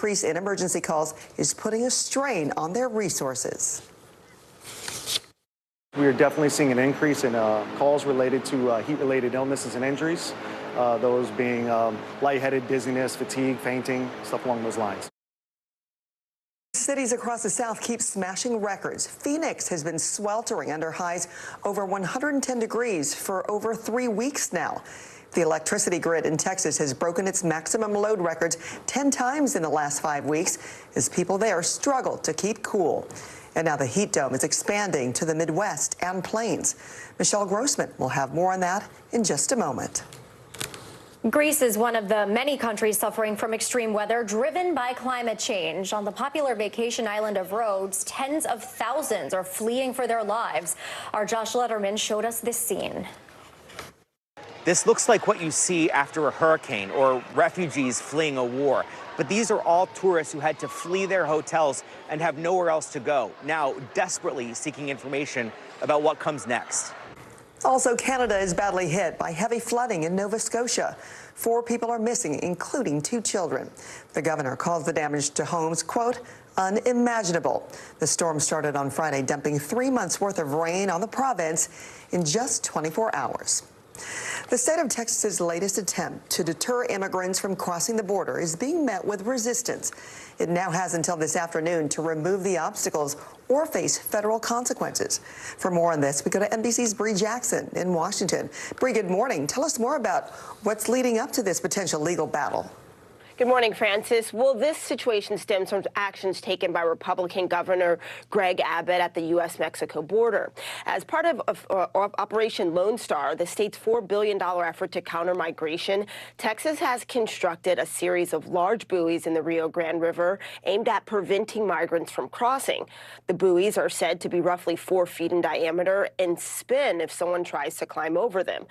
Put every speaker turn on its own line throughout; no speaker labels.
increase in emergency calls is putting a strain on their resources.
We are definitely seeing an increase in calls related to heat-related illnesses and injuries, those being lightheaded, dizziness, fatigue, fainting, stuff along those lines.
Cities across the South keep smashing records. Phoenix has been sweltering under highs over 110 degrees for over 3 weeks now. The electricity grid in Texas has broken its maximum load records 10 times in the last 5 weeks as people there struggle to keep cool. And now the heat dome is expanding to the Midwest and Plains. Michelle Grossman will have more on that in just a moment.
Greece is one of the many countries suffering from extreme weather driven by climate change. On the popular vacation island of Rhodes, tens of thousands are fleeing for their lives. Our Josh Letterman showed us this scene.
This looks like what you see after a hurricane or refugees fleeing a war. But these are all tourists who had to flee their hotels and have nowhere else to go, now desperately seeking information about what comes next.
Also, Canada is badly hit by heavy flooding in Nova Scotia. 4 people are missing, including 2 children. The governor calls the damage to homes, quote, unimaginable. The storm started on Friday, dumping 3 months' worth of rain on the province in just 24 hours. The state of Texas's latest attempt to deter immigrants from crossing the border is being met with resistance. It now has until this afternoon to remove the obstacles or face federal consequences. For more on this, we go to NBC's Bree Jackson in Washington. Bree, good morning. Tell us more about what's leading up to this potential legal battle.
Good morning, Francis. Well, this situation stems from actions taken by Republican Governor Greg Abbott at the U.S.-Mexico border. As part of Operation Lone Star, the state's $4 billion effort to counter migration, Texas has constructed a series of large buoys in the Rio Grande River aimed at preventing migrants from crossing. The buoys are said to be roughly 4 feet in diameter and spin if someone tries to climb over them.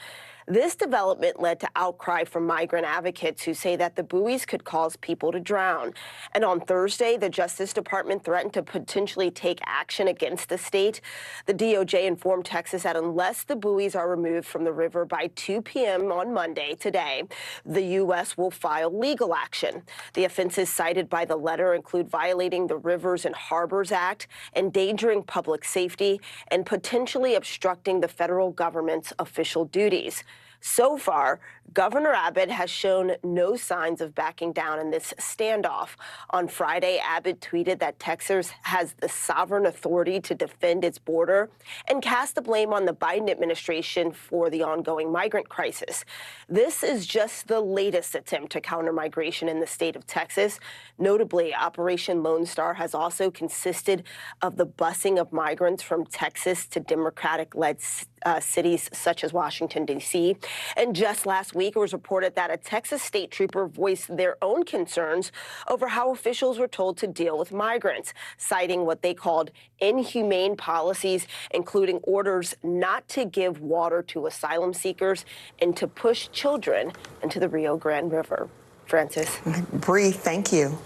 This development led to outcry from migrant advocates who say that the buoys could cause people to drown. And on Thursday, the Justice Department threatened to potentially take action against the state. The DOJ informed Texas that unless the buoys are removed from the river by 2 p.m. on Monday, today, the U.S. will file legal action. The offenses cited by the letter include violating the Rivers and Harbors Act, endangering public safety, and potentially obstructing the federal government's official duties. So far, Governor Abbott has shown no signs of backing down in this standoff. On Friday, Abbott tweeted that Texas has the sovereign authority to defend its border and cast the blame on the Biden administration for the ongoing migrant crisis. This is just the latest attempt to counter migration in the state of Texas. Notably, Operation Lone Star has also consisted of the busing of migrants from Texas to Democratic-led cities such as Washington, D.C. And just last week, it was reported that a Texas state trooper voiced their own concerns over how officials were told to deal with migrants, citing what they called inhumane policies, including orders not to give water to asylum seekers and to push children into the Rio Grande River. Francis.
Bree, thank you.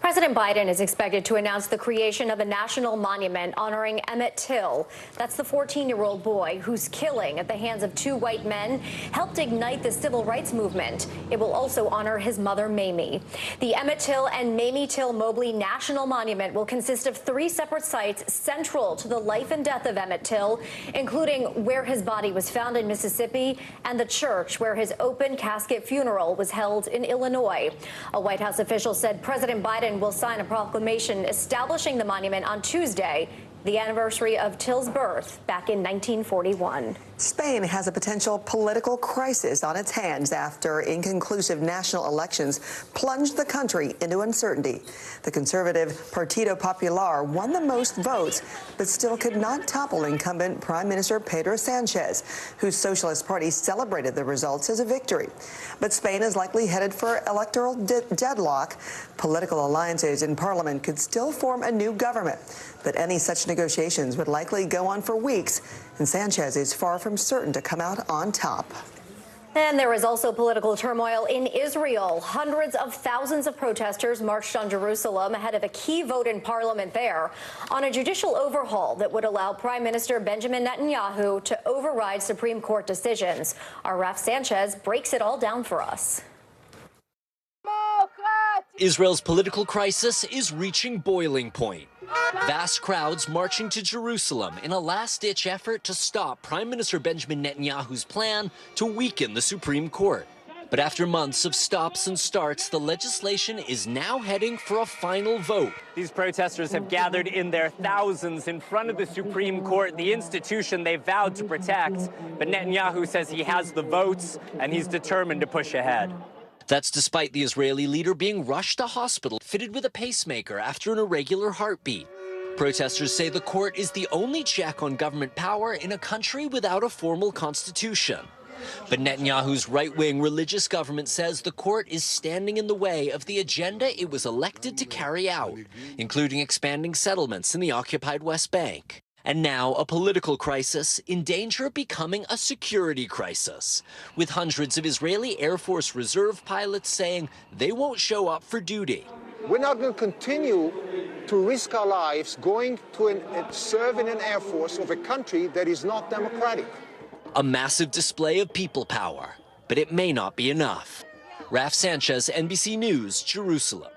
President Biden is expected to announce the creation of a national monument honoring Emmett Till. That's the 14-year-old boy whose killing at the hands of 2 white men helped ignite the civil rights movement. It will also honor his mother, Mamie. The Emmett Till and Mamie Till Mobley National Monument will consist of 3 separate sites central to the life and death of Emmett Till, including where his body was found in Mississippi and the church where his open casket funeral was held in Illinois. A White House official said President Biden will sign a proclamation establishing the monument on Tuesday, the anniversary of Till's birth back in 1941.
Spain has a potential political crisis on its hands after inconclusive national elections plunged the country into uncertainty. The conservative Partido Popular won the most votes, but still could not topple incumbent Prime Minister Pedro Sanchez, whose Socialist Party celebrated the results as a victory. But Spain is likely headed for electoral deadlock. Political alliances in parliament could still form a new government, but any such negotiations would likely go on for weeks, and Sanchez is far from certain to come out on top.
And there is also political turmoil in Israel. Hundreds of thousands of protesters marched on Jerusalem ahead of a key vote in parliament there on a judicial overhaul that would allow Prime Minister Benjamin Netanyahu to override Supreme Court decisions. Our Raf Sanchez breaks it all down for us.
Israel's political crisis is reaching boiling point. Vast crowds marching to Jerusalem in a last-ditch effort to stop Prime Minister Benjamin Netanyahu's plan to weaken the Supreme Court. But after months of stops and starts, the legislation is now heading for a final vote.
These protesters have gathered in their thousands in front of the Supreme Court, the institution they vowed to protect. But Netanyahu says he has the votes and he's determined to push ahead.
That's despite the Israeli leader being rushed to hospital, fitted with a pacemaker after an irregular heartbeat. Protesters say the court is the only check on government power in a country without a formal constitution. But Netanyahu's right-wing religious government says the court is standing in the way of the agenda it was elected to carry out, including expanding settlements in the occupied West Bank. And now a political crisis in danger of becoming a security crisis, with hundreds of Israeli Air Force Reserve pilots saying they won't show up for duty.
We're not going to continue to risk our lives going to serve in an Air Force of a country that is not democratic.
A massive display of people power, but it may not be enough. Raf Sanchez, NBC News, Jerusalem.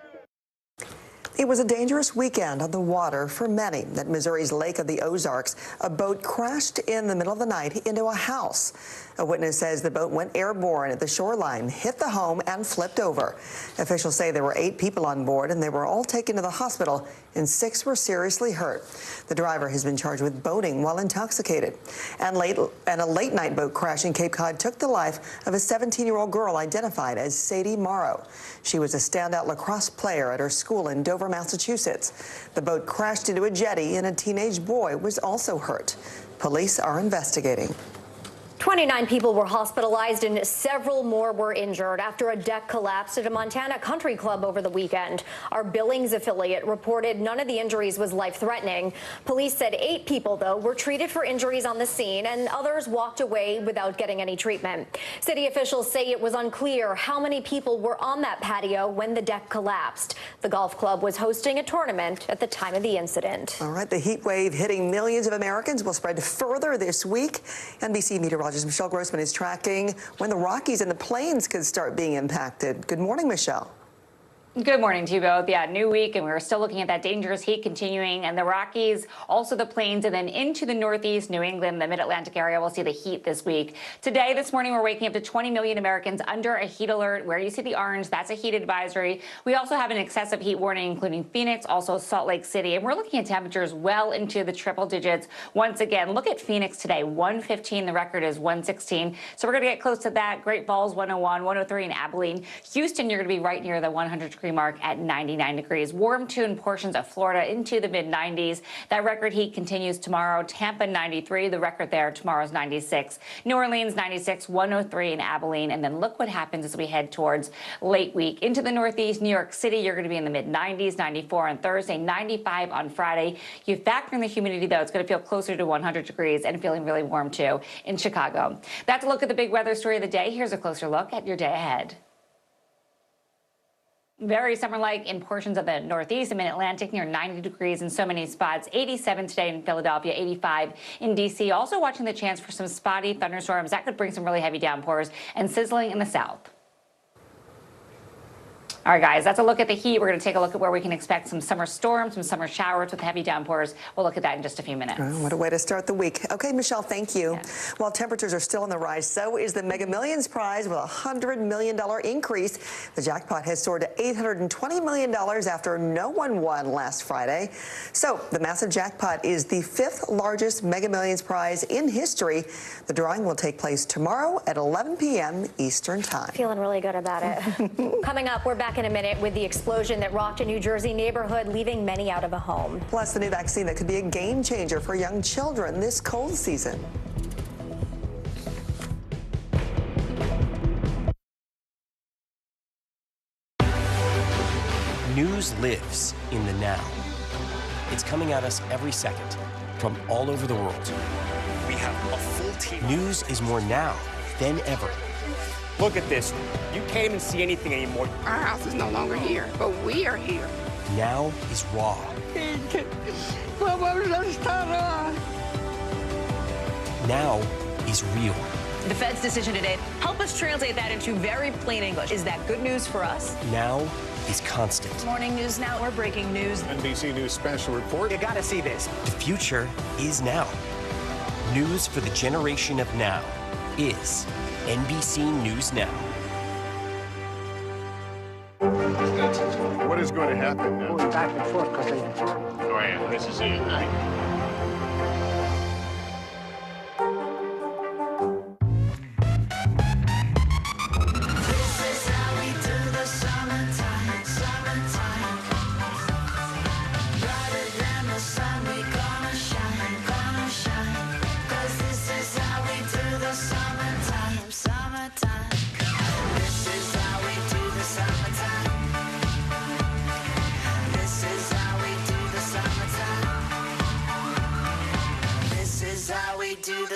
It was a dangerous weekend on the water for many. At Missouri's Lake of the Ozarks, a boat crashed in the middle of the night into a house. A witness says the boat went airborne at the shoreline, hit the home, and flipped over. Officials say there were 8 people on board, and they were all taken to the hospital, and 6 were seriously hurt. The driver has been charged with boating while intoxicated. And a late-night boat crash in Cape Cod took the life of a 17-year-old girl identified as Sadie Morrow. She was a standout lacrosse player at her school in Dover, Massachusetts. The boat crashed into a jetty, and a teenage boy was also hurt. Police are investigating.
29 people were hospitalized and several more were injured after a deck collapsed at a Montana country club over the weekend. Our Billings affiliate reported none of the injuries was life-threatening. Police said 8 people, though, were treated for injuries on the scene and others walked away without getting any treatment. City officials say it was unclear how many people were on that patio when the deck collapsed. The golf club was hosting a tournament at the time of the incident.
All right, the heat wave hitting millions of Americans will spread further this week. NBC meteorologist Michelle Grossman is tracking when the Rockies and the Plains could start being impacted. Good morning, Michelle.
Good morning to you both. Yeah, new week, and we're still looking at that dangerous heat continuing, and the Rockies, also the Plains, and then into the Northeast, New England, the Mid-Atlantic area. We'll see the heat this week. Today, this morning, we're waking up to 20 million Americans under a heat alert. Where you see the orange, that's a heat advisory. We also have an excessive heat warning, including Phoenix, also Salt Lake City, and we're looking at temperatures well into the triple digits. Once again, look at Phoenix today, 115. The record is 116. So we're going to get close to that. Great Falls, 101, 103 in Abilene. Houston, you're going to be right near the 100-degree mark at 99 degrees. Warm too in portions of Florida into the mid-90s. That record heat continues tomorrow. Tampa 93, the record there. Tomorrow's 96. New Orleans 96, 103 in Abilene. And then look what happens as we head towards late week. Into the Northeast, New York City, you're going to be in the mid-90s, 94 on Thursday, 95 on Friday. You factor in the humidity, though, it's going to feel closer to 100 degrees and feeling really warm, too, in Chicago. That's a look at the big weather story of the day. Here's a closer look at your day ahead. Very summer-like in portions of the Northeast and Mid-Atlantic, near 90 degrees in so many spots. 87 today in Philadelphia, 85 in D.C. Also watching the chance for some spotty thunderstorms. That could bring some really heavy downpours and sizzling in the south. All right, guys, that's a look at the heat. We're going to take a look at where we can expect some summer storms, some summer showers with heavy downpours. We'll look at that in just a few minutes.
Oh, what a way to start the week. Okay, Michelle, thank you.
Yeah.
While temperatures are still on the rise, so is the Mega Millions prize with a $100 million increase. The jackpot has soared to $820 million after no one won last Friday. So the massive jackpot is the 5th largest Mega Millions prize in history. The drawing will take place tomorrow at 11 p.m. Eastern Time.
Feeling really good about it. Coming up, we're back in a minute with the explosion that rocked a New Jersey neighborhood, leaving many out of a home.
Plus, the new vaccine that could be a game changer for young children this cold season.
News lives in the now. It's coming at us every second from all over the world.
We have a full team.
News is more now than ever.
Look at this. You can't even see anything anymore.
Our house is no longer here, but we are here.
Now is raw. Now is real.
The Fed's decision today, help us translate that into very plain English. Is that good news for us?
Now is constant.
Morning News Now, we're breaking news.
NBC News Special Report.
You gotta see this.
The future is now. News for the generation of now is NBC News Now.
What is going to happen now?
Going back and forth because they
Oh, yeah, this is it, right?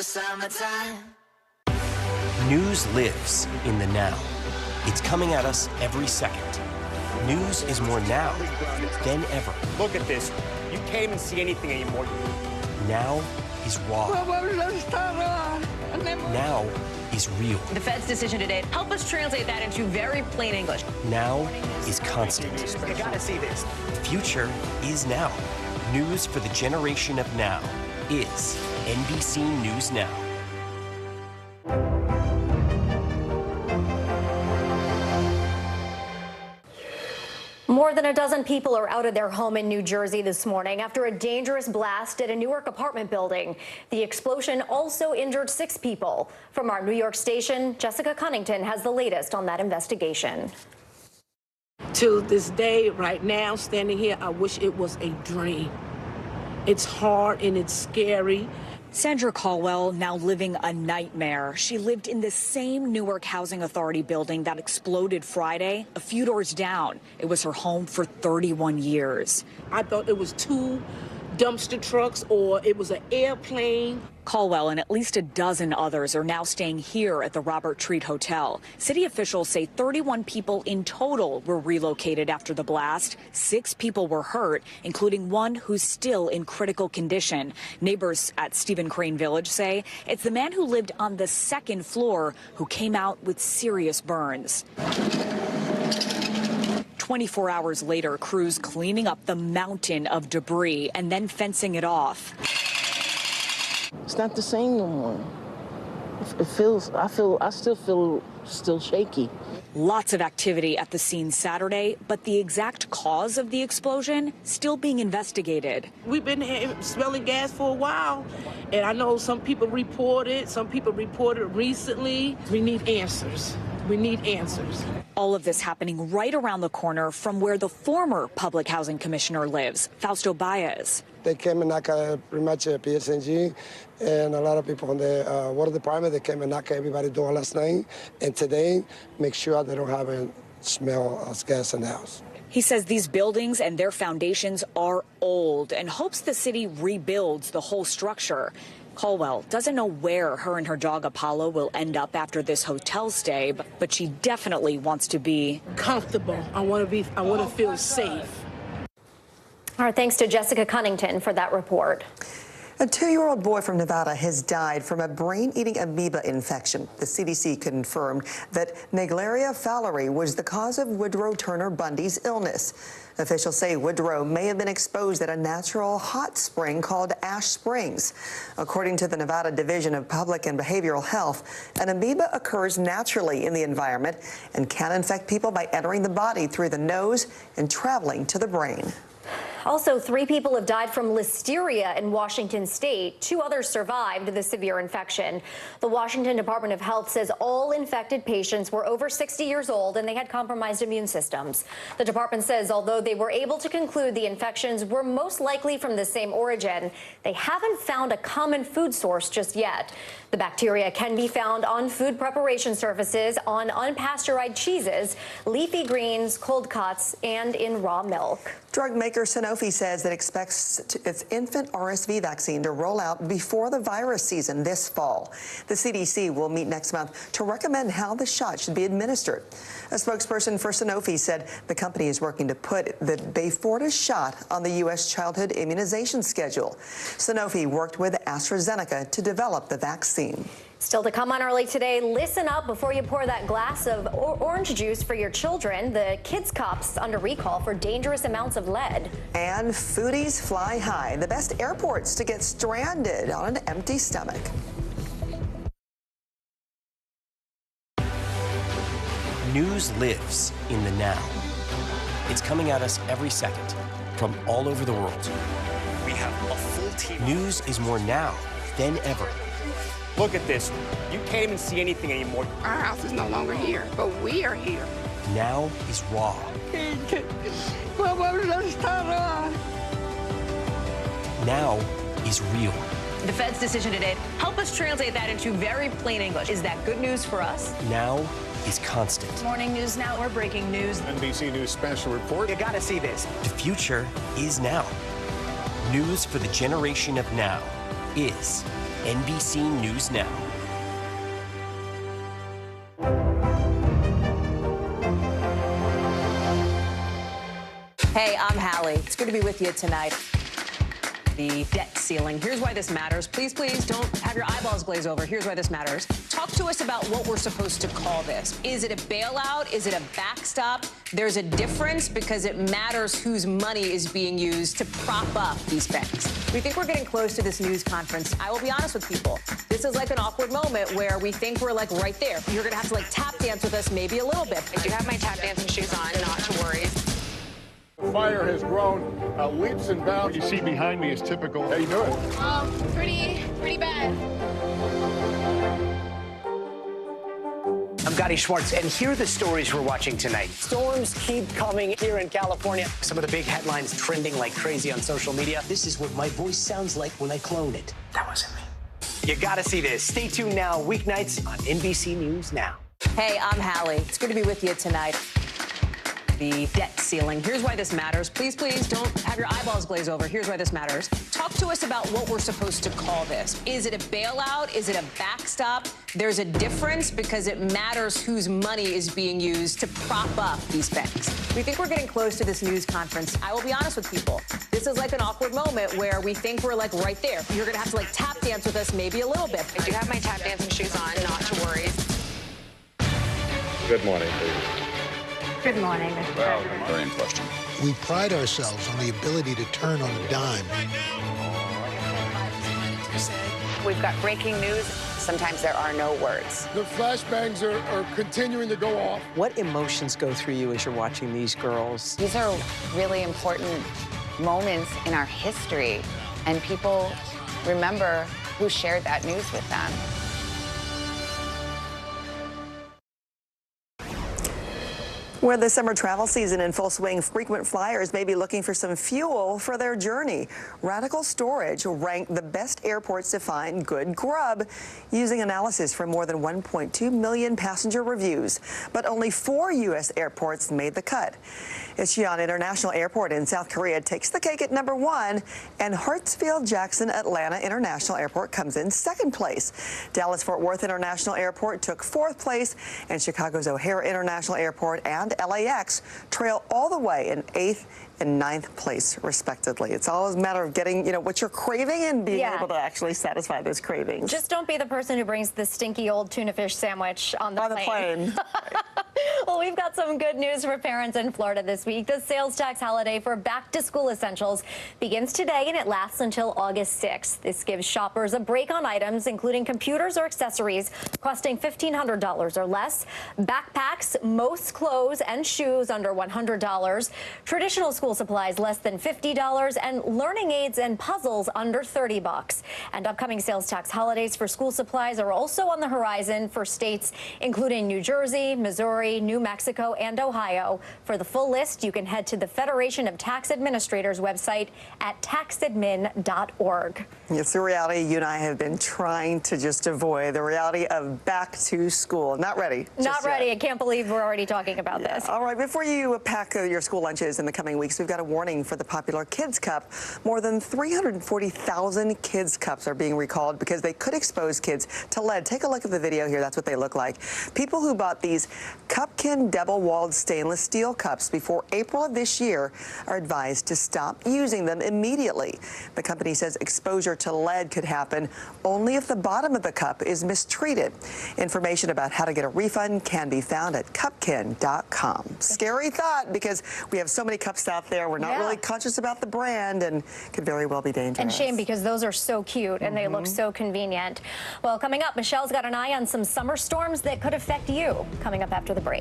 Summertime. News lives in the now. It's coming at us every second. News is more now than ever.
Look at this. You can't even see anything anymore.
Now is raw. Now is real.
The Fed's decision today, help us translate that into very plain English.
Now is constant.
You gotta see this.
The future is now. News for the generation of now is NBC News Now.
More than a dozen people are out of their home in New Jersey this morning after a dangerous blast at a Newark apartment building. The explosion also injured 6 people. From our New York station, Jessica Cunnington has the latest on that investigation.
To this day, right now, standing here, I wish it was a dream. It's hard and it's scary.
Sandra Caldwell now living a nightmare. She lived in the same Newark Housing Authority building that exploded Friday, a few doors down. It was her home for 31 years.
I thought it was 2 dumpster trucks or it was an airplane.
Caldwell and at least a dozen others are now staying here at the Robert Treat Hotel. City officials say 31 people in total were relocated after the blast. 6 people were hurt, including one who's still in critical condition. Neighbors at Stephen Crane Village say it's the man who lived on the 2nd floor who came out with serious burns. 24 hours later, crews cleaning up the mountain of debris and then fencing it off.
It's not the same no more. I still feel shaky.
Lots of activity at the scene Saturday, but the exact cause of the explosion still being investigated.
We've been smelling gas for a while, and I know some people reported recently. We need answers. We need answers.
All of this happening right around the corner from where the former public housing commissioner lives, Fausto Baez.
They came and knocked pretty much at PSG, and a lot of people from the water department, they came and knocked everybody's door last night, and today make sure they don't have a smell of gas in the house.
He says these buildings and their foundations are old and hopes the city rebuilds the whole structure. Caldwell doesn't know where her and her dog Apollo will end up after this hotel stay, but she definitely wants to be
comfortable. I want to feel safe.
All right, thanks to Jessica Cunnington for that report.
A 2-year-old boy from Nevada has died from a brain-eating amoeba infection. The CDC confirmed that Naegleria fowleri was the cause of Woodrow Turner Bundy's illness. Officials say Woodrow may have been exposed at a natural hot spring called Ash Springs. According to the Nevada Division of Public and Behavioral Health, an amoeba occurs naturally in the environment and can infect people by entering the body through the nose and traveling to the brain.
Also, 3 people have died from listeria in Washington state. 2 others survived the severe infection. The Washington Department of Health says all infected patients were over 60 years old and they had compromised immune systems. The department says although they were able to conclude the infections were most likely from the same origin, they haven't found a common food source just yet. The bacteria can be found on food preparation surfaces, on unpasteurized cheeses, leafy greens, cold cuts, and in raw milk.
Drug maker Sanofi says it expects its infant RSV vaccine to roll out before the virus season this fall. The CDC will meet next month to recommend how the shot should be administered. A spokesperson for Sanofi said the company is working to put the Beyfortus shot on the U.S. childhood immunization schedule. Sanofi worked with AstraZeneca to develop the vaccine.
Still to come on early today, listen up before you pour that glass of orange juice for your children. The Kids Cups under recall for dangerous amounts of lead.
And foodies fly high. The best airports to get stranded on an empty stomach.
News lives in the now. It's coming at us every second from all over the world.
We have a full team.
News is more now than ever.
Look at this. You can't even see anything anymore.
Our house is no longer here, but we are here.
Now is raw. Now is real.
The Fed's decision today, help us translate that into very plain English. Is that good news for us?
Now is constant.
Morning News Now, we're breaking news.
NBC News special report.
You gotta see this.
The future is now. News for the generation of now is NBC News Now.
Hey, I'm Hallie. It's good to be with you tonight. The debt ceiling. Here's why this matters. Please, please don't have your eyeballs glaze over. Here's why this matters. Talk to us about what we're supposed to call this. Is it a bailout? Is it a backstop? There's a difference because it matters whose money is being used to prop up these banks. We think we're getting close to this news conference. I will be honest with people. This is like an awkward moment where we think we're like right there. You're going to have to like tap dance with us maybe a little bit.
I do have my tap dancing shoes on, not to worry.
Fire has grown leaps and bounds. You see behind me is typical. How you doing?
Pretty bad.
I'm Gotti Schwartz, and here are the stories we're watching tonight. Storms keep coming here in California. Some of the big headlines trending like crazy on social media. This is what my voice sounds like when I clone it. That wasn't me. You gotta see this. Stay tuned now, weeknights on NBC News Now.
Hey, I'm Hallie. It's good to be with you tonight. The debt ceiling. Here's why this matters. Please, please don't have your eyeballs glaze over. Here's why this matters. Talk to us about what we're supposed to call this. Is it a bailout? Is it a backstop? There's a difference because it matters whose money is being used to prop up these banks. We think we're getting close to this news conference. I will be honest with people. This is like an awkward moment where we think we're like right there. You're going to have to like tap dance with us maybe a little bit.
I do have my tap dancing shoes on, not to worry.
Good morning, please.
Good morning, Mr. President.
Very in question.
We pride ourselves on the ability to turn on a dime.
We've got breaking news. Sometimes there are no words.
The flashbangs are continuing to go off.
What emotions go through you as you're watching these girls?
These are really important moments in our history, and people remember who shared that news with them.
With the summer travel season in full swing, frequent flyers may be looking for some fuel for their journey. Radical Storage ranked the best airports to find good grub using analysis from more than 1.2 million passenger reviews. But only 4 U.S. airports made the cut. Incheon International Airport in South Korea takes the cake at #1, and Hartsfield-Jackson Atlanta International Airport comes in 2nd place. Dallas-Fort Worth International Airport took 4th place, and Chicago's O'Hare International Airport and LAX trail all the way in 8th and 9th place, respectively. It's always a matter of getting, what you're craving and being able to actually satisfy those cravings.
Just don't be the person who brings the stinky old tuna fish sandwich on the plane. Well, we've got some good news for parents in Florida this week. The sales tax holiday for back-to-school essentials begins today, and it lasts until August 6th. This gives shoppers a break on items, including computers or accessories, costing $1,500 or less, backpacks, most clothes and shoes under $100, traditional school supplies less than $50, and learning aids and puzzles under $30. And upcoming sales tax holidays for school supplies are also on the horizon for states including New Jersey, Missouri, New Mexico, and Ohio. For the full list, you can head to the Federation of Tax Administrators website at taxadmin.org.
It's the reality you and I have been trying to just avoid, the reality of back to school. Not ready.
Not ready. I can't believe we're already talking about this.
All right, before you pack your school lunches in the coming weeks, we've got a warning for the popular Kids Cup. More than 340,000 Kids Cups are being recalled because they could expose kids to lead. Take a look at the video here. That's what they look like. People who bought these cups Cupkin double-walled stainless steel cups before April of this year are advised to stop using them immediately. The company says exposure to lead could happen only if the bottom of the cup is mistreated. Information about how to get a refund can be found at cupkin.com. Scary thought, because we have so many cups out there. We're not really conscious about the brand and could very well be dangerous.
And shame, because those are so cute and they look so convenient. Well, coming up, Michelle's got an eye on some summer storms that could affect you. Coming up after the break.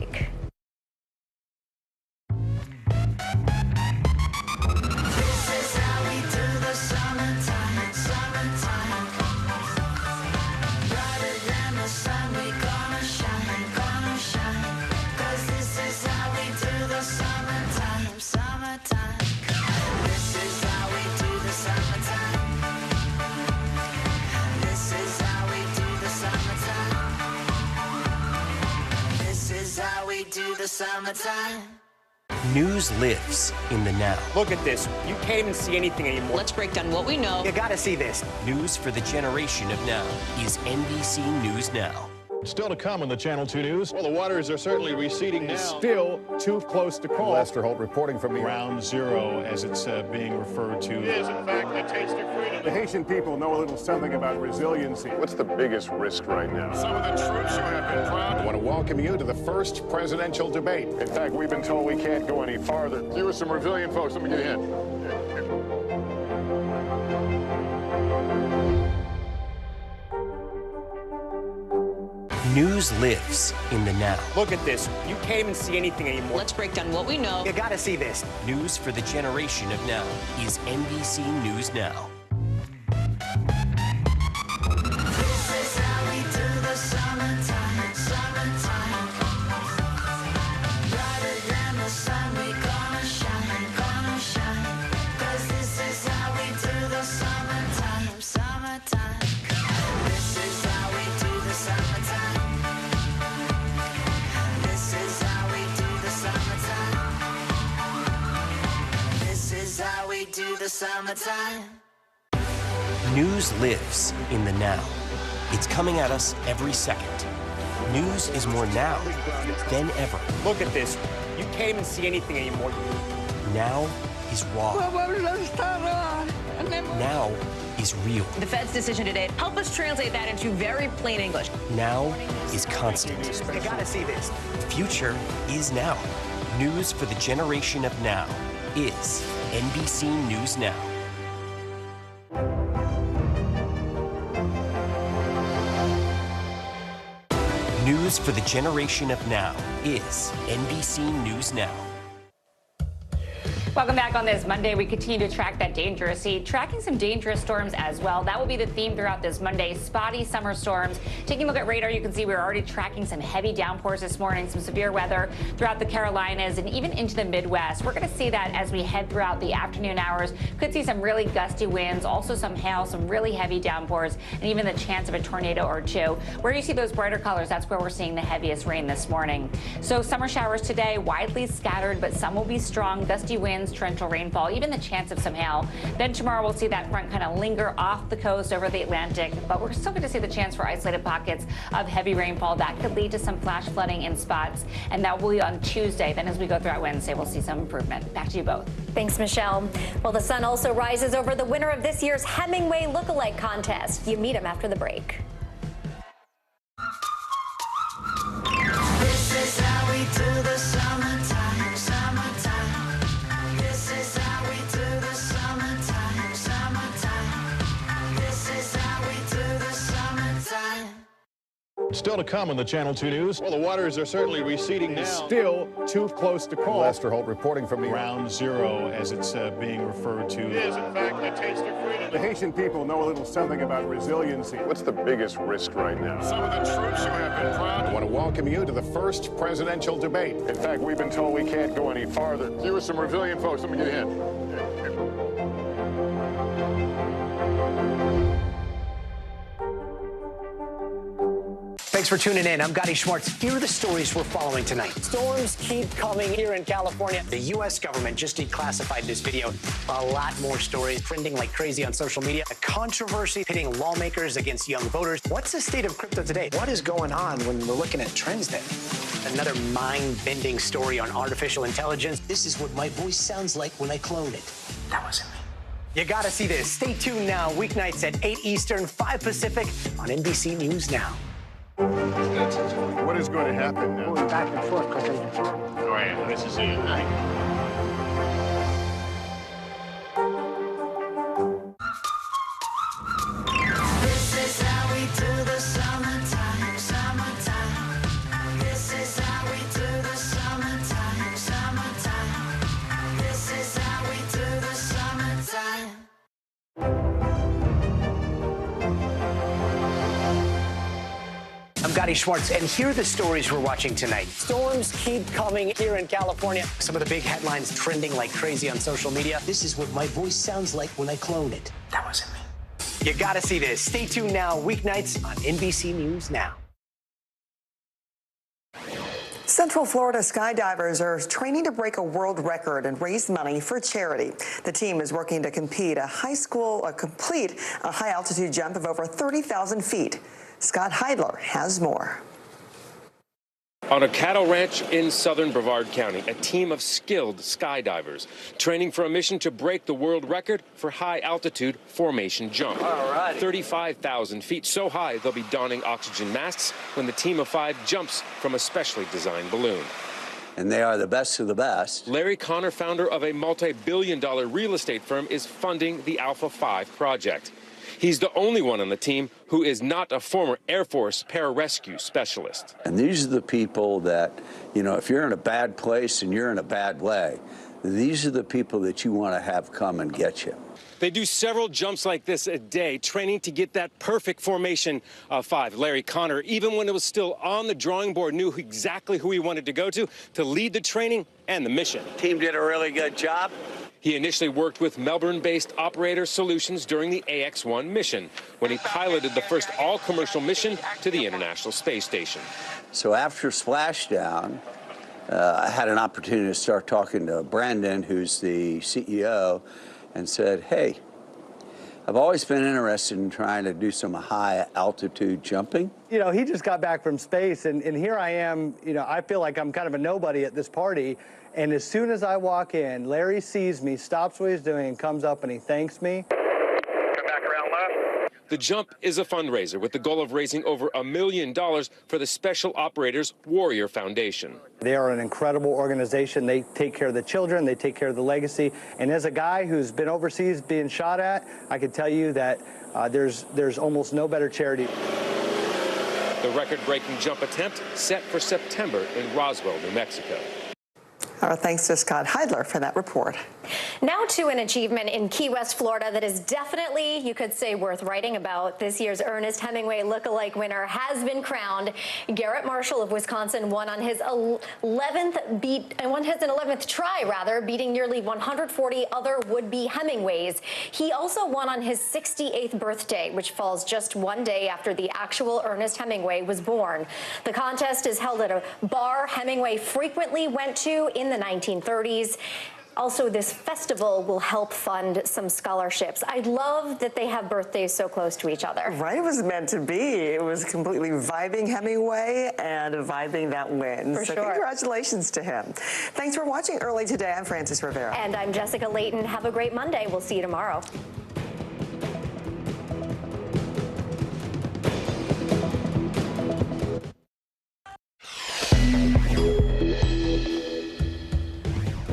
Summertime. News lives in the now.
Look at this. You can't even see anything anymore.
Let's break down what we know.
You gotta see this.
News for the generation of now is NBC News Now.
Still to come on the Channel 2 News. Well, the waters are certainly receding now.
Still too close to call.
Lester Holt reporting from Ground Zero, as it's being referred to.
It is, in fact, the taste of freedom. The Haitian people know a little something about resiliency.
What's the biggest risk right now?
Some of the troops who have been proud.
I want to welcome you to the first presidential debate. In fact, we've been told we can't go any farther. You are some resilient folks. Let me get a hand.
News lives in the now.
Look at this. You can't even see anything anymore.
Let's break down what we know.
You gotta see this.
News for the generation of now is NBC News Now.
Summertime.
News lives in the now. It's coming at us every second. News is more now than ever.
Look at this. You can't even see anything anymore.
Now is raw. Now is real.
The Fed's decision today, help us translate that into very plain English.
Now is constant.
You gotta see this.
The future is now. News for the generation of now is NBC News Now. News for the generation of now is NBC News Now.
Welcome back on this Monday. We continue to track that dangerous heat, tracking some dangerous storms as well. That will be the theme throughout this Monday, spotty summer storms. Taking a look at radar, you can see we're already tracking some heavy downpours this morning, some severe weather throughout the Carolinas and even into the Midwest. We're going to see that as we head throughout the afternoon hours. Could see some really gusty winds, also some hail, some really heavy downpours, and even the chance of a tornado or two. Where you see those brighter colors, that's where we're seeing the heaviest rain this morning. So summer showers today, widely scattered, but some will be strong, gusty winds, torrential rainfall, even the chance of some hail. Then tomorrow we'll see that front kind of linger off the coast over the Atlantic, but we're still going to see the chance for isolated pockets of heavy rainfall that could lead to some flash flooding in spots, and that will be on Tuesday. Then as we go throughout Wednesday, we'll see some improvement. Back to you both.
Thanks, Michelle. Well, the sun also rises over the winner of this year's Hemingway Lookalike Contest. You meet him after the break.
This is how we do the summertime, summertime. This is how we do the summertime, summertime. This is how we do the summertime.
Still to come on the Channel 2 News. Well, the waters are certainly receding now.
Still too close to call.
Lester Holt reporting from Ground Zero, as it's being referred to.
It is, in fact, the taste of freedom. The Haitian people know a little something about resiliency.
What's the biggest risk right now?
Some of the troops who have been proud.
I want to welcome you to the first presidential debate. In fact, we've been told we can't go any farther. You are some resilient folks. Let me get a hand.
Thanks for tuning in. I'm Gotti Schwartz. Here are the stories we're following tonight. Storms keep coming here in California. The U.S. government just declassified this video. A lot more stories trending like crazy on social media. A controversy pitting lawmakers against young voters. What's the state of crypto today? What is going on when we're looking at trends there? Another mind-bending story on artificial intelligence. This is what my voice sounds like when I clone it. That wasn't me. You gotta see this. Stay tuned now, weeknights at 8 Eastern, 5 Pacific on NBC News Now.
What is going to happen now?
Going back and forth because
Go ahead. This is it.
This is how we do the summertime, summertime. This is how we do the summertime, summertime. This is how we do the summertime.
I'm Gotti Schwartz, and here are the stories we're watching tonight. Storms keep coming here in California. Some of the big headlines trending like crazy on social media. This is what my voice sounds like when I clone it. That wasn't me. You gotta see this. Stay tuned now, weeknights on NBC News Now.
Central Florida skydivers are training to break a world record and raise money for charity. The team is working to complete a high-altitude jump of over 30,000 feet. Scott Heidler has more.
On a cattle ranch in southern Brevard County, a team of skilled skydivers training for a mission to break the world record for high-altitude formation jump. 35,000 feet, so high they'll be donning oxygen masks when the team of 5 jumps from a specially designed balloon.
And they are the best of the best.
Larry Connor, founder of a multi-billion-dollar real estate firm, is funding the Alpha 5 project. He's the only one on the team who is not a former Air Force pararescue specialist.
And these are the people that, you know, if you're in a bad place and you're in a bad way, these are the people that you want to have come and get you.
They do several jumps like this a day, training to get that perfect formation of 5. Larry Connor, even when it was still on the drawing board, knew exactly who he wanted to go to lead the training and the mission.
Team did a really good job.
He initially worked with Melbourne-based Operator Solutions during the AX-1 mission, when he piloted the first all-commercial mission to the International Space Station.
So after splashdown, I had an opportunity to start talking to Brandon, who's the CEO, and said, hey, I've always been interested in trying to do some high-altitude jumping.
You know, he just got back from space, and here I am, you know, I feel like I'm kind of a nobody at this party. And as soon as I walk in, Larry sees me, stops what he's doing, and comes up and he thanks me.
Come back around left. The jump is a fundraiser with the goal of raising over $1 million for the Special Operators Warrior Foundation.
They are an incredible organization. They take care of the children, they take care of the legacy. And as a guy who's been overseas being shot at, I can tell you that there's almost no better charity.
The record-breaking jump attempt set for September in Roswell, New Mexico.
Our thanks to Scott Heidler for that report.
Now to an achievement in Key West, Florida that is definitely, you could say, worth writing about. This year's Ernest Hemingway lookalike winner has been crowned. Garrett Marshall of Wisconsin won on his 11th try, beating nearly 140 other would-be Hemingways. He also won on his 68th birthday, which falls just one day after the actual Ernest Hemingway was born. The contest is held at a bar Hemingway frequently went to in the 1930s. Also, this festival will help fund some scholarships. I love that they have birthdays so close to each other.
Right, it was meant to be. It was completely vibing Hemingway and vibing that win.
For
so
sure.
Congratulations to him. Thanks for watching Early Today. I'm Frances Rivera.
And I'm Jessica Layton. Have a great Monday. We'll see you tomorrow.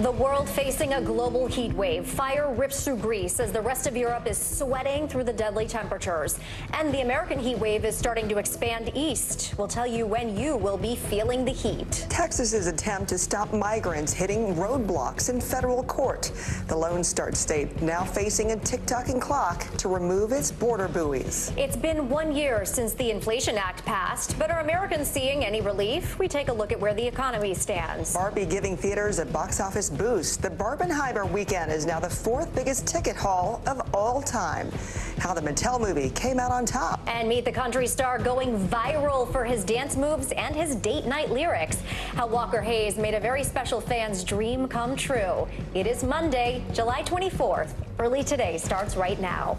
The world facing a global heat wave. Fire rips through Greece as the rest of Europe is sweating through the deadly temperatures. And the American heat wave is starting to expand east. We'll tell you when you will be feeling the heat.
Texas's attempt to stop migrants hitting roadblocks in federal court. The Lone Star State now facing a tick-tocking clock to remove its border buoys.
It's been 1 year since the Inflation Act passed, but are Americans seeing any relief? We take a look at where the economy stands.
Barbie giving theaters a box office boost. The Barbenheimer weekend is now the 4th biggest ticket haul of all time. How the Mattel movie came out on top.
And meet the country star going viral for his dance moves and his date night lyrics. How Walker Hayes made a very special fan's dream come true. It is Monday, July 24th. Early Today starts right now.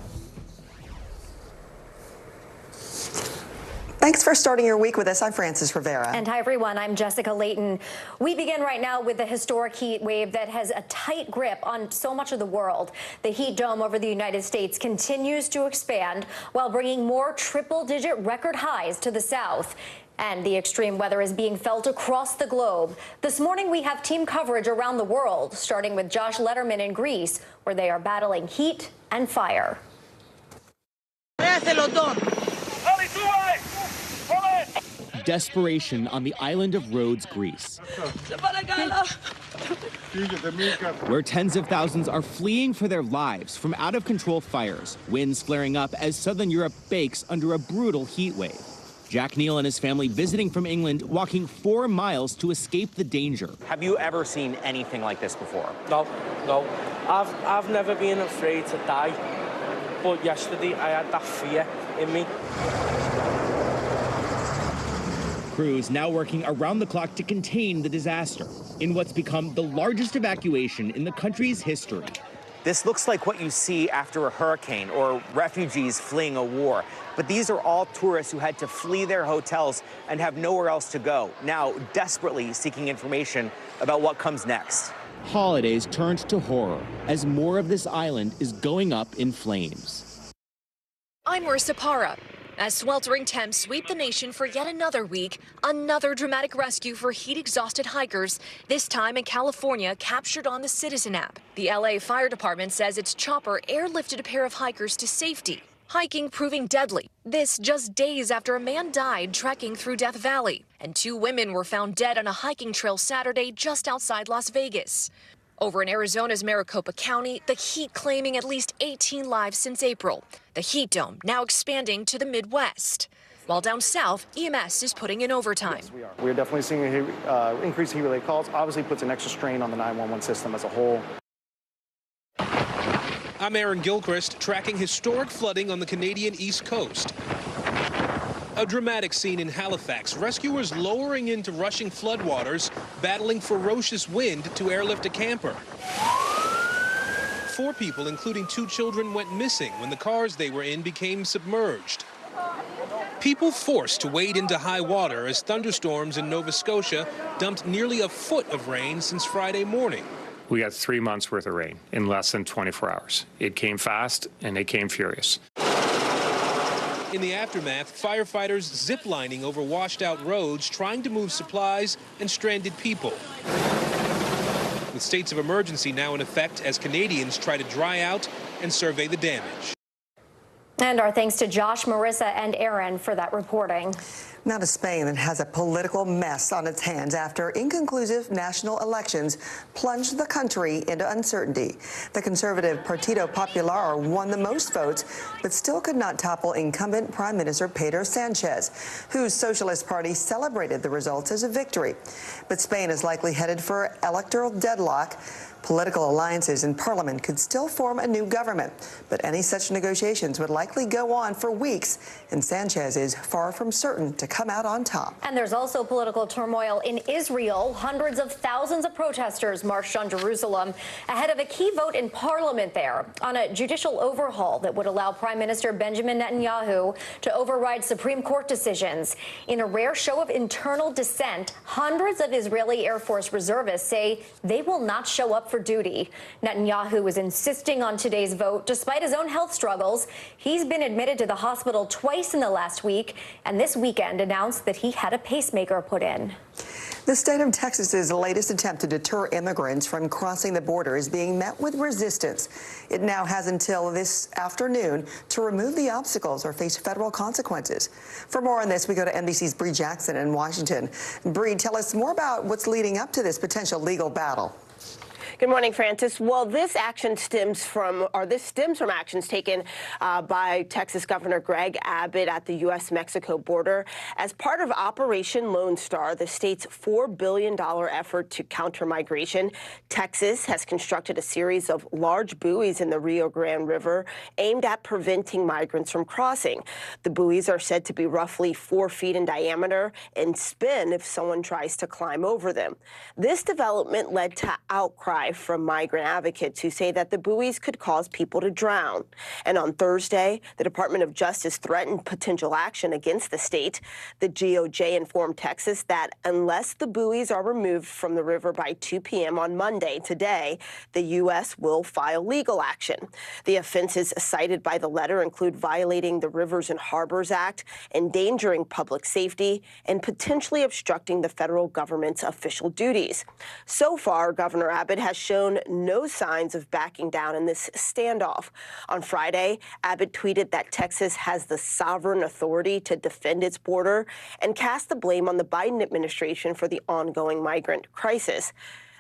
Thanks for starting your week with us. I'm Frances Rivera.
And hi, everyone. I'm Jessica Layton. We begin right now with the historic heat wave that has a tight grip on so much of the world. The heat dome over the United States continues to expand while bringing more triple-digit record highs to the south. And the extreme weather is being felt across the globe. This morning, we have team coverage around the world, starting with Josh Letterman in Greece, where they are battling heat and fire.
Desperation on the island of Rhodes, Greece, where tens of thousands are fleeing for their lives from out-of-control fires, winds flaring up as southern Europe bakes under a brutal heat wave. Jack Neal and his family visiting from England, walking 4 miles to escape the danger.
Have you ever seen anything like this before?
No. I've never been afraid to die, but yesterday I had that fear in me.
Crews now working around the clock to contain the disaster in what's become the largest evacuation in the country's history.
This looks like what you see after a hurricane or refugees fleeing a war. But these are all tourists who had to flee their hotels and have nowhere else to go, now desperately seeking information about what comes next.
Holidays turned to horror as more of this island is going up in flames.
I'm Marissa Parra. As sweltering temps sweep the nation for yet another week, another dramatic rescue for heat-exhausted hikers, this time in California, captured on the Citizen app. The LA Fire Department says its chopper airlifted a pair of hikers to safety, hiking proving deadly. This just days after a man died trekking through Death Valley, and 2 women were found dead on a hiking trail Saturday just outside Las Vegas. Over in Arizona's Maricopa County, the heat claiming at least 18 lives since April. The heat dome now expanding to the Midwest. While down south, EMS is putting in overtime.
Yes, we are. We're definitely seeing an increase in heat-related calls. Obviously puts an extra strain on the 911 system as a whole.
I'm Aaron Gilchrist, tracking historic flooding on the Canadian East Coast. A dramatic scene in Halifax, rescuers lowering into rushing floodwaters, battling ferocious wind to airlift a camper. 4 people, including 2 children, went missing when the cars they were in became submerged. People forced to wade into high water as thunderstorms in Nova Scotia dumped nearly a foot of rain since Friday morning.
We got 3 months worth of rain in less than 24 hours. It came fast and it came furious.
In the aftermath, firefighters ziplining over washed-out roads, trying to move supplies and stranded people. With states of emergency now in effect as Canadians try to dry out and survey the damage.
And our thanks to Josh, Marissa, and Aaron for that reporting.
Now to Spain, that has a political mess on its hands after inconclusive national elections plunged the country into uncertainty. The conservative Partido Popular won the most votes, but still could not topple incumbent Prime Minister Pedro Sanchez, whose Socialist Party celebrated the results as a victory. But Spain is likely headed for electoral deadlock. Political alliances in Parliament could still form a new government, but any such negotiations would likely go on for weeks, and Sanchez is far from certain to come out on top.
And there's also political turmoil in Israel. Hundreds of thousands of protesters marched on Jerusalem ahead of a key vote in Parliament there on a judicial overhaul that would allow Prime Minister Benjamin Netanyahu to override Supreme Court decisions. In a rare show of internal dissent, hundreds of Israeli Air Force reservists say they will not show up for duty. Netanyahu is insisting on today's vote despite his own health struggles. He's been admitted to the hospital twice in the last week, and this weekend announced that he had a pacemaker put in.
The state of Texas's latest attempt to deter immigrants from crossing the border is being met with resistance. It now has until this afternoon to remove the obstacles or face federal consequences. For more on this, we go to NBC's Bree Jackson in Washington. Bree, tell us more about what's leading up to this potential legal battle.
Good morning, Francis. Well, this stems from actions taken by Texas Governor Greg Abbott at the U.S.-Mexico border. As part of Operation Lone Star, the state's $4 billion effort to counter migration, Texas has constructed a series of large buoys in the Rio Grande River aimed at preventing migrants from crossing. The buoys are said to be roughly 4 feet in diameter and spin if someone tries to climb over them. This development led to outcry cry from migrant advocates who say that the buoys could cause people to drown. And on Thursday, the Department of Justice threatened potential action against the state. The DOJ informed Texas that unless the buoys are removed from the river by 2 p.m. on Monday, today, the U.S. will file legal action. The offenses cited by the letter include violating the Rivers and Harbors Act, endangering public safety, and potentially obstructing the federal government's official duties. So far, Governor Abbott has shown no signs of backing down in this standoff. On Friday, Abbott tweeted that Texas has the sovereign authority to defend its border and cast the blame on the Biden administration for the ongoing migrant crisis.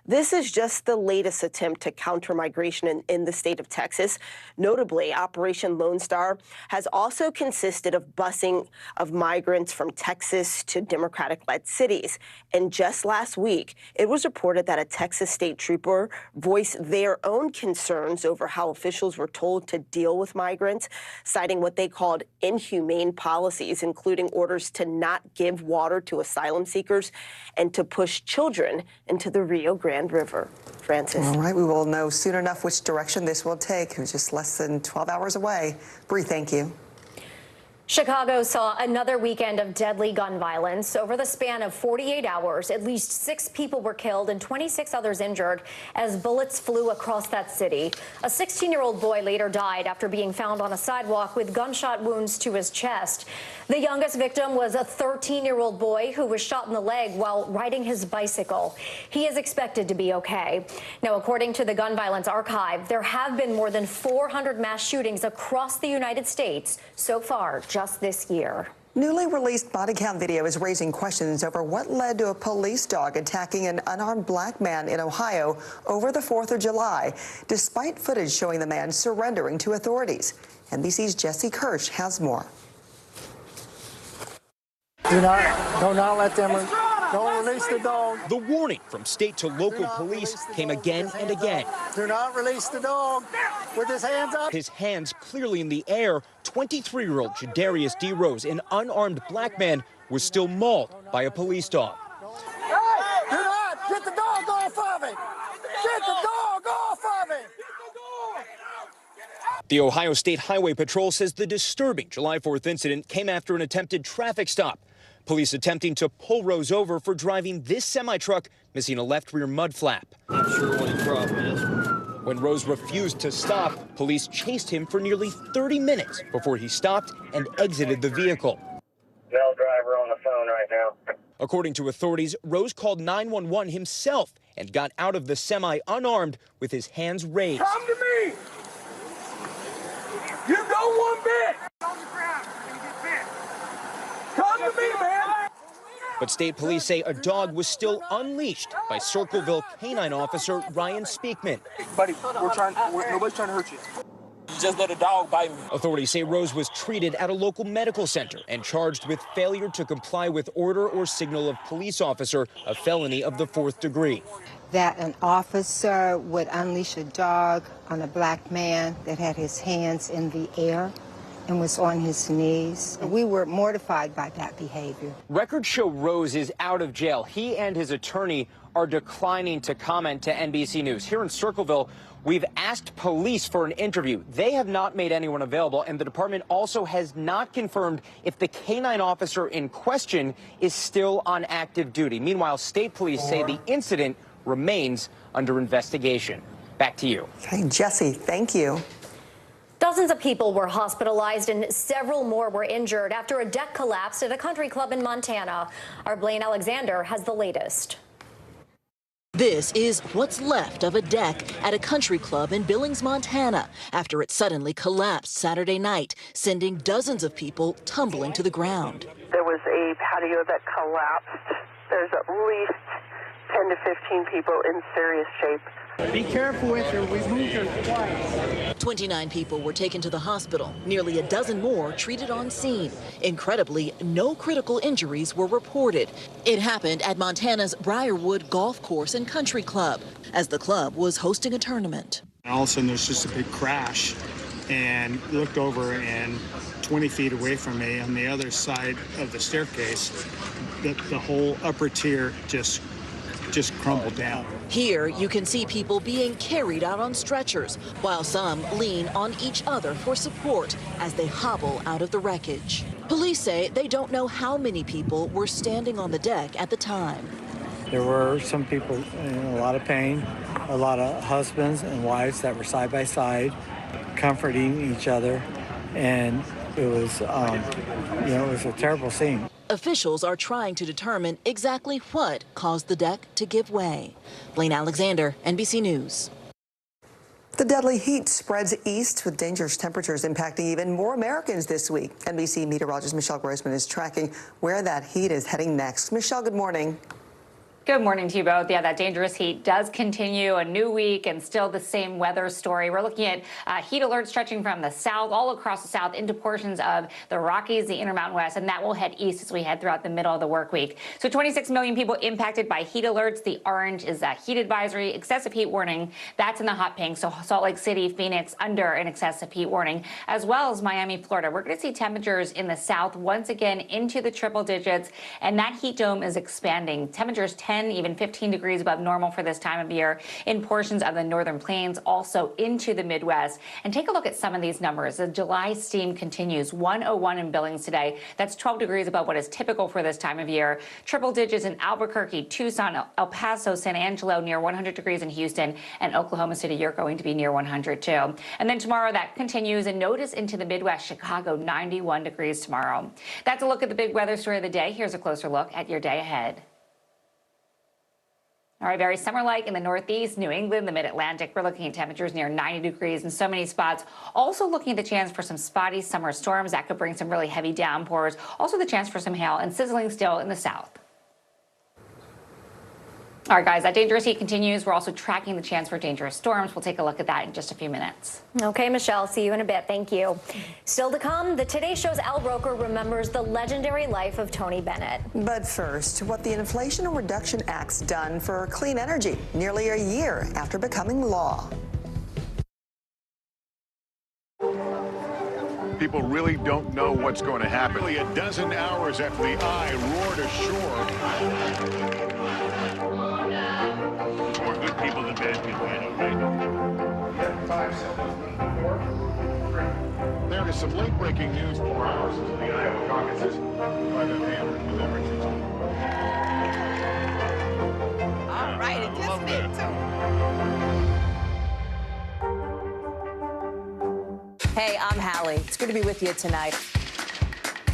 This is just the latest attempt to counter migration in the state of Texas. Notably, Operation Lone Star has also consisted of busing of migrants from Texas to Democratic-led cities. And just last week, it was reported that a Texas state trooper voiced their own concerns over how officials were told to deal with migrants, citing what they called inhumane policies, including orders to not give water to asylum seekers and to push children into the Rio Grande River. Francis.
All right, we will know soon enough which direction this will take. It was just less than 12 hours away. Bree, thank you.
Chicago saw another weekend of deadly gun violence. Over the span of 48 hours, at least 6 people were killed and 26 others injured as bullets flew across that city. A 16-year-old boy later died after being found on a sidewalk with gunshot wounds to his chest. The youngest victim was a 13-year-old boy who was shot in the leg while riding his bicycle. He is expected to be okay. Now, according to the Gun Violence Archive, there have been more than 400 mass shootings across the United States so far just this year.
Newly released body cam video is raising questions over what led to a police dog attacking an unarmed black man in Ohio over the 4th of July, despite footage showing the man surrendering to authorities. NBC's Jesse Kirsch has more.
Do not let them, don't release the dog.
The warning from state to local police came again and again.
Do not release the dog with his hands up.
His hands clearly in the air, 23-year-old Jadarius D. Rose, an unarmed black man, was still mauled by a police dog.
Hey, do not get the dog off of it. Get the dog off of it.
The Ohio State Highway Patrol says the disturbing July 4th incident came after an attempted traffic stop. Police attempting to pull Rose over for driving this semi-truck missing a left rear mud flap.
Not sure what his problem is.
When Rose refused to stop, police chased him for nearly 30 minutes before he stopped and exited the vehicle.
Male driver on the phone right now.
According to authorities, Rose called 911 himself and got out of the semi unarmed with his hands raised.
Come to me. You go one bit. Come to me, man.
But state police say a dog was still unleashed by Circleville canine officer Ryan Speakman.
Buddy, nobody's trying to hurt you. You just let a dog bite me.
Authorities say Rose was treated at a local medical center and charged with failure to comply with order or signal of police officer, a felony of the 4th degree.
That an officer would unleash a dog on a black man that had his hands in the air and was on his knees. We were mortified by that behavior.
Records show Rose is out of jail. He and his attorney are declining to comment to NBC News. Here in Circleville, we've asked police for an interview. They have not made anyone available, and the department also has not confirmed if the canine officer in question is still on active duty. Meanwhile, state police say the incident remains under investigation. Back to you.
Okay, Jesse, thank you.
Dozens of people were hospitalized and several more were injured after a deck collapsed at a country club in Montana. Our Blaine Alexander has the latest.
This is what's left of a deck at a country club in Billings, Montana, after it suddenly collapsed Saturday night, sending dozens of people tumbling to the ground.
There was a patio that collapsed. There's at least 10 to 15 people in serious shape.
Be careful with her. We've moved her twice.
29 people were taken to the hospital, nearly a dozen more treated on scene. Incredibly, no critical injuries were reported. It happened at Montana's Briarwood Golf Course and Country Club, as the club was hosting a tournament.
And all of a sudden, there's just a big crash, and looked over, and 20 feet away from me on the other side of the staircase, the whole upper tier just just crumbled down.
Here, you can see people being carried out on stretchers, while some lean on each other for support as they hobble out of the wreckage. Police say they don't know how many people were standing on the deck at the time.
There were some people in a lot of pain, a lot of husbands and wives that were side by side, comforting each other, and it was, it was a terrible scene.
Officials are trying to determine exactly what caused the deck to give way. Blaine Alexander, NBC News.
The deadly heat spreads east with dangerous temperatures impacting even more Americans this week. NBC meteorologist Michelle Grossman is tracking where that heat is heading next. Michelle, good morning.
Good morning to you both. Yeah, that dangerous heat does continue a new week and still the same weather story. We're looking at heat alerts stretching from the south, all across the south into portions of the Rockies, the Intermountain West, and that will head east as we head throughout the middle of the work week. So 26 million people impacted by heat alerts. The orange is a heat advisory, excessive heat warning. That's in the hot pink. So Salt Lake City, Phoenix under an excessive heat warning, as well as Miami, Florida. We're going to see temperatures in the south once again into the triple digits, and that heat dome is expanding. Temperatures 10, even 15 degrees above normal for this time of year in portions of the northern plains, also into the Midwest. And take a look at some of these numbers. The July steam continues, 101 in Billings today. That's 12 degrees above what is typical for this time of year. Triple digits in Albuquerque, Tucson, El Paso, San Angelo, near 100 degrees in Houston, and Oklahoma City, you're going to be near 100 too. And then tomorrow that continues, and notice into the Midwest, Chicago, 91 degrees tomorrow. That's a look at the big weather story of the day. Here's a closer look at your day ahead. All right, very summer-like in the Northeast, New England, the Mid-Atlantic. We're looking at temperatures near 90 degrees in so many spots. Also looking at the chance for some spotty summer storms that could bring some really heavy downpours. Also the chance for some hail and sizzling still in the south. All right, guys, that dangerous heat continues. We're also tracking the chance for dangerous storms. We'll take a look at that in just a few minutes.
Okay, Michelle, see you in a bit. Thank you. Still to come, the Today Show's Al Roker remembers the legendary life of Tony Bennett.
But first, what the Inflation Reduction Act's done for clean energy nearly a year after becoming law.
People really don't know what's going to happen. Nearly a dozen hours after the eye roared ashore. More good people than bad people, I know, right? There is some late-breaking news 4 hours into the Iowa caucuses by the hand with everything.
All right, it just fit, too.
Hey, I'm Hallie. It's good to be with you tonight.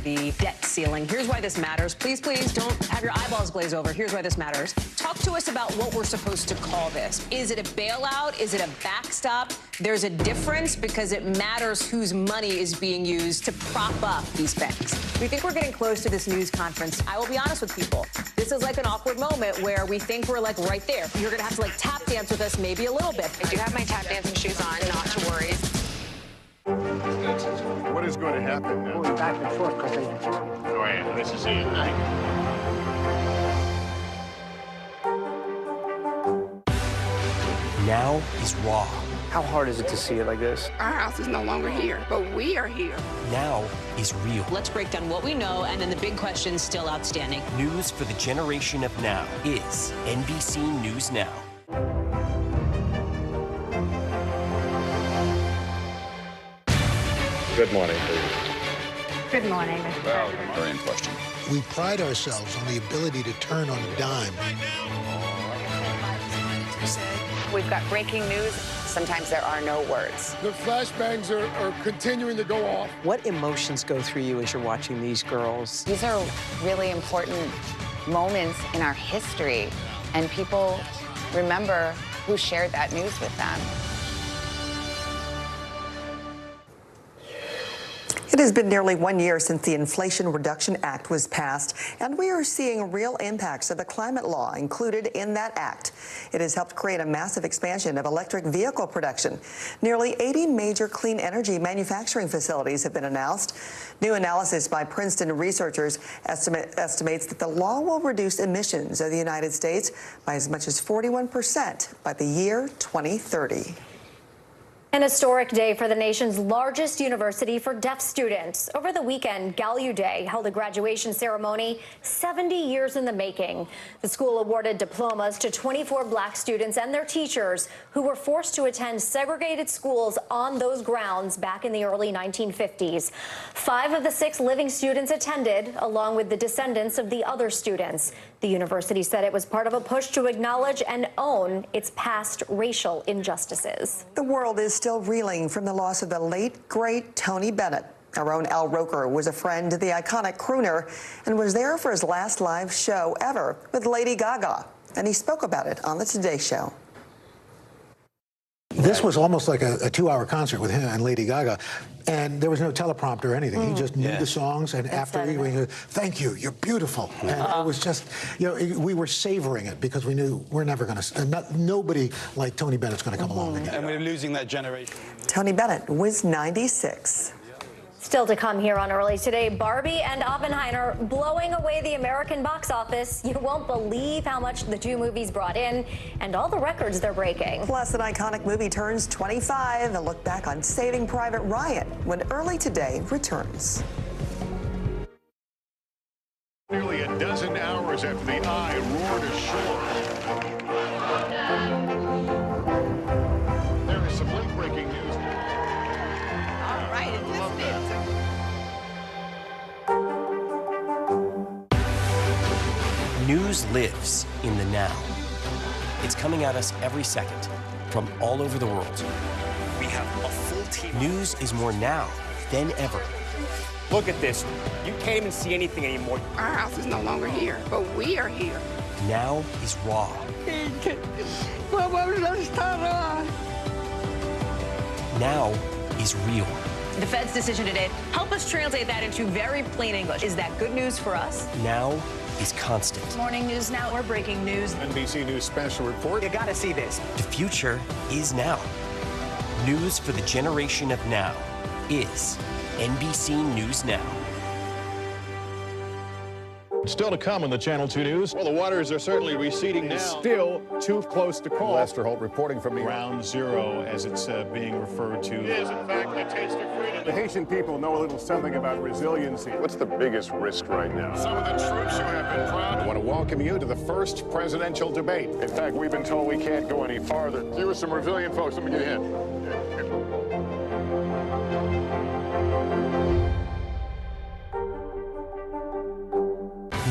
The debt ceiling. Here's why this matters. Please, please don't have your eyeballs glaze over. Here's why this matters. Talk to us about what we're supposed to call this. Is it a bailout? Is it a backstop? There's a difference because it matters whose money is being used to prop up these banks. We think we're getting close to this news conference. I will be honest with people. This is like an awkward moment where we think we're like right there. You're going to have to like tap dance with us maybe a little bit.
I do have my tap dancing shoes on, not to worry.
What is going to happen now?
Going back and forth because they...
Oh, yeah, this is it.
Now is raw.
How hard is it to see it like this?
Our house is no longer here, but we are here.
Now is real.
Let's break down what we know and then the big questions still outstanding.
News for the generation of now is NBC News Now.
Good morning, please.
Good morning, Mr. President.
Very in question.
We pride ourselves on the ability to turn on a dime.
We've got breaking news. Sometimes there are no words.
The flashbangs are continuing to go off.
What emotions go through you as you're watching these girls?
These are really important moments in our history, and people remember who shared that news with them.
It has been nearly 1 year since the Inflation Reduction Act was passed, and we are seeing real impacts of the climate law included in that act. It has helped create a massive expansion of electric vehicle production. Nearly 80 major clean energy manufacturing facilities have been announced. New analysis by Princeton researchers estimates that the law will reduce emissions of the United States by as much as 41% by the year 2030.
An historic day for the nation's largest university for deaf students. Over the weekend, Gallaudet held a graduation ceremony 70 years in the making. The school awarded diplomas to 24 black students and their teachers who were forced to attend segregated schools on those grounds back in the early 1950s. 5 of the 6 living students attended, along with the descendants of the other students. The university said it was part of a push to acknowledge and own its past racial injustices.
The world is still reeling from the loss of the late, great Tony Bennett. Our own Al Roker was a friend to the iconic crooner and was there for his last live show ever with Lady Gaga. And he spoke about it on the Today Show.
This was almost like a 2-hour concert with him and Lady Gaga, and there was no teleprompter or anything. He just knew the songs, and after he went, "Thank you, you're beautiful," and it was just, you know, we were savoring it because we knew we're never going to, nobody like Tony Bennett's going to come along again.
And we're losing that generation.
Tony Bennett was 96.
Still to come here on Early Today, Barbie and Oppenheimer blowing away the American box office. You won't believe how much the 2 movies brought in and all the records they're breaking.
Plus, an iconic movie turns 25. A look back on Saving Private Ryan when Early Today returns.
Nearly a dozen hours after the eye roared ashore. There is some late-breaking news.
All right, it just is.
News lives in the now. It's coming at us every second from all over the world.
We have a full team.
News is more now than ever.
Look at this. You can't even see anything anymore.
Our house is no longer here, but we are here.
Now is raw. Now is real.
The Fed's decision today, help us translate that into very plain English. Is that good news for us?
Now is constant.
Morning News Now, or breaking news.
NBC News special report.
You gotta see this.
The future is now. News for the generation of now is NBC News Now.
Still to come on the Channel 2 News. Well, the waters are certainly receding now. Still too close to call. Lester Holt reporting from the Ground Zero, as it's being referred to. It is, in fact, a taste of freedom. The Haitian people know a little something about resiliency. What's the biggest risk right now? Some of the troops who have been proud. I want to welcome you to the first presidential debate. In fact, we've been told we can't go any farther. You with some resilient folks. Let me get a hint.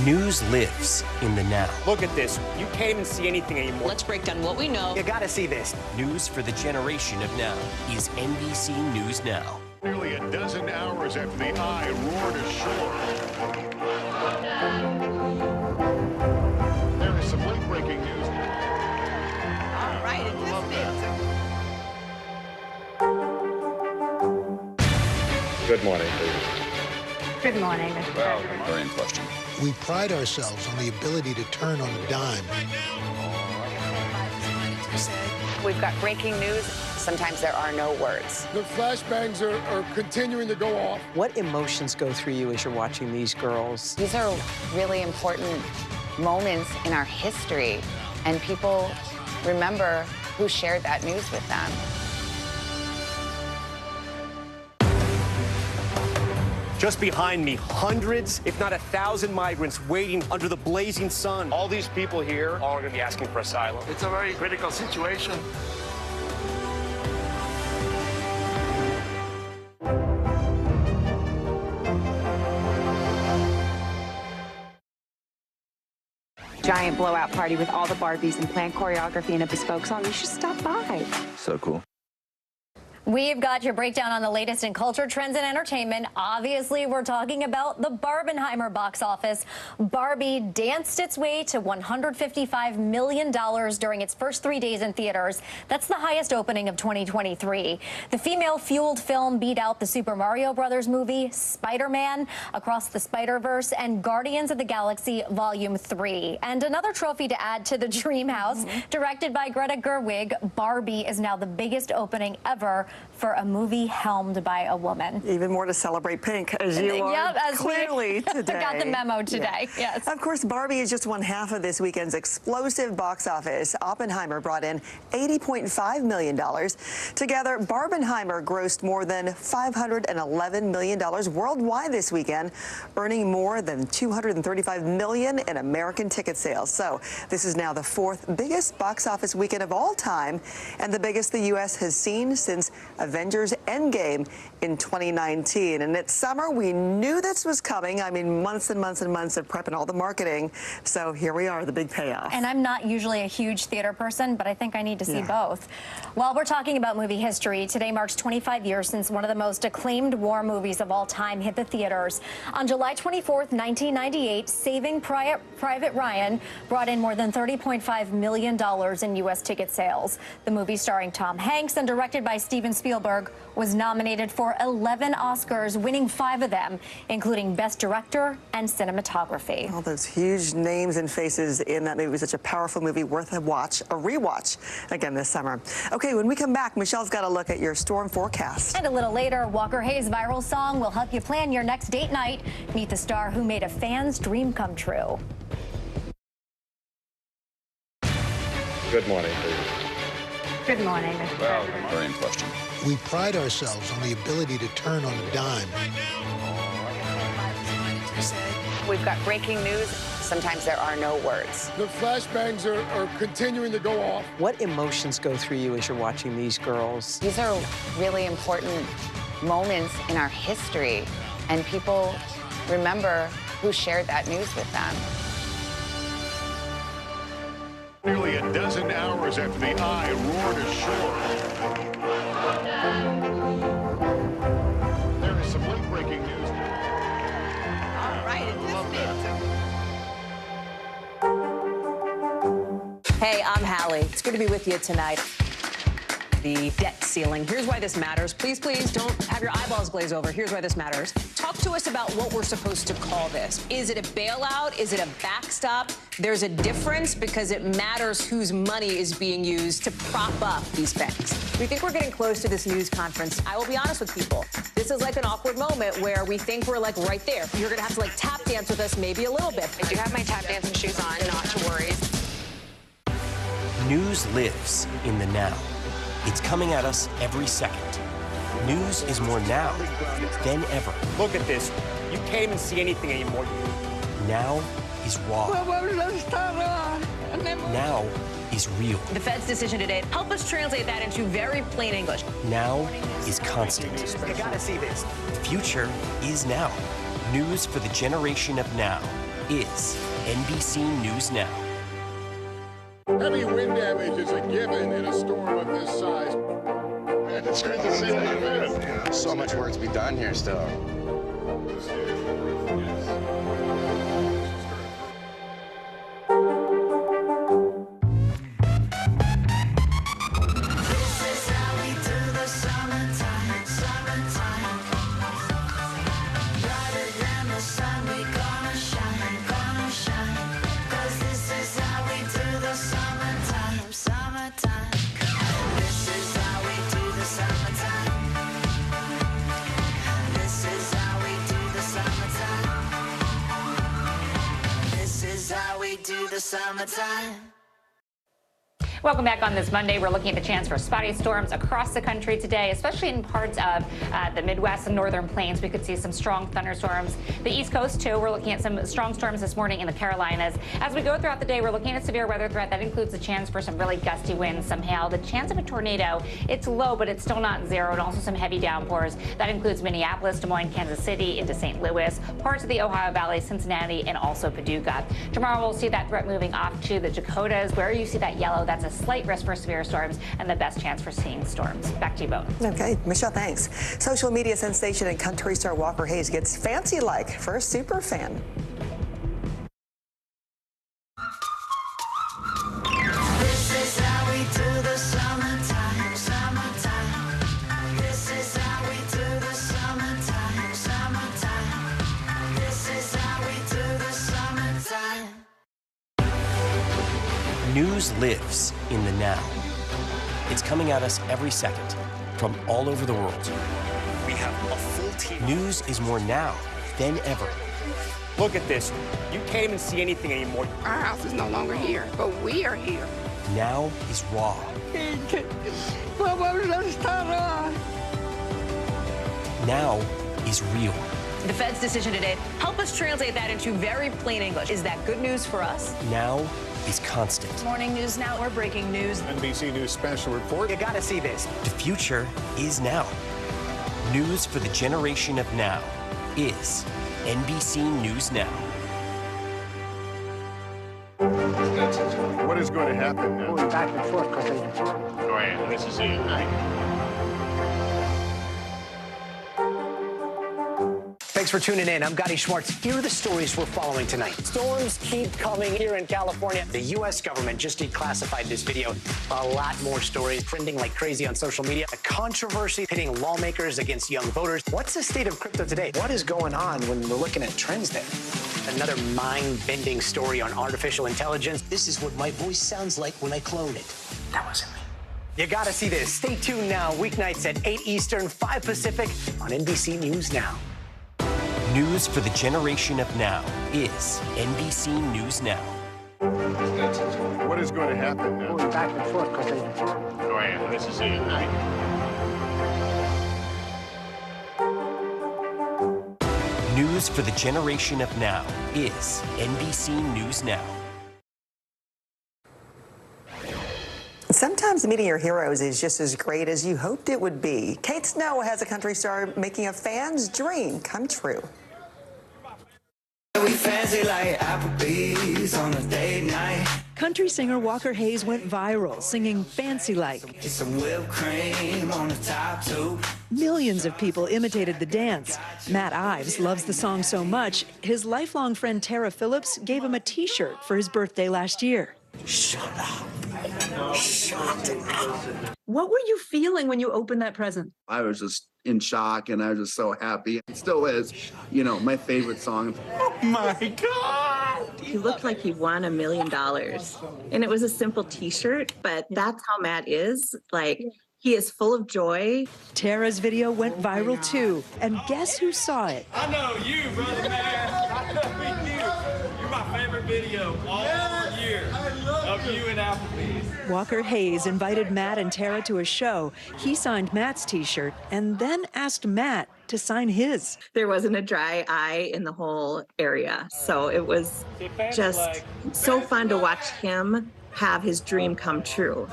News lives in the now.
Look at this. You can't even see anything anymore.
Let's break down what we know.
You gotta see this.
News for the generation of now is NBC News Now.
Nearly a dozen hours after the eye roared ashore. There is some late-breaking news.
All right, it just is.
Good morning, please.
Good morning, Mr. President.
Very in question.
We pride ourselves on the ability to turn on a dime.
We've got breaking news. Sometimes there are no words.
The flashbangs are continuing to go off.
What emotions go through you as you're watching these girls?
These are really important moments in our history, and people remember who shared that news with them.
Just behind me, hundreds, if not 1,000 migrants waiting under the blazing sun. All these people here are going to be asking for asylum.
It's a very critical situation.
Giant blowout party with all the Barbies and planned choreography and a bespoke song. You should stop by.
So cool.
We've got your breakdown on the latest in culture, trends, and entertainment. Obviously, we're talking about the Barbenheimer box office. Barbie danced its way to $155 million during its first 3 days in theaters. That's the highest opening of 2023. The female-fueled film beat out the Super Mario Brothers movie, Spider-Man, Across the Spider-Verse, and Guardians of the Galaxy Volume 3. And another trophy to add to the Dream House, directed by Greta Gerwig, Barbie is now the biggest opening ever for a movie helmed by a woman.
Even more to celebrate Pink, as you are clearly today.
Got the memo today, yes.
Of course, Barbie is just one half of this weekend's explosive box office. Oppenheimer brought in $80.5 million. Together, Barbenheimer grossed more than $511 million worldwide this weekend, earning more than $235 million in American ticket sales. So this is now the fourth biggest box office weekend of all time, and the biggest the U.S. has seen since Avengers Endgame in 2019. And it's summer. We knew this was coming. I mean, months and months and months of prep and all the marketing. So here we are, the big payoff.
And I'm not usually a huge theater person, but I think I need to see both. While we're talking about movie history, today marks 25 years since one of the most acclaimed war movies of all time hit the theaters. On July 24th, 1998, Saving Private Ryan brought in more than $30.5 million in U.S. ticket sales. The movie, starring Tom Hanks and directed by Steven Spielberg, was nominated for 11 Oscars, winning 5 of them, including Best Director and Cinematography.
All those huge names and faces in that movie. It was such a powerful movie, worth a watch, a rewatch again this summer. Okay, when we come back, Michelle's got a look at your storm forecast.
And a little later, Walker Hayes' viral song will help you plan your next date night. Meet the star who made a fan's dream come true.
Good morning, please.
Good morning.
Well, very in question.
We pride ourselves on the ability to turn on a dime.
We've got breaking news. Sometimes there are no words.
The flashbangs are continuing to go off.
What emotions go through you as you're watching these girls?
These are really important moments in our history, and people remember who shared that news with them.
Nearly a dozen hours after the eye roared ashore. There is some late-breaking news.
All right,
Hey, I'm Hallie. It's good to be with you tonight. The debt ceiling. Here's why this matters. Please, please don't have your eyeballs glaze over. Here's why this matters. Talk to us about what we're supposed to call this. Is it a bailout? Is it a backstop? There's a difference because it matters whose money is being used to prop up these banks. We think we're getting close to this news conference. I will be honest with people. This is like an awkward moment where we think we're like right there. You're going to have to like tap dance with us maybe a little bit.
I do have my tap dancing shoes on, not to worry.
News lives in the now. It's coming at us every second. News is more now than ever.
Look at this. You can't even see anything anymore.
Now is raw. Now is real.
The Fed's decision today, help us translate that into very plain English.
Now is constant.
You gotta see this.
The future is now. News for the generation of now is NBC News Now.
Heavy wind damage is a given in a storm of this size.
It's good to see that.
So much work to be done here still.
Summertime.
Welcome back on this Monday. We're looking at the chance for spotty storms across the country today, especially in parts of the Midwest and northern plains. We could see some strong thunderstorms. The East Coast, too. We're looking at some strong storms this morning in the Carolinas. As we go throughout the day, we're looking at a severe weather threat. That includes the chance for some really gusty winds, some hail. The chance of a tornado, it's low, but it's still not zero, and also some heavy downpours. That includes Minneapolis, Des Moines, Kansas City, into St. Louis, parts of the Ohio Valley, Cincinnati, and also Paducah. Tomorrow, we'll see that threat moving off to the Dakotas. Where you see that yellow, that's a slight risk for severe storms and the best chance for seeing storms. Back to you both.
Okay, Michelle, thanks. Social media sensation and country star Walker Hayes gets fancy-like for a super fan.
This is how we do the summertime, summertime. This is how we do the summertime, summertime. This is how we do the summertime.
News lives in the now. It's coming at us every second. from all over the world.
We have a full team.
News is more now than ever.
Look at this. You can't even see anything anymore.
Our house is no longer here, but we are here.
Now is raw. Now is real.
The Fed's decision today, help us translate that into very plain English. Is that good news for us?
Now is constant.
Morning News Now, we're breaking news.
NBC News special report.
You gotta see this.
The future is now. News for the generation of now is NBC News Now.
What is going to happen now?
Going back and forth because they...
Go ahead. This is it.
Thanks for tuning in. I'm Gotti Schwartz. Here are the stories we're following tonight. Storms keep coming here in California. The U.S. government just declassified this video. A lot more stories trending like crazy on social media. A controversy pitting lawmakers against young voters. What's the state of crypto today? What is going on when we're looking at trends there? Another mind-bending story on artificial intelligence. This is what my voice sounds like when I clone it. That wasn't me. You gotta see this. Stay tuned now. Weeknights at 8 Eastern, 5 Pacific on NBC News Now.
News for the generation of now is NBC News Now.
What is going to happen now?
Going back and forth because they...
Go ahead. This is it.
News for the generation of now is NBC News Now.
Sometimes meeting your heroes is just as great as you hoped it would be. Kate Snow has a country star making a fan's dream come true.
We fancy like Applebee's on a date night.
Country singer Walker Hayes went viral singing Fancy Like.
Get some whipped cream on the top too.
Millions of people imitated the dance. Matt Ives loves the song so much, his lifelong friend Tara Phillips gave him a T-shirt for his birthday last year.
Shut up. Shut up.
What were you feeling when you opened that present?
I was just in shock, and I was just so happy. It still is, you know, my favorite song. Oh my God!
He looked like he won $1 million. And it was a simple T-shirt, but that's how Matt is. Like, he is full of joy.
Tara's video went viral too, and guess who saw it?
I know you, brother man. I know you. You're my favorite video all year of you and Applebee's.
Walker Hayes invited Matt and Tara to a show. He signed Matt's T-shirt and then asked Matt to sign his.
There wasn't a dry eye in the whole area. So it was just so fun to watch him have his dream come true.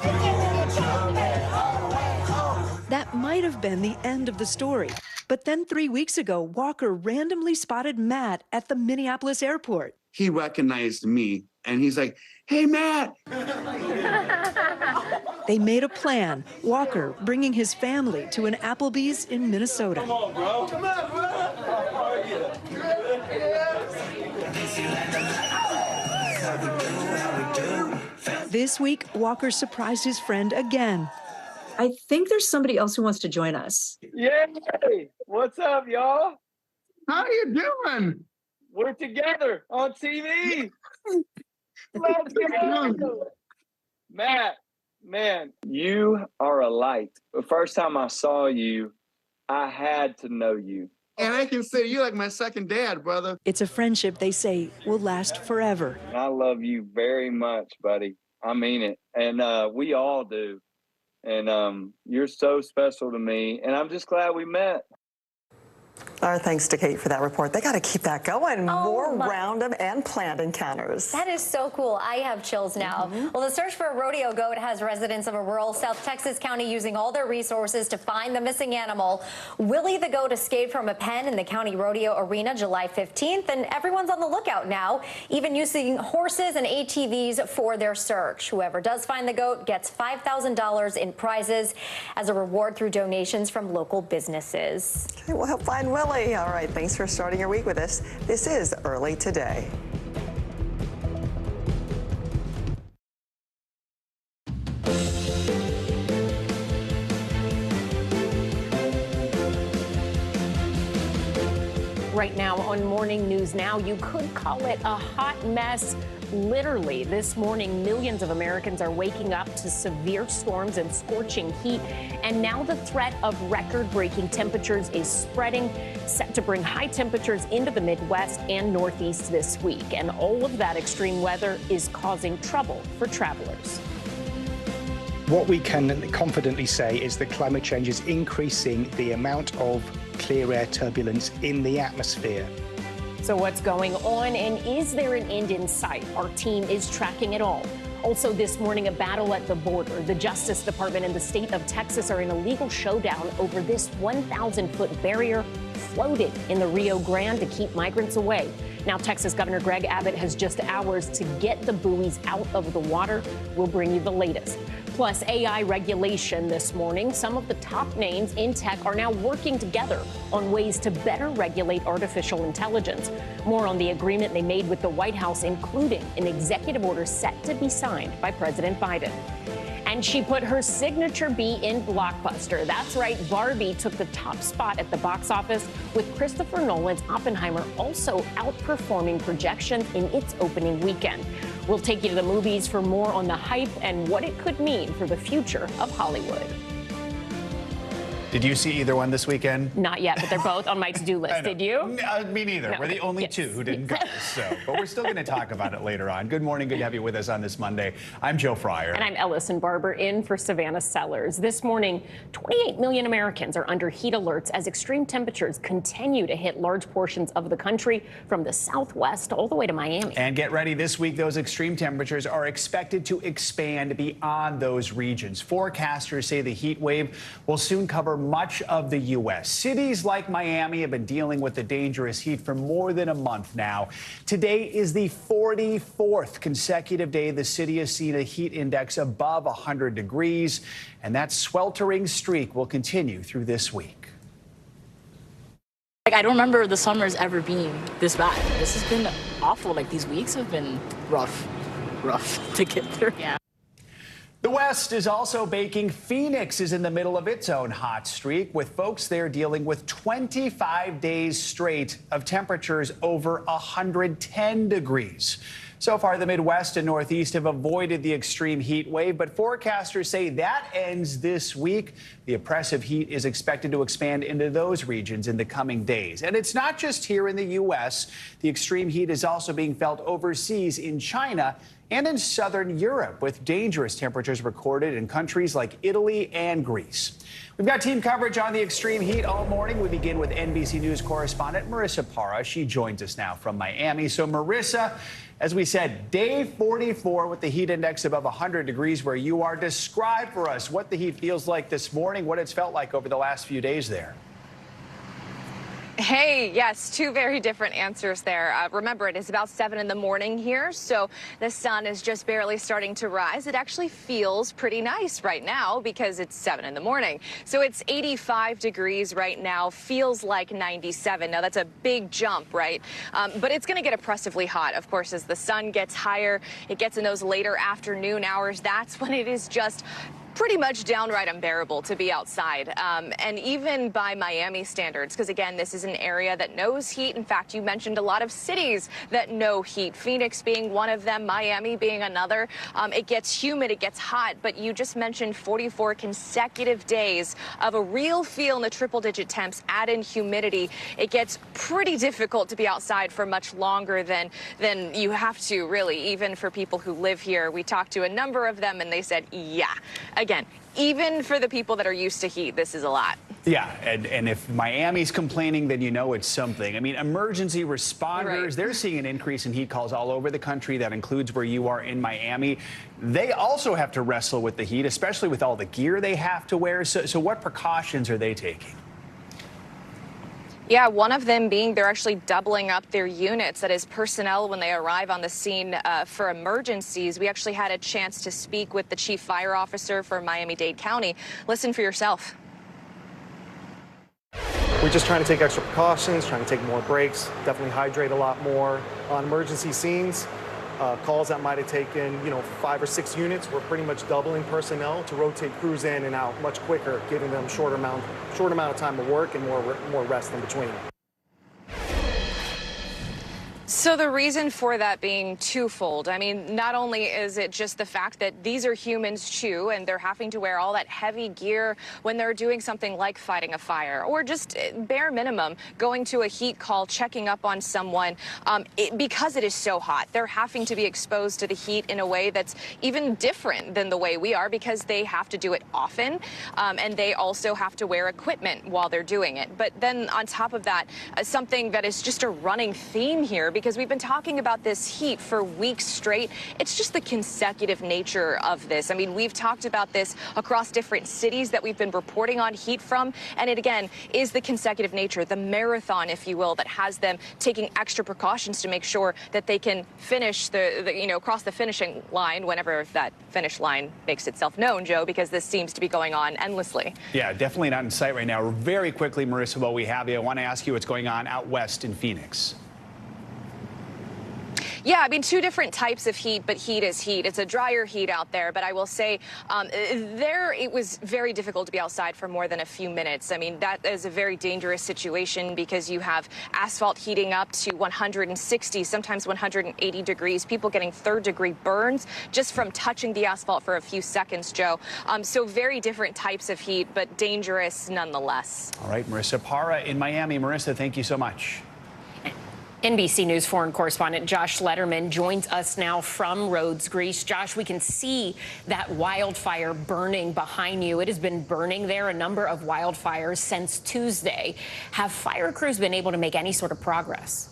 That might have been the end of the story. But then 3 weeks ago, Walker randomly spotted Matt at the Minneapolis airport.
He recognized me, and he's like, "Hey, Matt!"
They made a plan, Walker bringing his family to an Applebee's in Minnesota.
Come on, bro. Come on, bro. How are you?
This week, Walker surprised his friend again. I think there's somebody else who wants to join us.
Yay! What's up, y'all?
How you doing?
We're together on TV. Let's go. Matt, man, you are a light. The first time I saw you, I had to know you.
And I consider you like my second dad, brother.
It's a friendship they say will last forever.
I love you very much, buddy. I mean it. And we all do. And you're so special to me. And I'm just glad we met.
Our thanks to Kate for that report. They got to keep that going. More random and planned encounters.
That is so cool. I have chills now. Well, the search for a rodeo goat has residents of a rural South Texas county using all their resources to find the missing animal. Willie the goat escaped from a pen in the county rodeo arena July 15th, and everyone's on the lookout now, even using horses and ATVs for their search. Whoever does find the goat gets $5,000 in prizes as a reward through donations from local businesses.
Okay, we'll help find Willie. All right, thanks for starting your week with us. This is Early Today.
Right now on Morning News Now, you could call it a hot mess,
literally this morning, millions of Americans are waking up to severe storms and scorching heat. And now the threat of record-breaking temperatures is spreading, set to bring high temperatures into the Midwest and Northeast this week. And all of that extreme weather is causing trouble for travelers.
What we can confidently say is that climate change is increasing the amount of clear air turbulence in the atmosphere.
So what's going on, and is there an end in sight? Our team is tracking it all. Also this morning, a battle at the border. The Justice Department and the state of Texas are in a legal showdown over this 1,000-foot barrier floating in the Rio Grande to keep migrants away. Now, Texas Governor Greg Abbott has just hours to get the buoys out of the water. We'll bring you the latest. Plus, AI regulation this morning. Some of the top names in tech are now working together on ways to better regulate artificial intelligence. More on the agreement they made with the White House, including an executive order set to be signed by President Biden. And she put her signature B in blockbuster. That's right, Barbie took the top spot at the box office, with Christopher Nolan's Oppenheimer also outperforming projections in its opening weekend. We'll take you to the movies for more on the hype and what it could mean for the future of Hollywood.
Did you see either one this weekend?
Not yet, but they're both on my to-do list. Did you?
Me neither.
No.
We're the only two who didn't go. But we're still going to talk about it later on. Good morning. Good to have you with us on this Monday. I'm Joe Fryer.
And I'm Ellison Barber, in for Savannah Sellers. This morning, 28 million Americans are under heat alerts as extreme temperatures continue to hit large portions of the country, from the Southwest all the way to Miami.
And get ready. This week, those extreme temperatures are expected to expand beyond those regions. Forecasters say the heat wave will soon cover much of the U.S. Cities like Miami have been dealing with the dangerous heat for more than a month now. Today is the 44th consecutive day the city has seen a heat index above 100 degrees, and that sweltering streak will continue through this week.
I don't remember the summers ever being this bad. This has been awful. These weeks have been rough to get through. Yeah.
The West is also baking. Phoenix is in the middle of its own hot streak, with folks there dealing with 25 days straight of temperatures over 110 degrees. So far, the Midwest and Northeast have avoided the extreme heat wave, but forecasters say that ends this week. The oppressive heat is expected to expand into those regions in the coming days. And it's not just here in the U.S. The extreme heat is also being felt overseas in China and in southern Europe, with dangerous temperatures recorded in countries like Italy and Greece. We've got team coverage on the extreme heat all morning. We begin with NBC News correspondent Marissa Parra. She joins us now from Miami. So, Marissa, as we said, day 44 with the heat index above 100 degrees where you are. Describe for us what the heat feels like this morning, what it's felt like over the last few days there.
Hey, yes, two very different answers there. Remember, it is about 7 in the morning here, so the sun is just barely starting to rise. It actually feels pretty nice right now because it's 7 in the morning. So it's 85 degrees right now, feels like 97. Now, that's a big jump, right? But it's going to get oppressively hot, of course, as the sun gets higher. It gets in those later afternoon hours. That's when it is just pretty much downright unbearable to be outside, and even by Miami standards, because again, this is an area that knows heat. In fact, you mentioned a lot of cities that know heat, Phoenix being one of them, Miami being another. It gets humid, it gets hot, but you just mentioned 44 consecutive days of a real feel in the triple-digit temps, add in humidity. It gets pretty difficult to be outside for much longer than you have to, really, even for people who live here. We talked to a number of them, and they said, yeah. Again, even for the people that are used to heat, this is a lot.
Yeah, and if Miami's complaining, then you know it's something. I mean, emergency responders, they're seeing an increase in heat calls all over the country. That includes where you are in Miami. They also have to wrestle with the heat, especially with all the gear they have to wear. So what precautions are they taking?
Yeah, one of them being they're actually doubling up their units. That is, personnel when they arrive on the scene for emergencies. We actually had a chance to speak with the chief fire officer for Miami-Dade County. Listen for yourself.
We're just trying to take extra precautions, trying to take more breaks, definitely hydrate a lot more. On emergency scenes, calls that might have taken, 5 or 6 units, we're pretty much doubling personnel to rotate crews in and out much quicker, giving them short amount of time of work and more rest in between.
So the reason for that being twofold. I mean, not only is it just the fact that these are humans too, and they're having to wear all that heavy gear when they're doing something like fighting a fire, or just bare minimum going to a heat call, checking up on someone. Because it is so hot, they're having to be exposed to the heat in a way that's even different than the way we are, because they have to do it often, and they also have to wear equipment while they're doing it. But then on top of that, something that is just a running theme here, because we've been talking about this heat for weeks straight. It's just the consecutive nature of this. I mean, we've talked about this across different cities that we've been reporting on heat from, and it again is the consecutive nature, the marathon, if you will, that has them taking extra precautions to make sure that they can finish cross the finishing line whenever that finish line makes itself known, Joe, because this seems to be going on endlessly.
Yeah, definitely not in sight right now. Very quickly, Marissa, while we have you, I want to ask you what's going on out west in Phoenix.
Yeah, I mean, two different types of heat, but heat is heat. It's a drier heat out there, but I will say it was very difficult to be outside for more than a few minutes. I mean, that is a very dangerous situation because you have asphalt heating up to 160, sometimes 180 degrees, people getting third-degree burns just from touching the asphalt for a few seconds, Joe. So very different types of heat, but dangerous nonetheless.
All right, Marissa Parra in Miami. Marissa, thank you so much.
NBC News foreign correspondent Josh Letterman joins us now from Rhodes, Greece. Josh, we can see that wildfire burning behind you. It has been burning there, a number of wildfires since Tuesday. Have fire crews been able to make any sort of progress?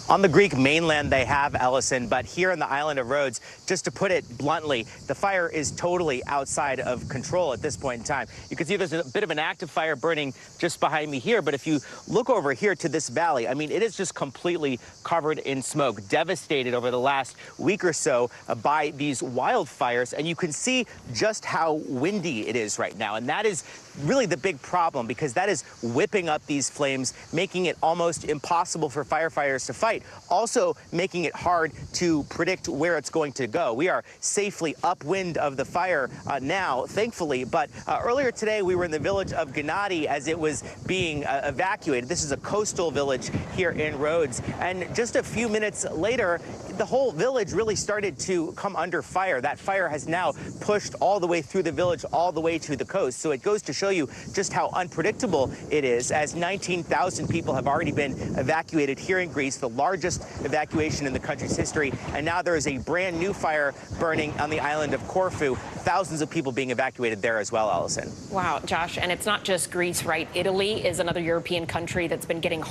On the Greek mainland, they have, Ellison, but here on the island of Rhodes, just to put it bluntly, the fire is totally outside of control at this point in time. You can see there's a bit of an active fire burning just behind me here, but if you look over here to this valley, I mean, it is just completely covered in smoke, devastated over the last week or so by these wildfires, and you can see just how windy it is right now, and that is really the big problem, because that is whipping up these flames, making it almost impossible for firefighters to fight, also making it hard to predict where it's going to go. We are safely upwind of the fire now, thankfully, but earlier today we were in the village of Gennady as it was being evacuated. This is a coastal village here in Rhodes, and just a few minutes later, the whole village really started to come under fire. That fire has now pushed all the way through the village, all the way to the coast. So it goes to show you just how unpredictable it is, as 19,000 people have already been evacuated here in Greece, the largest evacuation in the country's history. And now there is a brand new fire burning on the island of Corfu. Thousands of people being evacuated there as well, Allison.
Wow, Josh, and it's not just Greece, right? Italy is another European country that's been getting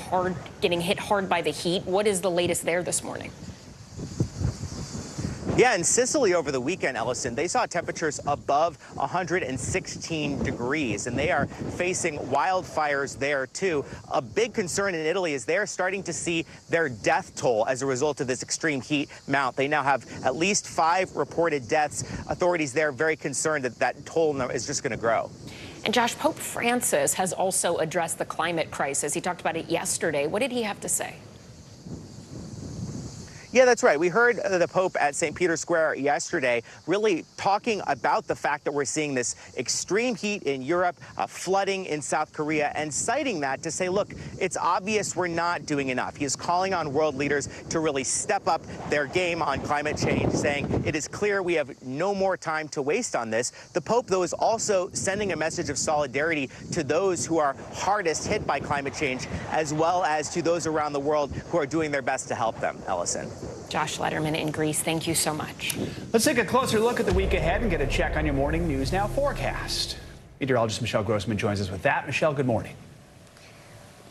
hit hard by the heat. What is the latest there this morning?
Yeah, in Sicily over the weekend, Ellison, they saw temperatures above 116 degrees, and they are facing wildfires there, too. A big concern in Italy is they're starting to see their death toll as a result of this extreme heat mount. They now have at least 5 reported deaths. Authorities there are very concerned that that toll is just going to grow.
And Josh, Pope Francis has also addressed the climate crisis. He talked about it yesterday. What did he have to say?
Yeah, that's right. We heard the Pope at St. Peter's Square yesterday really talking about the fact that we're seeing this extreme heat in Europe, flooding in South Korea, and citing that to say, look, it's obvious we're not doing enough. He is calling on world leaders to really step up their game on climate change, saying it is clear we have no more time to waste on this. The Pope, though, is also sending a message of solidarity to those who are hardest hit by climate change, as well as to those around the world who are doing their best to help them. Ellison.
Josh Letterman in Greece, thank you so much.
Let's take a closer look at the week ahead and get a check on your morning News Now forecast. Meteorologist Michelle Grossman joins us with that. Michelle, good morning.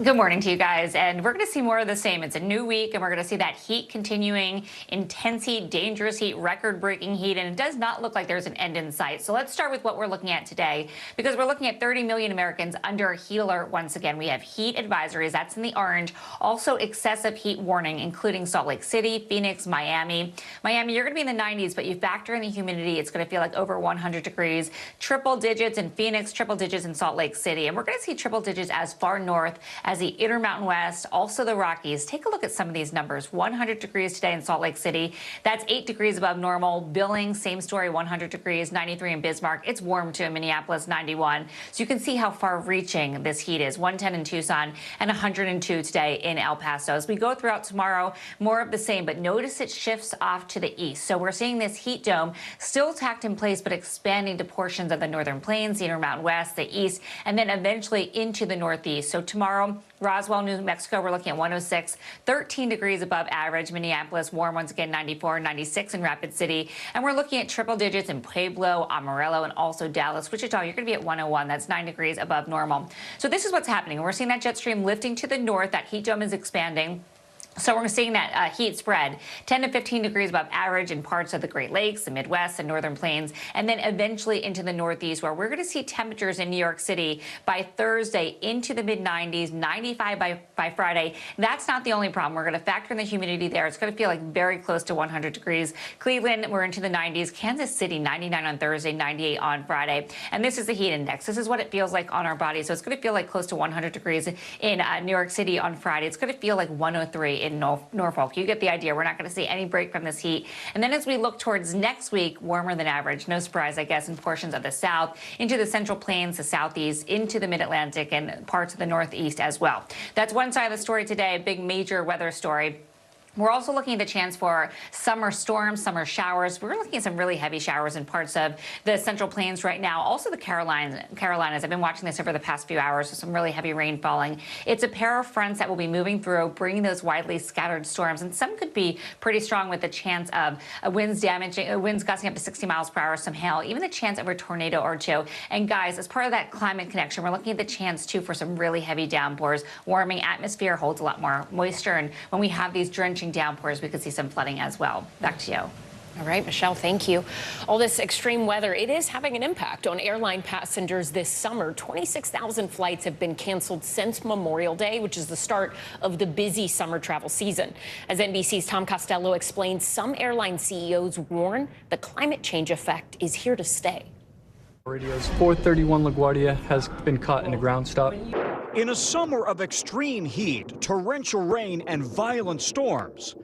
Good morning to you guys, and we're going to see more of the same. It's a new week, and we're going to see that heat continuing, intense heat, dangerous heat, record-breaking heat, and it does not look like there's an end in sight. So let's start with what we're looking at today, because we're looking at 30 million Americans under a heat alert once again. We have heat advisories, that's in the orange, also excessive heat warning, including Salt Lake City, Phoenix, Miami. Miami, you're going to be in the 90s, but you factor in the humidity, it's going to feel like over 100 degrees. Triple digits in Phoenix, triple digits in Salt Lake City, and we're going to see triple digits as far north as the Intermountain West, also the Rockies. Take a look at some of these numbers. 100 degrees today in Salt Lake City. That's 8 degrees above normal. Billings, same story, 100 degrees, 93 in Bismarck. It's warm too in Minneapolis, 91. So you can see how far-reaching this heat is. 110 in Tucson and 102 today in El Paso. As we go throughout tomorrow, more of the same, but notice it shifts off to the east. So we're seeing this heat dome still tacked in place, but expanding to portions of the northern plains, the Intermountain West, the east, and then eventually into the northeast. So tomorrow, Roswell, New Mexico, we're looking at 106, 13 degrees above average. Minneapolis, warm once again, 94, 96 in Rapid City. And we're looking at triple digits in Pueblo, Amarillo, and also Dallas. Wichita, you're going to be at 101. That's 9 degrees above normal. So this is what's happening. We're seeing that jet stream lifting to the north. That heat dome is expanding. So we're seeing that heat spread 10 to 15 degrees above average in parts of the Great Lakes, the Midwest, and Northern Plains, and then eventually into the Northeast, where we're going to see temperatures in New York City by Thursday into the mid-90s, 95 by Friday. That's not the only problem. We're going to factor in the humidity there. It's going to feel like very close to 100 degrees. Cleveland, we're into the 90s. Kansas City, 99 on Thursday, 98 on Friday. And this is the heat index. This is what it feels like on our bodies. So it's going to feel like close to 100 degrees in New York City on Friday. It's going to feel like 103 in Norfolk. You get the idea. We're not going to see any break from this heat. And then as we look towards next week, warmer than average. No surprise, I guess, in portions of the south, into the central plains, the southeast, into the mid-Atlantic, and parts of the northeast as well. That's one side of the story today, a big major weather story. We're also looking at the chance for summer storms, summer showers. We're looking at some really heavy showers in parts of the Central Plains right now. Also the Carolinas. I've been watching this over the past few hours, so some really heavy rain falling. It's a pair of fronts that will be moving through, bringing those widely scattered storms, and some could be pretty strong with the chance of winds gusting up to 60 miles per hour, some hail, even the chance of a tornado or two. And guys, as part of that climate connection, we're looking at the chance too for some really heavy downpours. Warming atmosphere holds a lot more moisture, and when we have these drenching downpours, we could see some flooding as well. Back to you.
All right, Michelle, thank you. All this extreme weather, it is having an impact on airline passengers this summer. 26,000 flights have been canceled since Memorial Day, which is the start of the busy summer travel season. As NBC's Tom Costello explains, some airline CEOs warn the climate change effect is here to stay.
Radio's 431 LaGuardia has been caught in a ground stop.
In a summer of extreme heat, torrential rain, and violent storms.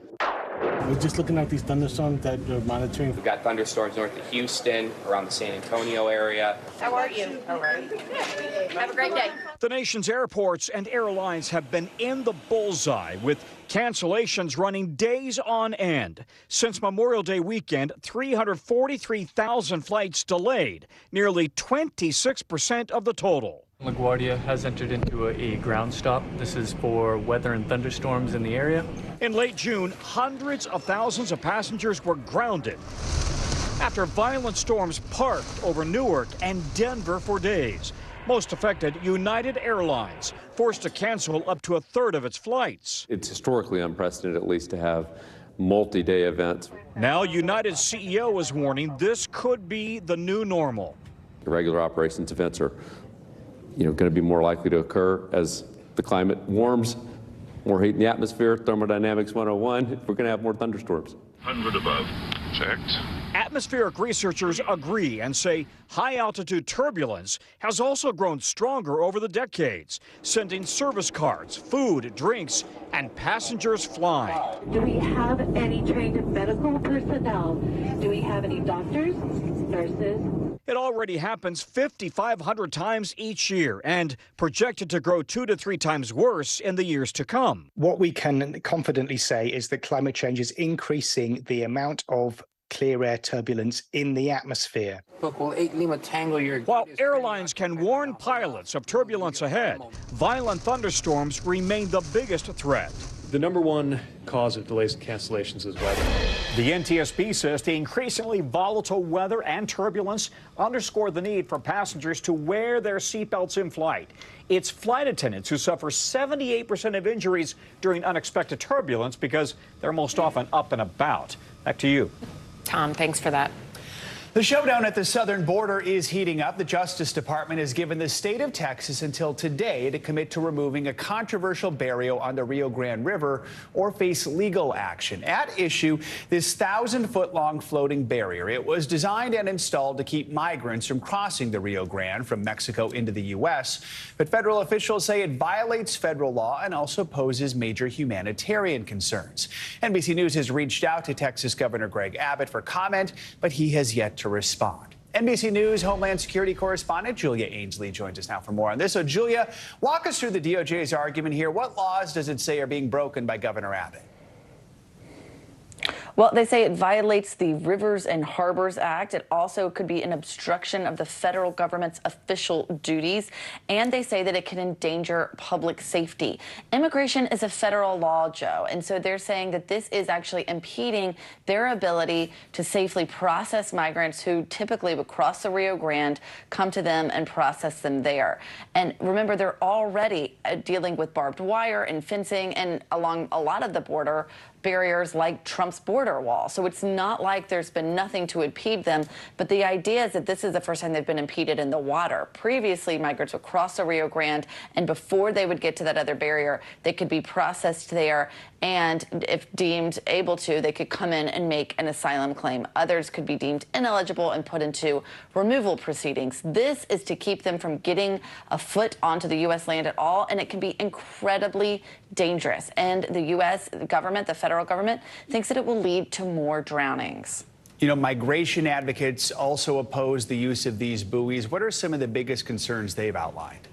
We're just looking at these thunderstorms that we're monitoring.
We've got thunderstorms north of Houston, around the San Antonio area.
How are you? All right. Have a great day.
The nation's airports and airlines have been in the bullseye, with cancellations running days on end. Since Memorial Day weekend, 343,000 flights delayed, nearly 26% of the total.
LaGuardia has entered into a ground stop. This is for weather and thunderstorms in the area.
In late June, hundreds of thousands of passengers were grounded after violent storms parked over Newark and Denver for days. Most affected, United Airlines, forced to cancel up to a third of its flights.
It's historically unprecedented, at least, to have multi-day events.
Now, United's CEO is warning this could be the new normal.
Regular operations events are going to be more likely to occur as the climate warms, more heat in the atmosphere, thermodynamics 101, we're going to have more thunderstorms.
100 above. Checked.
Atmospheric researchers agree and say high-altitude turbulence has also grown stronger over the decades, sending service cars, food, drinks, and passengers flying.
Do we have any trained medical personnel? Do we have any doctors, nurses?
It already happens 5,500 times each year and projected to grow 2 to 3 times worse in the years to come.
What we can confidently say is that climate change is increasing the amount of clear air turbulence in the atmosphere.
While airlines can warn pilots of turbulence ahead, violent thunderstorms remain the biggest threat.
The number one cause of delays and cancellations is weather.
The NTSB says the increasingly volatile weather and turbulence underscore the need for passengers to wear their seatbelts in flight. It's flight attendants who suffer 78% of injuries during unexpected turbulence because they're most often up and about. Back to you.
Tom, thanks for that.
The showdown at the southern border is heating up. The Justice Department has given the state of Texas until today to commit to removing a controversial barrier on the Rio Grande River or face legal action. At issue, this 1,000-foot-long floating barrier. It was designed and installed to keep migrants from crossing the Rio Grande from Mexico into the U.S. But federal officials say it violates federal law and also poses major humanitarian concerns. NBC News has reached out to Texas Governor Greg Abbott for comment, but he has yet to respond. NBC News Homeland Security correspondent Julia Ainsley joins us now for more on this. So, Julia, walk us through the DOJ's argument here. What laws does it say are being broken by Governor Abbott?
Well, they say it violates the Rivers and Harbors Act. It also could be an obstruction of the federal government's official duties. And they say that it can endanger public safety. Immigration is a federal law, Joe. And so they're saying that this is actually impeding their ability to safely process migrants who typically would cross the Rio Grande, come to them and process them there. And remember, they're already dealing with barbed wire and fencing and along a lot of the border barriers like Trump's border wall. So it's not like there's been nothing to impede them. But the idea is that this is the first time they've been impeded in the water. Previously, migrants would cross the Rio Grande, and before they would get to that other barrier, they could be processed there. And if deemed able to, they could come in and make an asylum claim. Others could be deemed ineligible and put into removal proceedings. This is to keep them from getting a foot onto the U.S. land at all, and it can be incredibly dangerous. And the U.S. government, the federal government, thinks that it will lead to more drownings.
You know, migration advocates also oppose the use of these buoys. What are some of the biggest concerns they've outlined?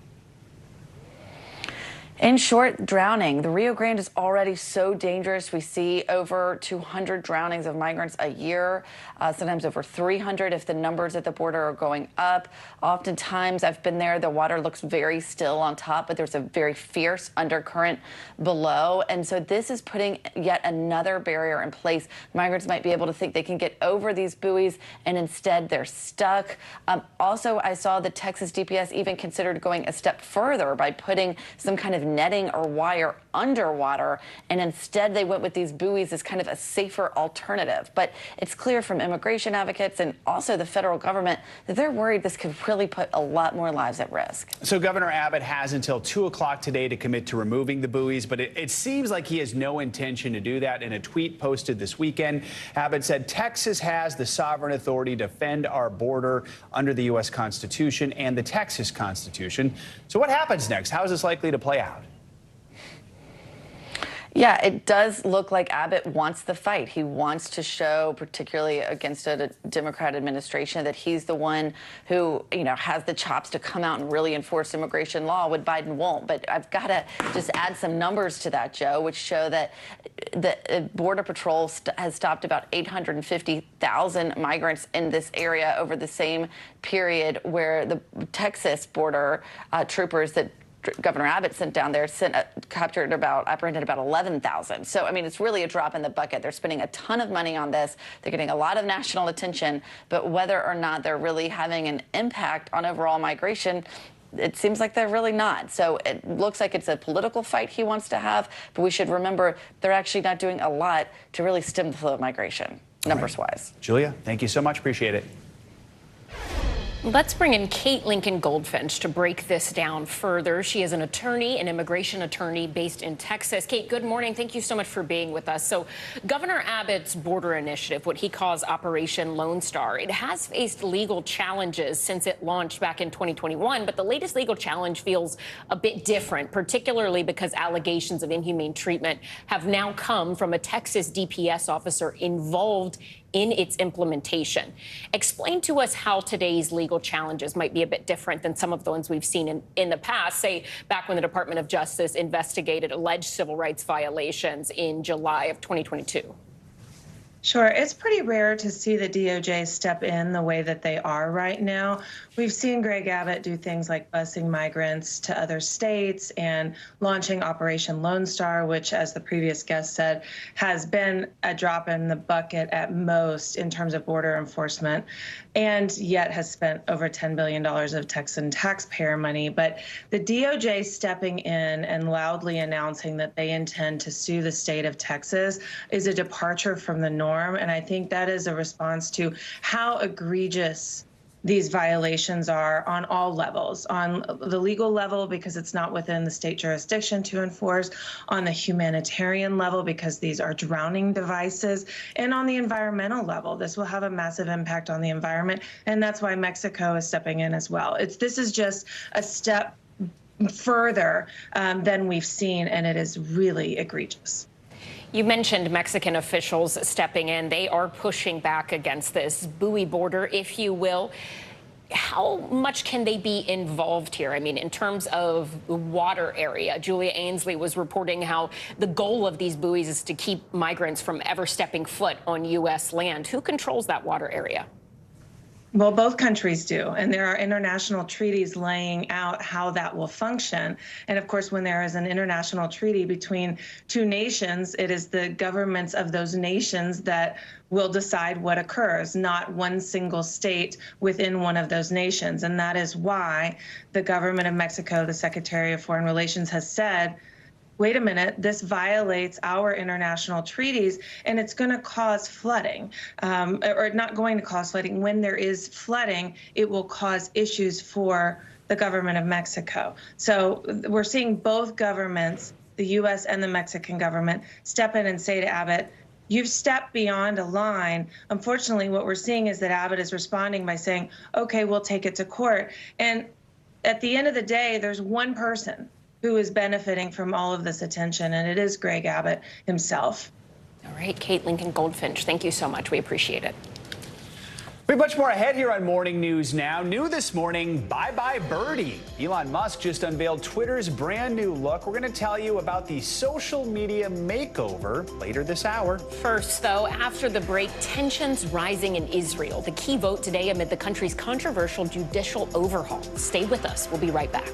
In short, drowning. The Rio Grande is already so dangerous. We see over 200 drownings of migrants a year, sometimes over 300 if the numbers at the border are going up. Oftentimes, I've been there, the water looks very still on top, but there's a very fierce undercurrent below. And so this is putting yet another barrier in place. Migrants might be able to think they can get over these buoys, and instead they're stuck. Also, I saw the Texas DPS even considered going a step further by putting some kind of netting or wire underwater, and instead they went with these buoys as kind of a safer alternative. But it's clear from immigration advocates and also the federal government that they're worried this could really put a lot more lives at risk.
So Governor Abbott has until 2 o'clock today to commit to removing the buoys, but it seems like he has no intention to do that. In a tweet posted this weekend, Abbott said Texas has the sovereign authority to defend our border under the U.S. Constitution and the Texas Constitution. So what happens next? How is this likely to play out?
Yeah, it does look like Abbott wants the fight. He wants to show, particularly against a Democrat administration, that he's the one who, has the chops to come out and really enforce immigration law when Biden won't. But I've got to just add some numbers to that, Joe, which show that the Border Patrol has stopped about 850,000 migrants in this area over the same period, where the Texas border troopers that Governor Abbott sent down there apprehended about 11,000. So, I mean, it's really a drop in the bucket. They're spending a ton of money on this. They're getting a lot of national attention. But whether or not they're really having an impact on overall migration, it seems like they're really not. So it looks like it's a political fight he wants to have. But we should remember they're actually not doing a lot to really stem the flow of migration, numbers-wise.
Julia, thank you so much. Appreciate it.
Let's bring in Kate Lincoln Goldfinch to break this down further. She is an attorney, an immigration attorney based in Texas. Kate, good morning. Thank you so much for being with us. So Governor Abbott's border initiative, what he calls Operation Lone Star, it has faced legal challenges since it launched back in 2021. But the latest legal challenge feels a bit different, particularly because allegations of inhumane treatment have now come from a Texas DPS officer involved in its implementation. Explain to us how today's legal challenges might be a bit different than some of the ones we've seen in the past, say back when the Department of Justice investigated alleged civil rights violations in July of 2022.
Sure. It's pretty rare to see the DOJ step in the way that they are right now. We've seen Greg Abbott do things like busing migrants to other states and launching Operation Lone Star, which, as the previous guest said, has been a drop in the bucket at most in terms of border enforcement, and yet has spent over $10 billion of Texan taxpayer money. But the DOJ stepping in and loudly announcing that they intend to sue the state of Texas is a departure from the norm storm. And I think that is a response to how egregious these violations are on all levels, on the legal level, because it's not within the state jurisdiction to enforce, on the humanitarian level, because these are drowning devices, and on the environmental level. This will have a massive impact on the environment, and that's why Mexico is stepping in as well. This is just a step further than we've seen, and it is really egregious.
You mentioned Mexican officials stepping in. They are pushing back against this buoy border, if you will. How much can they be involved here? I mean, in terms of the water area, Julia Ainsley was reporting how the goal of these buoys is to keep migrants from ever stepping foot on U.S. land. Who controls that water area?
Well, both countries do, and there are international treaties laying out how that will function. And of course, when there is an international treaty between two nations, it is the governments of those nations that will decide what occurs, not one single state within one of those nations. And that is why the government of Mexico, the Secretary of Foreign Relations, has said, wait a minute, this violates our international treaties, and it's going to cause flooding, or not going to cause flooding. When there is flooding, it will cause issues for the government of Mexico. So we're seeing both governments, the U.S. and the Mexican government, step in and say to Abbott, you've stepped beyond a line. Unfortunately, what we're seeing is that Abbott is responding by saying, okay, we'll take it to court. And at the end of the day, there's one person who is benefiting from all of this attention, and it is Greg Abbott himself.
All right, Kate Lincoln Goldfinch, thank you so much. We appreciate it.
We have much more ahead here on Morning News Now. New this morning, bye-bye birdie. Elon Musk just unveiled Twitter's brand new look. We're going to tell you about the social media makeover later this hour.
First, though, after the break, tensions rising in Israel. The key vote today amid the country's controversial judicial overhaul. Stay with us. We'll be right back.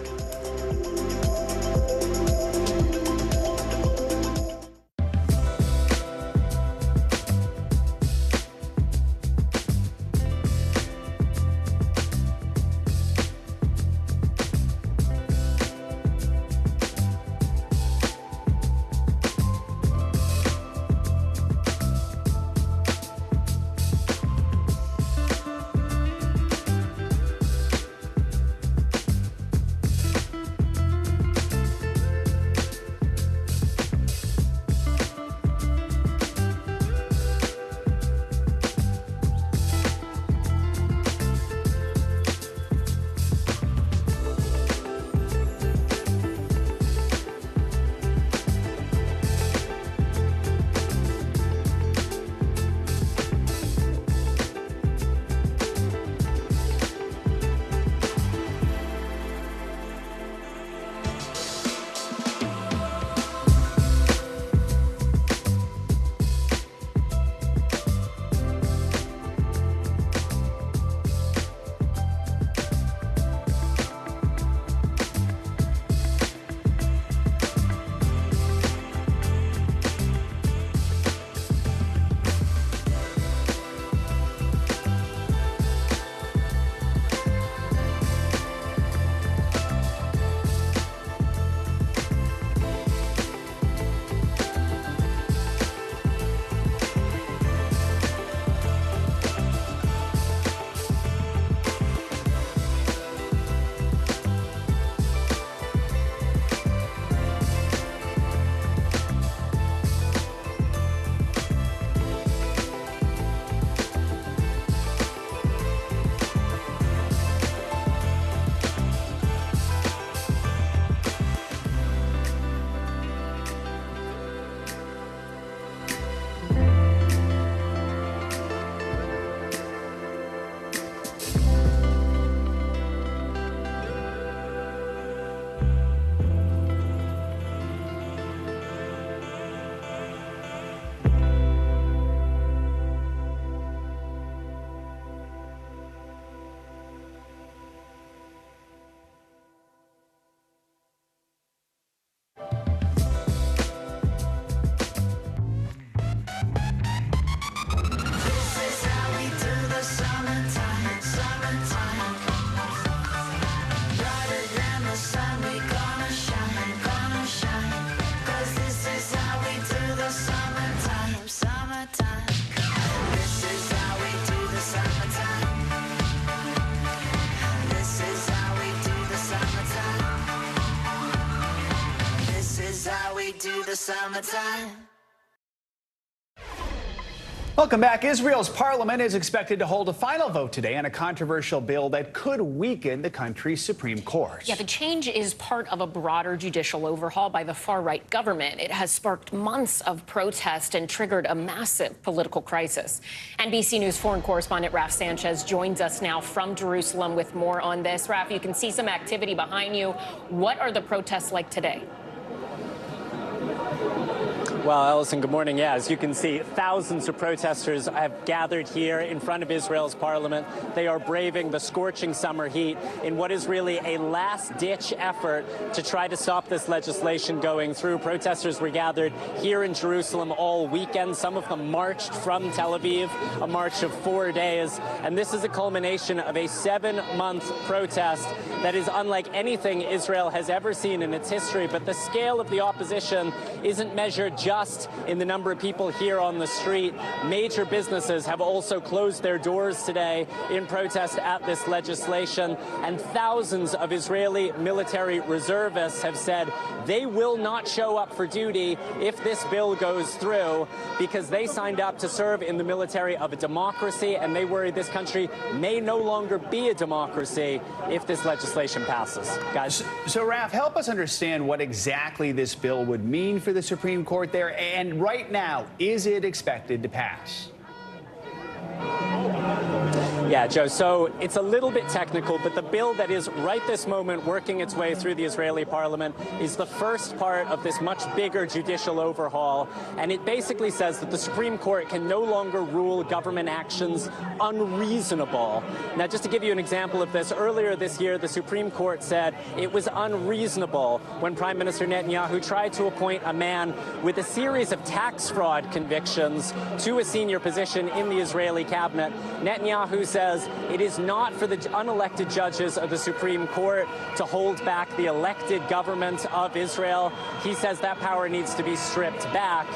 into the summertime.
Welcome back. Israel's parliament is expected to hold a final vote today on a controversial bill that could weaken the country's Supreme Court.
Yeah, the change is part of a broader judicial overhaul by the far-right government. It has sparked months of protest and triggered a massive political crisis. NBC News foreign correspondent Raf Sanchez joins us now from Jerusalem with more on this. Raf, you can see some activity behind you. What are the protests like today?
Well, Ellison, good morning. Yeah, as you can see, thousands of protesters have gathered here in front of Israel's parliament. They are braving the scorching summer heat in what is really a last-ditch effort to try to stop this legislation going through. Protesters were gathered here in Jerusalem all weekend. Some of them marched from Tel Aviv, a march of 4 days. And this is a culmination of a 7-month protest that is unlike anything Israel has ever seen in its history. But the scale of the opposition isn't measured just in the number of people here on the street. Major businesses have also closed their doors today in protest at this legislation, and thousands of Israeli military reservists have said they will not show up for duty if this bill goes through, because they signed up to serve in the military of a democracy, and they worry this country may no longer be a democracy if this legislation passes. Guys.
So, Raf, help us understand what exactly this bill would mean for the Supreme Court there. And right now, is it expected to pass?
Yeah, Joe, so it's a little bit technical, but the bill that is right this moment working its way through the Israeli parliament is the first part of this much bigger judicial overhaul. And it basically says that the Supreme Court can no longer rule government actions unreasonable. Now, just to give you an example of this, earlier this year, the Supreme Court said it was unreasonable when Prime Minister Netanyahu tried to appoint a man with a series of tax fraud convictions to a senior position in the Israeli cabinet. Netanyahu says it is not for the unelected judges of the Supreme Court to hold back the elected government of Israel. He says that power needs to be stripped back.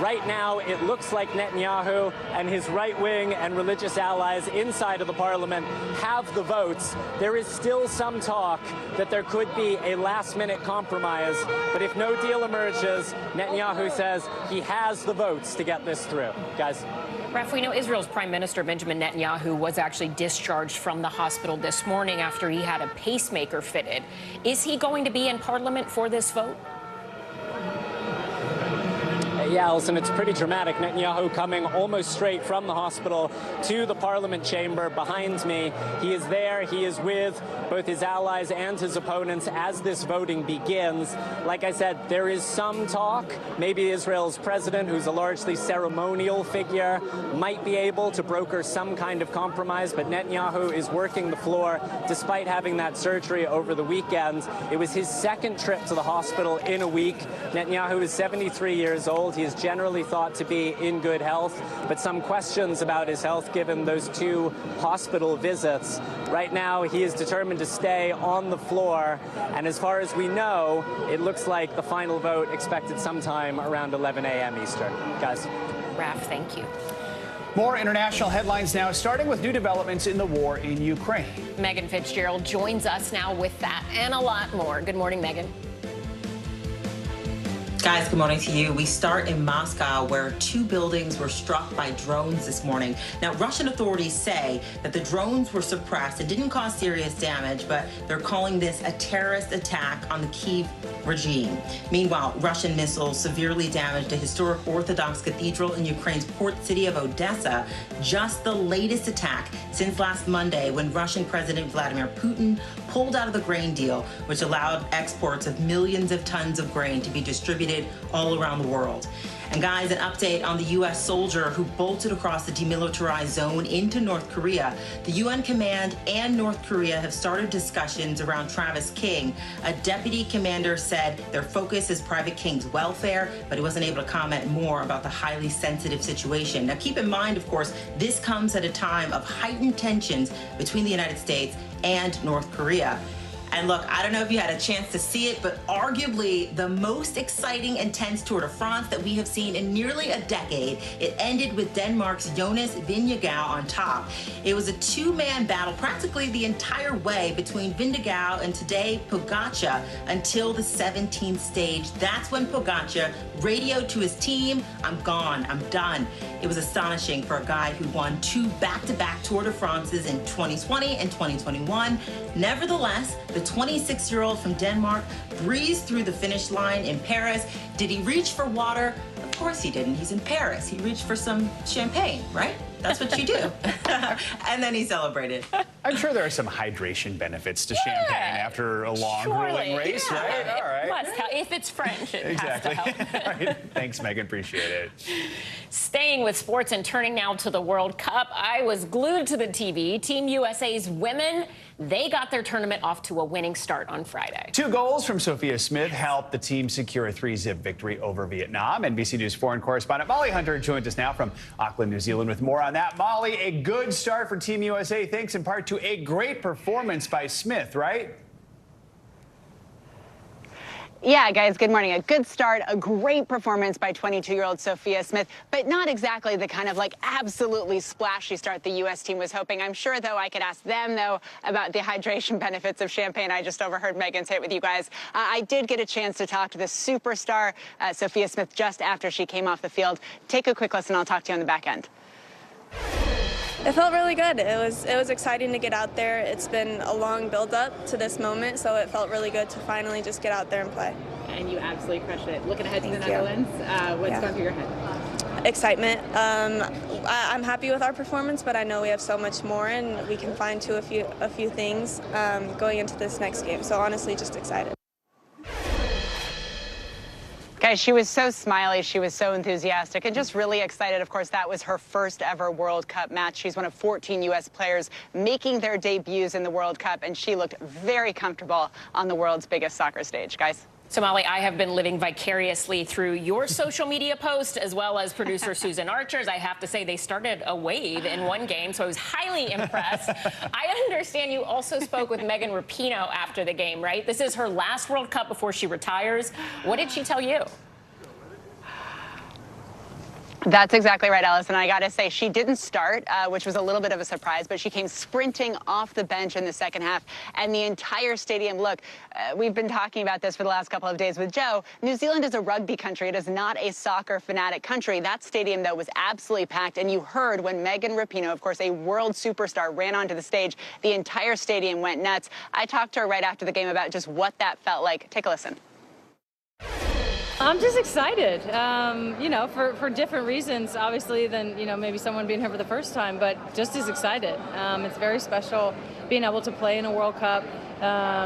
Right now, it looks like Netanyahu and his right-wing and religious allies inside of the parliament have the votes. There is still some talk that there could be a last-minute compromise, but if no deal emerges, Netanyahu says he has the votes to get this through. Guys.
Raf, we know Israel's Prime Minister Benjamin Netanyahu was actually discharged from the hospital this morning after he had a pacemaker fitted. Is he going to be in Parliament for this vote?
Yeah, Alison, it's pretty dramatic. Netanyahu coming almost straight from the hospital to the parliament chamber behind me. He is there. He is with both his allies and his opponents as this voting begins. Like I said, there is some talk. Maybe Israel's president, who's a largely ceremonial figure, might be able to broker some kind of compromise, but Netanyahu is working the floor despite having that surgery over the weekend. It was his second trip to the hospital in a week. Netanyahu is 73 years old. He is generally thought to be in good health, but some questions about his health given those 2 hospital visits. Right now, he is determined to stay on the floor, and as far as we know, it looks like the final vote expected sometime around 11 a.m. Eastern. Guys.
Raf, thank you.
More international headlines now, starting with new developments in the war in Ukraine.
Megan Fitzgerald joins us now with that and a lot more. Good morning, Megan.
Guys, good morning to you. We start in Moscow, where 2 buildings were struck by drones this morning. Now, Russian authorities say that the drones were suppressed and didn't cause serious damage, but they're calling this a terrorist attack on the Kyiv regime. Meanwhile, Russian missiles severely damaged a historic Orthodox cathedral in Ukraine's port city of Odessa, just the latest attack since last Monday when Russian President Vladimir Putin pulled out of the grain deal, which allowed exports of millions of tons of grain to be distributed all around the world. And guys, an update on the U.S. soldier who bolted across the demilitarized zone into North Korea. The UN command and North Korea have started discussions around Travis King. A deputy commander said their focus is Private King's welfare, but he wasn't able to comment more about the highly sensitive situation. Now, keep in mind, of course, this comes at a time of heightened tensions between the United States and North Korea. And look, I don't know if you had a chance to see it, but arguably the most exciting, intense Tour de France that we have seen in nearly a decade. It ended with Denmark's Jonas Vingegaard on top. It was a two-man battle practically the entire way between Vingegaard and today Pogacar until the 17th stage. That's when Pogacar radioed to his team, "I'm gone, I'm done." It was astonishing for a guy who won 2 back-to-back Tour de France's in 2020 and 2021. Nevertheless, the 26-year-old from Denmark breezed through the finish line in Paris. Did he reach for water? Of course he didn't. He's in Paris. He reached for some champagne, right? That's what you do. And then he celebrated.
I'm sure there are some hydration benefits to champagne after a long, grueling race, right? All right.
Must help. If it's French, it
Exactly.
has to help.
All right. Thanks, Megan. Appreciate it.
Staying with sports and turning now to the World Cup, I was glued to the TV. Team USA's women, they got their tournament off to a winning start on Friday.
2 goals from Sophia Smith helped the team secure a 3-zip victory over Vietnam. NBC News foreign correspondent Molly Hunter joins us now from Auckland, New Zealand with more on that. Molly, a good start for Team USA thanks in part to a great performance by Smith, right?
Yeah, guys, good morning. A good start, a great performance by 22-year-old Sophia Smith, but not exactly the kind of absolutely splashy start the U.S. team was hoping. I'm sure, though, I could ask them, though, about the hydration benefits of champagne. I just overheard Megan say it with you guys. I did get a chance to talk to the superstar, Sophia Smith, just after she came off the field. Take a quick listen. I'll talk to you on the back end.
It felt really good. It was exciting to get out there. It's been a long build-up to this moment, so it felt really good to finally just get out there and play.
And you absolutely crushed it. Looking ahead to the Netherlands, what's going through your head?
Excitement. I'm happy with our performance, but I know we have so much more, and we can fine tune a few things going into this next game. So honestly, just excited.
Guys, she was so smiley, she was so enthusiastic, and just really excited. Of course, that was her first ever World Cup match. She's one of 14 U.S. players making their debuts in the World Cup, and she looked very comfortable on the world's biggest soccer stage. Guys?
So, Molly, I have been living vicariously through your social media post as well as producer Susan Archer's. I have to say they started a wave in one game, so I was highly impressed. I understand you also spoke with Megan Rapinoe after the game, right? This is her last World Cup before she retires. What did she tell you?
That's exactly right, Allison. I got to say, she didn't start, which was a little bit of a surprise, but she came sprinting off the bench in the second half, and the entire stadium, look, we've been talking about this for the last couple of days with Joe. New Zealand is a rugby country. It is not a soccer fanatic country. That stadium, though, was absolutely packed, and you heard when Megan Rapinoe, of course, a world superstar, ran onto the stage, the entire stadium went nuts. I talked to her right after the game about just what that felt like. Take a listen.
I'm just excited, you know, for different reasons, obviously, than, you know, maybe someone being here for the first time, but just as excited. It's very special being able to play in a World Cup.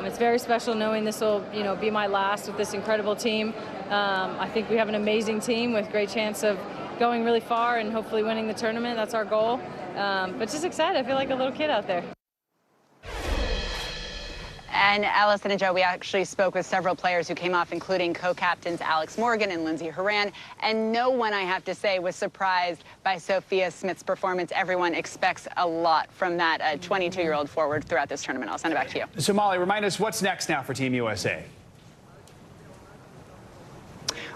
It's very special knowing this will, you know, be my last with this incredible team. I think we have an amazing team with great chance of going really far and hopefully winning the tournament. That's our goal. But just excited. I feel like a little kid out there.
And Allison and Joe, we actually spoke with several players who came off, including co-captains Alex Morgan and Lindsey Horan. And no one, I have to say, was surprised by Sophia Smith's performance. Everyone expects a lot from that 22-year-old forward throughout this tournament. I'll send it back to you.
So, Molly, remind us what's next now for Team USA.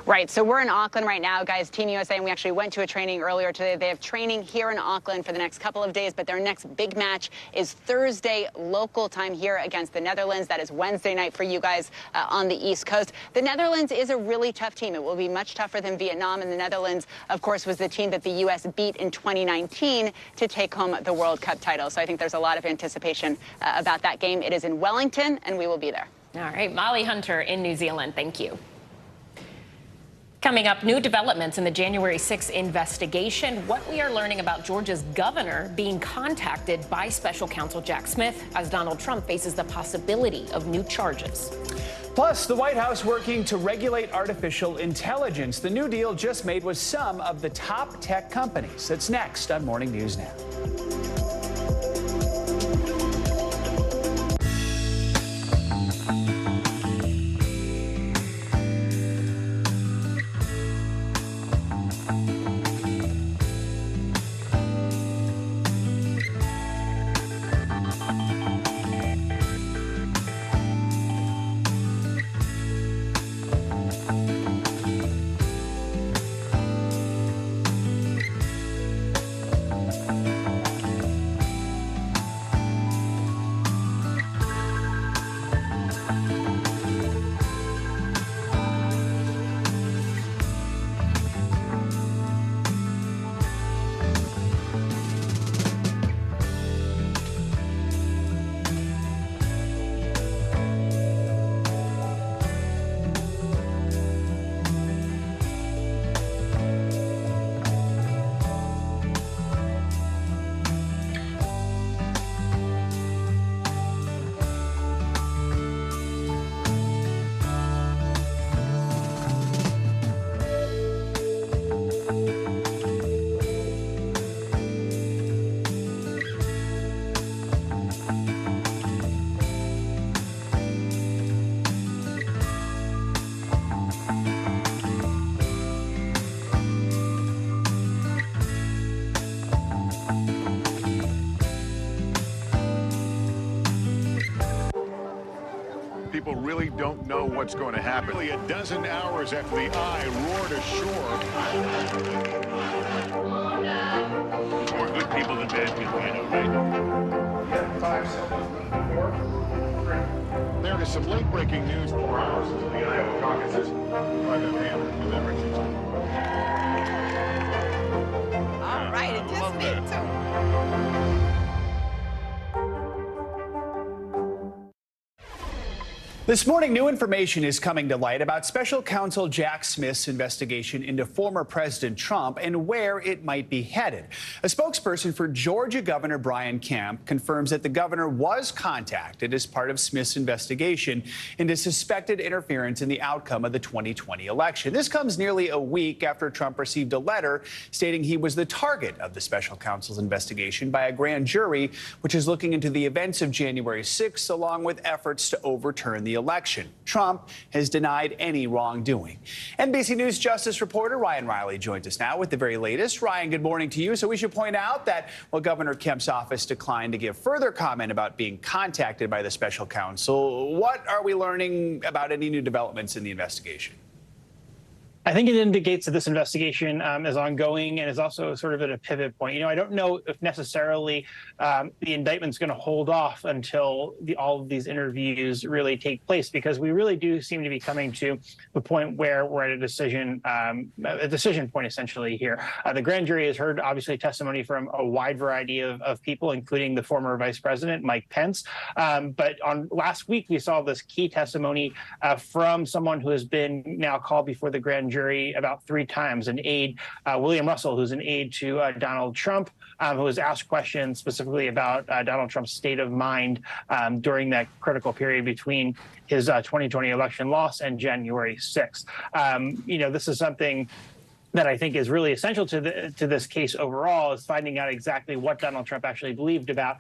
Right, so we're in Auckland right now, guys, Team USA, and we actually went to a training earlier today. They have training here in Auckland for the next couple of days, but their next big match is Thursday local time here against the Netherlands. That is Wednesday night for you guys on the East Coast. The Netherlands is a really tough team. It will be much tougher than Vietnam, and the Netherlands, of course, was the team that the U.S. beat in 2019 to take home the World Cup title. So I think there's a lot of anticipation about that game. It is in Wellington, and we will be there.
All right, Molly Hunter in New Zealand. Thank you. Coming up, new developments in the January 6th investigation, what we are learning about Georgia's governor being contacted by special counsel Jack Smith as Donald Trump faces the possibility of new charges.
Plus, the White House working to regulate artificial intelligence. The new deal just made with some of the top tech companies. That's next on Morning News Now.
people really don't know what's going to happen. Really, a dozen hours after the eye roared ashore. More good people than bad people, you know, right? Yeah, 5 seconds. 4, 3. There is some late-breaking news. 4 hours into the Iowa caucuses. By the hand with everything.
All right, it just me too.
This morning, new information is coming to light about Special Counsel Jack Smith's investigation into former President Trump and where it might be headed. A spokesperson for Georgia Governor Brian Kemp confirms that the governor was contacted as part of Smith's investigation into suspected interference in the outcome of the 2020 election. This comes nearly a week after Trump received a letter stating he was the target of the special counsel's investigation by a grand jury, which is looking into the events of January 6th, along with efforts to overturn the election. Trump has denied any wrongdoing. NBC News Justice reporter Ryan Riley joins us now with the very latest. Ryan, good morning to you. So we should point out that while Governor Kemp's office declined to give further comment about being contacted by the special counsel, what are we learning about any new developments in the investigation?
I think it indicates that this investigation is ongoing and is also sort of at a pivot point. You know, I don't know if necessarily the indictment's going to hold off until all of these interviews really take place, because we really do seem to be coming to the point where we're at a decision point essentially here. The grand jury has heard obviously testimony from a wide variety of people, including the former Vice President Mike Pence. But on last week, we saw this key testimony from someone who has been now called before the grand jury about 3 times, an aide, William Russell, who's an aide to Donald Trump, who was asked questions specifically about Donald Trump's state of mind during that critical period between his 2020 election loss and January 6th. You know, this is something that I think is really essential to this case overall, is finding out exactly what Donald Trump actually believed about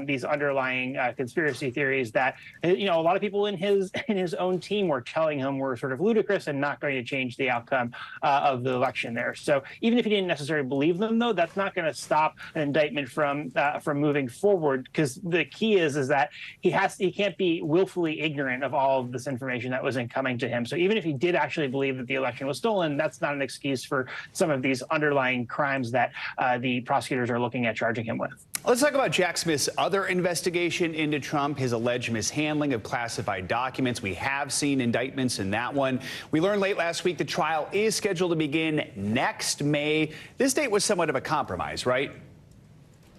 these underlying conspiracy theories that, you know, a lot of people in his own team were telling him were sort of ludicrous and not going to change the outcome of the election there. So even if he didn't necessarily believe them, though, that's not going to stop an indictment from moving forward, because the key is that he can't be willfully ignorant of all of this information that was incoming to him. So even if he did actually believe that the election was stolen, that's not an excuse for some of these underlying crimes that the prosecutors are looking at charging him with.
Let's talk about Jack Smith's other investigation into Trump, his alleged mishandling of classified documents. We have seen indictments in that one. We learned late last week the trial is scheduled to begin next May. This date was somewhat of a compromise, right?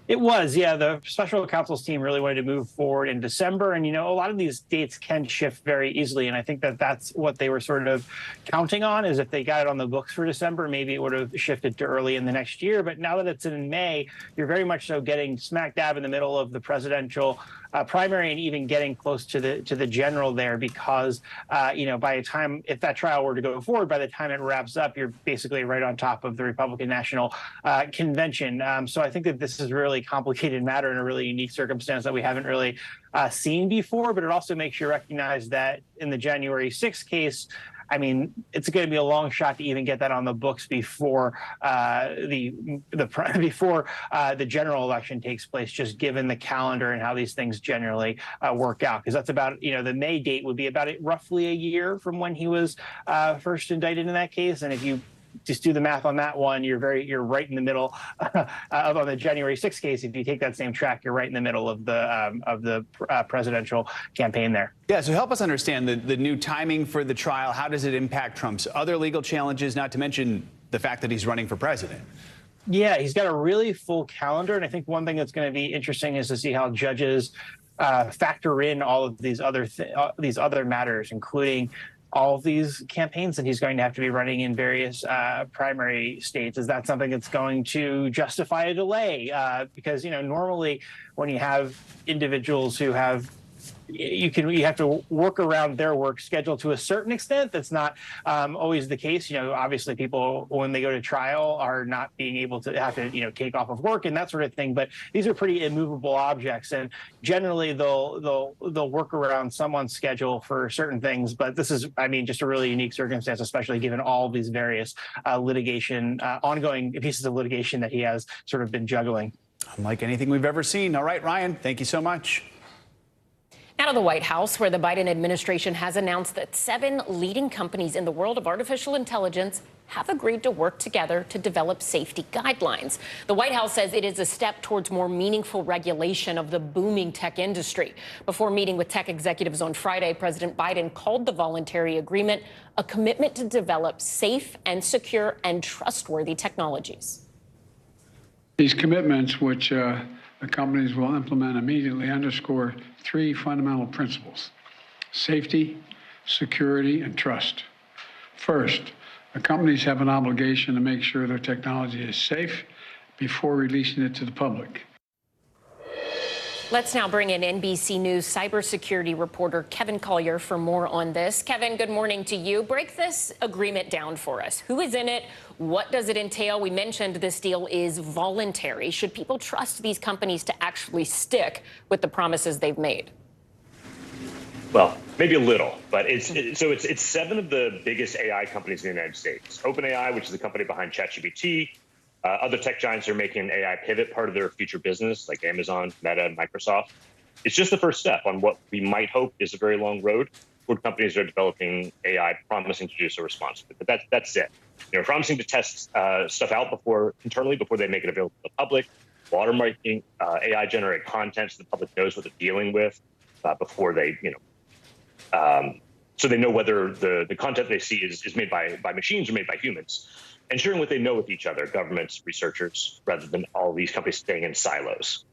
It was, yeah. The special counsel's team really wanted to move forward in December. And, you know, a lot of these dates can shift very easily. And I think that that's what they were sort of counting on, is if they got it on the books for December, maybe it would have shifted to early in the next year. But now that it's in May, you're very much so getting smack dab in the middle of the presidential primary, and even getting close to the general there, because you know, by the time, if that trial were to go forward, by the time it wraps up, you're basically right on top of the Republican National Convention. So I think that this is a really complicated matter and a really unique circumstance that we haven't really seen before. But it also makes you recognize that in the January 6th case, I mean, it's going to be a long shot to even get that on the books before the general election takes place, just given the calendar and how these things generally work out. Because that's about, you know, the May date would be about roughly a year from when he was first indicted in that case. And if you just do the math on that one, you're right in the middle on the January 6th case. If you take that same track, you're right in the middle of the presidential campaign there.
Yeah, so help us understand the new timing for the trial. How does it impact Trump's other legal challenges, not to mention the fact that he's running for president?
Yeah, he's got a really full calendar. And I think one thing that's going to be interesting is to see how judges factor in all of these other matters, including all of these campaigns that he's going to have to be running in various primary states. Is that something that's going to justify a delay? Because, you know, normally when you have individuals who have you have to work around their work schedule to a certain extent. That's not always the case. You know, obviously people, when they go to trial, are not being able to have to, you know, take off of work and that sort of thing. But these are pretty immovable objects, and generally they'll work around someone's schedule for certain things. But this is, I mean, just a really unique circumstance, especially given all of these various ongoing pieces of litigation that he has sort of been juggling.
Unlike anything we've ever seen. All right, Ryan, thank you so much.
Now,
Now to the White House, where the Biden administration has announced that 7 leading companies in the world of artificial intelligence have agreed to work together to develop safety guidelines. The White House says it is a step towards more meaningful regulation of the booming tech industry. Before meeting with tech executives on Friday, President Biden called the voluntary agreement a commitment to develop safe and secure and trustworthy technologies.
These commitments, which the companies will implement immediately, underscore 3 fundamental principles: safety, security, and trust. First, the companies have an obligation to make sure their technology is safe before releasing it to the public.
Let's now bring in NBC News cybersecurity reporter Kevin Collier for more on this. Kevin, good morning to you. Break this agreement down for us. Who is in it? What does it entail? We mentioned this deal is voluntary. Should people trust these companies to actually stick with the promises they've made?
Well, maybe a little, but it's 7 of the biggest AI companies in the United States. OpenAI, which is the company behind ChatGPT. Other tech giants are making an AI pivot part of their future business, like Amazon, Meta, and Microsoft. It's just the first step on what we might hope is a very long road toward companies that are developing AI, promising to do so responsibly. But that's it. Promising to test stuff out internally before they make it available to the public, watermarking AI-generated content so the public knows what they're dealing with before they, so they know whether the content they see is made by machines or made by humans. And sharing what they know with each other, governments, researchers, rather than all these companies staying in silos.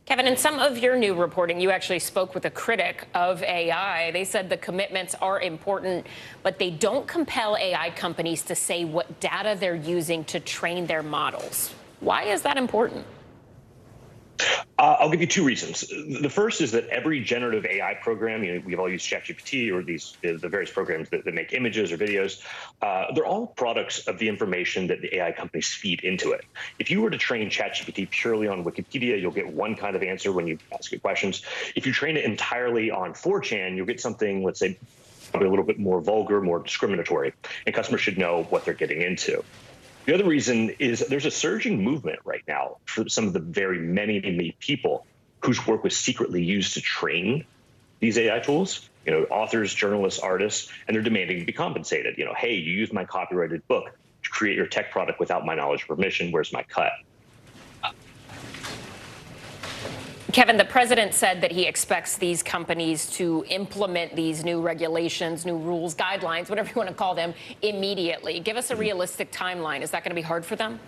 Kevin, in some of your new reporting, you actually spoke with a critic of AI. They said the commitments are important, but they don't compel AI companies to say what data they're using to train their models. Why is that important?
I'll give you 2 reasons. The first is that every generative AI program, we've all used ChatGPT or the various programs that make images or videos. They're all products of the information that the AI companies feed into it. If you were to train ChatGPT purely on Wikipedia, you'll get one kind of answer when you ask it questions. If you train it entirely on 4chan, you'll get something, let's say, probably a little bit more vulgar, more discriminatory, and customers should know what they're getting into. The other reason is there's a surging movement right now for some of the very many people whose work was secretly used to train these AI tools, authors, journalists, artists, and they're demanding to be compensated. Hey, you used my copyrighted book to create your tech product without my knowledge or permission. Where's my cut?
Kevin, the president said that he expects these companies to implement these new regulations, new rules, guidelines, whatever you want to call them, immediately. Give us a realistic timeline. Is that going to be hard for them?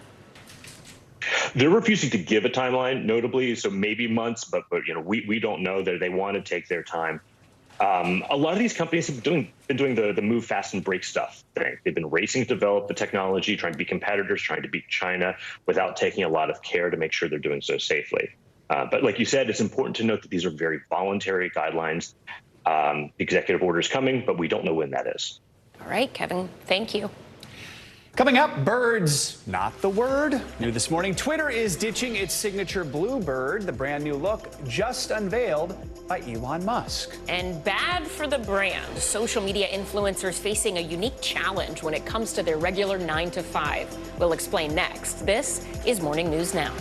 They're refusing to give a timeline, notably, so maybe months, but we don't know that they want to take their time. A lot of these companies have been doing the move fast and break stuff thing. They've been racing to develop the technology, trying to be competitors, trying to beat China without taking a lot of care to make sure they're doing so safely. But like you said, it's important to note that these are very voluntary guidelines. The executive order is coming, but we don't know when that is.
All right, Kevin, thank you.
Coming up, birds, not the word. New this morning, Twitter is ditching its signature blue bird. The brand new look just unveiled by Elon Musk.
And bad for the brand. Social media influencers facing a unique challenge when it comes to their regular 9 to 5. We'll explain next. This is Morning News Now.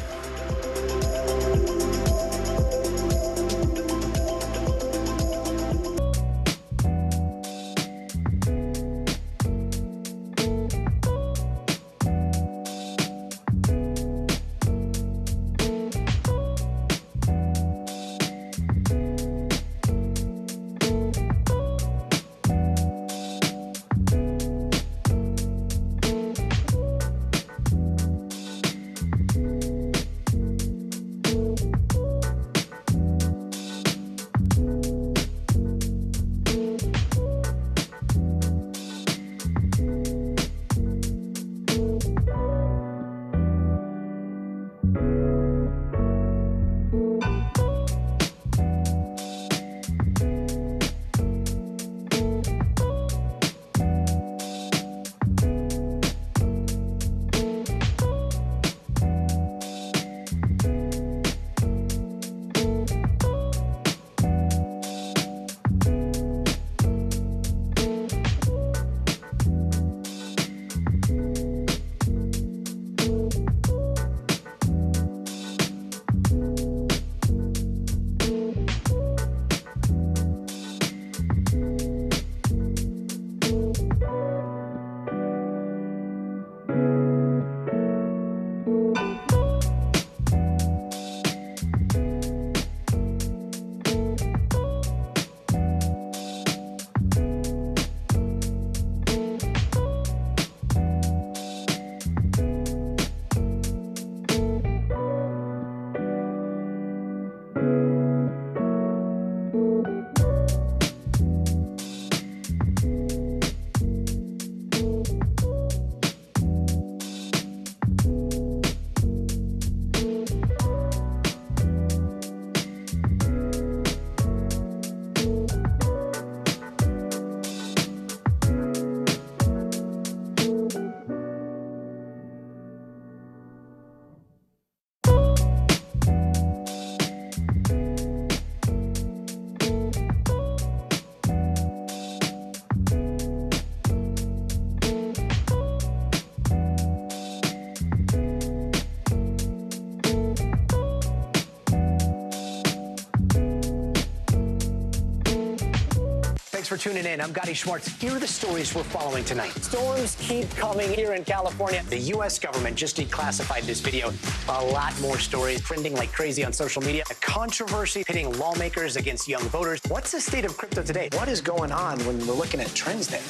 Thanks for tuning in. I'm Gotti Schwartz. Here are the stories we're following tonight. Storms keep coming here in California. The U.S. government just declassified this video. A lot more stories trending like crazy on social media. A controversy pitting lawmakers against young voters. What's the state of crypto today? What is going on when we're looking at trends there?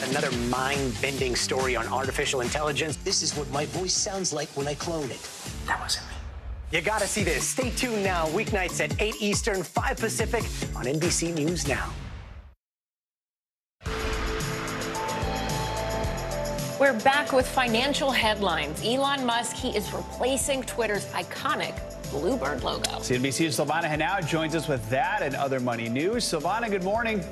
Another mind-bending story on artificial intelligence.
This is what my voice sounds like when I clone it.
That wasn't me. You gotta see this. Stay tuned now, weeknights at 8 Eastern, 5 Pacific on NBC News Now.
We're back with financial headlines. Elon Musk, he is replacing Twitter's iconic Bluebird logo.
CNBC's Silvana Henao joins us with that and other money news. Silvana, good morning.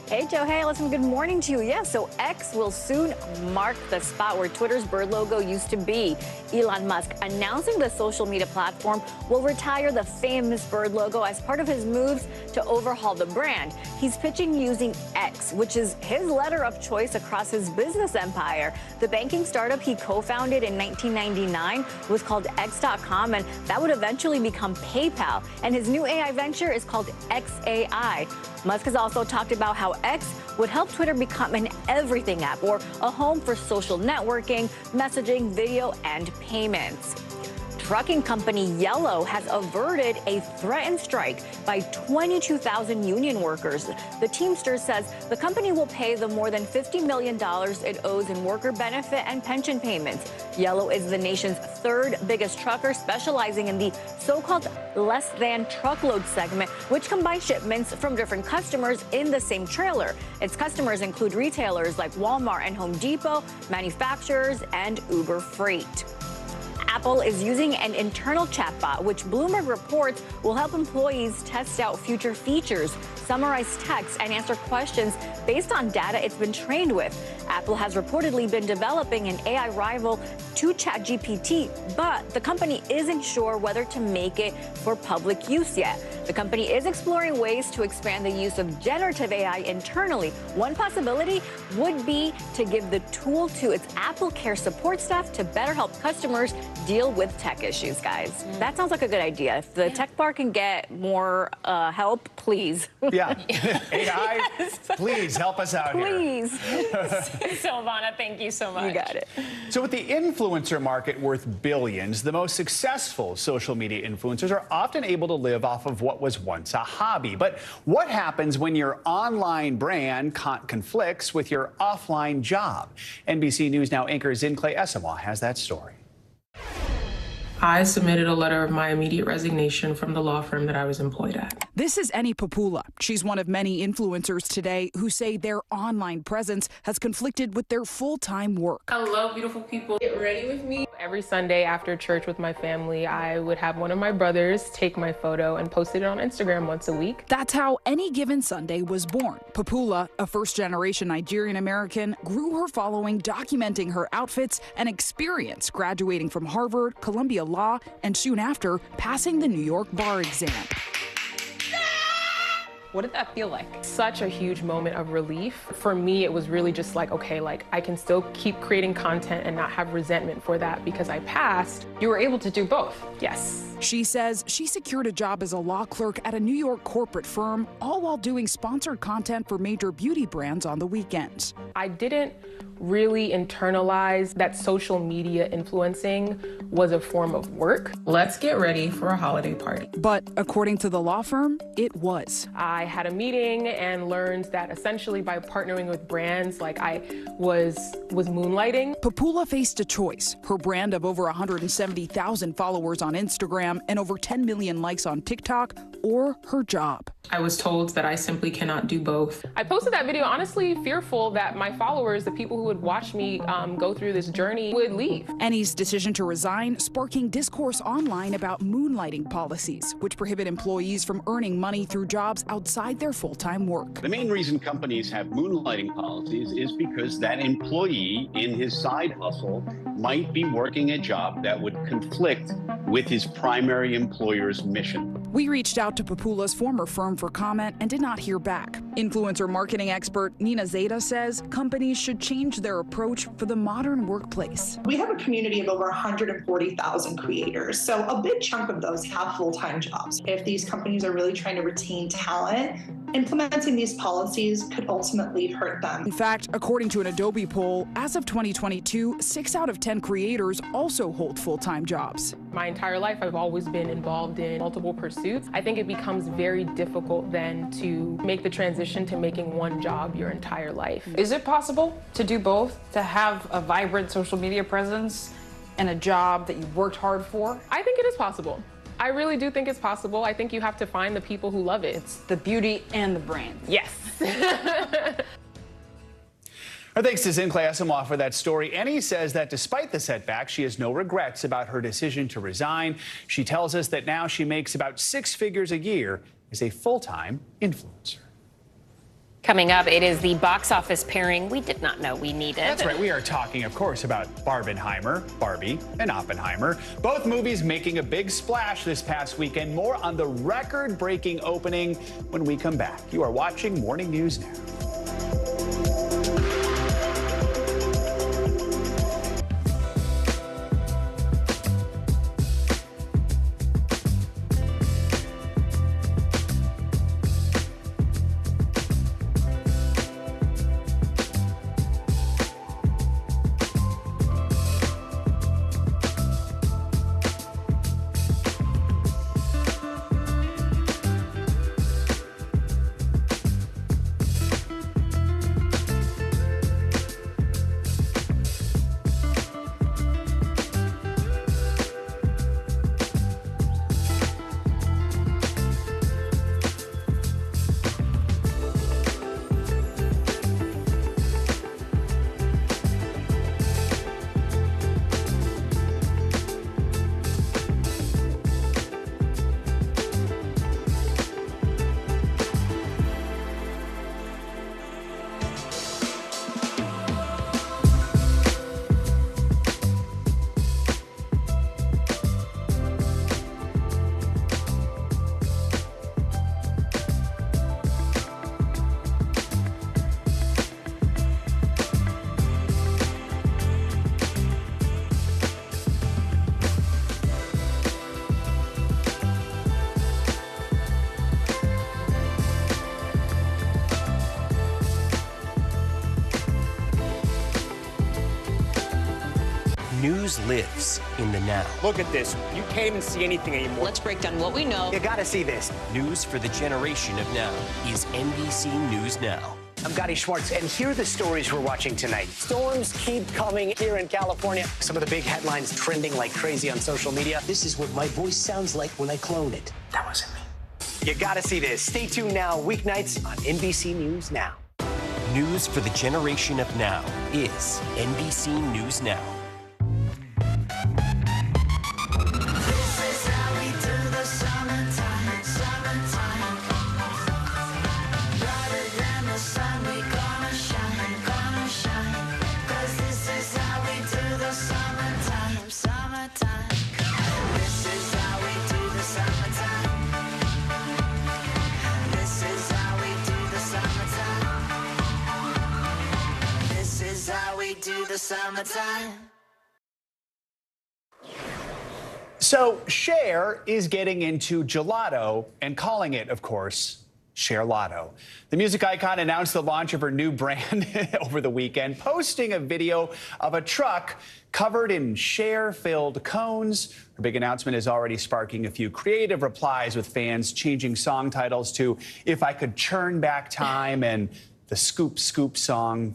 Hey, Joe. Hey, listen, good morning to you. Yeah, so X will soon mark the spot where Twitter's bird logo used to be. Elon Musk announcing the social media platform will retire the famous bird logo as part of his moves to overhaul the brand. He's pitching using X, which is his letter of choice across his business empire. The banking startup he co-founded in 1999 was called X.com, and that would eventually become PayPal. And his new AI venture is called XAI. Musk has also talked about how X would help Twitter become an everything app or a home for social networking, messaging, video, and payments. Trucking company Yellow has averted a threatened strike by 22,000 union workers. The Teamsters says the company will pay the more than $50 million it owes in worker benefit and pension payments. Yellow is the nation's third biggest trucker, specializing in the so-called less than truckload segment, which combines shipments from different customers in the same trailer. Its customers include retailers like Walmart and Home Depot, manufacturers, and Uber Freight. Apple is using an internal chatbot, which Bloomberg reports will help employees test out future features, summarize text, and answer questions based on data it's been trained with. Apple has reportedly been developing an AI rival to ChatGPT, but the company isn't sure whether to make it for public use yet. The company is exploring ways to expand the use of generative AI internally. One possibility would be to give the tool to its Apple Care support staff to better help customers deal with tech issues, guys. That sounds like a good idea. If the tech bar can get more help, please.
Yeah. AI, please help us out here.
Please.
Silvana, thank you so much.
You got it.
So with the influencer market worth billions, the most successful social media influencers are often able to live off of what was once a hobby. But what happens when your online brand conflicts with your offline job? NBC News Now anchor Clay Esawa has that story.
I submitted a letter of my immediate resignation from the law firm that I was employed at.
This is Annie Papula. She's one of many influencers today who say their online presence has conflicted with their full-time work.
Hello, beautiful people. Get ready with me. Every Sunday after church with my family, I would have one of my brothers take my photo and post it on Instagram once a week.
That's how Any Given Sunday was born. Papula, a first-generation Nigerian American, grew her following documenting her outfits and experience graduating from Harvard, Columbia Law, and soon after passing the New York bar exam.
What did that feel like? Such a huge moment of relief. For me, it was really just like, okay, like I can still keep creating content and not have resentment for that because I passed.
You were able to do both?
Yes.
She says she secured a job as a law clerk at a New York corporate firm, all while doing sponsored content for major beauty brands on the weekends.
I didn't really internalize that social media influencing was a form of work. Let's get ready for a holiday party.
But according to the law firm, it was.
I had a meeting and learned that essentially by partnering with brands, like I was moonlighting.
Papula faced a choice: her brand of over 170,000 followers on Instagram and over 10 million likes on TikTok, or her job.
I was told that I simply cannot do both. I posted that video honestly fearful that my followers, the people who would watch me go through this journey, would leave.
Annie's decision to resign sparking discourse online about moonlighting policies, which prohibit employees from earning money through jobs outside their full-time work.
The main reason companies have moonlighting policies is because that employee in his side hustle might be working a job that would conflict with his primary employer's mission.
We reached out to Papula's former firm for comment and did not hear back. Influencer marketing expert Nina Zeta says companies should change their approach for the modern workplace.
We have a community of over 140,000 creators, so a big chunk of those have full-time jobs. If these companies are really trying to retain talent, implementing these policies could ultimately hurt them.
In fact, according to an Adobe poll, as of 2022, 6 out of 10 creators also hold full-time jobs.
My entire life, I've always been involved in multiple pursuits. I think it becomes very difficult then to make the transition to making one job your entire life.
Is it possible to do both, to have a vibrant social media presence and a job that you worked hard for?
I think it is possible. I really do think it's possible. I think you have to find the people who love it.
It's the beauty and the brand.
Yes.
Our thanks to Zinkley Asamoah for that story. Annie says that despite the setback, she has no regrets about her decision to resign. She tells us that now she makes about 6 figures a year as a full-time influencer.
Coming up, it is the box office pairing we did not know we needed.
That's right. We are talking, of course, about Barbenheimer, Barbie, and Oppenheimer. Both movies making a big splash this past weekend. More on the record-breaking opening when we come back. You are watching Morning News Now.
News lives in the now.
Look at this. You can't even see anything anymore.
Let's break down what we know.
You gotta see this.
News for the generation of now is NBC News Now.
I'm Gotti Schwartz, and here are the stories we're watching tonight. Storms keep coming here in California. Some of the big headlines trending like crazy on social media.
This is what my voice sounds like when I clone it.
That wasn't me. You gotta see this. Stay tuned now, weeknights on NBC News Now.
News for the generation of now is NBC News Now.
Summertime.
So Cher is getting into gelato and calling it, of course, Cher Lotto. The music icon announced the launch of her new brand over the weekend, posting a video of a truck covered in Cher-filled cones. Her big announcement is already sparking a few creative replies, with fans changing song titles to If I Could Turn Back Time and the Scoop Scoop song.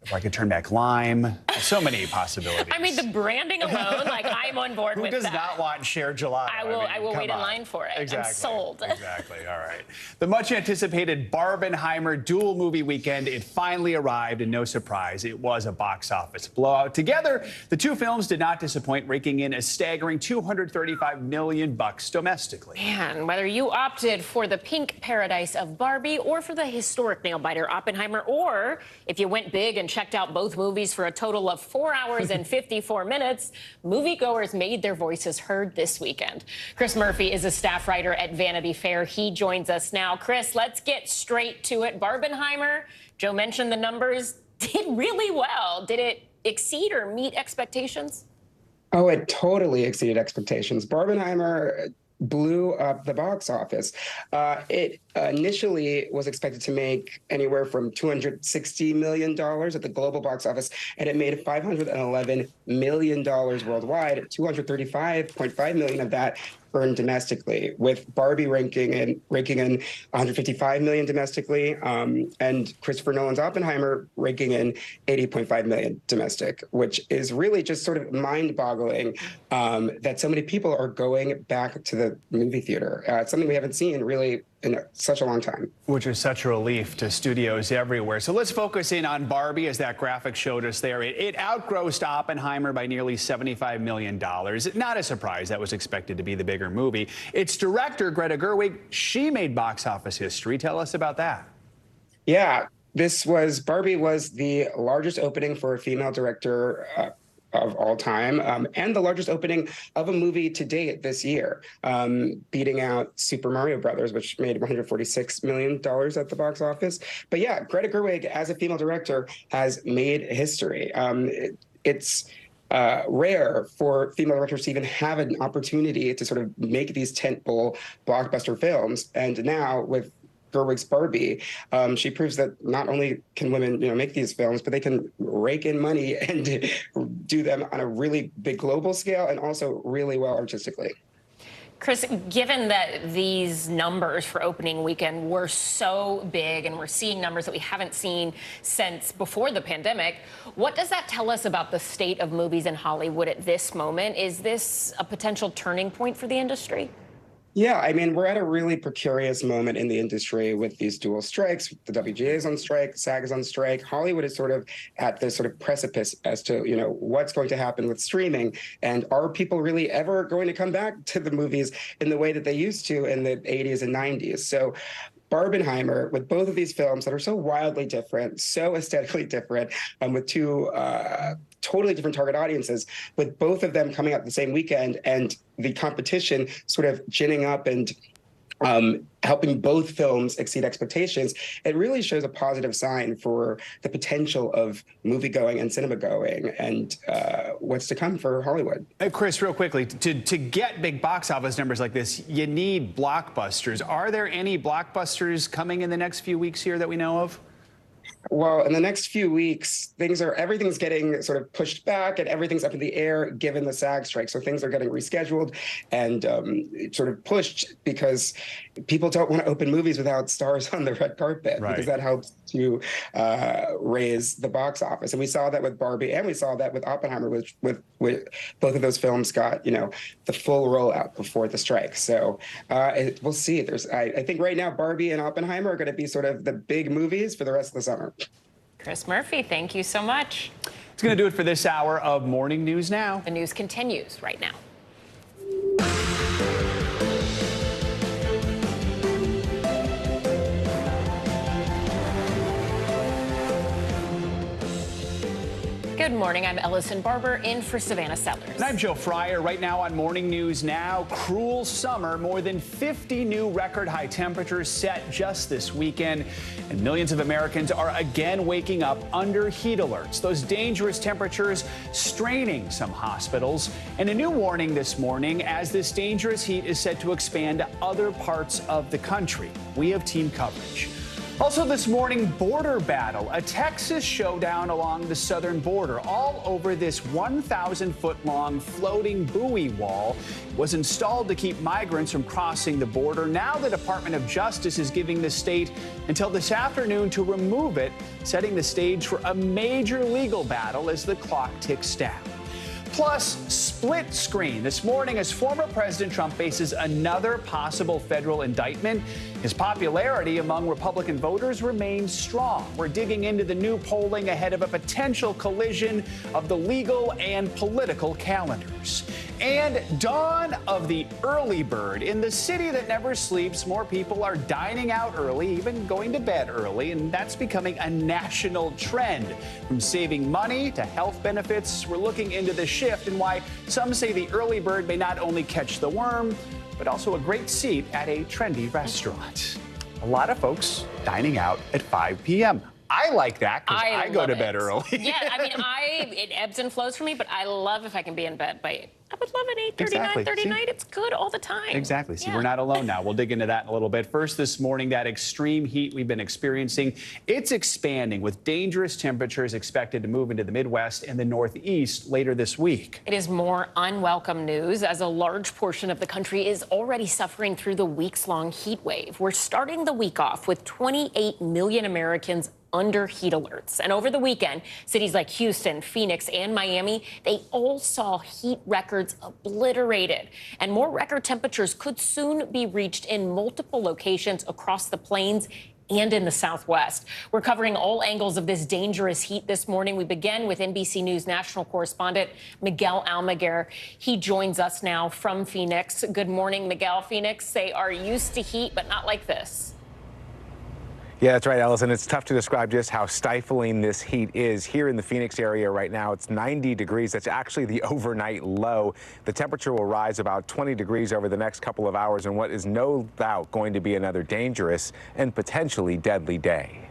If I Could Turn Back Lime. So many possibilities.
I mean, the branding alone, like, I'm on board with that.
Who does not want Cher gelato?
I will wait in line for it.
Exactly.
I'm sold.
Exactly. All right. The much-anticipated Barbenheimer dual movie weekend, it finally arrived, and no surprise, it was a box office blowout. Together, the two films did not disappoint, raking in a staggering $235 million domestically.
Man, whether you opted for the pink paradise of Barbie or for the historic nail-biter Oppenheimer, or if you went big and checked out both movies for a total of 4 hours and 54 minutes, moviegoers made their voices heard this weekend. Chris Murphy is a staff writer at Vanity Fair. He joins us now. Chris, let's get straight to it. Barbenheimer, Joe mentioned the numbers, did really well. Did it exceed or meet expectations?
Oh, it totally exceeded expectations. Barbenheimer blew up the box office. It initially was expected to make anywhere from $260 million at the global box office, and it made $511 million worldwide. $235.5 million of that earned domestically, with Barbie raking in $155 million domestically, and Christopher Nolan's Oppenheimer raking in $80.5 million domestic, which is really just sort of mind-boggling that so many people are going back to the movie theater. It's something we haven't seen really in such a long time. Which is such a relief to studios everywhere. So let's focus in on Barbie, as that graphic showed us there. It outgrossed Oppenheimer by nearly $75 million. Not a surprise. That was expected to be the bigger movie. Its director, Greta Gerwig, she made box office history. Tell us about that. Yeah, Barbie was the largest opening for a female director of all time, and the largest opening of a movie to date this year, beating out Super Mario Brothers, which made $146 million at the box office. But yeah, Greta Gerwig, as a female director, has made history. It's rare for female directors to even have an opportunity to sort of make these tentpole blockbuster films, and now with Gerwig's Barbie, she proves that not only can women, make these films, but they can rake in money and do them on a really big global scale and also really well artistically.
Chris, given that these numbers for opening weekend were so big and we're seeing numbers that we haven't seen since before the pandemic, what does that tell us about the state of movies in Hollywood at this moment? Is this a potential turning point for the industry?
Yeah, I mean, we're at a really precarious moment in the industry with these dual strikes. The WGA is on strike, SAG is on strike. Hollywood is sort of at this sort of precipice as to, what's going to happen with streaming. And are people really ever going to come back to the movies in the way that they used to in the 80s and 90s? So Barbenheimer, with both of these films that are so wildly different, so aesthetically different, with two totally different target audiences, with both of them coming out the same weekend and the competition sort of ginning up and helping both films exceed expectations, it really shows a positive sign for the potential of movie-going and cinema-going and what's to come for Hollywood. Chris, real quickly, to get big box office numbers like this, you need blockbusters. Are there any blockbusters coming in the next few weeks here that we know of? Well, in the next few weeks, everything's getting sort of pushed back and everything's up in the air given the SAG strike. So things are getting rescheduled and sort of pushed because people don't want to open movies without stars on the red carpet, because that helps to raise the box office. And we saw that with Barbie and we saw that with Oppenheimer, with both of those films got, the full rollout before the strike. So we'll see. I think right now Barbie and Oppenheimer are going to be sort of the big movies for the rest of the summer.
Chris Murphy, thank you so much.
It's going to do it for this hour of Morning News Now.
The news continues right now. Good morning. I'm Ellison Barber in for Savannah Sellers.
And I'm Joe Fryer. Right now on Morning News Now, cruel summer. More than 50 new record high temperatures set just this weekend. And millions of Americans are again waking up under heat alerts. Those dangerous temperatures straining some hospitals. And a new warning this morning as this dangerous heat is set to expand to other parts of the country. We have team coverage. Also this morning, border battle, a Texas showdown along the southern border. All over this 1,000-foot-long floating buoy wall was installed to keep migrants from crossing the border. Now the Department of Justice is giving the state until this afternoon to remove it, setting the stage for a major legal battle as the clock ticks down. Plus, split screen this morning as former President Trump faces another possible federal indictment. His popularity among Republican voters remains strong. We're digging into the new polling ahead of a potential collision of the legal and political calendars. And dawn of the early bird. In the city that never sleeps, more people are dining out early, even going to bed early, and that's becoming a national trend. From saving money to health benefits, we're looking into the shift and why some say the early bird may not only catch the worm, but also a great seat at a trendy restaurant. A lot of folks dining out at 5 p.m. I like that because I go to
love
bed
it.
early.
Yeah, I mean, it ebbs and flows for me, but I love if I can be in bed by 8. I would love it 8:30,
Exactly.
9:30
See?
night. It's good all the time.
Exactly. See,
Yeah.
we're not alone now. We'll dig into that in a little bit. First this morning, that extreme heat we've been experiencing, it's expanding with dangerous temperatures expected to move into the Midwest and the Northeast later this week.
It is more unwelcome news as a large portion of the country is already suffering through the weeks-long heat wave. We're starting the week off with 28 million Americans under heat alerts. And over the weekend, cities like Houston, Phoenix, and Miami, they all saw heat records obliterated. And more record temperatures could soon be reached in multiple locations across the plains and in the Southwest. We're covering all angles of this dangerous heat this morning. We begin with NBC News national correspondent Miguel Almaguer. He joins us now from Phoenix. Good morning, Miguel. Phoenix, they are used to heat, but not like this.
Yeah, that's right, Allison. It's tough to describe just how stifling this heat is. Here in the Phoenix area right now, it's 90 degrees. That's actually the overnight low. The temperature will rise about 20 degrees over the next couple of hours in what is no doubt going to be another dangerous and potentially deadly day.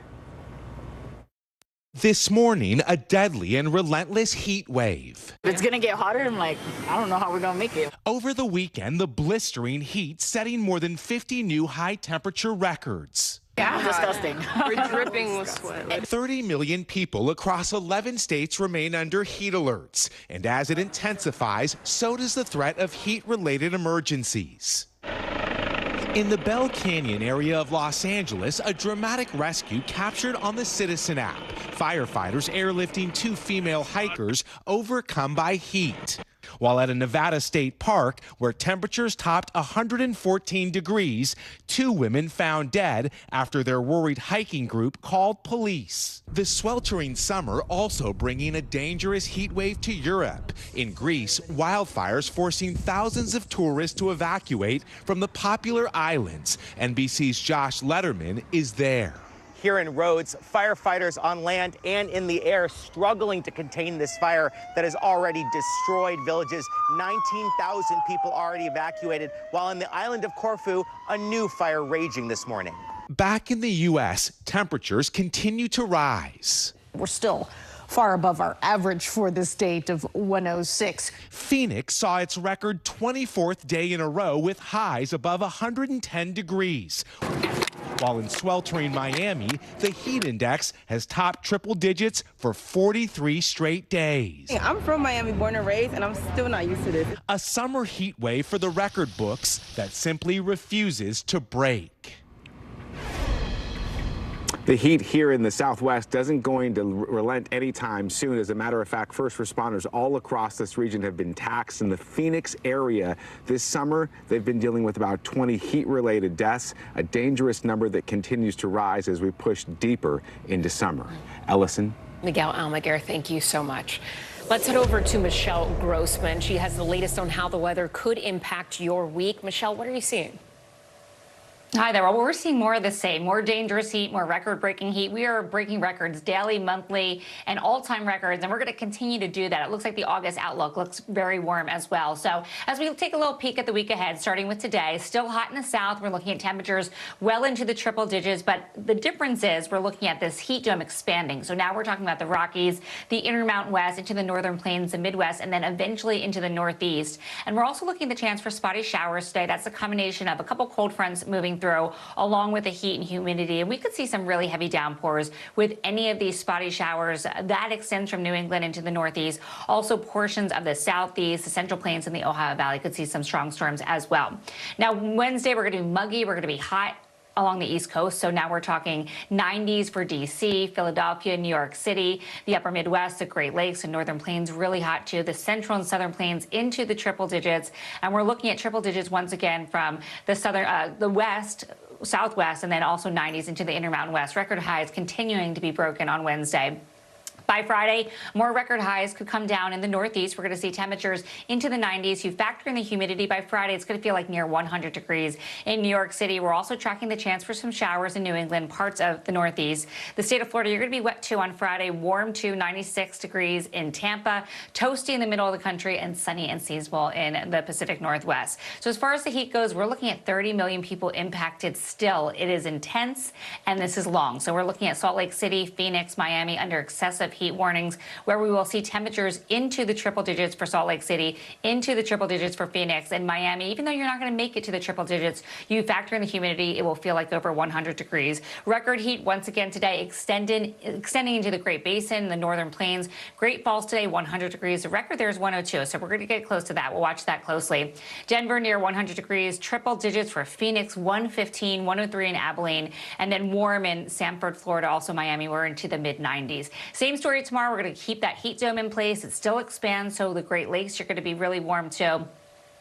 This morning, a deadly and relentless heat wave.
It's going to get hotter. I'm like, I don't know how we're going to make it.
Over the weekend, the blistering heat setting more than 50 new high temperature records.
Yeah, disgusting.
We're dripping with sweat.
30 million people across 11 states remain under heat alerts. And as it intensifies, so does the threat of heat-related emergencies. In the Bell Canyon area of Los Angeles, a dramatic rescue captured on the Citizen app. Firefighters airlifting 2 female hikers overcome by heat. While at a Nevada state park where temperatures topped 114 degrees, 2 women found dead after their worried hiking group called police. The sweltering summer also bringing a dangerous heat wave to Europe. In Greece, wildfires forcing thousands of tourists to evacuate from the popular islands. NBC's Josh Letterman is there.
Here in Rhodes, firefighters on land and in the air struggling to contain this fire that has already destroyed villages. 19,000 people already evacuated, while on the island of Corfu, a new fire raging this morning.
Back in the U.S., temperatures continue to rise.
We're still far above our average for this date of 106.
Phoenix saw its record 24th day in a row with highs above 110 degrees. While in sweltering Miami, the heat index has topped triple digits for 43 straight days.
I'm from Miami, born and raised, and I'm still not used to this.
A summer heat wave for the record books that simply refuses to break.
The heat here in the Southwest doesn't going to relent anytime soon. As a matter of fact, first responders all across this region have been taxed. In the Phoenix area this summer, they've been dealing with about 20 heat-related deaths, a dangerous number that continues to rise as we push deeper into summer. Ellison.
Miguel Almaguer, thank you so much. Let's head over to Michelle Grossman. She has the latest on how the weather could impact your week. Michelle, what are you seeing?
Hi there. Well, we're seeing more of the same, more dangerous heat, more record-breaking heat. We are breaking records daily, monthly, and all-time records, and we're going to continue to do that. It looks like the August outlook looks very warm as well. So as we take a little peek at the week ahead, starting with today, still hot in the south. We're looking at temperatures well into the triple digits, but the difference is we're looking at this heat dome expanding. So now we're talking about the Rockies, the Intermountain West, into the northern plains, the Midwest, and then eventually into the Northeast. And we're also looking at the chance for spotty showers today. That's a combination of a couple cold fronts moving through, along with the heat and humidity. And we could see some really heavy downpours with any of these spotty showers. That extends from New England into the Northeast. Also, portions of the Southeast, the Central Plains, and the Ohio Valley could see some strong storms as well. Now, Wednesday, we're going to be muggy. We're going to be hot along the East Coast. So now we're talking 90s for D.C., Philadelphia, New York City, the upper Midwest, the Great Lakes, and Northern Plains really hot too. The Central and Southern Plains into the triple digits. And we're looking at triple digits once again from the southern, the west, Southwest, and then also 90s into the Intermountain West. Record highs continuing to be broken on Wednesday. By Friday, more record highs could come down in the Northeast. We're going to see temperatures into the 90s. You factor in the humidity by Friday, it's going to feel like near 100 degrees in New York City. We're also tracking the chance for some showers in New England, parts of the Northeast. The state of Florida, you're going to be wet too on Friday, warm to 96 degrees in Tampa, toasty in the middle of the country, and sunny and seasonable in the Pacific Northwest. So as far as the heat goes, we're looking at 30 million people impacted still. It is intense, and this is long. So we're looking at Salt Lake City, Phoenix, Miami under excessive heat warnings, where we will see temperatures into the triple digits for Salt Lake City, into the triple digits for Phoenix and Miami. Even though you're not going to make it to the triple digits, you factor in the humidity, it will feel like over 100 degrees. Record heat once again today, extending into the Great Basin, the Northern Plains. Great Falls today, 100 degrees. The record there is 102, so we're going to get close to that. We'll watch that closely. Denver near 100 degrees, triple digits for Phoenix, 115, 103 in Abilene, and then warm in Sanford, Florida, also Miami. We're into the mid-90s. Same story tomorrow. We're going to keep that heat dome in place. It still expands, so the Great Lakes are going to be really warm too.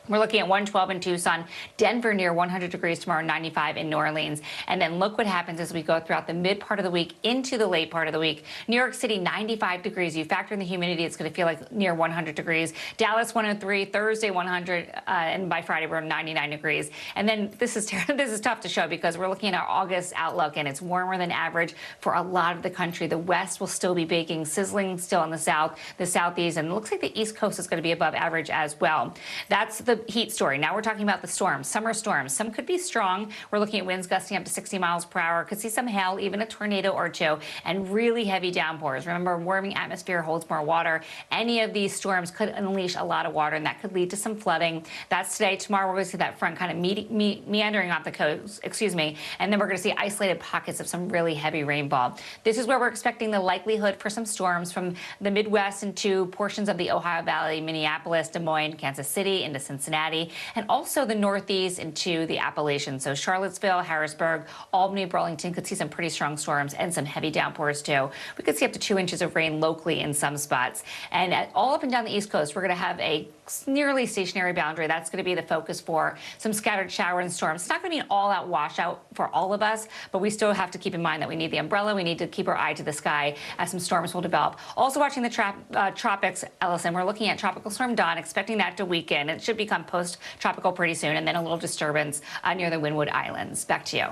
We're looking at 112 in Tucson, Denver near 100 degrees tomorrow, 95 in New Orleans. And then look what happens as we go throughout the mid part of the week into the late part of the week. New York City, 95 degrees. You factor in the humidity, it's going to feel like near 100 degrees. Dallas, 103, Thursday, 100, and by Friday, we're 99 degrees. And then this is tough to show because we're looking at our August outlook, and it's warmer than average for a lot of the country. The West will still be baking, sizzling still in the South, the Southeast, and it looks like the East Coast is going to be above average as well. That's the heat story. Now we're talking about the storms, summer storms. Some could be strong. We're looking at winds gusting up to 60 miles per hour. Could see some hail, even a tornado or two, and really heavy downpours. Remember, warming atmosphere holds more water. Any of these storms could unleash a lot of water, and that could lead to some flooding. That's today. Tomorrow, we're going to see that front kind of meandering off the coast, and then we're going to see isolated pockets of some really heavy rainfall. This is where we're expecting the likelihood for some storms from the Midwest into portions of the Ohio Valley, Minneapolis, Des Moines, Kansas City, into Cincinnati, and also the Northeast into the Appalachians. So Charlottesville, Harrisburg, Albany, Burlington could see some pretty strong storms and some heavy downpours too. We could see up to 2 inches of rain locally in some spots. And all up and down the East Coast, we're going to have a nearly stationary boundary. That's going to be the focus for some scattered showers and storms. It's not going to be an all-out washout for all of us, but we still have to keep in mind that we need the umbrella. We need to keep our eye to the sky as some storms will develop. Also watching the tropics, Ellison, we're looking at Tropical Storm Dawn, expecting that to weaken. It should become post-tropical pretty soon, and then a little disturbance near the Windward Islands. Back to you.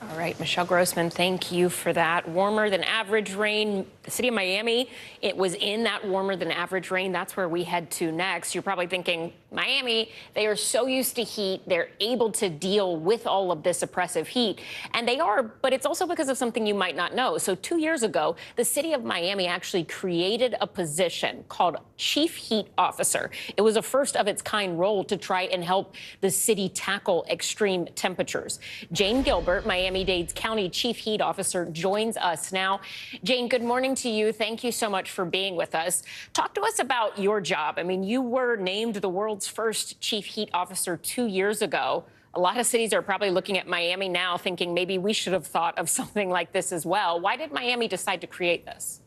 All right, Michelle Grossman, thank you for that. Warmer than average rain. The city of Miami, it was in that warmer than average rain. That's where we head to next. You're probably thinking, Miami, they are so used to heat. They're able to deal with all of this oppressive heat. And they are, but it's also because of something you might not know. So 2 years ago, the city of Miami actually created a position called Chief Heat Officer. It was a first of its kind role to try and help the city tackle extreme temperatures. Jane Gilbert, Miami-Dade County Chief Heat Officer, joins us now. Jane, good morning to you. Thank you so much for being with us. Talk to us about your job. I mean, you were named the world's first Chief Heat Officer 2 years ago. A lot of cities are probably looking at Miami now thinking maybe we should have thought of something like this as well. Why did Miami decide to create this?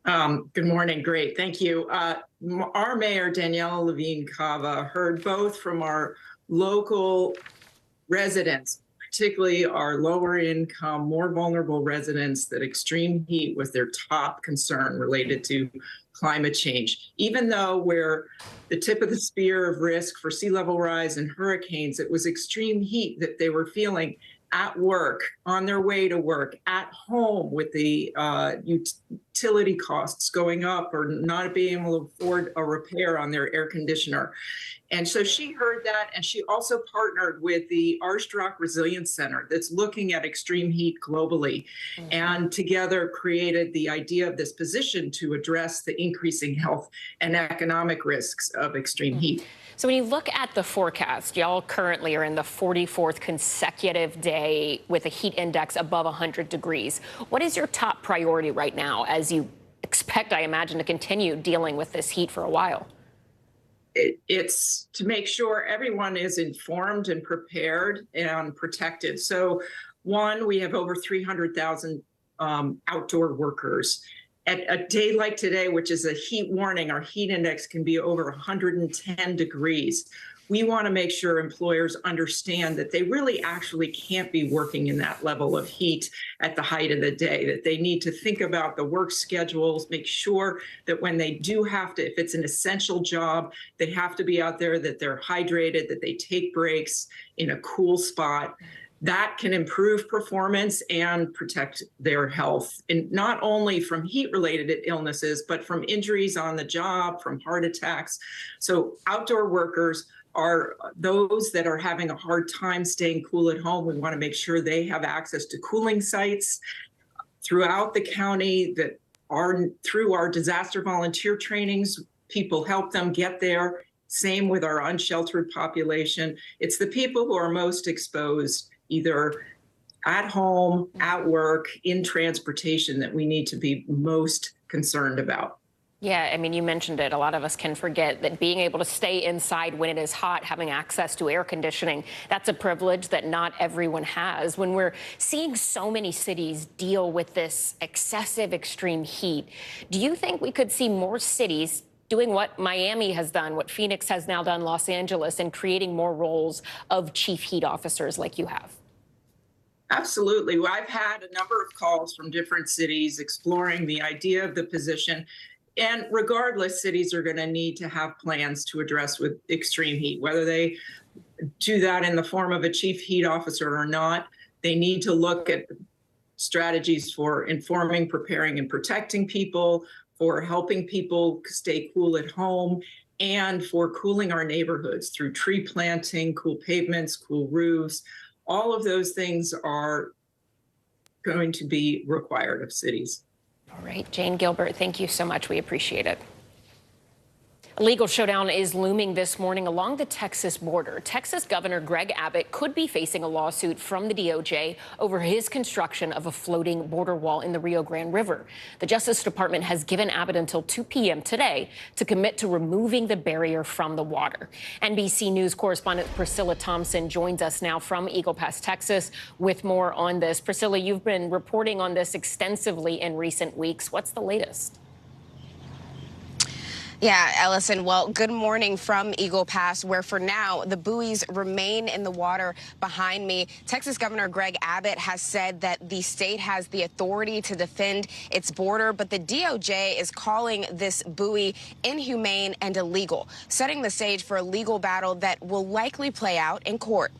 Good morning. Great. Thank you. Our mayor, Daniela Levine Cava, heard both from our local residents, particularly our lower income, more vulnerable residents, that extreme heat was their top concern related to climate change. Even though we're the tip of the spear of risk for sea level rise and hurricanes, it was extreme heat that they were feeling at work, on their way to work, at home with the utility costs going up or not being able to afford a repair on their air conditioner. And so she heard that, and she also partnered with the Arstrock Resilience Center that's looking at extreme heat globally, and together created the idea of this position to address the increasing health and economic risks of extreme heat.
So when you look at the forecast, y'all currently are in the 44th consecutive day with a heat index above 100 degrees. What is your top priority right now as you expect, I imagine, to continue dealing with this heat for a while?
It's to make sure everyone is informed and prepared and protected. So one, we have over 300,000 outdoor workers. At a day like today, which is a heat warning, our heat index can be over 110 degrees. we want to make sure employers understand that they really actually can't be working in that level of heat at the height of the day, that they need to think about the work schedules, make sure that when they do have to, if it's an essential job, they have to be out there, that they're hydrated, that they take breaks in a cool spot. That can improve performance and protect their health, and not only from heat-related illnesses, but from injuries on the job, from heart attacks. So outdoor workers are those that are having a hard time staying cool at home. We want to make sure they have access to cooling sites throughout the county that are through our disaster volunteer trainings. People help them get there. Same with our unsheltered population. It's the people who are most exposed, either at home, at work, in transportation, that we need to be most concerned about.
Yeah, I mean, you mentioned it. A lot of us can forget that being able to stay inside when it is hot, having access to air conditioning, that's a privilege that not everyone has. When we're seeing so many cities deal with this excessive extreme heat, do you think we could see more cities doing what Miami has done, what Phoenix has now done, Los Angeles, and creating more roles of chief heat officers like you have?
Absolutely. Well, I've had a number of calls from different cities exploring the idea of the position. And regardless, cities are going to need to have plans to address with extreme heat, whether they do that in the form of a chief heat officer or not. They need to look at strategies for informing, preparing, and protecting people, for helping people stay cool at home, and for cooling our neighborhoods through tree planting, cool pavements, cool roofs. All of those things are going to be required of cities.
All right, Jane Gilbert, thank you so much. We appreciate it. A legal showdown is looming this morning along the Texas border. Texas Governor Greg Abbott could be facing a lawsuit from the DOJ over his construction of a floating border wall in the Rio Grande River. The Justice Department has given Abbott until 2 p.m. today to commit to removing the barrier from the water. NBC News correspondent Priscilla Thompson joins us now from Eagle Pass, Texas, with more on this. Priscilla, you've been reporting on this extensively in recent weeks. What's the latest?
Yeah, Ellison, well, good morning from Eagle Pass, where for now the buoys remain in the water behind me. Texas Governor Greg Abbott has said that the state has the authority to defend its border, but the DOJ is calling this buoy inhumane and illegal, setting the stage for a legal battle that will likely play out in court.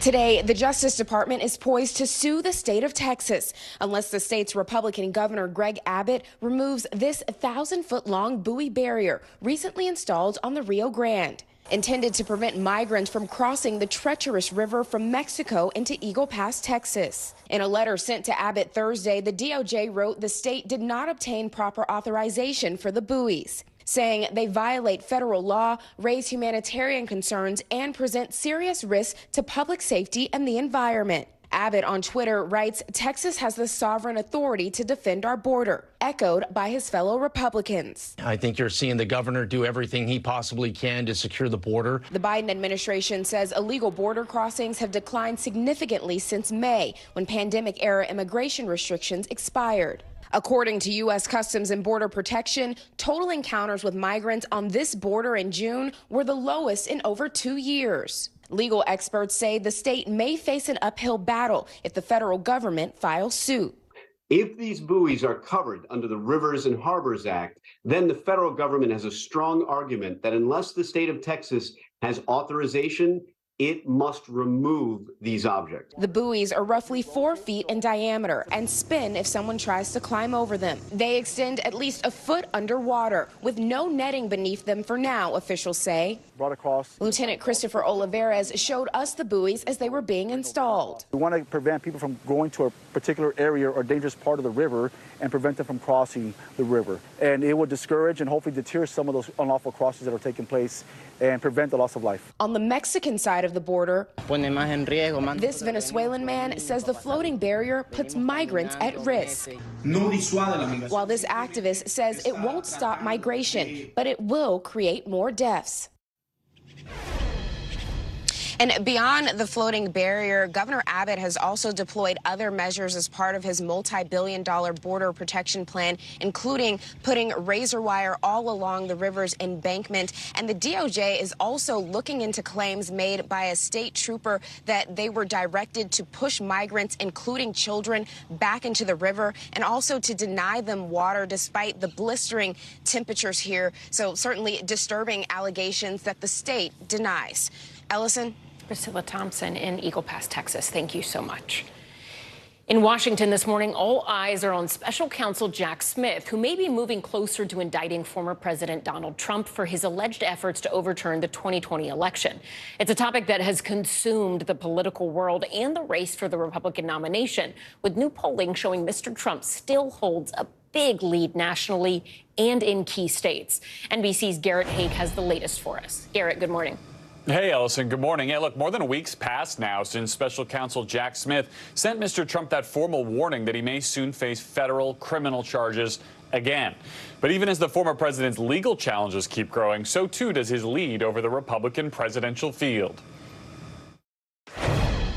Today, the Justice Department is poised to sue the state of Texas unless the state's Republican Governor Greg Abbott removes this 1,000-foot-long buoy barrier recently installed on the Rio Grande, intended to prevent migrants from crossing the treacherous river from Mexico into Eagle Pass, Texas. In a letter sent to Abbott Thursday, the DOJ wrote the state did not obtain proper authorization for the buoys, saying they violate federal law, raise humanitarian concerns, and present serious risks to public safety and the environment. Abbott on Twitter writes, Texas has the sovereign authority to defend our border, echoed by his fellow Republicans.
I think you're seeing the governor do everything he possibly can to secure the border.
The Biden administration says illegal border crossings have declined significantly since May, when pandemic-era immigration restrictions expired. According to U.S. Customs and Border Protection, total encounters with migrants on this border in June were the lowest in over 2 years. Legal experts say the state may face an uphill battle if the federal government files suit.
If these buoys are covered under the Rivers and Harbors Act, then the federal government has a strong argument that unless the state of Texas has authorization, it must remove these objects.
The buoys are roughly 4 feet in diameter and spin if someone tries to climb over them. They extend at least a foot underwater with no netting beneath them for now, officials say.
Brought across.
Lieutenant Christopher Olivares showed us the buoys as they were being installed.
We want to prevent people from going to a particular area or dangerous part of the river and prevent them from crossing the river. And it will discourage and hopefully deter some of those unlawful crossings that are taking place and prevent the loss of life.
On the Mexican side of the border, this Venezuelan man says the floating barrier puts migrants at risk. While this activist says it won't stop migration, but it will create more deaths. And beyond the floating barrier, Governor Abbott has also deployed other measures as part of his multi-billion-dollar border protection plan, including putting razor wire all along the river's embankment. And the DOJ is also looking into claims made by a state trooper that they were directed to push migrants, including children, back into the river and also to deny them water despite the blistering temperatures here. So certainly disturbing allegations that the state denies. Ellison?
Priscilla Thompson in Eagle Pass, Texas. Thank you so much. In Washington this morning, all eyes are on special counsel Jack Smith, who may be moving closer to indicting former President Donald Trump for his alleged efforts to overturn the 2020 election. It's a topic that has consumed the political world and the race for the Republican nomination, with new polling showing Mr. Trump still holds a big lead nationally and in key states. NBC's Garrett Haake has the latest for us. Garrett, good morning.
Hey, Ellison, good morning. Yeah, look, more than a week's passed now since special counsel Jack Smith sent Mr. Trump that formal warning that he may soon face federal criminal charges again. But even as the former president's legal challenges keep growing, so too does his lead over the Republican presidential field.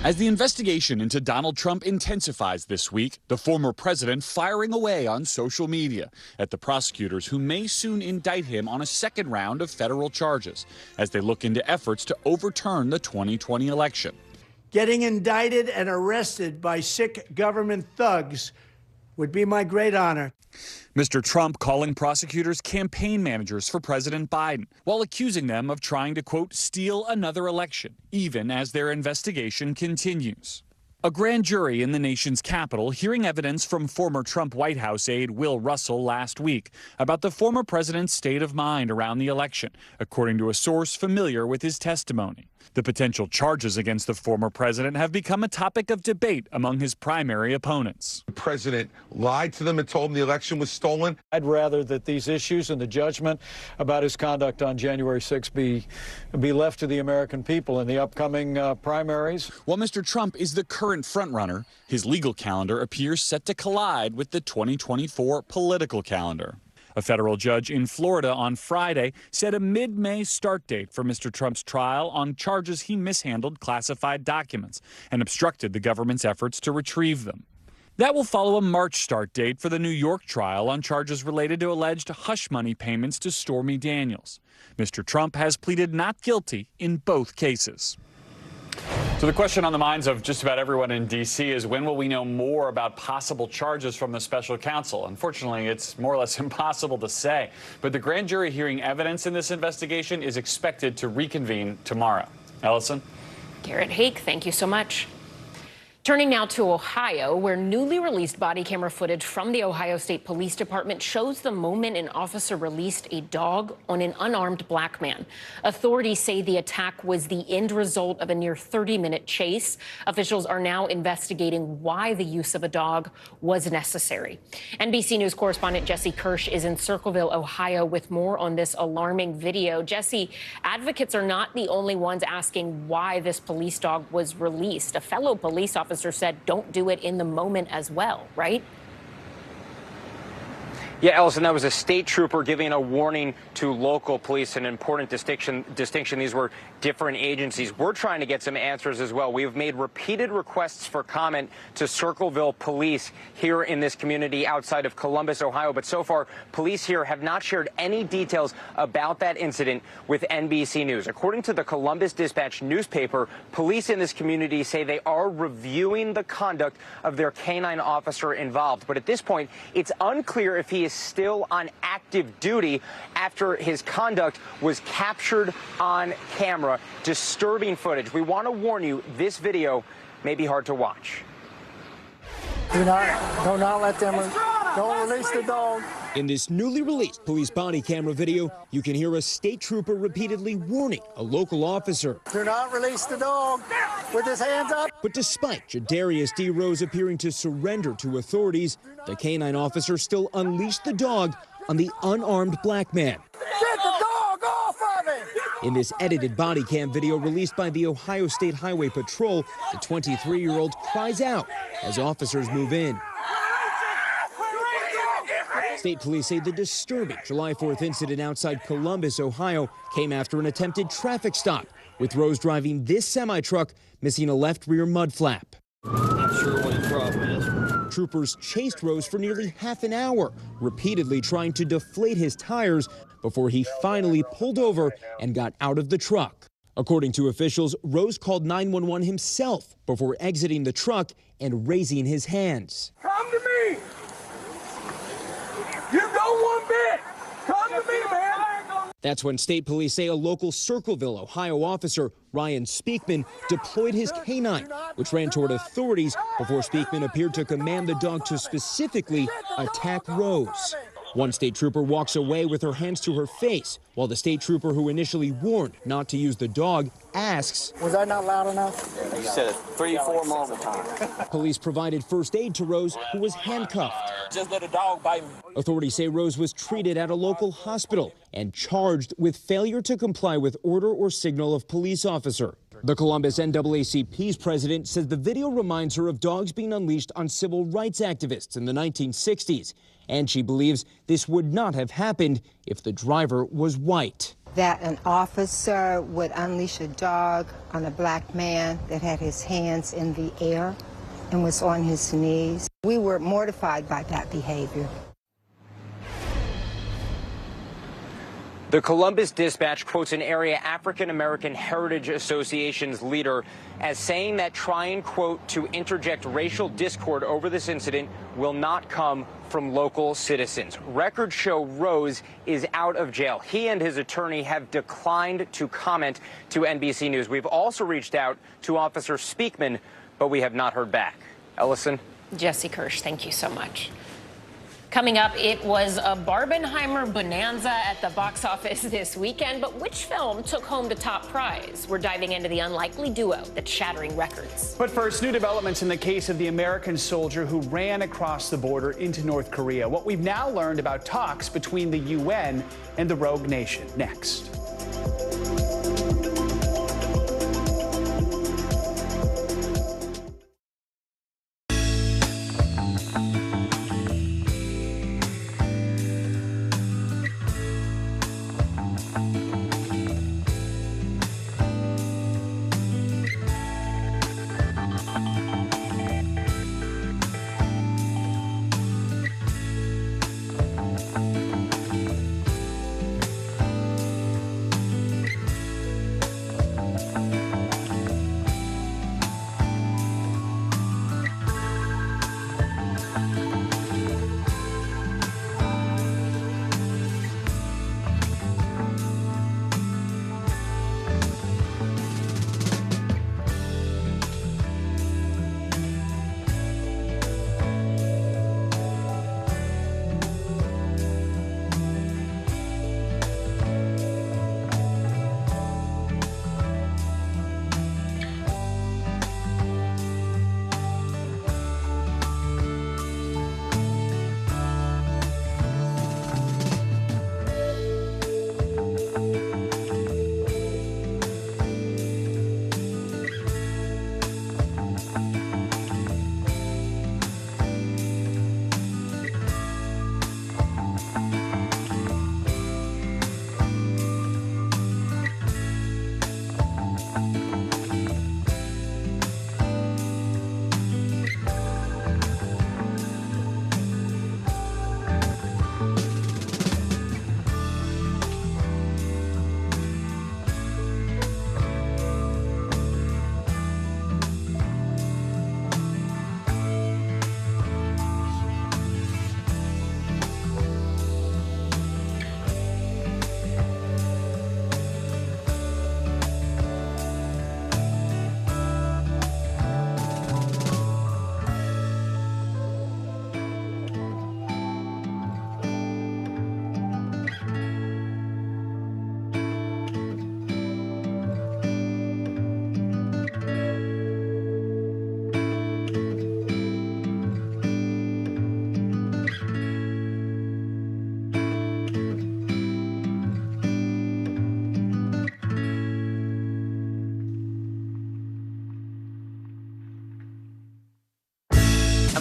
As the investigation into Donald Trump intensifies this week, the former president firing away on social media at the prosecutors who may soon indict him on a second round of federal charges as they look into efforts to overturn the 2020 election.
Getting indicted and arrested by sick government thugs would be my great honor.
Mr. Trump calling prosecutors campaign managers for President Biden, while accusing them of trying to, quote, steal another election, even as their investigation continues. A grand jury in the nation's capital hearing evidence from former Trump White House aide Will Russell last week about the former president's state of mind around the election, according to a source familiar with his testimony. The potential charges against the former president have become a topic of debate among his primary opponents.
The president lied to them and told them the election was stolen.
I'd rather that these issues and the judgment about his conduct on January 6th be left to the American people in the upcoming primaries.
While Mr. Trump is the current frontrunner, his legal calendar appears set to collide with the 2024 political calendar. A federal judge in Florida on Friday set a mid-May start date for Mr. Trump's trial on charges he mishandled classified documents and obstructed the government's efforts to retrieve them. That will follow a March start date for the New York trial on charges related to alleged hush money payments to Stormy Daniels. Mr. Trump has pleaded not guilty in both cases. So the question on the minds of just about everyone in D.C. is when will we know more about possible charges from the special counsel? Unfortunately, it's more or less impossible to say. But the grand jury hearing evidence in this investigation is expected to reconvene tomorrow. Ellison?
Garrett Haake, thank you so much. Turning now to Ohio, where newly released body camera footage from the Ohio State Police Department shows the moment an officer released a dog on an unarmed black man. Authorities say the attack was the end result of a near 30-minute chase. Officials are now investigating why the use of a dog was necessary. NBC News correspondent Jesse Kirsch is in Circleville, Ohio, with more on this alarming video. Jesse, advocates are not the only ones asking why this police dog was released. A fellow police officer said don't do it in the moment as well, right?
Yeah, Ellison, that was a state trooper giving a warning to local police, an important distinction. These were different agencies. We're trying to get some answers as well. We have made repeated requests for comment to Circleville police here in this community outside of Columbus, Ohio. But so far, police here have not shared any details about that incident with NBC News. According to the Columbus Dispatch newspaper, police in this community say they are reviewing the conduct of their canine officer involved. But at this point, it's unclear if he is still on active duty after his conduct was captured on camera. Disturbing footage. We want to warn you, this video may be hard to watch.
Do not let them, don't release the dog.
In this newly released police body camera video, you can hear a state trooper repeatedly warning a local officer.
Do not release the dog with his hands up.
But despite Jadarius D. Rose appearing to surrender to authorities, the canine officer still unleashed the dog on the unarmed black man.
Get the dog off of him!
In this edited body cam video released by the Ohio State Highway Patrol, the 23-year-old cries out as officers move in. State police say the disturbing July 4th incident outside Columbus, Ohio, came after an attempted traffic stop, with Rose driving this semi-truck missing a left rear mud flap.
Not sure what his problem is.
Troopers chased Rose for nearly half an hour, repeatedly trying to deflate his tires before he finally pulled over and got out of the truck. According to officials, Rose called 911 himself before exiting the truck and raising his hands.
Come to me! You go one bit! Come to me, man!
That's when state police say a local Circleville, Ohio officer, Ryan Speakman, deployed his canine, which ran toward authorities before Speakman appeared to command the dog to specifically attack Rose. One state trooper walks away with her hands to her face, while the state trooper who initially warned not to use the dog asks,
Was that not loud enough? You said it 3-4 multiple times.
Police provided first aid to Rose, who was handcuffed.
Just let a dog bite me.
Authorities say Rose was treated at a local hospital and charged with failure to comply with order or signal of police officer. The Columbus NAACP's president says the video reminds her of dogs being unleashed on civil rights activists in the 1960s. And she believes this would not have happened if the driver was white.
That an officer would unleash a dog on a black man that had his hands in the air and was on his knees. We were mortified by that behavior.
The Columbus Dispatch quotes an area African American Heritage Association's leader as saying that trying, quote, to interject racial discord over this incident will not come from local citizens. Records show Rose is out of jail. He and his attorney have declined to comment to NBC News. We've also reached out to Officer Speakman, but we have not heard back. Ellison?
Jesse Kirsch, thank you so much. Coming up, it was a Barbenheimer bonanza at the box office this weekend, but which film took home the top prize? We're diving into the unlikely duo that's shattering records.
But first, new developments in the case of the American soldier who ran across the border into North Korea. What we've now learned about talks between the UN and the rogue nation. Next.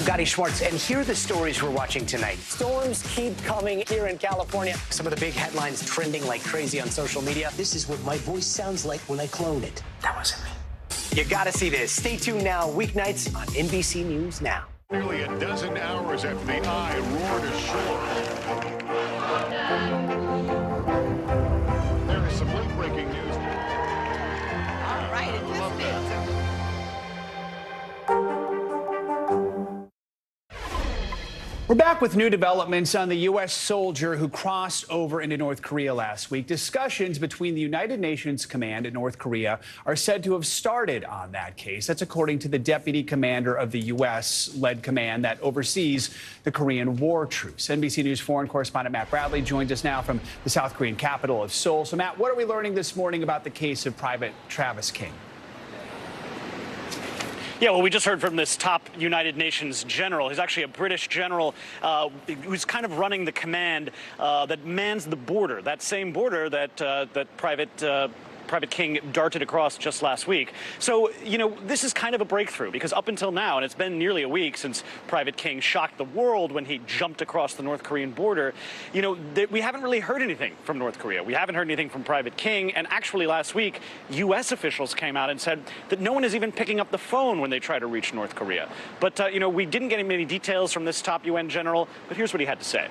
I'm Gotti Schwartz, and here are the stories we're watching tonight. Storms keep coming here in California. Some of the big headlines trending like crazy on social media. This is what my voice sounds like when I clone it. That wasn't me. You gotta see this. Stay tuned now, weeknights on NBC News Now.
Nearly a dozen hours after the eye roared ashore. There is some late-breaking news.
All right,
We're back with new developments on the U.S. soldier who crossed over into North Korea last week. Discussions between the United Nations command in North Korea are said to have started on that case. That's according to the deputy commander of the U.S.-led command that oversees the Korean war truce. NBC News foreign correspondent Matt Bradley joins us now from the South Korean capital of Seoul. So, Matt, what are we learning this morning about the case of Private Travis King?
Yeah, well, we just heard from this top United Nations general. He's actually a British general who's kind of running the command that mans the border, that same border that Private King darted across just last week. So, you know, this is kind of a breakthrough because up until now, and it's been nearly a week since Private King shocked the world when he jumped across the North Korean border, you know, we haven't really heard anything from North Korea. We haven't heard anything from Private King. And actually last week, U.S. officials came out and said that no one is even picking up the phone when they try to reach North Korea. But, you know, we didn't get many details from this top UN general, but here's what he had to say.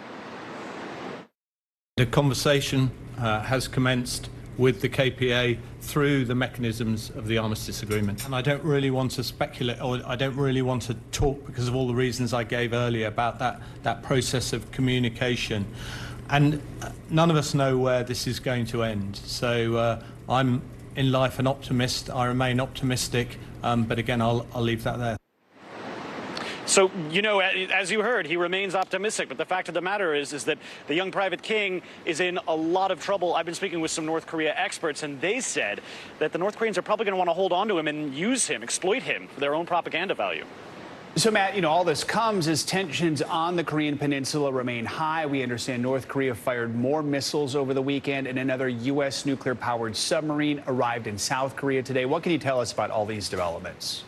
The conversation has commenced with the KPA through the mechanisms of the armistice agreement. And I don't really want to speculate, or I don't really want to talk because of all the reasons I gave earlier about that process of communication. And none of us know where this is going to end. So I'm in life an optimist. I remain optimistic, but again, I'll leave that there.
So, you know, as you heard, he remains optimistic. But the fact of the matter is that the young Private King is in a lot of trouble. I've been speaking with some North Korea experts, and they said that the North Koreans are probably going to want to hold on to him and use him, exploit him for their own propaganda value.
So, Matt, you know, all this comes as tensions on the Korean peninsula remain high. We understand North Korea fired more missiles over the weekend, and another U.S. nuclear-powered submarine arrived in South Korea today. What can you tell us about all these developments?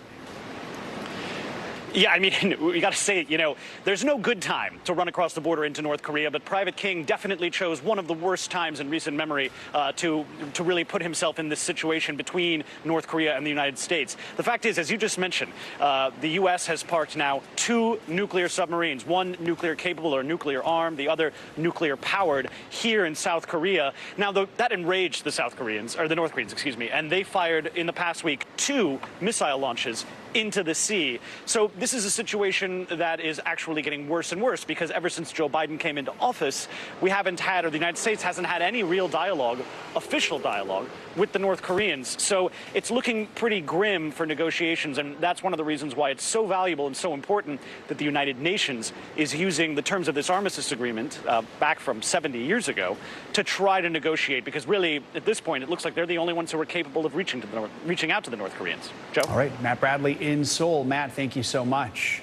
Yeah, I mean, we got to say, you know, there's no good time to run across the border into North Korea, but Private King definitely chose one of the worst times in recent memory to really put himself in this situation between North Korea and the United States. The fact is, as you just mentioned, the U.S. has parked now 2 nuclear submarines, one nuclear capable or nuclear armed, the other nuclear powered here in South Korea. Now, that enraged the South Koreans, or the North Koreans, excuse me, and they fired in the past week 2 missile launches into the sea. So this is a situation that is actually getting worse and worse because ever since Joe Biden came into office, we haven't had, or the United States hasn't had any real dialogue, official dialogue, with the North Koreans. So it's looking pretty grim for negotiations, and that's one of the reasons why it's so valuable and so important that the United Nations is using the terms of this armistice agreement back from 70 years ago to try to negotiate, because really, at this point, it looks like they're the only ones who are capable of reaching out to the North Koreans. Joe?
All right, Matt Bradley in Seoul. Matt, thank you so much.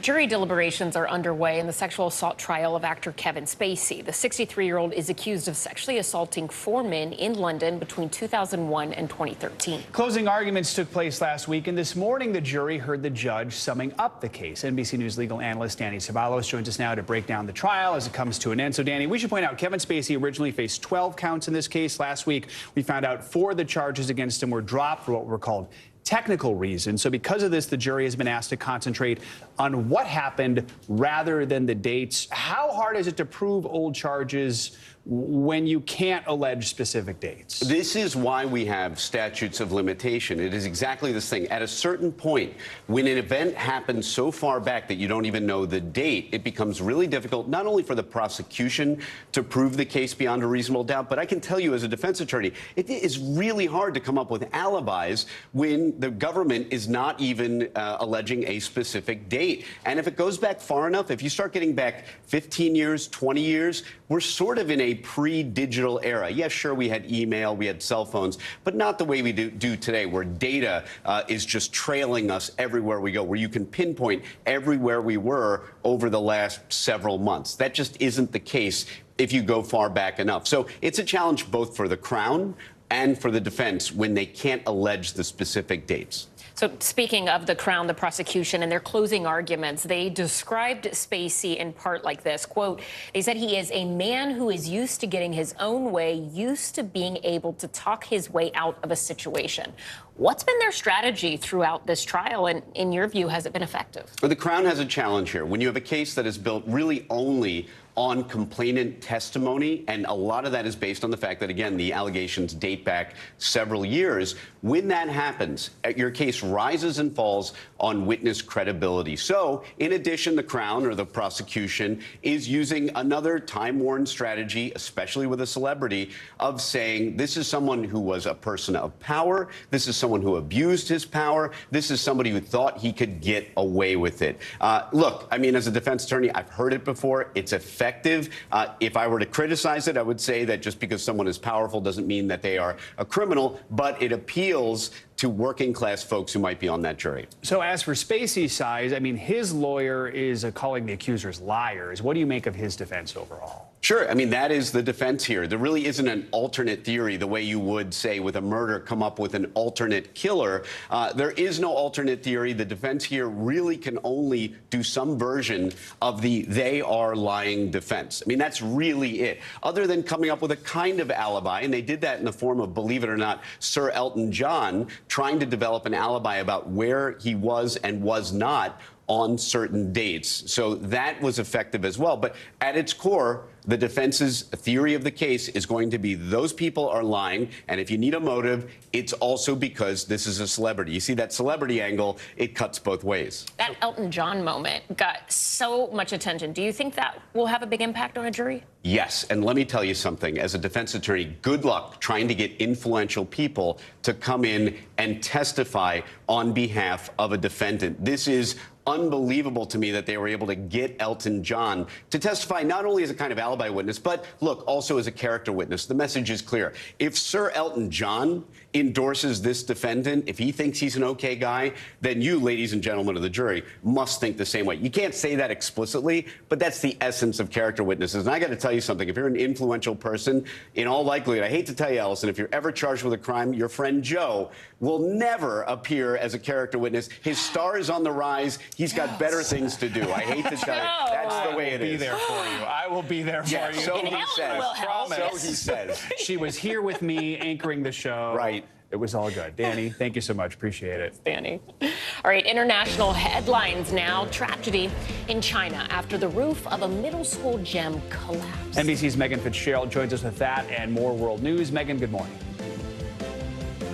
Jury deliberations are underway in the sexual assault trial of actor Kevin Spacey. The 63-year-old is accused of sexually assaulting 4 men in London between 2001 and 2013.
Closing arguments took place last week, and this morning the jury heard the judge summing up the case. NBC News legal analyst Danny Ceballos joins us now to break down the trial as it comes to an end. So, Danny, we should point out Kevin Spacey originally faced 12 counts in this case. Last week, we found out 4 of the charges against him were dropped for what were called technical reasons. So because of this, the jury has been asked to concentrate on what happened rather than the dates. How hard is it to prove old charges when you can't allege specific dates?
This is why we have statutes of limitation. It is exactly this thing. At a certain point, when an event happens so far back that you don't even know the date, it becomes really difficult, not only for the prosecution to prove the case beyond a reasonable doubt, but I can tell you as a defense attorney, it is really hard to come up with alibis when the government is not even alleging a specific date. And if it goes back far enough, if you start getting back 15 years, 20 years, we're sort of in a pre-digital era. Yes, sure, we had email, we had cell phones, but not the way we do today, where data is just trailing us everywhere we go, where you can pinpoint everywhere we were over the last several months. That just isn't the case if you go far back enough. So it's a challenge both for the Crown and for the defense when they can't allege the specific dates.
So speaking of the Crown, the prosecution, and their closing arguments, they described Spacey in part like this, quote, they said he is a man who is used to getting his own way, used to being able to talk his way out of a situation. What's been their strategy throughout this trial, and in your view, has it been effective?
Well, the Crown has a challenge here. When you have a case that is built really only on complainant testimony, and a lot of that is based on the fact that, again, the allegations date back several years. When that happens, your case rises and falls on witness credibility. So, in addition, the Crown or the prosecution is using another time-worn strategy, especially with a celebrity, of saying this is someone who was a person of power, this is someone who abused his power, this is somebody who thought he could get away with it. Look, I mean, as a defense attorney, I've heard it before. It's effective. If I were to criticize it, I would say that just because someone is powerful doesn't mean that they are a criminal, but it appeals to working class folks who might be on that jury.
So as for Spacey's side, I mean, his lawyer is calling the accusers liars. What do you make of his defense overall?
Sure. I mean, that is the defense here. There really isn't an alternate theory the way you would, say, with a murder, come up with an alternate killer. There is no alternate theory. The defense here really can only do some version of the they are lying defense. I mean, that's really it. Other than coming up with a kind of alibi, and they did that in the form of, believe it or not, Sir Elton John trying to develop an alibi about where he was and was not on certain dates. So that was effective as well. But at its core, the defense's theory of the case is going to be those people are lying. And if you need a motive, it's also because this is a celebrity. You see that celebrity angle, it cuts both ways.
That Elton John moment got so much attention. Do you think that will have a big impact on a jury?
Yes. And let me tell you something. As a defense attorney, good luck trying to get influential people to come in and testify on behalf of a defendant. This is unbelievable to me that they were able to get Elton John to testify not only as a kind of alibi witness, but look, also as a character witness. The message is clear. If Sir Elton John endorses this defendant, if he thinks he's an okay guy, then you, ladies and gentlemen of the jury, must think the same way. You can't say that explicitly, but that's the essence of character witnesses. And I got to tell you something. If you're an influential person, in all likelihood, I hate to tell you, Allison, if you're ever charged with a crime, your friend Joe will never appear as a character witness. His star is on the rise. He's got better things to do. I hate to tell you. That's the way it is.
I will be there for you. I will be there for you.
So he says. So he says.
She was here with me anchoring the show.
Right.
It was all good. Danny, thank you so much. Appreciate it.
Danny. All right, international headlines now. Tragedy in China after the roof of a middle school gym collapsed.
NBC's Megan Fitzgerald joins us with that and more world news. Megan, good morning.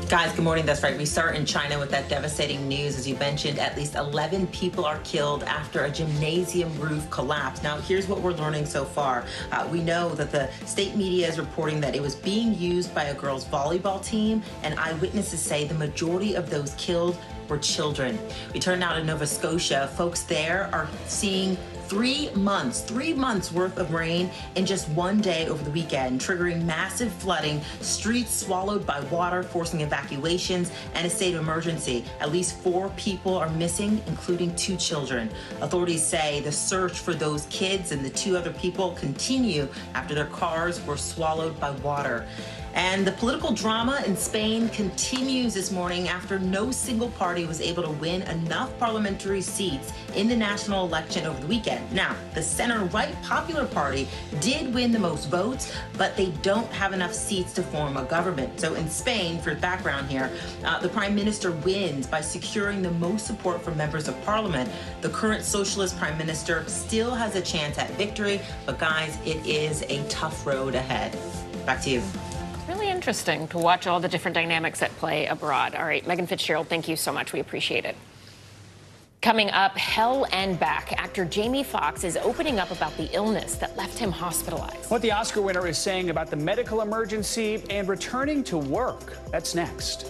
Guys, good morning. That's right. We start in China with that devastating news. As you mentioned, at least 11 people are killed after a gymnasium roof collapsed. Now, here's what we're learning so far. We know that the state media is reporting that it was being used by a girls' volleyball team, and eyewitnesses say the majority of those killed were children. We turn now to Nova Scotia. Folks there are seeing 3 months worth of rain in just one day over the weekend, triggering massive flooding, streets swallowed by water, forcing evacuations and a state of emergency. At least 4 people are missing, including 2 children. Authorities say the search for those kids and the 2 other people continue after their cars were swallowed by water. And the political drama in Spain continues this morning after no single party was able to win enough parliamentary seats in the national election over the weekend. Now, the center-right Popular Party did win the most votes, but they don't have enough seats to form a government. So in Spain, for background here, the prime minister wins by securing the most support from members of parliament. The current socialist prime minister still has a chance at victory, but guys, it is a tough road ahead. Back to you.
Really interesting to watch all the different dynamics at play abroad. All right, Megan Fitzgerald, thank you so much. We appreciate it. Coming up, Hell and Back. Actor Jamie Foxx is opening up about the illness that left him hospitalized.
What the Oscar winner is saying about the medical emergency and returning to work. That's next.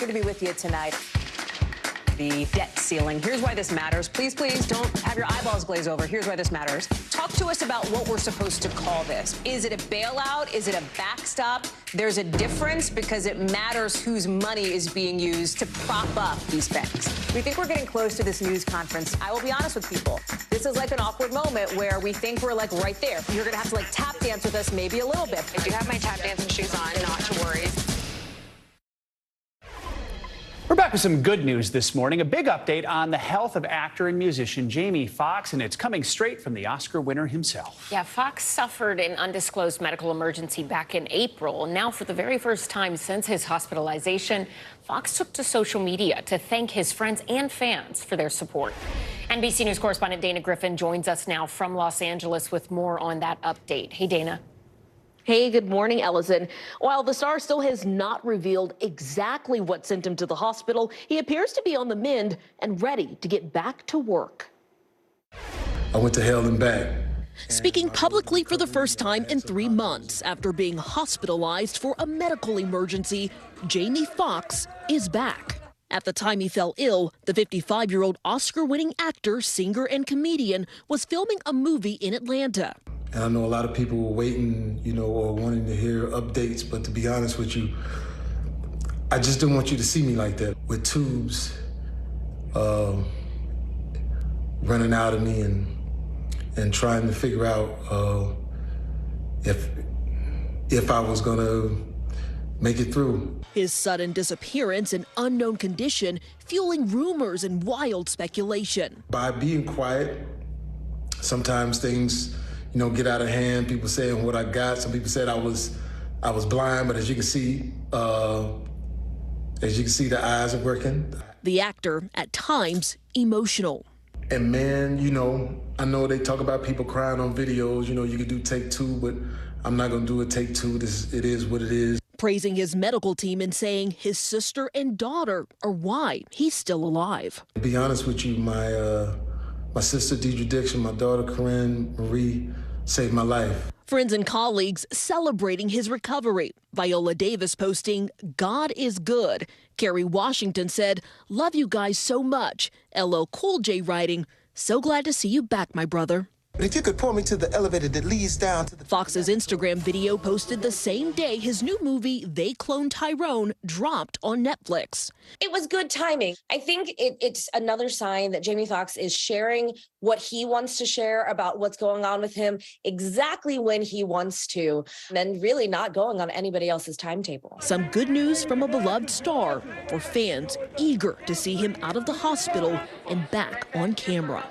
Good to be with you tonight. The debt ceiling. Here's why this matters. Please, please don't have your eyeballs glaze over. Here's why this matters. Talk to us about what we're supposed to call this. Is it a bailout? Is it a backstop? There's a difference because it matters whose money is being used to prop up these banks.
We think we're getting close to this news conference.
I will be honest with people. This is like an awkward moment where we think we're like right there. You're going to have to like tap dance with us maybe a little bit.
I do have my tap dancing shoes on, not to worry.
We're back with some good news this morning. A big update on the health of actor and musician Jamie Foxx, and it's coming straight from the Oscar winner himself.
Yeah, Fox suffered an undisclosed medical emergency back in April. Now, for the very first time since his hospitalization, Fox took to social media to thank his friends and fans for their support. NBC News correspondent Dana Griffin joins us now from Los Angeles with more on that update. Hey, Dana.
Hey, good morning, Ellison. While the star still has not revealed exactly what sent him to the hospital, he appears to be on the mend and ready to get back to work.
I went to hell and back.
Speaking publicly for the first time in 3 months after being hospitalized for a medical emergency, Jamie Foxx is back. At the time he fell ill, the 55-year-old Oscar-winning actor, singer, and comedian was filming a movie in Atlanta.
And I know a lot of people were waiting, or wanting to hear updates, but to be honest with you, I just didn't want you to see me like that, with tubes running out of me and trying to figure out if I was gonna make it through.
His sudden disappearance and unknown condition fueling rumors and wild speculation.
By being quiet, sometimes things get out of hand. People saying what I got. Some people said I was blind, but as you can see, the eyes are working.
The actor, at times, emotional.
And man, I know they talk about people crying on videos. You could do take two, but I'm not gonna do a take two. It is what it is.
Praising his medical team and saying his sister and daughter are why he's still alive.
To be honest with you, my sister, Deidre Dixon, my daughter, Corinne Marie, saved my life.
Friends and colleagues celebrating his recovery. Viola Davis posting, "God is good." Kerry Washington said, "Love you guys so much." LL Cool J writing, "So glad to see you back, my brother."
If you could point me to the elevator that leads down to the...
Fox's Instagram video posted the same day his new movie, They Cloned Tyrone, dropped on Netflix.
It was good timing. I think it's another sign that Jamie Foxx is sharing what he wants to share about what's going on with him exactly when he wants to, and really not going on anybody else's timetable.
Some good news from a beloved star for fans eager to see him out of the hospital and back on camera.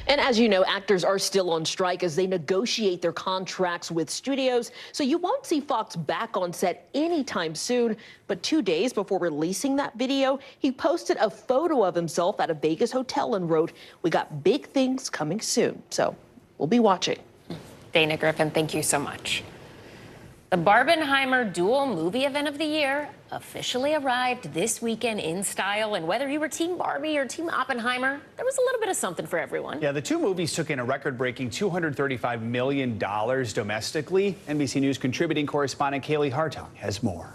And as you know, actors are still on strike as they negotiate their contracts with studios. So you won't see Fox back on set anytime soon. But 2 days before releasing that video, he posted a photo of himself at a Vegas hotel and wrote, "We got big things coming soon." So we'll be watching.
Dana Griffin, thank you so much. The Barbenheimer Dual Movie Event of the Year officially arrived this weekend in style. And whether you were Team Barbie or Team Oppenheimer, there was a little bit of something for everyone.
Yeah, the two movies took in a record-breaking $235 million domestically. NBC News contributing correspondent Kaylee Hartung has more.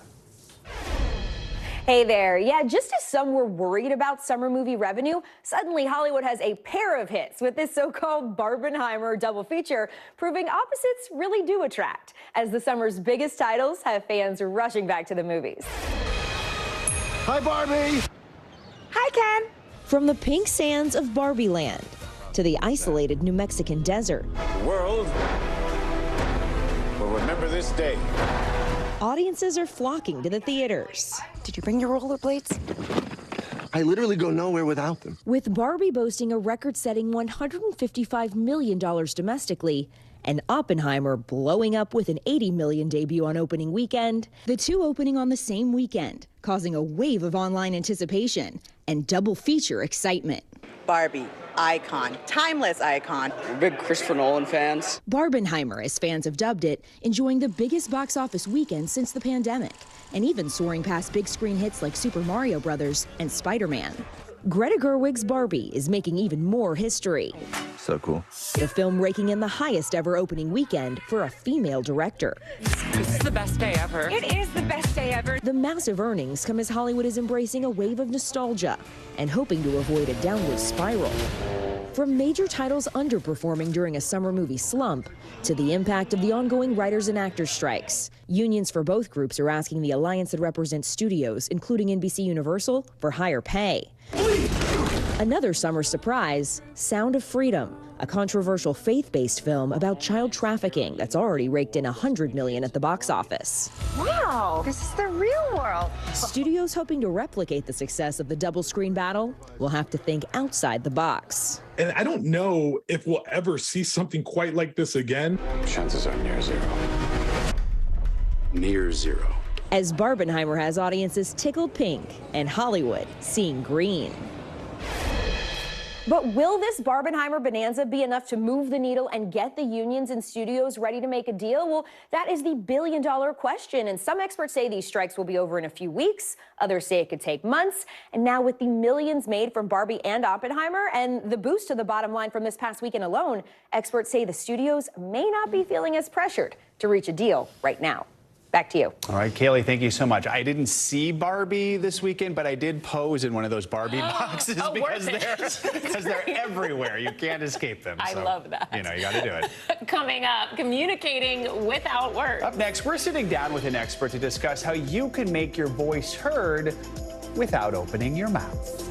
Hey there. Yeah, just as some were worried about summer movie revenue, suddenly Hollywood has a pair of hits with this so-called Barbenheimer double feature, proving opposites really do attract, as the summer's biggest titles have fans rushing back to the movies.
Hi, Barbie.
Hi, Ken. From the pink sands of Barbie Land to the isolated New Mexican desert.
The world will remember this day.
Audiences are flocking to the theaters. Did you bring your rollerblades?
I literally go nowhere without them.
With Barbie boasting a record-setting $155 million domestically, and Oppenheimer blowing up with an $80 million debut on opening weekend, the two opening on the same weekend, causing a wave of online anticipation and double feature excitement.
Barbie, icon, timeless icon.
We're big Christopher Nolan fans.
Barbenheimer, as fans have dubbed it, enjoying the biggest box office weekend since the pandemic, and even soaring past big screen hits like Super Mario Bros. And Spider-Man. Greta Gerwig's Barbie is making even more history.
So cool.
The film raking in the highest ever opening weekend for a female director.
This is the best day ever. It is the best day ever.
The massive earnings come as Hollywood is embracing a wave of nostalgia and hoping to avoid a downward spiral. From major titles underperforming during a summer movie slump to the impact of the ongoing writers and actors strikes, unions for both groups are asking the alliance that represents studios, including NBC Universal, for higher pay. Another summer surprise, Sound of Freedom, a controversial faith-based film about child trafficking that's already raked in $100 million at the box office.
Wow, this is the real world.
Studios hoping to replicate the success of the double-screen battle will have to think outside the box.
And I don't know if we'll ever see something quite like this again.
Chances are near zero. Near zero.
As Barbenheimer has audiences tickled pink and Hollywood seeing green.
But will this Barbenheimer bonanza be enough to move the needle and get the unions and studios ready to make a deal? Well, that is the billion-dollar question. And some experts say these strikes will be over in a few weeks. Others say it could take months. And now with the millions made from Barbie and Oppenheimer and the boost to the bottom line from this past weekend alone, experts say the studios may not be feeling as pressured to reach a deal right now. Back to you.
All right, Kaylee, thank you so much. I didn't see Barbie this weekend, but I did pose in one of those Barbie boxes because they're everywhere. You can't escape them.
I love that.
You know, you got to do it.
Coming up, communicating without words.
Up next, we're sitting down with an expert to discuss how you can make your voice heard without opening your mouth.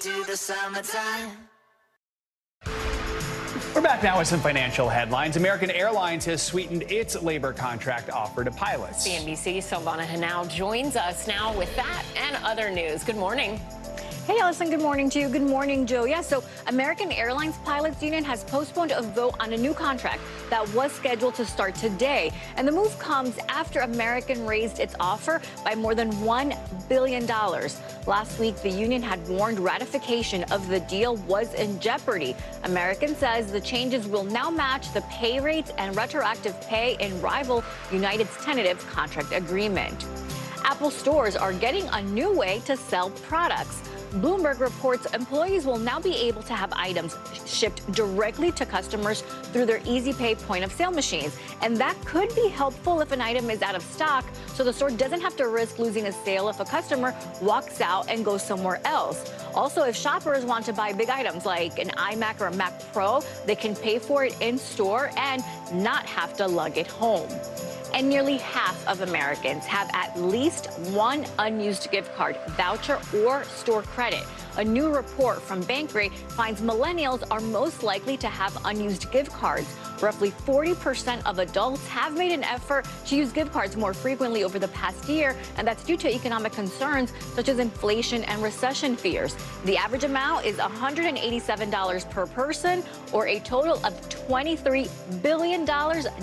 do the summertime.
We're back now with some financial headlines. American Airlines has sweetened its labor contract offer to pilots.
CNBC's Silvana Henao joins us now with that and other news. Good morning.
Hey, Allison, good morning to you. Good morning, Joe. Yeah, so American Airlines Pilots Union has postponed a vote on a new contract that was scheduled to start today. And the move comes after American raised its offer by more than $1 billion. Last week, the union had warned ratification of the deal was in jeopardy. American says the changes will now match the pay rates and retroactive pay in rival United's tentative contract agreement. Apple stores are getting a new way to sell products. Bloomberg reports employees will now be able to have items shipped directly to customers through their Easy Pay point-of-sale machines. And that could be helpful if an item is out of stock, so the store doesn't have to risk losing a sale if a customer walks out and goes somewhere else. Also, if shoppers want to buy big items like an iMac or a Mac Pro, they can pay for it in store and not have to lug it home. And nearly half of Americans have at least one unused gift card, voucher, or store credit. A new report from Bankrate finds millennials are most likely to have unused gift cards. Roughly 40% of adults have made an effort to use gift cards more frequently over the past year, and that's due to economic concerns such as inflation and recession fears. The average amount is $187 per person, or a total of $23 billion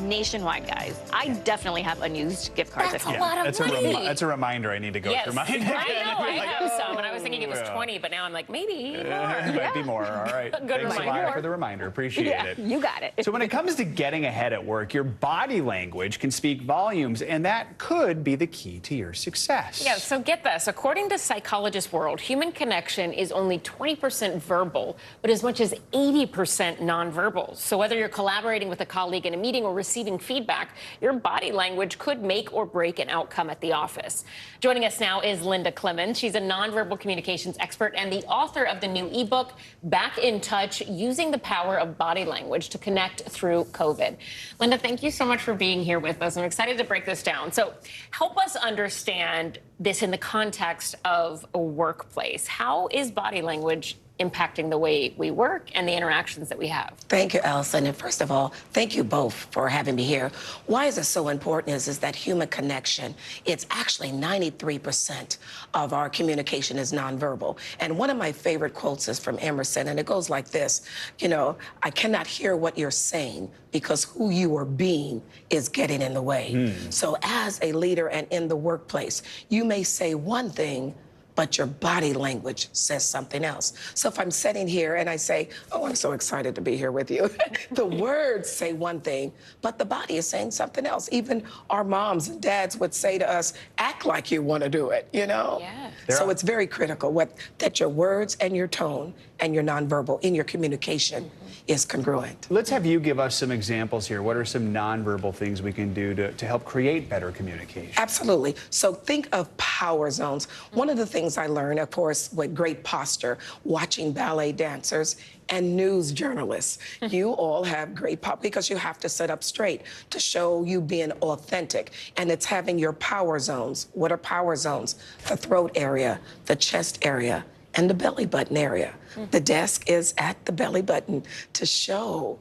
nationwide, guys. I definitely have unused gift cards at home.
That's a money. That's a reminder I need to go through mine.
I know, I have some, and I was thinking it was 20, but now I'm like, maybe more.
It might be more. All right.
Good
Thanks,
reminder.
Silvana, for the reminder. Appreciate it.
You got it.
So when it comes to getting ahead at work, your body language can speak volumes, and that could be the key to your success.
Yeah, so get this. According to Psychologist World, human connection is only 20% verbal, but as much as 80% nonverbal. So whether you're collaborating with a colleague in a meeting or receiving feedback, your body language could make or break an outcome at the office. Joining us now is Linda Clemens. She's a nonverbal communications expert and the author of the new ebook, Back in Touch, Using the Power of Body Language to Connect through COVID. Linda, thank you so much for being here with us. I'm excited to break this down. So help us understand this in the context of a workplace. How is body language impacting the way we work and the interactions that we have?
Thank you, Allison. And first of all, thank you both for having me here. Why is it so important is that human connection, it's actually 93% of our communication is nonverbal. And one of my favorite quotes is from Emerson, and it goes like this, you know, I cannot hear what you're saying because who you are being is getting in the way. So as a leader and in the workplace, you may say one thing, but your body language says something else. So if I'm sitting here and I say, oh, I'm so excited to be here with you, the words say one thing, but the body is saying something else. Even our moms and dads would say to us, act like you want to do it, you know?
Yeah.
So it's very critical that your words and your tone and your nonverbal in your communication is congruent.
Let's have you give us some examples here. What are some nonverbal things we can do to help create better communication?
Absolutely. So think of power zones. One of the things I learned, of course, with great posture, watching ballet dancers and news journalists. You all have great pop because you have to sit up straight to show you being authentic. And it's having your power zones. What are power zones? The throat area, the chest area, and the belly button area. The desk is at the belly button to show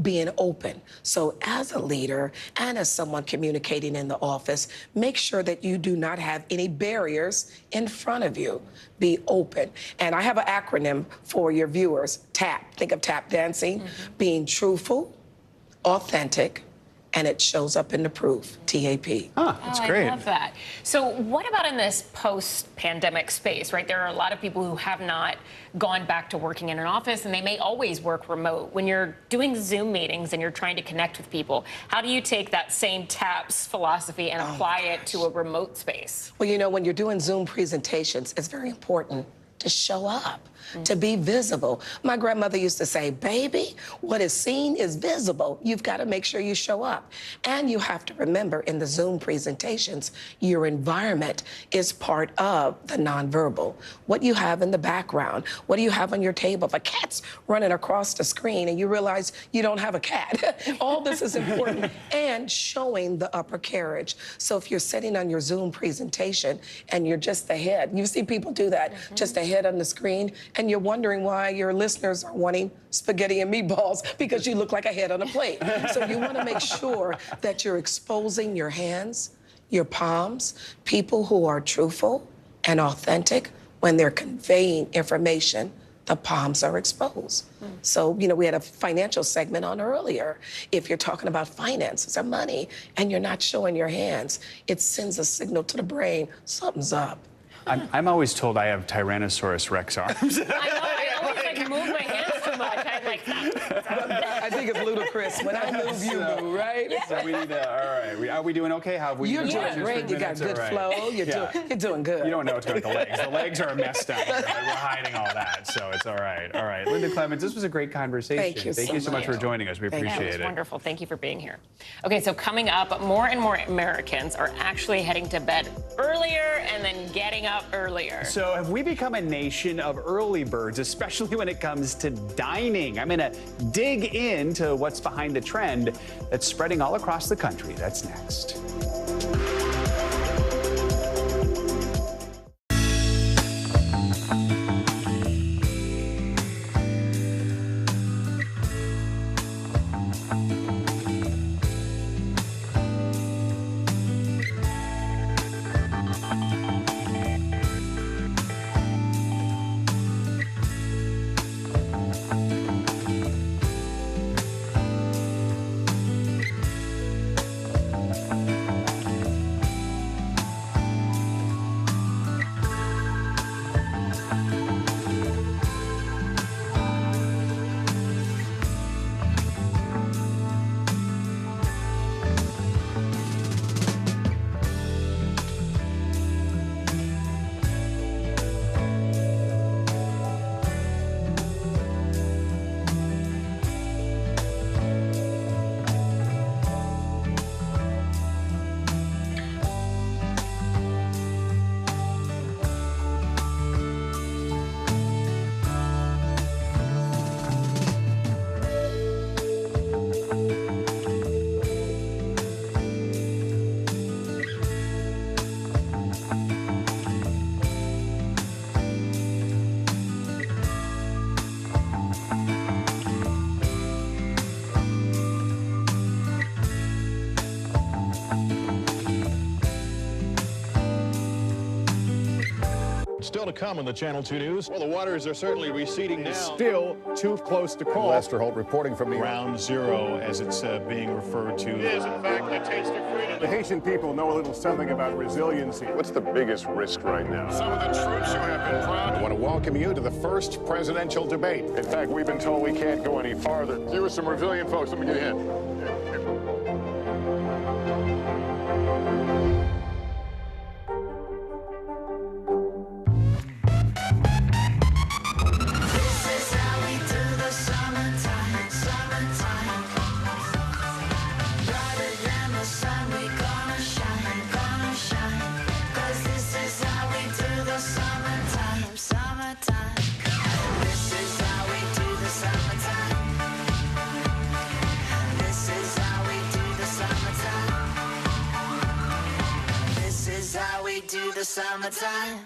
being open. So as a leader and as someone communicating in the office, make sure that you do not have any barriers in front of you. Be open. And I have an acronym for your viewers, TAP. Think of tap dancing, being truthful, authentic, and it shows up in the proof, TAP.
That's great.
I love that. So what about in this post-pandemic space, right? There are a lot of people who have not gone back to working in an office, and they may always work remote. When you're doing Zoom meetings and you're trying to connect with people, how do you take that same TAPS philosophy and apply it to a remote space?
Well, you know, when you're doing Zoom presentations, it's very important to show up, to be visible. My grandmother used to say, baby, what is seen is visible. You've got to make sure you show up. And you have to remember in the Zoom presentations, your environment is part of the nonverbal. What you have in the background, what do you have on your table? If a cat's running across the screen and you realize you don't have a cat, all this is important. And showing the upper carriage. So if you're sitting on your Zoom presentation and you're just the head, you see people do that, just a head on the screen, and you're wondering why your listeners are wanting spaghetti and meatballs because you look like a head on a plate. So you want to make sure that you're exposing your hands, your palms, people who are truthful and authentic when they're conveying information. The palms are exposed. So, we had a financial segment on earlier. If you're talking about finances or money and you're not showing your hands, it sends a signal to the brain, something's up.
I'm always told I have Tyrannosaurus Rex arms.
I know, I always move my hands too much. I'm like,
I think it's ludicrous. When I move, you move, right?
So we need to, all right. Are we doing okay? How have we
You're
been
doing great. You got good flow. You're doing good.
You don't know what's going on with the legs. The legs are a mess down here. We're hiding all that, so it's all right. All right. Linda Clemens, this was a great conversation.
Thank you
so much for joining us. We appreciate it.
It was wonderful. Thank you for being here. Okay, so coming up, more and more Americans are actually heading to bed earlier and then getting up earlier.
So have we become a nation of early birds, especially when it comes to dining? I'm going to dig into what's behind the trend that's spreading all across the country. That's next.
Still to come on the Channel 2 News. Well, the waters are certainly receding now.
Still too close to call.
Lester Holt reporting from Ground Zero, as it's being referred to. It is, in fact, a taste of freedom.
The Haitian people know a little something about resiliency.
What's the biggest risk right now? Some of the troops who have been proud. I want to welcome you to the first presidential debate.
In fact, we've been told we can't go any farther. You with some resilient folks, let me get in.
Summertime.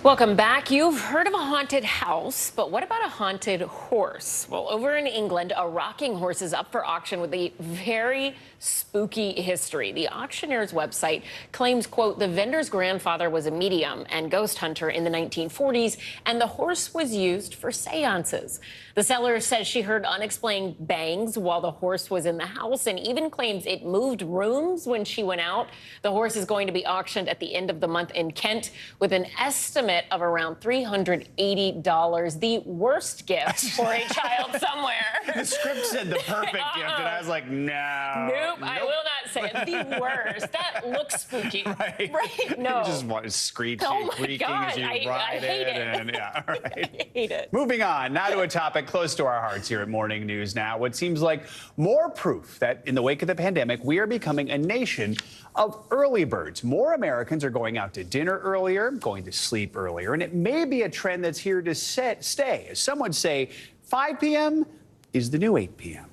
Welcome back. You've heard of a haunted house, but what about a haunted horse? Well, over in England, a rocking horse is up for auction with a very spooky history. The auctioneer's website claims, quote, the vendor's grandfather was a medium and ghost hunter in the 1940s, and the horse was used for seances. The seller says she heard unexplained bangs while the horse was in the house and even claims it moved rooms when she went out. The horse is going to be auctioned at the end of the month in Kent with an estimate of around $380. The worst gift for a child somewhere.
The script said the perfect gift, and I was like, no.
Nope, I will not say it. The worst. That looks spooky. Right? No.
You just want screeching, creaking
God,
as you
I
ride
hate it.
and yeah, all right.
I hate it.
Moving on, now to a topic close to our hearts here at Morning News Now. What seems like more proof that in the wake of the pandemic, we are becoming a nation of early birds. More Americans are going out to dinner earlier, going to sleep earlier, and it may be a trend that's here to stay. As some would say, 5 p.m. is the new 8 p.m.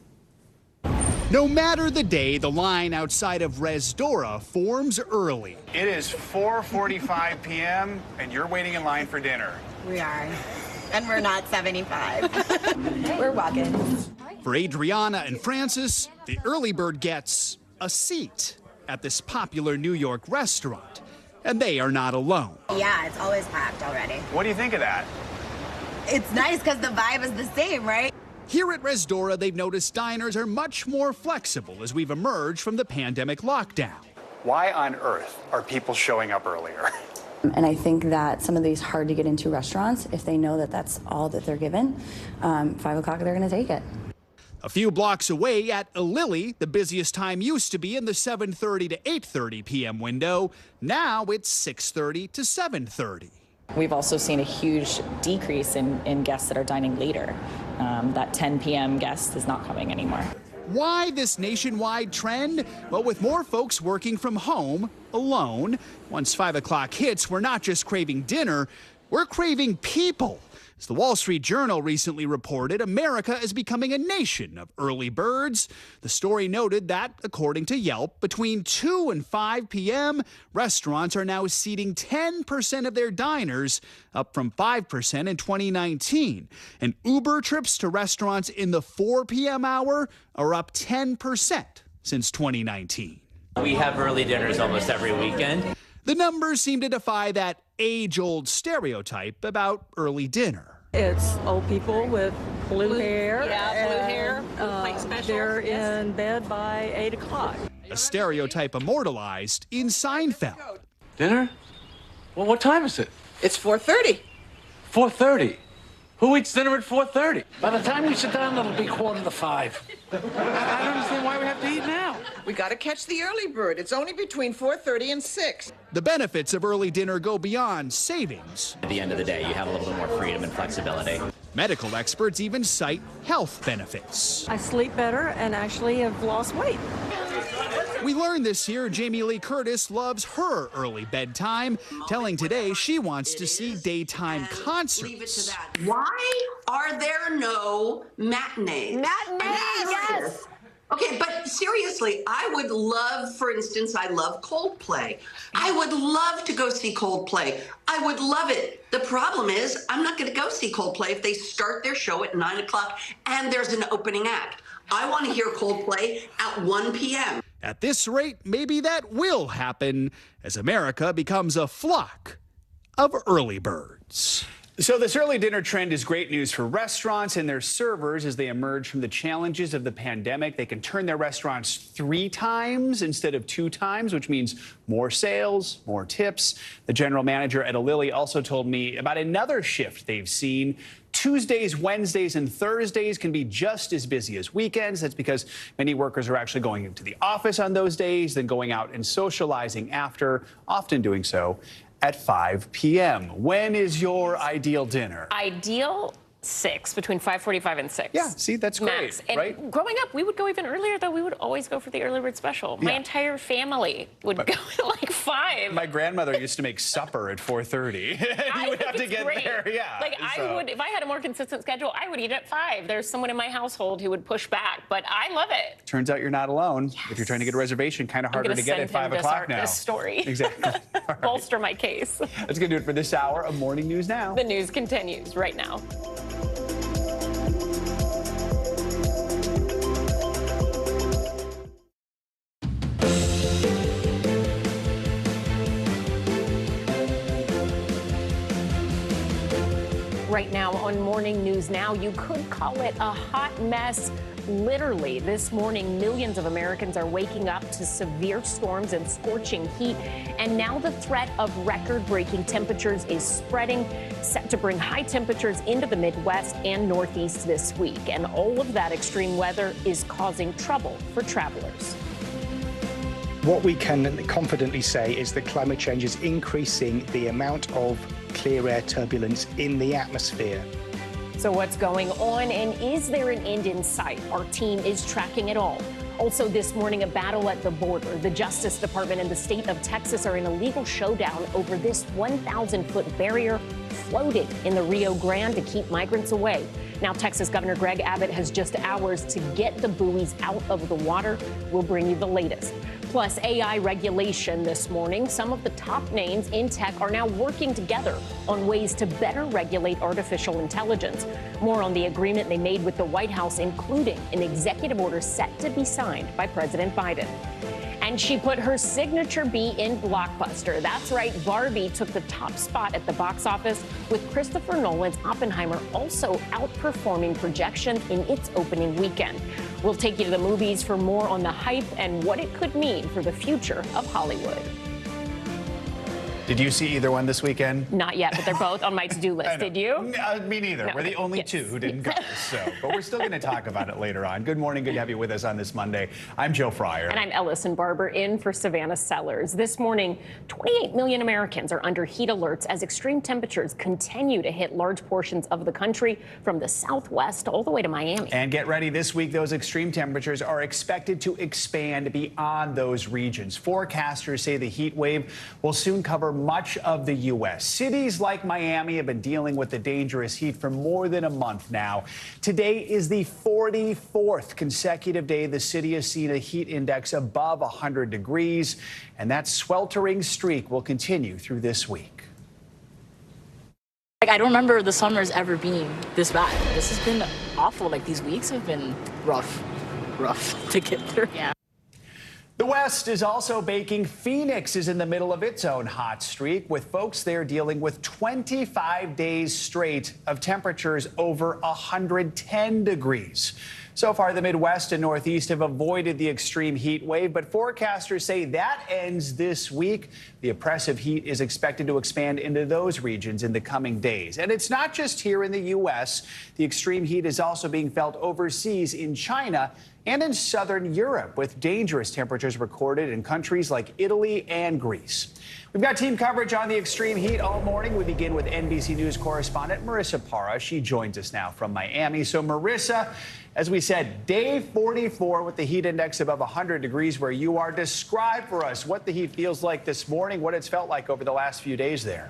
No matter the day, the line outside of Resdora forms early. It is 4:45 p.m. and you're waiting in line for dinner.
We are. And we're not 75. We're walking.
For Adriana and Francis, the early bird gets a seat at this popular New York restaurant. And they are not alone.
Yeah, it's always packed already.
What do you think of that?
It's nice because the vibe is the same, right?
Here at Resdora, they've noticed diners are much more flexible as we've emerged from the pandemic lockdown. Why on earth are people showing up earlier?
And I think that some of these hard to get into restaurants, if they know that that's all that they're given, 5 o'clock, they're going to take it.
A few blocks away at A Lily, the busiest time used to be in the 7:30 to 8:30 p.m. window. Now it's 6:30 to 7:30.
We've also seen a huge decrease in guests that are dining later. That 10 p.m. guest is not coming anymore.
Why this nationwide trend? Well, with more folks working from home, alone, once 5 o'clock hits, we're not just craving dinner, we're craving people. As the Wall Street Journal recently reported, America is becoming a nation of early birds. The story noted that, according to Yelp, between 2 and 5 p.m., restaurants are now seating 10% of their diners, up from 5% in 2019. And Uber trips to restaurants in the 4 p.m. hour are up 10% since 2019.
We have early dinners almost every weekend.
The numbers seem to defy that age-old stereotype about early dinner.
It's old people with blue hair.
Yeah, blue hair.
They're in bed by 8 o'clock.
A stereotype immortalized in Seinfeld.
Dinner? Well, what time is it?
It's 4:30.
4:30. Who eats dinner at 4:30?
By the time you sit down, it'll be 4:45.
I don't understand why we have to eat now.
We got to catch the early bird. It's only between 4:30 and 6.
The benefits of early dinner go beyond savings.
At the end of the day, you have a little bit more freedom and flexibility.
Medical experts even cite health benefits.
I sleep better and actually have lost weight.
We learned this year Jamie Lee Curtis loves her early bedtime, telling Today she wants to see daytime concerts.
Leave it to that. Why are there no matinees?
Matinees, yes.
Okay, but seriously, I would love, for instance, I love Coldplay. I would love to go see Coldplay. I would love it. The problem is, I'm not going to go see Coldplay if they start their show at 9 o'clock and there's an opening act. I want to hear Coldplay at 1 p.m.
At this rate, maybe that will happen as America becomes a flock of early birds. So this early dinner trend is great news for restaurants and their servers as they emerge from the challenges of the pandemic. They can turn their restaurants 3 times instead of 2 times, which means more sales, more tips. The general manager at A Lily also told me about another shift they've seen. Tuesdays, Wednesdays, and Thursdays can be just as busy as weekends. That's because many workers are actually going into the office on those days, then going out and socializing after, often doing so at 5 p.m. When is your ideal dinner?
Ideal 6, between 5:45 and 6.
Yeah, see, that's great,
Max. And
right?
growing up, we would go even earlier, though. We would always go for the early bird special. My entire family would go at like 5.
My grandmother used to make supper at 4:30. You would have to get there, yeah.
Like, I would, if I had a more consistent schedule, I would eat at 5. There's someone in my household who would push back, but I love it.
Turns out you're not alone. Yes. If you're trying to get a reservation, kind of harder to get at 5 o'clock now.
This story.
Exactly. Right.
Bolster my case.
That's going to do it for this hour of Morning News Now.
The news continues right now. Right now on Morning News Now, you could call it a hot mess. Literally, this morning, millions of Americans are waking up to severe storms and scorching heat. And now the threat of record-breaking temperatures is spreading, set to bring high temperatures into the Midwest and Northeast this week. And all of that extreme weather is causing trouble for travelers.
What we can confidently say is that climate change is increasing the amount of clear air turbulence in the atmosphere.
So what's going on, and is there an end in sight? Our team is tracking it all. Also this morning, a battle at the border. The Justice Department and the state of Texas are in a legal showdown over this 1,000-foot barrier floating in the Rio Grande to keep migrants away. Now, Texas Governor Greg Abbott has just hours to get the buoys out of the water. We'll bring you the latest. Plus, AI regulation this morning. Some of the top names in tech are now working together on ways to better regulate artificial intelligence. More on the agreement they made with the White House, including an executive order set to be signed by President Biden. And she put her signature B in Blockbuster. That's right, Barbie took the top spot at the box office, with Christopher Nolan's Oppenheimer also outperforming projection in its opening weekend. We'll take you to the movies for more on the hype and what it could mean for the future of Hollywood.
Did you see either one this weekend?
Not yet, but they're both on my to-do list. Did you?
Me neither.
No.
We're the only two who didn't go. But we're still going to talk about it later on. Good morning. Good to have you with us on this Monday. I'm Joe Fryer.
And I'm Ellison Barber, in for Savannah Sellers. This morning, 28 million Americans are under heat alerts as extreme temperatures continue to hit large portions of the country, from the Southwest all the way to Miami.
And get ready. This week, those extreme temperatures are expected to expand beyond those regions. Forecasters say the heat wave will soon cover much of the U.S. Cities like Miami have been dealing with the dangerous heat for more than a month now. Today is the 44th consecutive day the city has seen a heat index above 100 degrees, and that sweltering streak will continue through this week.
I don't remember the summers ever being this bad. This has been awful. These weeks have been rough to get through. Yeah.
The West is also baking. Phoenix is in the middle of its own hot streak, with folks there dealing with 25 days straight of temperatures over 110 degrees. So far, the Midwest and Northeast have avoided the extreme heat wave, but forecasters say that ends this week. The oppressive heat is expected to expand into those regions in the coming days. And it's not just here in the U.S. The extreme heat is also being felt overseas in China and in southern Europe, with dangerous temperatures recorded in countries like Italy and Greece. We've got team coverage on the extreme heat all morning. We begin with NBC News correspondent Marissa Parra. She joins us now from Miami. So, Marissa, as we said, day 44 with the heat index above 100 degrees where you are. Describe for us what the heat feels like this morning, what it's felt like over the last few days there.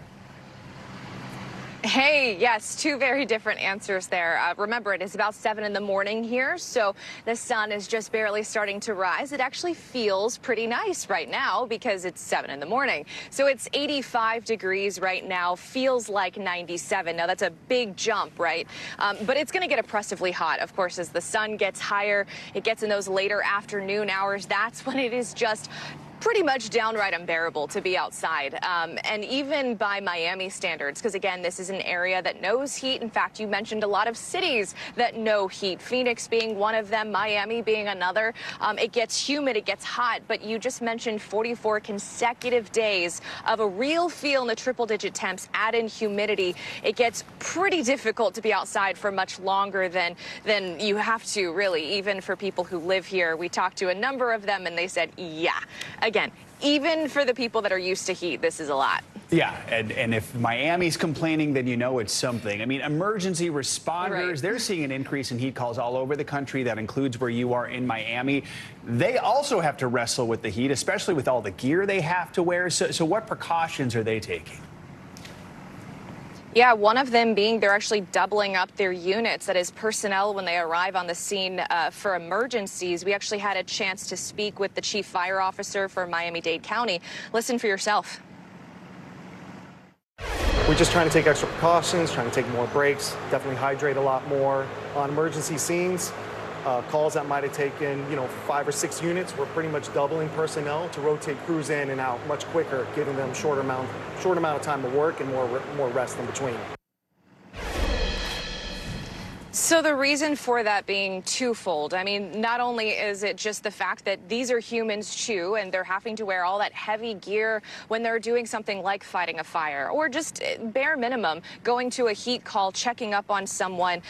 Hey, yes, two very different answers there. Remember, it is about 7 in the morning here, so the sun is just barely starting to rise. It actually feels pretty nice right now because it's 7 in the morning. So it's 85 degrees right now, feels like 97. Now, that's a big jump, right? But it's going to get oppressively hot, of course, as the sun gets higher. It gets in those later afternoon hours. That's when it is just pretty much downright unbearable to be outside, and even by Miami standards, because again, this is an area that knows heat. In fact, you mentioned a lot of cities that know heat, Phoenix being one of them, Miami being another. It gets humid, it gets hot, but you just mentioned 44 consecutive days of a real feel in the triple-digit temps, add in humidity. It gets pretty difficult to be outside for much longer than you have to, really, even for people who live here. We talked to a number of them, and they said, yeah. Again, even for the people that are used to heat, this is a lot.
Yeah, and if Miami's complaining, then you know it's something. I mean, emergency responders, they're seeing an increase in heat calls all over the country. That includes where you are in Miami. They also have to wrestle with the heat, especially with all the gear they have to wear. So what precautions are they taking?
Yeah, one of them being they're actually doubling up their units. That is, personnel when they arrive on the scene for emergencies. We actually had a chance to speak with the chief fire officer for Miami-Dade County. Listen for yourself.
We're just trying to take extra precautions, trying to take more breaks, definitely hydrate a lot more. On emergency scenes, calls that might have taken, 5 or 6 units, we're pretty much doubling personnel to rotate crews in and out much quicker, giving them short amount of time to work and more rest in between.
So the reason for that being twofold. I mean, not only is it just the fact that these are humans too, and they're having to wear all that heavy gear when they're doing something like fighting a fire, or just bare minimum going to a heat call, checking up on someone.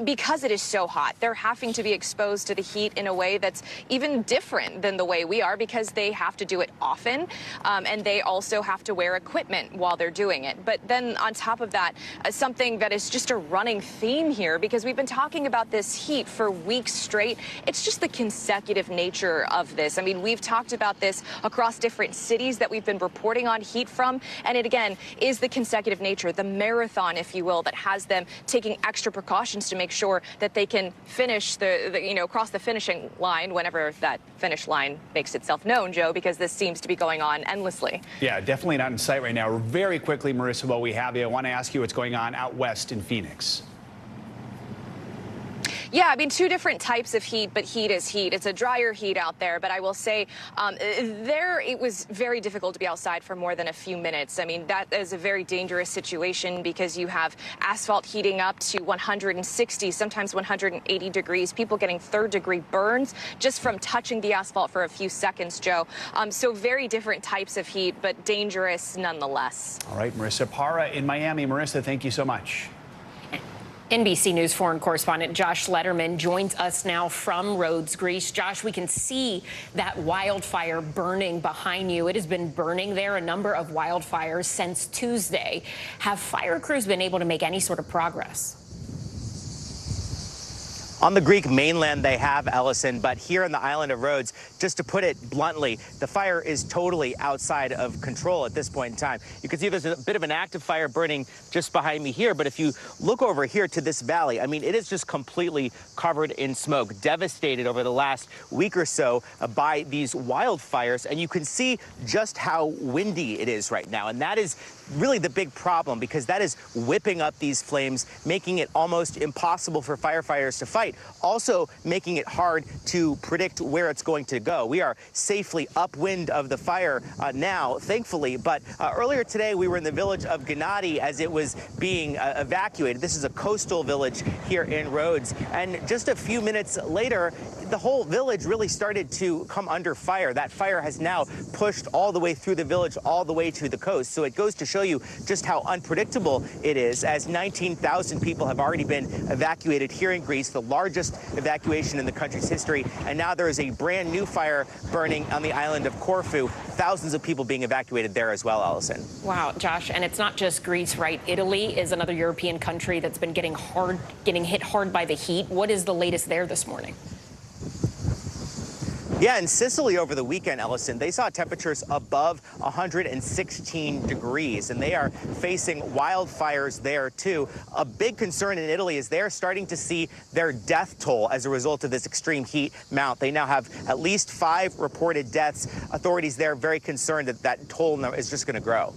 Because it is so hot, they're having to be exposed to the heat in a way that's even different than the way we are, because they have to do it often, and they also have to wear equipment while they're doing it. But then on top of that, something that is just a running theme here, because because we've been talking about this heat for weeks straight. It's just the consecutive nature of this. I mean, we've talked about this across different cities that we've been reporting on heat from, and it again is the consecutive nature, the marathon, if you will, that has them taking extra precautions to make sure that they can finish cross the finishing line whenever that finish line makes itself known, Joe, because this seems to be going on endlessly.
Yeah, definitely not in sight right now. Very quickly, Marissa, while we have you, I want to ask you what's going on out west in Phoenix.
Yeah, I mean, two different types of heat, but heat is heat. It's a drier heat out there, but I will say it was very difficult to be outside for more than a few minutes. I mean, that is a very dangerous situation because you have asphalt heating up to 160, sometimes 180 degrees, people getting third-degree burns just from touching the asphalt for a few seconds, Joe. So very different types of heat, but dangerous nonetheless.
All right, Marissa Parra in Miami. Marissa, thank you so much.
NBC News foreign correspondent Josh Letterman joins us now from Rhodes, Greece. Josh, we can see that wildfire burning behind you. It has been burning there, a number of wildfires since Tuesday. Have fire crews been able to make any sort of progress?
On the Greek mainland, they have, Ellison, but here on the island of Rhodes, just to put it bluntly, the fire is totally outside of control at this point in time. You can see there's a bit of an active fire burning just behind me here, but if you look over here to this valley, I mean, it is just completely covered in smoke, devastated over the last week or so by these wildfires, and you can see just how windy it is right now, and that is really the big problem because that is whipping up these flames, making it almost impossible for firefighters to fight, also making it hard to predict where it's going to go. We are safely upwind of the fire now, thankfully, but earlier today we were in the village of Gennady as it was being evacuated. This is a coastal village here in Rhodes, and just a few minutes later, the whole village really started to come under fire. That fire has now pushed all the way through the village, all the way to the coast. So it goes to show you just how unpredictable it is, as 19,000 people have already been evacuated here in Greece, the largest evacuation in the country's history. And now there is a brand new fire burning on the island of Corfu. Thousands of people being evacuated there as well, Allison.
Wow, Josh, and it's not just Greece, right? Italy is another European country that's been getting hit hard by the heat. What is the latest there this morning?
Yeah, in Sicily over the weekend, Ellison, they saw temperatures above 116 degrees, and they are facing wildfires there, too. A big concern in Italy is they're starting to see their death toll as a result of this extreme heat mount. They now have at least 5 reported deaths. Authorities there very concerned that that toll is just going to grow.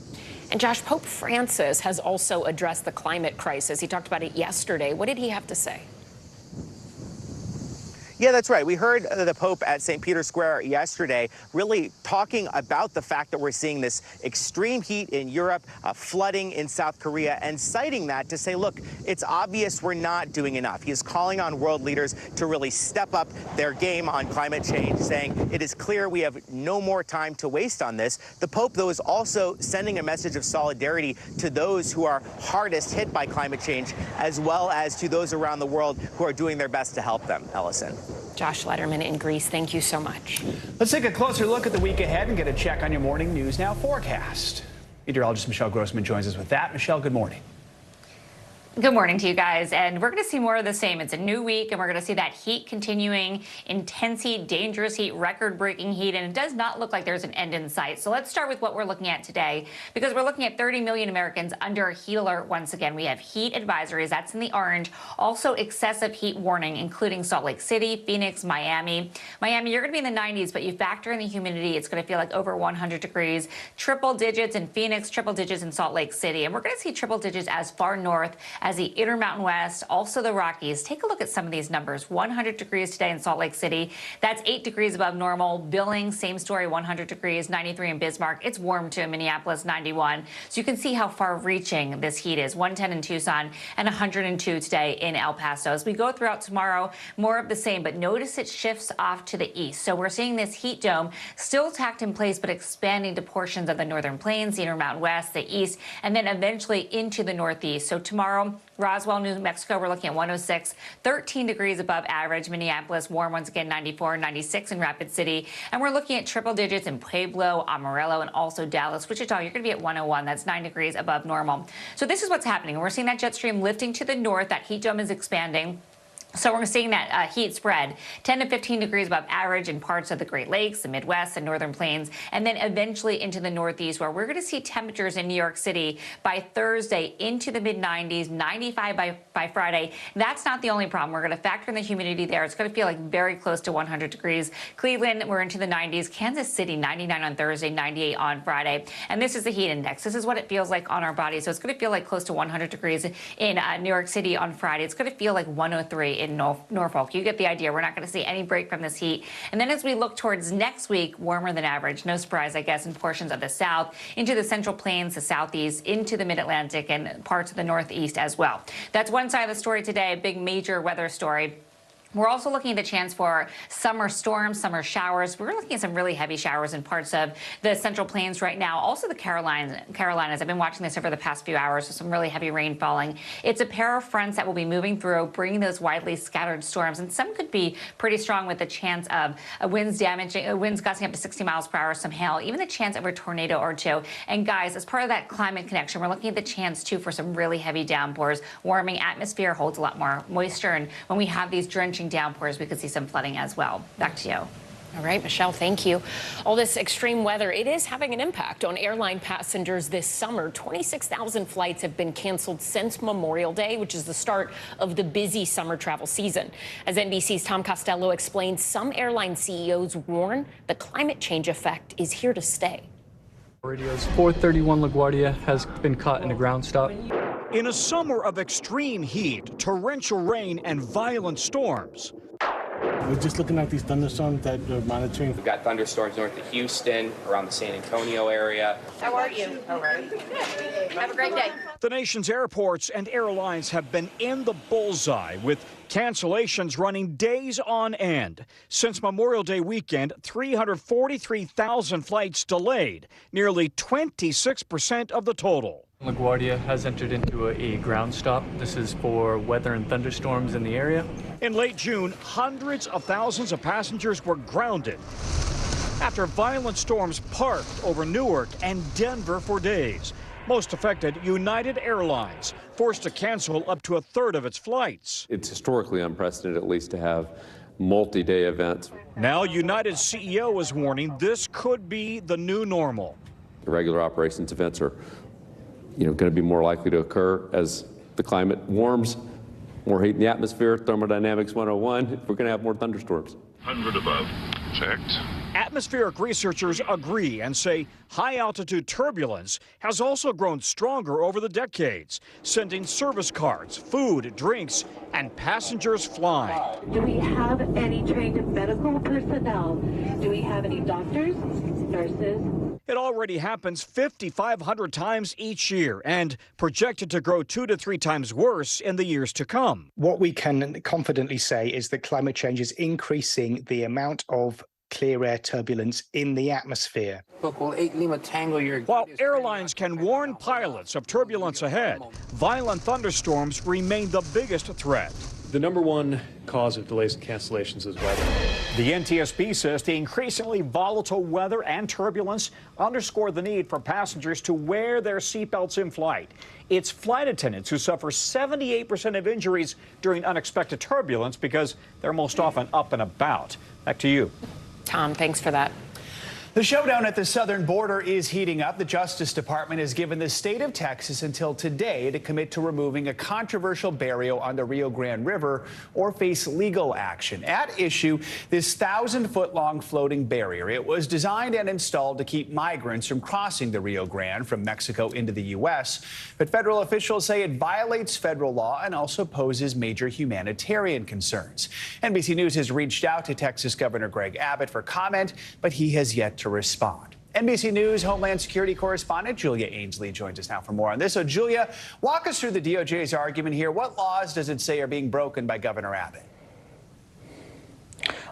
And Josh, Pope Francis has also addressed the climate crisis. He talked about it yesterday. What did he have to say?
Yeah, that's right. We heard the Pope at St. Peter's Square yesterday really talking about the fact that we're seeing this extreme heat in Europe, flooding in South Korea, and citing that to say, look, it's obvious we're not doing enough. He is calling on world leaders to really step up their game on climate change, saying it is clear we have no more time to waste on this. The Pope, though, is also sending a message of solidarity to those who are hardest hit by climate change, as well as to those around the world who are doing their best to help them. Ellison.
Josh Letterman in Greece, thank you so much.
Let's take a closer look at the week ahead and get a check on your morning News Now forecast. Meteorologist Michelle Grossman joins us with that. Michelle, good morning.
Good morning to you guys, and we're going to see more of the same. It's a new week, and we're going to see that heat continuing, intense heat, dangerous heat, record-breaking heat, and it does not look like there's an end in sight. So let's start with what we're looking at today, because we're looking at 30 million Americans under a heat alert once again. We have heat advisories, that's in the orange, also excessive heat warning, including Salt Lake City, Phoenix, Miami. Miami, you're going to be in the 90s, but you factor in the humidity, it's going to feel like over 100 degrees. Triple digits in Phoenix, triple digits in Salt Lake City, and we're going to see triple digits as far north as the Intermountain West, also the Rockies. Take a look at some of these numbers. 100 degrees today in Salt Lake City. That's 8 degrees above normal. Billings, same story, 100 degrees, 93 in Bismarck. It's warm too in Minneapolis, 91. So you can see how far-reaching this heat is. 110 in Tucson and 102 today in El Paso. As we go throughout tomorrow, more of the same, but notice it shifts off to the east. So we're seeing this heat dome still tacked in place, but expanding to portions of the northern plains, the Intermountain West, the east, and then eventually into the northeast. So tomorrow, Roswell, New Mexico, we're looking at 106, 13 degrees above average. Minneapolis, warm once again, 94, 96 in Rapid City. And we're looking at triple digits in Pueblo, Amarillo, and also Dallas. Wichita, you're going to be at 101. That's 9 degrees above normal. So this is what's happening. We're seeing that jet stream lifting to the north. That heat dome is expanding. So we're seeing that heat spread 10 to 15 degrees above average in parts of the Great Lakes, the Midwest, and Northern Plains, and then eventually into the Northeast, where we're going to see temperatures in New York City by Thursday into the mid-90s, 95 by Friday. That's not the only problem. We're going to factor in the humidity there. It's going to feel like very close to 100 degrees. Cleveland, we're into the 90s. Kansas City, 99 on Thursday, 98 on Friday. And this is the heat index. This is what it feels like on our body. So it's going to feel like close to 100 degrees in New York City on Friday. It's going to feel like 103 in Norfolk. You get the idea. We're not going to see any break from this heat. And then as we look towards next week, warmer than average. No surprise, I guess, in portions of the south, into the Central Plains, the southeast, into the mid-Atlantic, and parts of the northeast as well. That's one side of the story today, a big major weather story. We're also looking at the chance for summer storms, summer showers. We're looking at some really heavy showers in parts of the Central Plains right now. Also the Carolinas. I've been watching this over the past few hours, so some really heavy rain falling. It's a pair of fronts that will be moving through, bringing those widely scattered storms, and some could be pretty strong with the chance of winds gusting up to 60 miles per hour, some hail, even the chance of a tornado or two. And guys, as part of that climate connection, we're looking at the chance too for some really heavy downpours. Warming atmosphere holds a lot more moisture, and when we have these drenching downpours, we could see some flooding as well. Back to you.
All right, Michelle, thank you. All this extreme weather, it is having an impact on airline passengers this summer. 26,000 flights have been canceled since Memorial Day, which is the start of the busy summer travel season. As NBC's Tom Costello explained, some airline CEOs warn the climate change effect is here to stay.
Radio's 431 LaGuardia has been caught in a ground stop.
In a summer of extreme heat, torrential rain, and violent storms.
We're just looking at these thunderstorms that we're monitoring.
We've got thunderstorms north of Houston, around the San Antonio area.
How are you? All right. Have a great day.
The nation's airports and airlines have been in the bullseye, with cancellations running days on end. Since Memorial Day weekend, 343,000 flights delayed, nearly 26% of the total.
LaGuardia has entered into a ground stop. This is for weather and thunderstorms in the area.
In late June, hundreds of thousands of passengers were grounded after violent storms parked over Newark and Denver for days. Most affected, United Airlines, forced to cancel up to a third of its flights.
It's historically unprecedented, at least, to have multi-day events.
Now, United's CEO is warning this could be the new normal.
The regular operations events are going to be more likely to occur as the climate warms, more heat in the atmosphere, thermodynamics 101, we're going to have more thunderstorms.
100 above. Checked.
Atmospheric researchers agree and say high-altitude turbulence has also grown stronger over the decades, sending service cars, food, drinks, and passengers flying.
Do we have any trained medical personnel? Do we have any doctors, nurses?
It already happens 5,500 times each year and projected to grow 2 to 3 times worse in the years to come.
What we can confidently say is that climate change is increasing the amount of clear air turbulence in the atmosphere.
While airlines can warn pilots of turbulence ahead, violent thunderstorms remain the biggest threat.
The number one cause of delays and cancellations is weather.
The NTSB says the increasingly volatile weather and turbulence underscore the need for passengers to wear their seatbelts in flight. It's flight attendants who suffer 78% of injuries during unexpected turbulence because they're most often up and about. Back to you.
Tom, thanks for that.
The showdown at the southern border is heating up. The Justice Department has given the state of Texas until today to commit to removing a controversial barrier on the Rio Grande River or face legal action. At issue, this 1,000-foot-long floating barrier. It was designed and installed to keep migrants from crossing the Rio Grande from Mexico into the U.S. But federal officials say it violates federal law and also poses major humanitarian concerns. NBC News has reached out to Texas Governor Greg Abbott for comment, but he has yet to respond. NBC News Homeland Security correspondent Julia Ainsley joins us now for more on this. So, Julia, walk us through the DOJ's argument here. What laws does it say are being broken by Governor Abbott?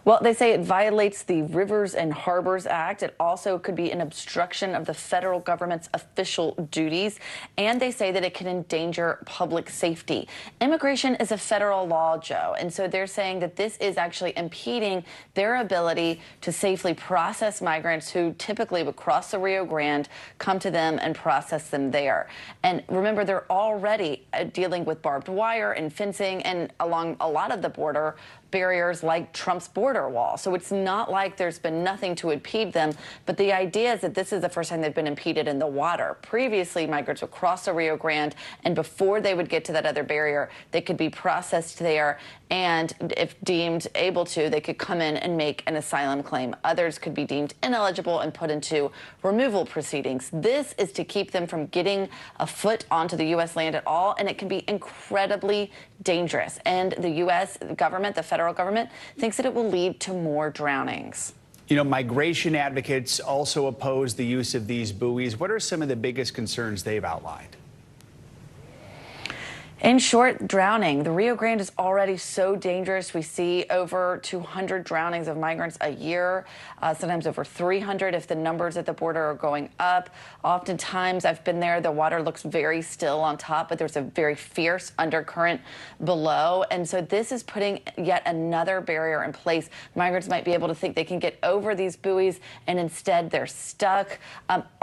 Well, they say it violates the Rivers and Harbors Act. It also could be an obstruction of the federal government's official duties. And they say that it can endanger public safety. Immigration is a federal law, Joe. And so they're saying that this is actually impeding their ability to safely process migrants who typically would cross the Rio Grande, come to them and process them there. And remember, they're already dealing with barbed wire and fencing and along a lot of the border barriers like Trump's border wall. So it's not like there's been nothing to impede them. But the idea is that this is the first time they've been impeded in the water. Previously, migrants would cross the Rio Grande, and before they would get to that other barrier, they could be processed there. And if deemed able to, they could come in and make an asylum claim. Others could be deemed ineligible and put into removal proceedings. This is to keep them from getting a foot onto the U.S. land at all, and it can be incredibly dangerous. And the U.S. government, the federal government, thinks that it will lead to more drownings.
You know, migration advocates also oppose the use of these buoys. What are some of the biggest concerns they've outlined?
In short, drowning. The Rio Grande is already so dangerous. We see over 200 drownings of migrants a year, sometimes over 300 if the numbers at the border are going up. Oftentimes, I've been there, the water looks very still on top, but there's a very fierce undercurrent below. And so this is putting yet another barrier in place. Migrants might be able to think they can get over these buoys, and instead they're stuck.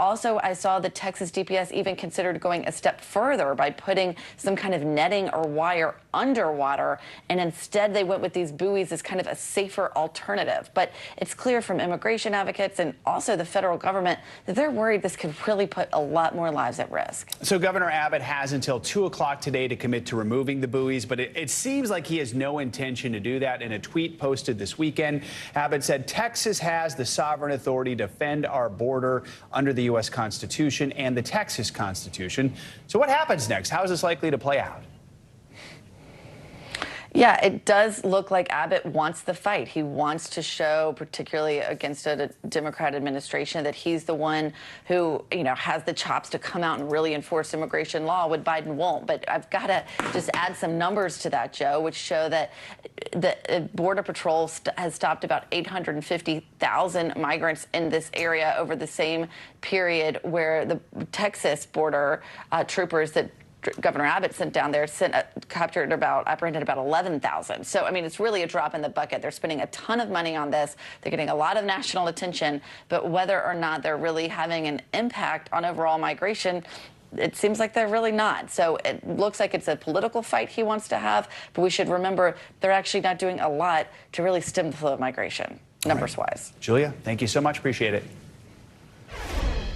Also, I saw the Texas DPS even considered going a step further by putting some kind of netting or wire underwater, and instead they went with these buoys as kind of a safer alternative. But it's clear from immigration advocates and also the federal government that they're worried this could really put a lot more lives at risk.
So Governor Abbott has until 2 o'clock today to commit to removing the buoys, but it seems like he has no intention to do that. In a tweet posted this weekend, Abbott said Texas has the sovereign authority to defend our border under the U.S. Constitution and the Texas Constitution. So what happens next? How is this likely to play out?
Yeah, it does look like Abbott wants the fight. He wants to show, particularly against a Democrat administration, that he's the one who, has the chops to come out and really enforce immigration law when Biden won't. But I've got to just add some numbers to that, Joe, which show that the Border Patrol has stopped about 850,000 migrants in this area over the same period, where the Texas border troopers that Governor Abbott sent down there apprehended about 11,000. So, I mean, it's really a drop in the bucket. They're spending a ton of money on this. They're getting a lot of national attention. But whether or not they're really having an impact on overall migration, it seems like they're really not. So it looks like it's a political fight he wants to have. But we should remember they're actually not doing a lot to really stem the flow of migration, numbers-wise.
Julia, thank you so much. Appreciate it.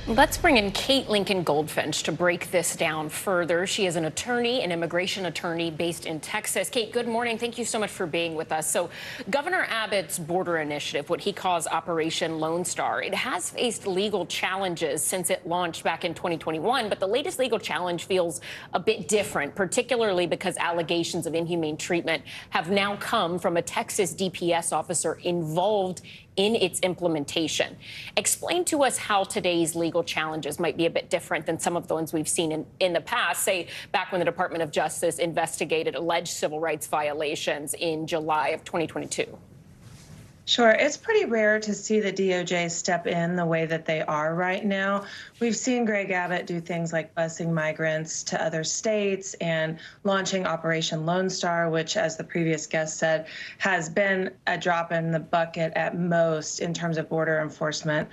Let's bring in Kate Lincoln Goldfinch to break this down further. She is an attorney, an immigration attorney based in Texas. Kate, good morning. Thank you so much for being with us. So Governor Abbott's border initiative, what he calls Operation Lone Star, it has faced legal challenges since it launched back in 2021. But the latest legal challenge feels a bit different, particularly because allegations of inhumane treatment have now come from a Texas DPS officer involved in its implementation. Explain to us how today's legal challenges might be a bit different than some of the ones we've seen in the past, say back when the Department of Justice investigated alleged civil rights violations in July of 2022.
Sure. It's pretty rare to see the DOJ step in the way that they are right now. We've seen Greg Abbott do things like busing migrants to other states and launching Operation Lone Star, which, as the previous guest said, has been a drop in the bucket at most in terms of border enforcement,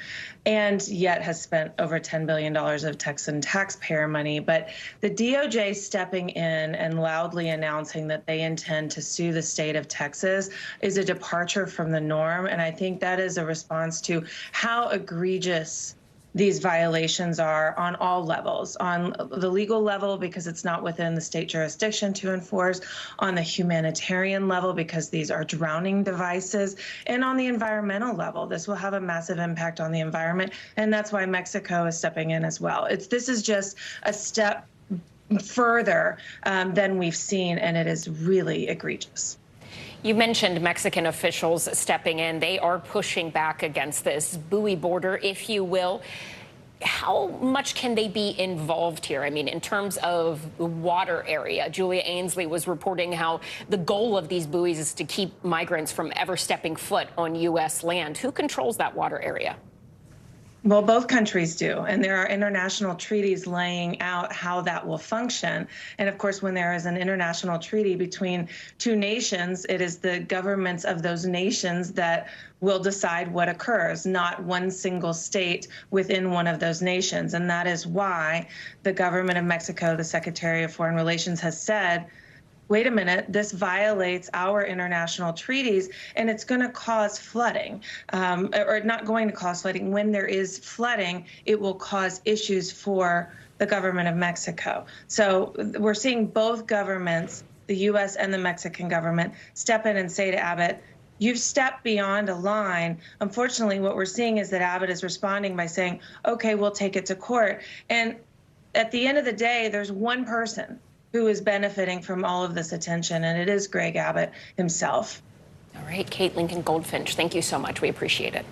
and yet has spent over $10 billion of Texan taxpayer money. But the DOJ stepping in and loudly announcing that they intend to sue the state of Texas is a departure from the norm. And I think that is a response to how egregious these violations are on all levels, on the legal level, because it's not within the state jurisdiction to enforce, on the humanitarian level, because these are drowning devices, and on the environmental level. This will have a massive impact on the environment, and that's why Mexico is stepping in as well. This is just a step further than we've seen, and it is really egregious.
You mentioned Mexican officials stepping in. They are pushing back against this buoy border, if you will. How much can they be involved here? I mean, in terms of the water area, Julia Ainsley was reporting how the goal of these buoys is to keep migrants from ever stepping foot on U.S. land. Who controls that water area?
Well, both countries do, and there are international treaties laying out how that will function. And of course, when there is an international treaty between two nations, it is the governments of those nations that will decide what occurs, not one single state within one of those nations. And that is why the government of Mexico, the Secretary of Foreign Relations, has said, wait a minute, this violates our international treaties, and it's going to cause flooding, or not going to cause flooding. When there is flooding, it will cause issues for the government of Mexico. So we're seeing both governments, the U.S. and the Mexican government, step in and say to Abbott, you've stepped beyond a line. Unfortunately, what we're seeing is that Abbott is responding by saying, okay, we'll take it to court. And at the end of the day, there's one person who is benefiting from all of this attention, and it is Greg Abbott himself.
All right, Kate Lincoln Goldfinch, thank you so much. We appreciate it.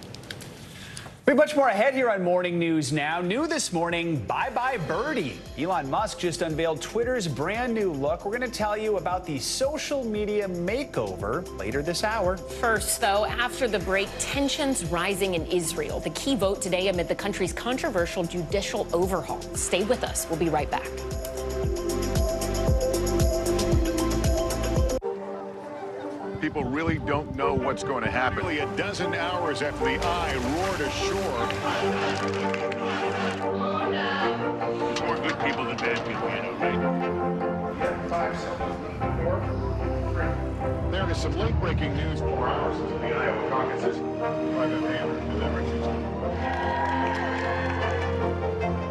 We have much more ahead here on Morning News Now. New this morning, bye-bye birdie. Elon Musk just unveiled Twitter's brand new look. We're going to tell you about the social media makeover later this hour.
First, though, after the break, tensions rising in Israel. The key vote today amid the country's controversial judicial overhaul. Stay with us. We'll be right back.
People really don't know what's going to happen. Nearly a dozen hours after the eye roared ashore. More good people than bad people, you know, right? There is some late-breaking news 4 hours into the Iowa caucuses.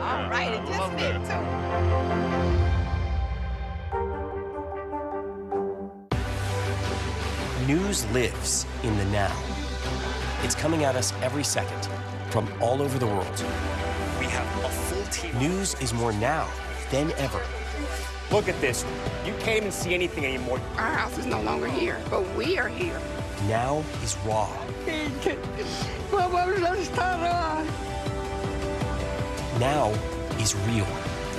All right, it just fit, too.
News lives in the now. It's coming at us every second from all over the world. We have a full team. News is more now than ever.
Look at this. You can't even see anything anymore.
Our house is no longer here, but we are here.
Now is raw. Now is real.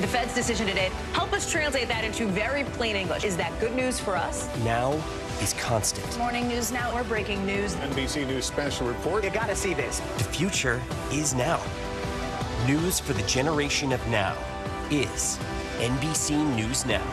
The Fed's decision today, help us translate that into very plain English. Is that good news for us?
Now is constant.
Morning News Now, or breaking news.
NBC News special report.
You gotta see this.
The future is now. News for the generation of now is NBC News Now.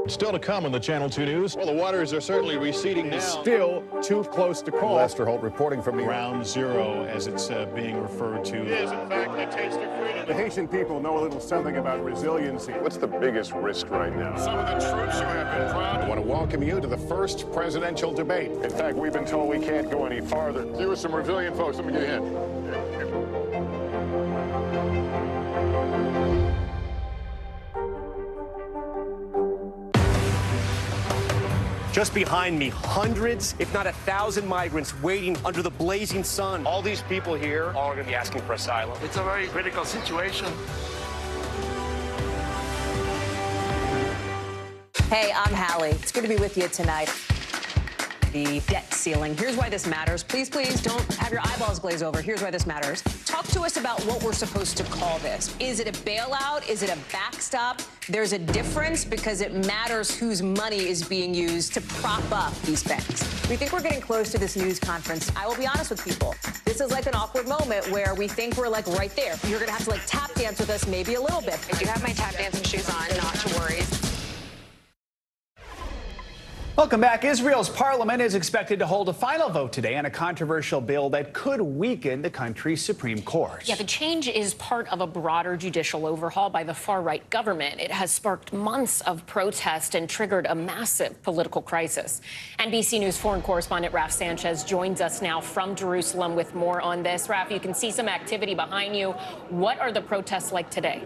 Still to come on the Channel 2 News. Well, the waters are certainly receding now. Still too close to call. Lester Holt reporting from Ground Zero, as it's being referred to. It is, in fact, a taste of freedom. The Haitian people know a little something about resiliency. What's the biggest risk right now? Some of the troops who have been proud. I want to welcome you to the first presidential debate. In fact, we've been told we can't go any farther. Here are some resilient folks. Let me get in.
Just behind me, hundreds, if not 1,000 migrants waiting under the blazing sun. All these people here are going to be asking for asylum.
It's a very critical situation.
Hey, I'm Hallie. It's good to be with you tonight. The debt ceiling. Here's why this matters. Please, please don't have your eyeballs glaze over. Here's why this matters. Talk to us about what we're supposed to call this. Is it a bailout? Is it a backstop? There's a difference because it matters whose money is being used to prop up these banks. We think we're getting close to this news conference. I will be honest with people. This is like an awkward moment where we think we're like right there. You're going to have to like tap dance with us maybe a little bit. I do have my tap dancing shoes on, not to worry.
Welcome back. Israel's parliament is expected to hold a final vote today on a controversial bill that could weaken the country's Supreme Court.
Yeah, the change is part of a broader judicial overhaul by the far-right government. It has sparked months of protest and triggered a massive political crisis. NBC News foreign correspondent Raf Sanchez joins us now from Jerusalem with more on this. Raf, you can see some activity behind you. What are the protests like today?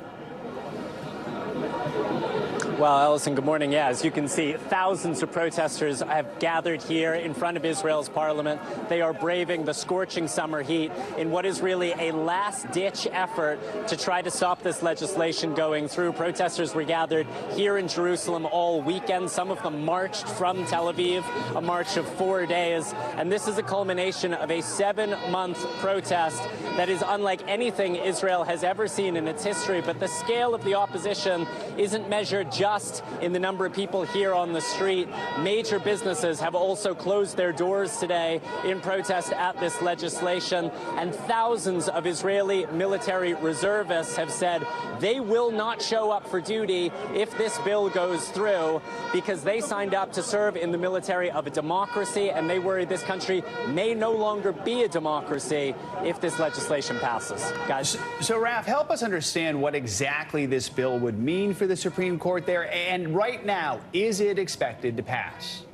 Well, Ellison, good morning. Yeah, as you can see, thousands of protesters have gathered here in front of Israel's parliament. They are braving the scorching summer heat in what is really a last-ditch effort to try to stop this legislation going through. Protesters were gathered here in Jerusalem all weekend. Some of them marched from Tel Aviv, a march of 4 days. And this is a culmination of a 7-month protest that is unlike anything Israel has ever seen in its history. But the scale of the opposition isn't measured just in the number of people here on the street. Major businesses have also closed their doors today in protest at this legislation, and thousands of Israeli military reservists have said they will not show up for duty if this bill goes through, because they signed up to serve in the military of a democracy, and they worry this country may no longer be a democracy if this legislation passes. Guys.
So Raf, help us understand what exactly this bill would mean for the Supreme Court there. And right now, is it expected to pass?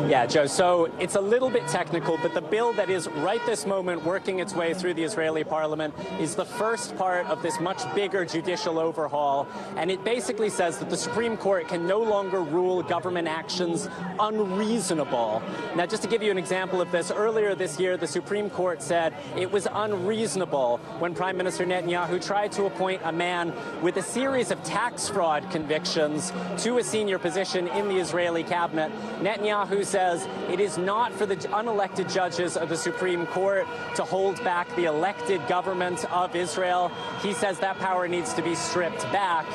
Yeah, Joe, so it's a little bit technical, but the bill that is right this moment working its way through the Israeli parliament is the first part of this much bigger judicial overhaul. And it basically says that the Supreme Court can no longer rule government actions unreasonable. Now, just to give you an example of this, earlier this year, the Supreme Court said it was unreasonable when Prime Minister Netanyahu tried to appoint a man with a series of tax fraud convictions to a senior position in the Israeli cabinet. Netanyahu says it is not for the unelected judges of the Supreme Court to hold back the elected government of Israel. He says that power needs to be stripped back.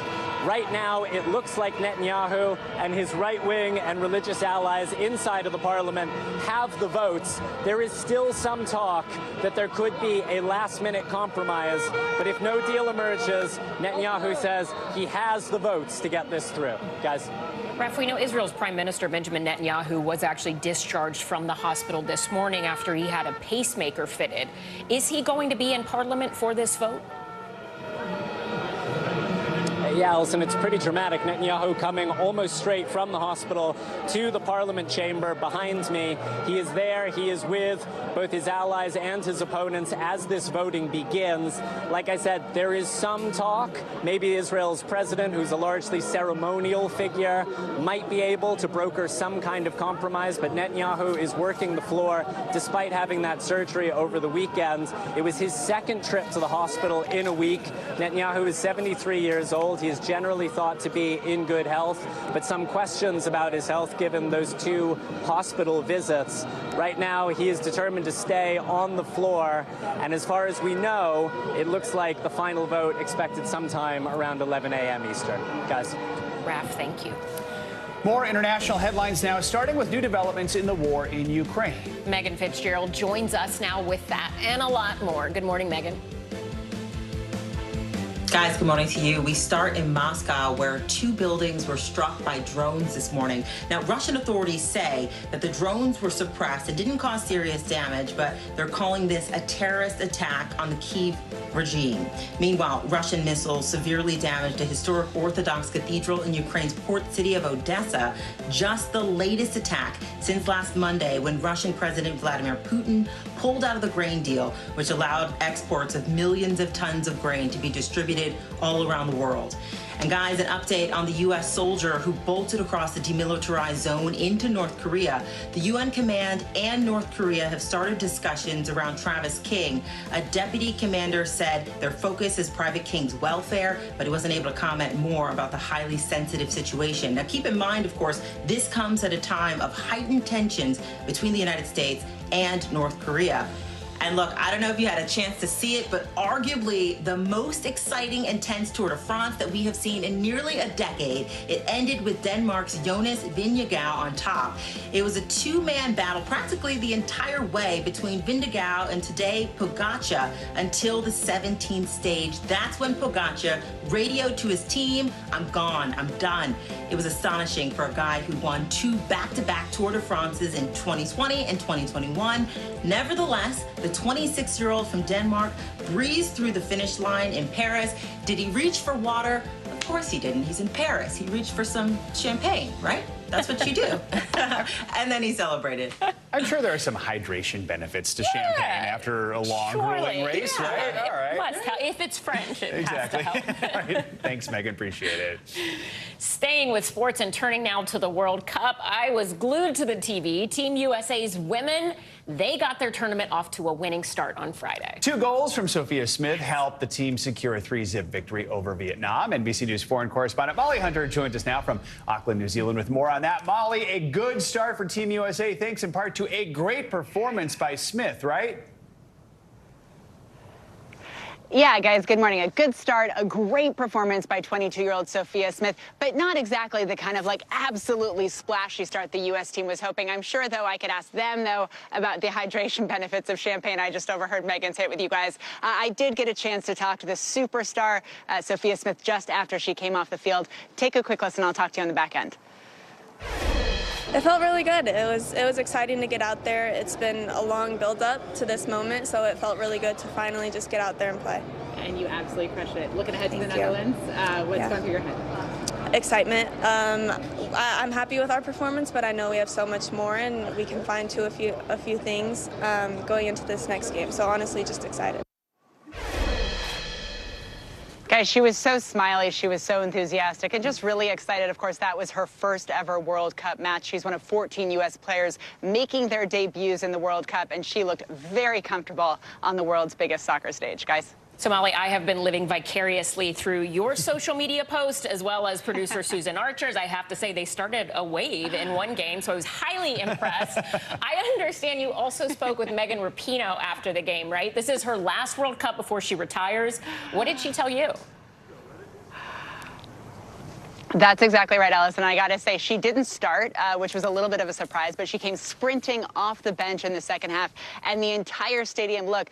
Right now, it looks like Netanyahu and his right-wing and religious allies inside of the parliament have the votes. There is still some talk that there could be a last-minute compromise, but if no deal emerges, Netanyahu says he has the votes to get this through. Guys.
Raf, we know Israel's Prime Minister Benjamin Netanyahu was actually discharged from the hospital this morning after he had a pacemaker fitted. Is he going to be in Parliament for this vote?
Yeah, Alison, it's pretty dramatic. Netanyahu coming almost straight from the hospital to the parliament chamber behind me. He is there. He is with both his allies and his opponents as this voting begins. Like I said, there is some talk. Maybe Israel's president, who's a largely ceremonial figure, might be able to broker some kind of compromise, but Netanyahu is working the floor despite having that surgery over the weekend. It was his second trip to the hospital in a week. Netanyahu is 73 years old. He is generally thought to be in good health, but some questions about his health given those 2 hospital visits. Right now, he is determined to stay on the floor, and as far as we know, it looks like the final vote expected sometime around 11 a.m. Eastern. Guys.
Raf, thank you.
More international headlines now, starting with new developments in the war in Ukraine.
Megan Fitzgerald joins us now with that and a lot more. Good morning, Megan.
Guys, good morning to you. We start in Moscow, where 2 buildings were struck by drones this morning. Now, Russian authorities say that the drones were suppressed and didn't cause serious damage, but they're calling this a terrorist attack on the Kyiv regime. Meanwhile, Russian missiles severely damaged a historic Orthodox cathedral in Ukraine's port city of Odessa, just the latest attack since last Monday, when Russian President Vladimir Putin pulled out of the grain deal, which allowed exports of millions of tons of grain to be distributed all around the world. And guys, an update on the U.S. soldier who bolted across the demilitarized zone into North Korea. The UN command and North Korea have started discussions around Travis King. A deputy commander said their focus is Private King's welfare, but he wasn't able to comment more about the highly sensitive situation. Now, keep in mind, of course, this comes at a time of heightened tensions between the United States and North Korea. And look, I don't know if you had a chance to see it, but arguably the most exciting, intense Tour de France that we have seen in nearly a decade. It ended with Denmark's Jonas Vingegaard on top. It was a two-man battle practically the entire way between Vingegaard and today Pogacar until the 17th stage. That's when Pogacar radioed to his team, "I'm gone, I'm done." It was astonishing for a guy who won 2 back-to-back Tour de France's in 2020 and 2021. Nevertheless, the 26-year-old from Denmark breezed through the finish line in Paris. Did he reach for water? Of course he didn't. He's in Paris. He reached for some champagne, right? That's what you do. And then he celebrated.
I'm sure there are some hydration benefits to champagne after a long, grueling race, right? All right.
Must help. If it's French, it has to help.
All right. Thanks, Megan. Appreciate it.
Staying with sports and turning now to the World Cup, I was glued to the TV. Team USA's women, they got their tournament off to a winning start on Friday.
2 goals from Sophia Smith helped the team secure a 3-zip victory over Vietnam. NBC News foreign correspondent Molly Hunter joins us now from Auckland, New Zealand with more on that. Molly, a good start for Team USA thanks in part to a great performance by Smith, right?
Yeah, guys, good morning. A good start, a great performance by 22-year-old Sophia Smith, but not exactly the kind of absolutely splashy start the U.S. team was hoping. I'm sure, though, I could ask them, though, about the hydration benefits of champagne. I just overheard Megan say it with you guys. I did get a chance to talk to the superstar, Sophia Smith, just after she came off the field. Take a quick listen. I'll talk to you on the back end.
It felt really good. It was exciting to get out there. It's been a long build-up to this moment, so it felt really good to finally just get out there and play.
And you absolutely crushed it. Looking ahead to the Netherlands, what's going through your head?
Excitement. I'm happy with our performance, but I know we have so much more, and we can fine tune a few things going into this next game. So honestly, just excited.
Guys, she was so smiley, she was so enthusiastic, and just really excited. Of course, that was her first ever World Cup match. She's one of 14 U.S. players making their debuts in the World Cup, and she looked very comfortable on the world's biggest soccer stage. Guys?
So, Molly, I have been living vicariously through your social media post as well as producer Susan Archer's. I have to say they started a wave in one game, so I was highly impressed. I understand you also spoke with Megan Rapinoe after the game, right? This is her last World Cup before she retires. What did she tell you?
That's exactly right, Allison. I got to say, she didn't start, which was a little bit of a surprise, but she came sprinting off the bench in the second half, and the entire stadium, look,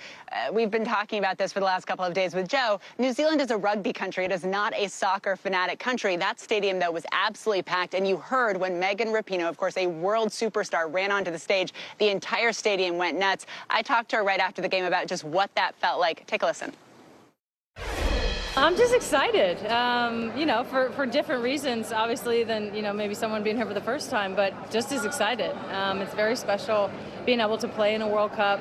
we've been talking about this for the last couple of days with Joe. New Zealand is a rugby country. It is not a soccer fanatic country. That stadium, though, was absolutely packed, and you heard when Megan Rapinoe, of course, a world superstar, ran onto the stage, the entire stadium went nuts. I talked to her right after the game about just what that felt like. Take a listen.
I'm just excited, you know, for different reasons, obviously, than, you know, maybe someone being here for the first time, but just as excited. It's very special being able to play in a World Cup.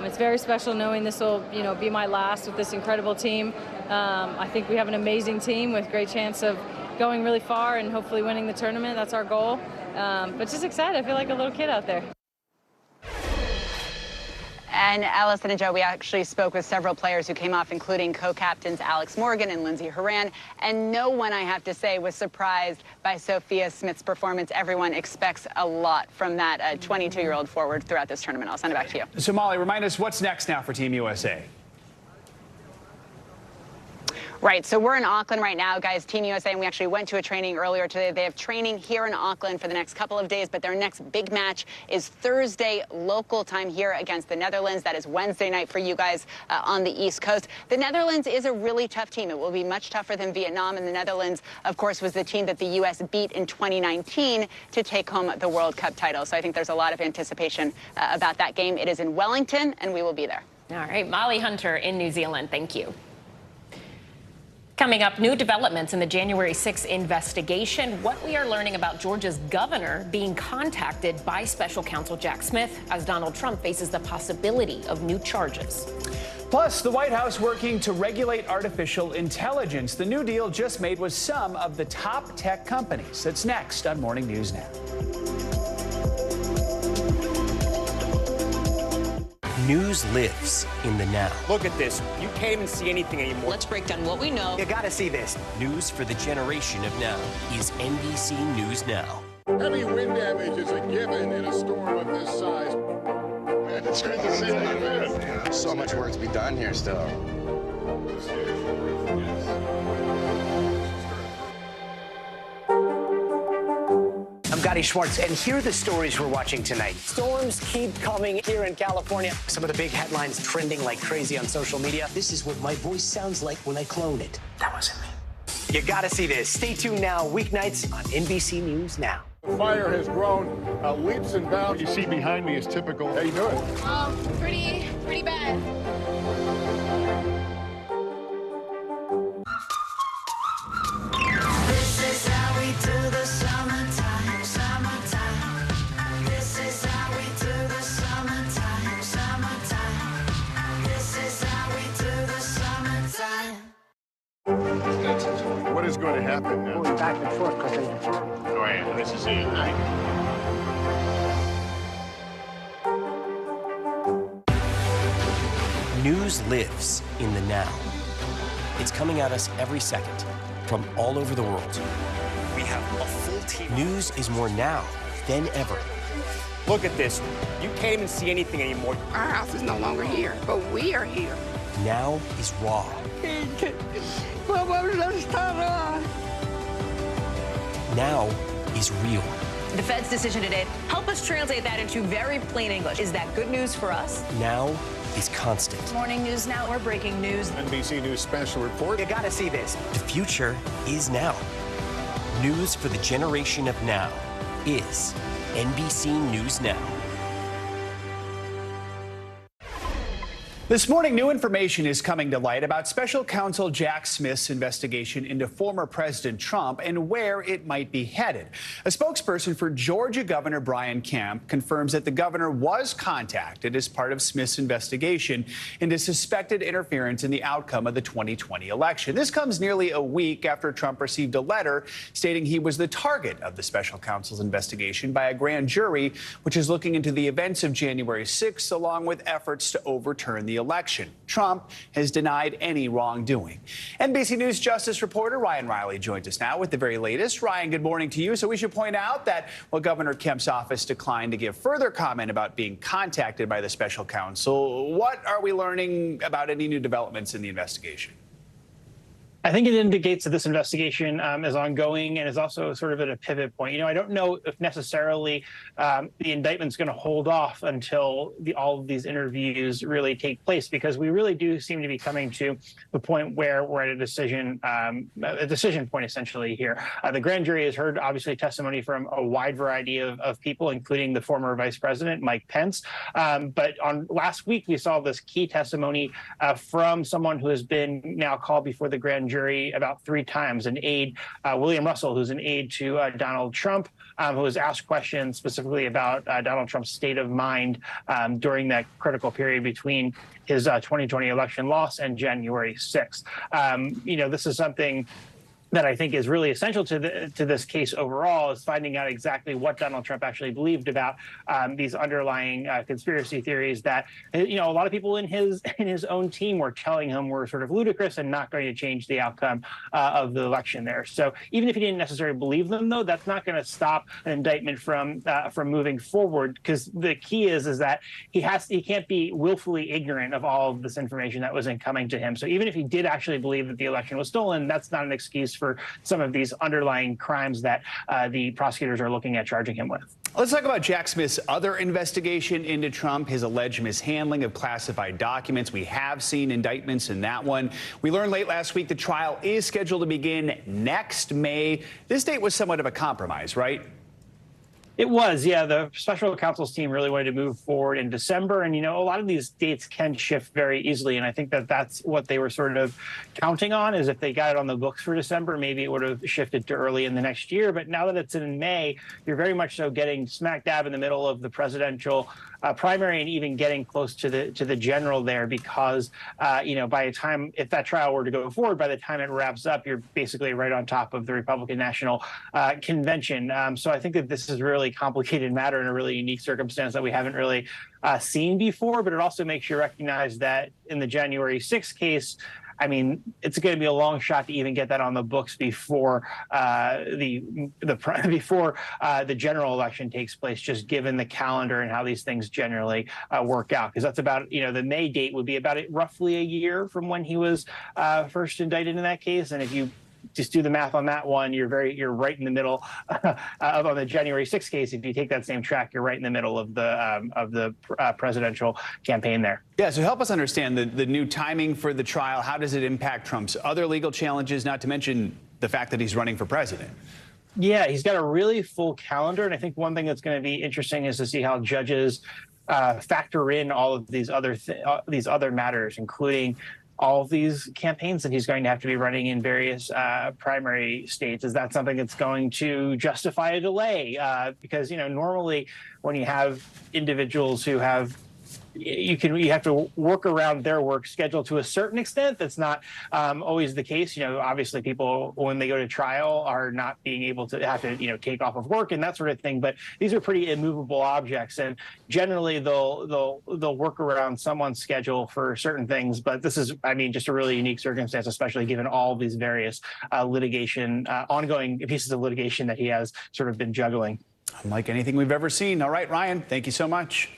It's very special knowing this will, you know, be my last with this incredible team. I think we have an amazing team with great chance of going really far and hopefully winning the tournament. That's our goal. But just excited. I feel like a little kid out there.
And Allison and Joe, we actually spoke with several players who came off, including co-captains Alex Morgan and Lindsey Horan. And no one, I have to say, was surprised by Sophia Smith's performance. Everyone expects a lot from that 22-year-old forward throughout this tournament. I'll send it back to you.
So, Molly, remind us what's next now for Team USA.
Right, so we're in Auckland right now, guys, Team USA, and we actually went to a training earlier today. They have training here in Auckland for the next couple of days, but their next big match is Thursday local time here against the Netherlands. That is Wednesday night for you guys on the East Coast. The Netherlands is a really tough team. It will be much tougher than Vietnam, and the Netherlands, of course, was the team that the U.S. beat in 2019 to take home the World Cup title. So I think there's a lot of anticipation about that game. It is in Wellington, and we will be there.
All right, Molly Hunter in New Zealand. Thank you. Coming up, new developments in the January 6th investigation. What we are learning about Georgia's governor being contacted by special counsel Jack Smith as Donald Trump faces the possibility of new charges.
Plus, the White House working to regulate artificial intelligence. The new deal just made with some of the top tech companies. That's next on Morning News Now.
News lives in the now.
Look at this. You can't even see anything anymore.
Let's break down what we know.
You gotta see this.
News for the generation of now is NBC News Now.
Heavy wind damage is a given in a storm of this size. It's great to see you. How you been?
So much work to be done here still.
I'm Gotti Schwartz, and here are the stories we're watching tonight. Storms keep coming here in California. Some of the big headlines trending like crazy on social media.
This is what my voice sounds like when I clone it.
That wasn't me. You gotta see this. Stay tuned now, weeknights on NBC News Now.
The fire has grown leaps and bounds. You see behind me is typical. How you doing?
Pretty bad.
This is how we do the summertime, summertime. This is how we do the summertime, summertime. This is how we do the summertime.
What is going to happen now?
Going back and forth because
Go ahead. This is it, right?
News lives in the now. It's coming at us every second from all over the world.
We have a full team.
News is more now than ever.
Look at this. You can't even see anything anymore.
Our house is no longer here, but we are here.
Now is raw. Now is real.
The Fed's decision today, help us translate that into very plain English. Is that good news for us?
Now is constant.
Morning News Now, or breaking news.
NBC News special report.
You gotta see this.
The future is now. News for the generation of now is NBC News Now.
This morning, new information is coming to light about Special Counsel Jack Smith's investigation into former President Trump and where it might be headed. A spokesperson for Georgia Governor Brian Kemp confirms that the governor was contacted as part of Smith's investigation into suspected interference in the outcome of the 2020 election. This comes nearly a week after Trump received a letter stating he was the target of the special counsel's investigation by a grand jury, which is looking into the events of January 6th, along with efforts to overturn the election. Trump has denied any wrongdoing. NBC News Justice reporter Ryan Riley joins us now with the very latest. Ryan, good morning to you. So we should point out that while Governor Kemp's office declined to give further comment about being contacted by the special counsel, what are we learning about any new developments in the investigation?
I think it indicates that this investigation is ongoing and is also sort of at a pivot point. You know, I don't know if necessarily the indictment's going to hold off until all of these interviews really take place, because we really do seem to be coming to the point where we're at a decision point essentially here. The grand jury has heard obviously testimony from a wide variety of people, including the former Vice President Mike Pence. But on last week, we saw this key testimony from someone who has been now called before the grand jury about 3 times, an aide, William Russell, who's an aide to Donald Trump, who was asked questions specifically about Donald Trump's state of mind during that critical period between his 2020 election loss and January 6th. You know, this is something that I think is really essential to this case overall, is finding out exactly what Donald Trump actually believed about these underlying conspiracy theories that, you know, a lot of people in his own team were telling him were sort of ludicrous and not going to change the outcome of the election there. So even if he didn't necessarily believe them, though, that's not going to stop an indictment from moving forward, because the key is that he can't be willfully ignorant of all of this information that was incoming to him. So even if he did actually believe that the election was stolen, that's not an excuse for some of these underlying crimes that the prosecutors are looking at charging him with.
Let's talk about Jack Smith's other investigation into Trump, his alleged mishandling of classified documents. We have seen indictments in that one. We learned late last week the trial is scheduled to begin next May. This date was somewhat of a compromise, right?
It was, yeah. The special counsel's team really wanted to move forward in December. And, you know, a lot of these dates can shift very easily. And I think that that's what they were sort of counting on, is if they got it on the books for December, maybe it would have shifted to early in the next year. But now that it's in May, you're very much so getting smack dab in the middle of the presidential primary, and even getting close to the general there, because you know, by the time, if that trial were to go forward, by the time it wraps up, you're basically right on top of the Republican National Convention. So I think that this is a really complicated matter and a really unique circumstance that we haven't really seen before. But it also makes you recognize that in the January 6th case, I mean, it's going to be a long shot to even get that on the books before before the general election takes place, just given the calendar and how these things generally work out. Because that's about, the May date would be about roughly a year from when he was first indicted in that case. And if you just do the math on that one, you're right in the middle on the January 6th case. If you take that same track, you're right in the middle of the presidential campaign there.
Yeah, so help us understand the new timing for the trial. How does it impact Trump's other legal challenges, not to mention the fact that he's running for president?
Yeah, he's got a really full calendar. And I think one thing that's going to be interesting is to see how judges factor in all of these other matters, including all of these campaigns that he's going to have to be running in various primary states. Is that something that's going to justify a delay? Because, normally when you have individuals who have you have to work around their work schedule to a certain extent. That's not always the case. Obviously people, when they go to trial, are not being able to have to, take off of work and that sort of thing. But these are pretty immovable objects, and generally they'll work around someone's schedule for certain things. But this is, just a really unique circumstance, especially given all these various ongoing pieces of litigation that he has sort of been juggling.
Unlike anything we've ever seen. All right, Ryan, thank you so much.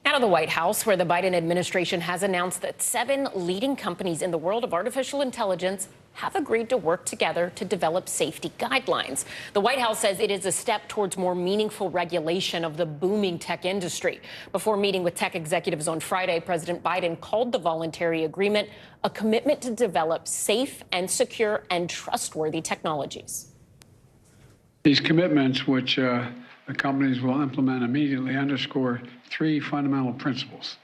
Now to the White House, where the Biden administration has announced that 7 leading companies in the world of artificial intelligence have agreed to work together to develop safety guidelines. The White House says it is a step towards more meaningful regulation of the booming tech industry. Before meeting with tech executives on Friday, President Biden called the voluntary agreement a commitment to develop safe and secure and trustworthy technologies.
These commitments, which the companies will implement immediately, underscore 3 fundamental principles: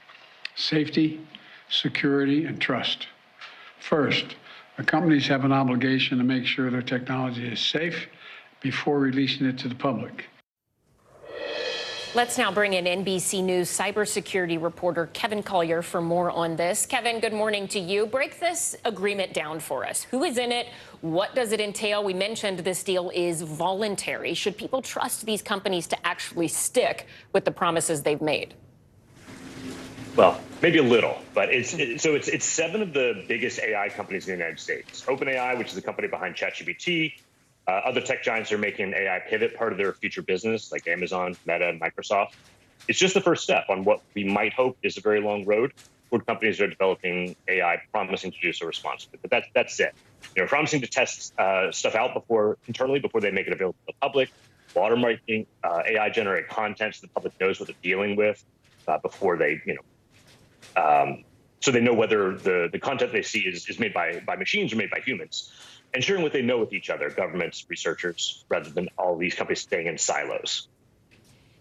safety, security, and trust. First, the companies have an obligation to make sure their technology is safe before releasing it to the public.
Let's now bring in NBC News cybersecurity reporter Kevin Collier for more on this. Kevin, good morning to you. Break this agreement down for us. Who is in it? What does it entail? We mentioned this deal is voluntary. Should people trust these companies to actually stick with the promises they've made?
Well, maybe a little, but it's 7 of the biggest AI companies in the United States. OpenAI, which is the company behind ChatGPT. Other tech giants are making an AI pivot part of their future business, like Amazon, Meta, and Microsoft. It's just the first step on what we might hope is a very long road toward companies that are developing AI, promising to do so responsibly. But that's it. Promising to test stuff out internally before they make it available to the public, watermarking AI-generated content so the public knows what they're dealing with before they, so they know whether the content they see is made by machines or made by humans. And sharing what they know with each other, governments, researchers, rather than all these companies staying in silos.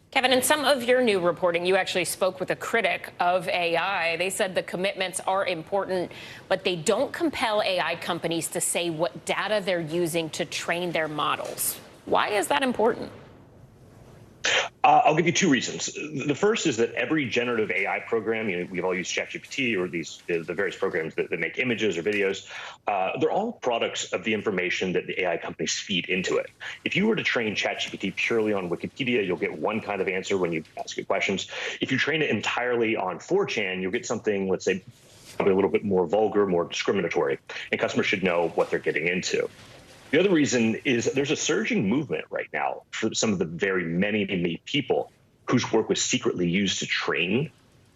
Kevin, in some of your new reporting, you actually spoke with a critic of AI. They said the commitments are important, but they don't compel AI companies to say what data they're using to train their models. Why is that important?
I'll give you 2 reasons. The first is that every generative AI program, we've all used ChatGPT or the various programs that make images or videos. They're all products of the information that the AI companies feed into it. If you were to train ChatGPT purely on Wikipedia, you'll get one kind of answer when you ask it questions. If you train it entirely on 4chan, you'll get something, let's say, probably a little bit more vulgar, more discriminatory, and customers should know what they're getting into. The other reason is there's a surging movement right now for some of the very many people whose work was secretly used to train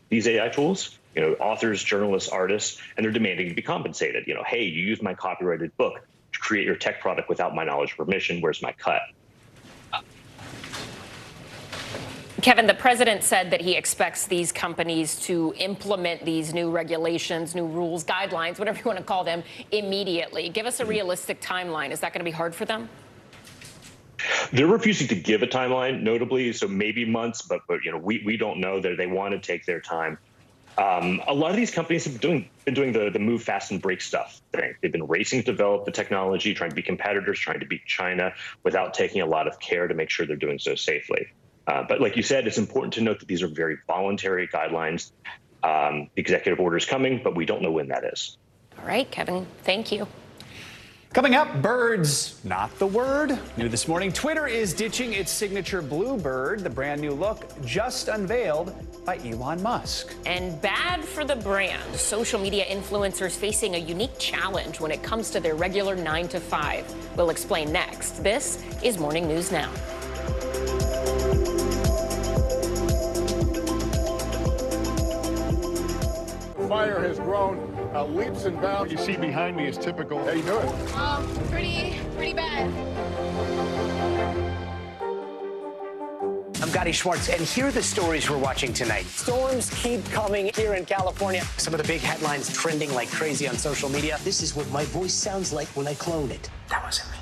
these AI tools, authors, journalists, artists, and they're demanding to be compensated. Hey, you used my copyrighted book to create your tech product without my knowledge or permission. Where's my cut?
Kevin, the president said that he expects these companies to implement these new regulations, new rules, guidelines, whatever you want to call them, immediately. Give us a realistic timeline. Is that going to be hard for them?
They're refusing to give a timeline, notably, so maybe months, but we don't know. They want to take their time. A lot of these companies have been doing the move fast and break stuff thing. They've been racing to develop the technology, trying to be competitors, trying to beat China without taking a lot of care to make sure they're doing so safely. But like you said, it's important to note that these are very voluntary guidelines. The executive order is coming, but we don't know when that is.
All right, Kevin, thank you.
Coming up, birds, not the word. New this morning, Twitter is ditching its signature blue bird. The brand new look just unveiled by Elon Musk.
And bad for the brand. Social media influencers facing a unique challenge when it comes to their regular 9 to 5. We'll explain next. This is Morning News Now.
The fire has grown leaps and bounds. You see behind me is typical. How you doing?
Pretty bad.
I'm Gotti Schwartz, and here are the stories we're watching tonight. Storms keep coming here in California. Some of the big headlines trending like crazy on social media.
This is what my voice sounds like when I clone it.
That wasn't me.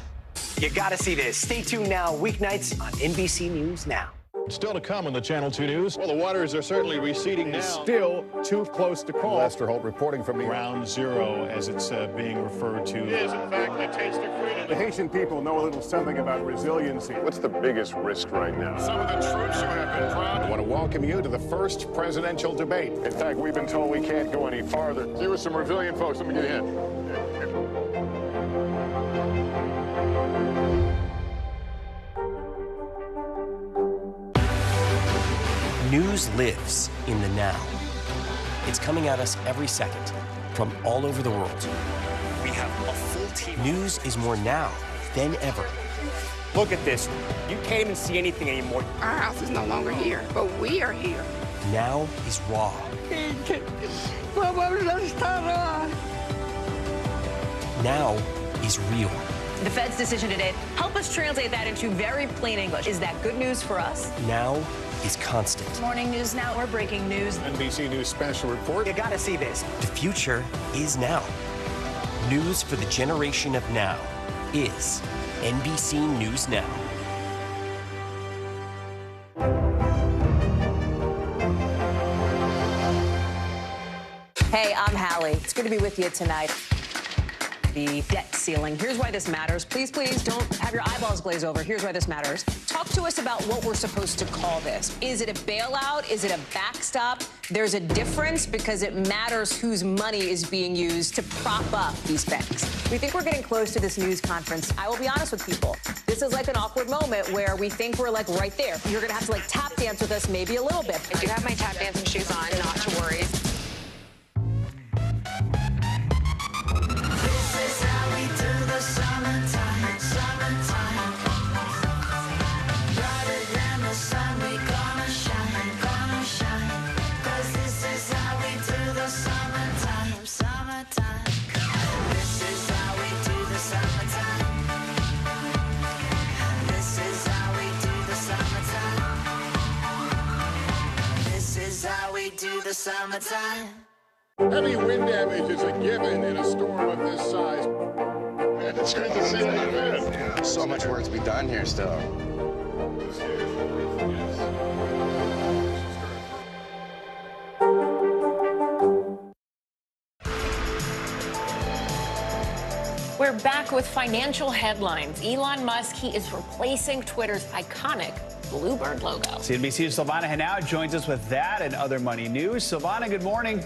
You gotta see this. Stay tuned now, weeknights on NBC News Now.
Still to come on the Channel 2 News. Well, the waters are certainly receding now. Still too close to call. Lester Holt reporting from the Ground Zero, as it's being referred to. It is, in fact, a taste of freedom. The Haitian people know a little something about resiliency. What's the biggest risk right now? Some of the troops who have been proud. I want to welcome you to the first presidential debate. In fact, we've been told we can't go any farther. Here are some resilient folks. Let me get in.
News lives in the now. It's coming at us every second from all over the world.
We have a full team.
News is more now than ever.
Look at this. You can't even see anything anymore.
Our house is no longer here, but we are here.
Now is raw. Now is real.
The Fed's decision today, help us translate that into very plain English. Is that good news for us?
Now is constant.
Morning News Now, we're breaking news.
NBC News special report.
You gotta see this.
The future is now. News for the generation of now is NBC News Now.
Hey, I'm Hallie. It's good to be with you tonight. The debt ceiling. Here's why this matters. Please, please don't have your eyeballs glaze over. Here's why this matters. Talk to us about what we're supposed to call this. Is it a bailout? Is it a backstop? There's a difference because it matters whose money is being used to prop up these banks. We think we're getting close to this news conference. I will be honest with people. This is like an awkward moment where we think we're like right there. You're going to have to like tap dance with us maybe a little bit.
I do have my tap dancing shoes on, not to worry.
The summertime.
Heavy wind damage is a given in a storm of this size. Man, it's good to see that.
Yeah, so much work to be done here still.
We're back with financial headlines. Elon Musk, he is replacing Twitter's iconic Bluebird logo.
CNBC's Silvana Henao joins us with that and other money news. Silvana, good morning.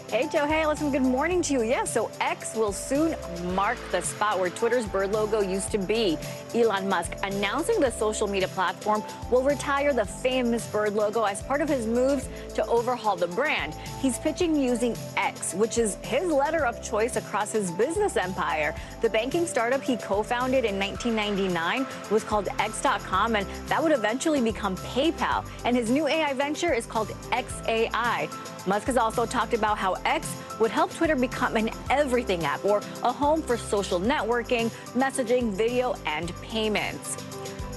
Hey, Joe. Hey, listen, good morning to you. Yeah, so X will soon mark the spot where Twitter's bird logo used to be. Elon Musk announcing the social media platform will retire the famous bird logo as part of his moves to overhaul the brand. He's pitching using X, which is his letter of choice across his business empire. The banking startup he co-founded in 1999 was called X.com, and that would eventually become PayPal. And his new AI venture is called XAI. Musk has also talked about how X would help Twitter become an everything app or a home for social networking, messaging, video, and payments.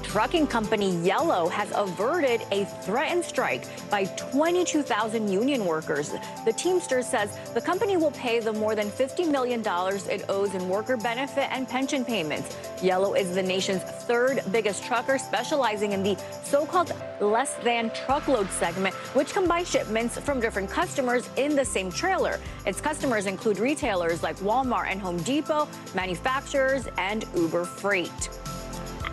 Trucking company Yellow has averted a threatened strike by 22,000 union workers. The Teamsters says the company will pay the more than $50 million it owes in worker benefit and pension payments. Yellow is the nation's third biggest trucker, specializing in the so-called less than truckload segment, which combines shipments from different customers in the same trailer. Its customers include retailers like Walmart and Home Depot, manufacturers, and Uber Freight.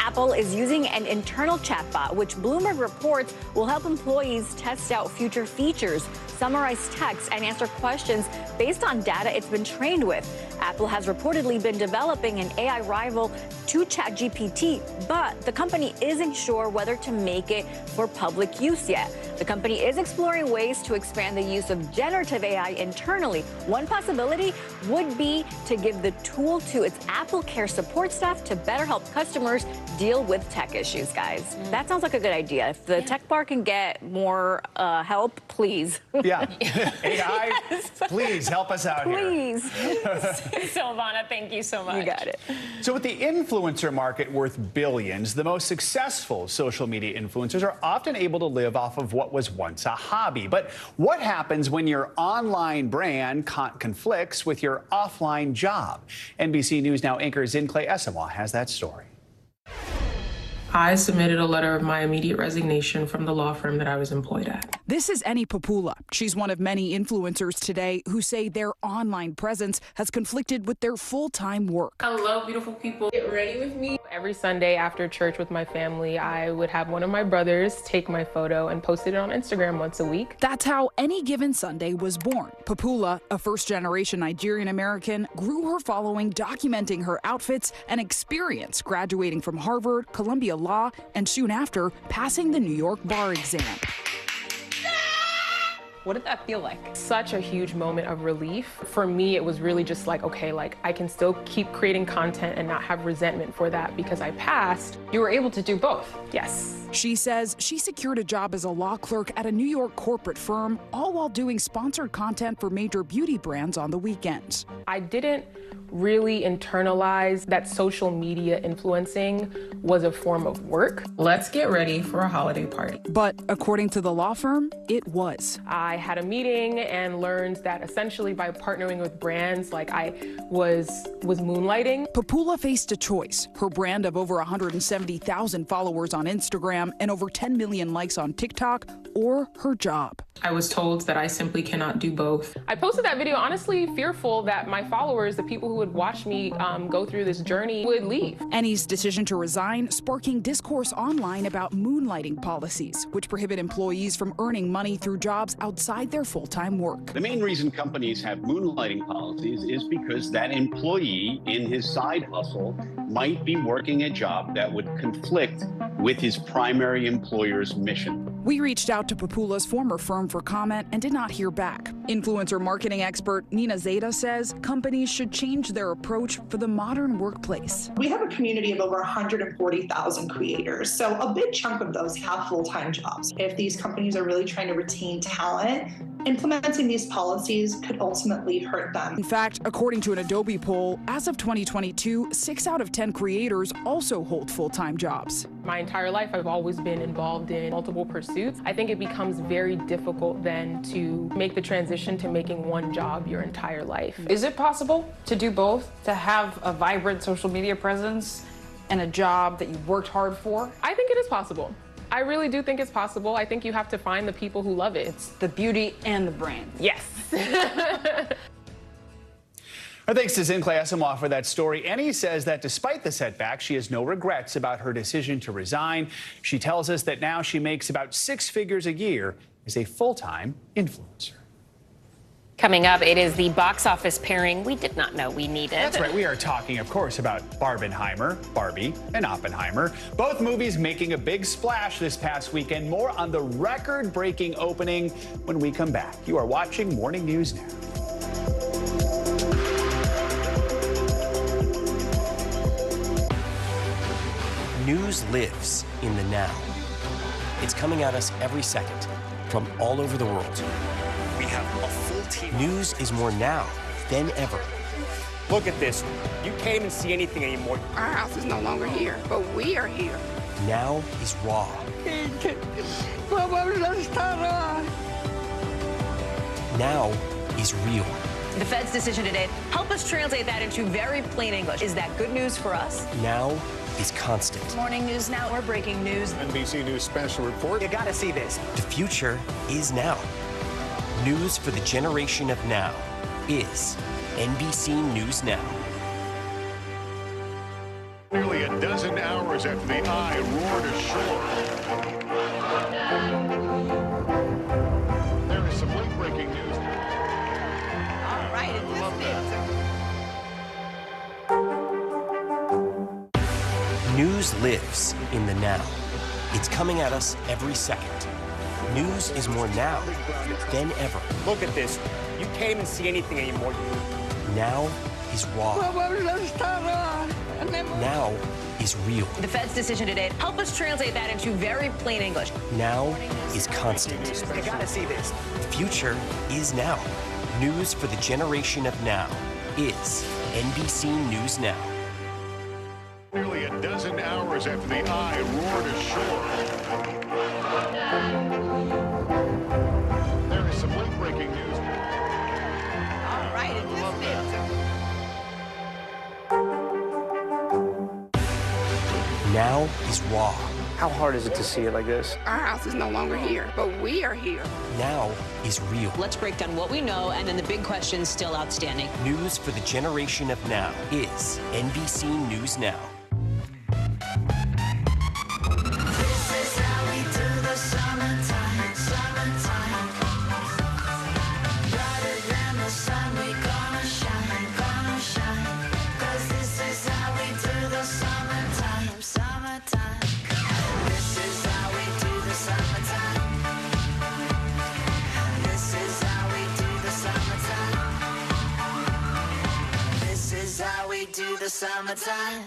Apple is using an internal chatbot, which Bloomberg reports will help employees test out future features. summarize text and answer questions based on data it's been trained with. Apple has reportedly been developing an AI rival to ChatGPT, but the company isn't sure whether to make it for public use yet. The company is exploring ways to expand the use of generative AI internally. One possibility would be to give the tool to its Apple Care support staff to better help customers deal with tech issues, guys. That sounds like a good idea. If the tech bar can get more help, please.
Yeah. AI, please help us out here.
Please.
Silvana, thank you so much.
You got it.
So with the influencer market worth billions, the most successful social media influencers are often able to live off of what was once a hobby. But what happens when your online brand conflicts with your offline job? NBC News Now anchor Zincle Esawa has that story.
I submitted a letter of my immediate resignation from the law firm that I was employed at.
This is Annie Papula. She's one of many influencers today who say their online presence has conflicted with their full-time work.
Hello, beautiful people. Get ready with me. Every Sunday after church with my family, I would have one of my brothers take my photo and post it on Instagram once a week.
That's how Any Given Sunday was born. Papula, a first-generation Nigerian American, grew her following documenting her outfits and experience graduating from Harvard, Columbia Law, and soon after passing the New York bar exam.
What did that feel like?
Such a huge moment of relief. For me, it was really just like, okay, like I can still keep creating content and not have resentment for that because I passed.
You were able to do both?
Yes.
She says she secured a job as a law clerk at a New York corporate firm, all while doing sponsored content for major beauty brands on the weekends.
I didn't really internalize that social media influencing was a form of work. Let's get ready for a holiday party.
But according to the law firm, it was.
I had a meeting and learned that essentially by partnering with brands, like I was moonlighting.
Papula faced a choice: her brand of over 170,000 followers on Instagram and over 10 million likes on TikTok, or her job.
I was told that I simply cannot do both. I posted that video honestly fearful that my followers, the people who would watch me go through this journey, would leave.
Annie's decision to resign sparking discourse online about moonlighting policies, which prohibit employees from earning money through jobs outside their full-time work.
The main reason companies have moonlighting policies is because that employee in his side hustle might be working a job that would conflict with his primary employer's mission.
We reached out to Papula's former firm for comment and did not hear back. Influencer marketing expert Nina Zeta says companies should change their approach for the modern workplace.
We have a community of over 140,000 creators, so a big chunk of those have full-time jobs. If these companies are really trying to retain talent, implementing these policies could ultimately hurt them.
In fact, according to an Adobe poll, as of 2022, 6 out of 10 creators also hold full-time jobs.
My entire life, I've always been involved in multiple pursuits. I think it becomes very difficult then to make the transition to making one job your entire life.
Is it possible to do both? To have a vibrant social media presence and a job that you worked hard for?
I think it is possible. I really do think it's possible. I think you have to find the people who love it.
It's the beauty and the brand.
Yes.
Our thanks to Zincle Esawa for that story. Annie says that despite the setback, she has no regrets about her decision to resign. She tells us that now she makes about 6 figures a year as a full-time influencer.
Coming up, it is the box office pairing we did not know we needed.
That's right. We are talking, of course, about Barbenheimer, Barbie, and Oppenheimer. Both movies making a big splash this past weekend. More on the record-breaking opening when we come back. You are watching Morning News Now.
News lives in the now. It's coming at us every second from all over the world.
We have a full team.
News is more now than ever.
Look at this. You can't even see anything anymore.
Our house is no longer here, but we are here.
Now is raw. Now is real.
The Fed's decision today, help us translate that into very plain English. Is that good news for us?
Now is constant.
Morning News Now, or breaking news.
NBC News special report.
You gotta see this.
The future is now. News for the generation of now is NBC News Now.
Nearly a dozen hours after the eye roared ashore. There is some late-breaking
News lives in the now. It's coming at us every second. News is more now than ever.
Look at this. You can't even see anything anymore.
Now is raw. Now is real.
The Fed's decision today, help us translate that into very plain English.
Now is constant.
You gotta see this.
The future is now. News for the generation of now is NBC News Now.
Nearly a dozen hours after the eye roared ashore. There is some late-breaking news.
All right, it
Now is raw.
How hard is it to see it like this?
Our house is no longer here, but we are here.
Now is real.
Let's break down what we know and then the big questions still outstanding.
News for the generation of now is NBC News Now.
This is how we do the summertime, summertime. Brighter than the sun, we gonna shine, gonna shine. 'Cause this is how we do the summertime, summertime. This is how we do the summertime. This is how we do the summertime. This is how we do the summertime.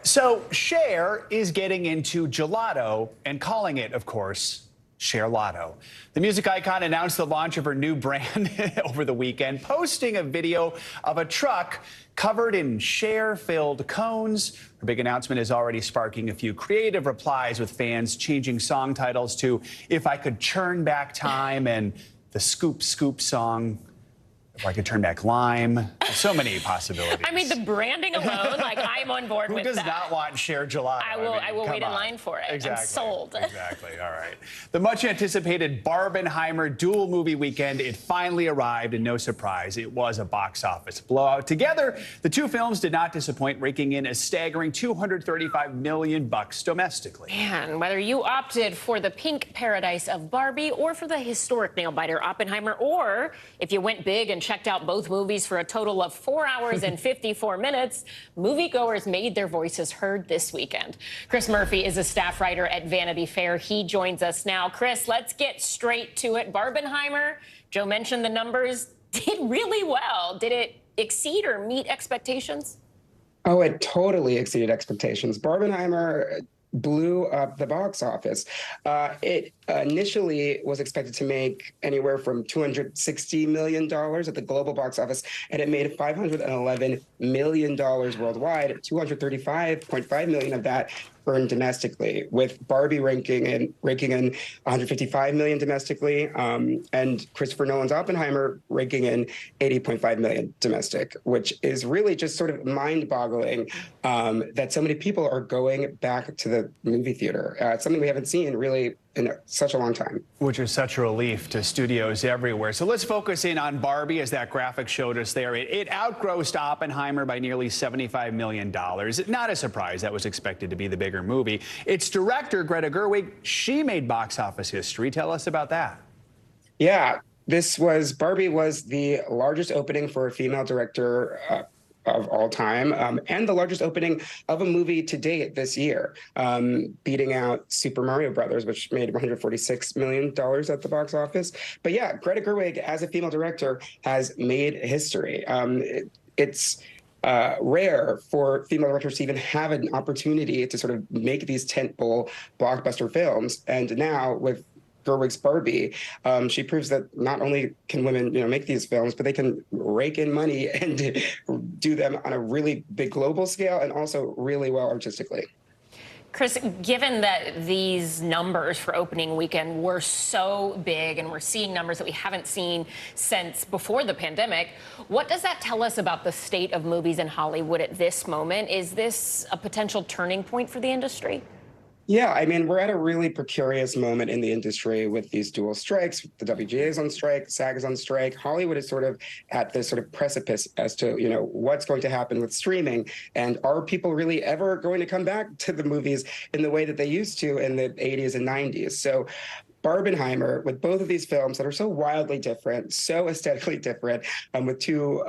So Cher is getting into gelato and calling it, of course, Cher Lotto. The music icon announced the launch of her new brand over the weekend, posting a video of a truck covered in Cher-filled cones. Her big announcement is already sparking a few creative replies, with fans changing song titles to If I Could Turn Back Time and the Scoop Scoop song, If I Could Turn Back Lime. So many possibilities.
I mean, the branding alone, like, I'm on board with that.
Who does not want Cher gelato?
I will wait in line for it.
Exactly.
I'm sold.
Exactly. All right. The much-anticipated Barbenheimer dual movie weekend, it finally arrived, and no surprise, it was a box office blowout. Together, the two films did not disappoint, raking in a staggering $235 million domestically.
Man, whether you opted for the pink paradise of Barbie or for the historic nail-biter Oppenheimer, or if you went big and checked out both movies for a total of 4 hours and 54 minutes, moviegoers made their voices heard this weekend. Chris Murphy is a staff writer at Vanity Fair. He joins us now. Chris, let's get straight to it. Barbenheimer, Joe mentioned the numbers, did really well. Did it exceed or meet expectations?
Oh, it totally exceeded expectations. Barbenheimer blew up the box office. It initially was expected to make anywhere from $260 million at the global box office, and it made $511 million worldwide. $235.5 million of that earned domestically, with Barbie raking in $155 million domestically, and Christopher Nolan's Oppenheimer raking in $80.5 million domestic, which is really just sort of mind-boggling that so many people are going back to the movie theater. It's something we haven't seen really in such a long time. Which is such a relief to studios everywhere. So let's focus in on Barbie, as that graphic showed us there. It outgrossed Oppenheimer by nearly $75 million. Not a surprise, that was expected to be the bigger movie. Its director, Greta Gerwig, she made box office history. Tell us about that. Yeah, Barbie was the largest opening for a female director of all time, and the largest opening of a movie to date this year, beating out Super Mario Brothers, which made $146 million at the box office. But yeah, Greta Gerwig, as a female director, has made history. It's rare for female directors to even have an opportunity to sort of make these tentpole blockbuster films. And now with Gerwig's Barbie, she proves that not only can women, make these films, but they can rake in money and do them on a really big global scale and also really well artistically.
Chris, given that these numbers for opening weekend were so big and we're seeing numbers that we haven't seen since before the pandemic, what does that tell us about the state of movies in Hollywood at this moment? Is this a potential turning point for the industry?
Yeah, I mean, we're at a really precarious moment in the industry with these dual strikes. The WGA is on strike, SAG is on strike. Hollywood is sort of at this sort of precipice as to, what's going to happen with streaming. And are people really ever going to come back to the movies in the way that they used to in the 80s and 90s? So Barbenheimer, with both of these films that are so wildly different, so aesthetically different, with two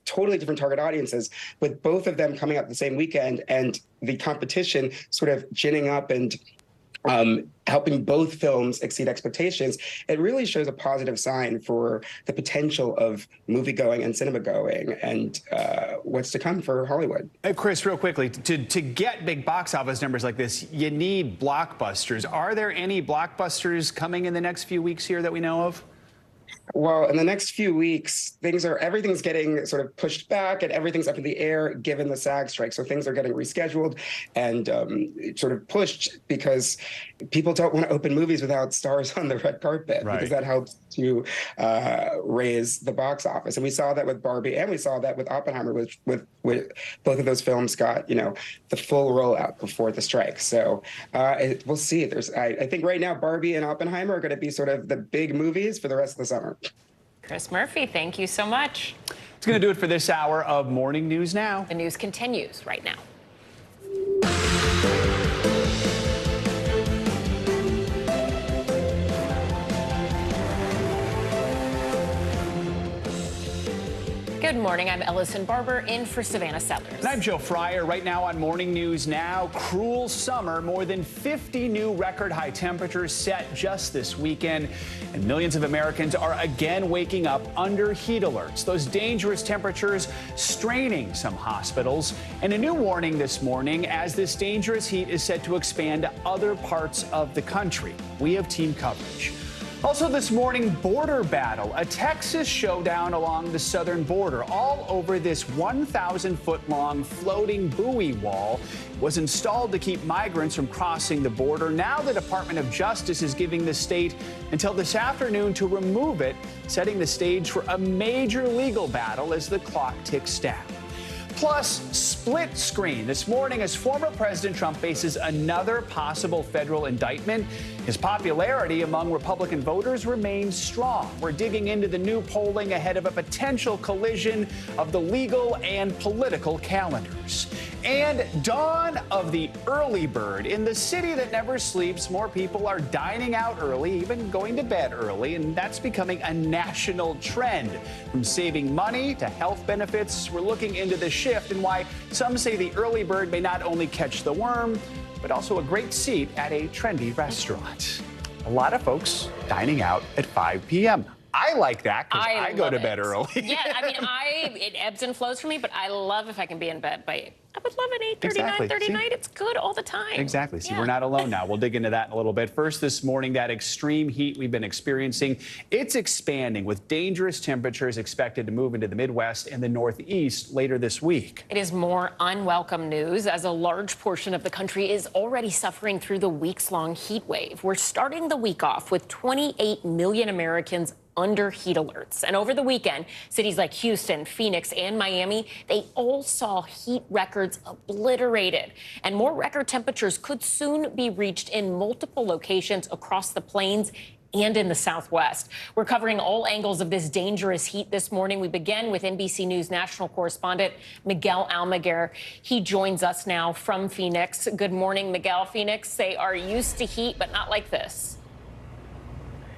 totally different target audiences, with both of them coming out the same weekend, and the competition sort of ginning up and helping both films exceed expectations, it really shows a positive sign for the potential of movie-going and cinema-going and what's to come for Hollywood.
Chris, real quickly, to get big box office numbers like this, you need blockbusters. Are there any blockbusters coming in the next few weeks here that we know of?
Well, in the next few weeks, everything's getting sort of pushed back and everything's up in the air given the SAG strike. So things are getting rescheduled and sort of pushed because people don't want to open movies without stars on the red carpet, because that helps to raise the box office. And we saw that with Barbie, and we saw that with Oppenheimer, with both of those films got, the full rollout before the strike. So we'll see. I think right now Barbie and Oppenheimer are going to be sort of the big movies for the rest of the summer.
Chris Murphy, thank you so much.
It's going to do it for this hour of Morning News Now.
The news continues right now. Good morning. I'm Ellison Barber in for Savannah Sellers.
And I'm Joe Fryer. Right now on Morning News Now, cruel summer. More than 50 new record high temperatures set just this weekend. And millions of Americans are again waking up under heat alerts. Those dangerous temperatures straining some hospitals. And a new warning this morning as this dangerous heat is set to expand to other parts of the country. We have team coverage. Also this morning, border battle, a Texas showdown along the southern border. All over this 1,000-foot-long floating buoy wall was installed to keep migrants from crossing the border. Now the Department of Justice is giving the state until this afternoon to remove it, setting the stage for a major legal battle as the clock ticks down. Plus, split screen this morning as former President Trump faces another possible federal indictment. His popularity among Republican voters remains strong. We're digging into the new polling ahead of a potential collision of the legal and political calendars. And dawn of the early bird. In the city that never sleeps, more people are dining out early, even going to bed early, and that's becoming a national trend. From saving money to health benefits, we're looking into the shift and why some say the early bird may not only catch the worm, but also a great seat at a trendy restaurant. A lot of folks dining out at 5 p.m. I like that because I go to bed early.
Yeah, I mean, it ebbs and flows for me, but I love if I can be in bed by, I would love it 8:30, 9:30 night. It's good all the time.
Exactly. See, we're not alone now. We'll dig into that in a little bit. First this morning, that extreme heat we've been experiencing, it's expanding with dangerous temperatures expected to move into the Midwest and the Northeast later this week.
It is more unwelcome news as a large portion of the country is already suffering through the weeks-long heat wave. We're starting the week off with 28 million Americans under heat alerts. And over the weekend, cities like Houston, Phoenix, and Miami, they all saw heat records obliterated. And more record temperatures could soon be reached in multiple locations across the plains and in the Southwest. We're covering all angles of this dangerous heat this morning. We begin with NBC News national correspondent Miguel Almaguer. He joins us now from Phoenix. Good morning, Miguel. Phoenix, they are used to heat, but not like this.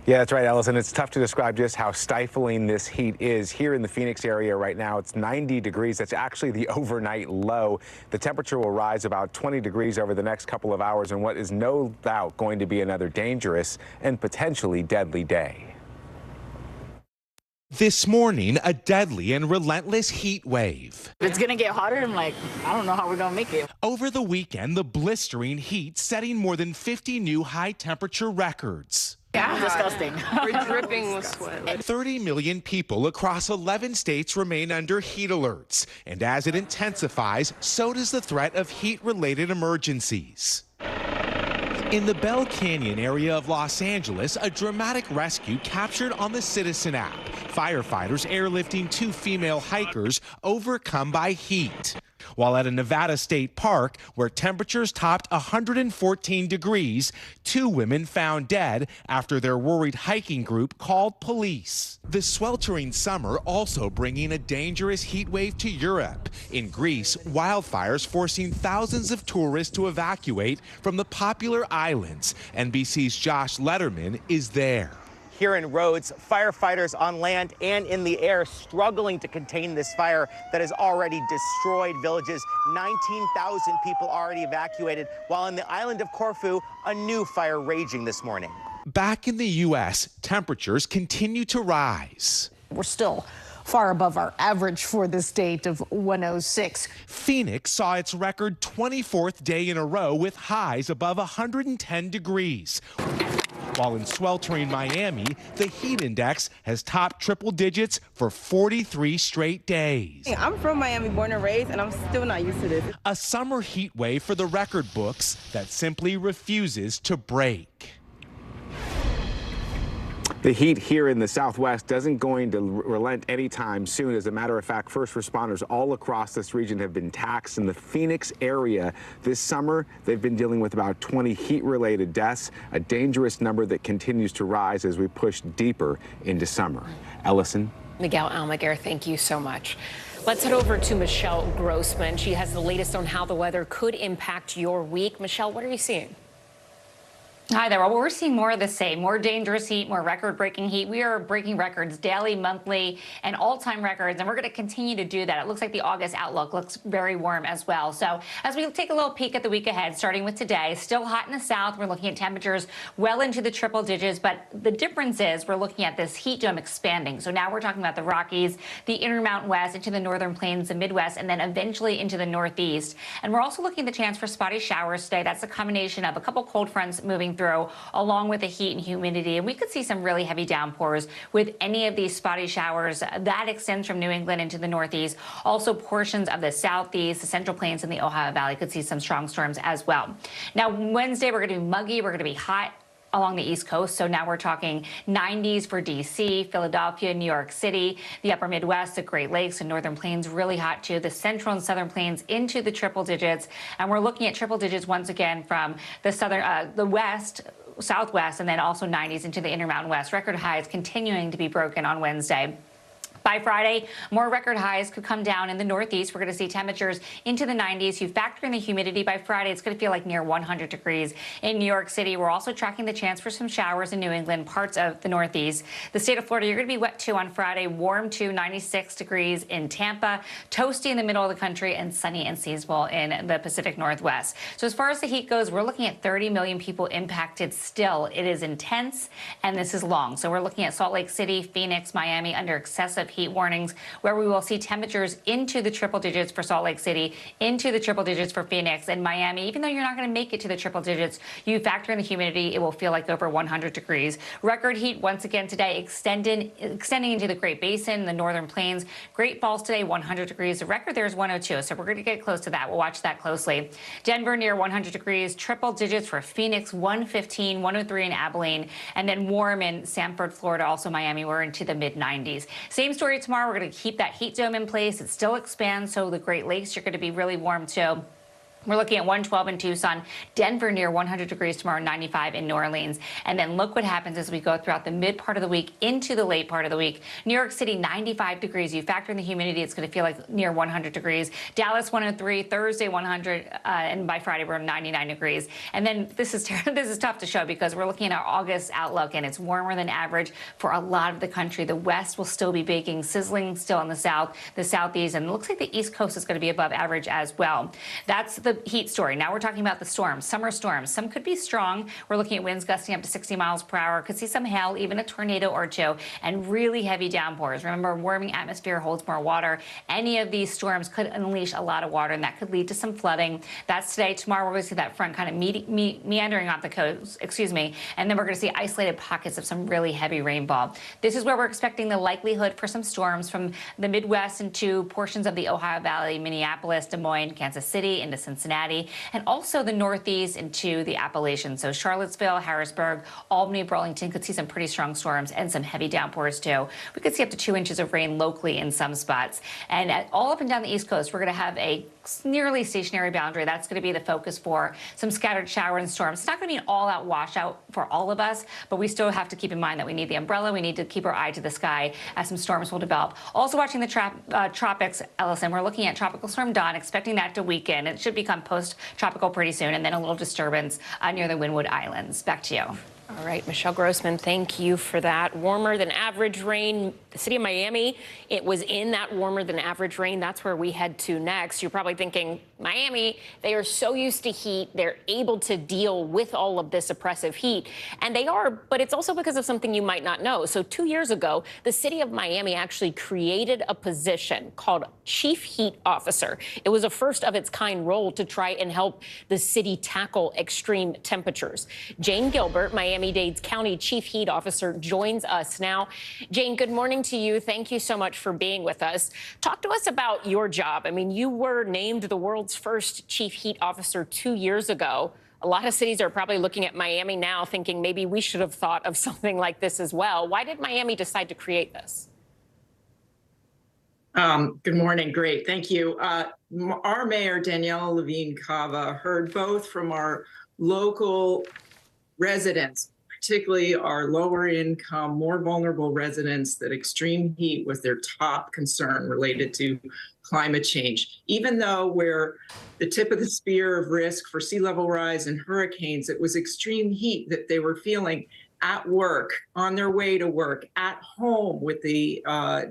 Yeah, that's right, Ellison. It's tough to describe just how stifling this heat is. Here in the Phoenix area right now, it's 90 degrees. That's actually the overnight low. The temperature will rise about 20 degrees over the next couple of hours in what is no doubt going to be another dangerous and potentially deadly day.
This morning, a deadly and relentless heat wave.
It's going to get hotter. I'm like, I don't know how we're going to make it.
Over the weekend, the blistering heat setting more than 50 new high temperature records.
Yeah, disgusting.
We're dripping with sweat.
30 million people across 11 states remain under heat alerts. And as it intensifies, so does the threat of heat-related emergencies. In the Bell Canyon area of Los Angeles, a dramatic rescue captured on the Citizen app. Firefighters airlifting 2 female hikers overcome by heat. While at a Nevada state park where temperatures topped 114 degrees, 2 women found dead after their worried hiking group called police. The sweltering summer also bringing a dangerous heat wave to Europe. In Greece, wildfires forcing thousands of tourists to evacuate from the popular islands. NBC's Josh Letterman is there.
Here in Rhodes, firefighters on land and in the air struggling to contain this fire that has already destroyed villages. 19,000 people already evacuated, while on the island of Corfu, a new fire raging this morning.
Back in the U.S., temperatures continue to rise.
We're still far above our average for this date of 106.
Phoenix saw its record 24th day in a row with highs above 110 degrees. While in sweltering Miami, the heat index has topped triple digits for 43 straight days.
I'm from Miami, born and raised, and I'm still not used to this.
A summer heat wave for the record books that simply refuses to break.
The heat here in the Southwest isn't going to relent anytime soon. As a matter of fact, first responders all across this region have been taxed. In the Phoenix area this summer, they've been dealing with about 20 heat-related deaths, a dangerous number that continues to rise as we push deeper into summer. Ellison?
Miguel Almaguer, thank you so much. Let's head over to Michelle Grossman. She has the latest on how the weather could impact your week. Michelle, what are you seeing?
Hi there. Well, we're seeing more of the same, more dangerous heat, more record-breaking heat. We are breaking records daily, monthly, and all-time records, and we're going to continue to do that. It looks like the August outlook looks very warm as well. So as we take a little peek at the week ahead, starting with today, still hot in the south. We're looking at temperatures well into the triple digits, but the difference is we're looking at this heat dome expanding. So now we're talking about the Rockies, the Intermountain West, into the northern plains, the Midwest, and then eventually into the Northeast. And we're also looking at the chance for spotty showers today. That's a combination of a couple cold fronts moving through, along with the heat and humidity. And we could see some really heavy downpours with any of these spotty showers. That extends from New England into the Northeast. Also, portions of the Southeast, the Central Plains, and the Ohio Valley could see some strong storms as well. Now, Wednesday, we're going to be muggy. We're going to be hot along the East Coast. So now we're talking 90s for D.C., Philadelphia, New York City, the upper Midwest, the Great Lakes, and Northern Plains really hot too. The Central and Southern Plains into the triple digits. And we're looking at triple digits once again from the southern, the west, southwest, and then also 90s into the Intermountain West. Record highs continuing to be broken on Wednesday. By Friday, more record highs could come down in the Northeast. We're going to see temperatures into the 90s. You factor in the humidity. By Friday, it's going to feel like near 100 degrees in New York City. We're also tracking the chance for some showers in New England, parts of the Northeast. The state of Florida, you're going to be wet too on Friday. Warm too, 96 degrees in Tampa, toasty in the middle of the country, and sunny and seasonable in the Pacific Northwest. So as far as the heat goes, we're looking at 30 million people impacted still. It is intense, and this is long. So we're looking at Salt Lake City, Phoenix, Miami under excessive heat warnings, where we will see temperatures into the triple digits for Salt Lake City, into the triple digits for Phoenix and Miami. Even though you're not going to make it to the triple digits, you factor in the humidity, it will feel like over 100 degrees. Record heat once again today, extending into the Great Basin, the Northern Plains. Great Falls today, 100 degrees. The record there is 102, so we're going to get close to that. We'll watch that closely. Denver near 100 degrees, triple digits for Phoenix, 115, 103 in Abilene, and then warm in Sanford, Florida, also Miami. We're into the mid-90s. Same story tomorrow. We're going to keep that heat dome in place. It still expands, so the Great Lakes, you're going to be really warm too. We're looking at 112 in Tucson, Denver near 100 degrees tomorrow, 95 in New Orleans. And then look what happens as we go throughout the mid part of the week into the late part of the week. New York City, 95 degrees. You factor in the humidity, it's going to feel like near 100 degrees. Dallas, 103, Thursday, 100, and by Friday, we're 99 degrees. And then this is tough to show because we're looking at our August outlook, and it's warmer than average for a lot of the country. The West will still be baking, sizzling still in the South, the Southeast, and it looks like the East Coast is going to be above average as well. That's the heat story. Now we're talking about the storms, summer storms. Some could be strong. We're looking at winds gusting up to 60 miles per hour. Could see some hail, even a tornado or two, and really heavy downpours. Remember, warming atmosphere holds more water. Any of these storms could unleash a lot of water, and that could lead to some flooding. That's today. Tomorrow, we're going to see that front kind of meandering off the coast, and then we're going to see isolated pockets of some really heavy rainfall. This is where we're expecting the likelihood for some storms from the Midwest into portions of the Ohio Valley, Minneapolis, Des Moines, Kansas City, into Cincinnati, Cincinnati, and also the Northeast into the Appalachians. So Charlottesville, Harrisburg, Albany, Burlington could see some pretty strong storms and some heavy downpours too. We could see up to 2 inches of rain locally in some spots. And all up and down the East Coast, we're going to have a nearly stationary boundary. That's going to be the focus for some scattered showers and storms. It's not going to be an all-out washout for all of us, but we still have to keep in mind that we need the umbrella. We need to keep our eye to the sky as some storms will develop. Also watching the tropics, Ellison, we're looking at Tropical Storm Dawn, expecting that to weaken. It should become post-tropical pretty soon, and then a little disturbance near the Windward Islands. Back to you.
All right, Michelle Grossman, thank you for that. Warmer than average rain. The city of Miami, it was in that warmer than average rain. That's where we head to next. You're probably thinking, Miami, they are so used to heat. They're able to deal with all of this oppressive heat. And they are, but it's also because of something you might not know. So 2 years ago, the city of Miami actually created a position called Chief Heat Officer. It was a first of its kind role to try and help the city tackle extreme temperatures. Jane Gilbert, Miami-Dade County Chief Heat Officer, joins us now. Jane, good morning to you. Thank you so much for being with us. Talk to us about your job. I mean, you were named the world's first Chief Heat Officer 2 years ago. A lot of cities are probably looking at Miami now thinking maybe we should have thought of something like this as well. Why did Miami decide to create this?
Good morning. Great. Thank you. Our mayor, Danielle Levine Cava, heard both from our local residents, particularly our lower income, more vulnerable residents, that extreme heat was their top concern related to climate change. Even though we're the tip of the spear of risk for sea level rise and hurricanes, it was extreme heat that they were feeling at work, on their way to work, at home with the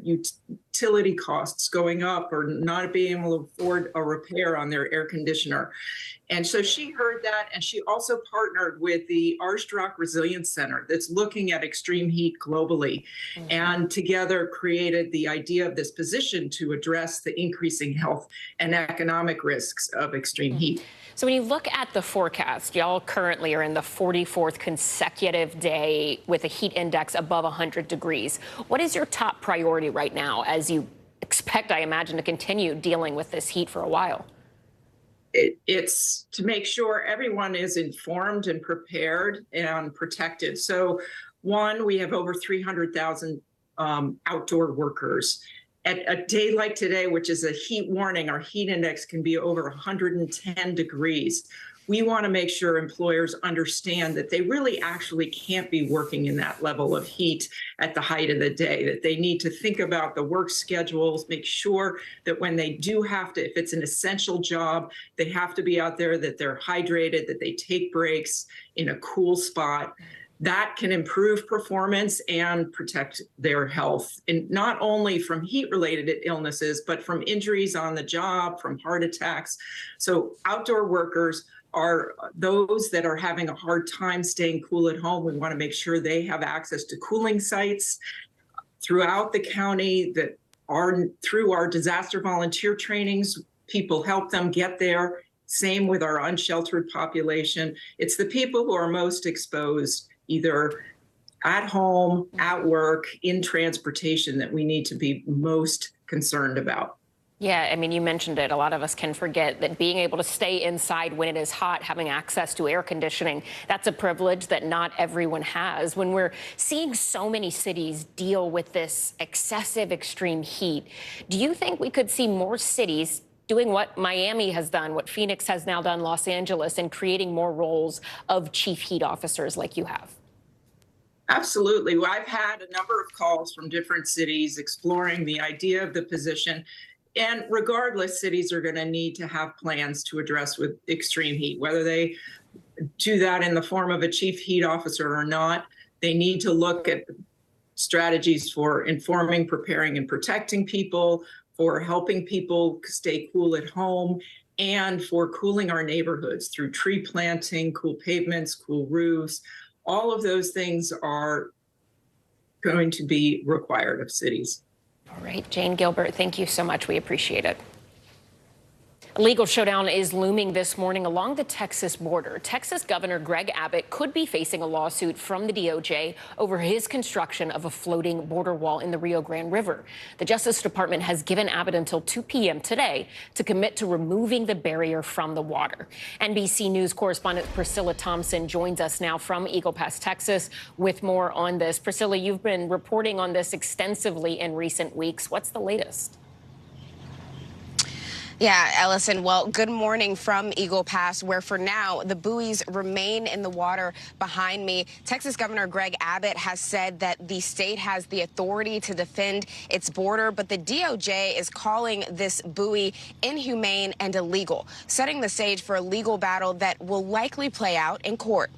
utility costs going up or not being able to afford a repair on their air conditioner. And so she heard that, and she also partnered with the Archrock Resilience Center that's looking at extreme heat globally, and together created the idea of this position to address the increasing health and economic risks of extreme heat.
So when you look at the forecast, y'all currently are in the 44th consecutive day with a heat index above 100 degrees. What is your top priority right now as you expect, I imagine, to continue dealing with this heat for a while?
It's to make sure everyone is informed and prepared and protected. So one, we have over 300,000 outdoor workers. At a day like today, which is a heat warning, our heat index can be over 110 degrees. We want to make sure employers understand that they really actually can't be working in that level of heat at the height of the day, that they need to think about the work schedules, make sure that when they do have to, if it's an essential job, they have to be out there, that they're hydrated, that they take breaks in a cool spot. That can improve performance and protect their health, and not only from heat-related illnesses, but from injuries on the job, from heart attacks. So outdoor workers are those that are having a hard time staying cool at home. We want to make sure they have access to cooling sites throughout the county that are through our disaster volunteer trainings. People help them get there. Same with our unsheltered population. It's the people who are most exposed, either at home, at work, in transportation, that we need to be most concerned about.
Yeah, I mean, you mentioned it. A lot of us can forget that being able to stay inside when it is hot, having access to air conditioning, that's a privilege that not everyone has. When we're seeing so many cities deal with this excessive extreme heat, do you think we could see more cities doing what Miami has done, what Phoenix has now done, Los Angeles, and creating more roles of chief heat officers like you have?
Absolutely. Well, I've had a number of calls from different cities exploring the idea of the position. And regardless, cities are going to need to have plans to address with extreme heat, whether they do that in the form of a chief heat officer or not. They need to look at strategies for informing, preparing, and protecting people, for helping people stay cool at home, and for cooling our neighborhoods through tree planting, cool pavements, cool roofs. All of those things are going to be required of cities.
All right, Jane Gilbert, thank you so much. We appreciate it. A legal showdown is looming this morning along the Texas border. Texas Governor Greg Abbott could be facing a lawsuit from the DOJ over his construction of a floating border wall in the Rio Grande River. The Justice Department has given Abbott until 2 p.m. today to commit to removing the barrier from the water. NBC News correspondent Priscilla Thompson joins us now from Eagle Pass, Texas, with more on this. Priscilla, you've been reporting on this extensively in recent weeks. What's the latest?
Yeah, Ellison, well, good morning from Eagle Pass, where for now the buoys remain in the water behind me. Texas Governor Greg Abbott has said that the state has the authority to defend its border, but the DOJ is calling this buoy inhumane and illegal, setting the stage for a legal battle that will likely play out in court.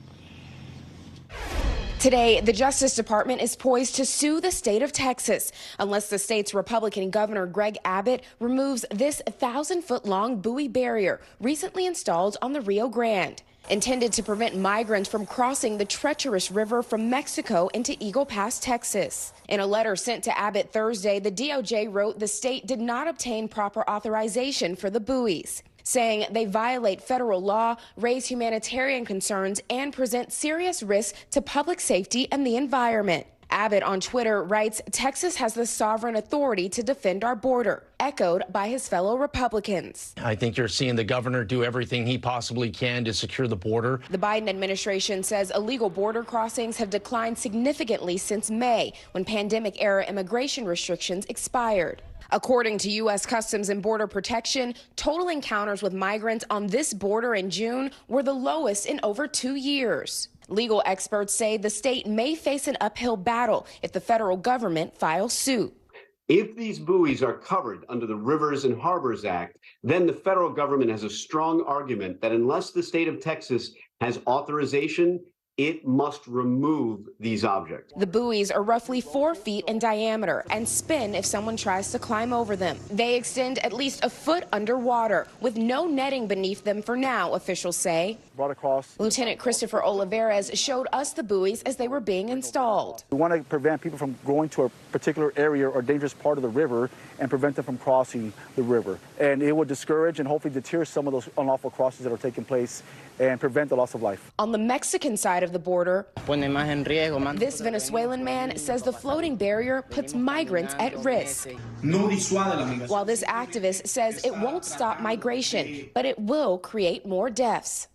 Today, the Justice Department is poised to sue the state of Texas unless the state's Republican Governor Greg Abbott removes this 1,000-foot-long buoy barrier recently installed on the Rio Grande, intended to prevent migrants from crossing the treacherous river from Mexico into Eagle Pass, Texas. In a letter sent to Abbott Thursday, the DOJ wrote the state did not obtain proper authorization for the buoys, saying they violate federal law, raise humanitarian concerns, and present serious risks to public safety and the environment. Abbott on Twitter writes, Texas has the sovereign authority to defend our border, echoed by his fellow Republicans.
I think you're seeing the governor do everything he possibly can to secure the border.
The Biden administration says illegal border crossings have declined significantly since May, when pandemic-era immigration restrictions expired. According to U.S. Customs and Border Protection, total encounters with migrants on this border in June were the lowest in over 2 years. Legal experts say the state may face an uphill battle if the federal government files suit.
If these buoys are covered under the Rivers and Harbors Act, then the federal government has a strong argument that unless the state of Texas has authorization, it must remove these objects.
The buoys are roughly 4 feet in diameter and spin if someone tries to climb over them. They extend at least a foot underwater with no netting beneath them for now, officials say.
Brought across.
Lieutenant Christopher Olivares showed us the buoys as they were being installed.
We want to prevent people from going to a particular area or dangerous part of the river and prevent them from crossing the river. And it will discourage and hopefully deter some of those unlawful crossings that are taking place and prevent the loss of life.
On the Mexican side of the border, this Venezuelan man says the floating barrier puts migrants at risk. While this activist says it won't stop migration, but it will create more deaths.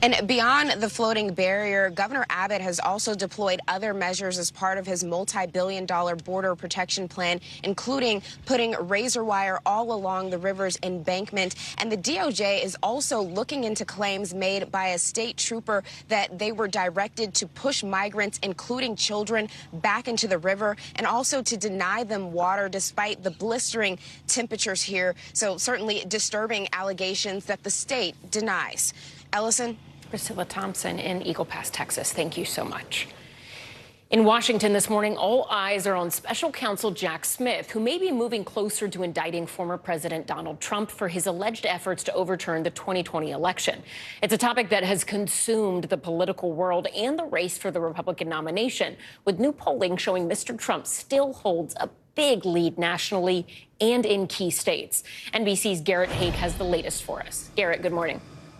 And beyond the floating barrier, Governor Abbott has also deployed other measures as part of his multi-billion-dollar border protection plan, including putting razor wire all along the river's embankment. And the DOJ is also looking into claims made by a state trooper that they were directed to push migrants, including children, back into the river and also to deny them water despite the blistering temperatures here. So certainly disturbing allegations that the state denies. Ellison?
Priscilla Thompson in Eagle Pass, Texas. Thank you so much. In Washington this morning, all eyes are on special counsel Jack Smith, who may be moving closer to indicting former President Donald Trump for his alleged efforts to overturn the 2020 election. It's a topic that has consumed the political world and the race for the Republican nomination, with new polling showing Mr. Trump still holds a big lead nationally and in key states. NBC's Garrett Haig has the latest for us. Garrett, good morning.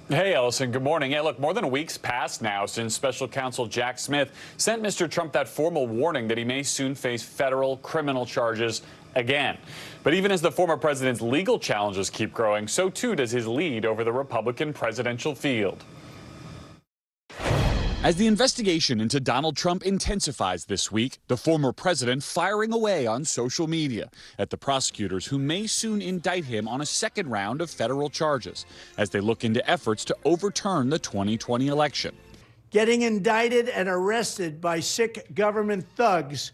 Hey, Ellison, good morning. Yeah, look, more than a week's passed now since special counsel Jack Smith sent Mr. Trump that formal warning that he may soon face federal criminal charges again. But even as the former president's legal challenges keep growing, so too does his lead over the Republican presidential field. As the investigation into Donald Trump intensifies this week, the former president firing away on social media at the prosecutors who may soon indict him on a second round of federal charges as they look into efforts to overturn the 2020 election.
Getting indicted and arrested by sick government thugs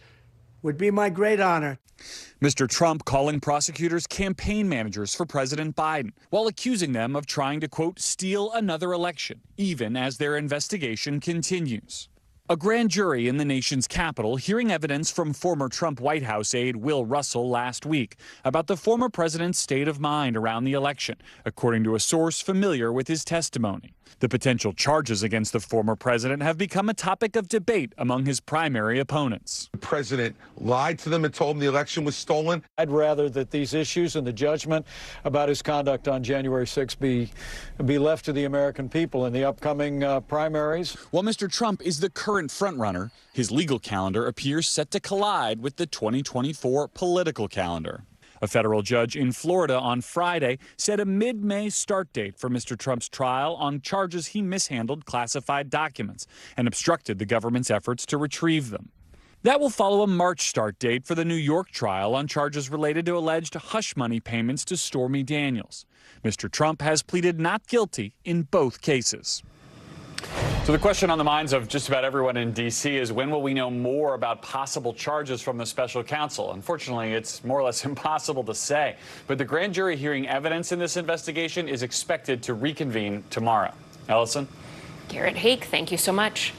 would be my great honor.
Mr. Trump calling prosecutors campaign managers for President Biden, while accusing them of trying to, quote, steal another election, even as their investigation continues. A grand jury in the nation's capital hearing evidence from former Trump White House aide Will Russell last week about the former president's state of mind around the election, according to a source familiar with his testimony. The potential charges against the former president have become a topic of debate among his primary opponents.
The president lied to them and told them the election was stolen.
I'd rather that these issues and the judgment about his conduct on January 6th be left to the American people in the upcoming primaries.
While Mr. Trump is the current frontrunner, his legal calendar appears set to collide with the 2024 political calendar. A federal judge in Florida on Friday set a mid-May start date for Mr. Trump's trial on charges he mishandled classified documents and obstructed the government's efforts to retrieve them. That will follow a March start date for the New York trial on charges related to alleged hush money payments to Stormy Daniels. Mr. Trump has pleaded not guilty in both cases. So the question on the minds of just about everyone in D.C. is, when will we know more about possible charges from the special counsel? Unfortunately, it's more or less impossible to say. But the grand jury hearing evidence in this investigation is expected to reconvene tomorrow. Ellison?
Garrett Haake, thank you so much.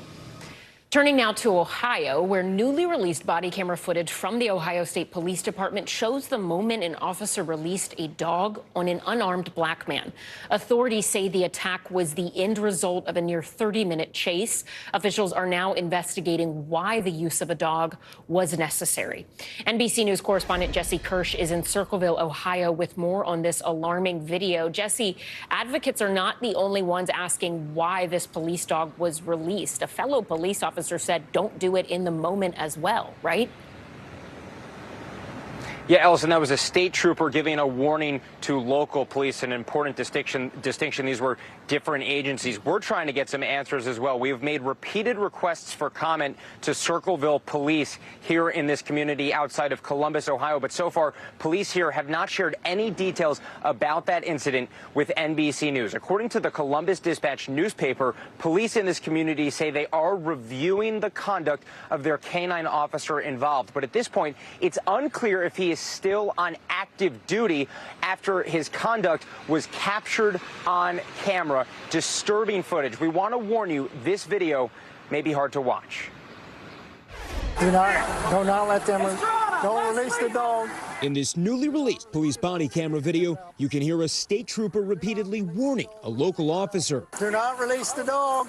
Turning now to Ohio, where newly released body camera footage from the Ohio State Police Department shows the moment an officer released a dog on an unarmed black man. Authorities say the attack was the end result of a near 30-minute chase. Officials are now investigating why the use of a dog was necessary. NBC News correspondent Jesse Kirsch is in Circleville, Ohio, with more on this alarming video. Jesse, advocates are not the only ones asking why this police dog was released. A fellow police officer said don't do it in the moment as well, right?
Yeah, Ellison, that was a state trooper giving a warning to local police, an important distinction. These were different agencies. We're trying to get some answers as well. We have made repeated requests for comment to Circleville police here in this community outside of Columbus, Ohio. But so far, police here have not shared any details about that incident with NBC News. According to the Columbus Dispatch newspaper, police in this community say they are reviewing the conduct of their canine officer involved. But at this point, it's unclear if he is still on active duty after his conduct was captured on camera. Disturbing footage. We want to warn you, this video may be hard to watch.
Do not let them, don't release the dog.
In this newly released police body camera video, you can hear a state trooper repeatedly warning a local officer.
Do not release the dog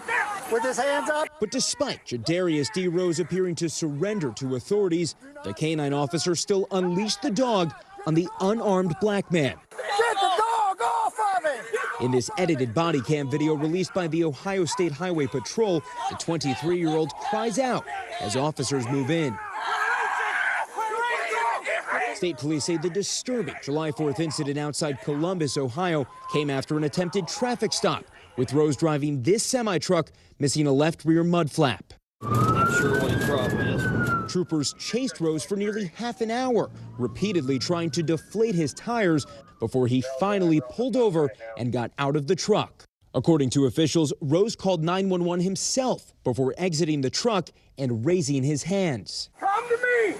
with his hands up.
But despite Jadarius D. Rose appearing to surrender to authorities, the canine officer still unleashed the dog on the unarmed black man.
Get the dog off of him!
In this edited body cam video released by the Ohio State Highway Patrol, the 23-year-old cries out as officers move in. State police say the disturbing July 4th incident outside Columbus, Ohio, came after an attempted traffic stop, with Rose driving this semi-truck missing a left rear mud flap.
Not sure what his problem is.
Troopers chased Rose for nearly half an hour, repeatedly trying to deflate his tires before he finally pulled over and got out of the truck. According to officials, Rose called 911 himself before exiting the truck and raising his hands.
Come to me!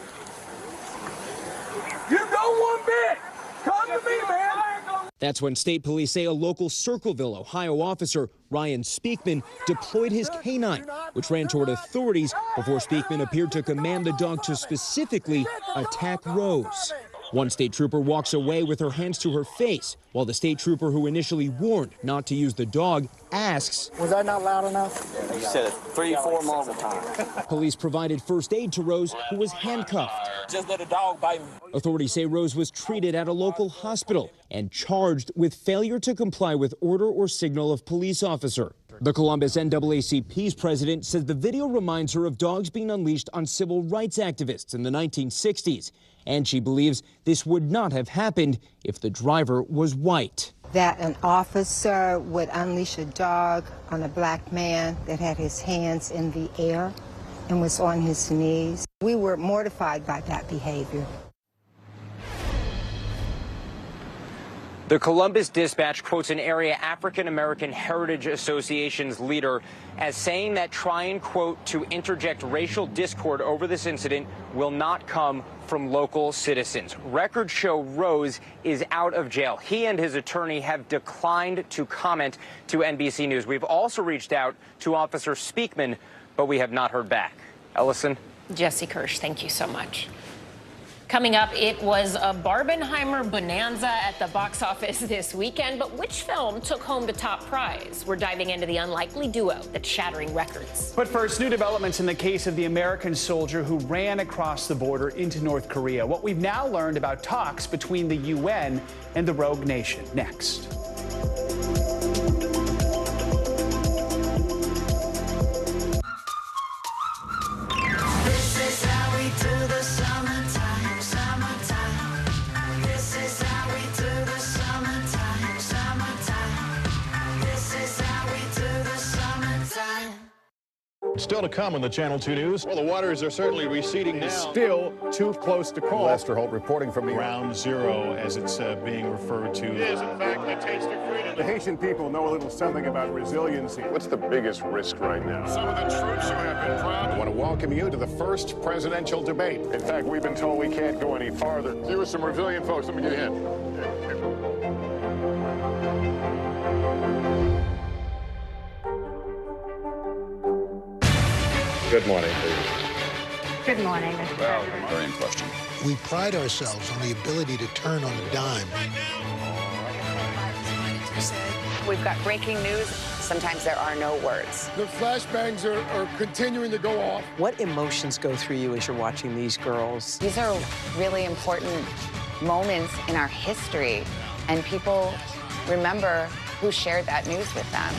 You go one bit! Come to me, man!
That's when state police say a local Circleville, Ohio officer, Ryan Speakman, deployed his canine, which ran toward authorities before Speakman appeared to command the dog to specifically attack Rose. One state trooper walks away with her hands to her face, while the state trooper who initially warned not to use the dog asks,
"Was that not loud enough?"
You said it 3 or 4 multiple times.
Police provided first aid to Rose, who was handcuffed.
Just let a dog bite me.
Authorities say Rose was treated at a local hospital and charged with failure to comply with order or signal of police officer. The Columbus NAACP's president says the video reminds her of dogs being unleashed on civil rights activists in the 1960s. And she believes this would not have happened if the driver was white.
That an officer would unleash a dog on a black man that had his hands in the air and was on his knees. We were mortified by that behavior.
The Columbus Dispatch quotes an area African American Heritage Association's leader as saying that trying, quote, to interject racial discord over this incident will not come from local citizens. Records show Rose is out of jail. He and his attorney have declined to comment to NBC News. We've also reached out to Officer Speakman, but we have not heard back. Ellison?
Jesse Kirsch, thank you so much. Coming up, it was a Barbenheimer bonanza at the box office this weekend, but which film took home the top prize? We're diving into the unlikely duo that's shattering records.
But first, new developments in the case of the American soldier who ran across the border into North Korea. What we've now learned about talks between the UN and the rogue nation. Next.
Still to come on the Channel 2 News. Well, the waters are certainly receding now. Still too close to call. Lester Holt reporting from the Ground Zero, as it's being referred to. It is, in fact, the taste of freedom. The Haitian people know a little something about resiliency. What's the biggest risk right now? Some of the troops who have been proud. I want to welcome you to the first presidential debate. In fact, we've been told we can't go any farther. You with some resilient folks, let me get in. Good morning, please.
Good morning, Mr. President.
Very in question.
We pride ourselves on the ability to turn on a dime.
We've got breaking news. Sometimes there are no words.
The flashbangs are continuing to go off.
What emotions go through you as you're watching these girls?
These are really important moments in our history, and people remember who shared that news with them.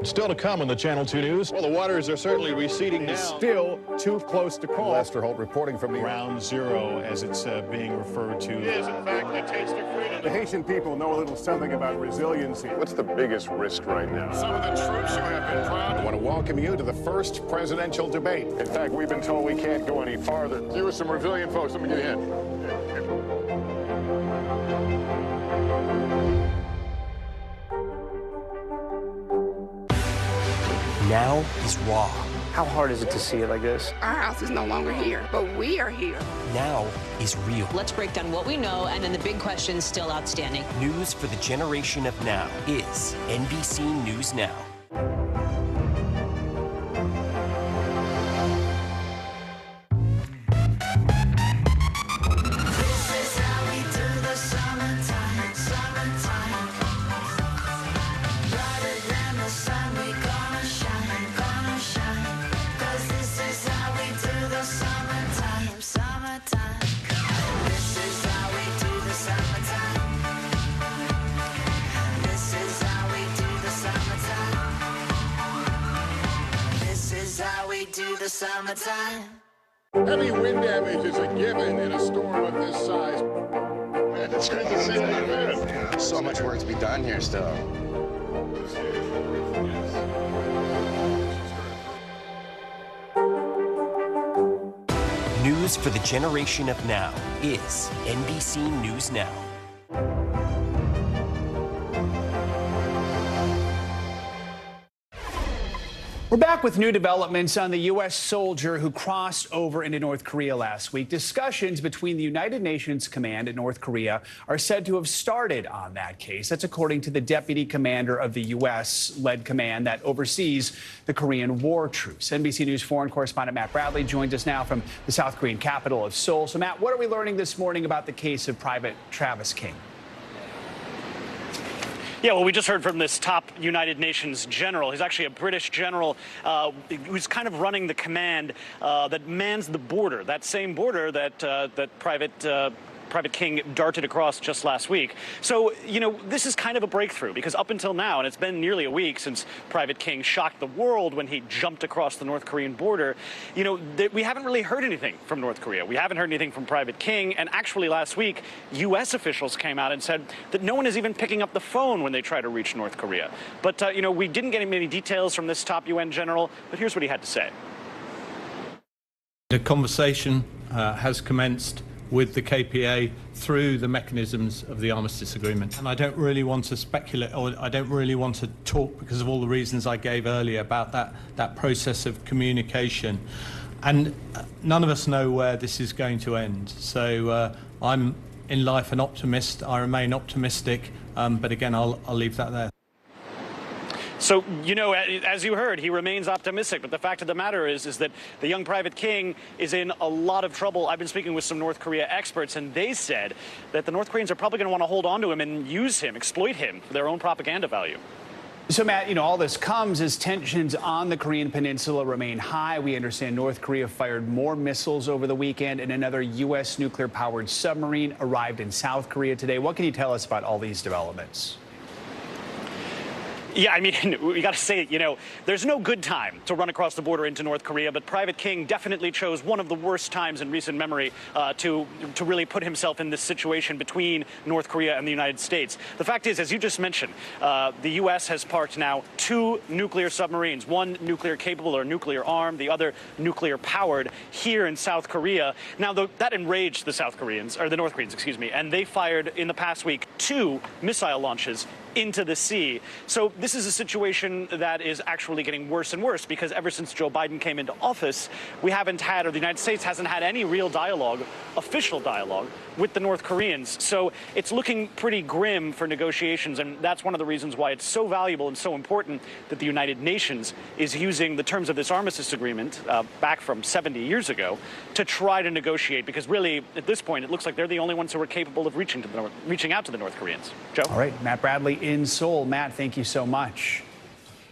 Still to come on the Channel 2 News. Well, the waters are certainly receding now. Still too close to call. Lester Holt reporting from the Ground Zero, as it's being referred to. It is, in fact, the taste of freedom. The Haitian people know a little something about resiliency. What's the biggest risk right now? Some of the troops who have been proud. I want to welcome you to the first presidential debate. In fact, we've been told we can't go any farther. You with some resilient folks, let me get in.
Now is raw.
How hard is it to see it like this?
Our house is no longer here, but we are here.
Now is real.
Let's break down what we know and then the big questions still outstanding.
News for the generation of now is NBC News Now.
Summertime.
Heavy wind damage is a given in a storm of this size. Man, it's good to see you, man.
So much work to be done here still.
News for the generation of now is NBC News Now.
We're back with new developments on the U.S. soldier who crossed over into North Korea last week. Discussions between the United Nations Command and North Korea are said to have started on that case. That's according to the deputy commander of the U.S.-led command that oversees the Korean war truce. NBC News foreign correspondent Matt Bradley joins us now from the South Korean capital of Seoul. So, Matt, what are we learning this morning about the case of Private Travis King?
Yeah, well, we just heard from this top United Nations general. He's actually a British general who's kind of running the command that mans the border, that same border that Private King darted across just last week. So, you know, this is kind of a breakthrough because up until now, and it's been nearly a week since Private King shocked the world when he jumped across the North Korean border, you know, we haven't really heard anything from North Korea. We haven't heard anything from Private King. And actually last week, U.S. officials came out and said that no one is even picking up the phone when they try to reach North Korea. But, you know, we didn't get many details from this top UN general, but here's what he had to say.
The conversation has commenced with the KPA through the mechanisms of the armistice agreement. And I don't really want to speculate, or I don't really want to talk because of all the reasons I gave earlier about that process of communication. And none of us know where this is going to end. So I'm in life an optimist. I remain optimistic, but again, I'll leave that there.
So, you know, as you heard, he remains optimistic. But the fact of the matter is that the young Private King is in a lot of trouble. I've been speaking with some North Korea experts, and they said that the North Koreans are probably going to want to hold on to him and use him, exploit him for their own propaganda value.
So, Matt, you know, all this comes as tensions on the Korean peninsula remain high. We understand North Korea fired more missiles over the weekend, and another U.S. nuclear-powered submarine arrived in South Korea today. What can you tell us about all these developments?
Yeah, I mean, we got to say, you know, there's no good time to run across the border into North Korea, but Private King definitely chose one of the worst times in recent memory to really put himself in this situation between North Korea and the United States. The fact is, as you just mentioned, the U.S. has parked now 2 nuclear submarines, one nuclear capable or nuclear armed, the other nuclear powered here in South Korea. Now, that enraged the South Koreans, or the North Koreans, excuse me, and they fired in the past week 2 missile launches into the sea. So this is a situation that is actually getting worse and worse, because ever since Joe Biden came into office, we haven't had, or the United States hasn't had, any real dialogue, official dialogue, with the North Koreans. So it's looking pretty grim for negotiations, and that's one of the reasons why it's so valuable and so important that the United Nations is using the terms of this armistice agreement back from 70 years ago to try to negotiate, because really, at this point, it looks like they're the only ones who are capable of reaching out to the North Koreans. Joe?
All right, Matt Bradley in Seoul. Matt, thank you so much.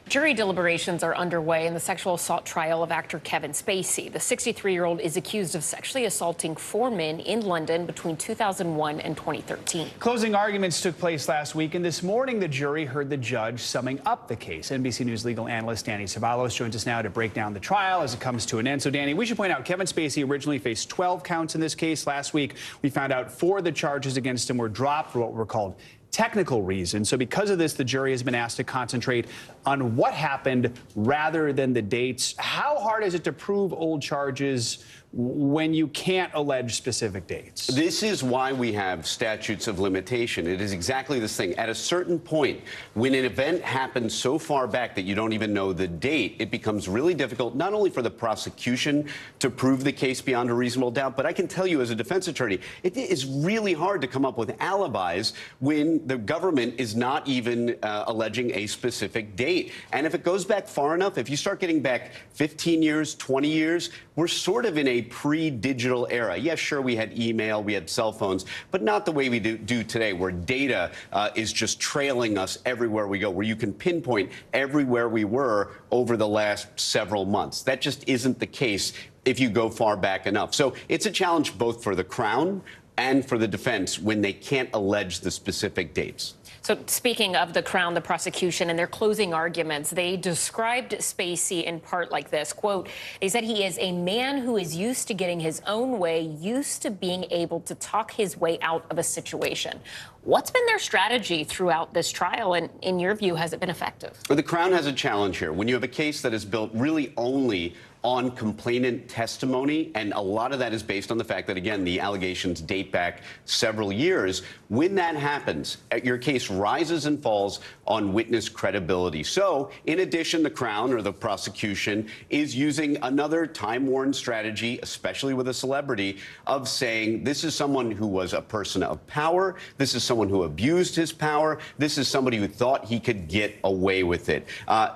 Jury deliberations are underway in the sexual assault trial of actor Kevin Spacey. The 63-year-old is accused of sexually assaulting 4 men in London between 2001 and 2013.
Closing arguments took place last week, and this morning the jury heard the judge summing up the case. NBC News legal analyst Danny Ceballos joins us now to break down the trial as it comes to an end. So, Danny, we should point out Kevin Spacey originally faced 12 counts in this case. Last week, we found out 4 of the charges against him were dropped for what were called technical reasons. So because of this, the jury has been asked to concentrate on what happened rather than the dates. How hard is it to prove old charges when you can't allege specific dates?
This is why we have statutes of limitation. It is exactly this thing. At a certain point, when an event happens so far back that you don't even know the date, it becomes really difficult, not only for the prosecution to prove the case beyond a reasonable doubt, but I can tell you as a defense attorney, it is really hard to come up with alibis when the government is not even alleging a specific date. And if it goes back far enough, if you start getting back 15 years, 20 years, we're sort of in a pre-digital era. Yes, sure, we had email, we had cell phones, but not the way we do today, where data is just trailing us everywhere we go, where you can pinpoint everywhere we were over the last several months. That just isn't the case if you go far back enough. So it's a challenge both for the Crown and for the defense when they can't allege the specific dates.
So speaking of the Crown, the prosecution, and their closing arguments, they described Spacey in part like this, quote, they said he is a man who is used to getting his own way, used to being able to talk his way out of a situation. What's been their strategy throughout this trial, and in your view, has it been effective?
Well, the Crown has a challenge here. When you have a case that is built really only on complainant testimony, and a lot of that is based on the fact that, again, the allegations date back several years. When that happens, your case rises and falls on witness credibility. So, in addition, the Crown or the prosecution is using another time-worn strategy, especially with a celebrity, of saying this is someone who was a person of power, this is someone who abused his power, this is somebody who thought he could get away with it.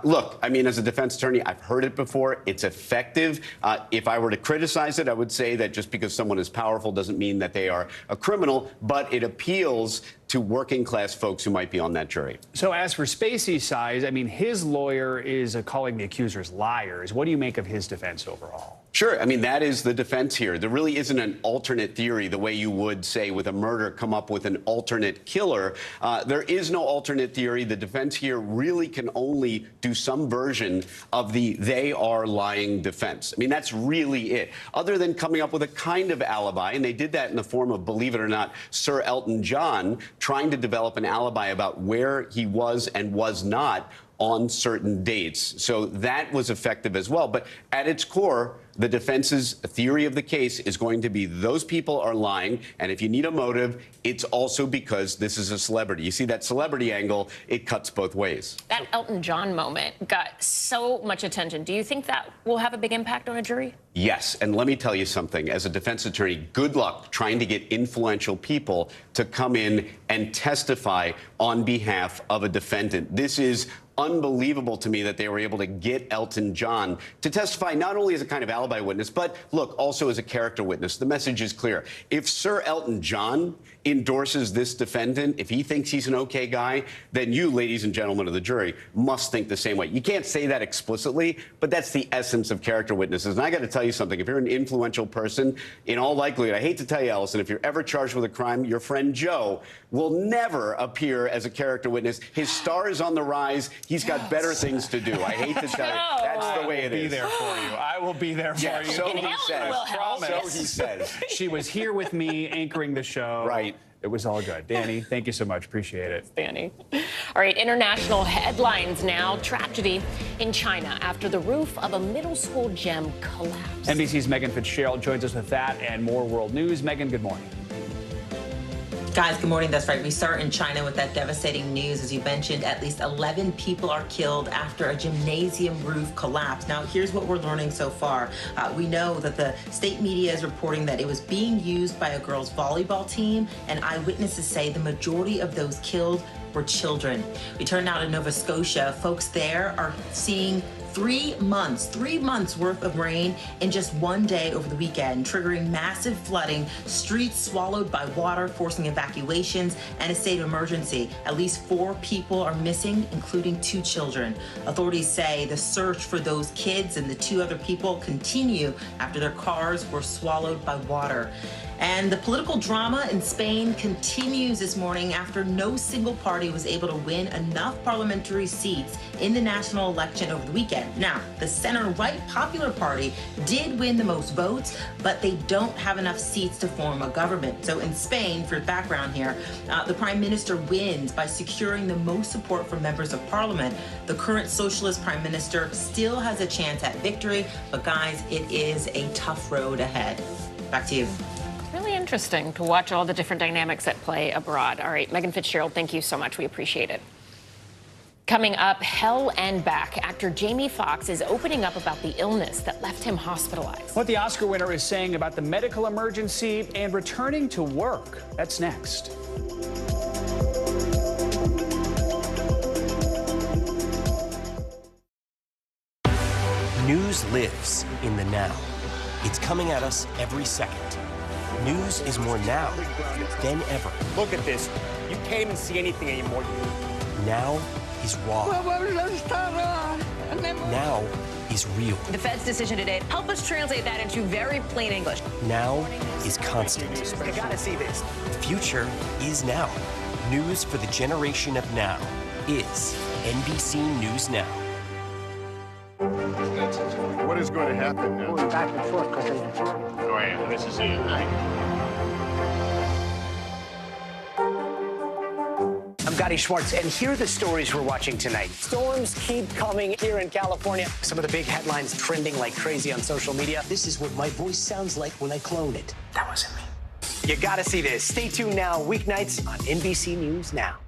Look, I mean, as a defense attorney, I've heard it before. It's effective. If I were to criticize it, I would say that just because someone is powerful doesn't mean that they are a criminal, but it appeals to working class folks who might be on that jury.
So as for Spacey's side, I mean, his lawyer is calling the accusers liars. What do you make of his defense overall?
Sure. I mean, that is the defense here. There really isn't an alternate theory the way you would, say, with a murder, come up with an alternate killer. There is no alternate theory. The defense here really can only do some version of the they are lying defense. I mean, that's really it. Other than coming up with a kind of alibi, and they did that in the form of, believe it or not, Sir Elton John trying to develop an alibi about where he was and was not on certain dates. So that was effective as well. But at its core, the defense's theory of the case is going to be those people are lying. And if you need a motive, it's also because this is a celebrity. You see that celebrity angle, it cuts both ways.
That Elton John moment got so much attention. Do you think that will have a big impact on a jury?
Yes. And let me tell you something. As a defense attorney, good luck trying to get influential people to come in and testify on behalf of a defendant. This is unbelievable to me that they were able to get Elton John to testify not only as a kind of alibi witness, but look, also as a character witness. The message is clear. If Sir Elton John endorses this defendant, if he thinks he's an okay guy, then you, ladies and gentlemen of the jury, must think the same way. You can't say that explicitly, but that's the essence of character witnesses. And I got to tell you something. If you're an influential person, in all likelihood, I hate to tell you, Allison, if you're ever charged with a crime, your friend Joe will never appear as a character witness. His star is on the rise. He's got better things to do. I hate to tell you. That's the way it is.
I will be there for you. I will be there for you.
So he says. So he says.
She was here with me anchoring the show.
Right.
It was all good. Danny, thank you so much. Appreciate it.
Danny. All right, international headlines now. Tragedy in China after the roof of a middle school gym collapsed.
NBC's Megan Fitzgerald joins us with that and more world news. Megan, good morning.
Guys, good morning. That's right. We start in China with that devastating news. As you mentioned, at least 11 people are killed after a gymnasium roof collapsed. Now, here's what we're learning so far. We know that the state media is reporting that it was being used by a girls' volleyball team, and eyewitnesses say the majority of those killed were children. We turn now to Nova Scotia. Folks there are seeing 3 months worth of rain in just one day over the weekend, triggering massive flooding, streets swallowed by water, forcing evacuations and a state of emergency. At least 4 people are missing, including 2 children. Authorities say the search for those kids and the 2 other people continue after their cars were swallowed by water. And the political drama in Spain continues this morning after no single party was able to win enough parliamentary seats in the national election over the weekend. Now, the center-right Popular Party did win the most votes, but they don't have enough seats to form a government. So in Spain, for background here, the prime minister wins by securing the most support from members of parliament. The current socialist prime minister still has a chance at victory, but guys, it is a tough road ahead. Back to you.
Really interesting to watch all the different dynamics at play abroad. All right, Megan Fitzgerald, thank you so much. We appreciate it. Coming up, hell and back. Actor Jamie Foxx is opening up about the illness that left him hospitalized.
What the Oscar winner is saying about the medical emergency and returning to work. That's next.
News lives in the now. It's coming at us every second. News is more now than ever.
Look at this. You can't even see anything anymore.
Now is raw. Now is real.
The Fed's decision today, help us translate that into very plain English.
Now is constant.
You gotta see this.
The future is now. News for the generation of now is NBC News Now.
What is going to happen now?
Going back and forth because they...
Oh, yeah, this is it, right?
I'm Gotti Schwartz, and here are the stories we're watching tonight. Storms keep coming here in California. Some of the big headlines trending like crazy on social media.
This is what my voice sounds like when I clone it.
That wasn't me. You gotta see this. Stay tuned now, weeknights on NBC News Now.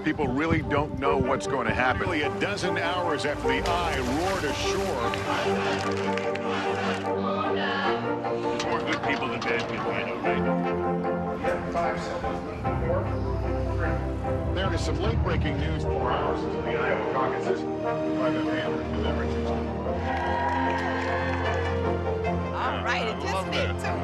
People really don't know what's going to happen. Nearly a dozen hours after the eye roared ashore. More good people than bad people, I know, right? There is some late-breaking news 4 hours into the Iowa caucuses. Private mail delivered to
All right, it just me too.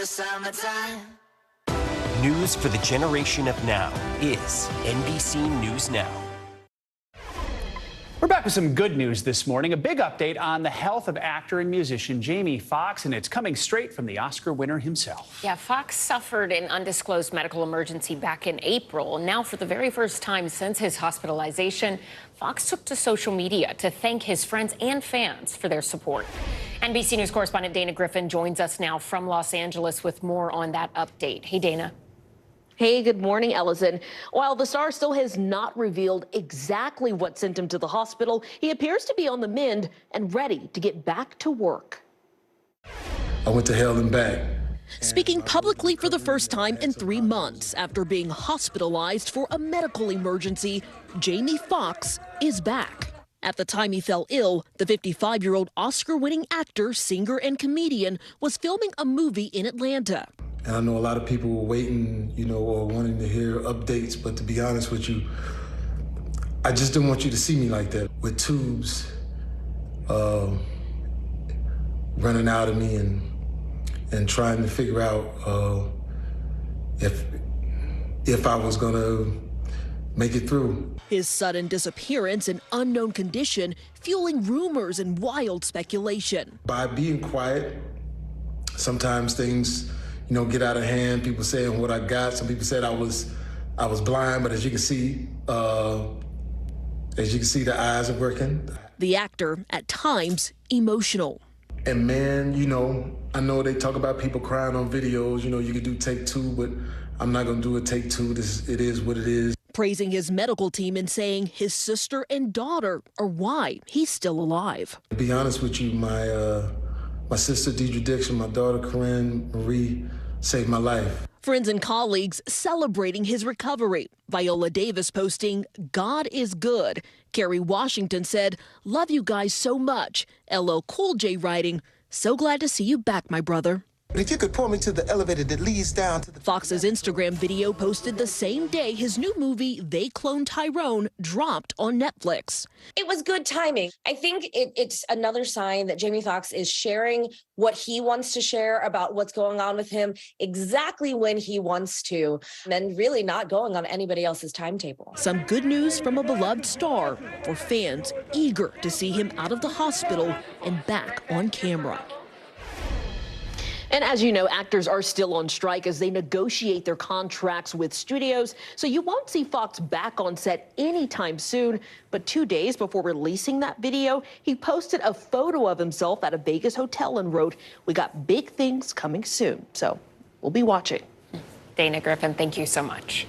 Summertime. News for the generation of now is NBC News Now.
We're back with some good news this morning. A big update on the health of actor and musician Jamie Foxx, and it's coming straight from the Oscar winner himself.
Yeah, Foxx suffered an undisclosed medical emergency back in April. Now, for the very first time since his hospitalization, Foxx took to social media to thank his friends and fans for their support. NBC News correspondent Dana Griffin joins us now from Los Angeles with more on that update. Hey, Dana.
Hey, good morning, Ellison. While the star still has not revealed exactly what sent him to the hospital, he appears to be on the mend and ready to get back to work.
I went to hell and back.
Speaking publicly for the first time in 3 months after being hospitalized for a medical emergency, Jamie Foxx is back. At the time he fell ill, the 55-year-old Oscar-winning actor, singer, and comedian was filming a movie in Atlanta.
And I know a lot of people were waiting, or wanting to hear updates, but to be honest with you, I just didn't want you to see me like that, with tubes running out of me and trying to figure out if I was gonna make it through.
His sudden disappearance and unknown condition fueling rumors and wild speculation.
By being quiet, sometimes things get out of hand. People saying what I got. Some people said I was blind, but as you can see, the eyes are working.
The actor, at times, emotional.
And man, I know they talk about people crying on videos. You can do take two, but I'm not gonna do a take two. It is what it is.
Praising his medical team and saying his sister and daughter are why he's still alive.
To be honest with you, my sister Deidre Dixon, my daughter Corinne Marie saved my life.
Friends and colleagues celebrating his recovery. Viola Davis posting, "God is good." Kerry Washington said, "Love you guys so much." LL Cool J writing, "So glad to see you back, my brother."
If you could point me to the elevator that leads down to the...
Fox's Instagram video posted the same day his new movie, They Cloned Tyrone, dropped on Netflix.
It was good timing. I think it's another sign that Jamie Foxx is sharing what he wants to share about what's going on with him exactly when he wants to, and really not going on anybody else's timetable.
Some good news from a beloved star for fans eager to see him out of the hospital and back on camera. And as you know, actors are still on strike as they negotiate their contracts with studios, so you won't see Fox back on set anytime soon. But 2 days before releasing that video, he posted a photo of himself at a Vegas hotel and wrote, "We got big things coming soon." So we'll be watching.
Dana Griffin, thank you so much.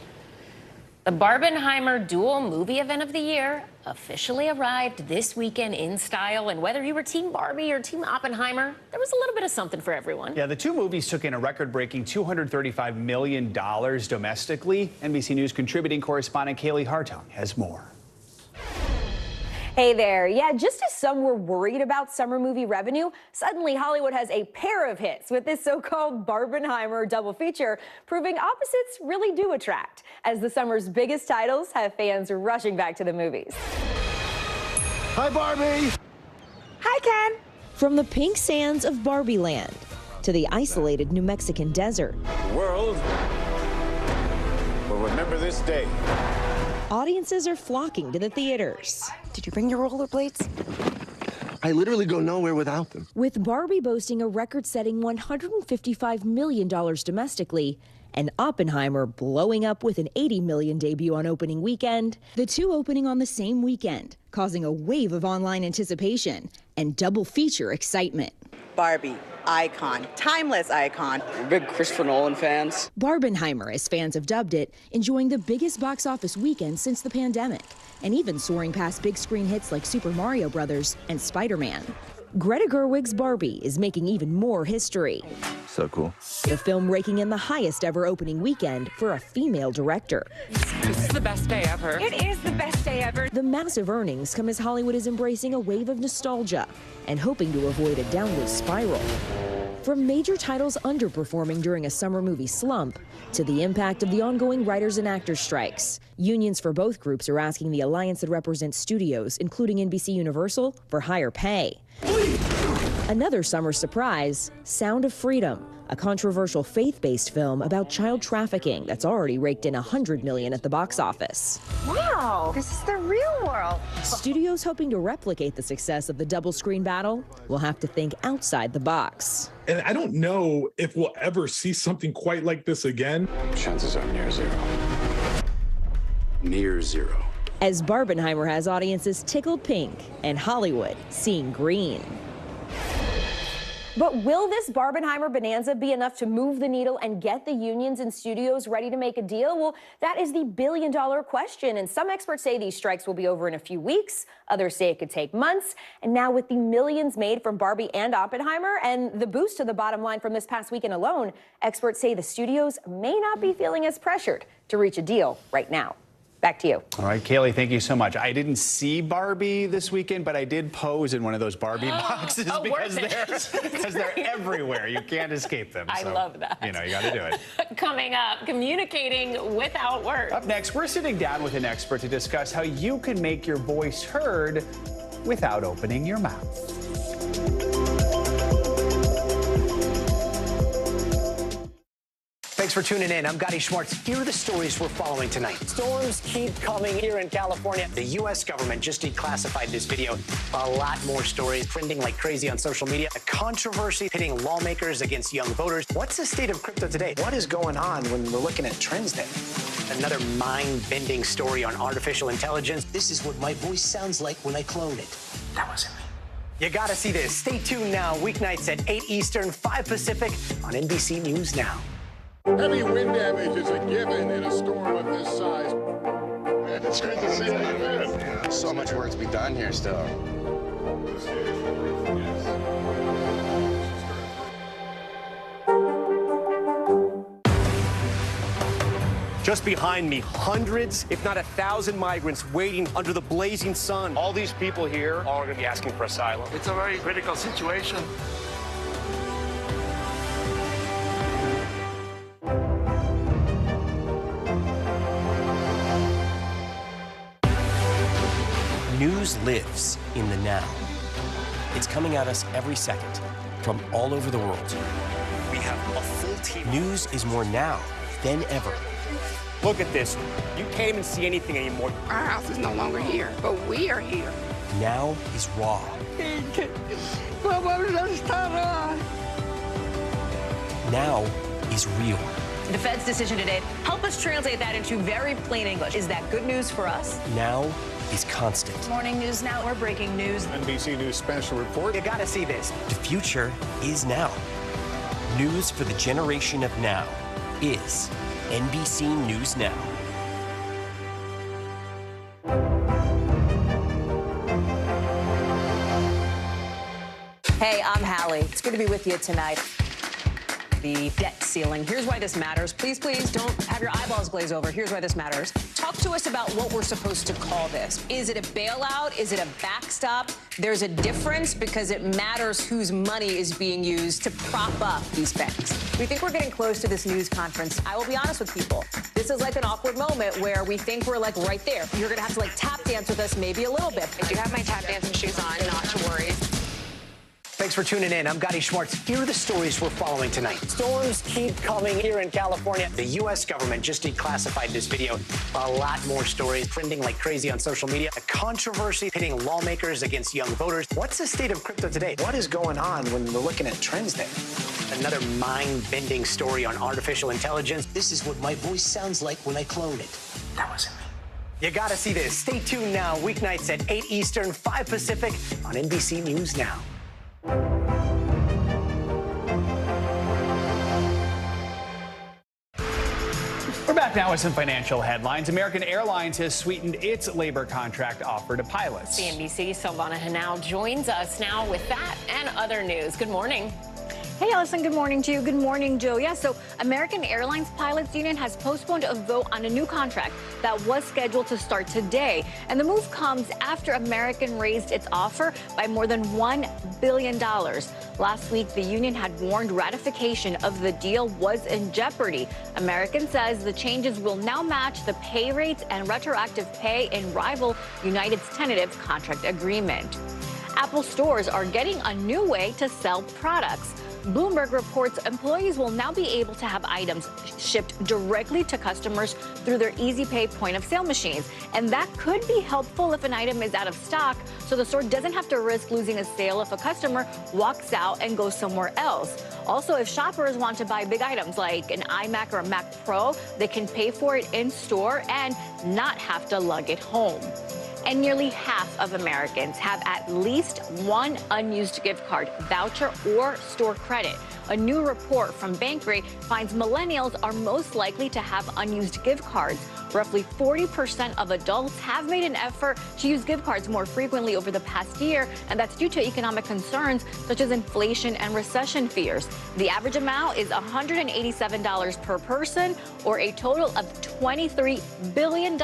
The Barbenheimer Dual Movie Event of the Year officially arrived this weekend in style. And whether you were Team Barbie or Team Oppenheimer, there was a little bit of something for everyone.
Yeah, the two movies took in a record-breaking $235 million domestically. NBC News contributing correspondent Kaylee Hartung has more.
Hey there. Yeah, just as some were worried about summer movie revenue, suddenly Hollywood has a pair of hits with this so-called Barbenheimer double feature, proving opposites really do attract, as the summer's biggest titles have fans rushing back to the movies.
Hi, Barbie.
Hi, Ken. From the pink sands of Barbie Land to the isolated New Mexican desert.
The world will remember this day.
Audiences are flocking to the theaters.
Did you bring your rollerblades? I literally go nowhere without them.
With Barbie boasting a record-setting $155 million domestically, and Oppenheimer blowing up with an $80 million debut on opening weekend, the two opening on the same weekend, causing a wave of online anticipation and double feature excitement.
Barbie, icon, timeless icon.
We're big Christopher Nolan fans.
Barbenheimer, as fans have dubbed it, enjoying the biggest box office weekend since the pandemic, and even soaring past big screen hits like Super Mario Bros. And Spider-Man. Greta Gerwig's Barbie is making even more history.
So cool.
The film raking in the highest ever opening weekend for a female director.
This is the best day ever.
It is the best day ever. The massive earnings come as Hollywood is embracing a wave of nostalgia and hoping to avoid a downward spiral. From major titles underperforming during a summer movie slump to the impact of the ongoing writers and actors strikes, unions for both groups are asking the alliance that represents studios, including NBC Universal, for higher pay. Another summer surprise, Sound of Freedom, a controversial faith-based film about child trafficking that's already raked in $100 million at the box office. Wow, this is the real world. Studios hoping to replicate the success of the double screen battle will have to think outside the box.
And I don't know if we'll ever see something quite like this again.
Chances are near zero. Near zero.
As Barbenheimer has audiences tickled pink and Hollywood seeing green.
But will this Barbenheimer bonanza be enough to move the needle and get the unions and studios ready to make a deal? Well, that is the billion-dollar question. And some experts say these strikes will be over in a few weeks. Others say it could take months. And now with the millions made from Barbie and Oppenheimer and the boost to the bottom line from this past weekend alone, experts say the studios may not be feeling as pressured to reach a deal right now. Back to you.
All right, Kaylee, thank you so much. I didn't see Barbie this weekend, but I did pose in one of those Barbie boxes because they're everywhere. You can't escape them.
I love that.
You know, you got to do it.
Coming up, communicating without words.
Up next, we're sitting down with an expert to discuss how you can make your voice heard without opening your mouth.
Thanks for tuning in. I'm Gotti Schwartz. Here are the stories we're following tonight. Storms keep coming here in California. The U.S. government just declassified this video. A lot more stories trending like crazy on social media. A controversy pitting lawmakers against young voters. What's the state of crypto today? What is going on when we're looking at trends there? Another mind-bending story on artificial intelligence.
This is what my voice sounds like when I clone it.
That wasn't me. You gotta see this. Stay tuned now. Weeknights at 8 Eastern, 5 Pacific on NBC News Now.
Heavy wind damage is a given in a storm of this size. It's good to see you again.
So much work to be done here still.
Just behind me, hundreds, if not 1,000 migrants waiting under the blazing sun. All these people here are going to be asking for asylum.
It's a very critical situation.
News lives in the now. It's coming at us every second from all over the world.
We have a full team.
News is more now than ever.
Look at this. You can't even see anything anymore.
Our house is no longer here, but we are here.
Now is raw. Now is real.
The Fed's decision today, help us translate that into very plain English. Is that good news for us?
Now is constant.
Morning News Now, we're breaking news.
NBC News special report.
You gotta see this.
The future is now. News for the generation of now is NBC News Now.
Hey, I'm Hallie. It's good to be with you tonight. The debt ceiling. Here's why this matters. Please, please don't have your eyeballs glaze over. Here's why this matters. Talk to us about what we're supposed to call this. Is it a bailout? Is it a backstop? There's a difference because it matters whose money is being used to prop up these banks. We think we're getting close to this news conference. I will be honest with people. This is like an awkward moment where we think we're like right there. You're going to have to like tap dance with us maybe a little bit.
I do have my tap dancing shoes on, not to worry.
Thanks for tuning in. I'm Gotti Schwartz. Here are the stories we're following tonight. Storms keep coming here in California. The U.S. government just declassified this video. A lot more stories trending like crazy on social media. A controversy pitting lawmakers against young voters. What's the state of crypto today? What is going on when we're looking at trends there? Another mind-bending story on artificial intelligence.
This is what my voice sounds like when I clone it.
That wasn't me. You gotta see this. Stay tuned now. Weeknights at 8 Eastern, 5 Pacific on NBC News Now.
We're back now with some financial headlines. American Airlines has sweetened its labor contract offer to pilots.
CNBC's Silvana Henao joins us now with that and other news. Good morning.
Hey, Allison, good morning to you. Good morning, Joe. Yeah, so American Airlines Pilots Union has postponed a vote on a new contract that was scheduled to start today. And the move comes after American raised its offer by more than $1 billion. Last week, the union had warned ratification of the deal was in jeopardy. American says the changes will now match the pay rates and retroactive pay in rival United's tentative contract agreement. Apple stores are getting a new way to sell products. Bloomberg reports employees will now be able to have items shipped directly to customers through their Easy Pay point-of-sale machines. And that could be helpful if an item is out of stock, so the store doesn't have to risk losing a sale if a customer walks out and goes somewhere else. Also, if shoppers want to buy big items like an iMac or a Mac Pro, they can pay for it in store and not have to lug it home. and nearly half of Americans have at least one unused gift card, voucher, or store credit. A new report from Bankrate finds millennials are most likely to have unused gift cards. Roughly 40% of adults have made an effort to use gift cards more frequently over the past year, and that's due to economic concerns such as inflation and recession fears. The average amount is $187 per person, or a total of $23 billion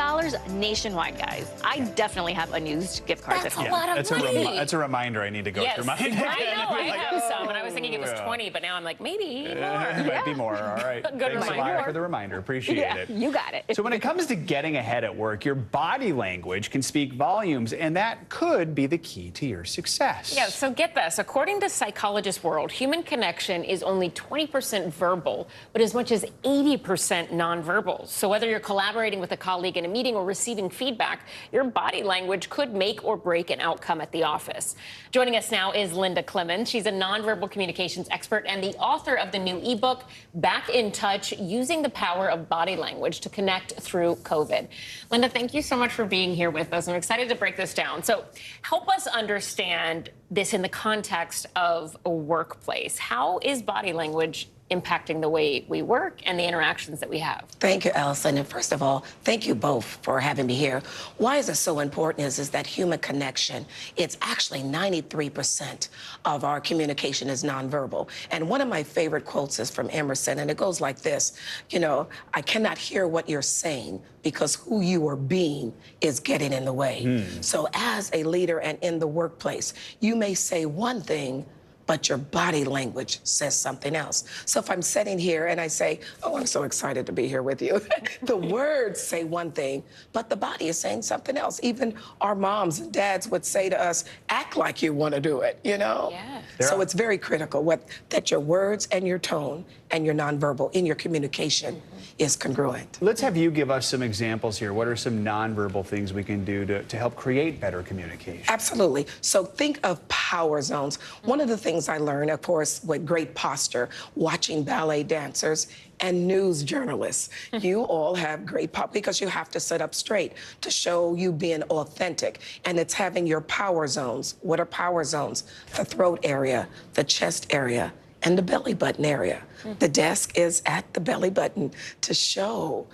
nationwide, guys. I definitely have unused gift cards at home.
That's a lot of money.
That's a reminder I need to go through mine.
I know, I have some, and I was thinking it was 20, but now I'm like, maybe more.
It might be more. All right.
Good
Thanks,
reminder.
Samaya, for the reminder. Appreciate it.
You got it.
So when it comes to getting ahead at work, your body language can speak volumes, and that could be the key to your success.
Yeah, so get this. According to Psychologist World, human connection is only 20% verbal, but as much as 80% nonverbal. So whether you're collaborating with a colleague in a meeting or receiving feedback, your body language could make or break an outcome at the office. Joining us now is Linda Clemens. She's a nonverbal communications expert and the author of the new ebook, Back in Touch, Using the Power of Body Language to Connect Through COVID. Linda, thank you so much for being here with us. I'm excited to break this down. So help us understand this in the context of a workplace. How is body language impacting the way we work and the interactions that we have?
Thank you, Allison. And first of all, thank you both for having me here. Why is it so important is that human connection, it's actually 93% of our communication is nonverbal. And one of my favorite quotes is from Emerson, and it goes like this, you know, I cannot hear what you're saying because who you are being is getting in the way. So as a leader and in the workplace, you may say one thing, but your body language says something else. So if I'm sitting here and I say, oh, I'm so excited to be here with you, the words say one thing, but the body is saying something else. Even our moms and dads would say to us, act like you want to do it, you know?
Yeah.
So it's very critical that your words and your tone and your nonverbal in your communication is congruent.
Let's have you give us some examples here. What are some nonverbal things we can do to help create better communication?
Absolutely. So think of power zones. One of the things I learned, of course, with great posture, watching ballet dancers and news journalists. You all have great pop because you have to sit up straight to show you being authentic. And it's having your power zones. What are power zones? The throat area, the chest area, and the belly button area. The desk is at the belly button to show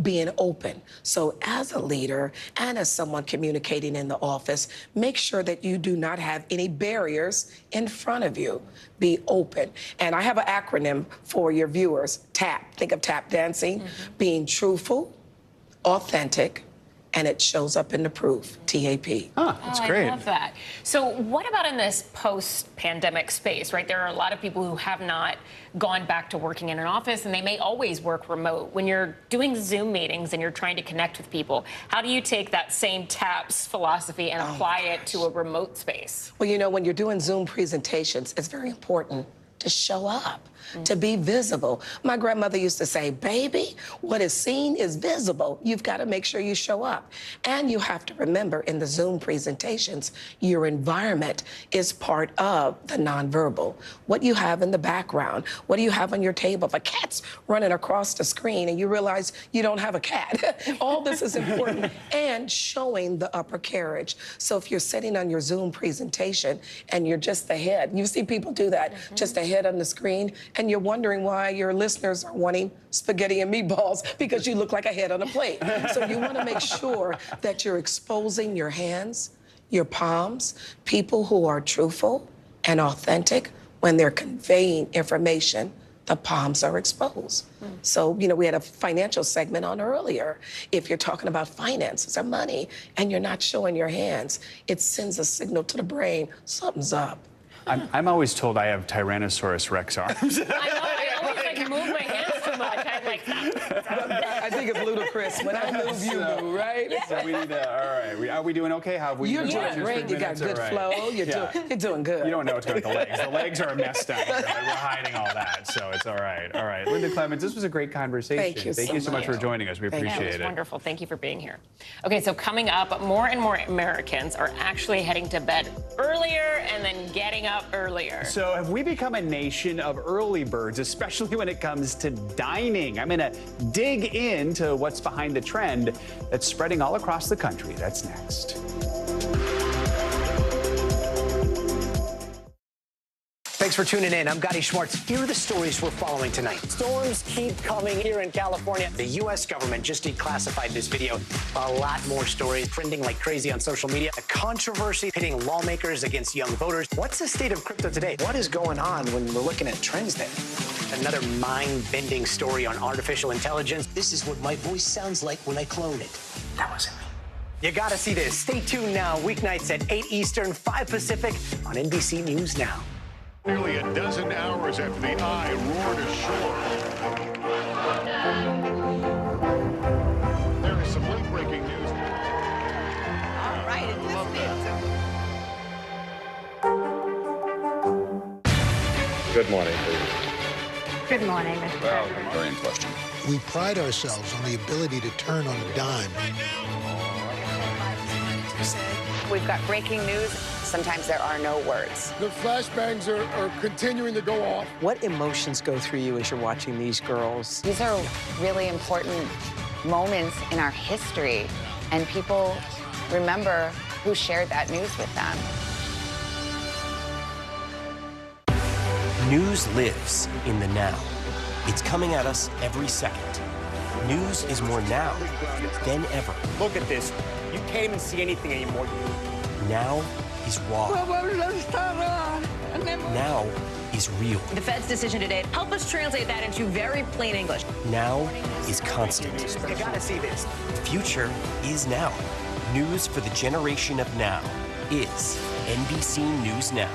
being open. So as a leader and as someone communicating in the office, make sure that you do not have any barriers in front of you. Be open. And I have an acronym for your viewers, TAP. Think of tap dancing, being truthful, authentic, and it shows up in the proof, TAP.
That's great.
I love that. So what about in this post-pandemic space, right? There are a lot of people who have not gone back to working in an office, and they may always work remote. When you're doing Zoom meetings and you're trying to connect with people, how do you take that same TAPS philosophy and apply it to a remote space?
Well, you know, when you're doing Zoom presentations, it's very important to show up, to be visible. My grandmother used to say, baby, what is seen is visible. You've got to make sure you show up. And you have to remember in the Zoom presentations, your environment is part of the nonverbal. What you have in the background, what do you have on your table? If a cat's running across the screen and you realize you don't have a cat, all this is important. And showing the upper carriage. So if you're sitting on your Zoom presentation and you're just the head, you see people do that, just a head on the screen, and you're wondering why your listeners are wanting spaghetti and meatballs because you look like a head on a plate. So you want to make sure that you're exposing your hands, your palms, people who are truthful and authentic when they're conveying information. The palms are exposed. So, you know, we had a financial segment on earlier. If you're talking about finances or money and you're not showing your hands, it sends a signal to the brain, something's up.
I'm always told I have Tyrannosaurus Rex arms.
I know, I always like move my hands too much. I'm like,
I think it's ludicrous. When I move, you move, right?
So we need to, all right. Are we doing okay? How have we
You're doing great. You got good flow. You're doing good.
You don't know what's going on with the legs. The legs are a mess down here. We're hiding all that, so it's all right. All right. Linda Clemens, this was a great conversation.
Thank you
so much for joining us. We appreciate it.
It was wonderful. Thank you for being here. Okay, so coming up, more and more Americans are actually heading to bed earlier and then getting up earlier.
So have we become a nation of early birds, especially when it comes to dining? I'm going to dig in into what's behind the trend that's spreading all across the country. That's next.
Thanks for tuning in. I'm Gotti Schwartz. Here are the stories we're following tonight. Storms keep coming here in California. The U.S. government just declassified this video. A lot more stories trending like crazy on social media. A controversy pitting lawmakers against young voters. What's the state of crypto today? What is going on when we're looking at trends there? Another mind-bending story on artificial intelligence.
This is what my voice sounds like when I clone it.
That wasn't me. You gotta see this. Stay tuned now. Weeknights at 8 Eastern, 5 Pacific on NBC News Now.
Nearly a dozen hours after the eye roared ashore. There is some late-breaking news.
All right, it
Good morning, please.
Good morning, Mr.
Well,
President.
very in question.
We pride ourselves on the ability to turn on a dime.
We've got breaking news. Sometimes there are no words.
The flashbangs are continuing to go off.
What emotions go through you as you're watching these girls?
These are really important moments in our history, and people remember who shared that news with them.
News lives in the now. It's coming at us every second. News is more now than ever.
Look at this. You can't even see anything anymore.
Now is raw. Now is real.
The Fed's decision today, help us translate that into very plain English.
Now is constant.
You gotta see this.
The future is now. News for the generation of now is NBC News Now.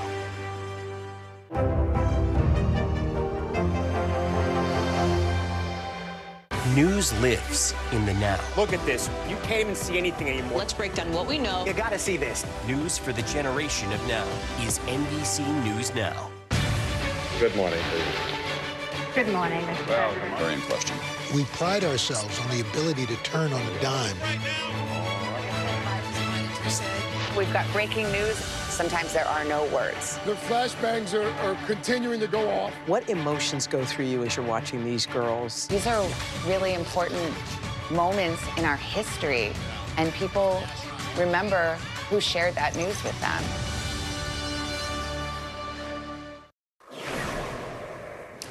News lives in the now.
Look at this. You can't even see anything anymore.
Let's break down what we know.
You gotta see this.
News for the generation of now is NBC News Now.
Good morning, please.
Good morning, Mr.
Well,
President.
very in question.
We pride ourselves on the ability to turn on a dime.
We've got breaking news. Sometimes there are no words.
The flashbangs are continuing to go off.
What emotions go through you as you're watching these girls?
These are really important moments in our history, and people remember who shared that news with them.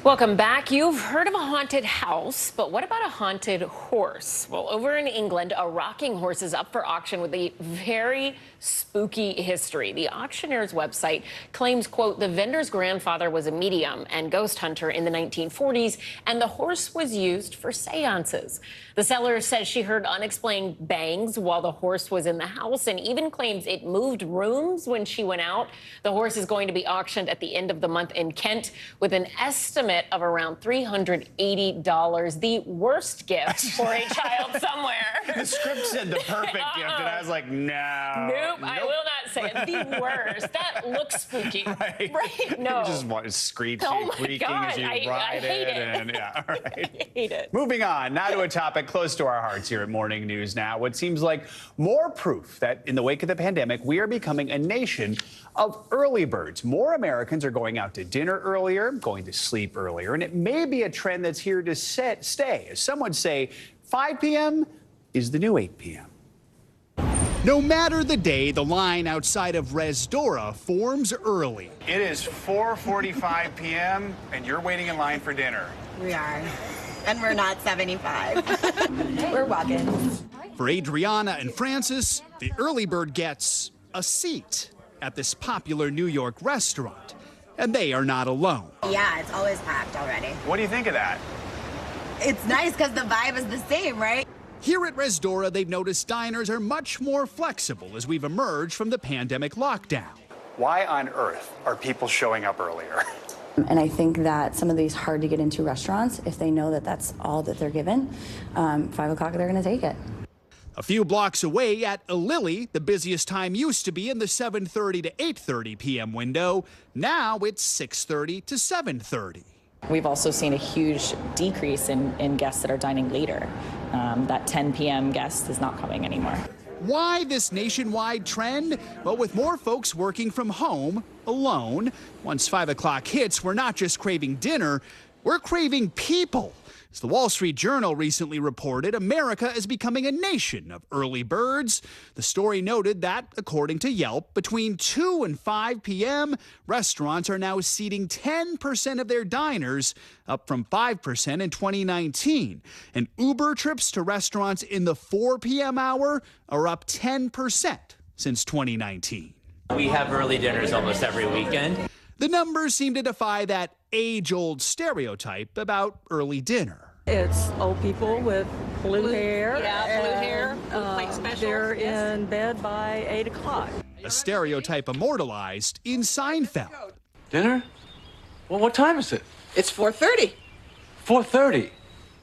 Welcome back. You've heard of a haunted house, but what about a haunted horse? Well, over in England, a rocking horse is up for auction with a very spooky history. The auctioneer's website claims, quote, the vendor's grandfather was a medium and ghost hunter in the 1940s, and the horse was used for seances. The seller says she heard unexplained bangs while the horse was in the house and even claims it moved rooms when she went out. The horse is going to be auctioned at the end of the month in Kent with an estimate of around $380. The worst gift for a child somewhere.
The script said the perfect gift, and I was like, no.
Nope, I will not say it. The worst. That looks spooky. Right? No.
You just want it screeching,
Oh my
creaking
God,
as you
I
ride
hate it.
And yeah, all right.
I hate it.
Moving on, now to a topic close to our hearts here at Morning News Now. What seems like more proof that in the wake of the pandemic, we are becoming a nation of early birds. More Americans are going out to dinner earlier, going to sleep earlier, and it may be a trend that's here to stay. As some would say, 5 p.m. is the new 8 p.m. No matter the day, the line outside of Resdora forms early. It is 4:45 p.m. and you're waiting in line for dinner.
We are. And we're not 75. We're walking.
For Adriana and Francis, the early bird gets a seat at this popular New York restaurant. And they are not alone.
Yeah, it's always packed already.
What do you think of that?
It's nice because the vibe is the same, right?
Here at Resdora, they've noticed diners are much more flexible as we've emerged from the pandemic lockdown. Why on earth are people showing up earlier?
And I think that some of these hard to get into restaurants, if they know that that's all that they're given, 5 o'clock, they're going to take it.
A few blocks away at A Lily, the busiest time used to be in the 7:30 to 8:30 p.m. window. Now it's 6:30 to 7:30.
We've also seen a huge decrease in guests that are dining later. That 10 p.m. guest is not coming anymore.
Why this nationwide trend? Well, with more folks working from home, alone, once 5 o'clock hits, we're not just craving dinner, we're craving people. As the Wall Street Journal recently reported, America is becoming a nation of early birds. The story noted that, according to Yelp, between 2 and 5 p.m., restaurants are now seating 10% of their diners, up from 5% in 2019. And Uber trips to restaurants in the 4 p.m. hour are up 10% since 2019.
We have early dinners almost every weekend.
The numbers seem to defy that age-old stereotype about early dinner.
It's old people with blue hair.
Yeah, blue hair.
They're in bed by 8 o'clock.
A stereotype immortalized in Seinfeld.
Dinner? Well, what time is it?
It's 4:30.
4:30.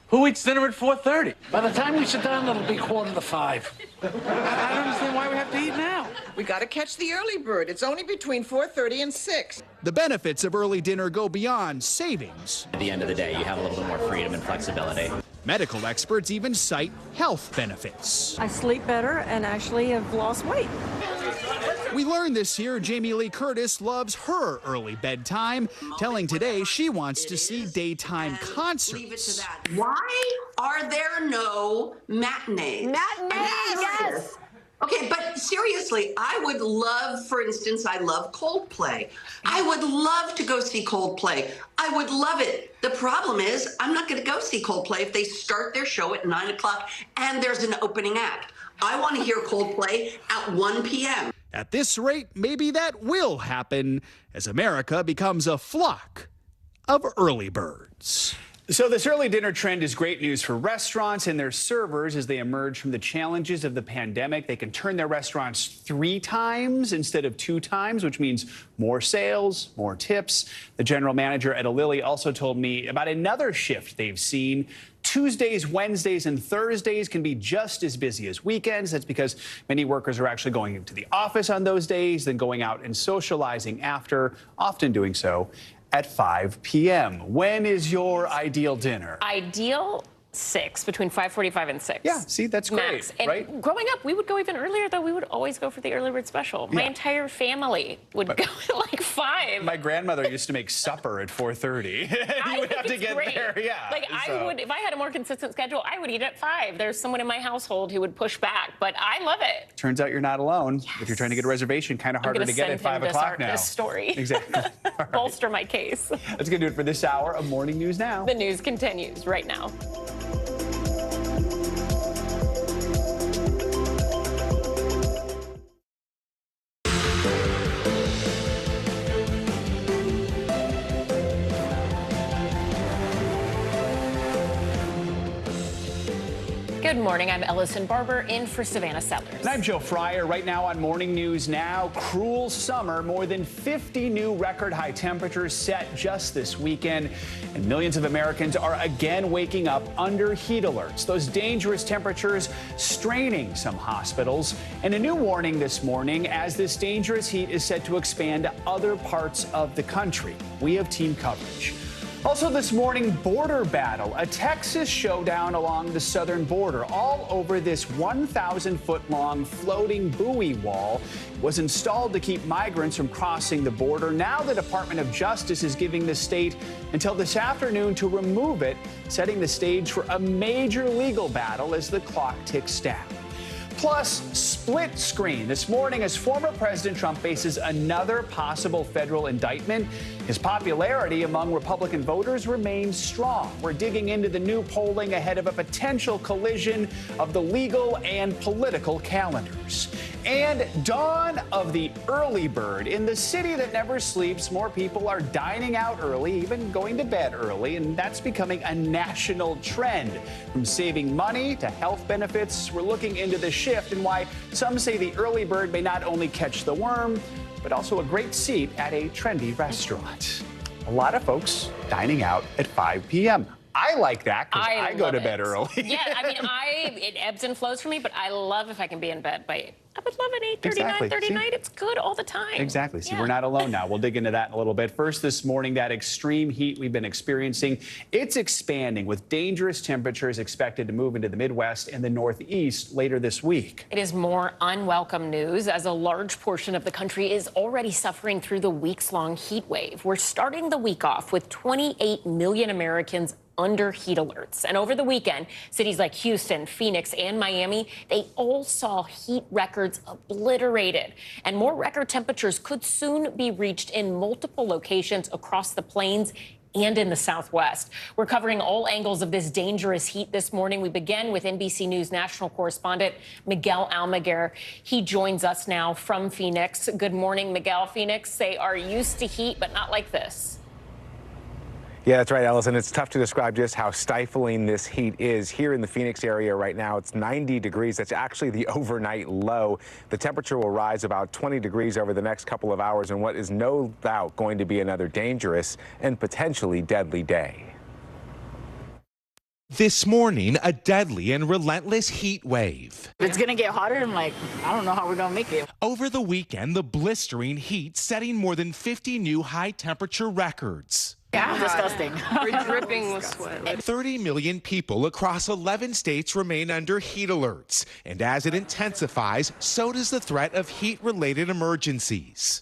Who eats dinner at 4:30?
By the time we sit down, it'll be 4:45.
I don't understand why we have to eat now.
We got to catch the early bird. It's only between 4:30 and 6.
The benefits of early dinner go beyond savings.
At the end of the day, you have a little bit more freedom and flexibility.
Medical experts even cite health benefits.
I sleep better and actually have lost weight.
We learned this year Jamie Lee Curtis loves her early bedtime, telling Today she wants to see daytime concerts.
Leave it to that. Why are there no matinees?
Matinees, yes.
Okay, but seriously, I would love, for instance, I love Coldplay. I would love to go see Coldplay. I would love it. The problem is I'm not going to go see Coldplay if they start their show at 9 o'clock and there's an opening act. I want to hear Coldplay at 1 p.m.
At this rate, maybe that will happen as America becomes a flock of early birds. So this early dinner trend is great news for restaurants and their servers as they emerge from the challenges of the pandemic. They can turn their restaurants 3 times instead of 2 times, which means more sales, more tips. The general manager at a Lilly also told me about another shift they've seen. Tuesdays, Wednesdays, and Thursdays can be just as busy as weekends. That's because many workers are actually going into the office on those days, then going out and socializing after, often doing so at 5 p.m. When is your ideal dinner?
Ideal 6, between 5:45 and 6.
Yeah, see, that's great,
Max. And
right?
growing up, we would go even earlier, though. We would always go for the early bird special. My entire family would go at like 5.
My grandmother used to make supper at 4:30. You would have to get there, yeah.
Like, I would, if I had a more consistent schedule, I would eat at 5. There's someone in my household who would push back, but I love it.
Turns out you're not alone. Yes. If you're trying to get a reservation, kind of harder to get at 5 o'clock now.
This story.
Exactly. Right.
Bolster my case.
That's going to do it for this hour of Morning News Now.
The news continues right now. Good morning. I'm Ellison Barber in for Savannah Sellers.
And I'm Joe Fryer. Right now on Morning News Now, cruel summer. More than 50 new record high temperatures set just this weekend. And millions of Americans are again waking up under heat alerts. Those dangerous temperatures straining some hospitals. And a new warning this morning as this dangerous heat is set to expand to other parts of the country. We have team coverage. Also this morning, border battle, a Texas showdown along the southern border. All over this 1,000-foot-long floating buoy wall was installed to keep migrants from crossing the border. Now the Department of Justice is giving the state until this afternoon to remove it, setting the stage for a major legal battle as the clock ticks down. Plus, split screen this morning as former President Trump faces another possible federal indictment. His popularity among Republican voters remains strong. We're digging into the new polling ahead of a potential collision of the legal and political calendars. And dawn of the early bird. In the city that never sleeps, more people are dining out early, even going to bed early, and that's becoming a national trend. From saving money to health benefits, we're looking into the shift and why some say the early bird may not only catch the worm, but also a great seat at a trendy restaurant. A lot of folks dining out at 5 p.m. I like that because I go to bed early.
Yeah, I mean, it ebbs and flows for me, but I love if I can be in bed by, I would love it 8:30,
Exactly.
9:30. It's good all the time.
Exactly. See,
Yeah.
we're not alone now. We'll dig into that in a little bit. First this morning, that extreme heat we've been experiencing, it's expanding with dangerous temperatures expected to move into the Midwest and the Northeast later this week.
It is more unwelcome news as a large portion of the country is already suffering through the weeks-long heat wave. We're starting the week off with 28 million Americans under heat alerts. And over the weekend, cities like Houston, Phoenix, and Miami, they all saw heat records obliterated. And more record temperatures could soon be reached in multiple locations across the plains and in the Southwest. We're covering all angles of this dangerous heat this morning. We begin with NBC News national correspondent Miguel Almaguer. He joins us now from Phoenix. Good morning, Miguel. Phoenix, they are used to heat, but not like this.
Yeah, that's right, Allison. It's tough to describe just how stifling this heat is. Here in the Phoenix area right now, it's 90 degrees. That's actually the overnight low. The temperature will rise about 20 degrees over the next couple of hours in what is no doubt going to be another dangerous and potentially deadly day.
This morning, a deadly and relentless heat wave.
It's going to get hotter. I'm like, I don't know how we're going to make it.
Over the weekend, the blistering heat setting more than 50 new high temperature records.
Yeah, disgusting.
We're dripping with sweat.
30 million people across 11 states remain under heat alerts. And as it intensifies, so does the threat of heat-related emergencies.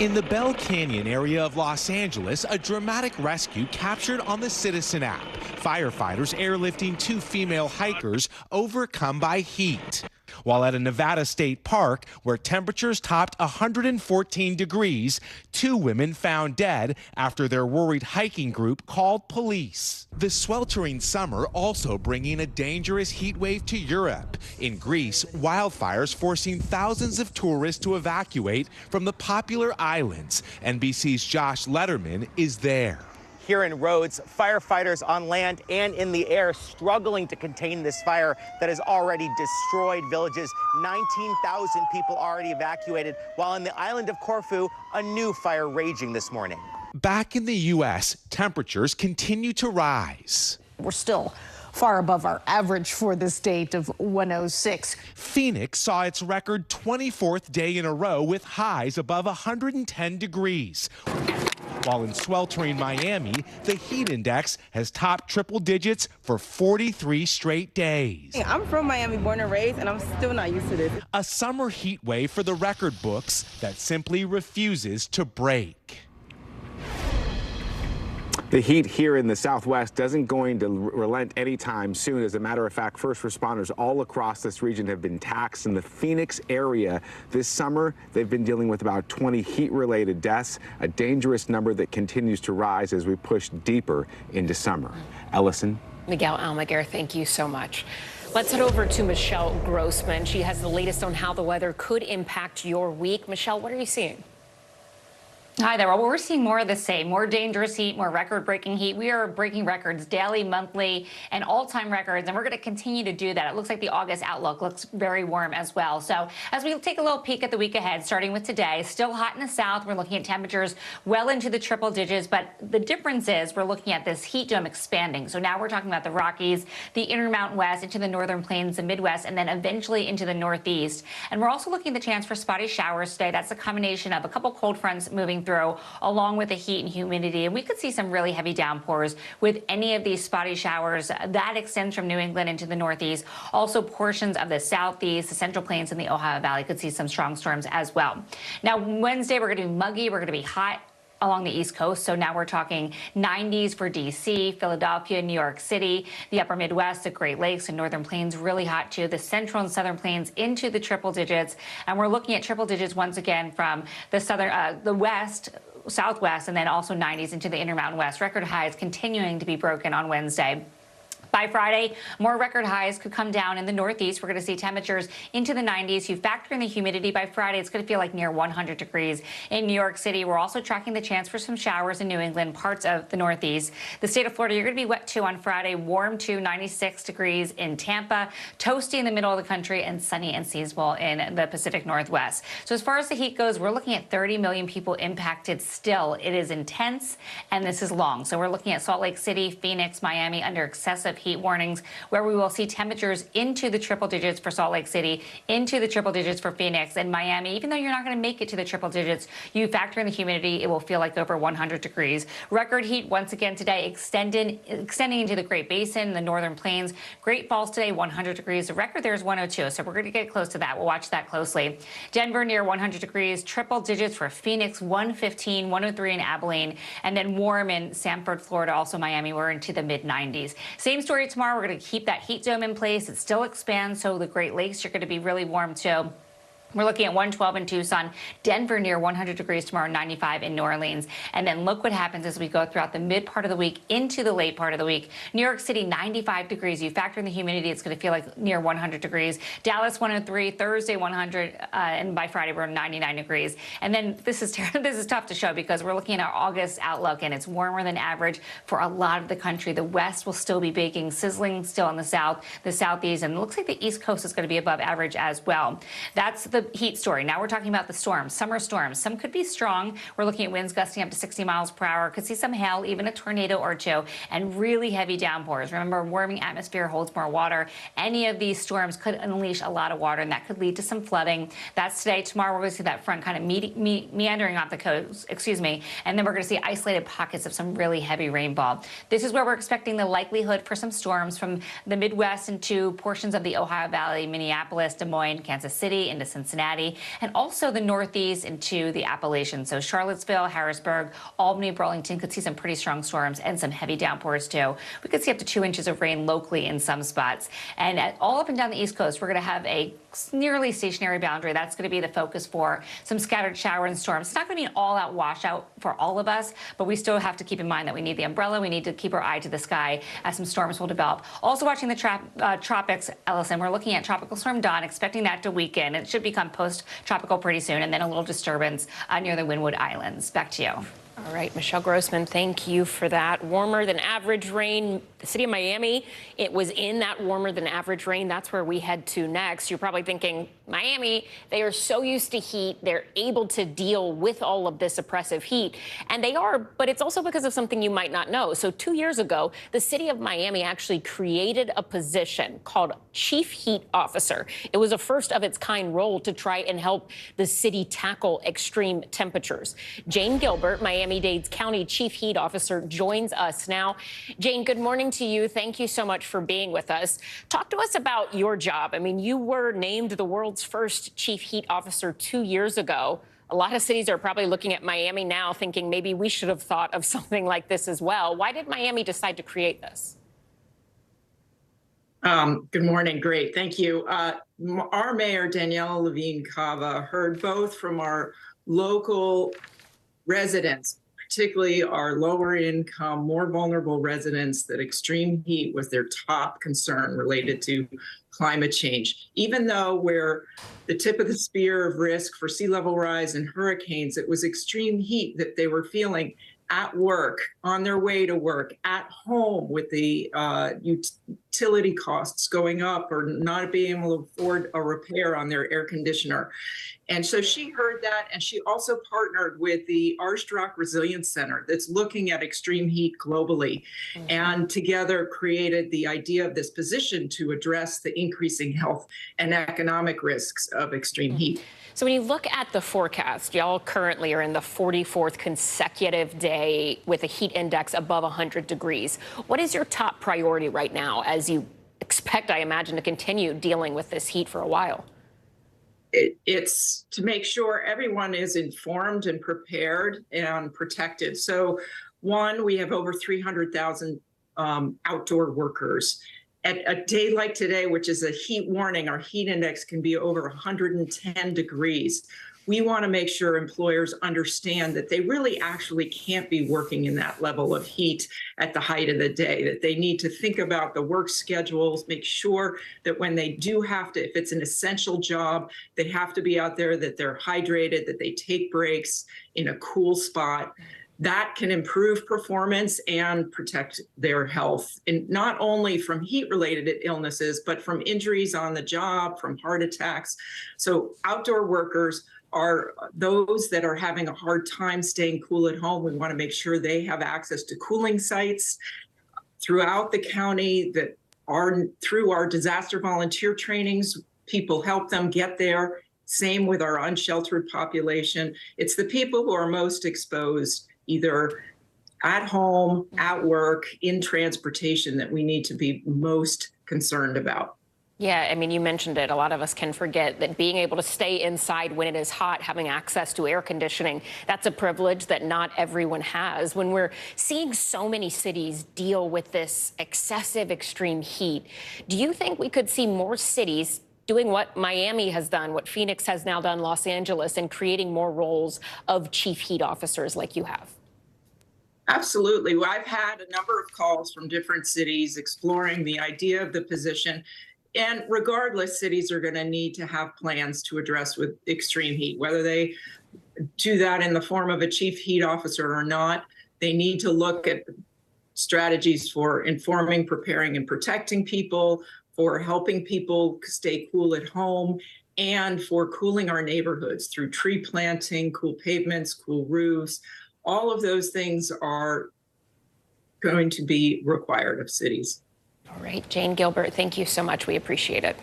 In the Bell Canyon area of Los Angeles, a dramatic rescue captured on the Citizen app. Firefighters airlifting 2 female hikers overcome by heat. While at a Nevada state park where temperatures topped 114 degrees, 2 women found dead after their worried hiking group called police. The sweltering summer also bringing a dangerous heat wave to Europe. In Greece, wildfires forcing thousands of tourists to evacuate from the popular islands. NBC's Josh Letterman is there.
Here in Rhodes, firefighters on land and in the air struggling to contain this fire that has already destroyed villages. 19,000 people already evacuated, while on the island of Corfu, a new fire raging this morning.
Back in the U.S., temperatures continue to rise.
We're still far above our average for this date of 106.
Phoenix saw its record 24th day in a row with highs above 110 degrees. While in sweltering Miami, the heat index has topped triple digits for 43 straight days.
Hey, I'm from Miami, born and raised, and I'm still not used to this.
A summer heat wave for the record books that simply refuses to break.
The heat here in the Southwest isn't going to relent anytime soon. As a matter of fact, first responders all across this region have been taxed. In the Phoenix area this summer, they've been dealing with about 20 heat-related deaths, a dangerous number that continues to rise as we push deeper into summer. Ellison?
Miguel Almaguer, thank you so much. Let's head over to Michelle Grossman. She has the latest on how the weather could impact your week. Michelle, what are you seeing?
Hi there. Well, we're seeing more of the same, more dangerous heat, more record-breaking heat. We are breaking records daily, monthly, and all-time records, and we're going to continue to do that. It looks like the August outlook looks very warm as well. So as we take a little peek at the week ahead, starting with today, still hot in the south. We're looking at temperatures well into the triple digits, but the difference is we're looking at this heat dome expanding. So now we're talking about the Rockies, the Intermountain West, into the northern plains, the Midwest, and then eventually into the Northeast. And we're also looking at the chance for spotty showers today. That's a combination of a couple cold fronts moving through, along with the heat and humidity. And we could see some really heavy downpours with any of these spotty showers. That extends from New England into the Northeast. Also, portions of the Southeast, the Central Plains, and the Ohio Valley could see some strong storms as well. Now, Wednesday, we're going to be muggy. We're going to be hot along the East Coast. So now we're talking 90s for D.C., Philadelphia, New York City, the upper Midwest, the Great Lakes, and Northern Plains really hot too. The Central and Southern Plains into the triple digits. And we're looking at triple digits once again from the southern, the west, Southwest, and then also 90s into the Intermountain West. Record highs continuing to be broken on Wednesday. By Friday, more record highs could come down in the Northeast. We're going to see temperatures into the 90s. You factor in the humidity. By Friday, it's going to feel like near 100 degrees in New York City. We're also tracking the chance for some showers in New England, parts of the Northeast. The state of Florida, you're going to be wet too on Friday. Warm too, 96 degrees in Tampa, toasty in the middle of the country, and sunny and seasonable in the Pacific Northwest. So as far as the heat goes, we're looking at 30 million people impacted still. It is intense, and this is long. So we're looking at Salt Lake City, Phoenix, Miami under excessive heat warnings, where we will see temperatures into the triple digits for Salt Lake City, into the triple digits for Phoenix and Miami. Even though you're not going to make it to the triple digits, you factor in the humidity, it will feel like over 100 degrees. Record heat once again today, extending into the Great Basin, the Northern Plains. Great Falls today, 100 degrees. The record there is 102, so we're going to get close to that. We'll watch that closely. Denver near 100 degrees, triple digits for Phoenix, 115, 103 in Abilene, and then warm in Sanford, Florida, also Miami. We're into the mid-90s. Same story tomorrow. We're going to keep that heat dome in place. It still expands, so the Great Lakes are going to be really warm too. We're looking at 112 in Tucson, Denver near 100 degrees tomorrow, 95 in New Orleans. And then look what happens as we go throughout the mid part of the week into the late part of the week. New York City, 95 degrees. You factor in the humidity, it's going to feel like near 100 degrees. Dallas, 103, Thursday, 100, and by Friday, we're 99 degrees. And then this is tough to show because we're looking at our August outlook, and it's warmer than average for a lot of the country. The West will still be baking, sizzling still in the South, the Southeast, and it looks like the East Coast is going to be above average as well. That's the heat story. Now we're talking about the storms, summer storms. Some could be strong. We're looking at winds gusting up to 60 miles per hour. Could see some hail, even a tornado or two, and really heavy downpours. Remember, warming atmosphere holds more water. Any of these storms could unleash a lot of water, and that could lead to some flooding. That's today. Tomorrow, we're going to see that front kind of meandering off the coast, and then we're going to see isolated pockets of some really heavy rainfall. This is where we're expecting the likelihood for some storms from the Midwest into portions of the Ohio Valley, Minneapolis, Des Moines, Kansas City, into Cincinnati, and also the Northeast into the Appalachians. So Charlottesville, Harrisburg, Albany, Burlington could see some pretty strong storms and some heavy downpours too. We could see up to 2 inches of rain locally in some spots. And all up and down the East Coast, we're going to have a nearly stationary boundary. That's going to be the focus for some scattered shower and storms. It's not going to be an all-out washout for all of us, but we still have to keep in mind that we need the umbrella. We need to keep our eye to the sky as some storms will develop. Also watching the tropics, Ellison, we're looking at Tropical Storm Dawn, expecting that to weaken. It should become post-tropical pretty soon, and then a little disturbance near the Windward Islands. Back to you.
All right, Michelle Grossman, thank you for that. Warmer than average rain. The city of Miami, it was in that warmer than average rain. That's where we head to next. You're probably thinking, Miami, they are so used to heat. They're able to deal with all of this oppressive heat. And they are, but it's also because of something you might not know. So 2 years ago, the city of Miami actually created a position called Chief Heat Officer. It was a first of its kind role to try and help the city tackle extreme temperatures. Jane Gilbert, Miami-Dade County Chief Heat Officer, joins us now. Jane, good morning to you. Thank you so much for being with us. Talk to us about your job. I mean, you were named the world's first Chief Heat Officer 2 years ago. A lot of cities are probably looking at Miami now thinking maybe we should have thought of something like this as well. Why did Miami decide to create this?
Good morning. Great. Thank you. Our mayor, Danielle Levine Cava, heard both from our local residents, particularly our lower income, more vulnerable residents, that extreme heat was their top concern related to climate change. Even though we're the tip of the spear of risk for sea level rise and hurricanes, it was extreme heat that they were feeling at work, on their way to work, at home with the utility costs going up or not being able to afford a repair on their air conditioner. And so she heard that, and she also partnered with the Archrock Resilience Center that's looking at extreme heat globally, and together created the idea of this position to address the increasing health and economic risks of extreme heat.
So when you look at the forecast, y'all currently are in the 44th consecutive day with a heat index above 100 degrees. What is your top priority right now as you expect, I imagine, to continue dealing with this heat for a while?
It's to make sure everyone is informed and prepared and protected. So one, we have over 300,000 outdoor workers. At a day like today, which is a heat warning, our heat index can be over 110 degrees. We want to make sure employers understand that they really actually can't be working in that level of heat at the height of the day, that they need to think about the work schedules, make sure that when they do have to, if it's an essential job, they have to be out there, that they're hydrated, that they take breaks in a cool spot. That can improve performance and protect their health, and not only from heat-related illnesses, but from injuries on the job, from heart attacks. So outdoor workers are those that are having a hard time staying cool at home. We want to make sure they have access to cooling sites. throughout the county that are through our disaster volunteer trainings, people help them get there. Same with our unsheltered population. It's the people who are most exposed, either at home, at work, in transportation, that we need to be most concerned about.
Yeah, I mean, you mentioned it. A lot of us can forget that being able to stay inside when it is hot, having access to air conditioning, that's a privilege that not everyone has. When we're seeing so many cities deal with this excessive extreme heat, do you think we could see more cities doing what Miami has done, what Phoenix has now done, Los Angeles, and creating more roles of chief heat officers like you have?
Absolutely. Well, I've had a number of calls from different cities exploring the idea of the position. And regardless, cities are going to need to have plans to address with extreme heat, whether they do that in the form of a chief heat officer or not. They need to look at strategies for informing, preparing, and protecting people, for helping people stay cool at home, and for cooling our neighborhoods through tree planting, cool pavements, cool roofs. All of those things are going to be required of cities.
All right, Jane Gilbert, thank you so much. We appreciate it.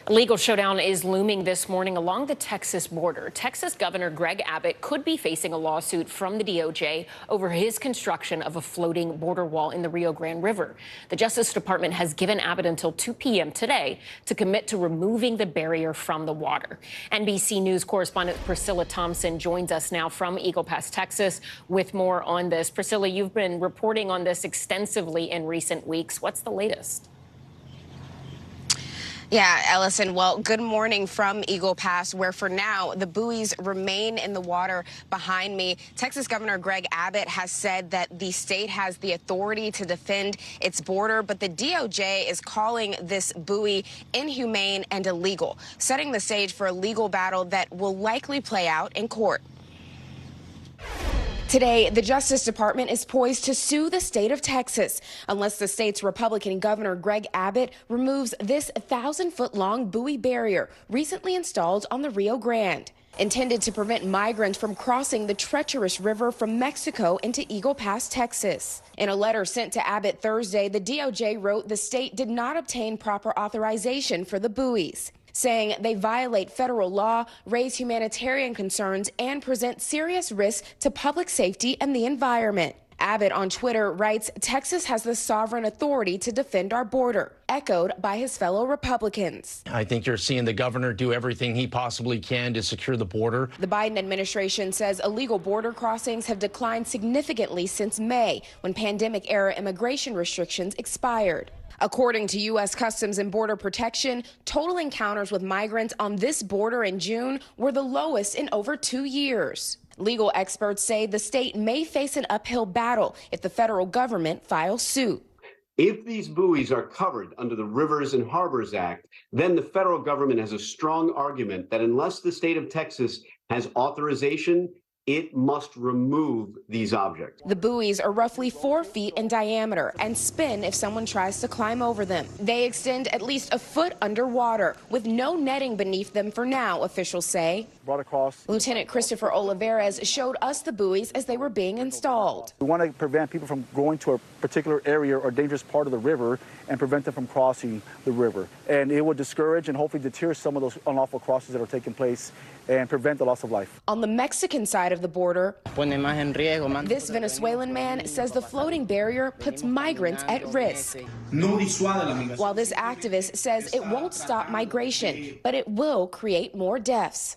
A legal showdown is looming this morning along the Texas border. Texas Governor Greg Abbott could be facing a lawsuit from the DOJ over his construction of a floating border wall in the Rio Grande River. The Justice Department has given Abbott until 2 p.m. today to commit to removing the barrier from the water. NBC News correspondent Priscilla Thompson joins us now from Eagle Pass, Texas, with more on this. Priscilla, you've been reporting on this extensively in recent weeks. What's the latest?
Yeah, Ellison, well, good morning from Eagle Pass, where for now the buoys remain in the water behind me. Texas Governor Greg Abbott has said that the state has the authority to defend its border, but the DOJ is calling this buoy inhumane and illegal, setting the stage for a legal battle that will likely play out in court. Today, the Justice Department is poised to sue the state of Texas unless the state's Republican Governor Greg Abbott removes this 1,000-foot-long buoy barrier recently installed on the Rio Grande, intended to prevent migrants from crossing the treacherous river from Mexico into Eagle Pass, Texas. In a letter sent to Abbott Thursday, the DOJ wrote the state did not obtain proper authorization for the buoys, saying they violate federal law, raise humanitarian concerns, and present serious risks to public safety and the environment. Abbott on Twitter writes, Texas has the sovereign authority to defend our border, echoed by his fellow Republicans.
I think you're seeing the governor do everything he possibly can to secure the border.
The Biden administration says illegal border crossings have declined significantly since May, when pandemic-era immigration restrictions expired. According to U.S. Customs and Border Protection, total encounters with migrants on this border in June were the lowest in over 2 years. Legal experts say the state may face an uphill battle if the federal government files suit.
If these buoys are covered under the Rivers and Harbors Act, then the federal government has a strong argument that unless the state of Texas has authorization, it must remove these objects.
The buoys are roughly 4 feet in diameter and spin if someone tries to climb over them. They extend at least a foot underwater with no netting beneath them for now, officials say.
Brought across.
Lieutenant Christopher Olivares showed us the buoys as they were being installed.
We want to prevent people from going to a particular area or dangerous part of the river and prevent them from crossing the river. And it will discourage and hopefully deter some of those unlawful crossings that are taking place and prevent the loss of life.
On the Mexican side of the border, this Venezuelan man says the floating barrier puts migrants at risk. While this activist says it won't stop migration, but it will create more deaths.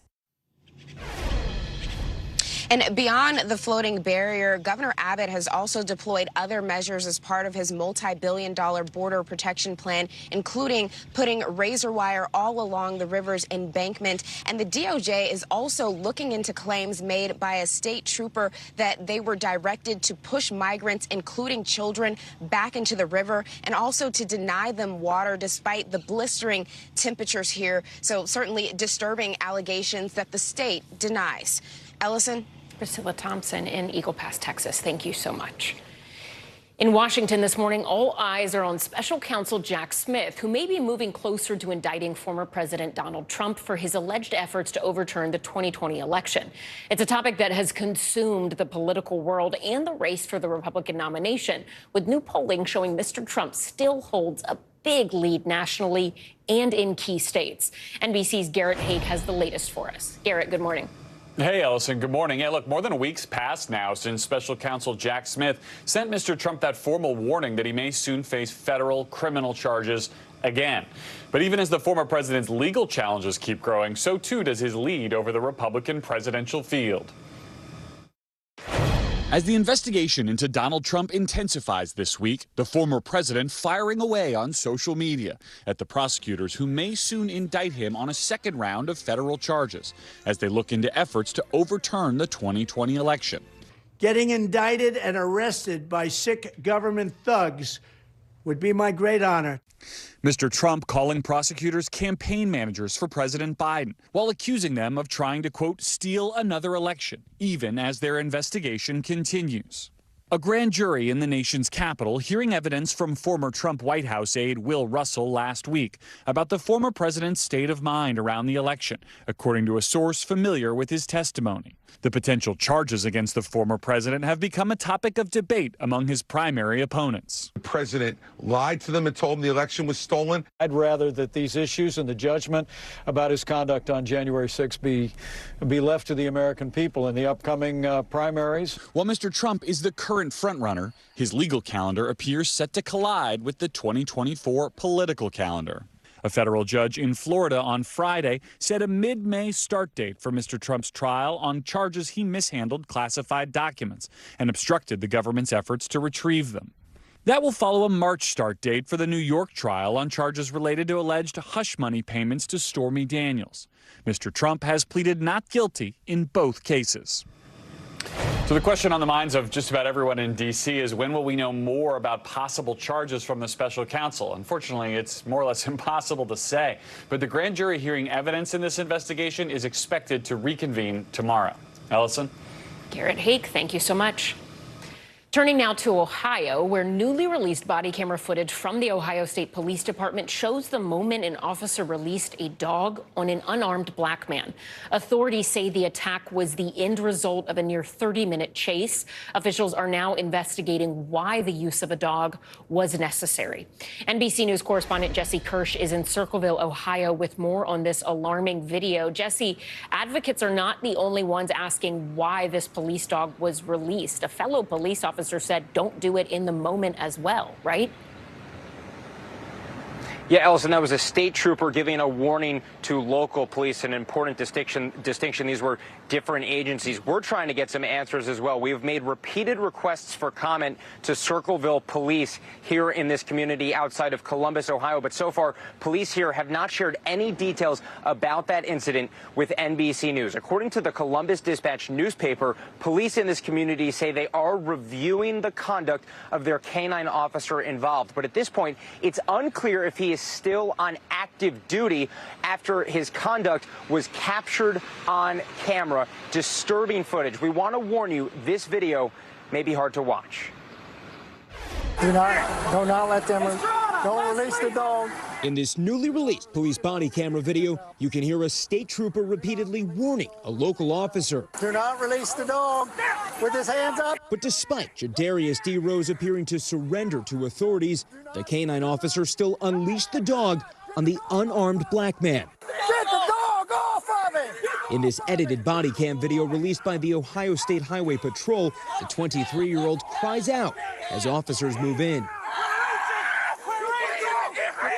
And beyond the floating barrier, Governor Abbott has also deployed other measures as part of his multi-billion-dollar border protection plan, including putting razor wire all along the river's embankment. And the DOJ is also looking into claims made by a state trooper that they were directed to push migrants, including children, back into the river and also to deny them water despite the blistering temperatures here. So certainly disturbing allegations that the state denies. Ellison?
Priscilla Thompson in Eagle Pass, Texas. Thank you so much. In Washington this morning, all eyes are on special counsel Jack Smith, who may be moving closer to indicting former President Donald Trump for his alleged efforts to overturn the 2020 election. It's a topic that has consumed the political world and the race for the Republican nomination, with new polling showing Mr. Trump still holds a big lead nationally and in key states. NBC's Garrett Haake has the latest for us. Garrett, good morning.
Hey, Ellison, good morning. Yeah, look, more than a week's passed now since special counsel Jack Smith sent Mr. Trump that formal warning that he may soon face federal criminal charges again. But even as the former president's legal challenges keep growing, so too does his lead over the Republican presidential field. As the investigation into Donald Trump intensifies this week, the former president firing away on social media at the prosecutors who may soon indict him on a second round of federal charges as they look into efforts to overturn the 2020 election.
Getting indicted and arrested by sick government thugs would be my great honor.
Mr. Trump calling prosecutors campaign managers for President Biden while accusing them of trying to, quote, steal another election, even as their investigation continues. A grand jury in the nation's capital hearing evidence from former Trump White House aide Will Russell last week about the former president's state of mind around the election, according to a source familiar with his testimony. The potential charges against the former president have become a topic of debate among his primary opponents.
The president lied to them and told them the election was stolen.
I'd rather that these issues and the judgment about his conduct on January 6th be left to the American people in the upcoming primaries.
While Mr. Trump is the current frontrunner, his legal calendar appears set to collide with the 2024 political calendar. A federal judge in Florida on Friday set a mid-May start date for Mr. Trump's trial on charges he mishandled classified documents and obstructed the government's efforts to retrieve them. That will follow a March start date for the New York trial on charges related to alleged hush money payments to Stormy Daniels. Mr. Trump has pleaded not guilty in both cases. So the question on the minds of just about everyone in D.C. is when will we know more about possible charges from the special counsel? Unfortunately, it's more or less impossible to say. But the grand jury hearing evidence in this investigation is expected to reconvene tomorrow. Ellison?
Garrett Haake, thank you so much. Turning now to Ohio, where newly released body camera footage from the Ohio State Police Department shows the moment an officer released a dog on an unarmed black man. Authorities say the attack was the end result of a near 30-minute chase. Officials are now investigating why the use of a dog was necessary. NBC News correspondent Jesse Kirsch is in Circleville, Ohio, with more on this alarming video. Jesse, advocates are not the only ones asking why this police dog was released. A fellow police officer said don't do it in the moment as well, right?
Yeah, Ellison, that was a state trooper giving a warning to local police, an important distinction. These were different agencies. We're trying to get some answers as well. We have made repeated requests for comment to Circleville police here in this community outside of Columbus, Ohio. But so far, police here have not shared any details about that incident with NBC News. According to the Columbus Dispatch newspaper, police in this community say they are reviewing the conduct of their canine officer involved. But at this point, it's unclear if he is still on active duty after his conduct was captured on camera. Disturbing footage. We want to warn you, this video may be hard to watch.
Do not let them, don't release the dog.
In this newly released police body camera video, you can hear a state trooper repeatedly warning a local officer.
Do not release the dog with his hands up.
But despite Jadarius D. Rose appearing to surrender to authorities, the canine officer still unleashed the dog on the unarmed black man.
Get the dog off of him!
In this edited body cam video released by the Ohio State Highway Patrol, the 23-year-old cries out as officers move in.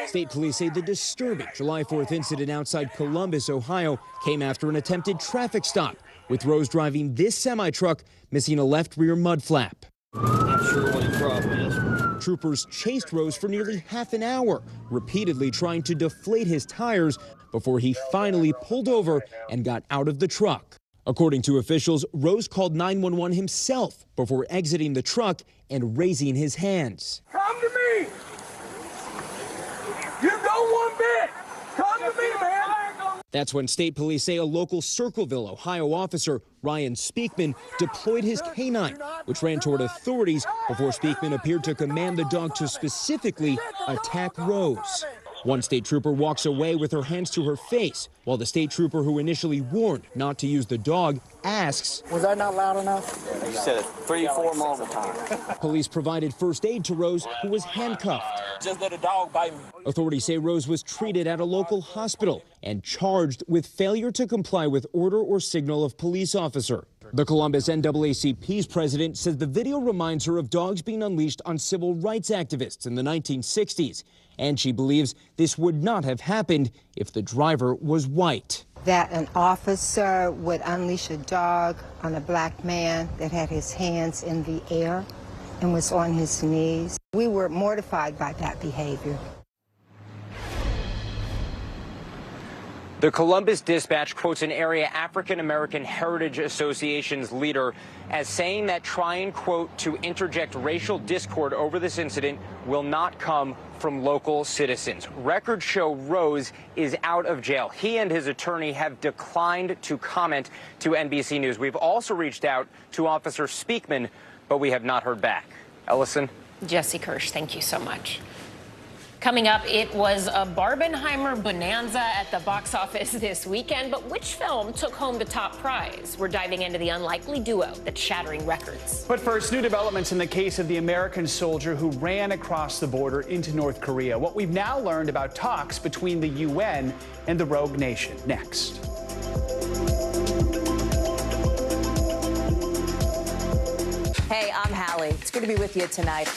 State police say the disturbing July 4th incident outside Columbus, Ohio, came after an attempted traffic stop, with Rose driving this semi-truck missing a left rear mud flap.
Not sure what the problem is.
Troopers chased Rose for nearly half an hour, repeatedly trying to deflate his tires before he finally pulled over and got out of the truck. According to officials, Rose called 911 himself before exiting the truck and raising his hands.
Come to me! You don't one bit! Come to me, man!
That's when state police say a local Circleville, Ohio officer, Ryan Speakman, deployed his canine, which ran toward authorities before Speakman appeared to command the dog to specifically attack Rose. One state trooper walks away with her hands to her face, while the state trooper who initially warned not to use the dog asks,
Was that not loud enough?
You said it 3 or 4 more times.
Police provided first aid to Rose, who was handcuffed.
Just let a dog bite me.
Authorities say Rose was treated at a local hospital and charged with failure to comply with order or signal of police officer. The Columbus NAACP's president says the video reminds her of dogs being unleashed on civil rights activists in the 1960s. And she believes this would not have happened if the driver was white.
That an officer would unleash a dog on a black man that had his hands in the air and was on his knees. We were mortified by that behavior.
The Columbus Dispatch quotes an area African American Heritage Association's leader as saying that trying, quote, to interject racial discord over this incident will not come from local citizens. Records show Rose is out of jail. He and his attorney have declined to comment to NBC News. We've also reached out to Officer Speakman, but we have not heard back. Ellison?
Jesse Kirsch, thank you so much. Coming up, it was a Barbenheimer bonanza at the box office this weekend, but which film took home the top prize? We're diving into the unlikely duo that's shattering records.
But first, new developments in the case of the American soldier who ran across the border into North Korea. What we've now learned about talks between the UN and the rogue nation. Next.
Hey, I'm Hallie. It's good to be with you tonight.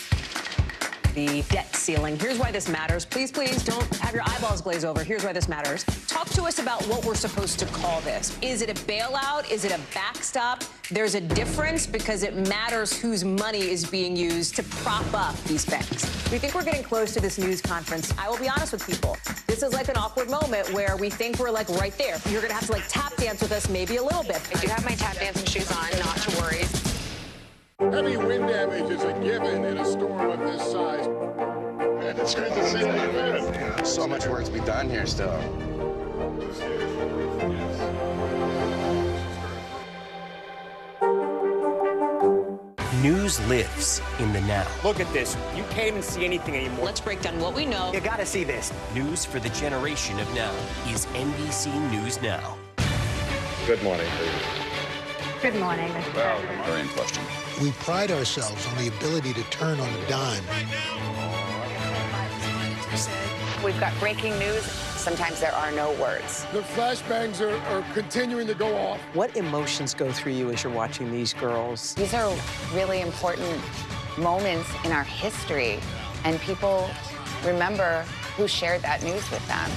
The debt ceiling. Here's why this matters. Please, please don't have your eyeballs glaze over. Here's why this matters. Talk to us about what we're supposed to call this. Is it a bailout? Is it a backstop? There's a difference because it matters whose money is being used to prop up these banks. We think we're getting close to this news conference. I will be honest with people. This is like an awkward moment where we think we're like right there. You're going to have to like tap dance with us maybe a little bit.
I do have my tap dancing shoes on, not to worry.
Heavy wind damage is a given in a storm of this size. Man, it's great to see you, man.
So much work to be done here still.
News lives in the now.
Look at this. You can't even see anything anymore.
Let's break down what we know.
You gotta see this. News for the generation of now is NBC News Now.
Good morning.
Good morning, Mr. President.
Very in question.
We pride ourselves on the ability to turn on a dime.
We've got breaking news. Sometimes there are no words.
The flashbangs are continuing to go off.
What emotions go through you as you're watching these girls?
These are really important moments in our history, and people remember who shared that news with them.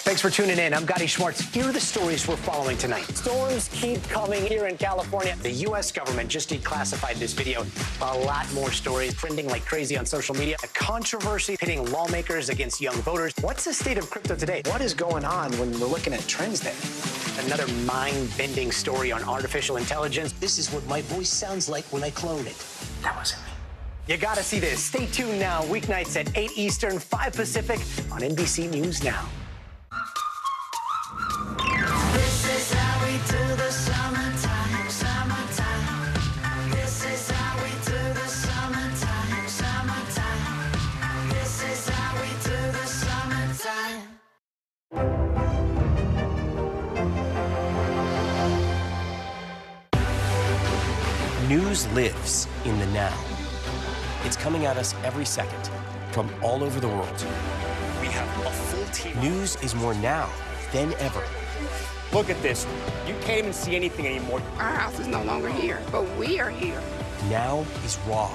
Thanks for tuning in. I'm Gotti Schwartz. Here are the stories we're following tonight. Storms keep coming here in California. The U.S. government just declassified this video. A lot more stories trending like crazy on social media. A controversy pitting lawmakers against young voters. What's the state of crypto today? What is going on when we're looking at trends there? Another mind-bending story on artificial intelligence. This is what my voice sounds like when I clone it. That wasn't me. You gotta see this. Stay tuned now. Weeknights at 8 Eastern, 5 Pacific on NBC News Now.
This is how we do the summertime, summertime. This is how we do the summertime, summertime. This is how we do the summertime.
News lives in the now. It's coming at us every second from all over the world.
We have a full team.
News is more now than ever.
Look at this. You can't even see anything anymore.
Our house is no longer here, but we are here.
Now is raw.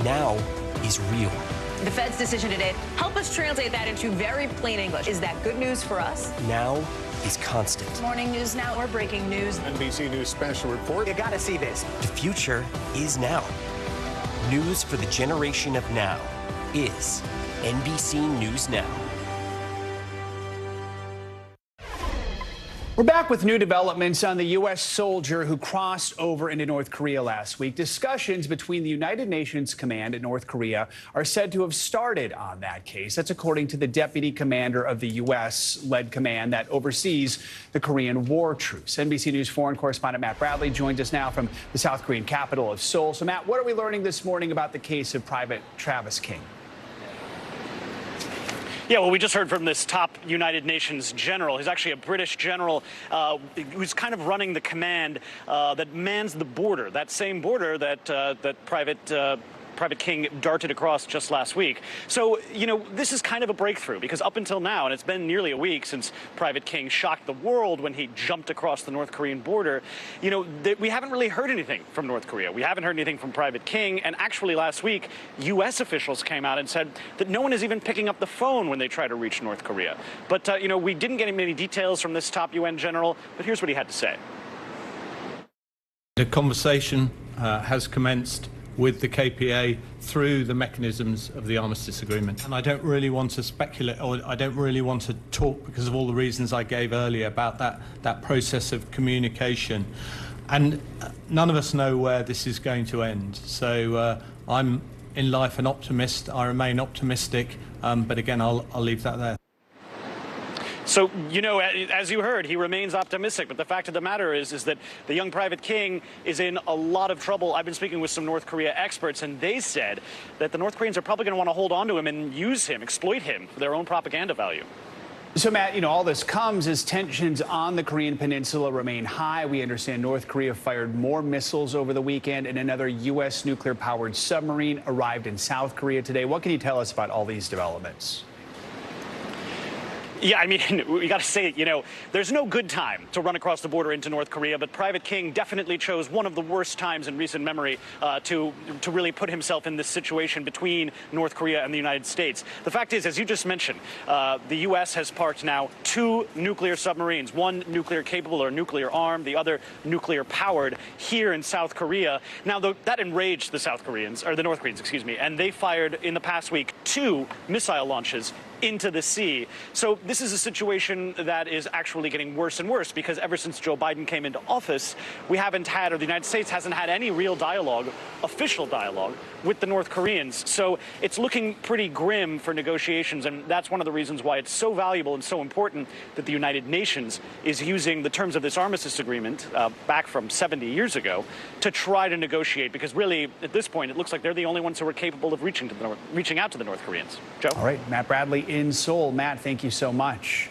Now is real.
The Fed's decision today, help us translate that into very plain English. Is that good news for us?
Now is constant.
Morning News Now, or breaking news.
NBC News special report.
You gotta see this.
The future is now. News for the generation of now is NBC News Now.
We're back with new developments on the U.S. soldier who crossed over into North Korea last week. Discussions between the United Nations command in North Korea are said to have started on that case. That's according to the deputy commander of the U.S.-led command that oversees the Korean war truce. NBC News foreign correspondent Matt Bradley joins us now from the South Korean capital of Seoul. So, Matt, what are we learning this morning about the case of Private Travis King?
Yeah, well, we just heard from this top United Nations general. He's actually a British general who's kind of running the command that mans the border, that same border that Private King darted across just last week. So, you know, this is kind of a breakthrough because up until now, and it's been nearly a week since Private King shocked the world when he jumped across the North Korean border, you know, we haven't really heard anything from North Korea. We haven't heard anything from Private King. And actually last week, U.S. officials came out and said that no one is even picking up the phone when they try to reach North Korea. But, you know, we didn't get many details from this top UN general, but here's what he had to say.
The conversation has commenced with the KPA through the mechanisms of the armistice agreement. And I don't really want to speculate, or I don't really want to talk because of all the reasons I gave earlier about that process of communication. And none of us know where this is going to end. So I'm in life an optimist. I remain optimistic, but again, I'll leave that there.
So, you know, as you heard, he remains optimistic. But the fact of the matter is that the young Private King is in a lot of trouble. I've been speaking with some North Korea experts, and they said that the North Koreans are probably going to want to hold on to him and use him, exploit him for their own propaganda value.
So, Matt, you know, all this comes as tensions on the Korean peninsula remain high. We understand North Korea fired more missiles over the weekend, and another U.S. nuclear-powered submarine arrived in South Korea today. What can you tell us about all these developments?
Yeah, I mean, we got to say, you know, there's no good time to run across the border into North Korea, but Private King definitely chose one of the worst times in recent memory to really put himself in this situation between North Korea and the United States. The fact is, as you just mentioned, the U.S. has parked now 2 nuclear submarines, one nuclear capable or nuclear armed, the other nuclear powered here in South Korea. Now, that enraged the South Koreans, or the North Koreans, excuse me, and they fired in the past week 2 missile launches into the sea. So this is a situation that is actually getting worse and worse because ever since Joe Biden came into office, we haven't had, or the United States hasn't had any real dialogue, official dialogue, with the North Koreans. So it's looking pretty grim for negotiations, and that's one of the reasons why it's so valuable and so important that the United Nations is using the terms of this armistice agreement back from 70 years ago to try to negotiate, because really, at this point, it looks like they're the only ones who are capable of reaching out to the North Koreans. Joe?
All right, Matt Bradley in Seoul. Matt, thank you so much.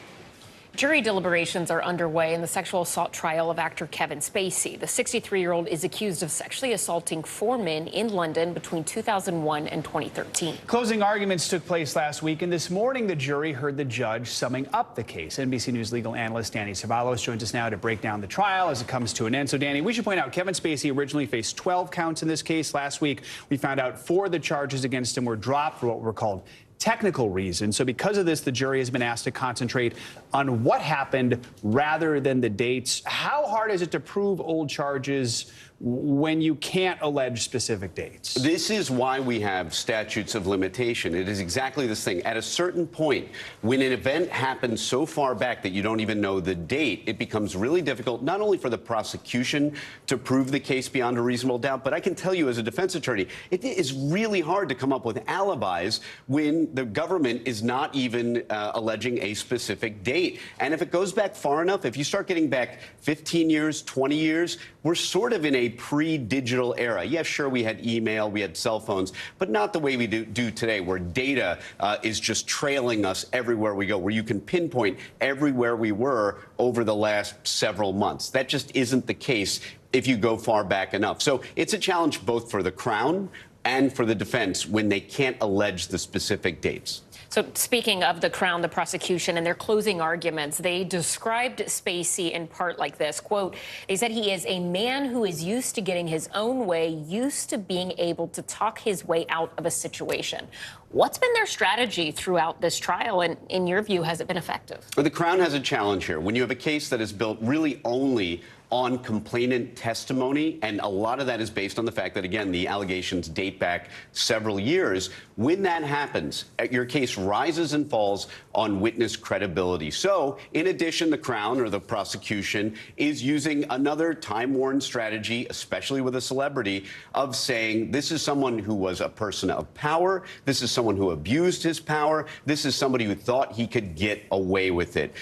Jury deliberations are underway in the sexual assault trial of actor Kevin Spacey. The 63-year-old is accused of sexually assaulting 4 men in London between 2001 and 2013.
Closing arguments took place last week, and this morning the jury heard the judge summing up the case. NBC News legal analyst Danny Ceballos joins us now to break down the trial as it comes to an end. So, Danny, we should point out Kevin Spacey originally faced 12 counts in this case. Last week, we found out 4 of the charges against him were dropped for what were called technical reasons. So because of this, the jury has been asked to concentrate on what happened rather than the dates. How hard is it to prove old charges when you can't allege specific dates?
This is why we have statutes of limitation. It is exactly this thing. At a certain point, when an event happens so far back that you don't even know the date, it becomes really difficult, not only for the prosecution to prove the case beyond a reasonable doubt, but I can tell you as a defense attorney, it is really hard to come up with alibis when the government is not even alleging a specific date. And if it goes back far enough, if you start getting back 15 years, 20 years, we're sort of in a pre-digital era. Yeah, sure, we had email, we had cell phones, but not the way we do today, where data is just trailing us everywhere we go, where you can pinpoint everywhere we were over the last several months. That just isn't the case if you go far back enough. So it's a challenge both for the Crown and for the defense when they can't allege the specific dates.
So speaking of the Crown, the prosecution, and their closing arguments, they described Spacey in part like this, quote, they said he is a man who is used to getting his own way, used to being able to talk his way out of a situation. What's been their strategy throughout this trial, and in your view, has it been effective?
Well, the Crown has a challenge here. When you have a case that is built really only on complainant testimony, and a lot of that is based on the fact that, again, the allegations date back several years. When that happens, your case rises and falls on witness credibility. So, in addition, the Crown or the prosecution is using another time-worn strategy, especially with a celebrity, of saying this is someone who was a person of power, this is someone who abused his power, this is somebody who thought he could get away with it.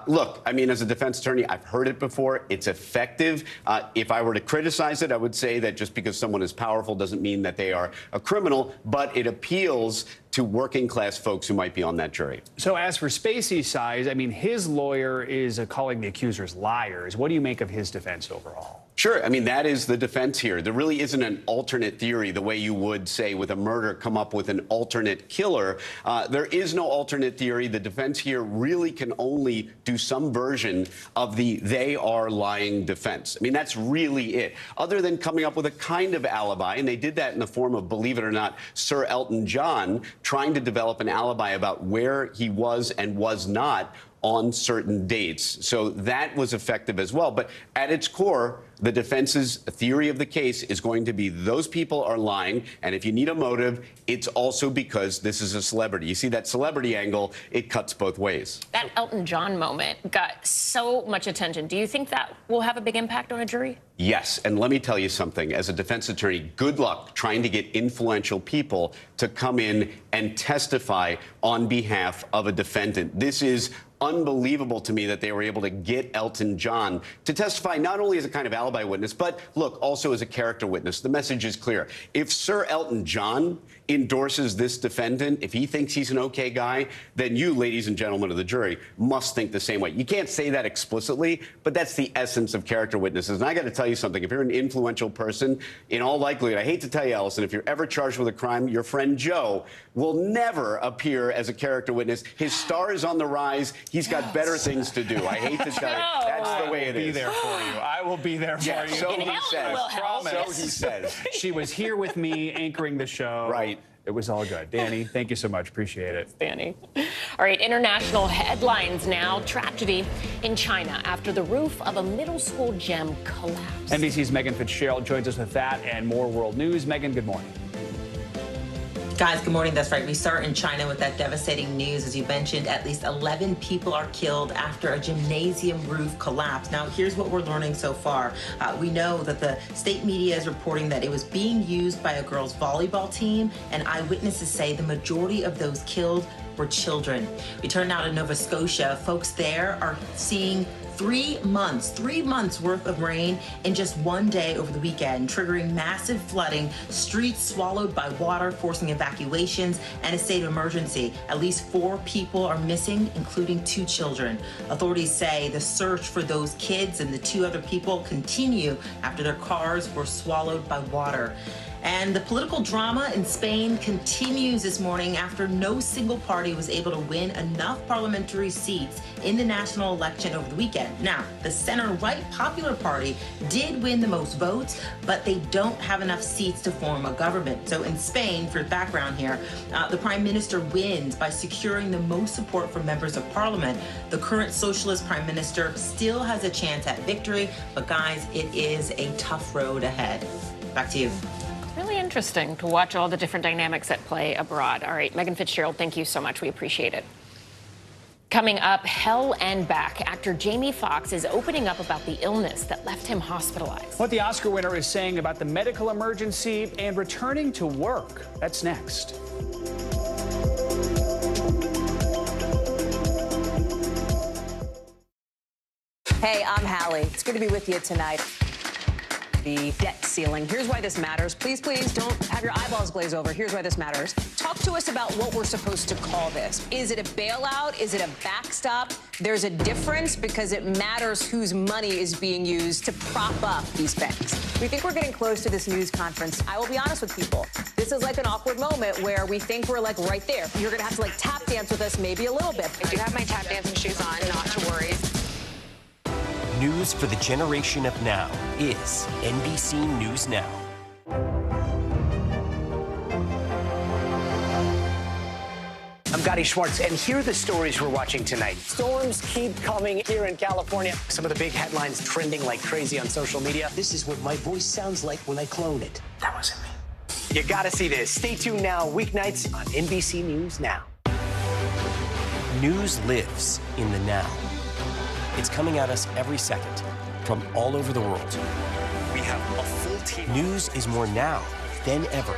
Look, I mean, as a defense attorney, I've heard it before. It's effective. If I were to criticize it, I would say that just because someone is powerful doesn't mean that they are a criminal, but it appeals to working class folks who might be on that jury.
So as for Spacey's side, I mean, his lawyer is calling the accusers liars. What do you make of his defense overall?
Sure. I mean, that is the defense here. There really isn't an alternate theory the way you would, say, with a murder, come up with an alternate killer. There is no alternate theory. The defense here really can only do some version of the they are lying defense. I mean, that's really it. Other than coming up with a kind of alibi, and they did that in the form of, believe it or not, Sir Elton John trying to develop an alibi about where he was and was not on certain dates. So that was effective as well. But at its core, the defense's theory of the case is going to be those people are lying. And if you need a motive, it's also because this is a celebrity. You see that celebrity angle, it cuts both ways.
That Elton John moment got so much attention. Do you think that will have a big impact on a jury?
Yes, and let me tell you something. As a defense attorney, good luck trying to get influential people to come in and testify on behalf of a defendant. This is unbelievable to me that they were able to get Elton John to testify not only as a kind of alibi witness, but look, also as a character witness. The message is clear. If Sir Elton John endorses this defendant, if he thinks he's an okay guy, then you, ladies and gentlemen of the jury, must think the same way. You can't say that explicitly, but that's the essence of character witnesses. And I got to tell you something. If you're an influential person, in all likelihood, I hate to tell you, Allison, if you're ever charged with a crime, your friend Joe will never appear as a character witness. His star is on the rise. He's got better things to do. I hate to tell you. That's the way it is.
I will be there for you. I will be there for you.
So he says. So he says.
She was here with me anchoring the show.
Right.
It was all good. Danny, thank you so much. Appreciate it.
Danny. All right, international headlines now. Tragedy in China after the roof of a middle school gym collapsed.
NBC's Megan Fitzgerald joins us with that and more world news. Megan, good morning.
Guys, good morning. That's right. We start in China with that devastating news. As you mentioned, at least 11 people are killed after a gymnasium roof collapsed. Now, here's what we're learning so far. We know that the state media is reporting that it was being used by a girls' volleyball team, and eyewitnesses say the majority of those killed were children. We turn now to Nova Scotia. Folks there are seeing 3 months worth of rain in just one day over the weekend, triggering massive flooding, streets swallowed by water, forcing evacuations and a state of emergency. At least 4 people are missing, including 2 children. Authorities say the search for those kids and the 2 other people continue after their cars were swallowed by water. And the political drama in Spain continues this morning after no single party was able to win enough parliamentary seats in the national election over the weekend. Now, the center-right Popular Party did win the most votes, but they don't have enough seats to form a government. So in Spain, for background here, the prime minister wins by securing the most support from members of parliament. The current socialist prime minister still has a chance at victory, but guys, it is a tough road ahead. Back to you.
Really interesting to watch all the different dynamics at play abroad. All right, Megan Fitzgerald, thank you so much. We appreciate it. Coming up, hell and back. Actor Jamie Foxx is opening up about the illness that left him hospitalized.
What the Oscar winner is saying about the medical emergency and returning to work. That's next.
Hey, I'm Hallie. It's good to be with you tonight. The debt ceiling. Here's why this matters. Please, please don't have your eyeballs glaze over. Here's why this matters. Talk to us about what we're supposed to call this. Is it a bailout? Is it a backstop? There's a difference because it matters whose money is being used to prop up these banks.
We think we're getting close to this news conference. I will be honest with people. This is like an awkward moment where we think we're like right there. You're going to have to like tap dance with us maybe a little bit.
I do have my tap dancing shoes on, not to worry.
News for the generation of now is NBC News Now.
I'm Gotti Schwartz, and here are the stories we're watching tonight. Storms keep coming here in California. Some of the big headlines trending like crazy on social media. This is what my voice sounds like when I clone it. That wasn't me. You gotta see this. Stay tuned now, weeknights on NBC News Now.
News lives in the now. It's coming at us every second from all over the world.
We have a full team.
News is more now than ever.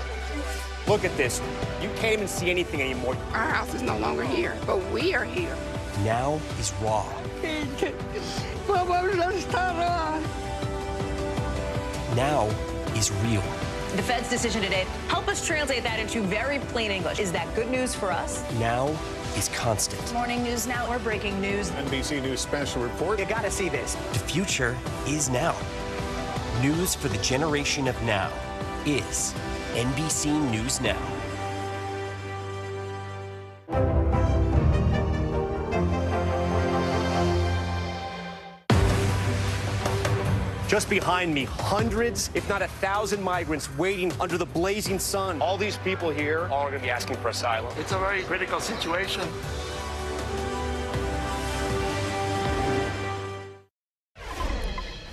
Look at this. You can't even see anything anymore.
Our house is no longer here, but we are here.
Now is raw. Now is real.
The Fed's decision today, help us translate that into very plain English. Is that good news for us?
Now is constant.
Morning News Now, we're breaking news.
NBC News special report.
You gotta see this.
The future is now. News for the generation of now is NBC News Now.
Just behind me, hundreds, if not 1,000 migrants waiting under the blazing sun.
All these people here are going to be asking for asylum.
It's a very critical situation.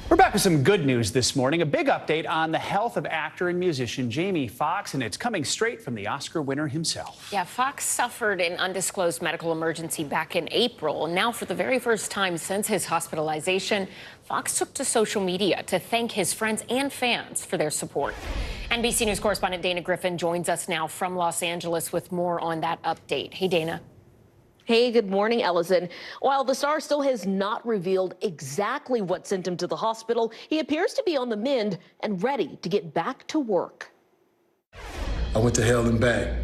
We're back with some good news this morning. A big update on the health of actor and musician Jamie Foxx, and it's coming straight from the Oscar winner himself.
Yeah, Foxx suffered an undisclosed medical emergency back in April. Now, for the very first time since his hospitalization, Foxx took to social media to thank his friends and fans for their support. NBC News correspondent Dana Griffin joins us now from Los Angeles with more on that update. Hey, Dana.
Hey, good morning, Ellison. While the star still has not revealed exactly what sent him to the hospital, he appears to be on the mend and ready to get back to work.
I went to hell and back.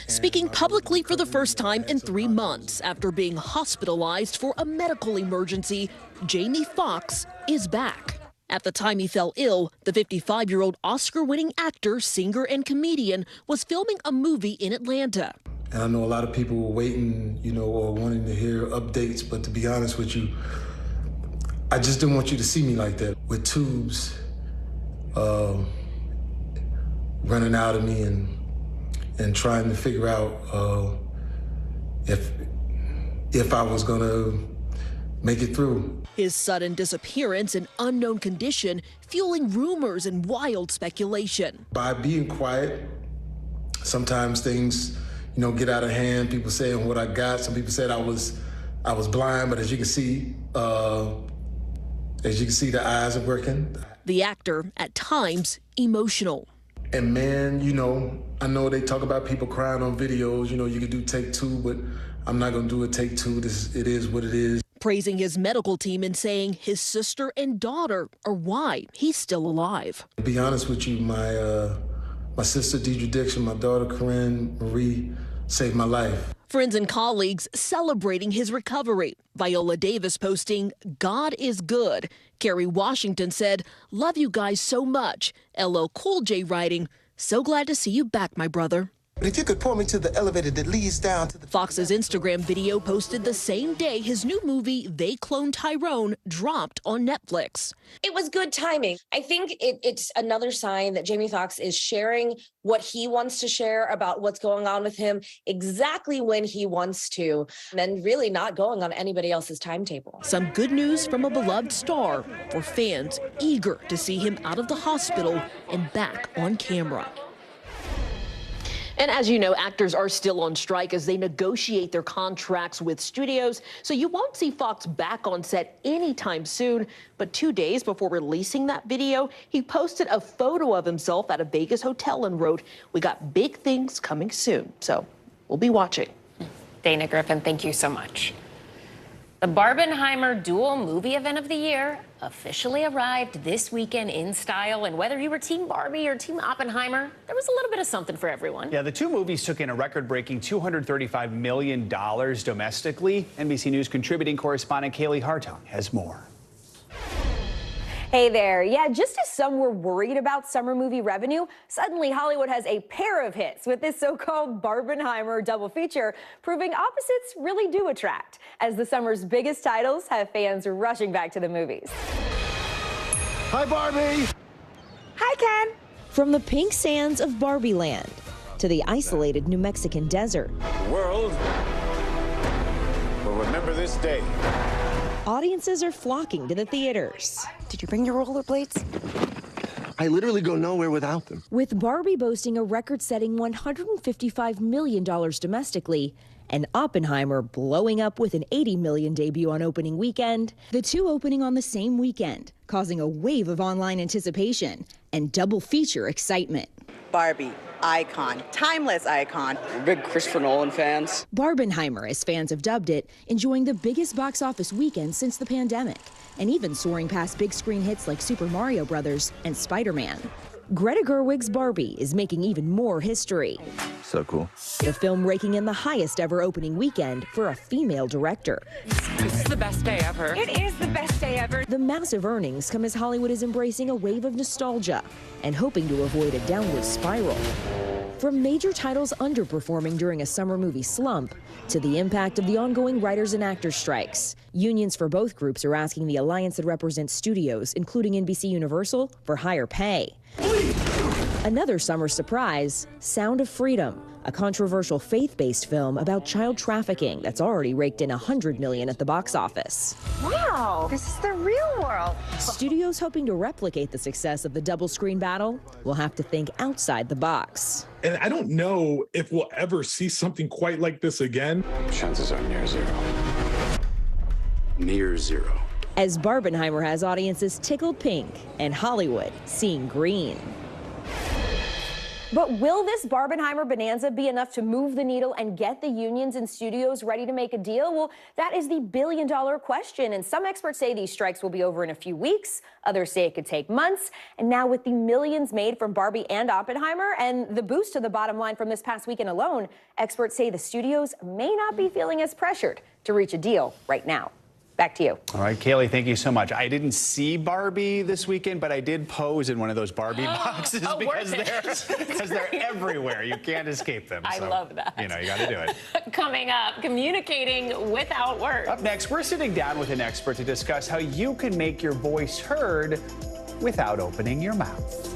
Speaking publicly for the first time in 3 months after being hospitalized for a medical emergency, Jamie Foxx is back. At the time he fell ill, the 55-year-old Oscar-winning actor, singer, and comedian was filming a movie in Atlanta.
And I know a lot of people were waiting, or wanting to hear updates, but to be honest with you, I just didn't want you to see me like that, with tubes running out of me and trying to figure out if I was gonna make it through.
His sudden disappearance and unknown condition fueling rumors and wild speculation.
By being quiet, sometimes things get out of hand. People saying what I got. Some people said I was blind, but as you can see, the eyes are working.
The actor, at times, emotional.
And man, I know they talk about people crying on videos. You can do take two, but I'm not gonna do a take two. It is what it is.
Praising his medical team and saying his sister and daughter are why he's still alive.
To be honest with you, my sister, Deidre Dixon, my daughter, Corinne Marie, saved my life.
Friends and colleagues celebrating his recovery. Viola Davis posting, "God is good." Kerry Washington said, "Love you guys so much." LL Cool J writing, "So glad to see you back, my brother."
If you could point me to the elevator that leads down to the...
Fox's Instagram video posted the same day his new movie, They Cloned Tyrone, dropped on Netflix.
It was good timing. I think it's another sign that Jamie Foxx is sharing what he wants to share about what's going on with him exactly when he wants to, and really not going on anybody else's timetable.
Some good news from a beloved star for fans eager to see him out of the hospital and back on camera. And as you know, actors are still on strike as they negotiate their contracts with studios. So you won't see Foxx back on set anytime soon. But 2 days before releasing that video, he posted a photo of himself at a Vegas hotel and wrote, "We got big things coming soon." So we'll be watching.
Dana Griffin, thank you so much. The Barbenheimer Dual Movie Event of the Year officially arrived this weekend in style. And whether you were Team Barbie or Team Oppenheimer, there was a little bit of something for everyone.
Yeah, the two movies took in a record-breaking $235 million domestically. NBC News contributing correspondent Kaylee Hartung has more.
Hey there. Yeah, just as some were worried about summer movie revenue, suddenly Hollywood has a pair of hits with this so-called Barbenheimer double feature, proving opposites really do attract, as the summer's biggest titles have fans rushing back to the movies.
Hi, Barbie.
Hi, Ken. From the pink sands of Barbie Land to the isolated New Mexican desert.
The world
remember this day.
Audiences are flocking to the theaters.
Did you bring your rollerblades?
I literally go nowhere without them.
With Barbie boasting a record-setting $155 million domestically, and Oppenheimer blowing up with an $80 million debut on opening weekend, the two opening on the same weekend, causing a wave of online anticipation and double feature excitement.
Barbie, icon, timeless icon.
We're big Christopher Nolan fans.
Barbenheimer, as fans have dubbed it, enjoying the biggest box office weekend since the pandemic, and even soaring past big screen hits like Super Mario Bros. And Spider-Man. Greta Gerwig's Barbie is making even more history.
So cool.
The film raking in the highest ever opening weekend for a female director.
This is the best day ever.
It is the best day ever.
The massive earnings come as Hollywood is embracing a wave of nostalgia and hoping to avoid a downward spiral. From major titles underperforming during a summer movie slump to the impact of the ongoing writers and actors strikes, unions for both groups are asking the alliance that represents studios, including NBC Universal, for higher pay. Another summer surprise, Sound of Freedom, a controversial faith-based film about child trafficking that's already raked in $100 million at the box office.
Wow, this is the real world.
Studios hoping to replicate the success of the double screen battle will have to think outside the box.
And I don't know if we'll ever see something quite like this again.
Chances are near zero. Near zero.
As Barbenheimer has audiences tickled pink and Hollywood seeing green.
But will this Barbenheimer bonanza be enough to move the needle and get the unions and studios ready to make a deal? Well, that is the billion-dollar question. And some experts say these strikes will be over in a few weeks. Others say it could take months. And now with the millions made from Barbie and Oppenheimer and the boost to the bottom line from this past weekend alone, experts say the studios may not be feeling as pressured to reach a deal right now. Back to you.
All right, Kaylee, thank you so much. I didn't see Barbie this weekend, but I did pose in one of those Barbie boxes because they're everywhere. You can't escape them.
I love that.
You know, you got to do it.
Coming up, communicating without words.
Up next, we're sitting down with an expert to discuss how you can make your voice heard without opening your mouth.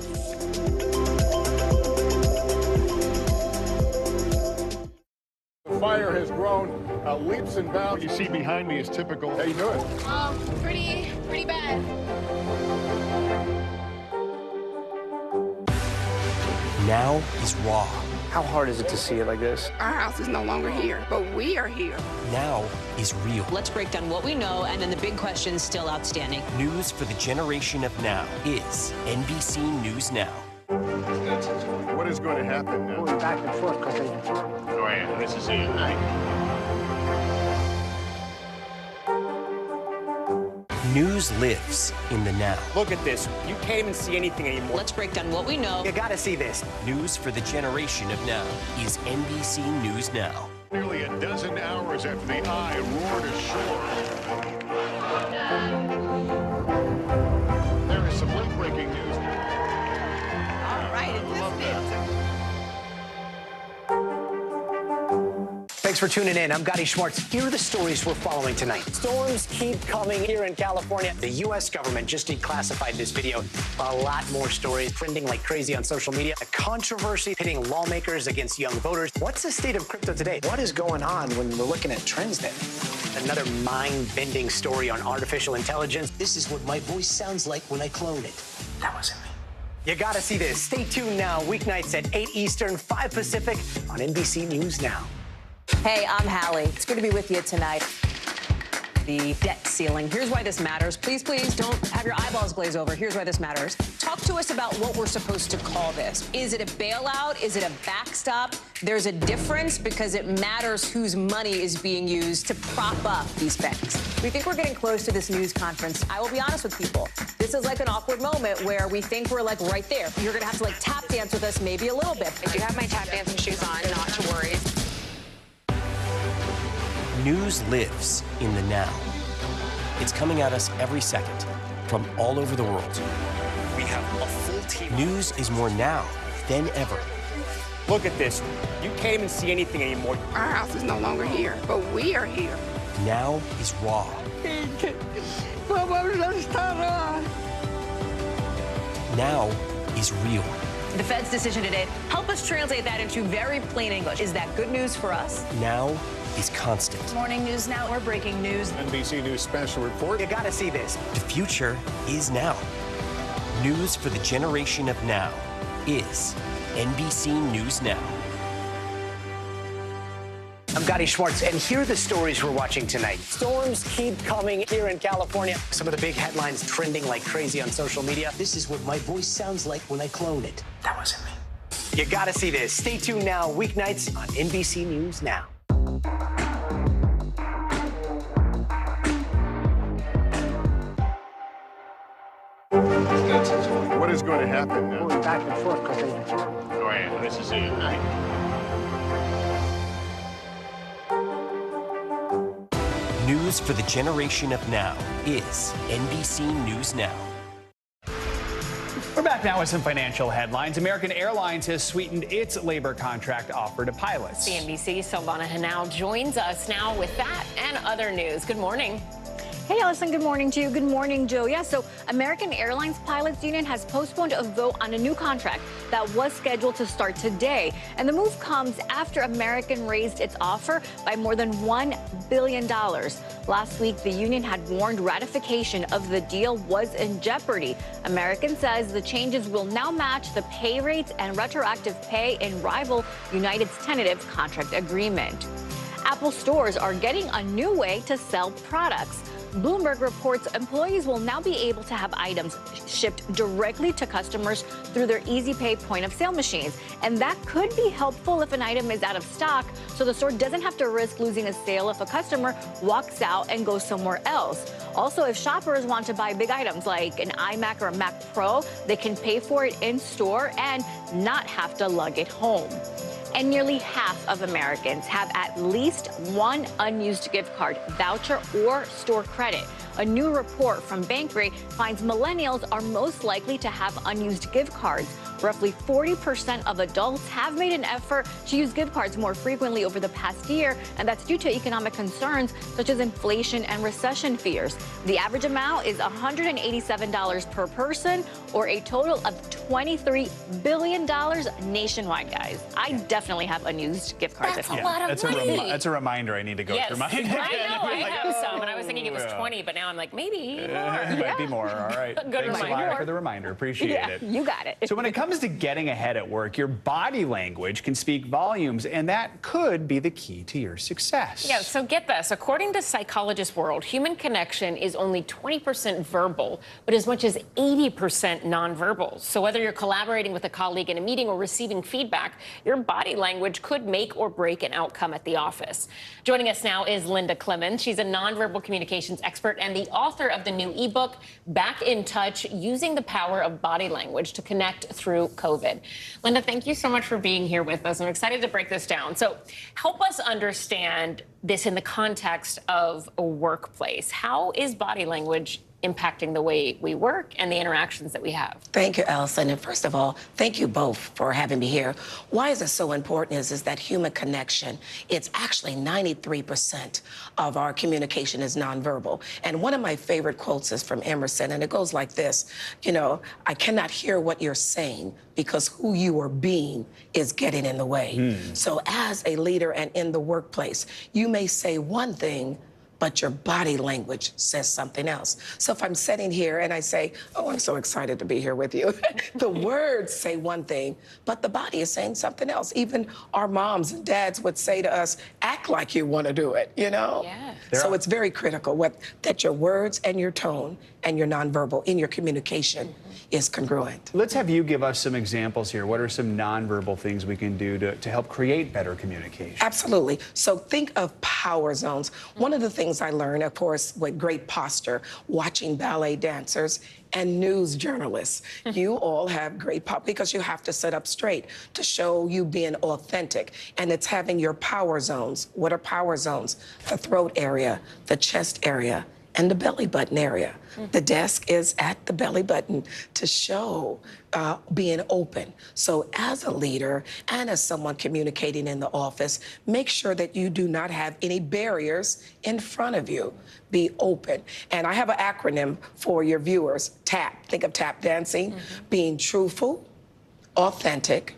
The fire has grown leaps and bounds. You see behind me is typical. How you doing?
Pretty bad.
Now is raw.
How hard is it to see it like this?
Our house is no longer here, but we are here.
Now is real.
Let's break down what we know and then the big questions still outstanding.
News for the generation of now is NBC News Now.
What is going to happen now?
Going back and forth because they...
Go ahead. This is it.
News lives in the now.
Look at this. You can't even see anything anymore.
Let's break down what we know.
You gotta see this.
News for the generation of now is NBC News Now.
Nearly a dozen hours after the eye roared ashore. There is some late-breaking news.
All right,
Thanks for tuning in. I'm Gotti Schwartz. Here are the stories we're following tonight. Storms keep coming here in California. The U.S. government just declassified this video. A lot more stories trending like crazy on social media. A controversy pitting lawmakers against young voters. What's the state of crypto today? What is going on when we're looking at trends there? Another mind-bending story on artificial intelligence.
This is what my voice sounds like when I clone it.
That wasn't me. You gotta see this. Stay tuned now, weeknights at 8 Eastern, 5 Pacific on NBC News Now.
Hey, I'm Hallie. It's good to be with you tonight. The debt ceiling. Here's why this matters. Please don't have your eyeballs glaze over. Here's why this matters. Talk to us about what we're supposed to call this. Is it a bailout? Is it a backstop? There's a difference because it matters whose money is being used to prop up these banks. We think we're getting close to this news conference. I will be honest with people. This is like an awkward moment where we think we're like right there. You're going to have to like tap dance with us maybe a little bit.
I do have my tap dancing shoes on, not to worry.
News lives in the now. It's coming at us every second from all over the world.
We have a full team.
News is more now than ever.
Look at this. You can't even see anything anymore.
Our house is no longer here, but we are here.
Now is raw. Now is real.
The Fed's decision today, help us translate that into very plain English. Is that good news for us?
Now is constant.
Morning News Now, or breaking news.
NBC News Special Report.
You gotta see this.
The future is now. News for the generation of now is NBC News Now.
I'm Gotti Schwartz, and here are the stories we're watching tonight. Storms keep coming here in California. Some of the big headlines trending like crazy on social media. This is what my voice sounds like when I clone it. That wasn't me. You gotta see this. Stay tuned now, weeknights on NBC News Now.
What is going to happen now?
Going back and forth because they
Oh, yeah, this is it, right?
News for the generation of now is NBC News Now.
We're back now with some financial headlines. American Airlines has sweetened its labor contract offer to pilots.
CNBC's Silvana Henao joins us now with that and other news. Good morning.
Hey, Allison, good morning to you. Good morning, Joe. Yeah, so American Airlines Pilots Union has postponed a vote on a new contract that was scheduled to start today. And the move comes after American raised its offer by more than $1 billion. Last week, the union had warned ratification of the deal was in jeopardy. American says the changes will now match the pay rates and retroactive pay in rival United's tentative contract agreement. Apple stores are getting a new way to sell products. Bloomberg reports employees will now be able to have items shipped directly to customers through their Easy Pay point-of-sale machines. And that could be helpful if an item is out of stock, so the store doesn't have to risk losing a sale if a customer walks out and goes somewhere else. Also, if shoppers want to buy big items like an iMac or a Mac Pro, they can pay for it in store and not have to lug it home. And nearly half of Americans have at least one unused gift card, voucher, or store credit. A new report from Bankrate finds millennials are most likely to have unused gift cards. Roughly 40% of adults have made an effort to use gift cards more frequently over the past year, and that's due to economic concerns such as inflation and recession fears. The average amount is $187 per person, or a total of $23 billion nationwide, guys. I definitely have unused gift cards at home.
That's a lot of money.
That's a reminder I need to go through mine.
I know, I have some, and I was thinking it was 20, but now I'm like, maybe more.
It might be more. All right.
Good
Thanks
reminder.
a lot for the reminder. Appreciate it.
You got it.
So when it comes to getting ahead at work, your body language can speak volumes, and that could be the key to your success.
Yeah, so get this. According to Psychologist World, human connection is only 20% verbal, but as much as 80% nonverbal. So whether you're collaborating with a colleague in a meeting or receiving feedback, your body language could make or break an outcome at the office. Joining us now is Linda Clemens. She's a nonverbal communications expert and the author of the new ebook, Back in Touch, Using the Power of Body Language to Connect Through COVID. Linda, thank you so much for being here with us. I'm excited to break this down. So help us understand this in the context of a workplace. How is body language impacting the way we work and the interactions that we have?
Thank you, Allison. And first of all, thank you both for having me here. Why is it so important is that human connection, it's actually 93% of our communication is nonverbal. And one of my favorite quotes is from Emerson, and it goes like this, you know, I cannot hear what you're saying because who you are being is getting in the way. So as a leader and in the workplace, you may say one thing, but your body language says something else. So if I'm sitting here and I say, oh, I'm so excited to be here with you, the words say one thing, but the body is saying something else. Even our moms and dads would say to us, act like you want to do it, you know?
Yeah.
So it's very critical that your words and your tone and your nonverbal in your communication is congruent.
Let's have you give us some examples here. What are some nonverbal things we can do to help create better communication?
Absolutely. So think of power zones. One of the things I learned, of course, with great posture, watching ballet dancers and news journalists. You all have great power because you have to sit up straight to show you being authentic. And it's having your power zones. What are power zones? The throat area, the chest area, and the belly button area. The desk is at the belly button to show being open. So as a leader and as someone communicating in the office, make sure that you do not have any barriers in front of you. Be open. And I have an acronym for your viewers, TAP. Think of tap dancing, being truthful, authentic,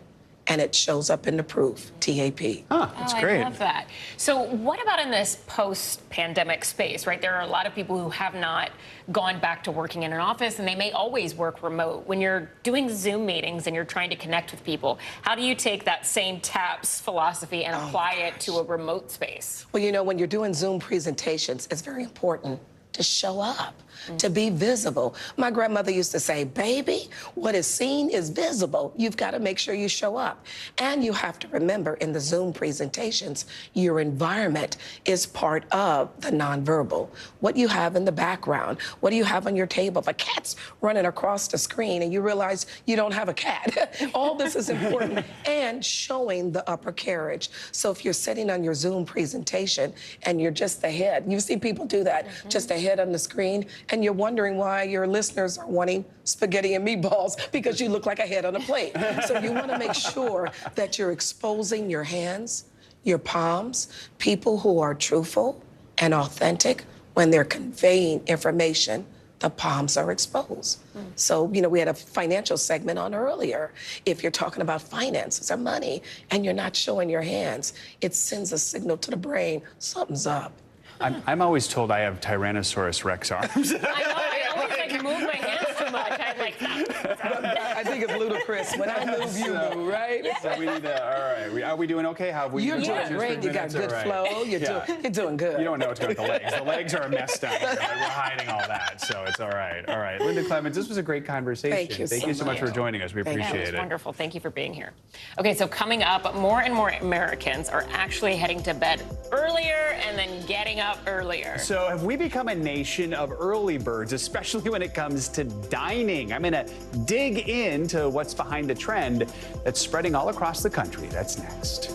and it shows up in the proof, TAP.
That's great.
I love that. So what about in this post-pandemic space, right? There are a lot of people who have not gone back to working in an office, and they may always work remote. When you're doing Zoom meetings and you're trying to connect with people, how do you take that same TAPS philosophy and apply it to a remote space?
Well, you know, when you're doing Zoom presentations, it's very important to show up, to be visible. My grandmother used to say, baby, what is seen is visible. You've got to make sure you show up. And you have to remember in the Zoom presentations, your environment is part of the nonverbal. What you have in the background, what do you have on your table? If a cat's running across the screen and you realize you don't have a cat, all this is important. And showing the upper carriage. So if you're sitting on your Zoom presentation and you're just the head, you see people do that, just a head on the screen, and you're wondering why your listeners are wanting spaghetti and meatballs because you look like a head on a plate. So you want to make sure that you're exposing your hands, your palms, people who are truthful and authentic when they're conveying information. The palms are exposed. So, you know, we had a financial segment on earlier. If you're talking about finances or money and you're not showing your hands, it sends a signal to the brain, something's up.
I'm always told I have Tyrannosaurus Rex arms.
I know, I always like move my hands too much. I'm like,
I think it's ludicrous. When I move, you move, right?
So we need to, all right. Are we doing okay? How have we
You're
been
doing great. You got good flow. You're doing good.
You don't know what's going on with the legs. The legs are messed up. We're hiding all that, so it's all right. All right. Linda Clemens, this was a great conversation.
Thank you
so much for joining us. We appreciate it.
It was wonderful. Thank you for being here. Okay, so coming up, more and more Americans are actually heading to bed earlier and then getting up earlier.
So have we become a nation of early birds, especially when it comes to dining? I'm going to dig into what's behind the trend that's spreading all across the country. That's next.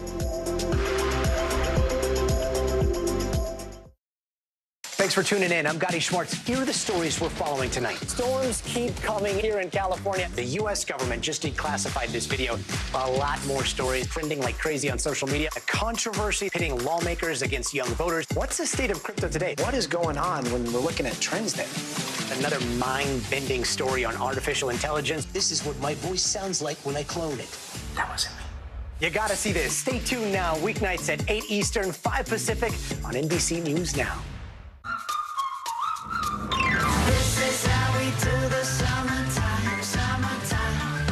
Thanks for tuning in. I'm Gotti Schwartz. Here are the stories we're following tonight. Storms keep coming here in California. The U.S. government just declassified this video. A lot more stories trending like crazy on social media. A controversy pitting lawmakers against young voters. What's the state of crypto today? What is going on when we're looking at trends there? Another mind-bending story on artificial intelligence. This is what my voice sounds like when I clone it. That wasn't me. You gotta see this. Stay tuned now. Weeknights at 8 Eastern, 5 Pacific on NBC News Now.
This is how we do the summertime, summertime.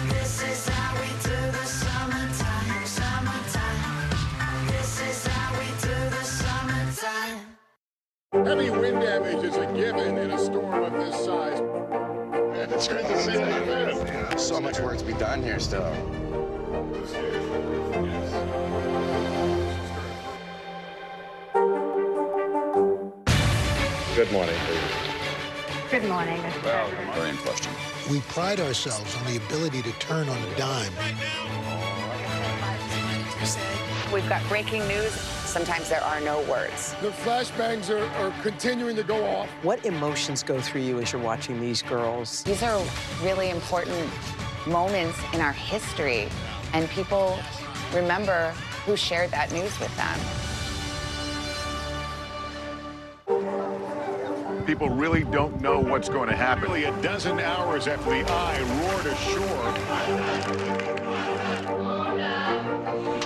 This is how we do the summertime, summertime. This is how we do the summertime.
Heavy wind damage is a given in a storm of this size. Man, it's great to see how you've been.
Yeah, so much work to be done here still.
Good morning.
Good morning.
Well, very in question.
We pride ourselves on the ability to turn on a dime.
We've got breaking news. Sometimes there are no words.
The flashbangs are continuing to go off.
What emotions go through you as you're watching these girls?
These are really important moments in our history, and people remember who shared that news with them.
People really don't know what's going to happen. Nearly a dozen hours after the eye roared ashore.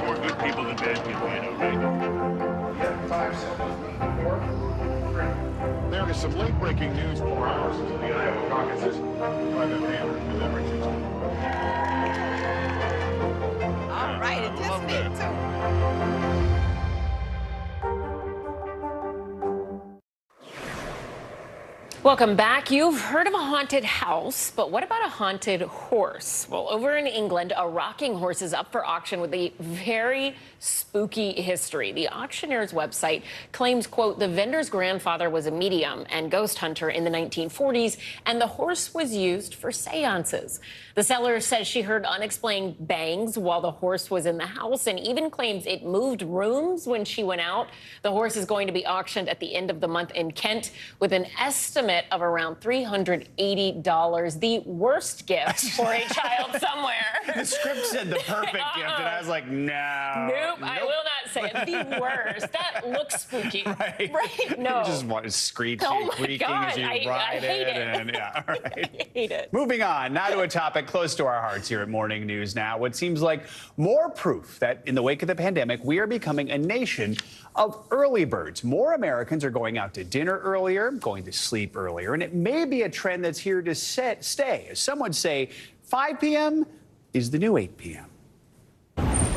More good people than bad people, I know, right? 5 seconds. 4, 3. There is some late-breaking news 4 hours into the Iowa caucuses.
All right, it just did too.
Welcome back. You've heard of a haunted house, but what about a haunted horse? Well, over in England, a rocking horse is up for auction with a very spooky history. The auctioneer's website claims, quote, the vendor's grandfather was a medium and ghost hunter in the 1940s, and the horse was used for seances. The seller says she heard unexplained bangs while the horse was in the house and even claims it moved rooms when she went out. The horse is going to be auctioned at the end of the month in Kent with an estimate of around $380. The worst gift for a child somewhere.
The script said the perfect gift, and I was like, no.
Nope, I will not say it. The worst. That looks spooky.
Right.
No.
You just want to screech
Oh my
creaking
God,
as you
I
ride
hate it.
And, yeah, all right.
I hate it.
Moving on, now to a topic close to our hearts here at Morning News Now. What seems like more proof that in the wake of the pandemic, we are becoming a nation of early birds. More Americans are going out to dinner earlier, going to sleep earlier, and it may be a trend that's here to stay. As some would say, 5 p.m. is the new 8 p.m.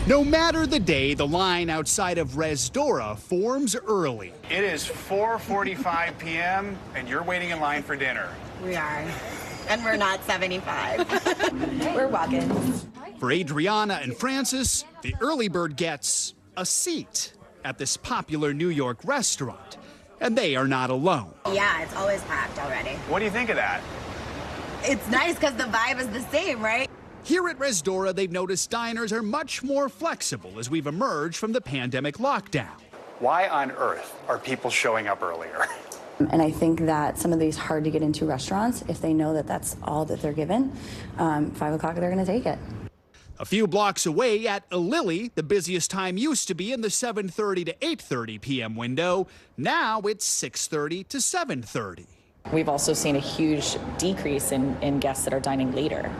No matter the day, the line outside of Resdora forms early. It is 4:45 p.m. and you're waiting in line for dinner.
We are. And we're not 75. We're walking.
For Adriana and Francis, the early bird gets a seat at this popular New York restaurant, and they are not alone.
Yeah, it's always packed already.
What do you think of that?
It's nice because the vibe is the same, right?
Here at Resdora, they've noticed diners are much more flexible as we've emerged from the pandemic lockdown. Why on earth are people showing up earlier?
And I think that some of these hard to get into restaurants, if they know that that's all that they're given, 5 o'clock, they're going to take it.
A few blocks away at A Lily, the busiest time used to be in the 7:30 to 8:30 p.m. window. Now it's 6:30 to 7:30.
We've also seen a huge decrease in guests that are dining later.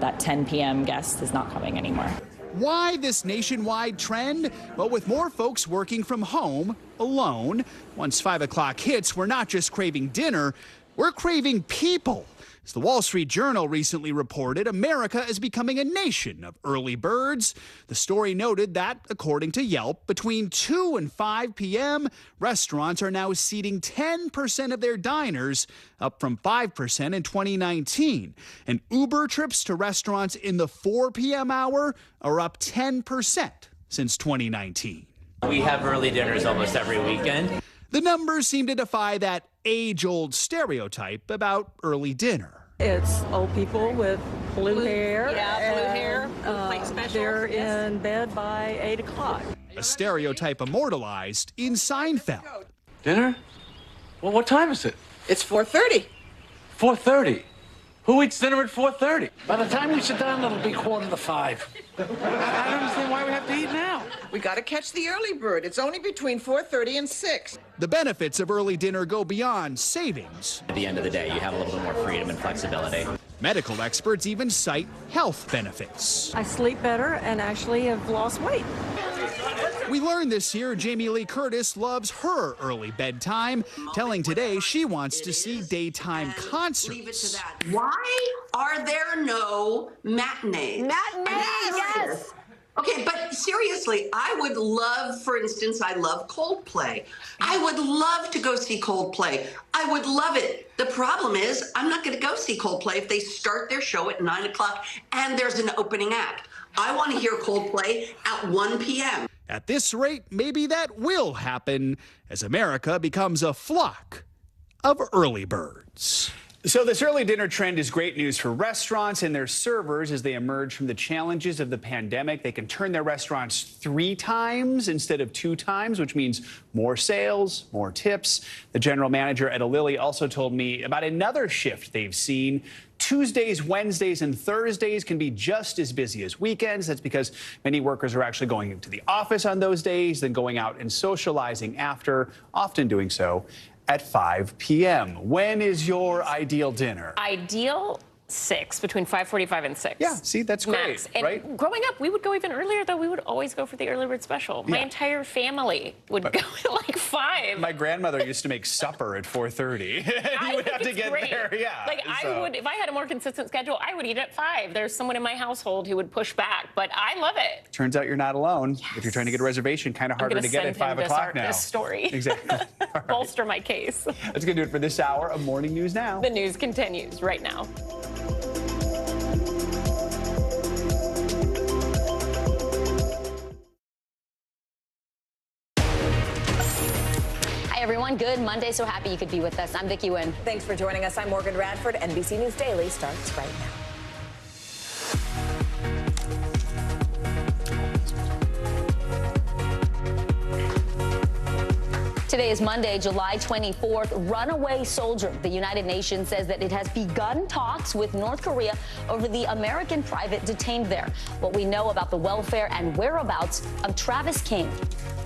That 10 p.m. guest is not coming anymore.
Why this nationwide trend? Well, with more folks working from home, alone, once 5 o'clock hits, we're not just craving dinner, we're craving people. As the Wall Street Journal recently reported, America is becoming a nation of early birds. The story noted that, according to Yelp, between 2 and 5 p.m., restaurants are now seating 10% of their diners, up from 5% in 2019. And Uber trips to restaurants in the 4 p.m. hour are up 10% since 2019.
We have early dinners almost every weekend.
The numbers seem to defy that age-old stereotype about early dinner.
It's old people with blue hair.
Yeah, blue hair, plate specials.
They're in bed by 8 o'clock.
A stereotype immortalized in Seinfeld.
Dinner? Well, what time is it?
It's 4:30.
4:30. Who eats dinner at 4:30?
By the time we sit down, it'll be 4:45.
I don't understand why we have to eat now.
We got to catch the early bird. It's only between 4:30 and 6.
The benefits of early dinner go beyond savings.
At the end of the day, you have a little bit more freedom and flexibility.
Medical experts even cite health benefits.
I sleep better and actually have lost weight.
We learned this year Jamie Lee Curtis loves her early bedtime, telling Today she wants to see daytime concerts.
Why are there no matinees?
Matinees, yes.
Okay, but seriously, I would love, for instance, I love Coldplay. I would love to go see Coldplay. I would love it. The problem is, I'm not going to go see Coldplay if they start their show at 9 o'clock and there's an opening act. I want to hear Coldplay at 1 p.m.
At this rate, maybe that will happen as America becomes a flock of early birds. So this early dinner trend is great news for restaurants and their servers as they emerge from the challenges of the pandemic. They can turn their restaurants 3 times instead of 2 times, which means more sales, more tips. The general manager at A Lily also told me about another shift they've seen. Tuesdays, Wednesdays, and Thursdays can be just as busy as weekends. That's because many workers are actually going into the office on those days, then going out and socializing after, often doing so at 5 p.m. When is your ideal dinner?
Ideal 6, between 5:45 and 6.
Yeah, see, that's great,
Max. And
right?
growing up, we would go even earlier, though. We would always go for the early bird special. My entire family would go at like 5.
My grandmother used to make supper at 4:30. You would have to get there, yeah.
Like I would, if I had a more consistent schedule, I would eat at 5. There's someone in my household who would push back, but I love it.
Turns out you're not alone. Yes. If you're trying to get a reservation, kind of harder to get at 5 o'clock now.
This story.
Exactly. Right.
Bolster my case.
That's going to do it for this hour of Morning News Now.
The news continues right now.
Hi, everyone. Good Monday. So happy you could be with us. I'm Vicki Wynn.
Thanks for joining us. I'm Morgan Radford. NBC News Daily starts right now.
Today is Monday, July 24th. Runaway soldier. The United Nations says that it has begun talks with North Korea over the American private detained there. What we know about the welfare and whereabouts of Travis King.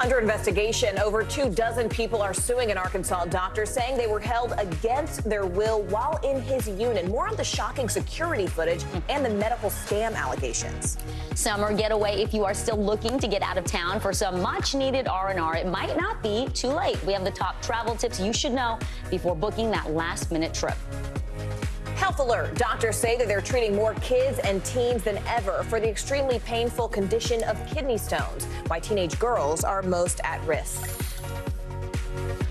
Under investigation, over 24 people are suing an Arkansas doctor, saying they were held against their will while in his unit. More on the shocking security footage and the medical scam allegations.
Summer getaway if you are still looking to get out of town for some much-needed R&R. It might not be too late. We have the top travel tips you should know before booking that last-minute trip.
Health alert. Doctors say that they're treating more kids and teens than ever for the extremely painful condition of kidney stones, why teenage girls are most at risk.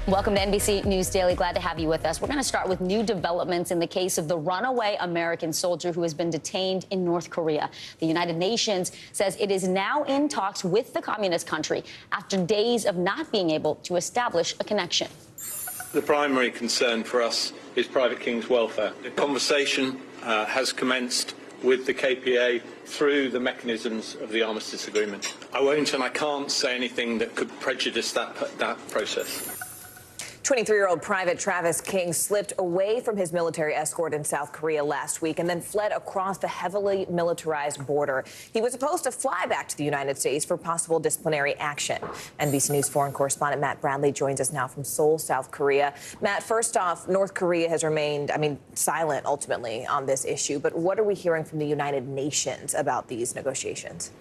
Welcome to NBC News Daily. Glad to have you with us. We're going to start with new developments in the case of the runaway American soldier who has been detained in North Korea. The United Nations says it is now in talks with the communist country after days of not being able to establish a connection.
The primary concern for us is Private King's welfare. The conversation has commenced with the KPA through the mechanisms of the armistice agreement. I won't and I can't say anything that could prejudice that process.
23-year-old Private Travis King slipped away from his military escort in South Korea last week and then fled across the heavily militarized border. He was supposed to fly back to the United States for possible disciplinary action. NBC News foreign correspondent Matt Bradley joins us now from Seoul, South Korea. Matt, first off, North Korea has remained, silent ultimately on this issue. But what are we hearing from the United Nations about these negotiations?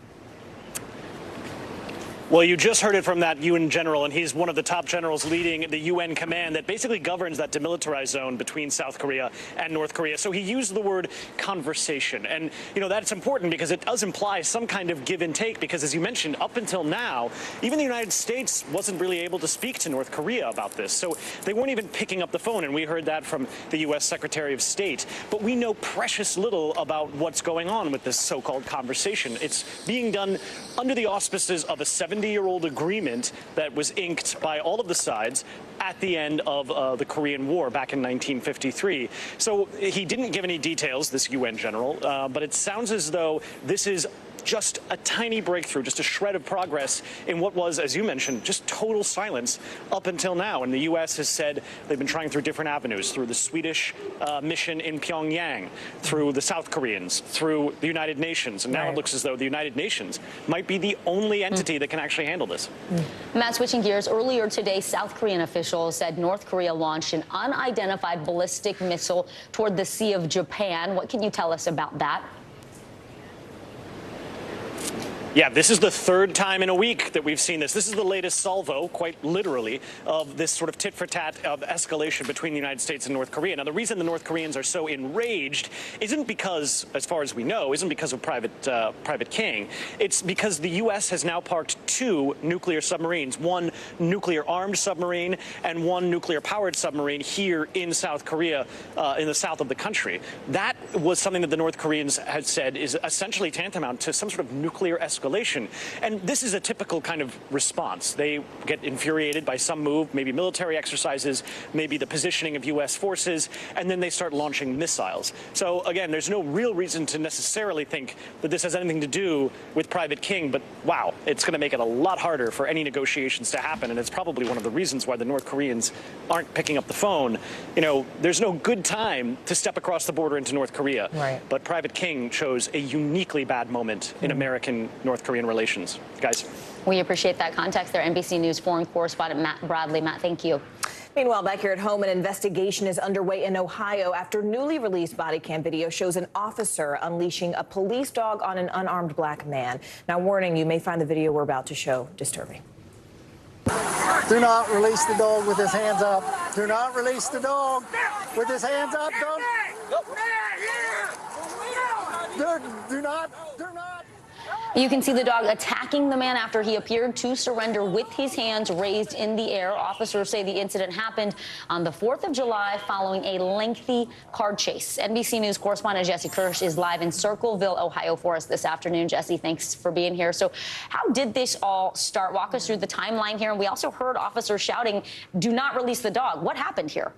Well, you just heard it from that UN general, and he's one of the top generals leading the UN command that basically governs that demilitarized zone between South Korea and North Korea. So he used the word conversation. And, that's important because it does imply some kind of give and take, because as you mentioned, up until now, even the United States wasn't really able to speak to North Korea about this. So they weren't even picking up the phone, and we heard that from the U.S. Secretary of State. But we know precious little about what's going on with this so-called conversation. It's being done under the auspices of a 70-year-old agreement that was inked by all of the sides at the end of the Korean War back in 1953. So he didn't give any details, this UN general, but it sounds as though this is just a tiny breakthrough, just a shred of progress in what was, as you mentioned, just total silence up until now. And the U.S. has said they've been trying through different avenues, through the Swedish mission in Pyongyang, through the South Koreans, through the United Nations. And now it looks as though the United Nations might be the only entity that can actually handle this.
Matt, switching gears, earlier today, South Korean officials said North Korea launched an unidentified ballistic missile toward the Sea of Japan. What can you tell us about that?
Yeah, this is the third time in a week that we've seen this. This is the latest salvo, quite literally, of this sort of tit-for-tat of escalation between the United States and North Korea. Now, the reason the North Koreans are so enraged isn't because, as far as we know, isn't because of Private King. It's because the U.S. has now parked 2 nuclear submarines, 1 nuclear-armed submarine and 1 nuclear-powered submarine here in South Korea, in the south of the country. That was something that the North Koreans had said is essentially tantamount to some sort of nuclear escalation. And this is a typical kind of response. They get infuriated by some move, maybe military exercises, maybe the positioning of U.S. forces, and then they start launching missiles. So, again, there's no real reason to necessarily think that this has anything to do with Private King, but wow, it's going to make it a lot harder for any negotiations to happen, and it's probably one of the reasons why the North Koreans aren't picking up the phone. There's no good time to step across the border into North Korea, but Private King chose a uniquely bad moment in American-North Korean relations. Guys.
We appreciate that context there. NBC News foreign correspondent Matt Bradley. Matt, thank you.
Meanwhile, back here at home, an investigation is underway in Ohio after newly released body cam video shows an officer unleashing a police dog on an unarmed black man. Now, warning, you may find the video we're about to show disturbing.
Do not release the dog with his hands up. Do not release the dog with his hands up. Do not.
You can see the dog attacking the man after he appeared to surrender with his hands raised in the air. Officers say the incident happened on the 4th of July following a lengthy car chase. NBC News correspondent Jesse Kirsch is live in Circleville, Ohio for us this afternoon. Jesse, thanks for being here. So how did this all start? Walk us through the timeline here. And we also heard officers shouting, "Do not release the dog." What happened here?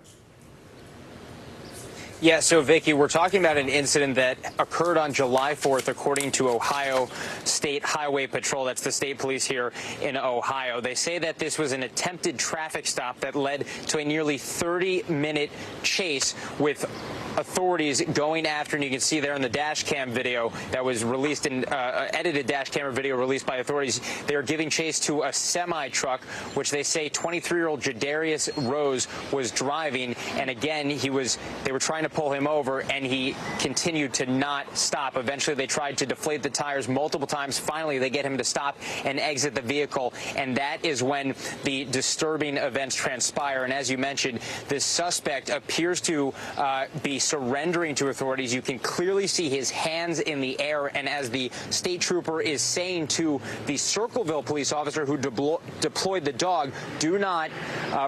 Yeah, so Vicky, we're talking about an incident that occurred on July 4th, according to Ohio State Highway Patrol. That's the state police here in Ohio. They say that this was an attempted traffic stop that led to a nearly 30-minute chase with authorities going after, and you can see there in the dash cam video that was released in edited dash camera video released by authorities. They are giving chase to a semi-truck, which they say 23-year-old Jadarius Rose was driving, and again they were trying to pull him over, and he continued to not stop. Eventually, they tried to deflate the tires multiple times. Finally, they get him to stop and exit the vehicle, and that is when the disturbing events transpire. And as you mentioned, this suspect appears to be surrendering to authorities. You can clearly see his hands in the air, and as the state trooper is saying to the Circleville police officer who deployed the dog, do not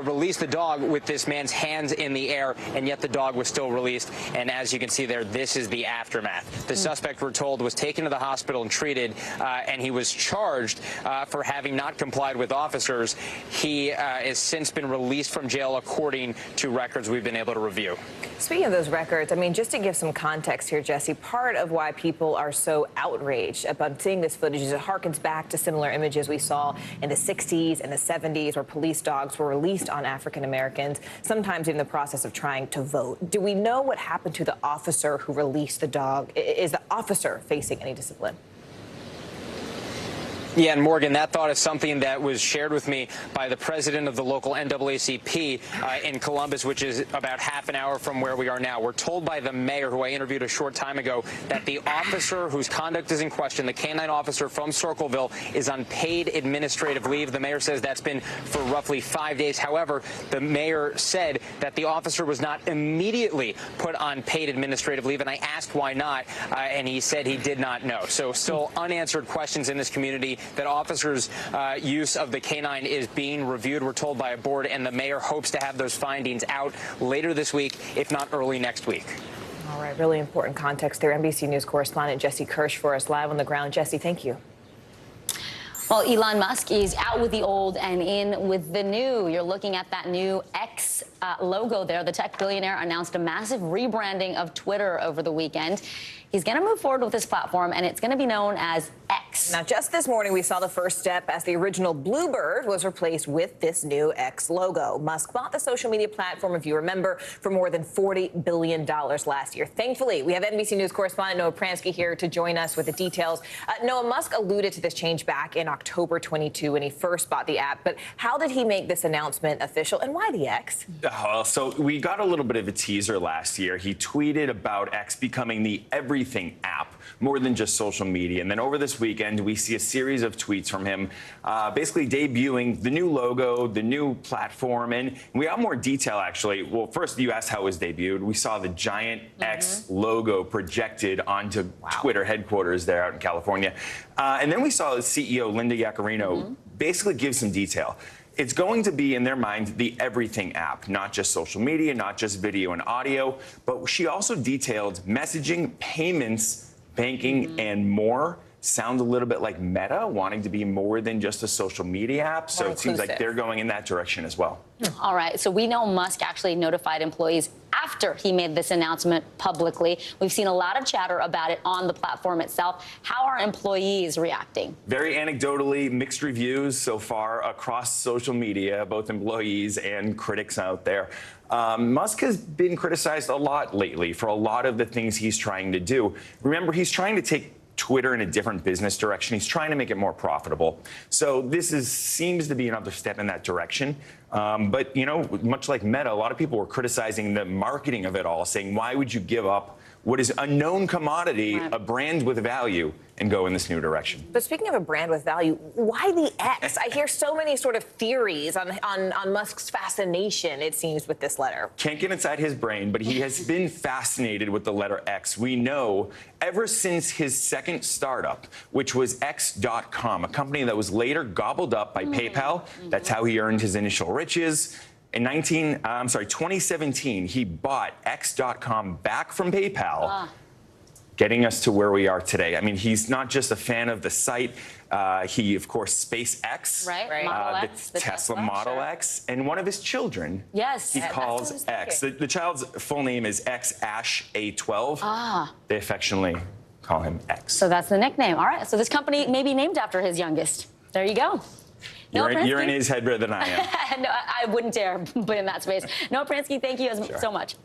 release the dog with this man's hands in the air, and yet the dog was still released. And as you can see there, this is the aftermath. The suspect, we're told, was taken to the hospital and treated, and he was charged for having not complied with officers. He has since been released from jail, according to records we've been able to review.
Speaking of those records, I mean, just to give some context here, Jesse, part of why people are so outraged about seeing this footage is it harkens back to similar images we saw in the 60s and the 70s where police dogs were released on African Americans, sometimes in the process of trying to vote. Do we know what happened to the officer who released the dog? Is the officer facing any discipline?
Yeah, and Morgan, that thought is something that was shared with me by the president of the local NAACP in Columbus, which is about half an hour from where we are now. We're told by the mayor, who I interviewed a short time ago, that the officer whose conduct is in question, the canine officer from Circleville, is on paid administrative leave. The mayor says that's been for roughly 5 days. However, the mayor said that the officer was not immediately put on paid administrative leave, and I asked why not, and he said he did not know. So still unanswered questions in this community. That officers' use of the canine is being reviewed, we're told, by a board, and the mayor hopes to have those findings out later this week, if not early next week.
All right, really important context there. NBC News correspondent Jesse Kirsch for us live on the ground. Jesse, thank you.
Well, Elon Musk is out with the old and in with the new. You're looking at that new X logo there. The tech billionaire announced a massive rebranding of Twitter over the weekend. He's going to move forward with this platform, and it's going to be known as X.
Now, just this morning, we saw the first step as the original Bluebird was replaced with this new X logo. Musk bought the social media platform, if you remember, for more than $40 billion last year. Thankfully, we have NBC News correspondent Noah Pransky here to join us with the details. Noah, Musk alluded to this change back in October 22 when he first bought the app. But how did he make this announcement official, and why the X?
So we got a little bit of a teaser last year. He tweeted about X becoming the everything app, more than just social media. And then over this weekend, we see a series of tweets from him basically debuting the new logo, the new platform, and we have more detail, actually. Well, first, you asked how it was debuted. We saw the giant X logo projected onto Twitter headquarters there out in California. And then we saw the CEO, Linda Yaccarino, basically give some detail. It's going to be, in their mind, the everything app, not just social media, not just video and audio, but she also detailed messaging, payments, banking, and more. Sound a little bit like Meta, wanting to be more than just a social media app. So it seems like they're going in that direction as well.
All right. So we know Musk actually notified employees after he made this announcement publicly. We've seen a lot of chatter about it on the platform itself. How are employees reacting?
Very anecdotally, mixed reviews so far across social media, both employees and critics out there. Musk has been criticized a lot lately for a lot of the things he's trying to do. Remember, he's trying to take Twitter in a different business direction. He's trying to make it more profitable. So this seems to be another step in that direction. But, you know, much like Meta, a lot of people were criticizing the marketing of it all, saying, why would you give up what is a known commodity, a brand with value, and go in this new direction?
But speaking of a brand with value, why the X? I hear so many sort of theories on Musk's fascination, it seems, with this letter.
Can't get inside his brain, but he has been fascinated with the letter X. We know ever since his second startup, which was X.com, a company that was later gobbled up by PayPal. That's how he earned his initial riches. In 2017, he bought X.com back from PayPal. getting us to where we are today. I mean, he's not just a fan of the site. He, of course, SpaceX,
Right. Model X,
the Tesla Model X, and one of his children.
Yes.
He calls X. The child's full name is X Ash A12. They affectionately call him X.
So that's the nickname. All right. So this company may be named after his youngest. There you go.
You're in his head better than I am.
No, I wouldn't dare put in that space. Noah Pransky, thank you so much.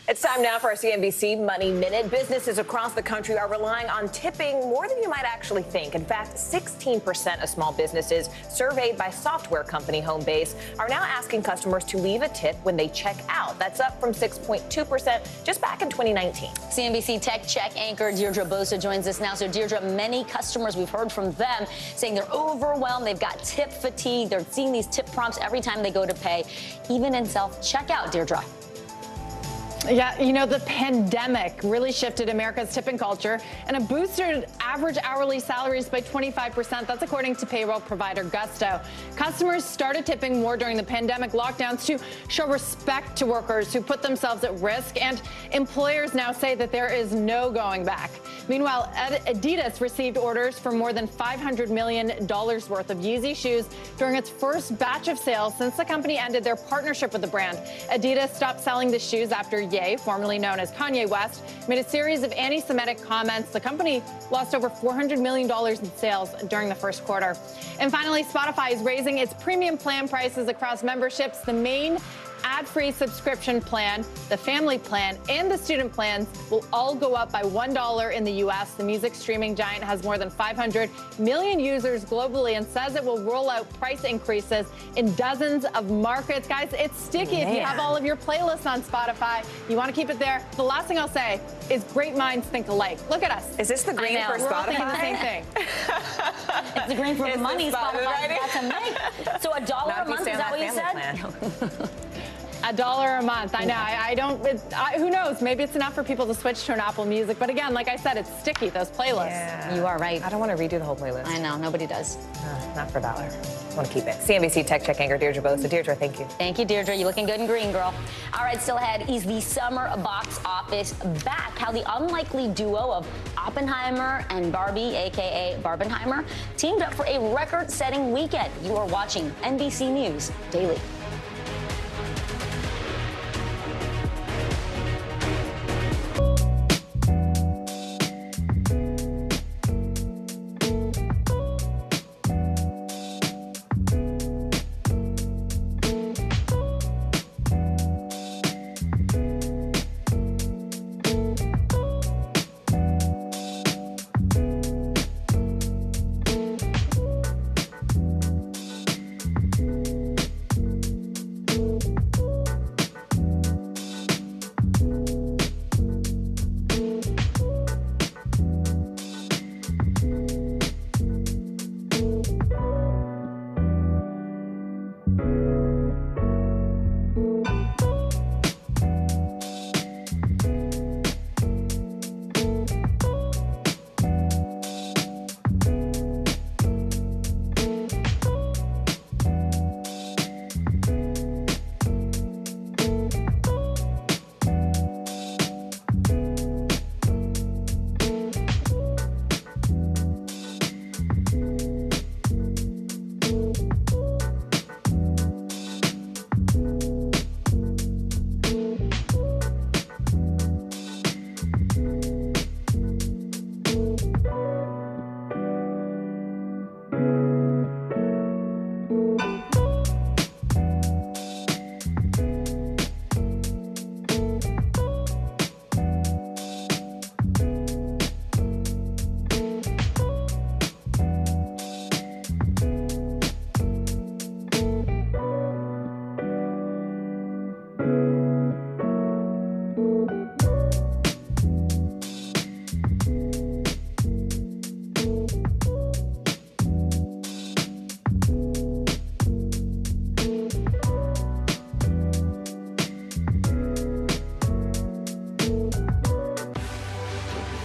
It's time now for our CNBC Money Minute. Businesses across the country are relying on tipping more than you might actually think. In fact, 16% of small businesses surveyed by software company Homebase are now asking customers to leave a tip when they check out. That's up from 6.2% just back in 2019.
CNBC Tech Check anchor Deirdre Bosa joins us now. So, Deirdre, many customers, we've heard from them saying they're overwhelmed. They've got tip fatigue. They're seeing these tip prompts every time they go to pay, even in self-checkout. Deirdre.
Yeah, you know, the pandemic really shifted America's tipping culture and it boosted average hourly salaries by 25%. That's according to payroll provider Gusto. Customers started tipping more during the pandemic lockdowns to show respect to workers who put themselves at risk, and employers now say that there is no going back. Meanwhile, Adidas received orders for more than $500 million worth of Yeezy shoes during its first batch of sales since the company ended their partnership with the brand. Adidas stopped selling the shoes after Ye, formerly known as Kanye West, made a series of anti-Semitic comments. The company lost over $400 million in sales during the first quarter. And finally, Spotify is raising its premium plan prices across memberships. The main ad-free subscription plan, the family plan, and the student plans will all go up by $1 in the U.S. The music streaming giant has more than 500 million users globally and says it will roll out price increases in dozens of markets. Guys, it's sticky. If you have all of your playlists on Spotify, you want to keep it there. The last thing I'll say is great minds think alike. Look at us.
Is this the green for Spotify?
We're all thinking the same thing.
It's the green for the money. Spotify got to make. So $1 a month, is that what you said?
$1 a month. I know. I don't. Who knows? Maybe it's enough for people to switch to an Apple Music. But again, like I said, it's sticky, those playlists.
Yeah.
You are right.
I don't want to redo the whole playlist.
I know. Nobody does.
Not for $1. I want to keep it. CNBC Tech Check anchor Deirdre Bosa. Deirdre, thank you.
Thank you, Deirdre. You're looking good and green, girl. All right, still ahead is the summer box office back. How the unlikely duo of Oppenheimer and Barbie, a.k.a. Barbenheimer, teamed up for a record-setting weekend. You are watching NBC News Daily.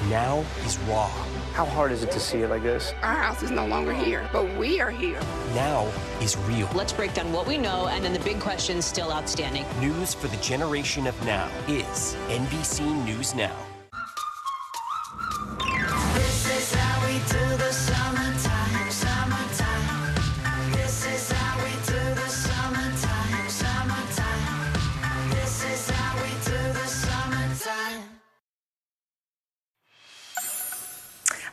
Now is raw.
How hard is it to see it like this?
Our house is no longer here, but we are here.
Now is real.
Let's break down what we know and then the big questions still outstanding.
News for the generation of now is NBC News Now.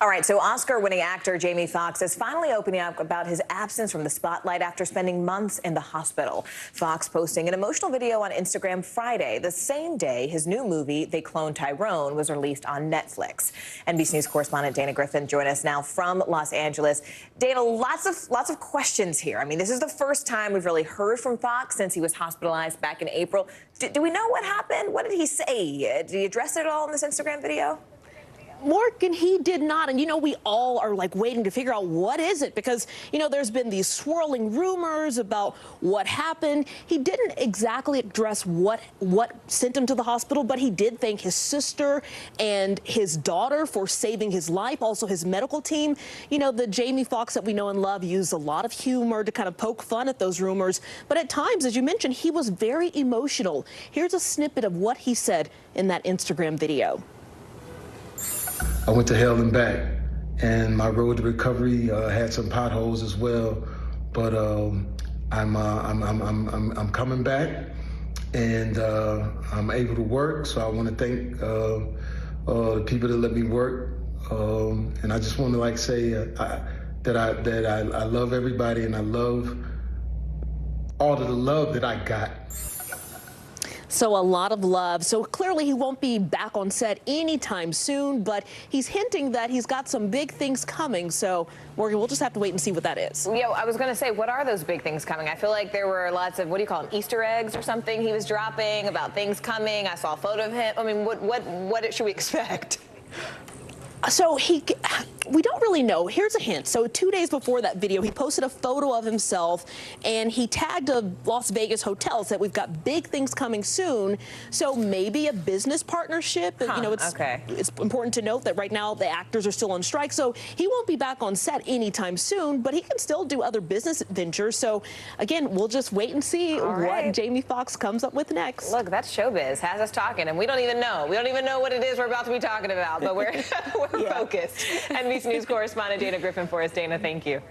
All right, so Oscar-winning actor Jamie Foxx is finally opening up about his absence from the spotlight after spending months in the hospital. Foxx posting an emotional video on Instagram Friday, the same day his new movie, They Cloned Tyrone, was released on Netflix. NBC News correspondent Dana Griffin joins us now from Los Angeles. Dana, lots of questions here. I mean, this is the first time we've really heard from Foxx since he was hospitalized back in April. Do we know what happened? What did he say? Did he address it all in this Instagram video?
Morgan, he did not. And, we all are like waiting to figure out what is it, because, there's been these swirling rumors about what happened. He didn't exactly address what sent him to the hospital, but he did thank his sister and his daughter for saving his life, also his medical team. The Jamie Foxx that we know and love used a lot of humor to kind of poke fun at those rumors. But at times, as you mentioned, he was very emotional. Here's a snippet of what he said in that Instagram video.
I went to hell and back, and my road to recovery had some potholes as well. But I'm coming back, and I'm able to work. So I want to thank the people that let me work, and I just want to say that I love everybody, and I love all of the love that I got.
So a lot of love. So clearly he won't be back on set anytime soon, but he's hinting that he's got some big things coming. So, Morgan, we'll just have to wait and see what that is.
Yeah, I was going to say, what are those big things coming? I feel like there were lots of, what do you call them, Easter eggs or something he was dropping about things coming. I saw a photo of him. I mean, what should we expect?
So we don't really know. Here's a hint. So 2 days before that video, he posted a photo of himself and he tagged a Las Vegas hotel, said we've got big things coming soon. So maybe a business partnership. It's important to note that right now the actors are still on strike. So he won't be back on set anytime soon, but he can still do other business ventures. So again, we'll just wait and see what Jamie Foxx comes up with next.
Look, that's showbiz. Has us talking, and we don't even know. We don't even know what it is we're about to be talking about, but we're focused. NBC News correspondent Dana Griffin for us. Dana, thank you.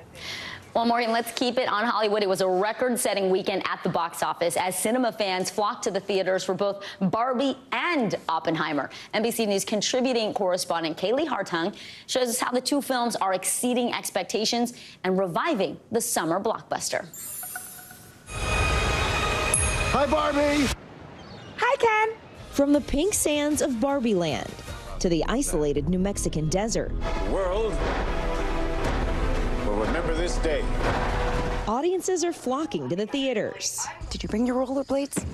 Well, Maureen, let's keep it on Hollywood. It was a record-setting weekend at the box office as cinema fans flocked to the theaters for both Barbie and Oppenheimer. NBC News contributing correspondent Kaylee Hartung shows us how the two films are exceeding expectations and reviving the summer blockbuster.
Hi, Barbie.
Hi, Ken. From the pink sands of Barbie Land to the isolated New Mexican desert.
The world will remember this day.
Audiences are flocking to the theaters. Did you bring your rollerblades?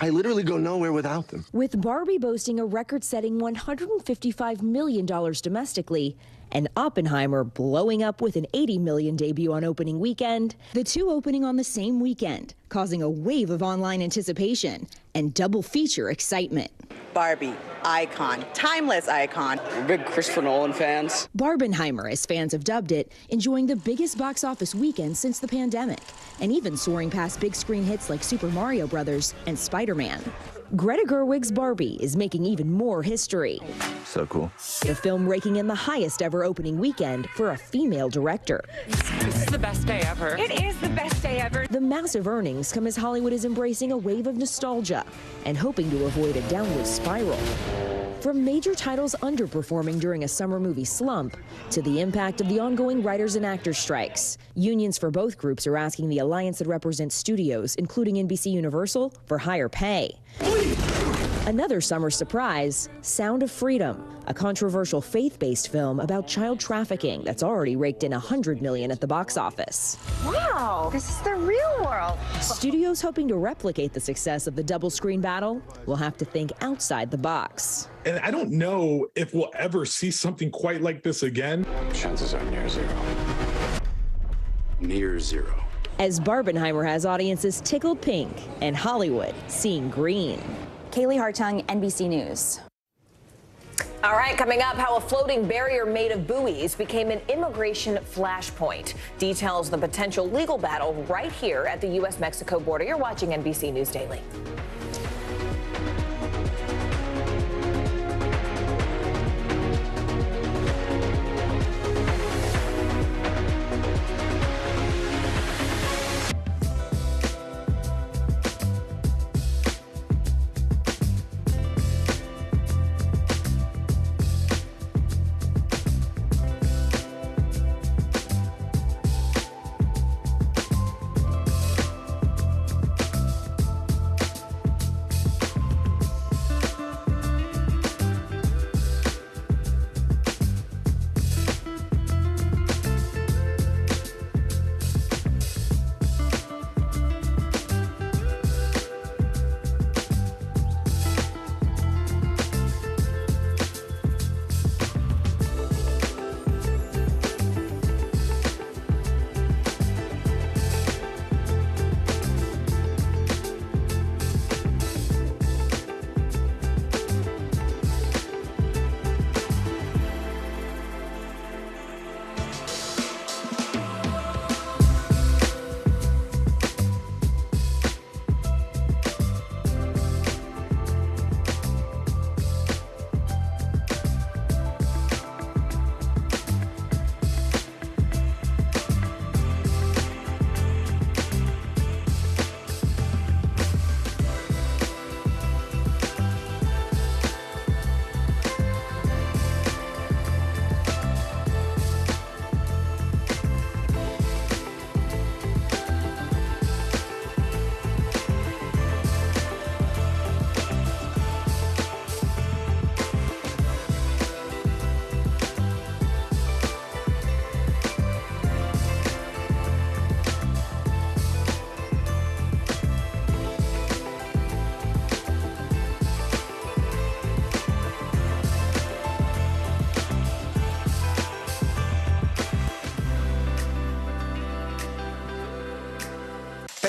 I literally go nowhere without them.
With Barbie boasting a record-setting $155 million domestically and Oppenheimer blowing up with an $80 million debut on opening weekend, the two opening on the same weekend, causing a wave of online anticipation and double feature excitement.
Barbie, icon, timeless icon.
We're big Christopher Nolan fans.
Barbenheimer, as fans have dubbed it, enjoying the biggest box office weekend since the pandemic, and even soaring past big screen hits like Super Mario Bros. And Spider-Man. Greta Gerwig's Barbie is making even more history.
So cool.
The film raking in the highest ever opening weekend for a female director.
This is the best day ever.
It is the best day ever. The massive earnings come as Hollywood is embracing a wave of nostalgia and hoping to avoid a downward spiral. From major titles underperforming during a summer movie slump to the impact of the ongoing writers and actors strikes, unions for both groups are asking the alliance that represents studios, including NBC Universal, for higher pay. Another summer surprise, Sound of Freedom, a controversial faith-based film about child trafficking that's already raked in $100 million at the box office. Wow,
this is the real world.
Studios hoping to replicate the success of the double screen battle will have to think outside the box.
And I don't know if we'll ever see something quite like this again.
Chances are near zero. Near zero.
As Barbenheimer has audiences tickled pink and Hollywood seeing green. Kaylee Hartung, NBC News.
All right, coming up, how a floating barrier made of buoys became an immigration flashpoint. Details of the potential legal battle right here at the U.S.-Mexico border. You're watching NBC News Daily.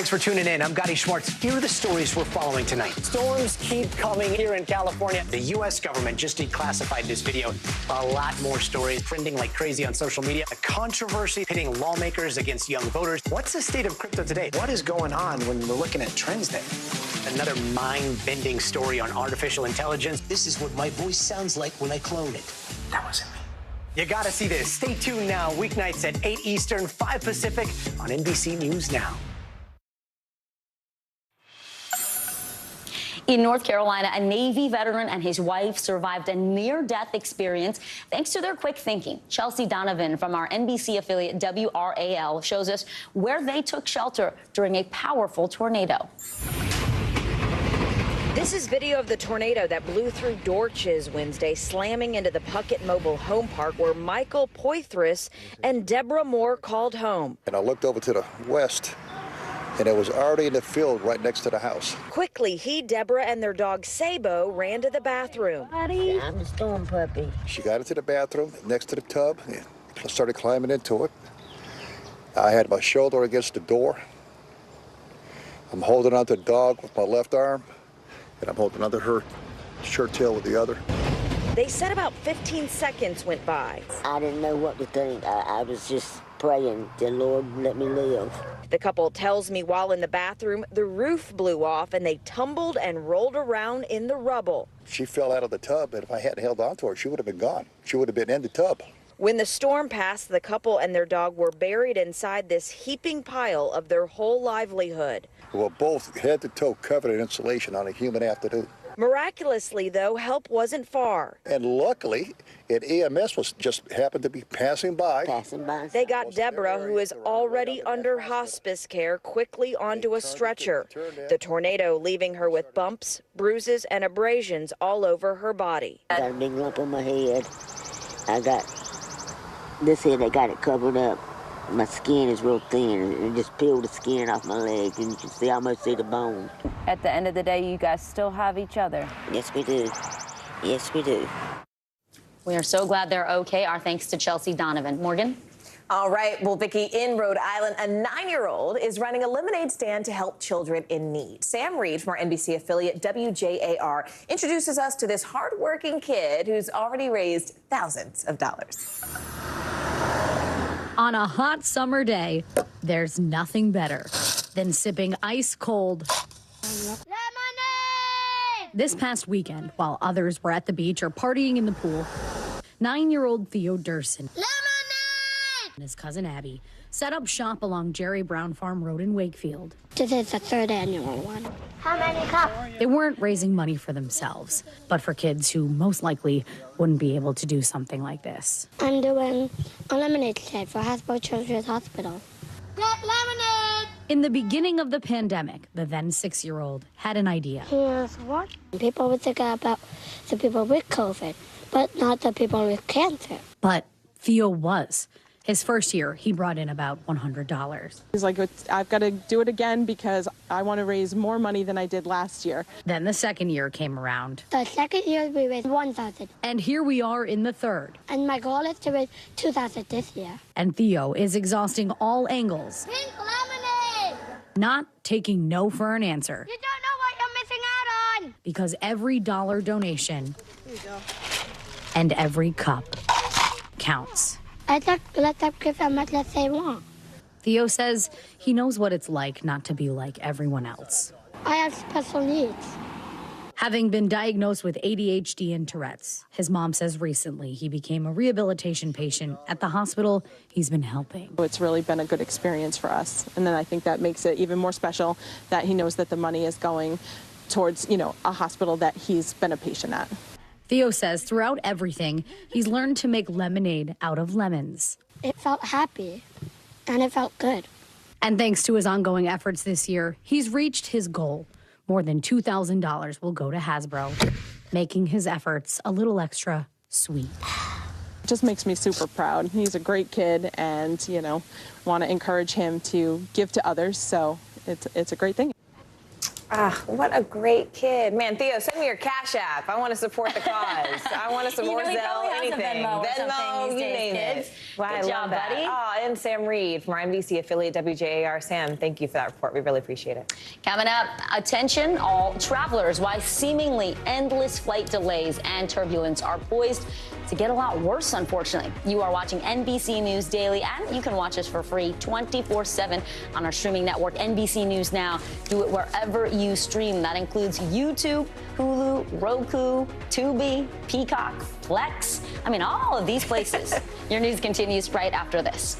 Thanks for tuning in. I'm Gotti Schwartz. Here are the stories we're following tonight. Storms keep coming here in California. The U.S. government just declassified this video. A lot more stories trending like crazy on social media. A controversy pitting lawmakers against young voters. What's the state of crypto today? What is going on when we're looking at trends there? Another mind-bending story on artificial intelligence.
This is what my voice sounds like when I clone it.
That wasn't me. You gotta see this. Stay tuned now, weeknights at 8 Eastern, 5 Pacific on NBC News Now.
In North Carolina, a Navy veteran and his wife survived a near-death experience thanks to their quick thinking. Chelsea Donovan from our NBC affiliate WRAL shows us where they took shelter during a powerful tornado.
This is video of the tornado that blew through Dorches Wednesday, slamming into the Puckett Mobile Home Park where Michael Poitras and Deborah Moore called home.
And I looked over to the west, and it was already in the field right next to the house.
Quickly, he, Deborah, and their dog Sabo ran to the bathroom.
Buddy, I'm the storm puppy.
She got into the bathroom next to the tub and started climbing into it. I had my shoulder against the door. I'm holding onto the dog with my left arm, and I'm holding onto her shirt tail with the other.
They said about 15 seconds went by.
I didn't know what to think. I was just praying, the Lord let me live.
The couple tells me while in the bathroom, the roof blew off and they tumbled and rolled around in the rubble.
She fell out of the tub, and if I hadn't held onto her, she would have been gone. She would have been in the tub.
When the storm passed, the couple and their dog were buried inside this heaping pile of their whole livelihood.
We were both head to toe covered in insulation on a humid afternoon.
Miraculously, though, help wasn't far.
And luckily, EMS was just happened to be passing by.
They got Deborah, who is already under hospice care, quickly onto a stretcher. The tornado leaving her with bumps, bruises, and abrasions all over her body.
I got a big lump on my head. I got this here, they got it covered up. My skin is real thin, and it just peeled the skin off my leg, and you can see, almost see the bone.
At the end of the day, you guys still have each other.
Yes, we do. Yes, we do.
We are so glad they're okay. Our thanks to Chelsea Donovan. Morgan?
All right. Well, Vicki, in Rhode Island, a 9-year-old is running a lemonade stand to help children in need. Sam Reed from our NBC affiliate WJAR introduces us to this hardworking kid who's already raised thousands of dollars.
On a hot summer day, there's nothing better than sipping ice-cold lemonade! This past weekend, while others were at the beach or partying in the pool, 9-year-old Theo Durson and his cousin Abby set up shop along Jerry Brown Farm Road in Wakefield.
This is the 3rd annual one. How many cups?
They weren't raising money for themselves, but for kids who most likely wouldn't be able to do something like this.
I'm doing a lemonade stand for Hasbro Children's Hospital. Get lemonade!
In the beginning of the pandemic, the then 6-year-old had an idea.
Here's what? People would think about the people with COVID, but not the people with cancer.
But Theo was. His first year, he brought in about $100.
He's like, I've got to do it again because I want to raise more money than I did last year.
Then the second year came around.
The second year, we raised $1,000.
And here we are in the third.
And my goal is to raise $2,000 this year.
And Theo is exhausting all angles.
Pink lemonade!
Not taking no for an answer.
You don't know what you're missing out on!
Because every dollar donation and every cup counts.
I just let them give as much as they want.
Theo says he knows what it's like not to be like everyone else.
I have special needs.
Having been diagnosed with ADHD and Tourette's, his mom says recently he became a rehabilitation patient at the hospital he's been helping.
It's really been a good experience for us. And then I think that makes it even more special that he knows that the money is going towards, a hospital that he's been a patient at.
Theo says throughout everything, he's learned to make lemonade out of lemons.
It felt happy, and it felt good.
And thanks to his ongoing efforts this year, he's reached his goal. More than $2,000 will go to Hasbro, making his efforts a little extra sweet.
It just makes me super proud. He's a great kid and, want to encourage him to give to others, so it's a great thing.
Ah, what a great kid. Man, Theo, send me your Cash App. I want to support the cause. I want to support Zelle, anything. Venmo, you name it. Wow, I love that. Buddy. Oh, and Sam Reed from our NBC affiliate WJAR. Sam, thank you for that report. We really appreciate it.
Coming up, attention all travelers. Why seemingly endless flight delays and turbulence are poised to get a lot worse, unfortunately. You are watching NBC News Daily, and you can watch us for free 24/7 on our streaming network, NBC News Now. Do it wherever you stream. That includes YouTube, Hulu, Roku, Tubi, Peacock, Plex. I mean, all of these places. Your news continues right after this.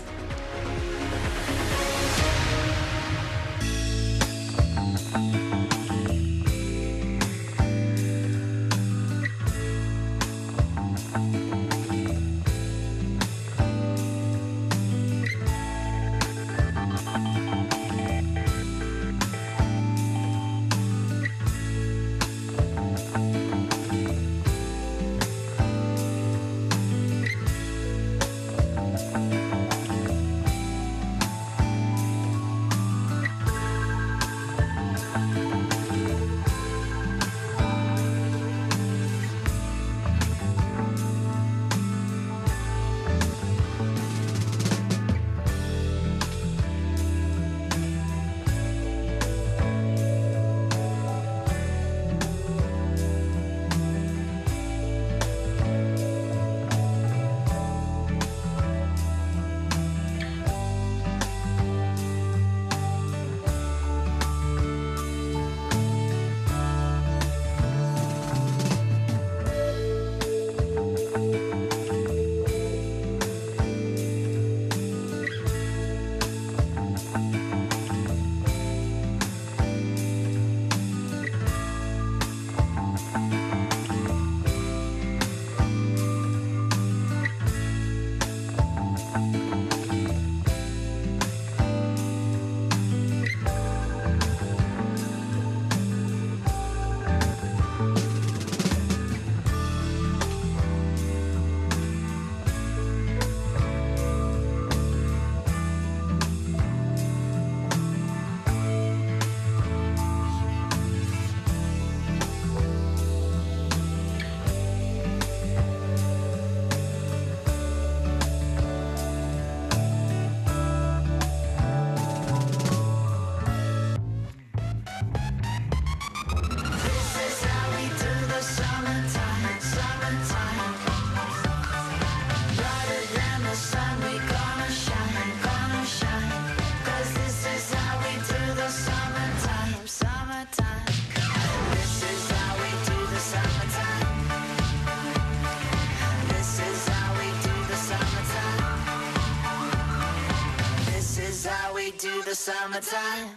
Summertime.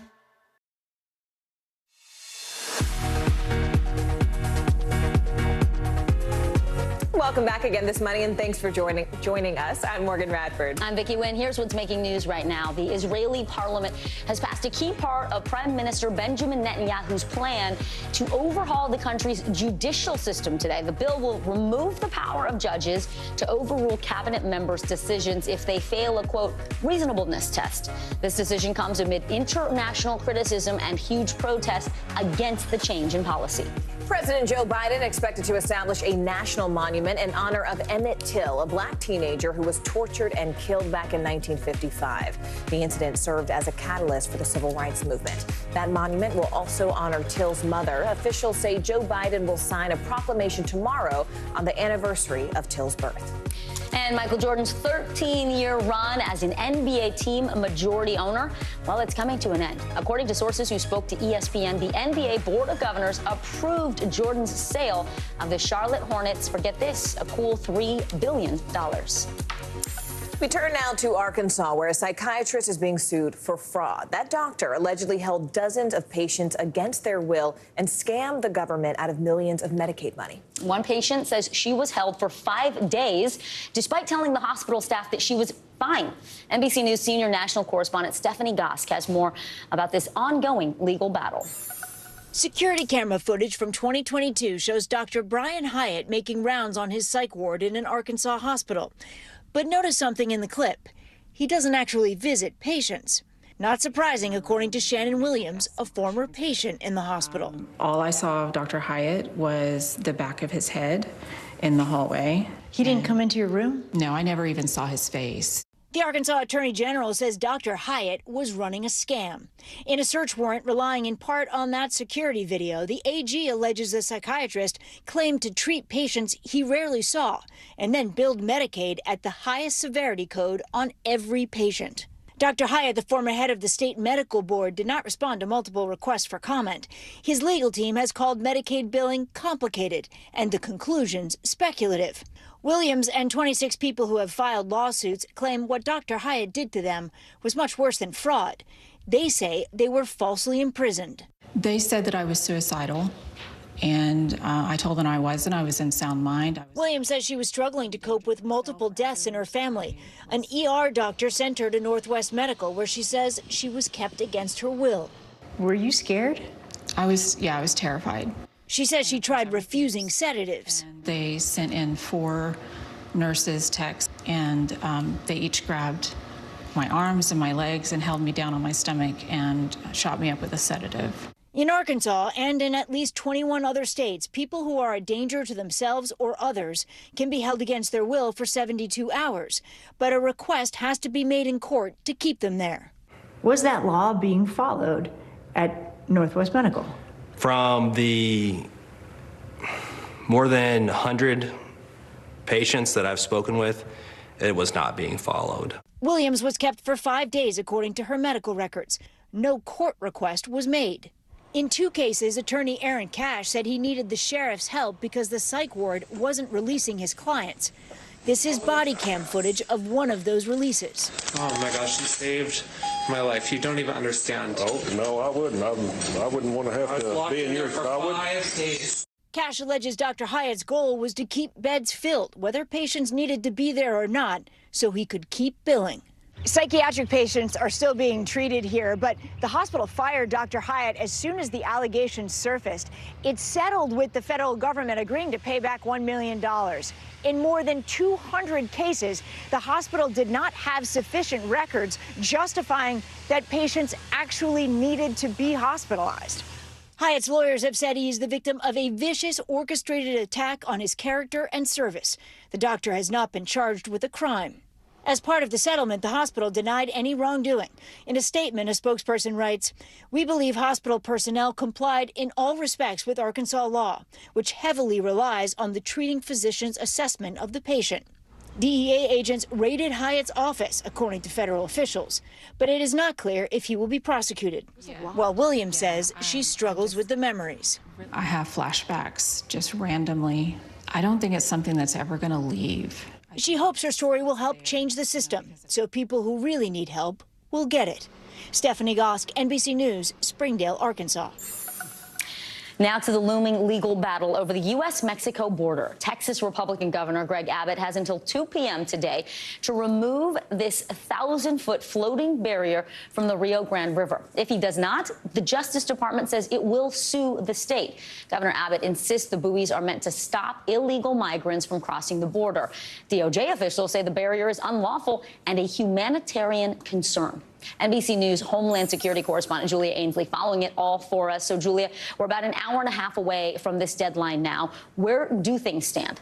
Welcome back again this morning, and thanks for joining us. I'm Morgan Radford.
I'm Vicki Wynn. Here's what's making news right now. The Israeli parliament has passed a key part of Prime Minister Benjamin Netanyahu's plan to overhaul the country's judicial system today. The bill will remove the power of judges to overrule cabinet members' decisions if they fail a, quote, reasonableness test. This decision comes amid international criticism and huge protests against the change in policy.
President Joe Biden expected to establish a national monument in honor of Emmett Till, a black teenager who was tortured and killed back in 1955. The incident served as a catalyst for the civil rights movement. That monument will also honor Till's mother. Officials say Joe Biden will sign a proclamation tomorrow on the anniversary of Till's birth.
And Michael Jordan's 13-year run as an NBA team majority owner, well, it's coming to an end. According to sources who spoke to ESPN, the NBA Board of Governors approved Jordan's sale of the Charlotte Hornets for, get this, a cool $3 billion.
We turn now to Arkansas, where a psychiatrist is being sued for fraud. That doctor allegedly held dozens of patients against their will and scammed the government out of millions of Medicaid money.
One patient says she was held for 5 days, despite telling the hospital staff that she was fine. NBC News senior national correspondent Stephanie Gosk has more about this ongoing legal battle.
Security camera footage from 2022 shows Dr. Brian Hyatt making rounds on his psych ward in an Arkansas hospital. But notice something in the clip. He doesn't actually visit patients. Not surprising, according to Shannon Williams, a former patient in the hospital.
All I saw of Dr. Hyatt was the back of his head in the hallway.
He didn't come into your room?
No, I never even saw his face.
The Arkansas Attorney General says Dr. Hyatt was running a scam. In a search warrant relying in part on that security video, the AG alleges the psychiatrist claimed to treat patients he rarely saw and then billed Medicaid at the highest severity code on every patient. Dr. Hyatt, the former head of the state medical board, did not respond to multiple requests for comment. His legal team has called Medicaid billing complicated and the conclusions speculative. Williams and 26 people who have filed lawsuits claim what Dr. Hyatt did to them was much worse than fraud. They say they were falsely imprisoned.
They said that I was suicidal, and I told them I wasn't. I was in sound mind.
Williams says she was struggling to cope with multiple deaths in her family. An ER doctor sent her to Northwest Medical, where she says she was kept against her will. Were you scared?
I was terrified.
She says she tried refusing sedatives.
They sent in 4 nurses, techs, and they each grabbed my arms and my legs and held me down on my stomach and shot me up with a sedative.
In Arkansas and in at least 21 other states, people who are a danger to themselves or others can be held against their will for 72 hours, but a request has to be made in court to keep them there.
Was that law being followed at Northwest Medical?
From the more than 100 patients that I've spoken with, it was not being followed.
Williams was kept for 5 days, according to her medical records. No court request was made. In 2 cases, attorney Aaron Cash said he needed the sheriff's help because the psych ward wasn't releasing his clients. This is body cam footage of one of those releases.
Oh my gosh, you saved my life. You don't even understand.
Oh, no, I wouldn't. I wouldn't want to have to be in your spot.
5 days.
Cash alleges Dr. Hyatt's goal was to keep beds filled, whether patients needed to be there or not, so he could keep billing.
Psychiatric patients are still being treated here, but the hospital fired Dr. Hyatt as soon as the allegations surfaced. It settled with the federal government agreeing to pay back $1 million. In more than 200 cases, the hospital did not have sufficient records justifying that patients actually needed to be hospitalized.
Hyatt's lawyers have said he is the victim of a vicious, orchestrated attack on his character and service. The doctor has not been charged with a crime. As part of the settlement, the hospital denied any wrongdoing. In a statement, a spokesperson writes, "We believe hospital personnel complied in all respects with Arkansas law, which heavily relies on the treating physician's assessment of the patient." DEA agents raided Hyatt's office, according to federal officials, but it is not clear if he will be prosecuted. While Williams says she struggles with the memories.
I have flashbacks just randomly. I don't think it's something that's ever going to leave.
She hopes her story will help change the system, so people who really need help will get it. Stephanie Gosk, NBC News, Springdale, Arkansas.
Now to the looming legal battle over the U.S.-Mexico border. Texas Republican Governor Greg Abbott has until 2 p.m. today to remove this 1,000-foot floating barrier from the Rio Grande River. If he does not, the Justice Department says it will sue the state. Governor Abbott insists the buoys are meant to stop illegal migrants from crossing the border. DOJ officials say the barrier is unlawful and a humanitarian concern. NBC News Homeland Security correspondent Julia Ainsley following it all for us. So, Julia, we're about an hour and a half away from this deadline now. Where do things stand?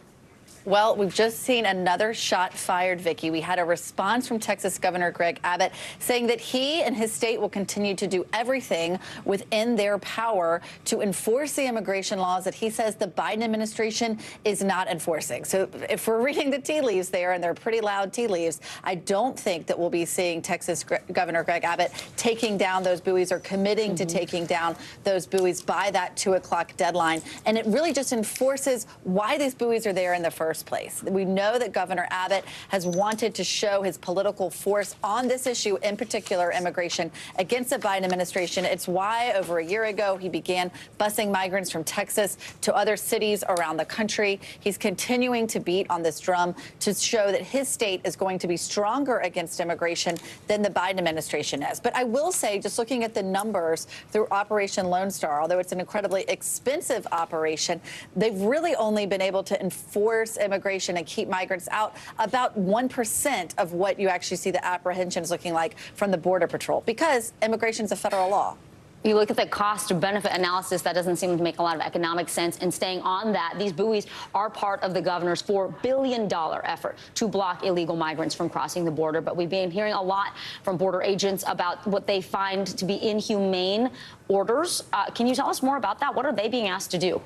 Well, we've just seen another shot fired, Vicki. We had a response from Texas Governor Greg Abbott saying that he and his state will continue to do everything within their power to enforce the immigration laws that he says the Biden administration is not enforcing. So if we're reading the tea leaves there, and they're pretty loud tea leaves, I don't think that we'll be seeing Texas Governor Greg Abbott taking down those buoys or committing to taking down those buoys by that 2 o'clock deadline. And it really just enforces why these buoys are there in the first place. We know that Governor Abbott has wanted to show his political force on this issue, in particular immigration, against the Biden administration. It's why over a year ago he began busing migrants from Texas to other cities around the country. He's continuing to beat on this drum to show that his state is going to be stronger against immigration than the Biden administration is. But I will say, just looking at the numbers through Operation Lone Star, although it's an incredibly expensive operation, they've really only been able to enforce immigration and keep migrants out, about 1% of what you actually see the apprehensions looking like from the Border Patrol, because immigration is a federal law.
You look at the cost-benefit analysis, that doesn't seem to make a lot of economic sense. And staying on that, these buoys are part of the governor's $4 billion effort to block illegal migrants from crossing the border. But we've been hearing a lot from border agents about what they find to be inhumane orders. Can you tell us more about that? What are they being asked to do?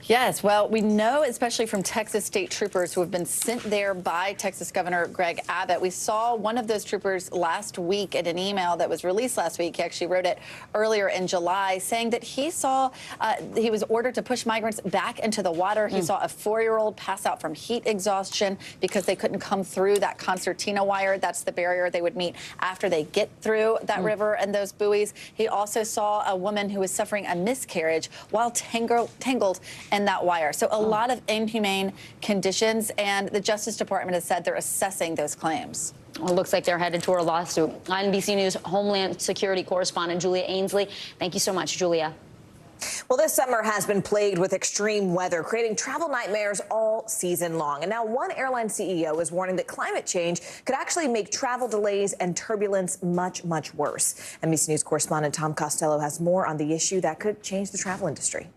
Yes, well, we know, especially from Texas state troopers who have been sent there by Texas Governor Greg Abbott. We saw one of those troopers last week in an email that was released last week. He actually wrote it earlier in July, saying that he saw he was ordered to push migrants back into the water. He saw a 4-year-old pass out from heat exhaustion because they couldn't come through that concertina wire. That's the barrier they would meet after they get through that river and those buoys. He also saw a woman who was suffering a miscarriage while tangled in that wire. So a lot of inhumane conditions, and the Justice Department has said they're assessing those claims.
Well, it looks like they're headed toward a lawsuit. NBC News Homeland Security correspondent Julia Ainsley. Thank you so much, Julia.
Well, this summer has been plagued with extreme weather, creating travel nightmares all season long. And now one airline CEO is warning that climate change could actually make travel delays and turbulence much, much worse. NBC News correspondent Tom Costello has more on the issue that could change the travel industry.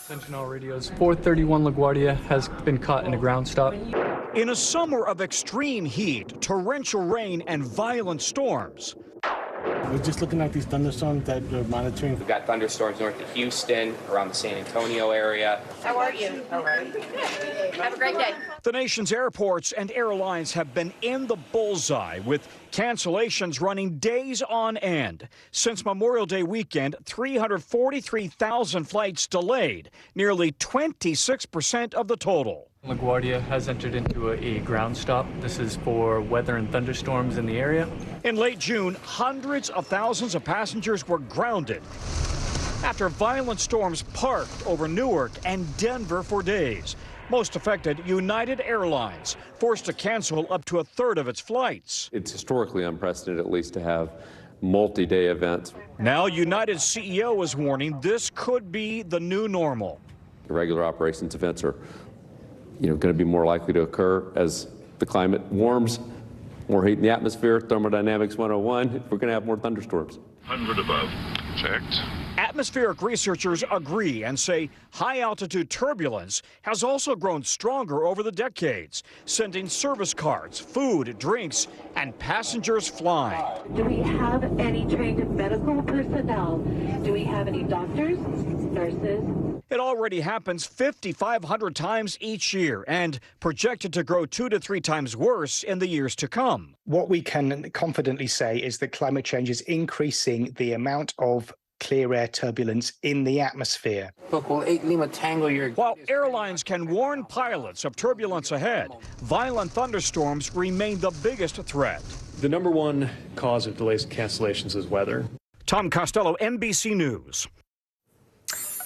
Attention all radios. 431 LaGuardia has been caught in a ground stop.
In a summer of extreme heat, torrential rain, and violent storms.
We're just looking at these thunderstorms that we're monitoring.
We've got thunderstorms north of Houston, around the San Antonio area.
How are you? All right. Have a great day.
The nation's airports and airlines have been in the bullseye, with cancellations running days on end. Since Memorial Day weekend, 343,000 flights delayed, nearly 26% of the total.
LaGuardia has entered into a ground stop. This is for weather and thunderstorms in the area.
In late June, hundreds of thousands of passengers were grounded after violent storms parked over Newark and Denver for days. Most affected, United Airlines, forced to cancel up to a third of its flights.
It's historically unprecedented, at least, to have multi-day events.
Now, United's CEO is warning this could be the new normal.
The regular operations events are going to be more likely to occur as the climate warms, more heat in the atmosphere, thermodynamics 101, we're going to have more thunderstorms.
100 above. Checked.
Atmospheric researchers agree and say high-altitude turbulence has also grown stronger over the decades, sending service cars, food, drinks, and passengers flying.
Do we have any trained medical personnel? Do we have any doctors, nurses?
It already happens 5,500 times each year and projected to grow 2 to 3 times worse in the years to come.
What we can confidently say is that climate change is increasing the amount of clear air turbulence in the atmosphere.
While airlines can warn pilots of turbulence ahead, violent thunderstorms remain the biggest threat.
The number one cause of delays and cancellations is weather.
Tom Costello, NBC News.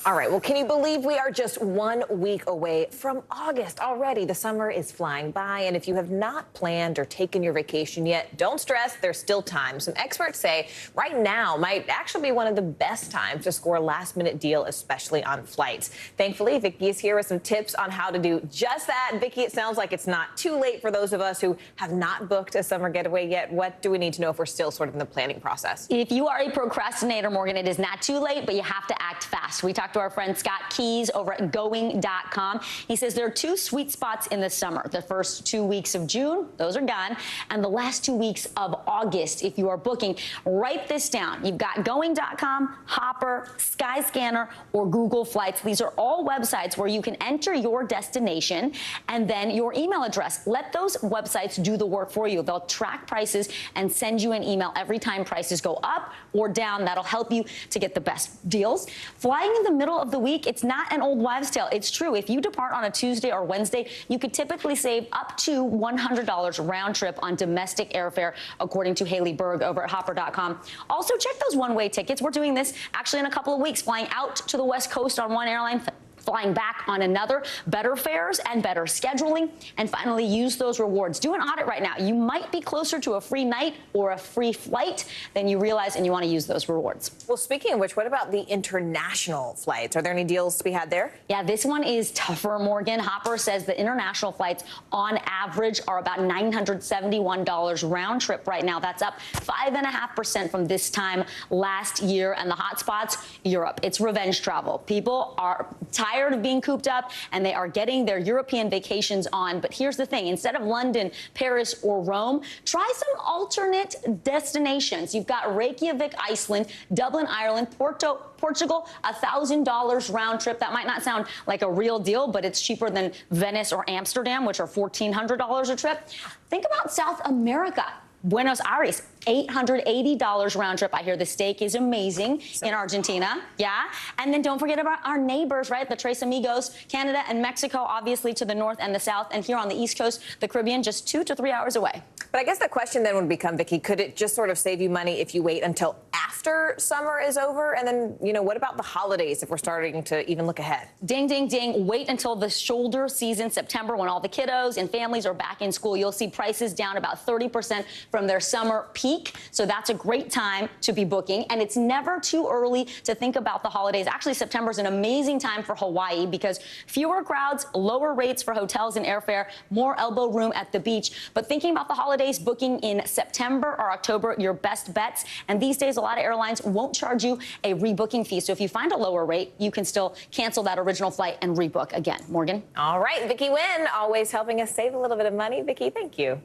All right, well, can you believe we are just 1 week away from August already? The summer is flying by, and if you have not planned or taken your vacation yet, don't stress, there's still time. Some experts say right now might actually be one of the best times to score a last-minute deal, especially on flights. Thankfully, Vicki is here with some tips on how to do just that. Vicki, it sounds like it's not too late for those of us who have not booked a summer getaway yet. What do we need to know if we're still sort of in the planning process?
If you are a procrastinator, Morgan, it is not too late, but you have to act fast. We talked to our friend Scott Keys over at going.com. He says there are 2 sweet spots in the summer. The first 2 weeks of June, those are gone, and the last 2 weeks of August. If you are booking, write this down. You've got going.com, Hopper, Skyscanner, or Google Flights. These are all websites where you can enter your destination and then your email address. Let those websites do the work for you. They'll track prices and send you an email every time prices go up or down. That'll help you to get the best deals. Flying in the middle of the week, it's not an old wives' tale. It's true. If you depart on a Tuesday or Wednesday, you could typically save up to $100 round trip on domestic airfare, according to Haley Berg over at Hopper.com. Also, check those one-way tickets. We're doing this actually in a couple of weeks, flying out to the West Coast on one airline, flying back on another, better fares and better scheduling. And finally, use those rewards. Do an audit right now. You might be closer to a free night or a free flight than you realize, and you want to use those rewards.
Well, speaking of which, what about the international flights? Are there any deals to be had there?
Yeah, this one is tougher, Morgan. Hopper says the international flights on average are about $971 round trip right now. That's up 5.5% from this time last year. And the hot spots, Europe. It's revenge travel. People are tired of being cooped up, and they are getting their European vacations on. But here's the thing. Instead of London, Paris, or Rome, try some alternate destinations. You've got Reykjavik, Iceland, Dublin, Ireland, Portugal, $1,000 round trip. That might not sound like a real deal, but it's cheaper than Venice or Amsterdam, which are $1,400 a trip. Think about South America. Buenos Aires, $880 round trip. I hear the steak is amazing in Argentina. Yeah. And then don't forget about our neighbors, right? The Tres Amigos, Canada and Mexico, obviously to the north and the south. And here on the East Coast, the Caribbean, just 2 to 3 hours away.
But I guess the question then would become, Vicki, could it just sort of save you money if you wait until after summer is over? And then, you know, what about the holidays if we're starting to even look ahead?
Ding, ding, ding. Wait until the shoulder season, September, when all the kiddos and families are back in school. You'll see prices down about 30% from their summer peak. So that's a great time to be booking. And it's never too early to think about the holidays. Actually, September is an amazing time for Hawaii because fewer crowds, lower rates for hotels and airfare, more elbow room at the beach. But thinking about the holidays, booking in September or October, your best bets. And these days, a lot of airlines won't charge you a rebooking fee. So if you find a lower rate, you can still cancel that original flight and rebook again. Morgan?
All right, Vicki Wynn, always helping us save a little bit of money. Vicki, thank you.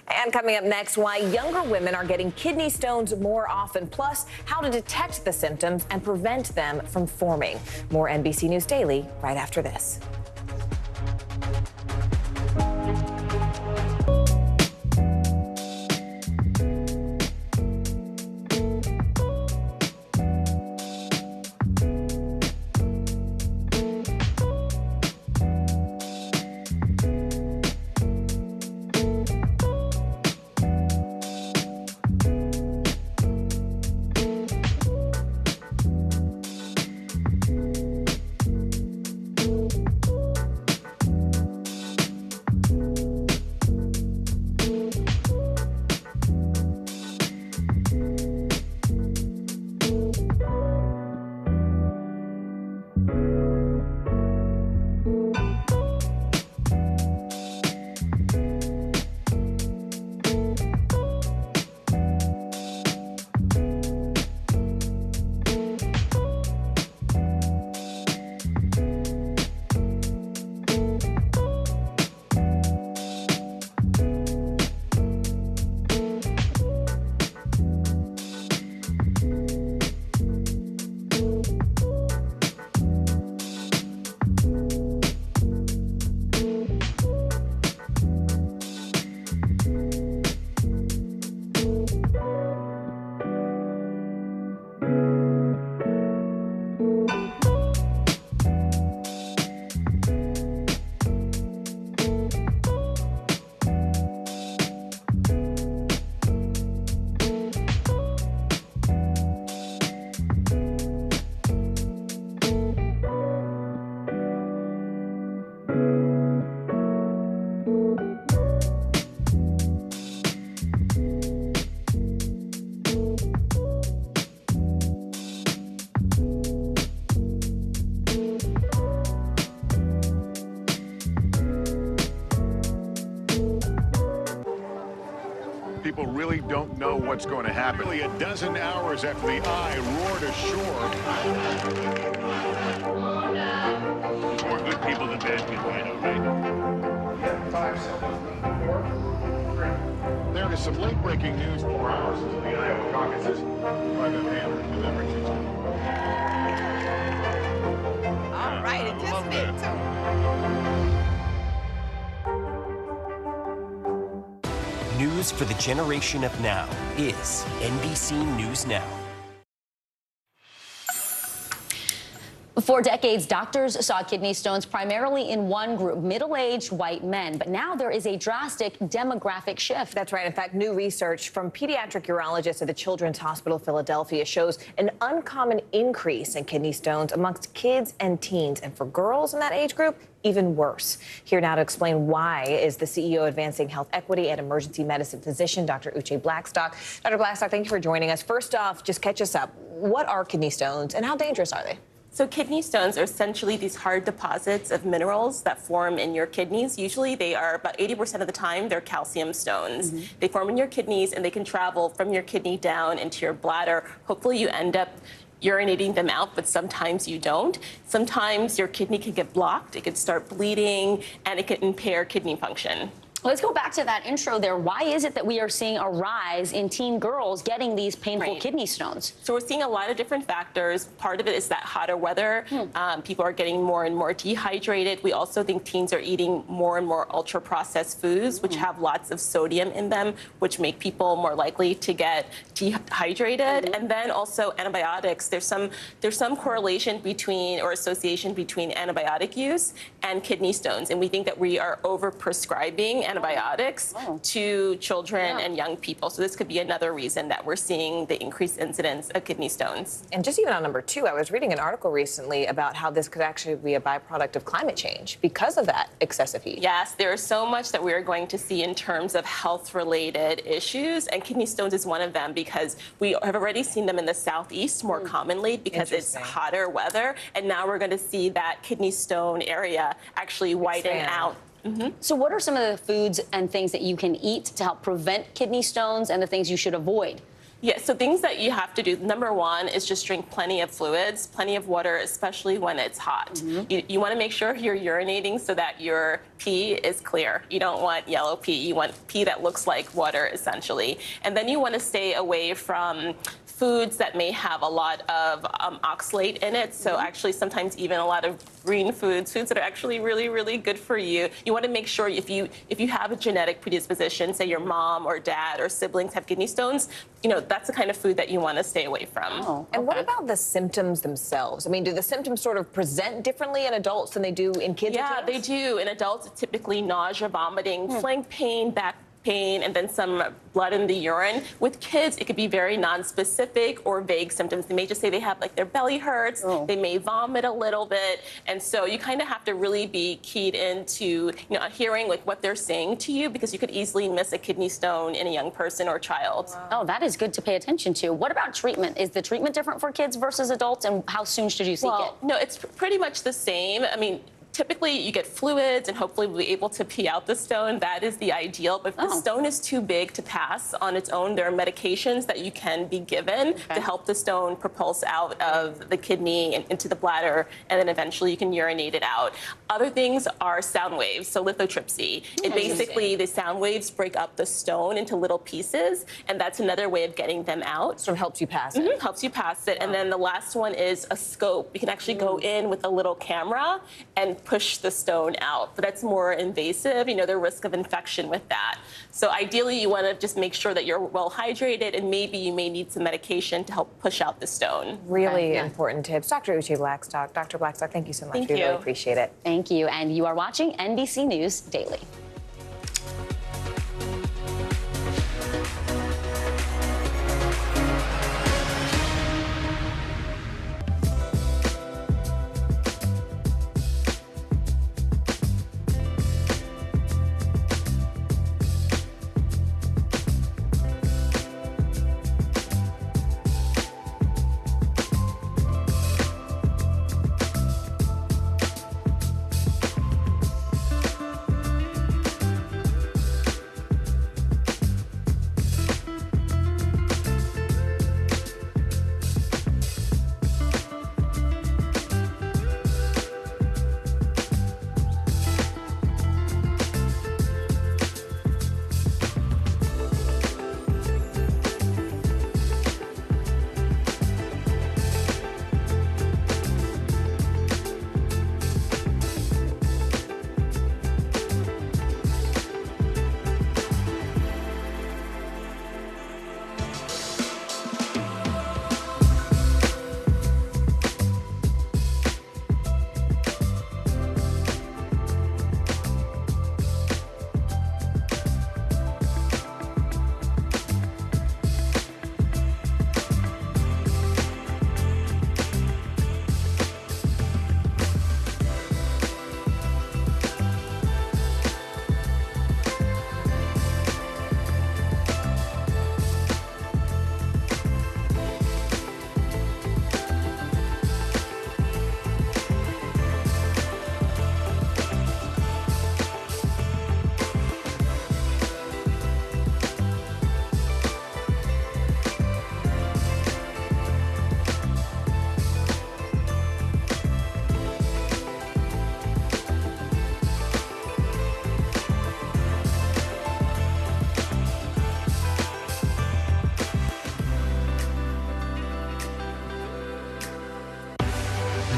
And coming up next, why younger women are getting kidney stones more often, plus how to detect the symptoms and prevent them from forming. More NBC News Daily right after this.
People really don't know what's going to happen. Nearly a dozen hours after the eye roared ashore. More good people than bad people, I know, right? There is some late-breaking news 4 hours into the Iowa caucuses.
All right, it just me too.
News for the generation of now is NBC News Now.
For decades, doctors saw kidney stones primarily in one group, middle-aged white men. But now there is a drastic demographic shift.
That's right. In fact, new research from pediatric urologists at the Children's Hospital Philadelphia shows an uncommon increase in kidney stones amongst kids and teens. And for girls in that age group, even worse. Here now to explain why is the CEO Advancing Health Equity and Emergency Medicine physician, Dr. Uche Blackstock. Dr. Blackstock, thank you for joining us. First off, just catch us up. What are kidney stones and how dangerous are they?
So kidney stones are essentially these hard deposits of minerals that form in your kidneys. Usually they are about 80% of the time, they're calcium stones. They form in your kidneys and they can travel from your kidney down into your bladder. Hopefully you end up urinating them out, but sometimes you don't. Sometimes your kidney can get blocked, it can start bleeding, and it can impair kidney function.
Let's go back to that intro there. Why is it that we are seeing a rise in teen girls getting these painful kidney stones?
So we're seeing a lot of different factors. Part of it is that hotter weather. People are getting more and more dehydrated. We also think teens are eating more and more ultra-processed foods, which have lots of sodium in them, which make people more likely to get dehydrated. And then also antibiotics. There's some correlation between or association between antibiotic use and kidney stones. And we think that we are over-prescribing antibiotics to children and young people. So this could be another reason that we're seeing the increased incidence of kidney stones.
And just even on number two, I was reading an article recently about how this could actually be a byproduct of climate change because of that excessive heat.
Yes, there is so much that we are going to see in terms of health-related issues, and kidney stones is one of them because we have already seen them in the southeast more commonly because it's hotter weather, and now we're going to see that kidney stone area actually widen out.
So what are some of the foods and things that you can eat to help prevent kidney stones and the things you should avoid?
Yeah, so things that you have to do, number one is just drink plenty of fluids, plenty of water, especially when it's hot. You want to make sure you're urinating so that your pee is clear. You don't want yellow pee. You want pee that looks like water, essentially. And then you want to stay away from foods that may have a lot of oxalate in it. So actually sometimes even a lot of green foods that are actually really, really good for you. You want to make sure if you have a genetic predisposition, say your mom or dad or siblings have kidney stones, that's the kind of food that you want to stay away from.
And what about the symptoms themselves? I mean, do the symptoms sort of present differently in adults than they do in kids?
Yeah, they do. In adults, it's typically nausea, vomiting, flank pain, back pain, and then some blood in the urine. With kids, it could be very non-specific or vague symptoms. They may just say they have their belly hurts, they may vomit a little bit, and so you kind of have to really be keyed into hearing what they're saying to you because you could easily miss a kidney stone in a young person or child.
Oh, that is good to pay attention to. What about treatment? Is the treatment different for kids versus adults, and how soon should you seek it?
No, it's pretty much the same. I mean, typically, you get fluids and hopefully we'll be able to pee out the stone. That is the ideal. But if the stone is too big to pass on its own, there are medications that you can be given to help the stone propulse out of the kidney and into the bladder, and then eventually you can urinate it out. Other things are sound waves, so lithotripsy. The sound waves break up the stone into little pieces, and that's another way of getting them out.
Sort of helps you pass it.
Helps you pass it. And then the last one is a scope. You can actually go in with a little camera and push the stone out, but that's more invasive. The risk of infection with that. So ideally, you want to just make sure that you're well hydrated, and maybe you may need some medication to help push out the stone.
Really important tips. Dr. Uche Blackstock. Dr. Blackstock, thank you so much. We really appreciate it.
Thank you. And you are watching NBC News Daily.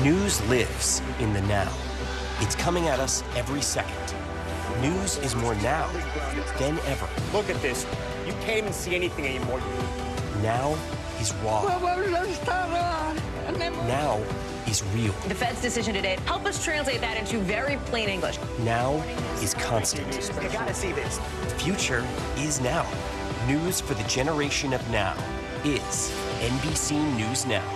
News lives in the now. It's coming at us every second. News is more now than ever.
Look at this. You can't even see anything anymore.
Now is raw. Now is real.
The Fed's decision today, help us translate that into very plain English.
Now is constant.
You gotta see this.
The future is now. News for the generation of now is NBC News Now.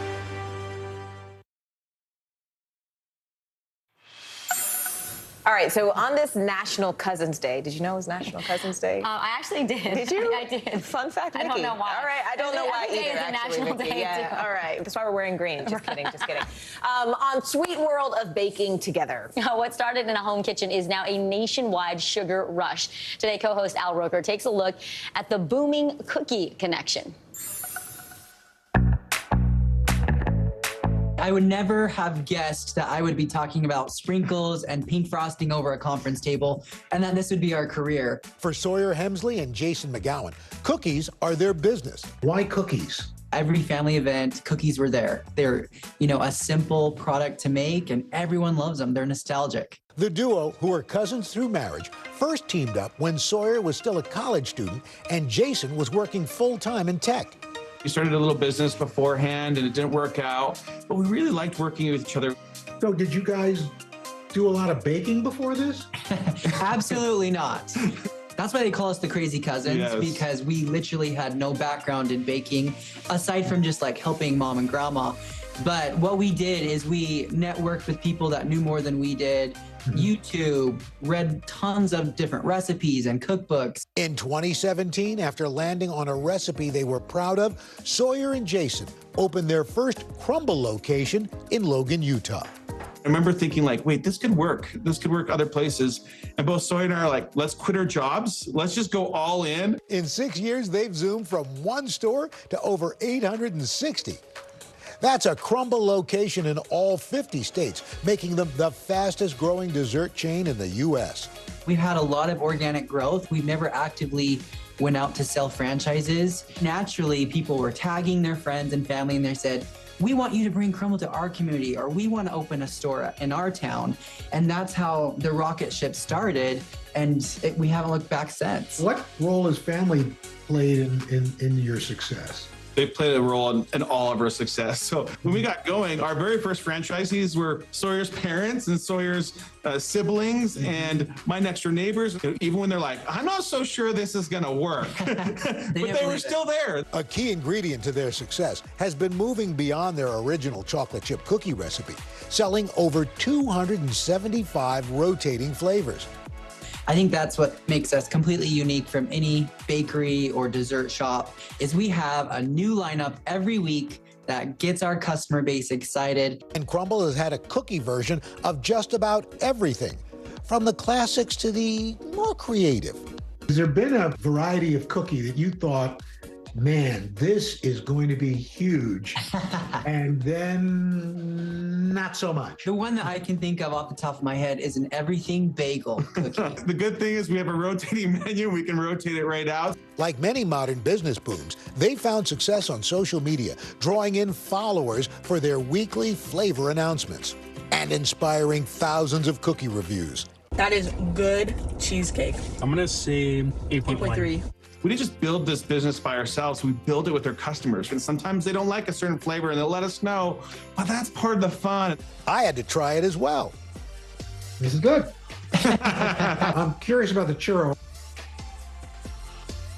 All right, so on this National Cousins Day, did you know it was National Cousins Day?
I actually did.
Did you?
I did.
Fun fact, Vicky.
I don't know why.
All right, I don't know why
Every day
either,
is a
actually,
national
Vicky.
day,
Yeah,
too.
all right. That's why we're wearing green. Just kidding, just kidding. On Sweet World of Baking Together.
What started in a home kitchen is now a nationwide sugar rush. Today, co-host Al Roker takes a look at the booming cookie connection.
I would never have guessed that I would be talking about sprinkles and pink frosting over a conference table, and that this would be our career.
For Sawyer Hemsley and Jason McGowan, cookies are their business. Why cookies?
Every family event, cookies were there. They're, a simple product to make, and everyone loves them. They're nostalgic.
The duo, who are cousins through marriage, first teamed up when Sawyer was still a college student and Jason was working full-time in tech.
We started a little business beforehand and it didn't work out, but we really liked working with each other.
So did you guys do a lot of baking before this?
Absolutely not. That's why they call us the Crazy Cousins,
Yes.
because we literally had no background in baking, aside from just like helping mom and grandma. But what we did is we networked with people that knew more than we did. YouTube, read tons of different recipes and cookbooks.
In 2017, after landing on a recipe they were proud of, Sawyer and Jason opened their first crumble location in Logan, Utah.
I remember thinking like, wait, this could work. This could work other places. And both Sawyer and I are like, let's quit our jobs. Let's just go all in.
In 6 years, they've zoomed from one store to over 860. That's a crumble location in all 50 states, making them the fastest growing dessert chain in the U.S.
We've had a lot of organic growth. We've never actively went out to sell franchises. Naturally, people were tagging their friends and family and they said, we want you to bring crumble to our community, or we want to open a store in our town. And that's how the rocket ship started. And we haven't looked back since.
What role has family played in your success?
They played a role in all of our success. So when we got going, our very first franchisees were Sawyer's parents and Sawyer's siblings and my next door neighbors. Even when they're like, I'm not so sure this is gonna work, but they were still there.
A key ingredient to their success has been moving beyond their original chocolate chip cookie recipe, selling over 275 rotating flavors.
I think that's what makes us completely unique from any bakery or dessert shop, is we have a new lineup every week that gets our customer base excited.
And Crumble has had a cookie version of just about everything, from the classics to the more creative. Has there been a variety of cookie that you thought, man, this is going to be huge, and then not so much?
The one that I can think of off the top of my head is an everything bagel cookie.
The good thing is we have a rotating menu. We can rotate it right out.
Like many modern business booms, they found success on social media, drawing in followers for their weekly flavor announcements and inspiring thousands of cookie reviews.
That is good cheesecake.
I'm going to say 8.3.
We didn't just build this business by ourselves. We build it with our customers. And sometimes they don't like a certain flavor and they'll let us know, but that's part of the fun.
I had to try it as well. This is good. I'm curious about the churro.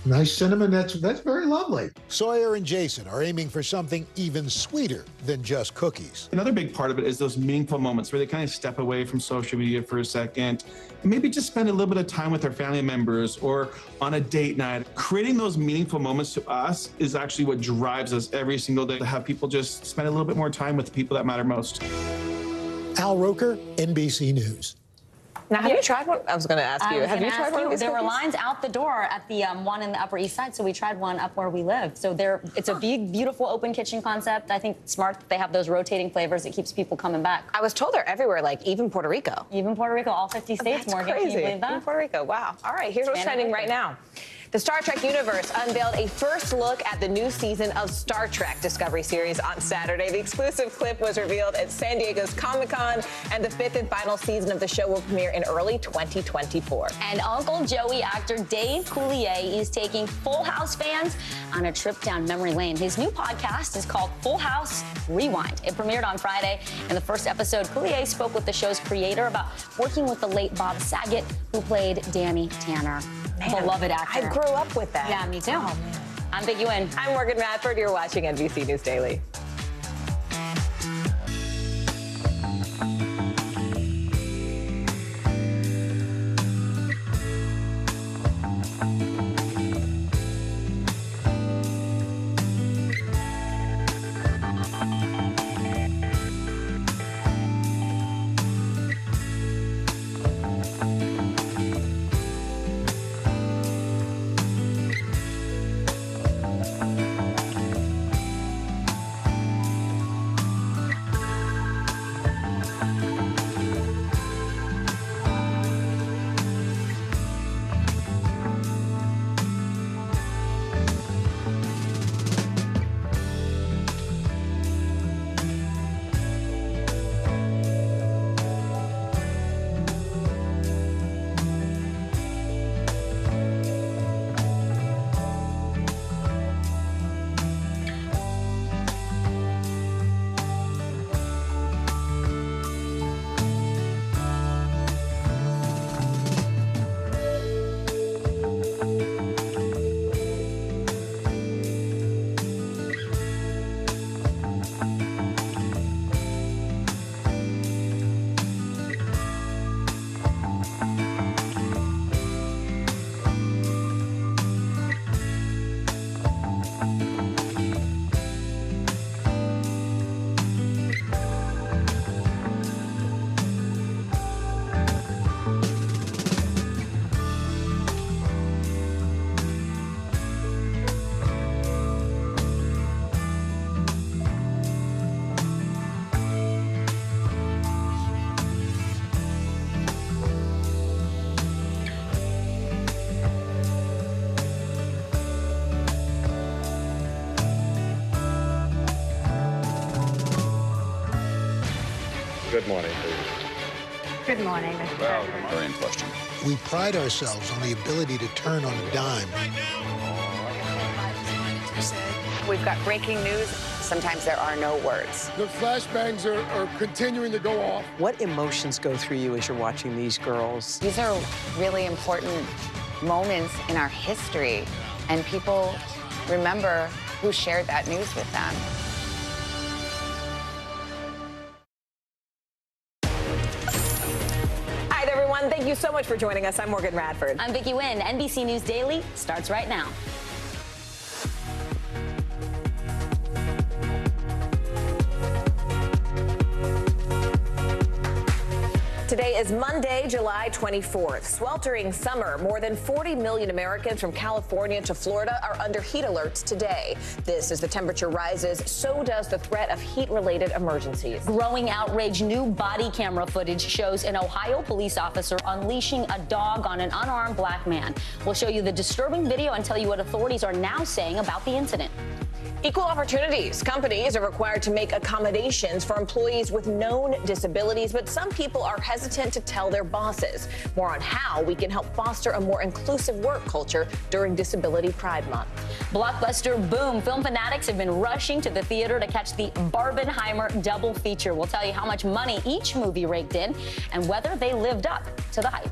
Nice cinnamon, that's very lovely. Sawyer and Jason are aiming for something even sweeter than just cookies.
Another big part of it is those meaningful moments where they kind of step away from social media for a second and maybe just spend a little bit of time with their family members or on a date night. Creating those meaningful moments to us is actually what drives us every single day, to have people just spend a little bit more time with the people that matter most.
Al Roker, NBC News.
Now, have you tried one? I was going to ask you. Have you tried one of these
There were
cookies?
lines out the door at the one in the Upper East Side, so we tried one up where we live. So it's a big, beautiful open kitchen concept. I think it's smart that they have those rotating flavors. It keeps people coming back.
I was told they're everywhere, like even Puerto Rico.
Even Puerto Rico, all 50 states,
That's
Morgan.
crazy.
Can you believe that?
Even Puerto Rico, wow. All right, here's what's trending right now. The Star Trek universe unveiled a first look at the new season of Star Trek Discovery series on Saturday. The exclusive clip was revealed at San Diego's Comic-Con, and the 5th and final season of the show will premiere in early 2024.
And Uncle Joey actor Dave Coulier is taking Full House fans on a trip down memory lane. His new podcast is called Full House Rewind. It premiered on Friday. In the first episode, Coulier spoke with the show's creator about working with the late Bob Saget, who played Danny Tanner. Beloved actor.
I grew up with that.
Yeah, me too.
Oh, man.
I'm Vicky Wynn.
I'm Morgan Radford. You're watching NBC News Daily.
Good morning, please.
Good morning, Mr. President.
Very in question.
We pride ourselves on the ability to turn on a dime.
We've got breaking news. Sometimes there are no words.
The flashbangs are continuing to go off.
What emotions go through you as you're watching these girls?
These are really important moments in our history, and people remember who shared that news with them.
Hi, everyone. Thank you so much for joining us. I'm Morgan Radford.
I'm Vicky Wynn. NBC News Daily starts right now.
Today is Monday, July 24th. Sweltering summer. More than 40 million Americans from California to Florida are under heat alerts today. This as the temperature rises, so does the threat of heat-related emergencies.
Growing outrage. New body camera footage shows an Ohio police officer unleashing a dog on an unarmed black man. We'll show you the disturbing video and tell you what authorities are now saying about the incident.
Equal opportunities. Companies are required to make accommodations for employees with known disabilities, but some people are hesitant to tell their bosses. More on how we can help foster a more inclusive work culture during Disability Pride Month.
Blockbuster boom. Film fanatics have been rushing to the theater to catch the Barbenheimer double feature. We'll tell you how much money each movie raked in and whether they lived up to the hype.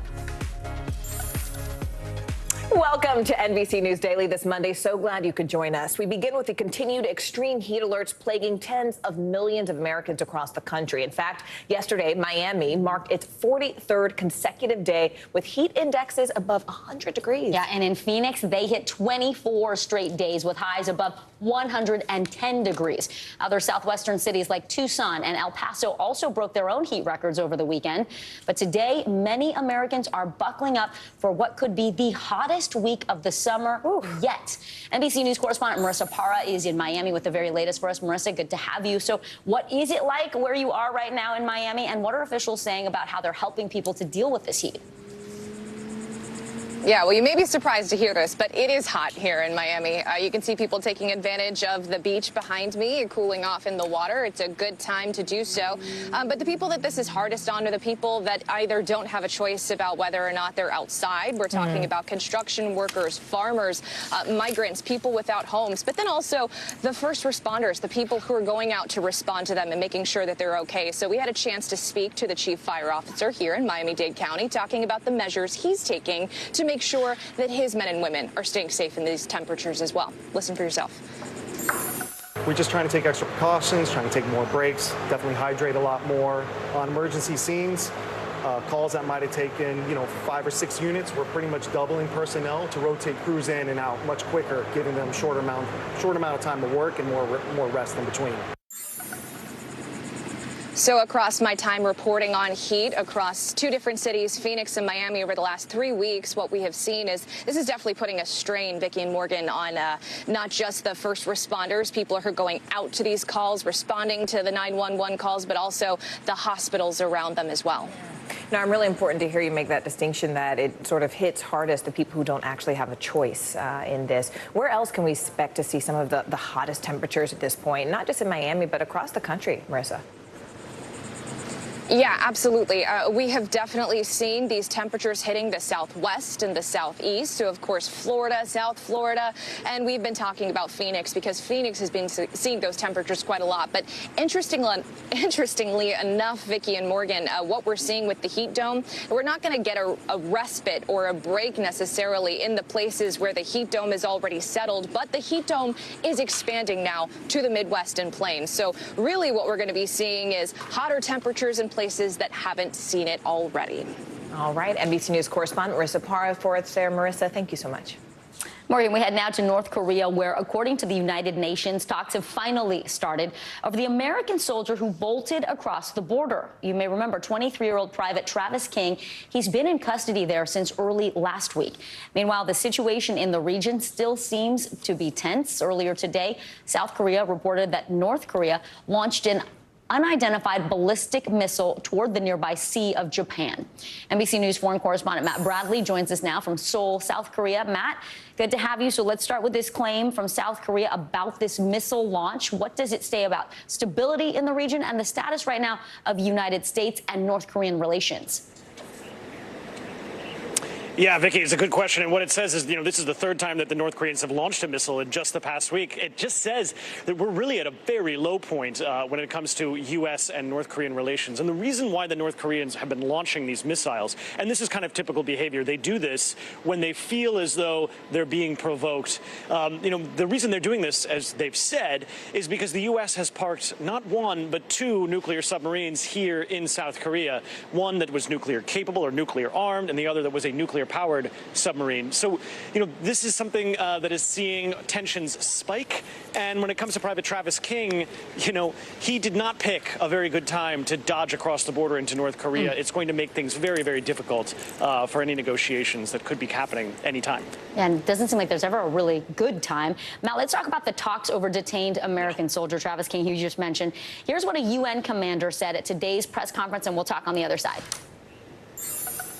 Welcome to NBC News Daily this Monday. So glad you could join us. We begin with the continued extreme heat alerts plaguing tens of millions of Americans across the country. In fact, yesterday, Miami marked its 43rd consecutive day with heat indexes above 100 degrees.
Yeah, and in Phoenix, they hit 24 straight days with highs above 110 degrees. Other southwestern cities like Tucson and El Paso also broke their own heat records over the weekend. But today, many Americans are buckling up for what could be the hottest week of the summer yet. NBC News correspondent Marissa Parra is in Miami with the very latest for us. Marissa, good to have you. So what is it like where you are right now in Miami, and what are officials saying about how they're helping people to deal with this heat?
Yeah, well, you may be surprised to hear this, but it is hot here in Miami. You can see people taking advantage of the beach behind me, cooling off in the water. It's a good time to do so. But the people that this is hardest on are the people that either don't have a choice about whether or not they're outside. We're talking about construction workers, farmers, migrants, people without homes, but then also the first responders, the people who are going out to respond to them and making sure that they're okay. So we had a chance to speak to the chief fire officer here in Miami-Dade County, talking about the measures he's taking to make sure that his men and women are staying safe in these temperatures as well. Listen for yourself.
We're just trying to take extra precautions, trying to take more breaks, definitely hydrate a lot more. On emergency scenes, calls that might have taken, 5 or 6 units, we're pretty much doubling personnel to rotate crews in and out much quicker, giving them short amount of time to work and more rest in between.
So across my time reporting on heat across 2 different cities, Phoenix and Miami, over the last 3 weeks, what we have seen is this is definitely putting a strain, Vicki and Morgan, on not just the first responders, people who are going out to these calls, responding to the 911 calls, but also the hospitals around them as well.
Now, I'm really important to hear you make that distinction that it sort of hits hardest the people who don't actually have a choice in this. Where else can we expect to see some of the hottest temperatures at this point, not just in Miami, but across the country, Marissa?
Yeah, absolutely. We have definitely seen these temperatures hitting the southwest and the southeast. So, of course, Florida, South Florida, and we've been talking about Phoenix because Phoenix has been seeing those temperatures quite a lot. But interestingly enough, Vicki and Morgan, what we're seeing with the heat dome, we're not going to get a respite or a break necessarily in the places where the heat dome is already settled, but the heat dome is expanding now to the Midwest and Plains. So really what we're going to be seeing is hotter temperatures in places that haven't seen it already.
All right, NBC News correspondent Marissa Parra for us there. Marissa, thank you so much.
Morgan, we head now to North Korea, where, according to the United Nations, talks have finally started over the American soldier who bolted across the border. You may remember 23-year-old Private Travis King. He's been in custody there since early last week. Meanwhile, the situation in the region still seems to be tense. Earlier today, South Korea reported that North Korea launched an unidentified ballistic missile toward the nearby Sea of Japan. NBC News foreign correspondent Matt Bradley joins us now from Seoul, South Korea. Matt, good to have you. So let's start with this claim from South Korea about this missile launch. What does it say about stability in the region and the status right now of United States and North Korean relations?
Yeah, Vicki, it's a good question. And what it says is, this is the 3rd time that the North Koreans have launched a missile in just the past week. It just says that we're really at a very low point when it comes to U.S. and North Korean relations. And the reason why the North Koreans have been launching these missiles, and this is kind of typical behavior, they do this when they feel as though they're being provoked. The reason they're doing this, as they've said, is because the U.S. has parked not 1, but 2 nuclear submarines here in South Korea. One that was nuclear capable or nuclear armed, and the other that was a nuclear powered submarine. So, this is something that is seeing tensions spike. And when it comes to Private Travis King, he did not pick a very good time to dodge across the border into North Korea. It's going to make things very, very difficult for any negotiations that could be happening anytime.
And it doesn't seem like there's ever a really good time. Matt, let's talk about the talks over detained American soldier Travis King, who you just mentioned. Here's what a UN commander said at today's press conference, and we'll talk on the other side.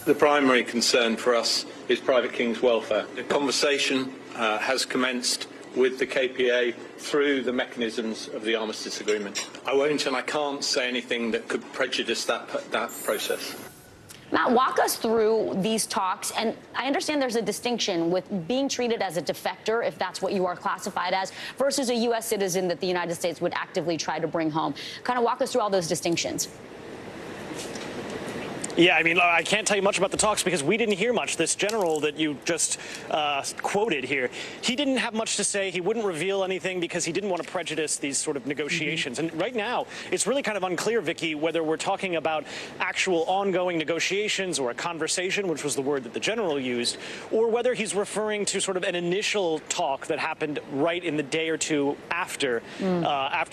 The primary concern for us is Private King's welfare. The conversation has commenced with the KPA through the mechanisms of the armistice agreement. I won't and I can't say anything that could prejudice that process.
Matt, walk us through these talks. And I understand there's a distinction with being treated as a defector, if that's what you are classified as, versus a U.S. citizen that the United States would actively try to bring home. Kind of walk us through all those distinctions.
Yeah, I can't tell you much about the talks because we didn't hear much. This general that you just quoted here, he didn't have much to say. He wouldn't reveal anything because he didn't want to prejudice these sort of negotiations. And right now, it's really kind of unclear, Vicki, whether we're talking about actual ongoing negotiations or a conversation, which was the word that the general used, or whether he's referring to sort of an initial talk that happened right in the day or two after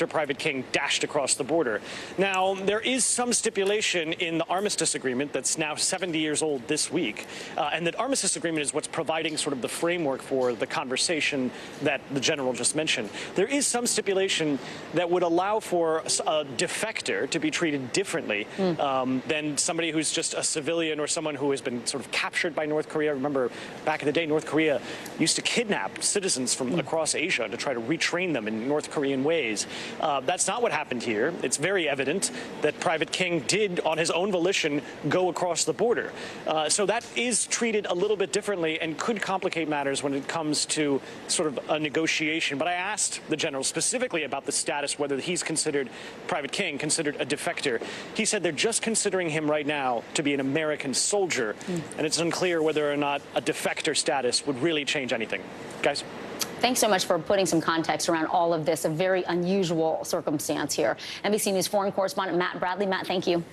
Private King dashed across the border. Now, there is some stipulation in the armistice agreement agreement that's now 70 years old this week, and that armistice agreement is what's providing sort of the framework for the conversation that the general just mentioned. There is some stipulation that would allow for a defector to be treated differently than somebody who's just a civilian or someone who has been sort of captured by North Korea. Remember, back in the day, North Korea used to kidnap citizens from across Asia to try to retrain them in North Korean ways. That's not what happened here. It's very evident that Private King did, on his own volition, go across the border. So that is treated a little bit differently and could complicate matters when it comes to sort of a negotiation. But I asked the general specifically about the status, whether he's considered, Private King, considered a defector. He said they're just considering him right now to be an American soldier, and it's unclear whether or not a defector status would really change anything. Guys?
Thanks so much for putting some context around all of this, a very unusual circumstance here. NBC News foreign correspondent Matt Bradley. Matt, thank you.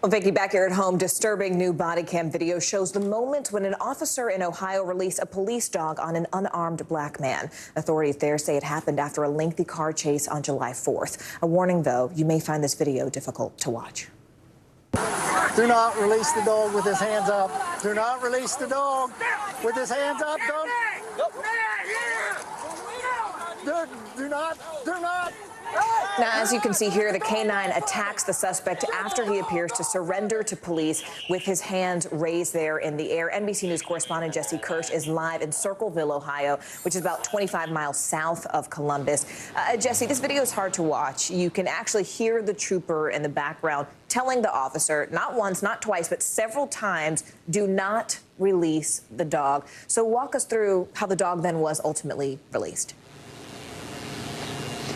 Well, Vicki, back here at home, disturbing new body cam video shows the moment when an officer in Ohio released a police dog on an unarmed black man. Authorities there say it happened after a lengthy car chase on July 4th. A warning, though, you may find this video difficult to watch.
Do not release the dog with his hands up. Do not release the dog with his hands up. Don't. Do not.
Now, as you can see here, the canine attacks the suspect after he appears to surrender to police with his hands raised there in the air. NBC News correspondent Jesse Kirsch is live in Circleville, Ohio, which is about 25 miles south of Columbus. Jesse, this video is hard to watch. You can actually hear the trooper in the background telling the officer, not once, not twice, but several times, do not release the dog. So walk us through how the dog then was ultimately released.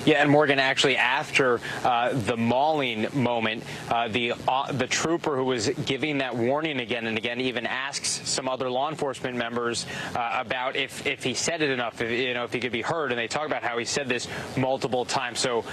Yeah, and Morgan, actually, after the mauling moment, the trooper who was giving that warning again and again even asks some other law enforcement members about if he said it enough, if he could be heard, and they talk about how he said this multiple times. So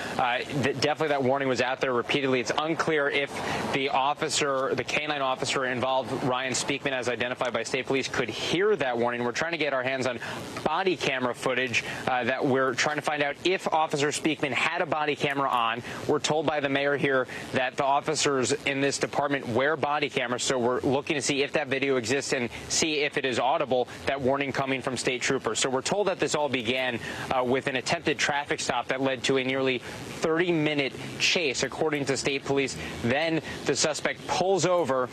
definitely that warning was out there repeatedly. It's unclear if the officer, the canine officer involved, Ryan Speakman, as identified by state police, could hear that warning. We're trying to get our hands on body camera footage that we're trying to find out if Officer Speakman had a body camera on. We're told by the mayor here that the officers in this department wear body cameras, so we're looking to see if that video exists and see if it is audible, that warning coming from state troopers. So we're told that this all began with an attempted traffic stop that led to a nearly 30-minute chase, according to state police. Then the suspect pulls over,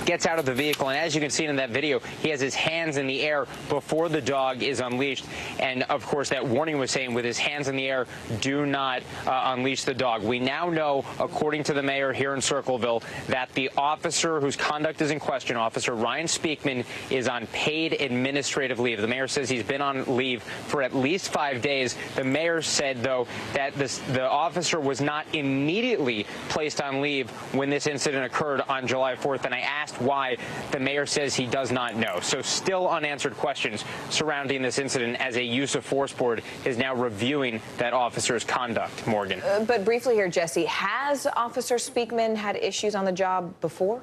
gets out of the vehicle, and as you can see in that video, he has his hands in the air before the dog is unleashed. And of course, that warning was saying, with his hands in the air, do not unleash the dog. We now know, according to the mayor here in Circleville, that the officer whose conduct is in question, Officer Ryan Speakman, is on paid administrative leave. The mayor says he's been on leave for at least 5 days. The mayor said, though, that the officer was not immediately placed on leave when this incident occurred on July 4th, and I asked why. The mayor says he does not know. So still unanswered questions surrounding this incident, as a use of force board is now reviewing that officer's conduct. Morgan.
But briefly here, Jesse, has Officer Speakman had issues on the job before?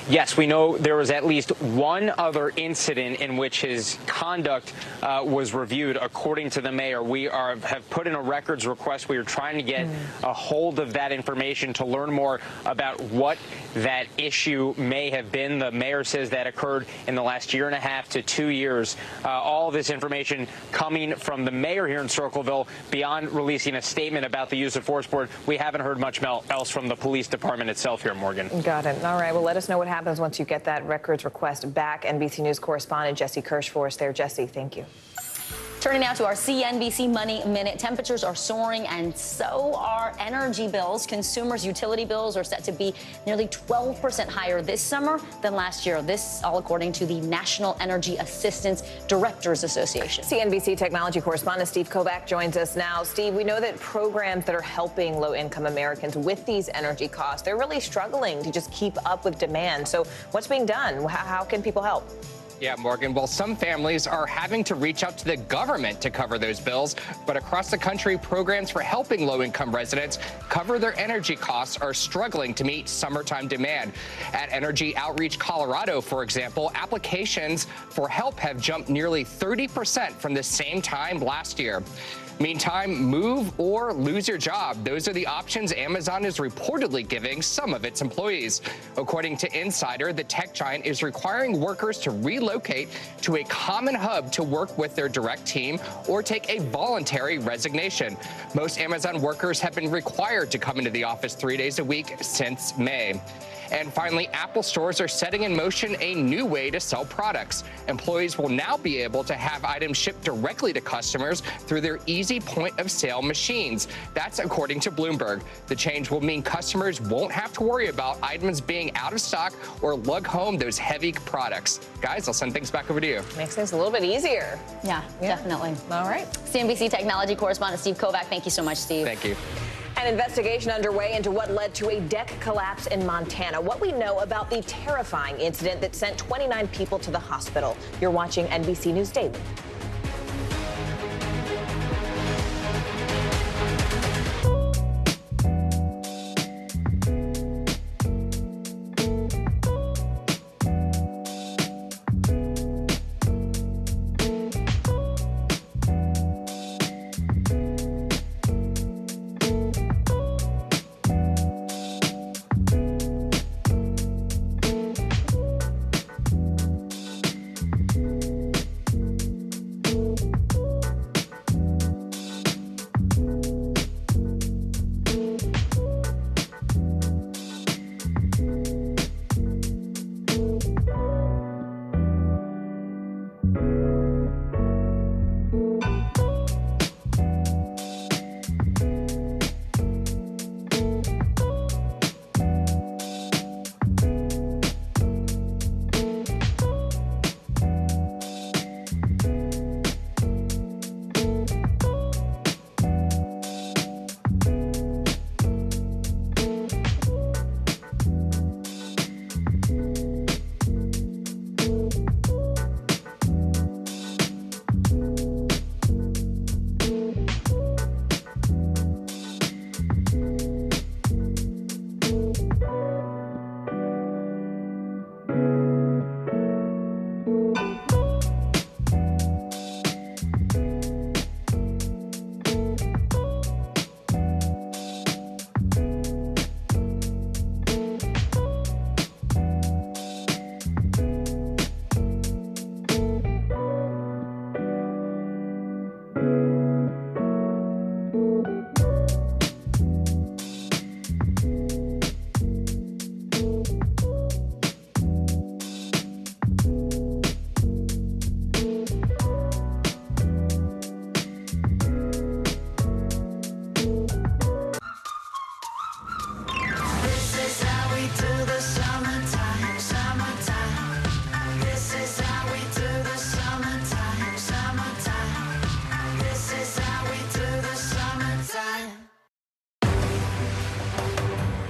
Yes, we know there was at least one other incident in which his conduct was reviewed, according to the mayor. We have put in a records request. We are trying to get a hold of that information to learn more about what that issue may have been. The mayor says that occurred in the last 1.5 to 2 years. All of this information coming from the mayor here in Circleville. Beyond releasing a statement about the use of force board, we haven't heard much else from the police department itself here, Morgan.
Got it. All right. Well, let us know what happens once you get that records request back. NBC News correspondent Jesse Kirsch for us there. Jesse, thank you.
Turning now to our CNBC Money Minute. Temperatures are soaring, and so are energy bills. Consumers' utility bills are set to be nearly 12% higher this summer than last year. This all according to the National Energy Assistance Directors Association.
CNBC technology correspondent Steve Kovac joins us now. Steve, we know that programs that are helping low-income Americans with these energy costs, they're really struggling to just keep up with demand. So what's being done? How can people help?
Yeah, Morgan. Well, some families are having to reach out to the government to cover those bills. But across the country, programs for helping low-income residents cover their energy costs are struggling to meet summertime demand. At Energy Outreach Colorado, for example, applications for help have jumped nearly 30% from the same time last year. Meantime, move or lose your job. Those are the options Amazon is reportedly giving some of its employees. According to Insider, the tech giant is requiring workers to relocate to a common hub to work with their direct team or take a voluntary resignation. Most Amazon workers have been required to come into the office 3 days a week since May. And finally, Apple stores are setting in motion a new way to sell products. Employees will now be able to have items shipped directly to customers through their easy point-of-sale machines. That's according to Bloomberg. The change will mean customers won't have to worry about items being out of stock or lug home those heavy products. Guys, I'll send things back over to you.
Makes things a little bit easier.
Yeah, definitely.
All right.
CNBC technology correspondent Steve Kovac. Thank you so much, Steve.
Thank you.
An investigation underway into what led to a deck collapse in Montana. What we know about the terrifying incident that sent 29 people to the hospital. You're watching NBC News Daily.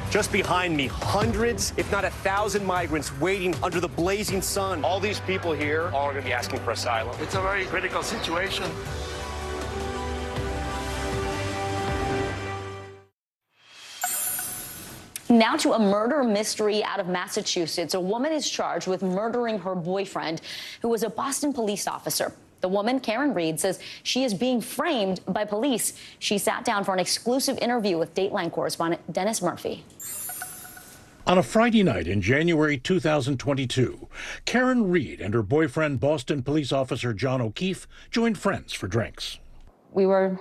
Just behind me, hundreds, if not 1,000 migrants waiting under the blazing sun.
All these people here are going to be asking for asylum.
It's a very critical situation.
Now to a murder mystery out of Massachusetts. A woman is charged with murdering her boyfriend, who was a Boston police officer. The woman, Karen Reed, says she is being framed by police. She sat down for an exclusive interview with Dateline correspondent Dennis Murphy.
On a Friday night in January 2022, Karen Reed and her boyfriend, Boston police officer John O'Keefe, joined friends for drinks.
We were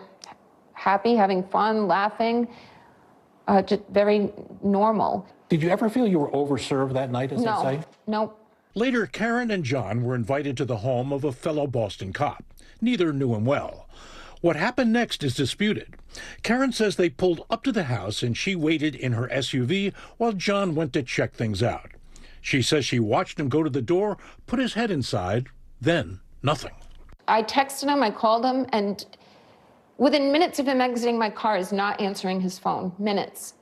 happy, having fun, laughing, just very normal.
Did you ever feel you were overserved that night, as they say?
No.
Later, Karen and John were invited to the home of a fellow Boston cop. Neither knew him well. What happened next is disputed. Karen says they pulled up to the house and she waited in her SUV while John went to check things out. She says she watched him go to the door, put his head inside, then nothing.
I texted him, I called him, and within minutes of him exiting my car is not answering his phone. Minutes.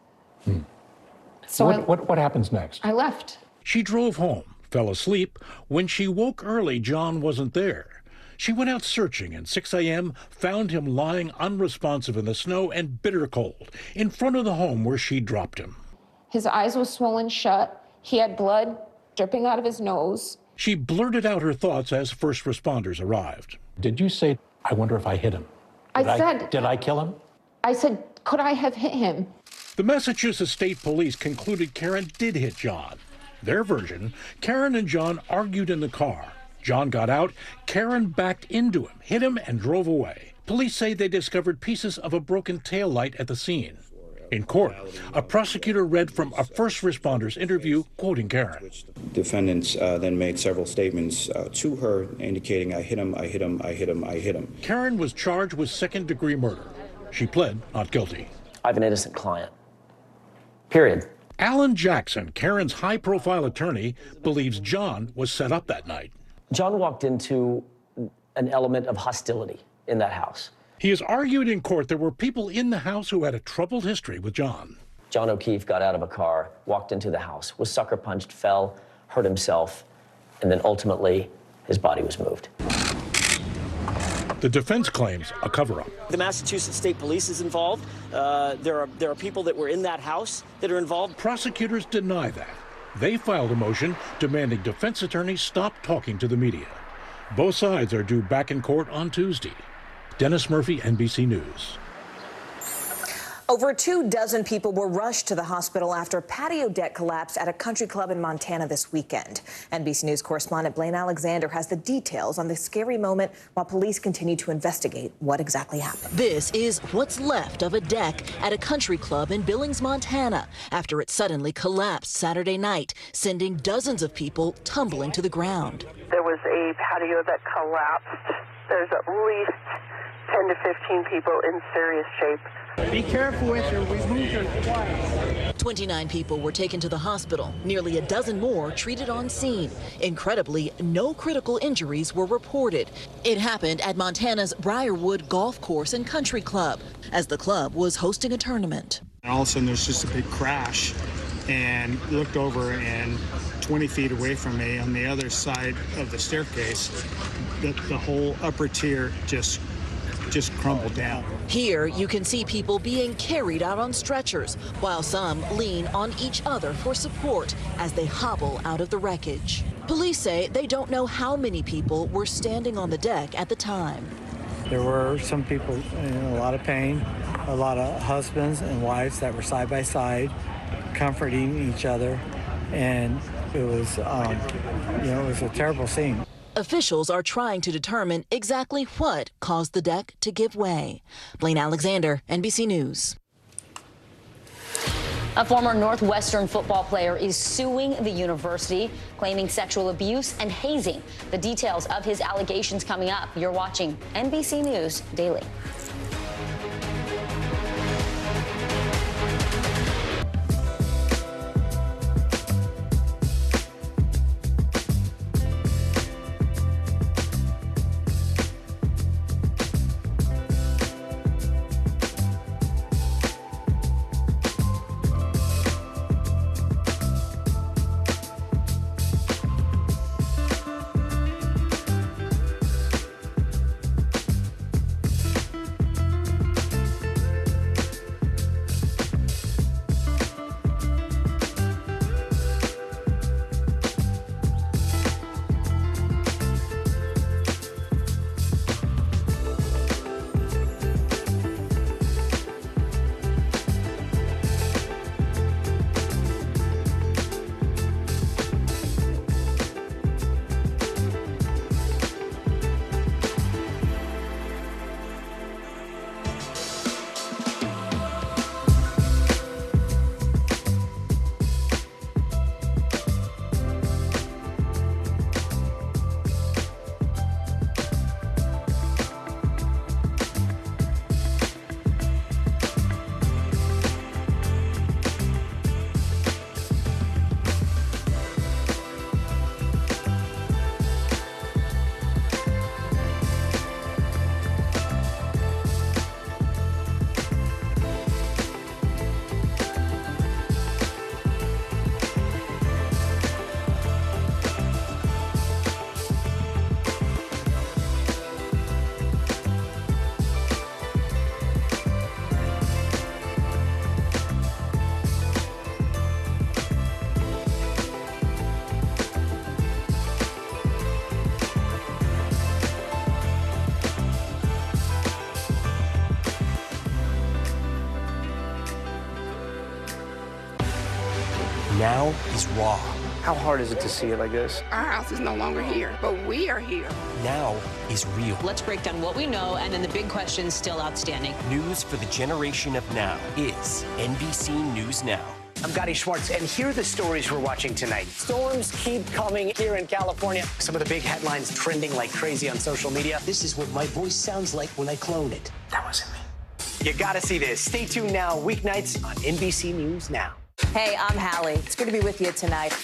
So
what happens next?
I left.
She drove home, fell asleep. When she woke early, John wasn't there. She went out searching, and 6 a.m. found him lying unresponsive in the snow and bitter cold in front of the home where she dropped him.
His eyes were swollen shut. He had blood dripping out of his nose.
She blurted out her thoughts as first responders arrived.
Did you say, I wonder if I hit him? Did I kill him?
I said, could I have hit him?
The Massachusetts State Police concluded Karen did hit John. Their version, Karen and John argued in the car. John got out, Karen backed into him, hit him, and drove away. Police say they discovered pieces of a broken taillight at the scene. In court, a prosecutor read from a first responder's interview, quoting Karen.
Defendants then made several statements to her indicating, I hit him, I hit him, I hit him, I hit him.
Karen was charged with second-degree murder. She pled not guilty.
I have an innocent client. Period.
Alan Jackson, Karen's high-profile attorney, believes John was set up that night.
John walked into an element of hostility in that house.
He has argued in court there were people in the house who had a troubled history with John.
John O'Keefe got out of a car, walked into the house, was sucker punched, fell, hurt himself, and then ultimately his body was moved.
The defense claims a cover-up.
The Massachusetts State Police is involved. There are people that were in that house that are involved.
Prosecutors deny that. They filed a motion demanding defense attorneys stop talking to the media. Both sides are due back in court on Tuesday. Dennis Murphy, NBC News.
Over 24 people were rushed to the hospital after a patio deck collapsed at a country club in Montana this weekend. NBC News correspondent Blaine Alexander has the details on this scary moment while police continue to investigate what exactly happened.
This is what's left of a deck at a country club in Billings, Montana, after it suddenly collapsed Saturday night, sending dozens of people tumbling to the ground.
There was a patio that collapsed. There's at least 10 to 15 people in serious shape.
Be careful with her. We've moved her twice.
29 people were taken to the hospital, nearly a dozen more treated on scene. Incredibly, no critical injuries were reported. It happened at Montana's Briarwood Golf Course and Country Club, as the club was hosting a tournament.
And all of a sudden, there's just a big crash, and looked over, and 20 feet away from me on the other side of the staircase, the whole upper tier just crumbled down.
Here, you can see people being carried out on stretchers, while some lean on each other for support as they hobble out of the wreckage. Police say they don't know how many people were standing on the deck at the time.
There were some people in a lot of pain, a lot of husbands and wives that were side by side, comforting each other, and it was, it was a terrible scene.
Officials are trying to determine exactly what caused the deck to give way. Blaine Alexander, NBC News.
A former Northwestern football player is suing the university, claiming sexual abuse and hazing. The details of his allegations coming up. You're watching NBC News Daily.
now is raw.
How hard is it to see it like this?
Our house is no longer here, but we are here.
Now is real.
Let's break down what we know and then the big questions still outstanding.
News for the generation of now is NBC News Now.
I'm Gotti Schwartz, and here are the stories we're watching tonight. Storms keep coming here in California. Some of the big headlines trending like crazy on social media.
This is what my voice sounds like when I clone it.
That wasn't me. You gotta see this. Stay tuned now, weeknights on NBC News Now.
Hey, I'm Hallie. It's good to be with you tonight.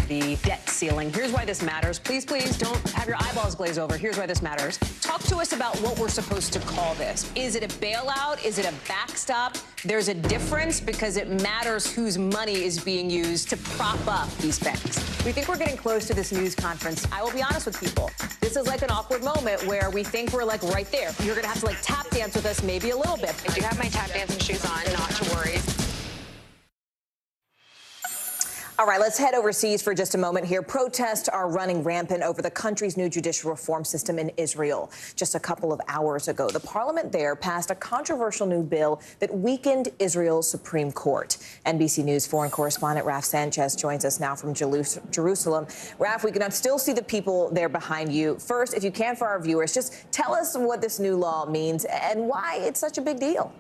The debt ceiling. Here's why this matters. Please, please don't have your eyeballs glaze over. Here's why this matters. Talk to us about what we're supposed to call this. Is it a bailout? Is it a backstop? There's a difference because it matters whose money is being used to prop up these banks. We think we're getting close to this news conference. I will be honest with people. This is like an awkward moment where we think we're like right there. You're going to have to like tap dance with us maybe a little bit.
I do have my tap dancing shoes on, not to worry.
All right, let's head overseas for just a moment here. Protests are running rampant over the country's new judicial reform system in Israel. Just a couple of hours ago, the parliament there passed a controversial new bill that weakened Israel's Supreme Court. NBC News foreign correspondent Raf Sanchez joins us now from Jerusalem. Raf, we can still see the people there behind you. First, if you can, for our viewers, just tell us what this new law means and why it's such a big deal.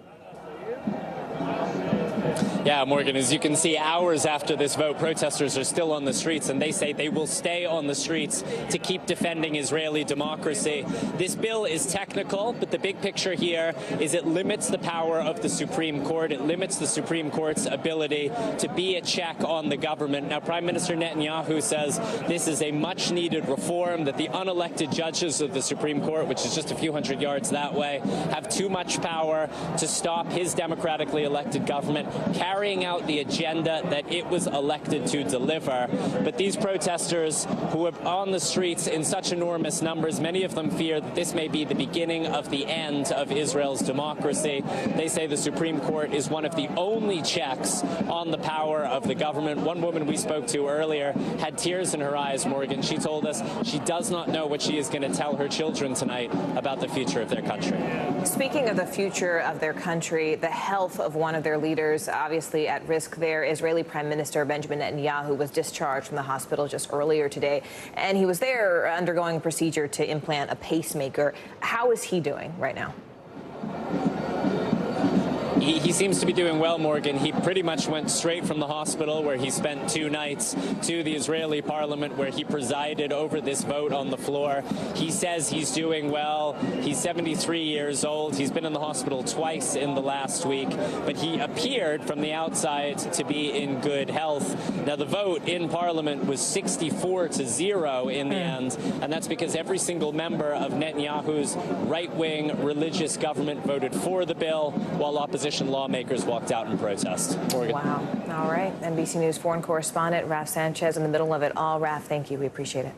Yeah, Morgan, as you can see, hours after this vote, protesters are still on the streets, and they say they will stay on the streets to keep defending Israeli democracy. This bill is technical, but the big picture here is it limits the power of the Supreme Court. It limits the Supreme Court's ability to be a check on the government. Now, Prime Minister Netanyahu says this is a much-needed reform, that the unelected judges of the Supreme Court, which is just a few hundred yards that way, have too much power to stop his democratically elected government carrying out the agenda that it was elected to deliver. But these protesters who are on the streets in such enormous numbers, many of them fear that this may be the beginning of the end of Israel's democracy. They say the Supreme Court is one of the only checks on the power of the government. One woman we spoke to earlier had tears in her eyes, Morgan. She told us she does not know what she is going to tell her children tonight about the future of their country.
Speaking of the future of their country, the health of one of their leaders obviously at risk there. Israeli Prime Minister Benjamin Netanyahu was discharged from the hospital just earlier today, and he was there undergoing a procedure to implant a pacemaker. How is he doing right now?
He seems to be doing well, Morgan. He pretty much went straight from the hospital, where he spent 2 nights, to the Israeli parliament, where he presided over this vote on the floor. He says he's doing well. He's 73 years old. He's been in the hospital twice in the last week, but he appeared from the outside to be in good health. Now, the vote in parliament was 64-0 in the end, and that's because every single member of Netanyahu's right-wing religious government voted for the bill, while opposition lawmakers walked out in protest. Morgan.
Wow. All right. NBC News foreign correspondent Raf Sanchez in the middle of it all. Raf, thank you. We appreciate it.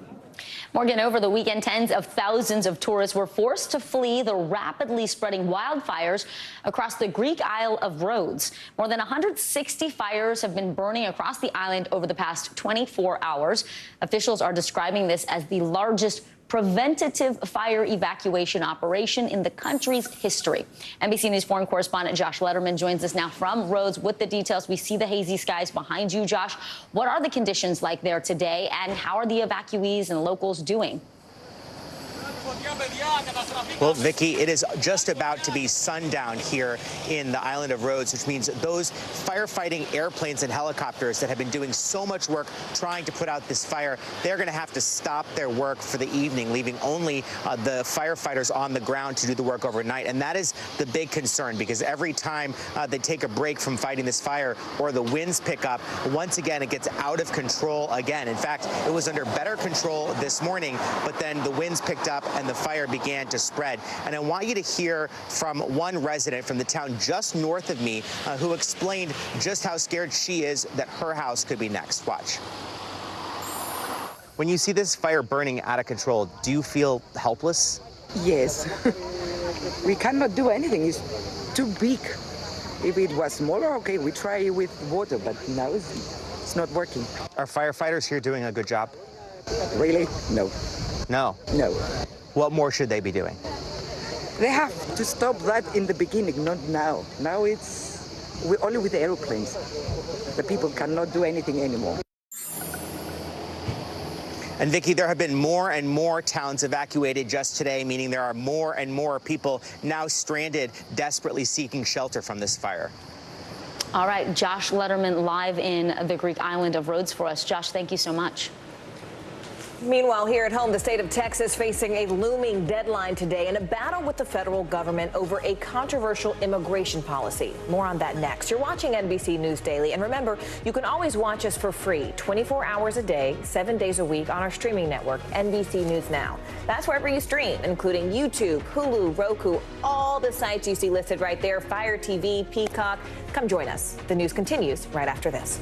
Morgan, over the weekend, tens of thousands of tourists were forced to flee the rapidly spreading wildfires across the Greek Isle of Rhodes. More than 160 fires have been burning across the island over the past 24 hours. Officials are describing this as the largest preventative fire evacuation operation in the country's history. NBC News foreign correspondent Josh Letterman joins us now from Rhodes with the details. We see the hazy skies behind you, Josh. What are the conditions like there today, and how are the evacuees and locals doing?
Well, Vicky, it is just about to be sundown here in the island of Rhodes, which means those firefighting airplanes and helicopters that have been doing so much work trying to put out this fire, they're going to have to stop their work for the evening, leaving only the firefighters on the ground to do the work overnight. And that is the big concern, because every time they take a break from fighting this fire or the winds pick up, once again, it gets out of control again. In fact, it was under better control this morning, but then the winds picked up and the fire began to spread. And I want you to hear from one resident from the town just north of me who explained just how scared she is that her house could be next. Watch. When you see this fire burning out of control, do you feel helpless?
Yes. We cannot do anything. It's too big. If it was smaller, okay, we try with water, but now it's not working.
Are firefighters here doing a good job?
Really? No.
No?
No.
What more should they be doing?
They have to stop that in the beginning, not now. Now it's only with the aeroplanes. The people cannot do anything anymore.
And Vicki, there have been more and more towns evacuated just today, meaning there are more and more people now stranded, desperately seeking shelter from this fire.
All right, Josh Letterman live in the Greek island of Rhodes for us. Josh, thank you so much.
Meanwhile, here at home, the state of Texas facing a looming deadline today in a battle with the federal government over a controversial immigration policy. More on that next. You're watching NBC News Daily. And remember, you can always watch us for free 24 hours a day, 7 days a week on our streaming network, NBC News Now. That's wherever you stream, including YouTube, Hulu, Roku, all the sites you see listed right there, Fire TV, Peacock. Come join us. The news continues right after this.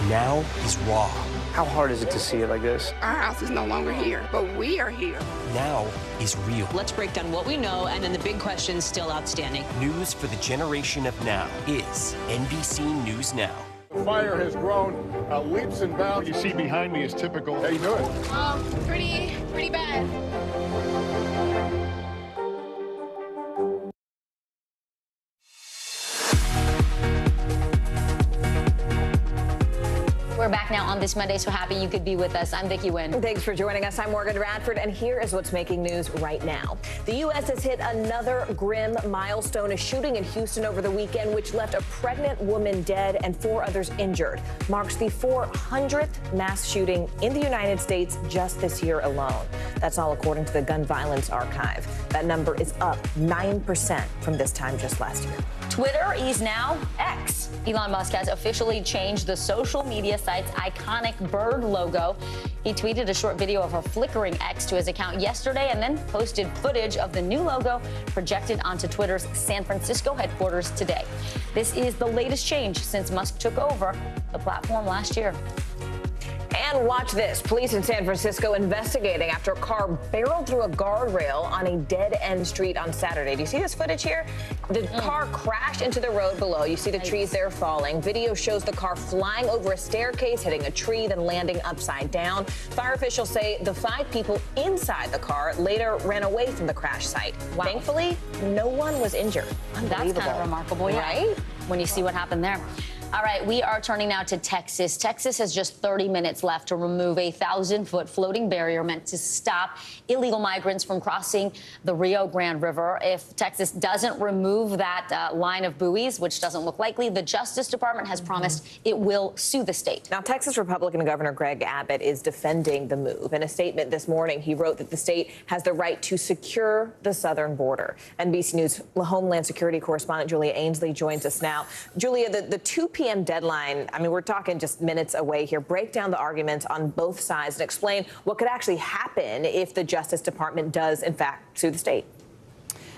Now is raw.
How hard is it to see it like this?
Our house is no longer here, but we are here.
Now is real.
Let's break down what we know and then the big questions still outstanding.
News for the generation of now is NBC News Now.
The fire has grown leaps and bounds. What you see behind me is typical. How you doing?
Pretty bad.
We're back now on this Monday, so happy you could be with us. I'm Vicki Wynn.
Thanks for joining us. I'm Morgan Radford, and here is what's making news right now. The U.S. has hit another grim milestone, a shooting in Houston over the weekend, which left a pregnant woman dead and 4 others injured. Marks the 400th mass shooting in the United States just this year alone. That's all according to the Gun Violence Archive. That number is up 9% from this time just last year.
Twitter is now X. Elon Musk has officially changed the social media site's iconic bird logo. He tweeted a short video of a flickering X to his account yesterday and then posted footage of the new logo projected onto Twitter's San Francisco headquarters today. This is the latest change since Musk took over the platform last year.
And watch this. Police in San Francisco investigating after a car barreled through a guardrail on a dead-end street on Saturday. Do you see this footage here? The car crashed into the road below. You see the trees there falling. Video shows the car flying over a staircase, hitting a tree, then landing upside down. Fire officials say the 5 people inside the car later ran away from the crash site. Wow. Thankfully, no one was injured.
That's kind of remarkable, yeah.
Right?
When you see what happened there. All right, we are turning now to Texas. Texas has just 30 minutes left to remove a 1,000-foot floating barrier meant to stop illegal migrants from crossing the Rio Grande River. If Texas doesn't remove that line of buoys, which doesn't look likely, the Justice Department has promised it will sue the state.
Now, Texas Republican Governor Greg Abbott is defending the move. In a statement this morning, he wrote that the state has the right to secure the southern border. NBC News Homeland Security correspondent Julia Ainsley joins us now. Julia, the 2 p.m. deadline, I mean, we're talking just minutes away here. Break down the arguments on both sides and explain what could actually happen if the Justice Department does, in fact, sue the state.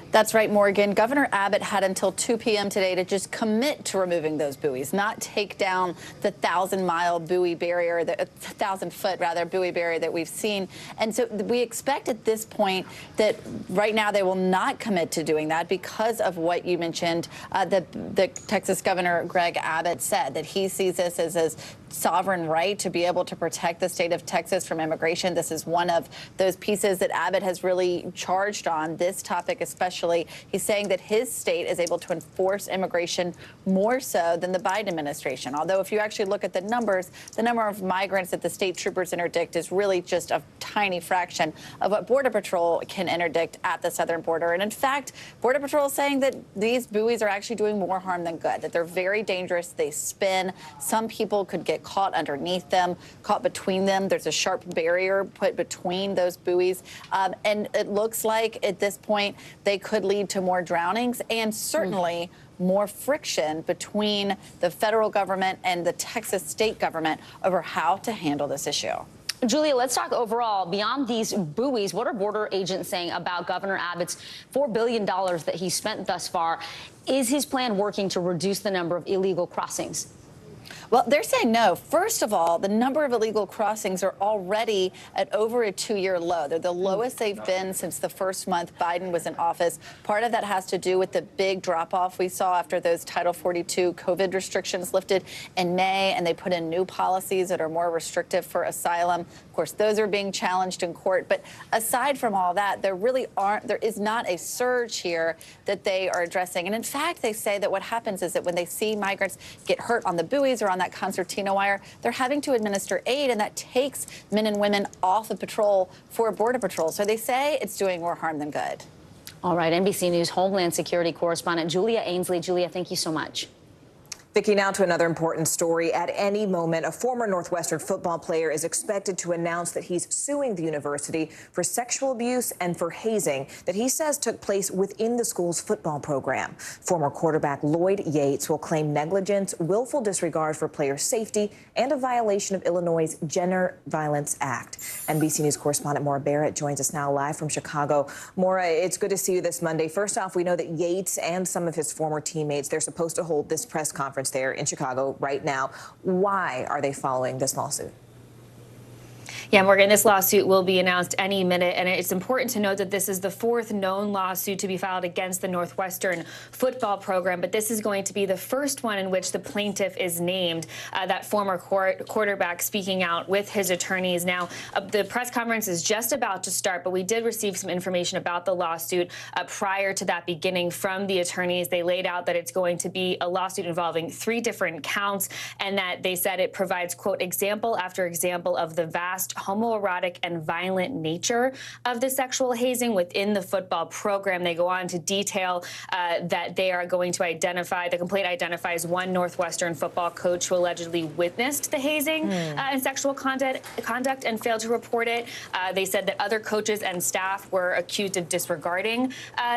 That's right, Morgan. Governor Abbott had until 2 p.m. today to just commit to removing those buoys, not take down the 1,000-mile buoy barrier, the 1,000-foot rather buoy barrier that we've seen. And so we expect at this point that right now they will not commit to doing that because of what you mentioned. The Texas Governor Greg Abbott said that he sees this as a sovereign right to be able to protect the state of Texas from immigration. This is one of those pieces that Abbott has really charged on, this topic especially. He's saying that his state is able to enforce immigration more so than the Biden administration. Although if you actually look at the numbers, the number of migrants that the state troopers interdict is really just a tiny fraction of what Border Patrol can interdict at the southern border. And in fact, Border Patrol is saying that these buoys are actually doing more harm than good, that they're very dangerous. They spin. Some people could get caught underneath them, caught between them. There's a sharp barrier put between those buoys. And it looks like at this point they could lead to more drownings and certainly more friction between the federal government and the Texas state government over how to handle this issue.
Julia, let's talk overall. Beyond these buoys, what are border agents saying about Governor Abbott's $4 billion that he spent thus far? Is his plan working to reduce the number of illegal crossings?
Well, they're saying no. First of all, the number of illegal crossings are already at over a 2-year low. They're the lowest they've been since the first month Biden was in office. Part of that has to do with the big drop-off we saw after those Title 42 COVID restrictions lifted in May, and they put in new policies that are more restrictive for asylum. Of course, those are being challenged in court. But aside from all that, there is not a surge here that they are addressing. And in fact, they say that what happens is that when they see migrants get hurt on the buoys or on that concertina wire, they're having to administer aid, and that takes men and women off of patrol for Border Patrol. So they say it's doing more harm than good.
All right, NBC News Homeland Security correspondent Julia Ainsley. Julia, thank you so much.
Vicki, now to another important story. At any moment, a former Northwestern football player is expected to announce that he's suing the university for sexual abuse and for hazing that he says took place within the school's football program. Former quarterback Lloyd Yates will claim negligence, willful disregard for player safety, and a violation of Illinois' Gender Violence Act. NBC News correspondent Maura Barrett joins us now live from Chicago. Maura, it's good to see you this Monday. First off, we know that Yates and some of his former teammates, they're supposed to hold this press conference there in Chicago right now. Why are they following this lawsuit?
Yeah, Morgan, this lawsuit will be announced any minute, and it's important to note that this is the 4th known lawsuit to be filed against the Northwestern football program, but this is going to be the first one in which the plaintiff is named, that former quarterback speaking out with his attorneys. Now, the press conference is just about to start, but we did receive some information about the lawsuit prior to that beginning from the attorneys. They laid out that it's going to be a lawsuit involving 3 different counts, and that they said it provides, quote, example after example of the vast homoerotic and violent nature of the sexual hazing within the football program. They go on to detail that they are going to identify, the complaint identifies one Northwestern football coach who allegedly witnessed the hazing and sexual conduct and failed to report it. They said that other coaches and staff were accused of disregarding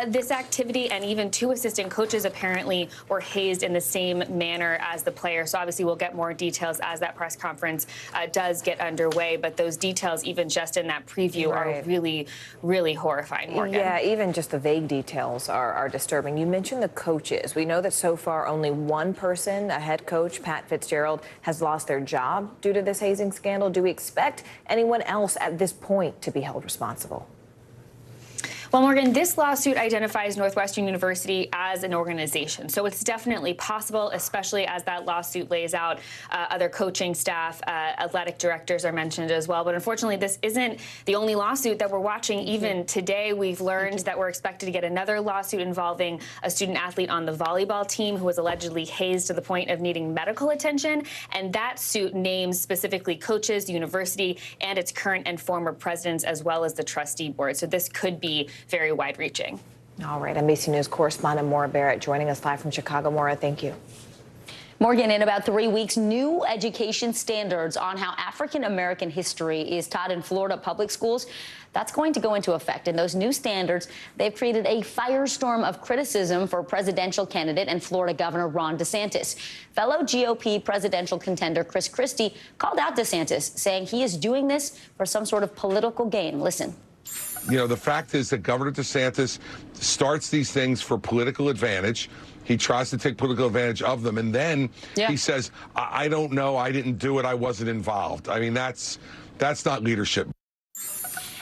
this activity, and even 2 assistant coaches apparently were hazed in the same manner as the player. So obviously we'll get more details as that press conference does get underway, but those details, even just in that preview, are really, really horrifying, Morgan.
Yeah, even just the vague details are disturbing. You mentioned the coaches. We know that so far only one person, a head coach, Pat Fitzgerald, has lost their job due to this hazing scandal. Do we expect anyone else at this point to be held responsible?
Well, Morgan, this lawsuit identifies Northwestern University as an organization. So it's definitely possible, especially as that lawsuit lays out other coaching staff, athletic directors are mentioned as well. But unfortunately, this isn't the only lawsuit that we're watching. Even today, we've learned that we're expected to get another lawsuit involving a student athlete on the volleyball team who was allegedly hazed to the point of needing medical attention. And that suit names specifically coaches, the university, and its current and former presidents, as well as the trustee board. So this could be very wide-reaching.
All right, NBC News correspondent Maura Barrett joining us live from Chicago. Maura, thank you.
Morgan, in about 3 weeks, new education standards on how African-American history is taught in Florida public schools, that's going to go into effect. And those new standards, they've created a firestorm of criticism for presidential candidate and Florida Governor Ron DeSantis. Fellow GOP presidential contender Chris Christie called out DeSantis, saying he is doing this for some sort of political gain. Listen.
You know, the fact is that Governor DeSantis starts these things for political advantage. He tries to take political advantage of them. And then he says, I don't know, I didn't do it, I wasn't involved. I mean, that's not leadership.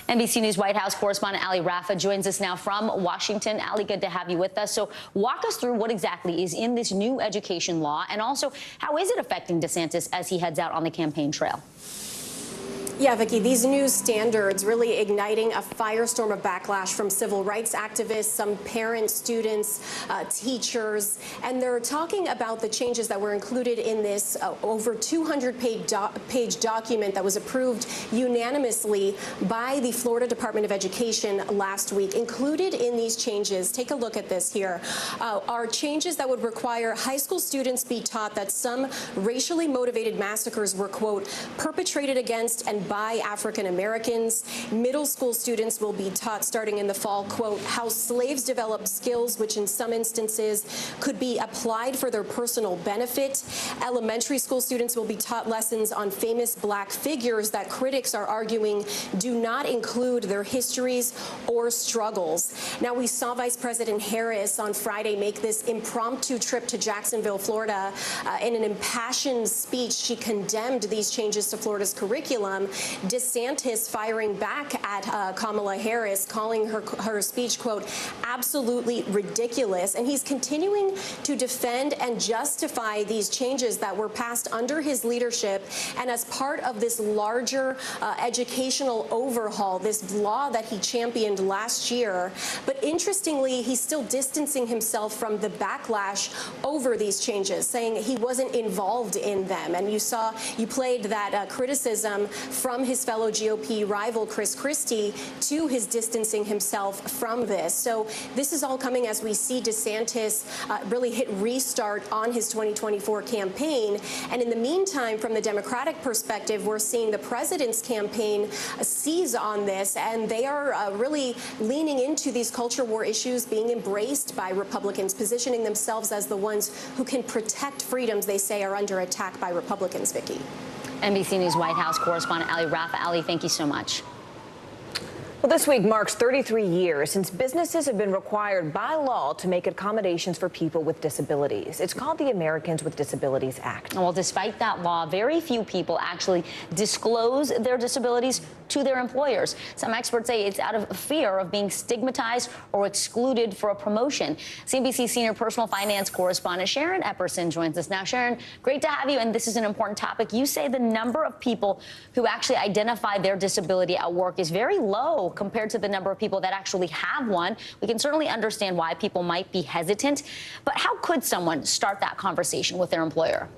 NBC News White House correspondent Ali Rafa joins us now from Washington. Ali, good to have you with us. So walk us through what exactly is in this new education law, and also how is it affecting DeSantis as he heads out on the campaign trail?
Yeah, Vicki, these new standards really igniting a firestorm of backlash from civil rights activists, some parents, students, teachers, and they're talking about the changes that were included in this over 200-page document that was approved unanimously by the Florida Department of Education last week. Included in these changes, take a look at this here, are changes that would require high school students be taught that some racially motivated massacres were, quote, perpetrated against and by African Americans. Middle school students will be taught starting in the fall, quote, how slaves developed skills which in some instances could be applied for their personal benefit. Elementary school students will be taught lessons on famous black figures that critics are arguing do not include their histories or struggles. Now, we saw Vice President Harris on Friday make this impromptu trip to Jacksonville, Florida. In an impassioned speech, she condemned these changes to Florida's curriculum. DeSantis firing back at Kamala Harris, calling her speech, quote, absolutely ridiculous. And he's continuing to defend and justify these changes that were passed under his leadership and as part of this larger educational overhaul, this law that he championed last year. But interestingly, he's still distancing himself from the backlash over these changes, saying he wasn't involved in them. And you played that criticism from his fellow GOP rival Chris Christie to his distancing himself from this. So this is all coming as we see DeSantis really hit restart on his 2024 campaign. And in the meantime, from the Democratic perspective, we're seeing the president's campaign seize on this, and they are really leaning into these culture war issues being embraced by Republicans, positioning themselves as the ones who can protect freedoms they say are under attack by Republicans, Vicki.
NBC News White House correspondent Ali Rafa. Ali, thank you so much.
Well, this week marks 33 years since businesses have been required by law to make accommodations for people with disabilities. It's called the Americans with Disabilities Act.
Well, despite that law, very few people actually disclose their disabilities to their employers. Some experts say it's out of fear of being stigmatized or excluded for a promotion. CNBC senior personal finance correspondent Sharon Epperson joins us now. Sharon, great to have you, and this is an important topic. You say the number of people who actually identify their disability at work is very low compared to the number of people that actually have one. We can certainly understand why people might be hesitant, but how could someone start that conversation with their employer?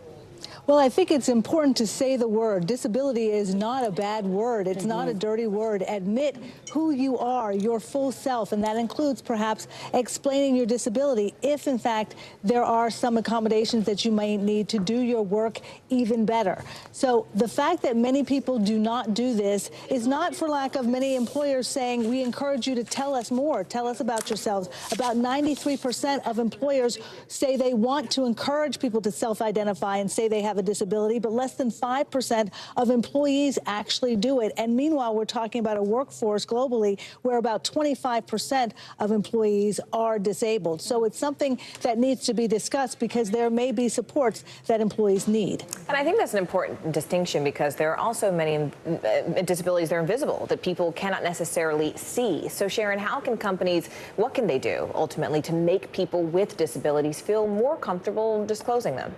Well, I think it's important to say the word. Disability is not a bad word. It's not a dirty word. Admit who you are, your full self, and that includes perhaps explaining your disability if, in fact, there are some accommodations that you might need to do your work even better. So the fact that many people do not do this is not for lack of many employers saying, we encourage you to tell us more, tell us about yourselves. About 93% of employers say they want to encourage people to self-identify and say they have a disability, but less than 5% of employees actually do it. And meanwhile, we're talking about a workforce globally where about 25% of employees are disabled. So it's something that needs to be discussed because there may be supports that employees need.
And I think that's an important distinction because there are also many disabilities that are invisible that people cannot necessarily see. So Sharon, how can companies, what can they do ultimately to make people with disabilities feel more comfortable disclosing them?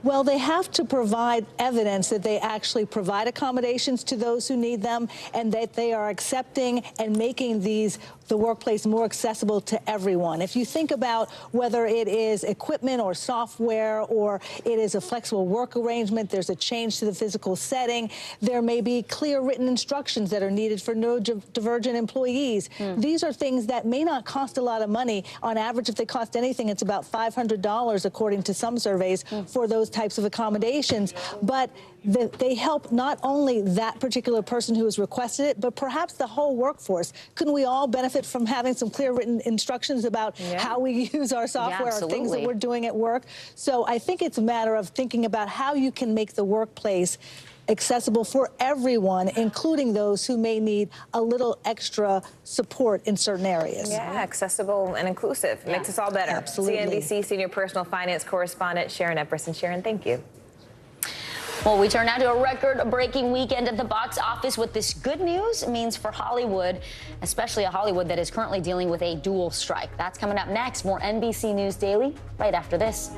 Well, they have to provide evidence that they actually provide accommodations to those who need them and that they are accepting and making the workplace more accessible to everyone. If you think about whether it is equipment or software or it is a flexible work arrangement, there's a change to the physical setting, there may be clear written instructions that are needed for neurodivergent employees. These are things that may not cost a lot of money. On average, if they cost anything, it's about $500 according to some surveys for those types of accommodations. But they help not only that particular person who has requested it, but perhaps the whole workforce. Couldn't we all benefit from having some clear written instructions about how we use our software or things that we're doing at work? So I think it's a matter of thinking about how you can make the workplace accessible for everyone, including those who may need a little extra support in certain areas.
Yeah, accessible and inclusive. Makes us all better.
Absolutely.
CNBC Senior Personal Finance Correspondent Sharon Epperson. Sharon, thank you.
Well, we turn now to a record-breaking weekend at the box office. What this good news means for Hollywood, especially a Hollywood that is currently dealing with a dual strike. That's coming up next. More NBC News Daily right after this.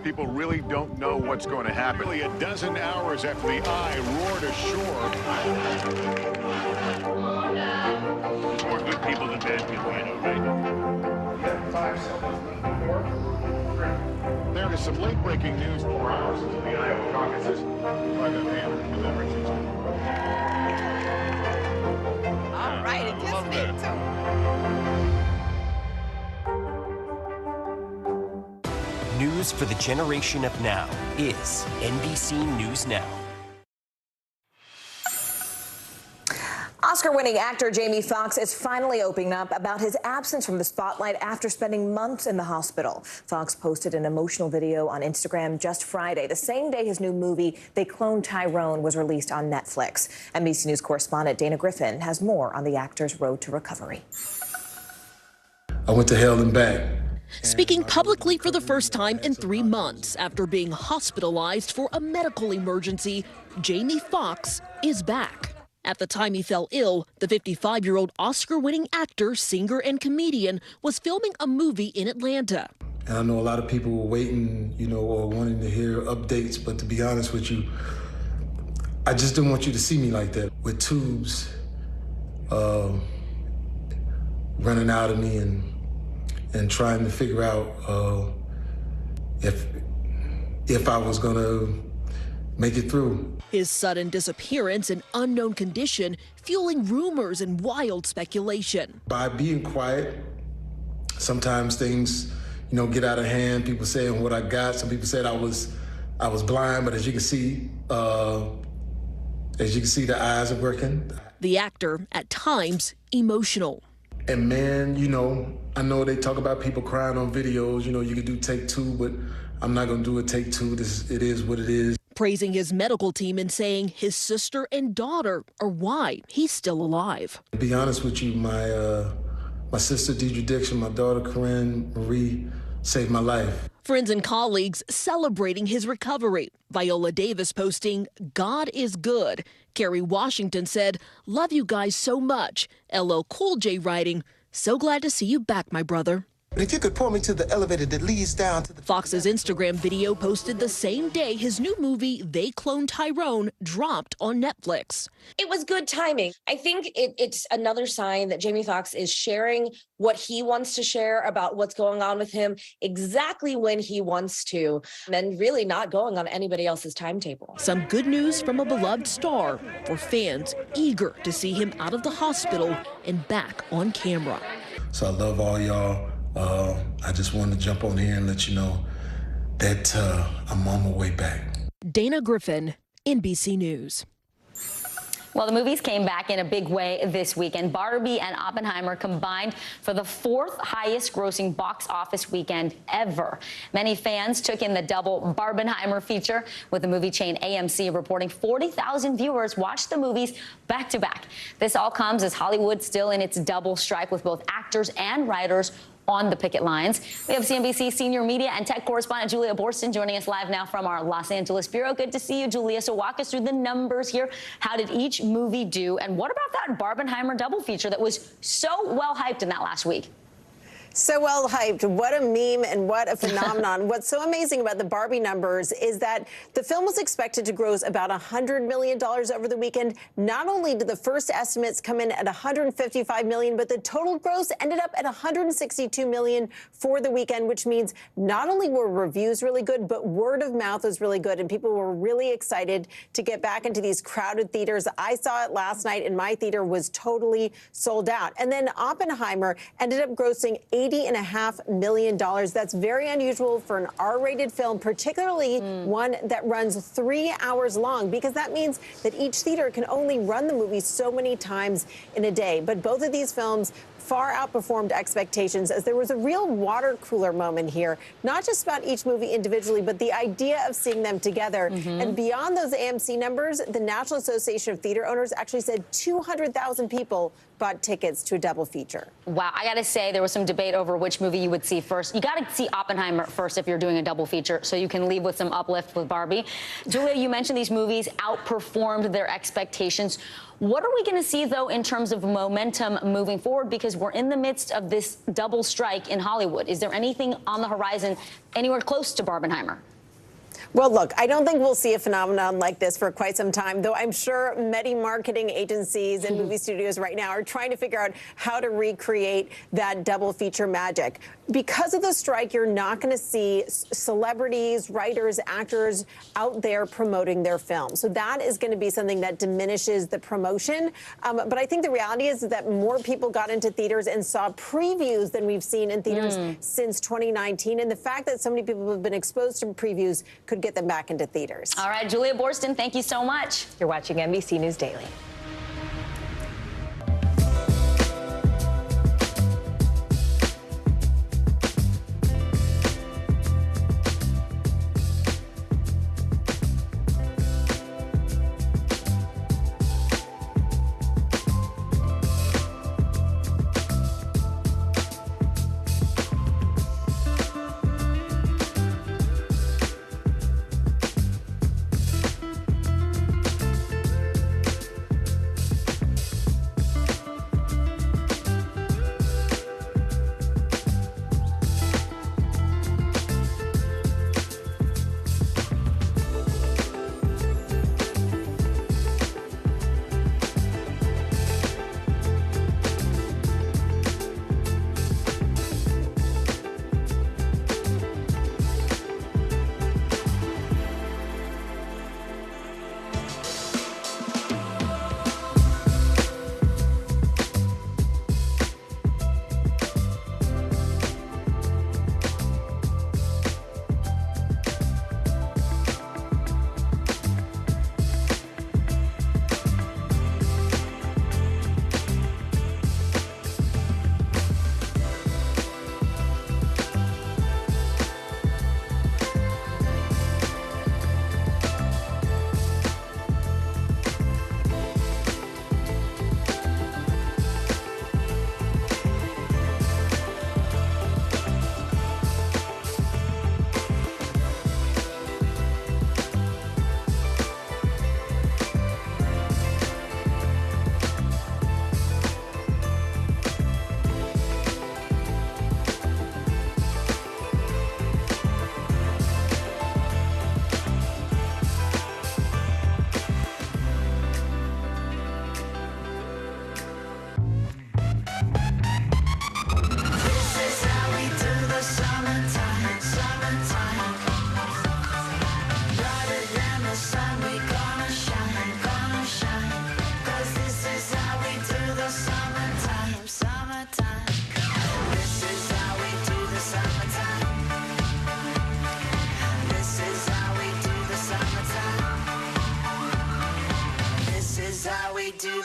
People really don't know what's going to happen. Nearly a dozen hours after the eye roared ashore. More good people than bad people, you know, right? There is some late-breaking news 4 hours into the Iowa caucuses by the man with everything.
All right, it just did too.
News for the generation of now is NBC News Now.
Oscar-winning actor Jamie Foxx is finally opening up about his absence from the spotlight after spending months in the hospital. Foxx posted an emotional video on Instagram just Friday, the same day his new movie, They Cloned Tyrone, was released on Netflix. NBC News correspondent Dana Griffin has more on the actor's road to recovery.
I went to hell and back.
Speaking publicly for the first time in 3 months after being hospitalized for a medical emergency, Jamie Foxx is back. At the time he fell ill, the 55-year-old Oscar-winning actor, singer, and comedian was filming a movie in Atlanta.
And I know a lot of people were waiting, or wanting to hear updates, but to be honest with you, I just didn't want you to see me like that, with tubes running out of me and trying to figure out if I was gonna make it through.
His sudden disappearance and unknown condition fueling rumors and wild speculation.
By being quiet, sometimes things, get out of hand. People saying what I got. Some people said I was blind, but as you can see, the eyes are working.
The actor, at times, emotional.
And man, I know they talk about people crying on videos. You can do take two, but I'm not gonna do a take two. It is what it is.
Praising his medical team and saying his sister and daughter are why he's still alive.
To be honest with you, my sister Deidre Dixon, my daughter Corinne Marie saved my life.
Friends and colleagues celebrating his recovery. Viola Davis posting, "God is good." Kerry Washington said, "Love you guys so much." LL Cool J writing, "So glad to see you back, my brother."
If you could point me to the elevator that leads down to the...
Fox's Instagram video posted the same day his new movie, They Cloned Tyrone, dropped on Netflix.
It was good timing. I think it's another sign that Jamie Foxx is sharing what he wants to share about what's going on with him exactly when he wants to, and really not going on anybody else's timetable.
Some good news from a beloved star for fans eager to see him out of the hospital and back on camera.
So I love all y'all. I just wanted to jump on here and let you know that I'm on my way back.
Dana Griffin, NBC News.
Well, the movies came back in a big way this weekend. Barbie and Oppenheimer combined for the 4th highest grossing box office weekend ever. Many fans took in the double Barbenheimer feature, with the movie chain AMC reporting 40,000 viewers watched the movies back to back. This all comes as Hollywood's still in its double strike, with both actors and writers on the picket lines. We have CNBC senior media and tech correspondent Julia Borston joining us live now from our Los Angeles bureau. Good to see you, Julia. So walk us through the numbers here. How did each movie do? And what about that Barbenheimer double feature that was so well hyped in that last week?
So well hyped. What a meme and what a phenomenon. What's so amazing about the Barbie numbers is that the film was expected to gross about $100 million over the weekend. Not only did the first estimates come in at $155 million, but the total gross ended up at $162 million for the weekend, which means not only were reviews really good, but word of mouth was really good, and people were really excited to get back into these crowded theaters. I saw it last night, and my theater was totally sold out. And then Oppenheimer ended up grossing $80.5 million. That's very unusual for an R-rated film, particularly one that runs 3 hours long, because that means that each theater can only run the movie so many times in a day. But both of these films far outperformed expectations, as there was a real water cooler moment here, not just about each movie individually, but the idea of seeing them together. And beyond those AMC numbers, the National Association of Theater Owners actually said 200,000 people bought tickets to a double feature.
Wow, I gotta say, there was some debate over which movie you would see first. You gotta see Oppenheimer first if you're doing a double feature, so you can leave with some uplift with Barbie. Julia, you mentioned these movies outperformed their expectations. What are we going to see, though, in terms of momentum moving forward? Because we're in the midst of this double strike in Hollywood. Is there anything on the horizon anywhere close to Barbenheimer?
Well, look, I don't think we'll see a phenomenon like this for quite some time, though I'm sure many marketing agencies and movie studios right now are trying to figure out how to recreate that double feature magic. Because of the strike, you're not going to see celebrities, writers, actors out there promoting their film. So that is going to be something that diminishes the promotion. But I think the reality is that more people got into theaters and saw previews than we've seen in theaters since 2019. And the fact that so many people have been exposed to previews could get them back into theaters.
All right, Julia Borston, thank you so much.
You're watching NBC News Daily.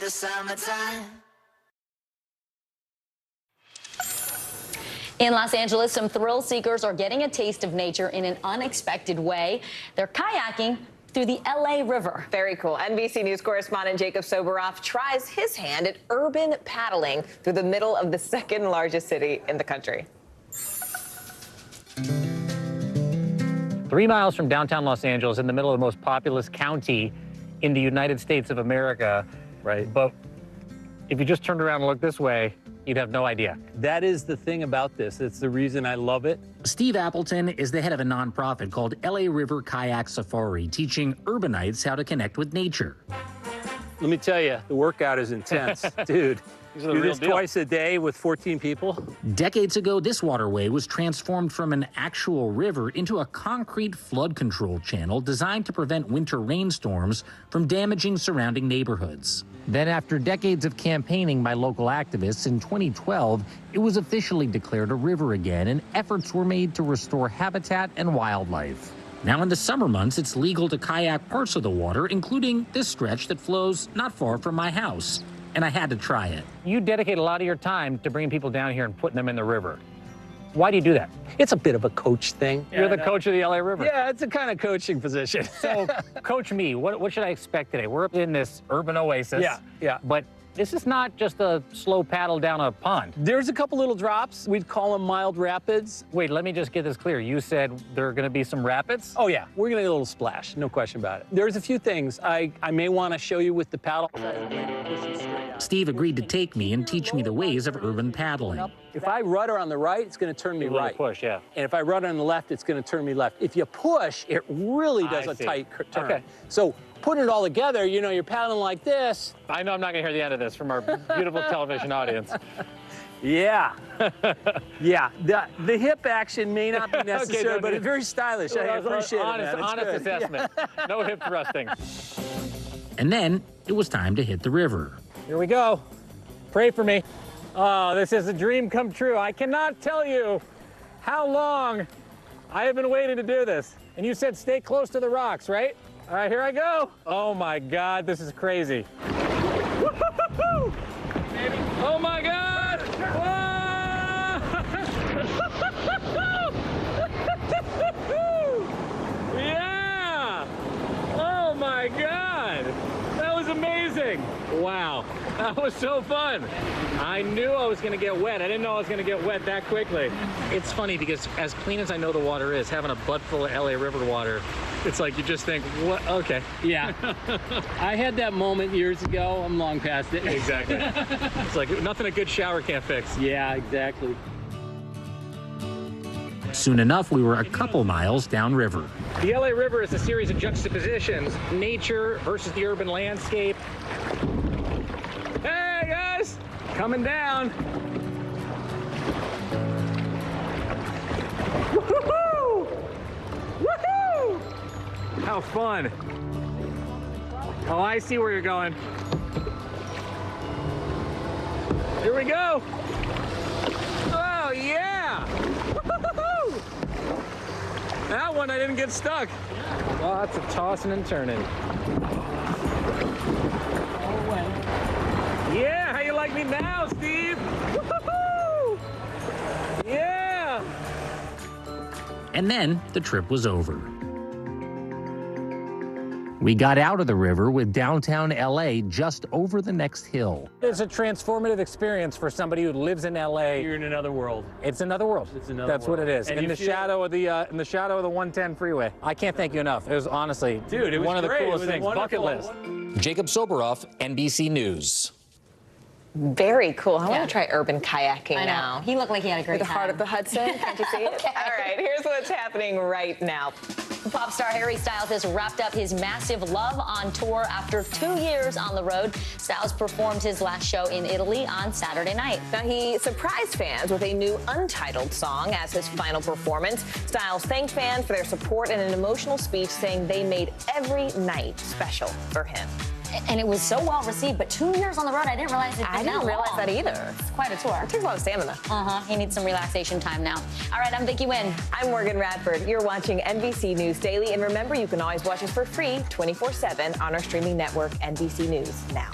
the summertime.
In Los Angeles, some thrill seekers are getting a taste of nature in an unexpected way. They're kayaking through the LA River.
Very cool. NBC News correspondent Jacob Soboroff tries his hand at urban paddling through the middle of the second largest city in the country.
3 miles from downtown Los Angeles, in the middle of the most populous county in the United States of America. Right. But if you just turned around and looked this way, you'd have no idea.
That is the thing about this. It's the reason I love it.
Steve Appleton is the head of a nonprofit called LA River Kayak Safari, teaching urbanites how to connect with nature.
Let me tell you, the workout is intense. Dude, do this twice a day with 14 people.
Decades ago, this waterway was transformed from an actual river into a concrete flood control channel designed to prevent winter rainstorms from damaging surrounding neighborhoods. Then, after decades of campaigning by local activists, in 2012, it was officially declared a river again, and efforts were made to restore habitat and wildlife. Now, in the summer months, it's legal to kayak parts of the water, including this stretch that flows not far from my house. And I had to try it.
You dedicate a lot of your time to bringing people down here and putting them in the river. Why do you do that?
It's a bit of a coach thing.
You're the coach of the LA River.
Yeah, it's a kind of coaching position.
So, coach me. What should I expect today? We're up in this urban oasis.
Yeah.
But this is not just a slow paddle down a pond.
There's a couple little drops. We'd call them mild rapids.
Wait, let me just get this clear. You said there are going to be some rapids?
Oh, yeah. We're going to get a little splash. No question about it. There's a few things I may want to show you with the paddle.
Steve agreed to take me and teach me the ways of urban paddling.
If I rudder on the right, it's going to turn me right.
Push, yeah.
And if I rudder on the left, it's going to turn me left. If you push, it really does a tight turn. Okay. So putting it all together, you know, you're paddling like this.
I know I'm not going to hear the end of this from our beautiful television audience.
Yeah. Yeah. The hip action may not be necessary,
Okay,
but it's very stylish. I appreciate it, man.
Honest assessment. No hip thrusting.
And then it was time to hit the river.
Here we go. Pray for me. Oh, this is a dream come true. I cannot tell you how long I have been waiting to do this. And you said stay close to the rocks, right? All right, here I go. Oh my God, this is crazy. Woo-hoo-hoo-hoo! Oh my God! Whoa! Yeah! Oh my God! That was amazing! Wow, that was so fun. I knew I was gonna get wet. I didn't know I was gonna get wet that quickly. It's funny because as clean as I know the water is, having a butt full of LA River water, it's like you just think, what? Okay.
Yeah. I had that moment years ago. I'm long past it.
Exactly. It's like nothing a good shower can't fix.
Yeah, exactly.
Soon enough, we were a couple miles downriver.
The LA River is a series of juxtapositions, nature versus the urban landscape. Hey guys, coming down. Woohoo! Woohoo! How fun. Oh, I see where you're going. Here we go. Oh, yeah. Woo-hoo-hoo! That one, I didn't get stuck. Lots of tossing and turning. Yeah, how you like me now, Steve? Woo-hoo-hoo! Yeah.
And then the trip was over. We got out of the river with downtown LA just over the next hill.
It's a transformative experience for somebody who lives in LA.
You're in another world.
It's another world.
It's another
That's
world.
what it is.
And
In the shadow of the 110 freeway. I can't thank you enough. It was honestly,
dude, it was
one of the
great.
coolest
It was
things. Bucket list.
Jacob Soboroff, NBC News.
Very cool. I want to try urban kayaking now.
He looked like he had a great
With the heart of the Hudson. Can't you see it?
Okay.
All right, here's what's happening right now.
Pop star Harry Styles has wrapped up his massive Love on tour after 2 years on the road. Styles performed his last show in Italy on Saturday night.
Now, he surprised fans with a new untitled song as his final performance. Styles thanked fans for their support in an emotional speech, saying they made every night special for him.
And it was so well received, but 2 years on the road, I didn't realize
I didn't realize that either.
It's quite a tour.
It takes a lot of stamina.
He needs some relaxation time now. All right, I'm Vicki Wynn.
I'm Morgan Radford. You're watching NBC News Daily, and remember, you can always watch us for free 24/7 on our streaming network, NBC News Now.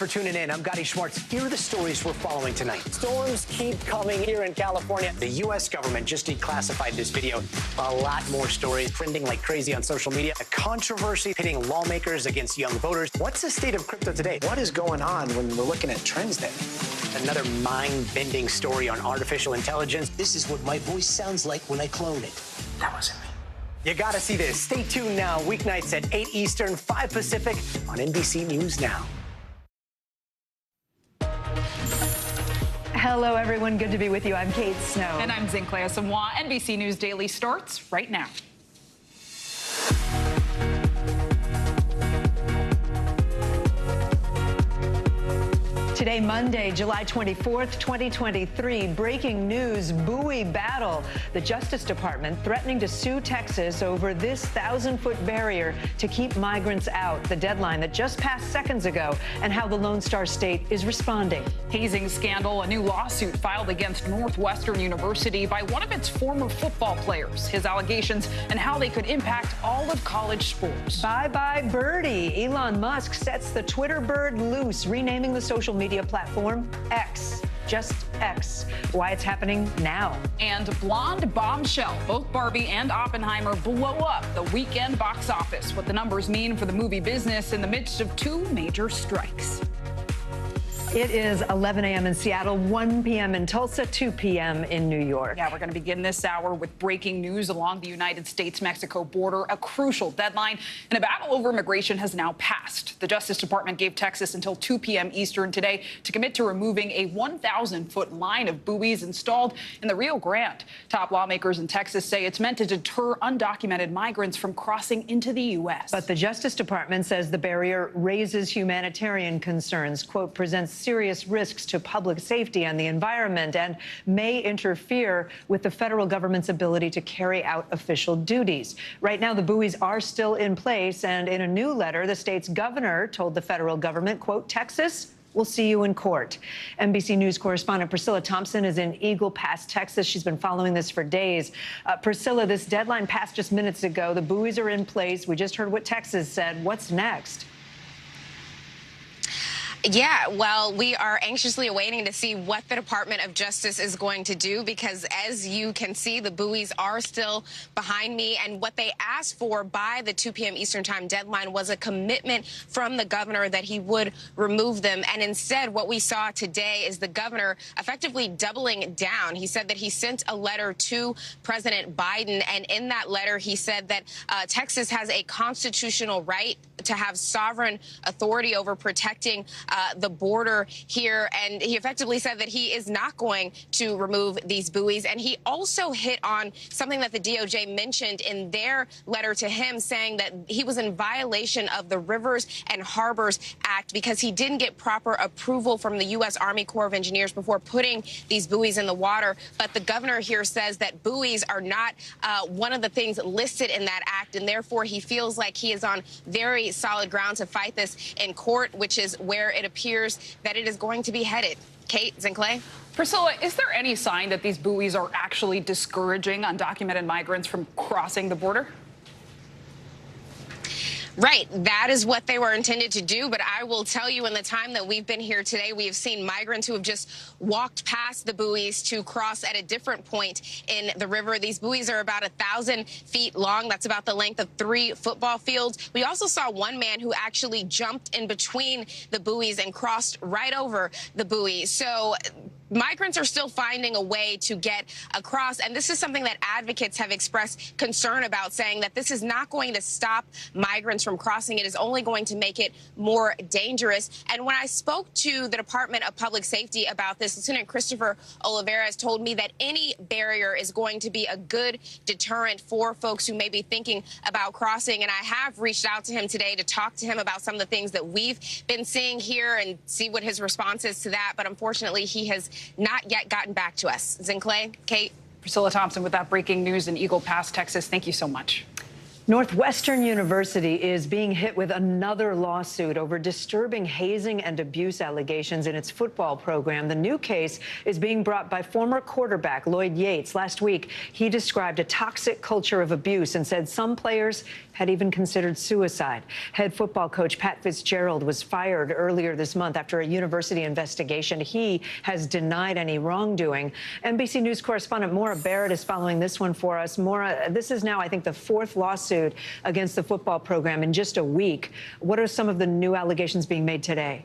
for tuning in. I'm Gotti Schwartz. Here are the stories we're following tonight. Storms keep coming here in California. The U.S. government just declassified this video. A lot more stories trending like crazy on social media. A controversy pitting lawmakers against young voters. What's the state of crypto today? What is going on when we're looking at trends there? Another mind-bending story on artificial intelligence.
This is what my voice sounds like when I clone it. That wasn't me.
You gotta see this. Stay tuned now, weeknights at 8 Eastern, 5 Pacific on NBC News Now.
Hello, everyone. Good to be with you. I'm Kate Snow.
And I'm Zinclair Samoa. NBC News Daily starts right now.
Today, Monday, July 24th, 2023, breaking news, buoy battle. The Justice Department threatening to sue Texas over this 1,000-foot barrier to keep migrants out. The deadline that just passed seconds ago, and how the Lone Star State is responding.
Hazing scandal, a new lawsuit filed against Northwestern University by one of its former football players. His allegations and how they could impact all of college sports.
Bye-bye birdie. Elon Musk sets the Twitter bird loose, renaming the social media platform X. Just X. Why it's happening now.
And blonde bombshell. Both Barbie and Oppenheimer blow up the weekend box office. What the numbers mean for the movie business in the midst of 2 major strikes.
It is 11 a.m. in Seattle, 1 p.m. in Tulsa, 2 p.m. in New York.
Yeah, we're going to begin this hour with breaking news along the United States-Mexico border. A crucial deadline and a battle over immigration has now passed. The Justice Department gave Texas until 2 p.m. Eastern today to commit to removing a 1,000-foot line of buoys installed in the Rio Grande. Top lawmakers in Texas say it's meant to deter undocumented migrants from crossing into the U.S.
But the Justice Department says the barrier raises humanitarian concerns, quote, presents serious risks to public safety and the environment, and may interfere with the federal government's ability to carry out official duties. Right now, the buoys are still in place, and in a new letter, the state's governor told the federal government, quote, Texas, we'll see you in court. NBC News correspondent Priscilla Thompson is in Eagle Pass, Texas. She's been following this for days. Priscilla, this deadline passed just minutes ago. The buoys are in place. We just heard what Texas said. What's next?
Yeah, well, we are anxiously awaiting to see what the Department of Justice is going to do, because as you can see, the buoys are still behind me. And what they asked for by the 2 p.m. Eastern time deadline was a commitment from the governor that he would remove them. And instead, what we saw today is the governor effectively doubling down. He said that he sent a letter to President Biden, and in that letter, he said that Texas has a constitutional right to have sovereign authority over protecting the border here. And he effectively said that he is not going to remove these buoys. And he also hit on something that the DOJ mentioned in their letter to him, saying that he was in violation of the Rivers and Harbors Act because he didn't get proper approval from the U.S. Army Corps of Engineers before putting these buoys in the water. But the governor here says that buoys are not one of the things listed in that act, and therefore he feels like he is on very solid ground to fight this in court, which is where it appears that it is going to be headed. Kate, Zinclair?
Priscilla, is there any sign that these buoys are actually discouraging undocumented migrants from crossing the border?
Right. That is what they were intended to do. But I will tell you, in the time that we've been here today, we have seen migrants who have just walked past the buoys to cross at a different point in the river. These buoys are about 1,000 feet long. That's about the length of 3 football fields. We also saw one man who actually jumped in between the buoys and crossed right over the buoy. So migrants are still finding a way to get across. And this is something that advocates have expressed concern about, saying that this is not going to stop migrants from crossing. It is only going to make it more dangerous. And when I spoke to the Department of Public Safety about this, Lieutenant Christopher Oliveras told me that any barrier is going to be a good deterrent for folks who may be thinking about crossing. And I have reached out to him today to talk to him about some of the things that we've been seeing here and see what his response is to that. But unfortunately, he has not yet gotten back to us. Zinclair, Kate?
Priscilla Thompson with that breaking news in Eagle Pass, Texas. Thank you so much.
Northwestern University is being hit with another lawsuit over disturbing hazing and abuse allegations in its football program. The new case is being brought by former quarterback Lloyd Yates. Last week, he described a toxic culture of abuse and said some players had even considered suicide. Head football coach Pat Fitzgerald was fired earlier this month after a university investigation. He has denied any wrongdoing. NBC News correspondent Maura Barrett is following this one for us. Maura, this is now, I think, the fourth lawsuit against the football program in just a week. What are some of the new allegations being made today?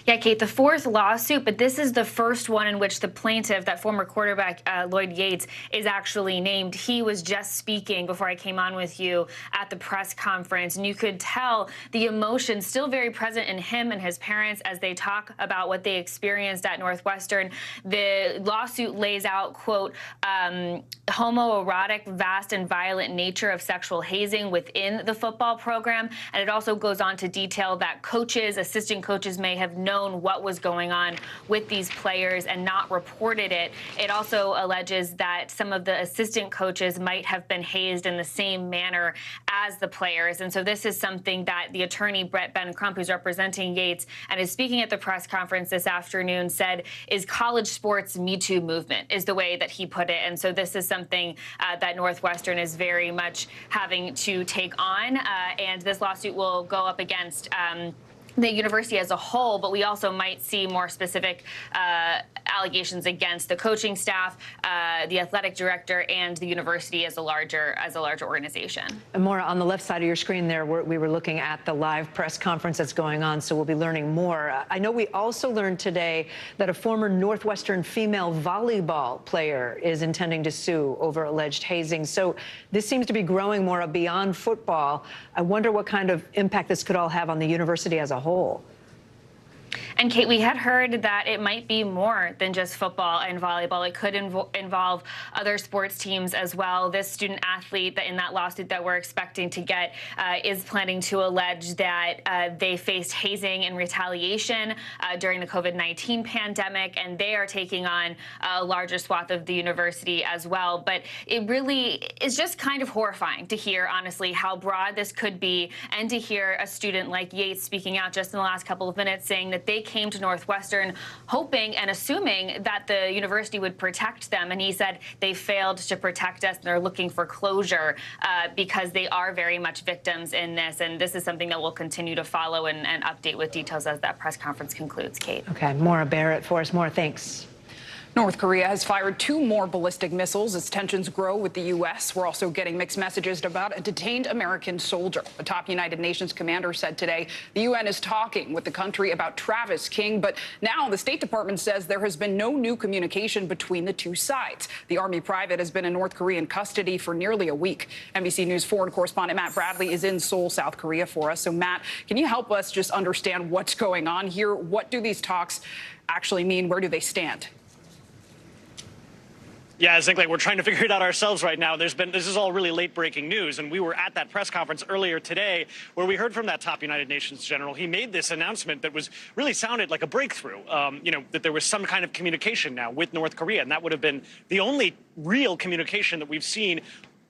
Yeah, Kate, the fourth lawsuit, but this is the first one in which the plaintiff, that former quarterback Lloyd Yates, is actually named. He was just speaking before I came on with you at the press conference, and you could tell the emotion still very present in him and his parents as they talk about what they experienced at Northwestern. The lawsuit lays out, quote, homoerotic, vast and violent nature of sexual hazing within the football program, and it also goes on to detail that coaches, assistant coaches may have known what was going on with these players and not reported it. It also alleges that some of the assistant coaches might have been hazed in the same manner as the players. And so this is something that the attorney, Brett Ben Crump, who's representing Yates and is speaking at the press conference this afternoon, said is college sports Me Too movement, is the way that he put it. And so this is something that Northwestern is very much having to take on. And this lawsuit will go up against the university as a whole, but we also might see more specific allegations against the coaching staff, the athletic director, and the university as a larger organization.
And Maura, on the left side of your screen there, we were looking at the live press conference that's going on, so we'll be learning more. I know we also learned today that a former Northwestern female volleyball player is intending to sue over alleged hazing. So this seems to be growing more beyond football. I wonder what kind of impact this could all have on the university as a whole.
And Kate, we had heard that it might be more than just football and volleyball. It could involve other sports teams as well. This student athlete in that lawsuit that we're expecting to get is planning to allege that they faced hazing and retaliation during the COVID-19 pandemic, and they are taking on a larger swath of the university as well. But it really is just kind of horrifying to hear, honestly, how broad this could be, and to hear a student like Yates speaking out just in the last couple of minutes saying that they came to Northwestern hoping and assuming that the university would protect them. And he said they failed to protect us and they're looking for closure because they are very much victims in this. And this is something that we'll continue to follow and update with details as that press conference concludes, Kate.
Okay, Maura Barrett for us. Maura, thanks.
North Korea has fired 2 more ballistic missiles as tensions grow with the U.S. We're also getting mixed messages about a detained American soldier. A top United Nations commander said today the UN is talking with the country about Travis King, but now the State Department says there has been no new communication between the two sides. The Army private has been in North Korean custody for nearly a week. NBC News foreign correspondent Matt Bradley is in Seoul, South Korea for us. So, Matt, can you help us just understand what's going on here? What do these talks actually mean? Where do they stand?
Yeah, I think we're trying to figure it out ourselves right now. This is all really late breaking news, and we were at that press conference earlier today where we heard from that top United Nations general. He made this announcement that was really sounded like a breakthrough, that there was some kind of communication now with North Korea, and that would have been the only real communication that we've seen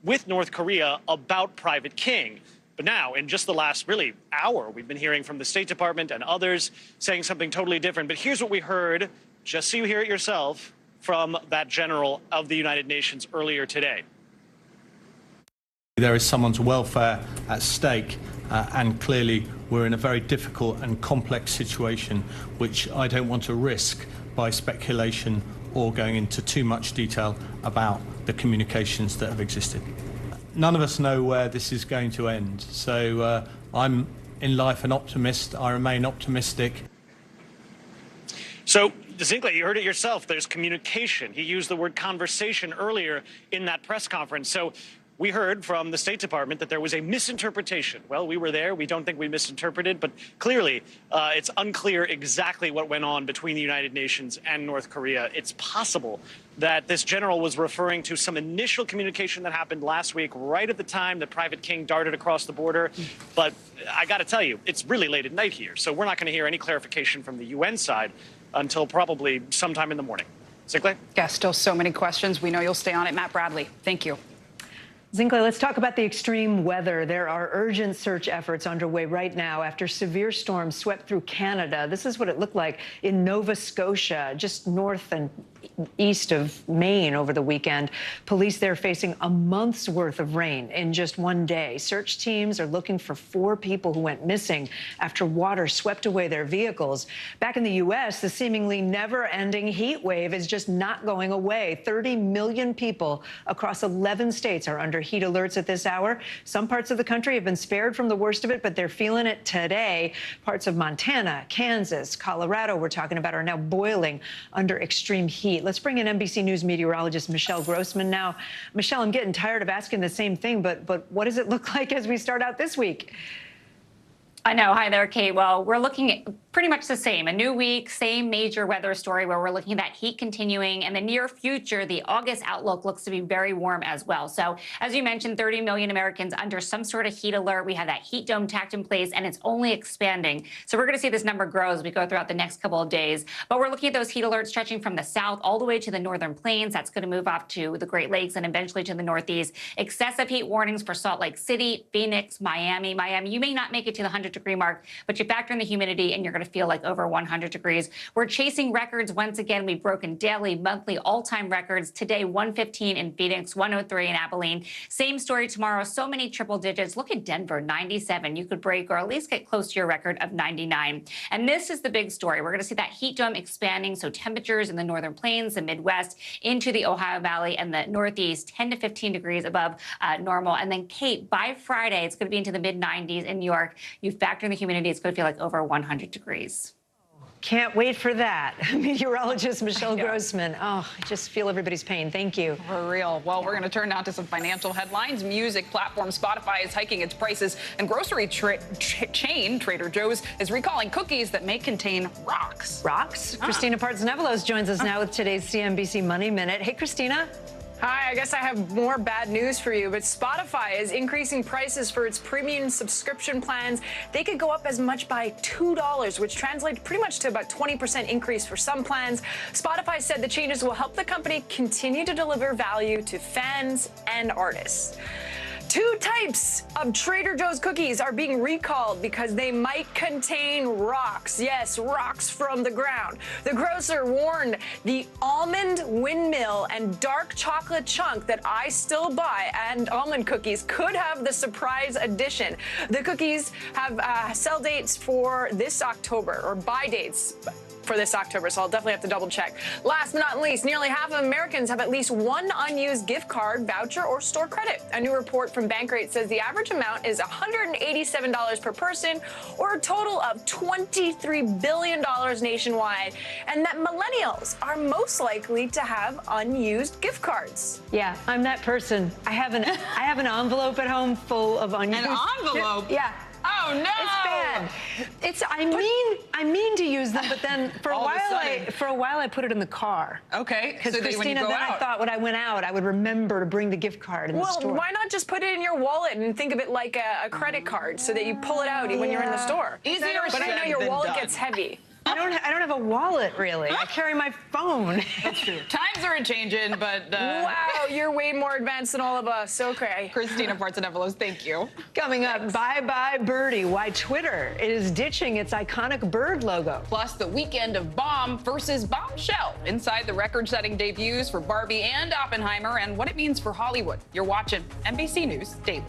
with North Korea about Private King. But now, in just the last really hour, we've been hearing from the State Department and others saying something totally different. But here's what we heard, just so you hear it yourself, from that general of the United Nations earlier today.
There is someone's welfare at stake, and clearly we're in a very difficult and complex situation, which I don't want to risk by speculation or going into too much detail about the communications that have existed. None of us know where this is going to end, so I'm in life an optimist. I remain optimistic.
So, distinctly, you heard it yourself, there's communication. He used the word conversation earlier in that press conference. So we heard from the State Department that there was a misinterpretation. Well, we were there. We don't think we misinterpreted, but clearly it's unclear exactly what went on between the United Nations and North Korea. It's possible that this general was referring to some initial communication that happened last week, right at the time that Private King darted across the border. But I got to tell you, it's really late at night here, so we're not going to hear any clarification from the UN side until probably sometime in the morning. Sinclair?
Yeah, still so many questions. We know you'll stay on it. Matt Bradley, thank you.
Zinkley, let's talk about the extreme weather. There are urgent search efforts underway right now after severe storms swept through Canada. This is what it looked like in Nova Scotia, just north and east of Maine over the weekend. Police there facing a month's worth of rain in just one day. Search teams are looking for 4 people who went missing after water swept away their vehicles. Back in the U.S., the seemingly never-ending heat wave is just not going away. 30 million people across 11 states are under heat alerts at this hour. Some parts of the country have been spared from the worst of it, but they're feeling it today. Parts of Montana, Kansas, Colorado, we're talking about, are now boiling under extreme heat. Let's bring in NBC News meteorologist Michelle Grossman now. Michelle, I'm getting tired of asking the same thing, but what does it look like as we start out this week?
I know. Hi there, Kate. Well, we're looking at pretty much the same. A new week, same major weather story where we're looking at that heat continuing. In the near future, the August outlook looks to be very warm as well. So as you mentioned, 30 million Americans under some sort of heat alert. We have that heat dome tacked in place, and it's only expanding. So we're going to see this number grow as we go throughout the next couple of days. But we're looking at those heat alerts stretching from the south all the way to the northern plains. That's going to move off to the Great Lakes and eventually to the northeast. Excessive heat warnings for Salt Lake City, Phoenix, Miami. You may not make it to the 100-degree mark, but you factor in the humidity and you're going to feel like over 100 degrees. We're chasing records once again. We've broken daily, monthly, all-time records. Today, 115 in Phoenix, 103 in Abilene. Same story tomorrow. So many triple digits. Look at Denver, 97. You could break or at least get close to your record of 99. And this is the big story. We're going to see that heat dome expanding. So temperatures in the northern plains, the Midwest, into the Ohio Valley and the Northeast, 10 to 15 degrees above normal. And then, Kate, by Friday, it's going to be into the mid-90s in New York. You factor in the humidity, it's going to feel like over 100 degrees.
Can't wait for that. Meteorologist Michelle Grossman. Oh, I just feel everybody's pain. Thank you.
For real. Well, we're going to turn now to some financial headlines. Music platform Spotify is hiking its prices, and grocery chain Trader Joe's is recalling cookies that may contain rocks.
Rocks? Christina Partsinevelos joins us now with today's CNBC Money Minute. Hey, Christina.
Hi, I guess I have more bad news for you, but Spotify is increasing prices for its premium subscription plans. They could go up as much by $2, which translates pretty much to about 20% increase for some plans. Spotify said the changes will help the company continue to deliver value to fans and artists. 2 types of Trader Joe's cookies are being recalled because they might contain rocks. Yes, rocks from the ground. The grocer warned the almond windmill and dark chocolate chunk that I still buy and almond cookies could have the surprise addition. The cookies have sell dates for this October, or buy dates for this October, so I'll definitely have to double check. Last but not least, nearly half of Americans have at least one unused gift card, voucher, or store credit. A new report from Bankrate says the average amount is $187 per person, or a total of $23 billion nationwide, and that millennials are most likely to have unused gift cards.
Yeah, I'm that person. I have an envelope at home full of unused.
An envelope?
Yeah.
Oh no!
It's bad. I mean to use them, but then for a while I put it in the car.
Okay.
Because
so
Christina, I thought when I went out, I would remember to bring the gift card in the store.
Well, why not just put it in your wallet and think of it like a credit card, so that you pull it out when you're in the store?
Easier
but I know your wallet gets heavy.
I don't have a wallet, really. I carry my phone.
That's true. Times are changing, but...
Wow, you're way more advanced than all of us. Okay.
Christina Partsinevelos, thank you.
Coming up, bye-bye birdie, why Twitter is ditching its iconic bird logo.
Plus, the weekend of bomb versus bombshell. Inside the record-setting debuts for Barbie and Oppenheimer and what it means for Hollywood. You're watching NBC News Daily.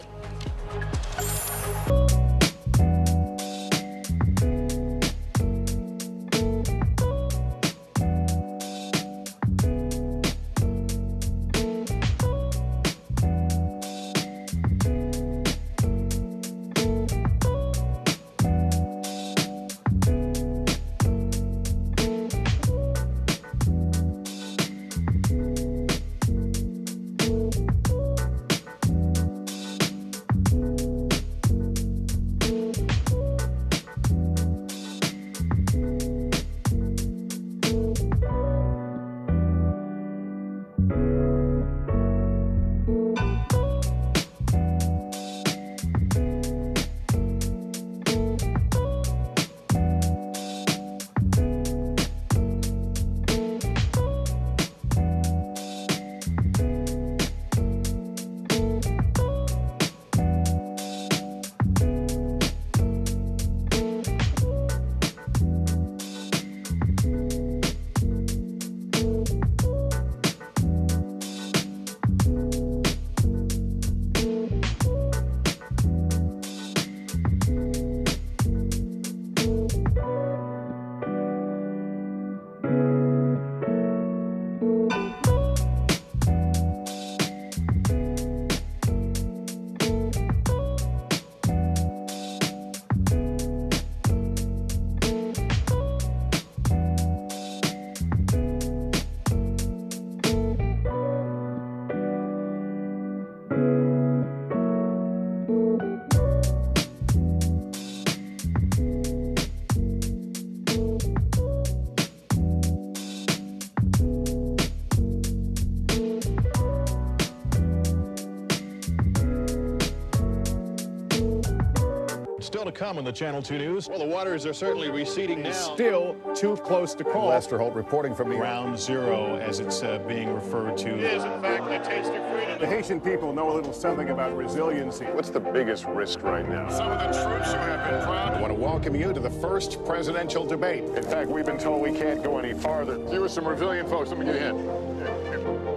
Still to come on the Channel 2 News. Well, the waters are certainly receding now.
Still too close to call. Lester Holt reporting from
Ground Zero, as it's being referred to.
It is, in fact, the taste of freedom. The Haitian people know a little something about resiliency. What's the biggest risk right now? Some of the troops who have been proud. I want to welcome you to the first presidential debate. In fact, we've been told we can't go any farther. You are some resilient folks. Let me get a hand.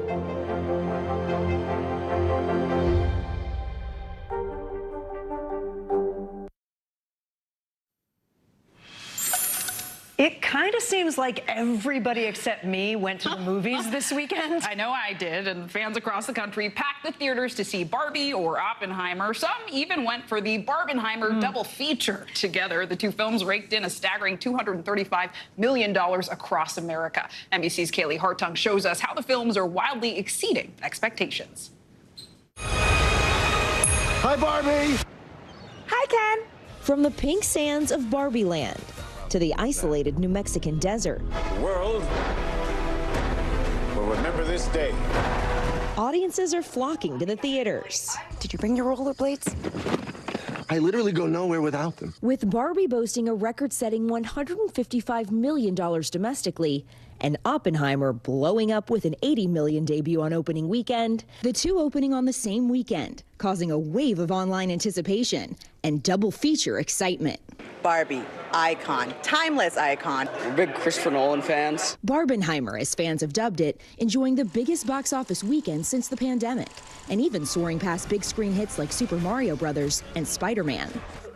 It kind of seems like everybody except me went to the movies this weekend.
I know I did, and fans across the country packed the theaters to see Barbie or Oppenheimer. Some even went for the Barbenheimer double feature. Together, the two films raked in a staggering $235 million across America. NBC's Kaylee Hartung shows us how the films are wildly exceeding expectations.
Hi, Barbie.
Hi, Ken. From the pink sands of Barbie Land to the isolated New Mexican desert.
The world will remember this day.
Audiences are flocking to the theaters.
Did you bring your rollerblades?
I literally go nowhere without them.
With Barbie boasting a record-setting $155 million domestically, and Oppenheimer blowing up with an $80 million debut on opening weekend, the two opening on the same weekend, causing a wave of online anticipation and double feature excitement.
Barbie, icon, timeless icon.
We're big Christopher Nolan fans.
Barbenheimer, as fans have dubbed it, enjoying the biggest box office weekend since the pandemic, and even soaring past big screen hits like Super Mario Bros. And Spider-Man.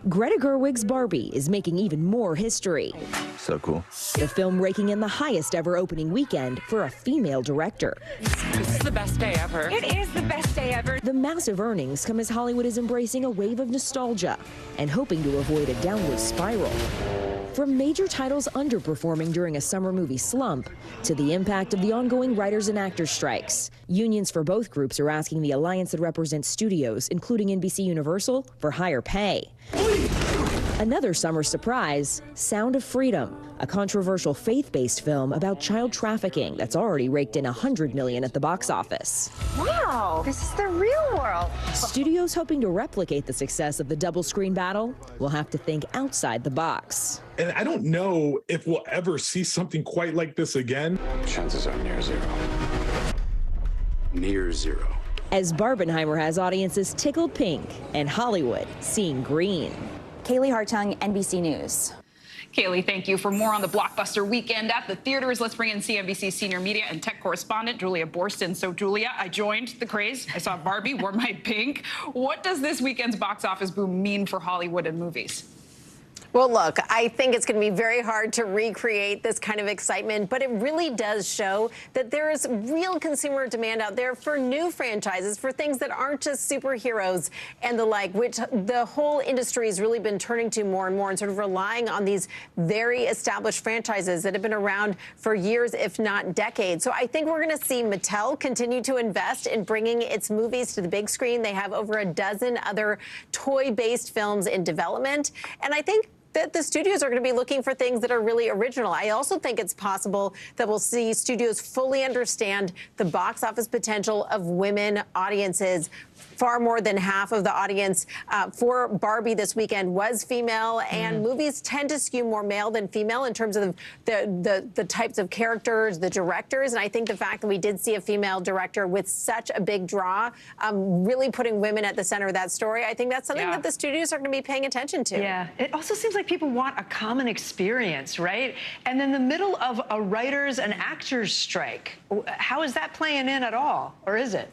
Greta Gerwig's Barbie is making even more history.
So cool.
The film raking in the highest ever opening weekend for a female director.
This is the best day ever.
It is the best day ever. The massive earnings come as Hollywood is embracing a wave of nostalgia and hoping to avoid a downward spiral. From major titles underperforming during a summer movie slump to the impact of the ongoing writers and actors strikes, unions for both groups are asking the alliance that represents studios, including NBC Universal, for higher pay. Another summer surprise, Sound of Freedom, a controversial faith-based film about child trafficking that's already raked in $100 million at the box office. Wow, this is the real world. Studios hoping to replicate the success of the double screen battle will have to think outside the box.
And I don't know if we'll ever see something quite like this again.
Chances are near zero. Near zero.
As Barbenheimer has audiences tickled pink and Hollywood seeing green.
Kaylee Hartung, NBC News.
Kaylee, thank you. For more on the blockbuster weekend at the theaters, let's bring in CNBC senior media and tech correspondent Julia Borston. So, Julia, I joined the craze. I saw Barbie, wore my pink. What does this weekend's box office boom mean for Hollywood and movies?
Well, look, I think it's going to be very hard to recreate this kind of excitement, but it really does show that there is real consumer demand out there for new franchises, for things that aren't just superheroes and the like, which the whole industry has really been turning to more and more and sort of relying on these very established franchises that have been around for years, if not decades. So I think we're going to see Mattel continue to invest in bringing its movies to the big screen. They have over a dozen other toy-based films in development, and I think that the studios are going to be looking for things that are really original. I also think it's possible that we'll see studios fully understand the box office potential of women audiences. Far more than half of the audience for Barbie this weekend was female, and movies tend to skew more male than female in terms of the types of characters, the directors. And I think the fact that we did see a female director with such a big draw, really putting women at the center of that story, I think that's something that the studios are going to be paying attention to.
Yeah, it also seems like people want a common experience, right? And in the middle of a writers and actors strike, how is that playing in at all, or is it?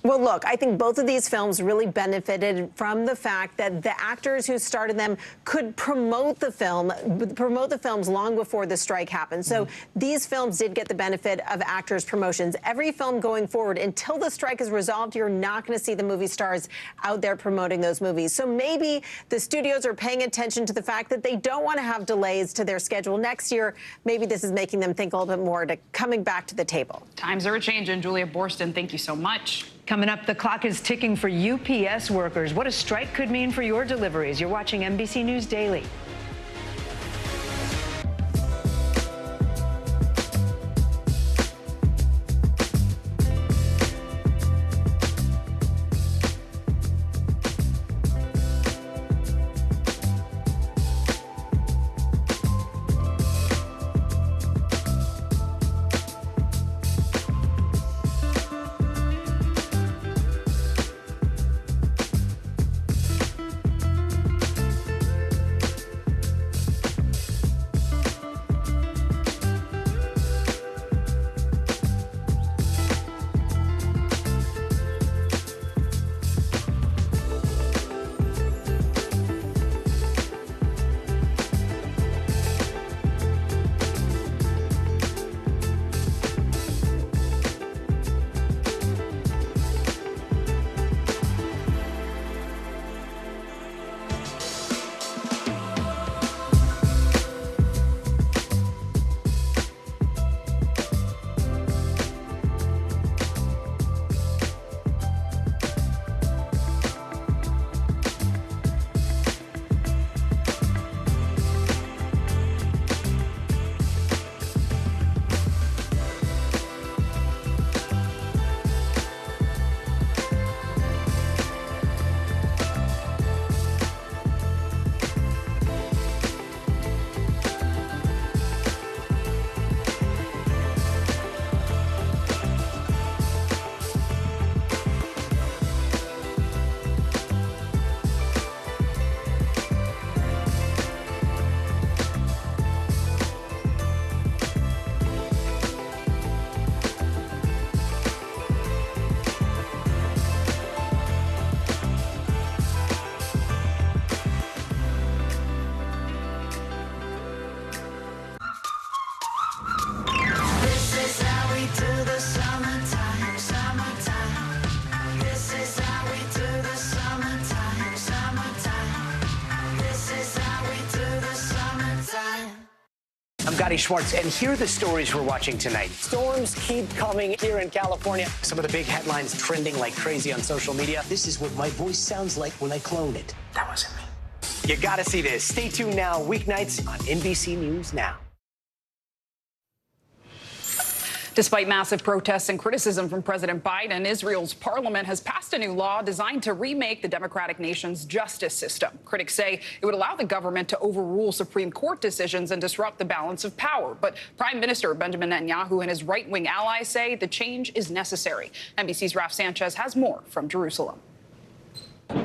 Well, look, I think both of these films really benefited from the fact that the actors who started them could promote the films long before the strike happened. So these films did get the benefit of actors' promotions. Every film going forward, until the strike is resolved, you're not going to see the movie stars out there promoting those movies. So maybe the studios are paying attention to the fact that they don't want to have delays to their schedule next year. Maybe this is making them think a little bit more to coming back to the table.
Times are a-changing. Julia Borston, thank you so much.
Coming up, the clock is ticking for UPS workers. What a strike could mean for your deliveries. You're watching NBC News Daily.
I'm Gotti Schwartz, and here are the stories we're watching tonight. Storms keep coming here in California. Some of the big headlines trending like crazy on social media.
This is what my voice sounds like when I clone it. That wasn't me.
You gotta see this. Stay tuned now, weeknights on NBC News Now.
Despite massive protests and criticism from President Biden, Israel's parliament has passed a new law designed to remake the democratic nation's justice system. Critics say it would allow the government to overrule Supreme Court decisions and disrupt the balance of power. But Prime Minister Benjamin Netanyahu and his right-wing allies say the change is necessary. NBC's Raf Sanchez has more from Jerusalem.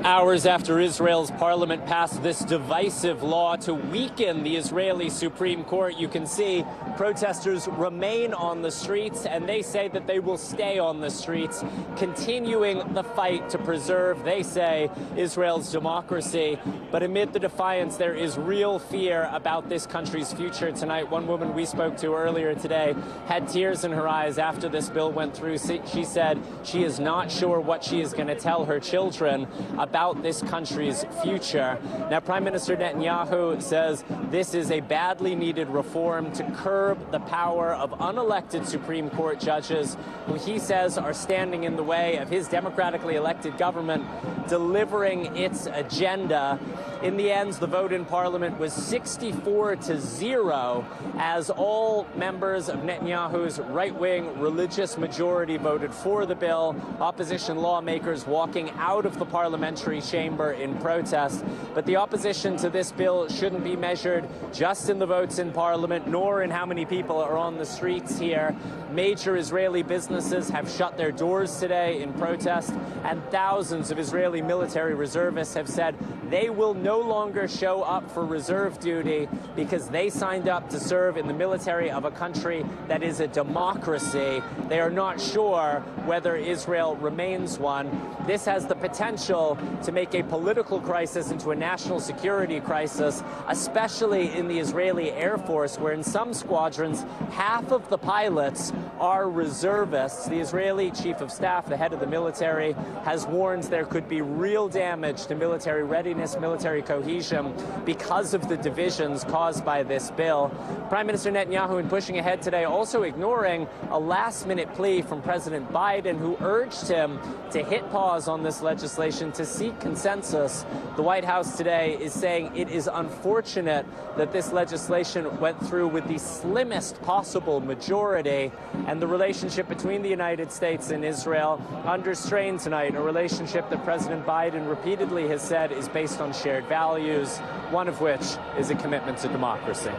Hours after Israel's parliament passed this divisive law to weaken the Israeli Supreme Court, you can see protesters remain on the streets, and they say that they will stay on the streets, continuing the fight to preserve, they say, Israel's democracy. But amid the defiance, there is real fear about this country's future tonight. One woman we spoke to earlier today had tears in her eyes after this bill went through. She said she is not sure what she is going to tell her children about this country's future. Now, Prime Minister Netanyahu says this is a badly needed reform to curb the power of unelected Supreme Court judges who he says are standing in the way of his democratically elected government delivering its agenda. In the end, the vote in Parliament was 64-0 as all members of Netanyahu's right-wing religious majority voted for the bill. Opposition lawmakers walking out of the parliamentary chamber in protest. But the opposition to this bill shouldn't be measured just in the votes in Parliament, nor in how many people are on the streets here. Major Israeli businesses have shut their doors today in protest, and thousands of Israeli military reservists have said they will no longer show up for reserve duty because they signed up to serve in the military of a country that is a democracy. They are not sure whether Israel remains one. This has the potential to make a political crisis into a national security crisis, especially in the Israeli Air Force, where in some squadrons, half of the pilots are reservists. The Israeli chief of staff, the head of the military, has warned there could be real damage to military readiness, military cohesion, because of the divisions caused by this bill. Prime Minister Netanyahu, in pushing ahead today, also ignoring a last-minute plea from President Biden, who urged him to hit pause on this legislation to seek consensus. The White House today is saying it is unfortunate that this legislation went through with the slimmest possible majority, and the relationship between the United States and Israel under strain tonight, a relationship that President Biden repeatedly has said is based on shared values, one of which is a commitment to democracy.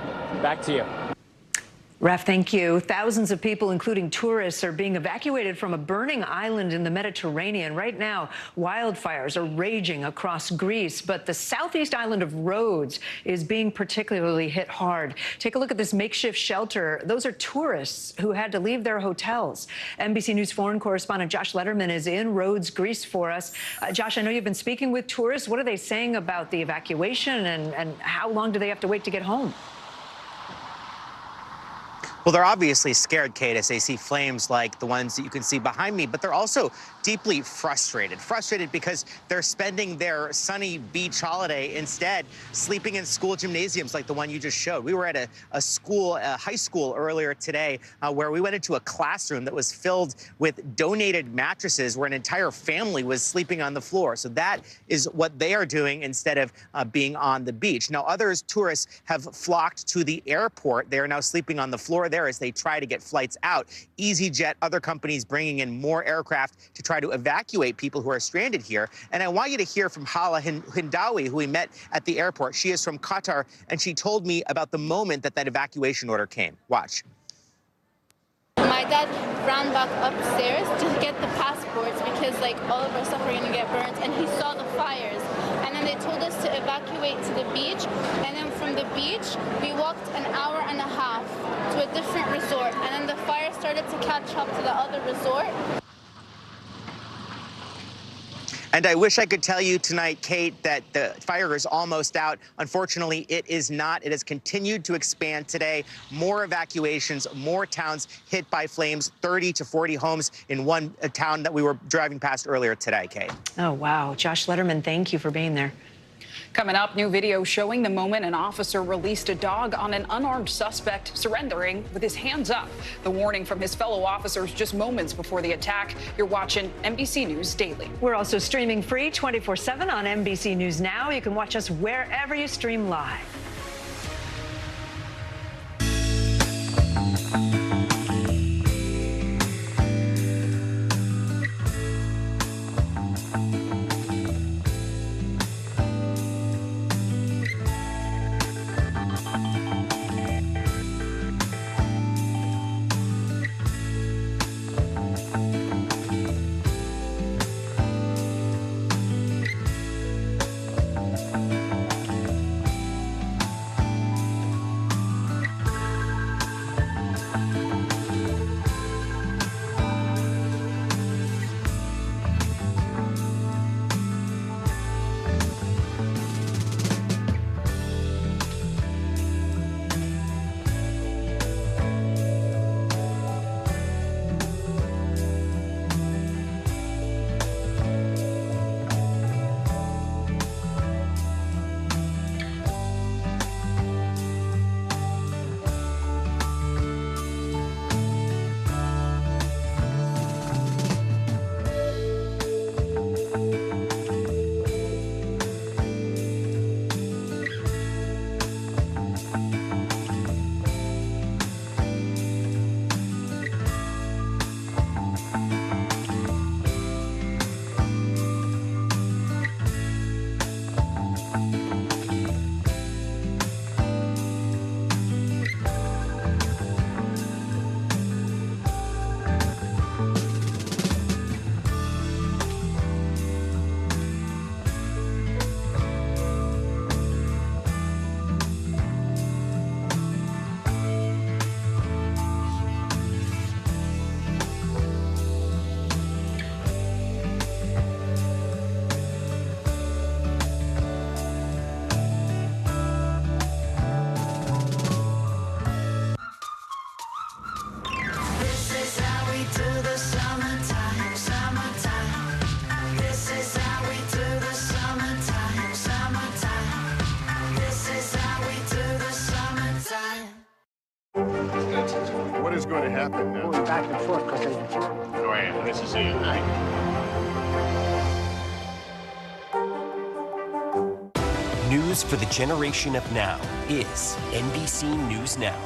Back to you.
Raf, thank you. Thousands of people, including tourists, are being evacuated from a burning island in the Mediterranean. Right now, wildfires are raging across Greece, but the southeast island of Rhodes is being particularly hit hard. Take a look at this makeshift shelter. Those are tourists who had to leave their hotels. NBC News foreign correspondent Josh Letterman is in Rhodes, Greece for us. Josh, I know you've been speaking with tourists. What are they saying about the evacuation, and how long do they have to wait to get home?
Well, they're obviously scared, Kate, as they see flames like the ones that you can see behind me, but they're also deeply frustrated. Frustrated because they're spending their sunny beach holiday instead sleeping in school gymnasiums like the one you just showed. We were at a high school earlier today where we went into a classroom that was filled with donated mattresses where an entire family was sleeping on the floor. So that is what they are doing instead of being on the beach. Now, tourists have flocked to the airport. They are now sleeping on the floor there as they try to get flights out. EasyJet, other companies bringing in more aircraft to try to evacuate people who are stranded here. And I want you to hear from Hala Hindawi, who we met at the airport. She is from Qatar, and she told me about the moment that evacuation order came. Watch.
My dad ran back upstairs to get the passports because all of our stuff were going to get burnt, and he saw the fires. And then they told us to evacuate to the beach, and then from the beach we walked an hour and a half to a different resort, and then the fire started to catch up to the other resort.
And I wish I could tell you tonight, Kate, that the fire is almost out. Unfortunately, it is not. It has continued to expand today. More evacuations, more towns hit by flames, 30 to 40 homes in one town that we were driving past earlier today, Kate.
Oh, wow. Josh Letterman, thank you for being there.
Coming up, new video showing the moment an officer released a dog on an unarmed suspect surrendering with his hands up. The warning from his fellow officers just moments before the attack. You're watching NBC News Daily.
We're also streaming free 24/7 on NBC News Now. You can watch us wherever you stream live.
What is going to happen now?
Going back and forth because they...
Go ahead. Nice to see you.
News for the generation of now is NBC News Now.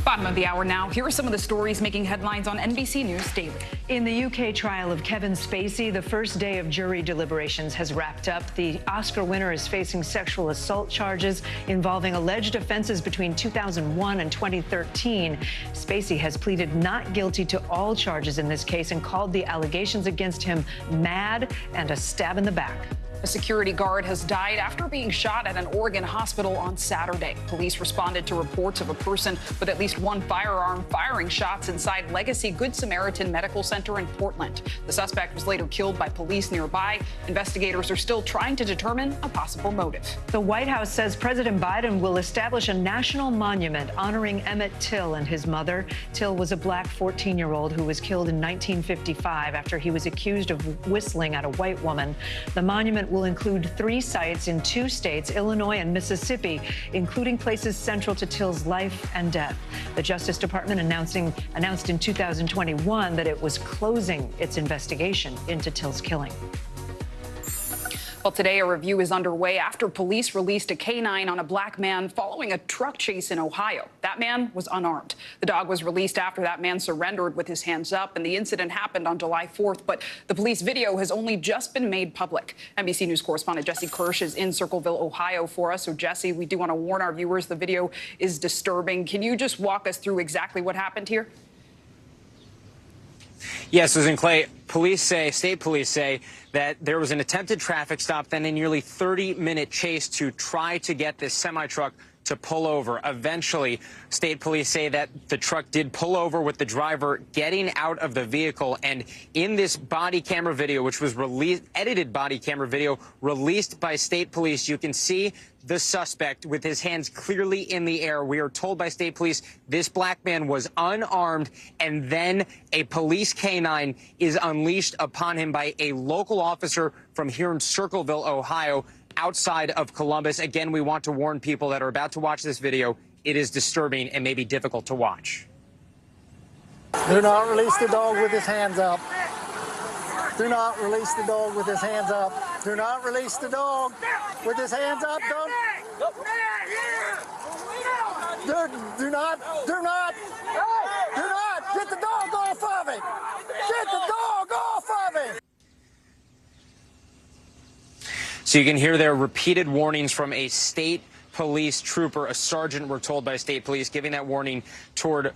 Bottom of the hour now. Here are some of the stories making headlines on NBC News Daily.
In the UK trial of Kevin Spacey, the first day of jury deliberations has wrapped up. The Oscar winner is facing sexual assault charges involving alleged offenses between 2001 and 2013. Spacey has pleaded not guilty to all charges in this case and called the allegations against him mad and a stab in the back.
A security guard has died after being shot at an Oregon hospital on Saturday. Police responded to reports of a person with at least one firearm firing shots inside Legacy Good Samaritan Medical Center in Portland. The suspect was later killed by police nearby. Investigators are still trying to determine a possible motive.
The White House says President Biden will establish a national monument honoring Emmett Till and his mother. Till was a black 14-year-old who was killed in 1955 after he was accused of whistling at a white woman. The monument will include 3 sites in 2 states, Illinois and Mississippi, including places central to Till's life and death. The Justice Department announced in 2021 that it was closing its investigation into Till's killing.
Well, today a review is underway after police released a canine on a black man following a truck chase in Ohio. That man was unarmed. The dog was released after that man surrendered with his hands up, and the incident happened on July 4th, but the police video has only just been made public. NBC News correspondent Jesse Kirsch is in Circleville, Ohio for us. So, Jesse, we do want to warn our viewers the video is disturbing. Can you just walk us through exactly what happened here?
Yes, Susan Clay, state police say that there was an attempted traffic stop, then a nearly 30-minute chase to try to get this semi-truck
to pull over. Eventually, state police say that the truck did pull over with the driver getting out of the vehicle. And in this body camera video, which was edited body camera video released by state police, you can see the suspect with his hands clearly in the air. We are told by state police this black man was unarmed, and then a police canine is unleashed upon him by a local officer from here in Circleville, Ohio, outside of Columbus. Again, we want to warn people that are about to watch this video. It is disturbing and may be difficult to watch.
Do not release the dog with his hands up. Do not release the dog with his hands up. Do not release the dog with his hands up. Don't. Do not. Get the dog off of it. Get the dog off of it.
So you can hear there repeated warnings from a state police trooper, a sergeant, we're told by state police, giving that warning toward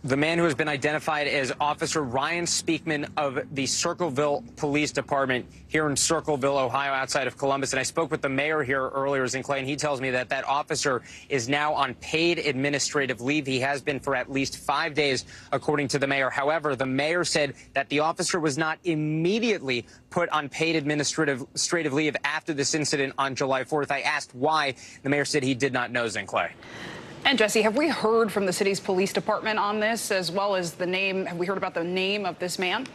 the man who has been identified as Officer Ryan Speakman of the Circleville Police Department here in Circleville, Ohio, outside of Columbus. And I spoke with the mayor here earlier, Clay, and he tells me that that officer is now on paid administrative leave. He has been for at least 5 days, according to the mayor. However, the mayor said that the officer was not immediately put on paid administrative leave after this incident on July 4th. I asked why. The mayor said he did not know, Clay.
And Jesse, have we heard from the city's police department on this, as well as the name? Have we heard about the name of this man?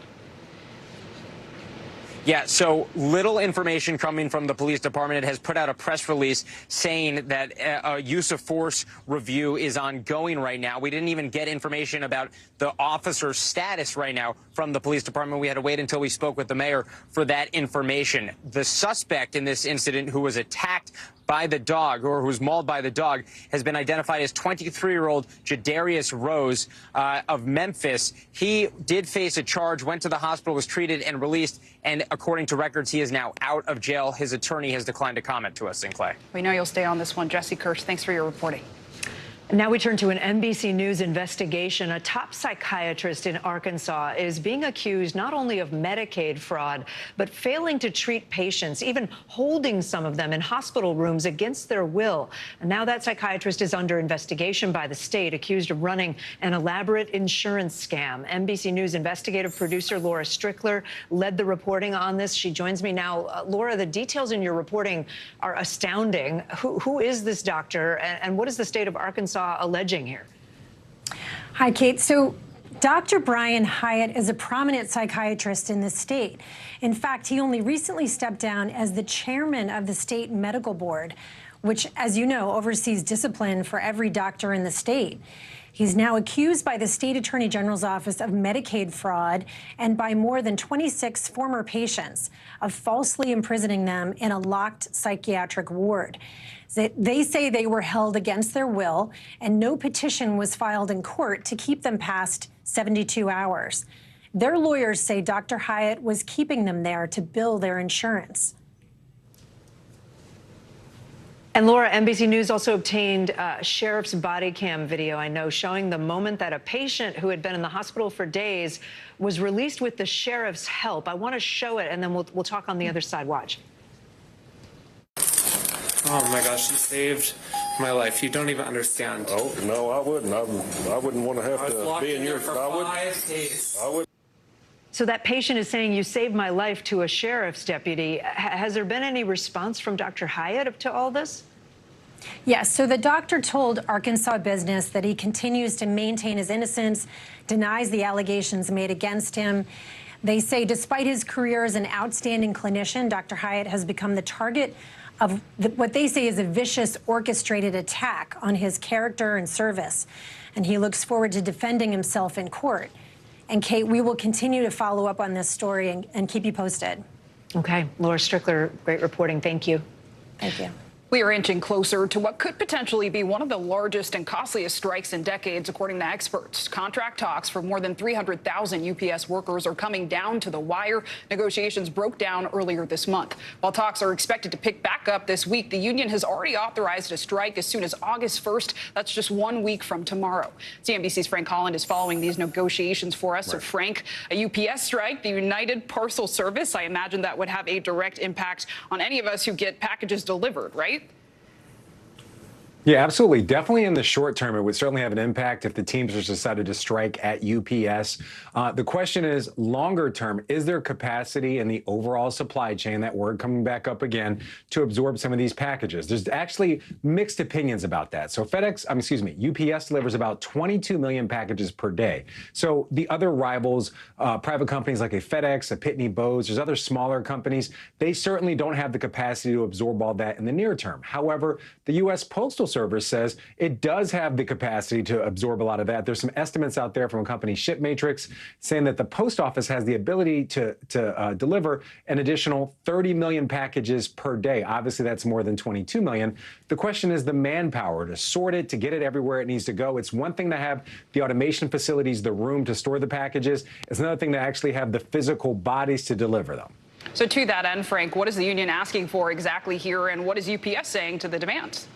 Yeah, so little information coming from the police department. It has put out a press release saying that a use of force review is ongoing right now. We didn't even get information about the officer's status right now from the police department. We had to wait until we spoke with the mayor for that information. The suspect in this incident, who was attacked by the dog, or who was mauled by the dog, has been identified as 23-year-old Jadarius Rose of Memphis. He did face a charge, went to the hospital, was treated and released, and according to records, he is now out of jail. His attorney has declined to comment to us, Clay.
We know you'll stay on this one. Jesse Kirsch, thanks for your reporting.
Now we turn to an NBC News investigation. A top psychiatrist in Arkansas is being accused not only of Medicaid fraud, but failing to treat patients, even holding some of them in hospital rooms against their will. And now that psychiatrist is under investigation by the state, accused of running an elaborate insurance scam. NBC News investigative producer Laura Strickler led the reporting on this. She joins me now. Laura, the details in your reporting are astounding. Who is this doctor, and what is the state of Arkansas alleging here?
Hi, Kate. So Dr. Brian Hyatt is a prominent psychiatrist in the state. In fact, he only recently stepped down as the chairman of the state medical board, which, as you know, oversees discipline for every doctor in the state. He's now accused by the state attorney general's office of Medicaid fraud and by more than 26 former patients of falsely imprisoning them in a locked psychiatric ward. They say they were held against their will, and no petition was filed in court to keep them past 72 hours. Their lawyers say Dr. Hyatt was keeping them there to bill their insurance.
And Laura, NBC News also obtained sheriff's body cam video, I know, showing the moment that a patient who had been in the hospital for days was released with the sheriff's help. I want to show it, and then we'll talk on the other side. Watch.
Oh my gosh, you saved my life. You don't even understand.
Oh, no, I wouldn't. I wouldn't want to have to be in your...
For 5 days.
I would.
So that patient is saying, you saved my life, to a sheriff's deputy. Has there been any response from Dr. Hyatt to all this?
Yes, so the doctor told Arkansas Business that he continues to maintain his innocence, denies the allegations made against him. They say despite his career as an outstanding clinician, Dr. Hyatt has become the target of what they say is a vicious, orchestrated attack on his character and service. And he looks forward to defending himself in court. And Kate, we will continue to follow up on this story and keep you posted.
Okay, Laura Strickler, great reporting. Thank you.
Thank you.
We are inching closer to what could potentially be one of the largest and costliest strikes in decades, according to experts. Contract talks for more than 300,000 UPS workers are coming down to the wire. Negotiations broke down earlier this month. While talks are expected to pick back up this week, the union has already authorized a strike as soon as August 1st. That's just 1 week from tomorrow. CNBC's Frank Holland is following these negotiations for us. So, Frank, a UPS strike, the United Parcel Service, I imagine that would have a direct impact on any of us who get packages delivered, right?
Yeah, absolutely. Definitely in the short term, it would certainly have an impact if the Teamsters decided to strike at UPS. The question is, longer term, is there capacity in the overall supply chain, that word coming back up again, to absorb some of these packages? There's actually mixed opinions about that. So UPS delivers about 22 million packages per day. So the other rivals, private companies like a FedEx, a Pitney Bowes, there's other smaller companies, they certainly don't have the capacity to absorb all that in the near term. However, the U.S. Postal Service says it does have the capacity to absorb a lot of that. There's some estimates out there from a company, ShipMatrix, saying that the post office has the ability to deliver an additional 30 million packages per day. Obviously, that's more than 22 million. The question is the manpower to sort it, to get it everywhere it needs to go. It's one thing to have the automation facilities, the room to store the packages. It's another thing to actually have the physical bodies to deliver them.
So to that end, Frank, what is the union asking for exactly here, and what is UPS saying to the demands?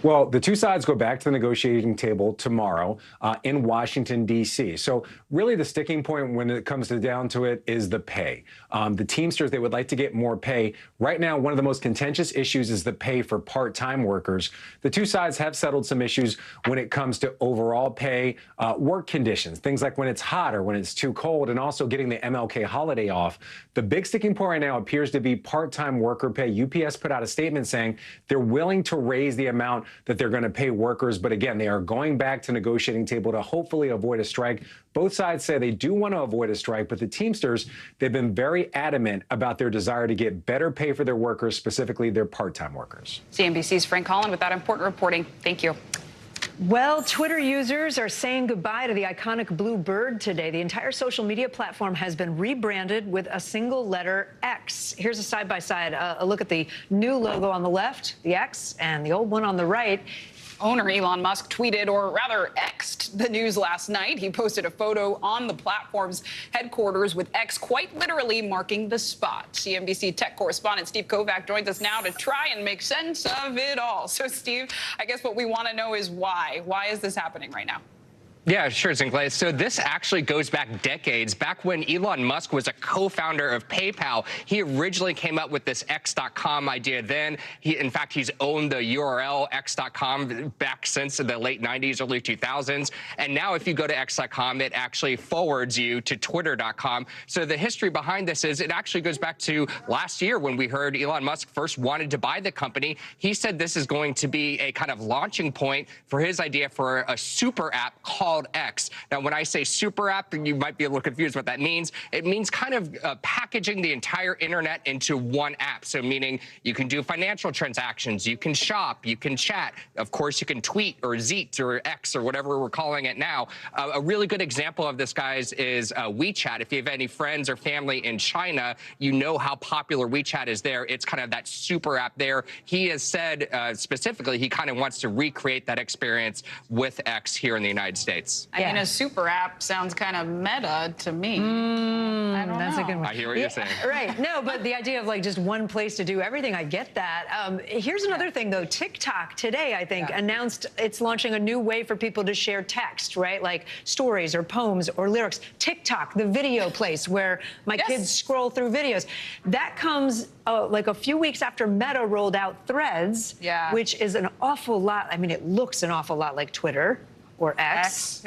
Well, the two sides go back to the negotiating table tomorrow in Washington, D.C. So really the sticking point when it comes down to it is the pay. The Teamsters, they would like to get more pay. Right now, one of the most contentious issues is the pay for part-time workers. The two sides have settled some issues when it comes to overall pay, work conditions, things like when it's hot or when it's too cold, and also getting the MLK holiday off. The big sticking point right now appears to be part-time worker pay. UPS put out a statement saying they're willing to raise the amount that they're going to pay workers. But again, they are going back to negotiating table to hopefully avoid a strike. Both sides say they do want to avoid a strike, but the Teamsters, they've been very adamant about their desire to get better pay for their workers, specifically their part-time workers.
CNBC's Frank Collin with that important reporting. Thank you.
Well, Twitter users are saying goodbye to the iconic blue bird today. The entire social media platform has been rebranded with a single letter X. Here's a side-by-side, a look at the new logo on the left, the X, and the old one on the right.
Owner Elon Musk tweeted, or rather X'd, the news last night. He posted a photo on the platform's headquarters with X quite literally marking the spot. CNBC tech correspondent Steve Kovac joins us now to try and make sense of it all. So, Steve, I guess what we want to know is why. Why is this happening right now?
Yeah, sure, Zinkley. So this actually goes back decades. Back when Elon Musk was a co-founder of PayPal, he originally came up with this X.com idea then. In fact, he's owned the URL X.com back since the late 90s, early 2000s. And now if you go to X.com, it actually forwards you to Twitter.com. So the history behind this is it actually goes back to last year when we heard Elon Musk first wanted to buy the company. He said this is going to be a kind of launching point for his idea for a super app called X. Now, when I say super app, you might be a little confused what that means. It means kind of packaging the entire internet into one app. So meaning you can do financial transactions, you can shop, you can chat. Of course, you can tweet or Zeet or X or whatever we're calling it now. A really good example of this, guys, is WeChat. If you have any friends or family in China, you know how popular WeChat is there. It's kind of that super app there. He has said specifically he kind of wants to recreate that experience with X here in the United States.
I mean, a super app sounds kind of meta to me. I don't
That's
know.
a good one.
I hear what you're saying.
Right. No, but the idea of like just one place to do everything, I get that. Here's another thing, though. TikTok today, I think, announced it's launching a new way for people to share text, right? Like stories or poems or lyrics. TikTok, the video place where my kids scroll through videos. That comes like a few weeks after Meta rolled out Threads, which is an awful lot. I mean, it looks an awful lot like Twitter. Or X.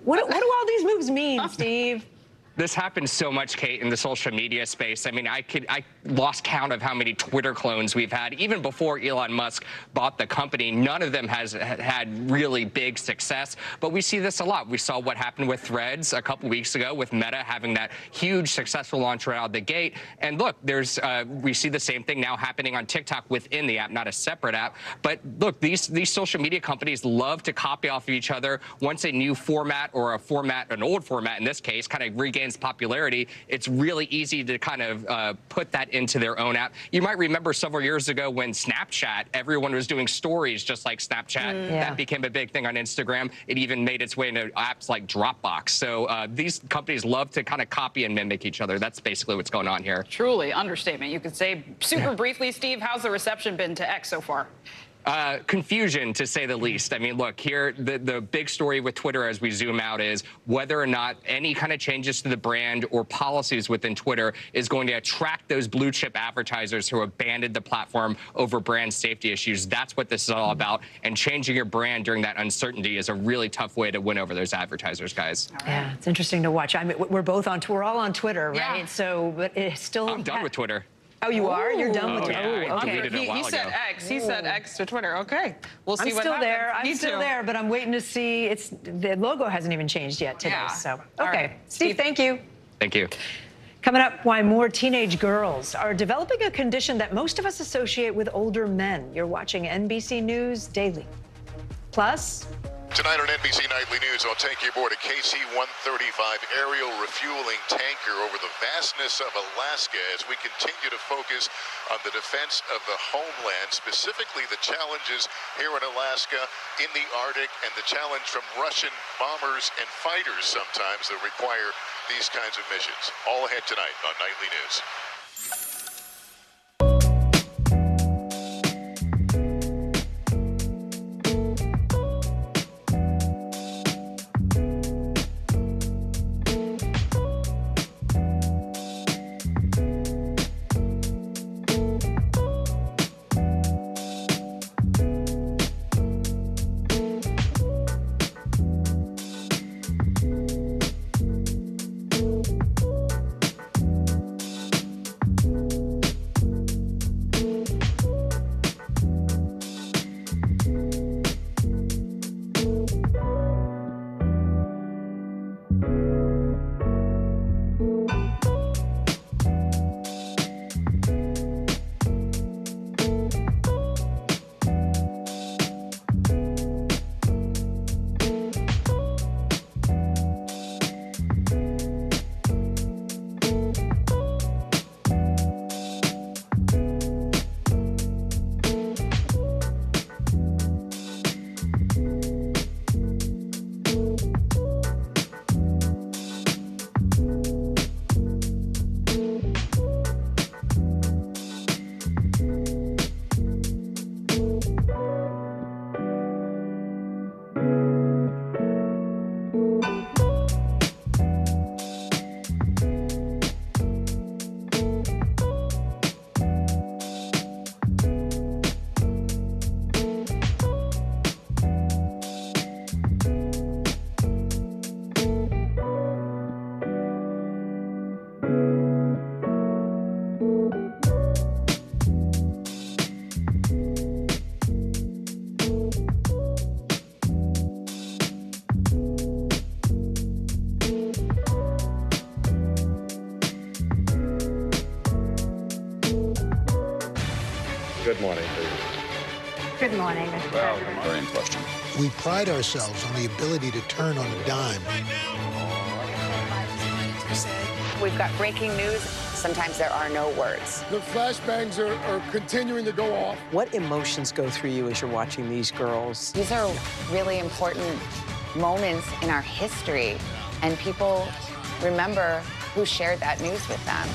What do all these moves mean, Steve?
This happens so much, Kate, in the social media space. I mean, I lost count of how many Twitter clones we've had. Even before Elon Musk bought the company, none of them has had really big success. But we see this a lot. We saw what happened with Threads a couple weeks ago with Meta having that huge successful launch right out of the gate. And look, we see the same thing now happening on TikTok within the app, not a separate app. But look, these social media companies love to copy off of each other. Once a new format or an old format in this case, kind of regains popularity, it's really easy to kind of put that into their own app. You might remember several years ago when Snapchat, everyone was doing stories just like Snapchat. That became a big thing on Instagram. It even made its way into apps like Dropbox. So these companies love to kind of copy and mimic each other. That's basically what's going on here.
Truly, understatement. You could say super briefly, Steve, how's the reception been to X so far?
Confusion, to say the least. I mean, look, here, the big story with Twitter as we zoom out is whether or not any kind of changes to the brand or policies within Twitter is going to attract those blue chip advertisers who abandoned the platform over brand safety issues. That's what this is all about. And changing your brand during that uncertainty is a really tough way to win over those advertisers, guys.
Yeah, it's interesting to watch. I mean, we're all on Twitter, right?
Yeah.
So, but it's still.
I'm done with Twitter.
Oh, you are? You're done with
yeah,
Twitter?
I
Okay.
deleted it a while
He said
ago.
X. He said X to Twitter. Okay, we'll see what happens.
I'm still there, but I'm waiting to see. The logo hasn't even changed yet today.
Yeah.
So,
All
okay.
right.
Steve, thank you.
Thank you.
Coming up, why more teenage girls are developing a condition that most of us associate with older men. You're watching NBC News Daily. Plus,
Tonight on NBC Nightly News, I'll take you aboard a KC-135 aerial refueling tanker over the vastness of Alaska as we continue to focus on the defense of the homeland, specifically the challenges here in Alaska, in the Arctic, and the challenge from Russian bombers and fighters sometimes that require these kinds of missions. All ahead tonight on Nightly News.
Good morning, please.
Good morning, Mr.
Well,
President.
very in question.
We pride ourselves on the ability to turn on a dime.
We've got breaking news. Sometimes there are no words.
The flashbangs are continuing to go off.
What emotions go through you as you're watching these girls?
These are really important moments in our history, and people remember who shared that news with them.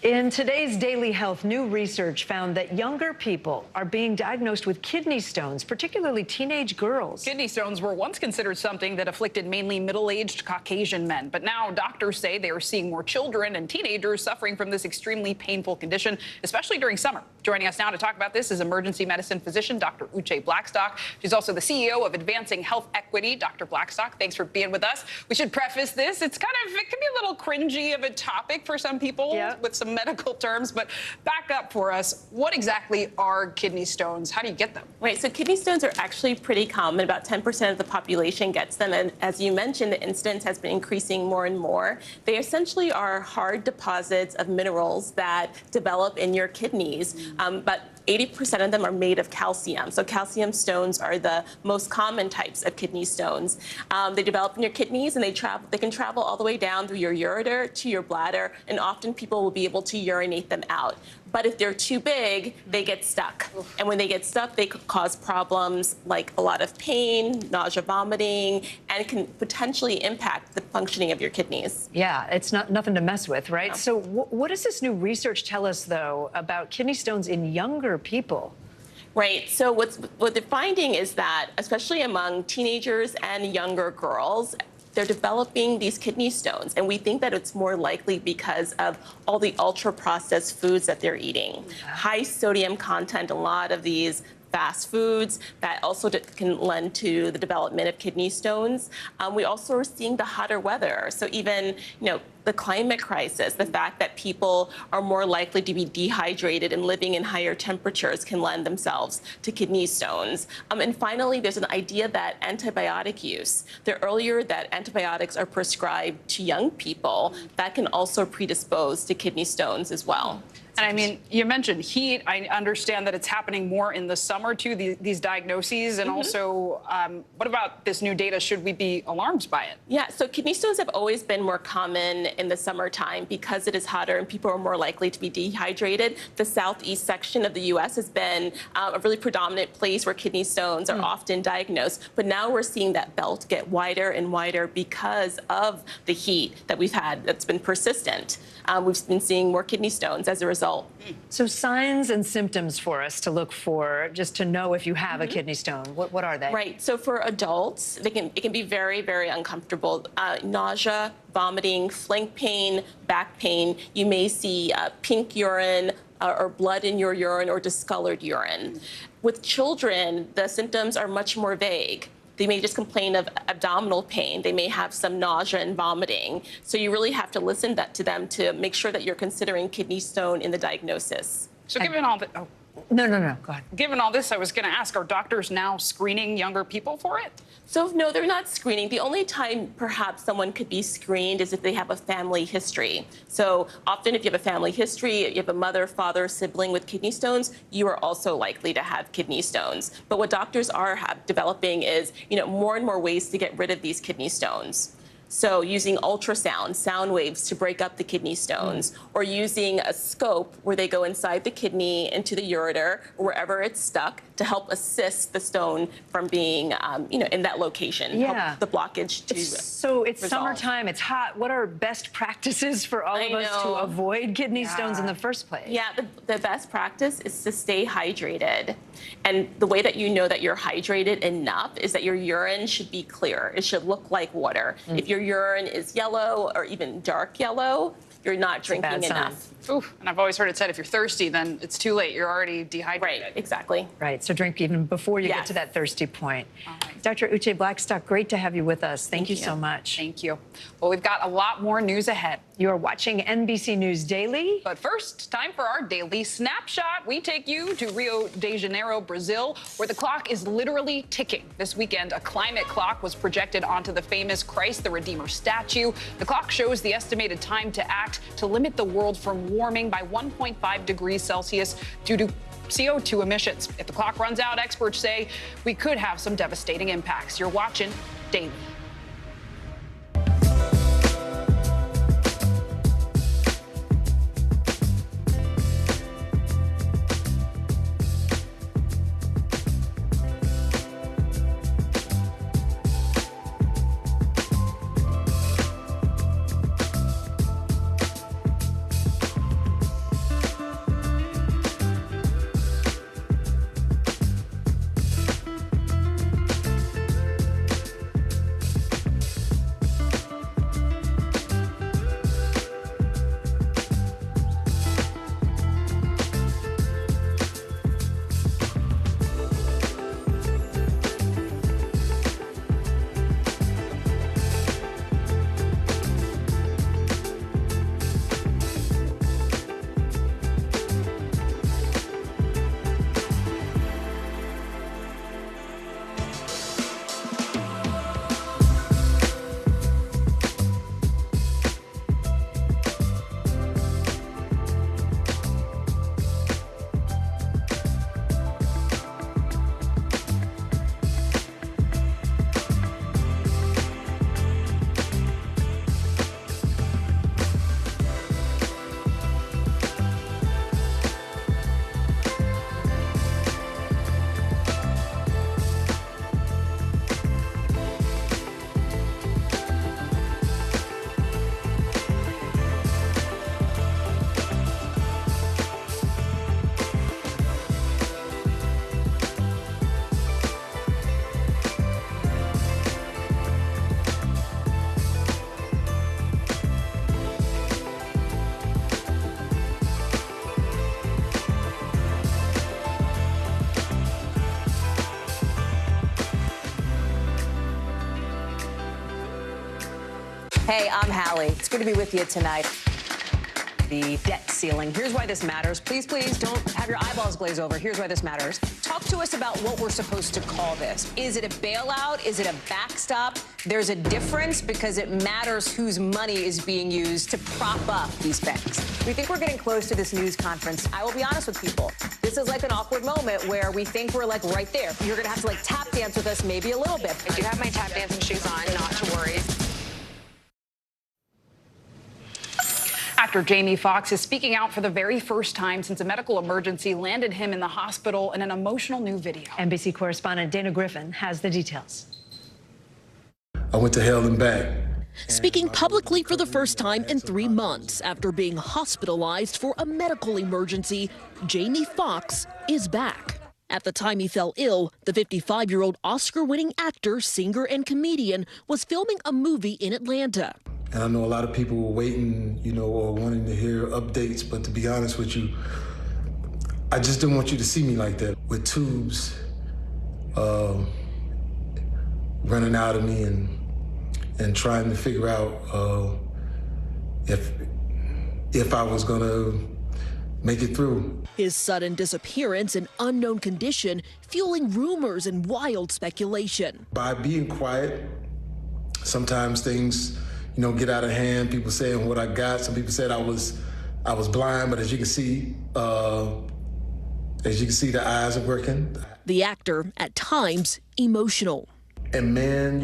in today's Daily Health, new research found that younger people are being diagnosed with kidney stones, particularly teenage girls.
Kidney stones were once considered something that afflicted mainly middle-aged Caucasian men, but now doctors say they are seeing more children and teenagers suffering from this extremely painful condition, especially during summer. Joining us now to talk about this is emergency medicine physician Dr. Uche Blackstock. She's also the CEO of Advancing Health Equity. Dr. Blackstock, thanks for being with us. We should preface this. It can be a little cringy of a topic for some people with some medical terms, but back up for us. What exactly are kidney stones? How do you get them?
Right, so kidney stones are actually pretty common. About 10% of the population gets them. And as you mentioned, the incidence has been increasing more and more. They essentially are hard deposits of minerals that develop in your kidneys. But 80% of them are made of calcium. So calcium stones are the most common types of kidney stones. They develop in your kidneys, and they can travel all the way down through your ureter to your bladder. And often people will be able to urinate them out. But if they're too big, they get stuck. And when they get stuck, they could cause problems like a lot of pain, nausea, vomiting, and can potentially impact the functioning of your kidneys.
Yeah, it's nothing to mess with, right?
No.
So what does this new research tell us, though, about kidney stones in younger people?
Right. So what they're finding is that, especially among teenagers and younger girls, they're developing these kidney stones. And we think that it's more likely because of all the ultra-processed foods that they're eating. High sodium content, a lot of these fast foods that also can lend to the development of kidney stones. We also are seeing the hotter weather. So even, the climate crisis, the fact that people are more likely to be dehydrated and living in higher temperatures can lend themselves to kidney stones. And finally, there's an idea that antibiotic use, the earlier that antibiotics are prescribed to young people, that can also predispose to kidney stones as well.
And I mean, you mentioned heat. I understand that it's happening more in the summer, too, these diagnoses. And also, what about this new data? Should we be alarmed by it?
Yeah, so kidney stones have always been more common in the summertime because it is hotter and people are more likely to be dehydrated. The southeast section of the U.S. has been a really predominant place where kidney stones are often diagnosed. But now we're seeing that belt get wider and wider because of the heat that we've had that's been persistent. We've been seeing more kidney stones as a result.
So signs and symptoms for us to look for, just to know if you have a kidney stone. What are they?
Right. So for adults, it can be very, very uncomfortable. Nausea, vomiting, flank pain, back pain. You may see pink urine or blood in your urine or discolored urine. With children, the symptoms are much more vague. They may just complain of abdominal pain. They may have some nausea and vomiting. So you really have to listen to them to make sure that you're considering kidney stone in the diagnosis.
So given all the...
No, go ahead.
Given all this, I was going to ask, are doctors now screening younger people for it?
So no, they're not screening. The only time perhaps someone could be screened is if they have a family history. So often if you have a family history, you have a mother, father, sibling with kidney stones, you are also likely to have kidney stones. But what doctors are developing is, more and more ways to get rid of these kidney stones. So using ultrasound, sound waves to break up the kidney stones, or using a scope where they go inside the kidney, into the ureter, or wherever it's stuck, to help assist the stone from being, in that location.
Yeah.
Help the blockage to
So it's
resolve.
Summertime, it's hot. What are best practices for all of us to avoid kidney stones in the first place?
Yeah, the best practice is to stay hydrated. And the way that you know that you're hydrated enough is that your urine should be clear. It should look like water. If your urine is yellow or even dark yellow, you're not drinking enough.
Oof. And I've always heard it said if you're thirsty, then it's too late. You're already dehydrated.
Right, exactly.
Right, so drink even before you get to that thirsty point. Dr. Uche Blackstock, great to have you with us. Thank you so much.
Thank you. Well, we've got a lot more news ahead.
You're watching NBC News Daily.
But first, time for our daily snapshot. We take you to Rio de Janeiro, Brazil, where the clock is literally ticking. This weekend, a climate clock was projected onto the famous Christ the Redeemer statue. The clock shows the estimated time to act to limit the world from warming by 1.5 degrees Celsius due to CO2 emissions. If the clock runs out, experts say we could have some devastating impacts. You're watching Daily.
Hey, I'm Hallie. It's good to be with you tonight. The debt ceiling. Here's why this matters. Please, please don't have your eyeballs glaze over. Here's why this matters. Talk to us about what we're supposed to call this. Is it a bailout? Is it a backstop? There's a difference because it matters whose money is being used to prop up these banks. We think we're getting close to this news conference. I will be honest with people. This is like an awkward moment where we think we're like right there. You're going to have to like tap dance with us maybe a little bit.
I do have my tap dancing shoes on, not to worry.
Actor Jamie Foxx is speaking out for the very first time since a medical emergency landed him in the hospital in an emotional new video.
NBC correspondent Dana Griffin has the details.
I went to hell and back.
Speaking publicly for the first time in 3 months after being hospitalized for a medical emergency, Jamie Foxx is back. At the time he fell ill, the 55-year-old Oscar-winning actor, singer, and comedian was filming a movie in Atlanta.
And I know a lot of people were waiting, or wanting to hear updates, but to be honest with you, I just didn't want you to see me like that, with tubes running out of me and trying to figure out if I was gonna make it through.
His sudden disappearance and unknown condition fueling rumors and wild speculation. By
being quiet, sometimes things get out of hand. People saying what I got. Some people said I was blind, but as you can see, the eyes are working.
The actor, at times, emotional.
And man,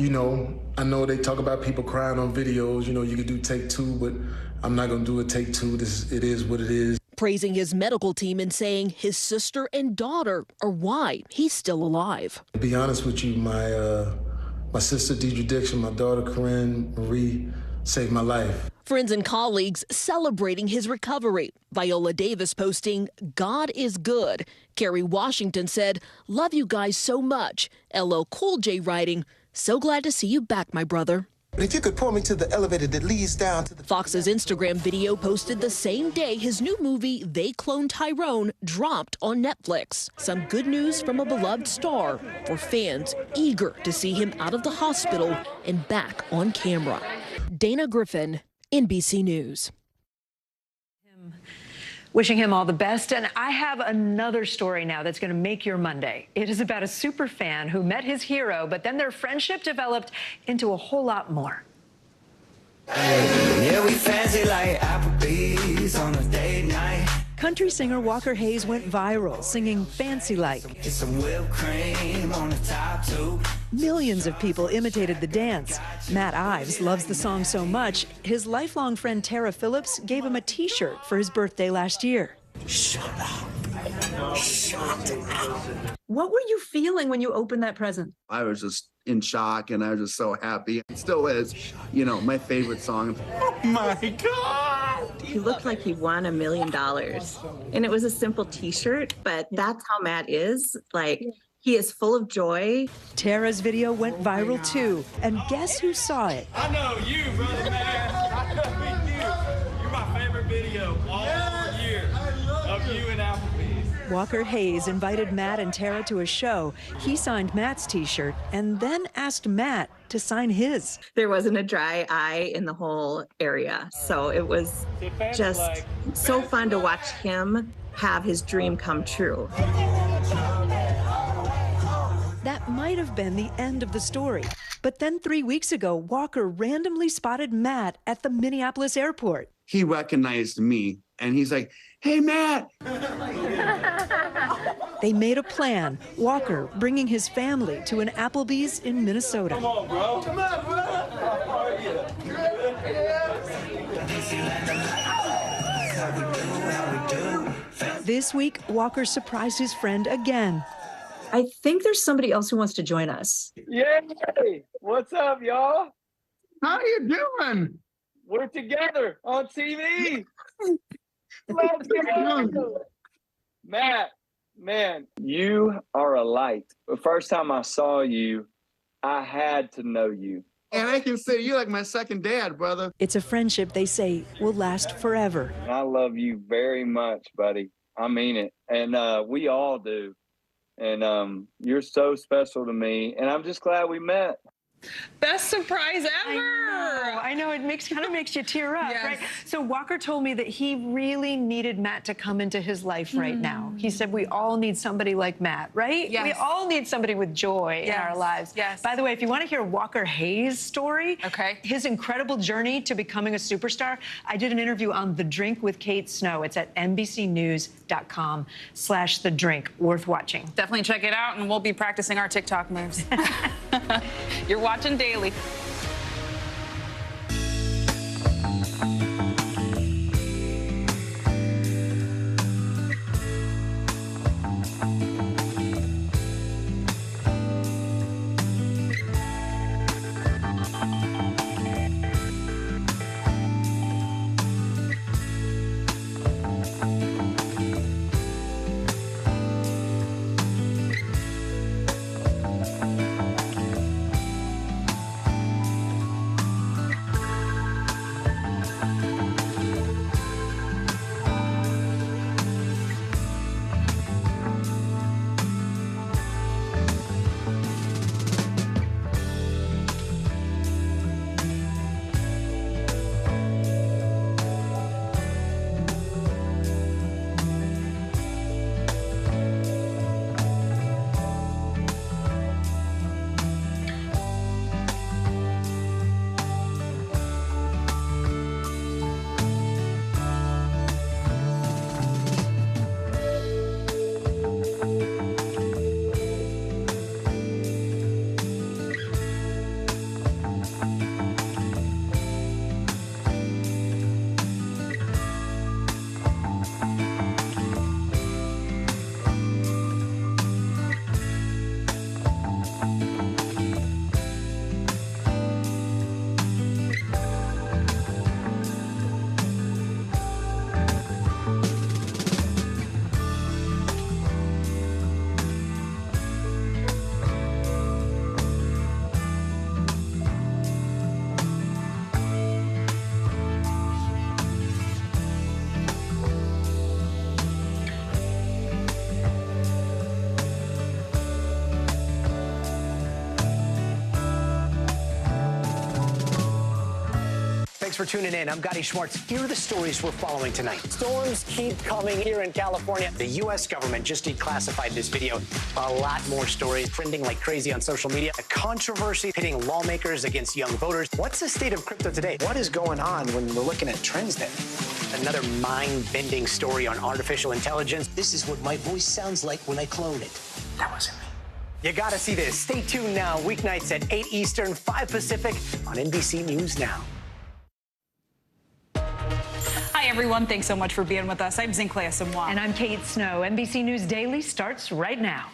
I know they talk about people crying on videos. You can do take two, but I'm not gonna do a take two. It is what it is.
Praising his medical team and saying his sister and daughter are why he's still alive.
To be honest with you, my sister Deidre Dixon, my daughter Corinne Marie saved my life.
Friends and colleagues celebrating his recovery. Viola Davis posting, "God is good." Kerry Washington said, "Love you guys so much." LL Cool J writing, "So glad to see you back, my brother."
But if you could point me to the elevator that leads down to the...
Fox's Instagram video posted the same day his new movie, They Cloned Tyrone, dropped on Netflix. Some good news from a beloved star for fans eager to see him out of the hospital and back on camera. Dana Griffin, NBC News.
Wishing him all the best. And I have another story now that's going to make your Monday. It is about a super fan who met his hero, but then their friendship developed into a whole lot more.
Yeah, we fancy like Applebee's on a date night.
Country singer Walker Hayes went viral singing Fancy Like.
Get some whipped cream on the top too.
Millions of people imitated the dance. Matt Ives loves the song so much, his lifelong friend Tara Phillips gave him a T-shirt for his birthday last year.
Shut up. Shut up.
What were you feeling when you opened that present?
I was just in shock, and I was just so happy. It still is, my favorite song.
Oh my God!
He looked like he won $1 million. And it was a simple T-shirt, but that's how Matt is. He is full of joy.
Tara's video went viral too. And guess who saw it?
I know you, brother man. I know you. You're my favorite video all year of you and Applebee's.
Walker Hayes invited Matt and Tara to a show. He signed Matt's T-shirt and then asked Matt to sign his.
There wasn't a dry eye in the whole area. So it was just so fun to watch him have his dream come true.
That might have been the end of the story. But then 3 weeks ago, Walker randomly spotted Matt at the Minneapolis airport.
He recognized me, and he's like, "Hey, Matt."
They made a plan, Walker bringing his family to an Applebee's in Minnesota.
Come on, bro. Come on, bro. How are you?
This week, Walker surprised his friend again. I think there's somebody else who wants to join us.
Yay! What's up, y'all?
How you doing?
We're together on TV. Let's go. Matt, man, you are a light. The first time I saw you, I had to know you.
And I can say you're like my second dad, brother.
It's a friendship they say will last forever.
I love you very much, buddy. I mean it. And we all do. And you're so special to me. And I'm just glad we met.
Best surprise ever.
I know. It kind of makes you tear up,
Yes.
right? So Walker told me that he really needed Matt to come into his life right now. He said we all need somebody like Matt, right?
Yes.
We all need somebody with joy in our lives.
Yes.
By the way, if you want to hear Walker Hayes' story, his incredible journey to becoming a superstar, I did an interview on The Drink with Kate Snow. It's at NBCnews.com/The Drink. Worth watching.
Definitely check it out, and we'll be practicing our TikTok moves. You're watching Daily.
Thanks for tuning in. I'm Gotti Schwartz. Here are the stories we're following tonight. Storms keep coming here in California. The U.S. government just declassified this video. A lot more stories trending like crazy on social media. A controversy pitting lawmakers against young voters. What's the state of crypto today? What is going on when we're looking at trends there? Another mind-bending story on artificial intelligence.
This is what my voice sounds like when I clone it.
That wasn't me. You gotta see this. Stay tuned now. Weeknights at 8 Eastern, 5 Pacific on NBC News Now.
Hi, everyone. Thanks so much for being with us. I'm Zinklea Simwa.
And I'm Kate Snow. NBC News Daily starts right now.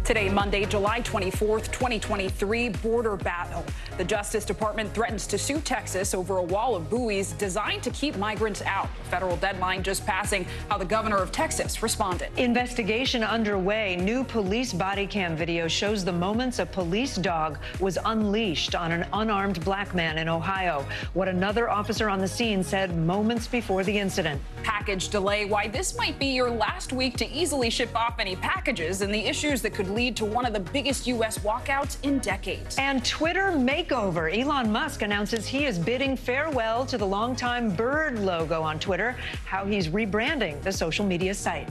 Today, Monday, July 24th, 2023, border battle. The Justice Department threatens to sue Texas over a wall of buoys designed to keep migrants out. A federal deadline just passing. How the governor of Texas responded.
Investigation underway. New police body cam video shows the moments a police dog was unleashed on an unarmed black man in Ohio. What another officer on the scene said moments before the incident.
Package delay. Why this might be your last week to easily ship off any packages and the issues that could lead to one of the biggest U.S. walkouts in decades.
And Twitter makeover. Elon Musk announces he is bidding farewell to the longtime bird logo on Twitter, how he's rebranding the social media site.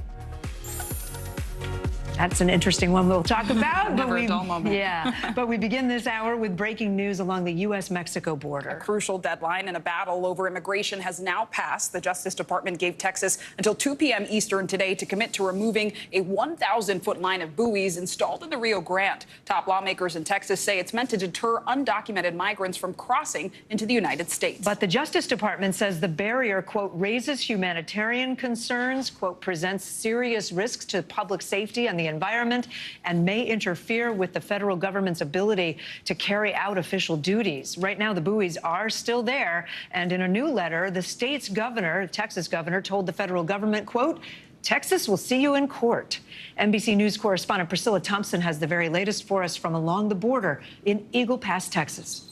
That's an interesting one we'll talk about.
Never a dull moment.
Yeah, but we begin this hour with breaking news along the U.S.-Mexico border.
A crucial deadline and a battle over immigration has now passed. The Justice Department gave Texas until 2 p.m. Eastern today to commit to removing a 1,000-foot line of buoys installed in the Rio Grande. Top lawmakers in Texas say it's meant to deter undocumented migrants from crossing into the United States.
But the Justice Department says the barrier, quote, raises humanitarian concerns, quote, presents serious risks to public safety and the environment, and may interfere with the federal government's ability to carry out official duties. Right now, the buoys are still there. And in a new letter, the state's governor, Texas governor, told the federal government, quote, Texas will see you in court. NBC News correspondent Priscilla Thompson has the very latest for us from along the border in Eagle Pass, Texas.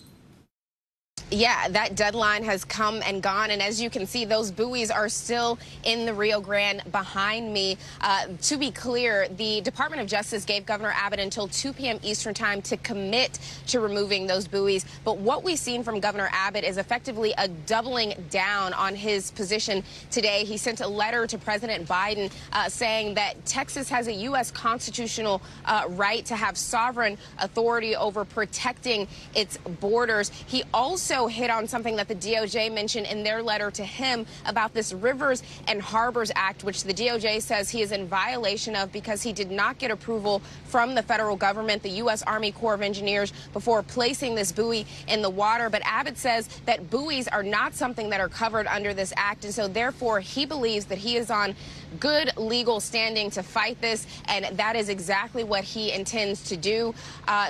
Yeah, that deadline has come and gone, and as you can see, those buoys are still in the Rio Grande behind me. To be clear, the Department of Justice gave Governor Abbott until 2 p.m. Eastern time to commit to removing those buoys, but what we've seen from Governor Abbott is effectively a doubling down on his position today. He sent a letter to President Biden saying that Texas has a U.S. constitutional right to have sovereign authority over protecting its borders. He also hit on something that the DOJ mentioned in their letter to him about this Rivers and Harbors Act, which the DOJ says he is in violation of because he did not get approval from the federal government, the U.S. Army Corps of Engineers, before placing this buoy in the water. But Abbott says that buoys are not something that are covered under this act, and so therefore he believes that he is on good legal standing to fight this, and that is exactly what he intends to do.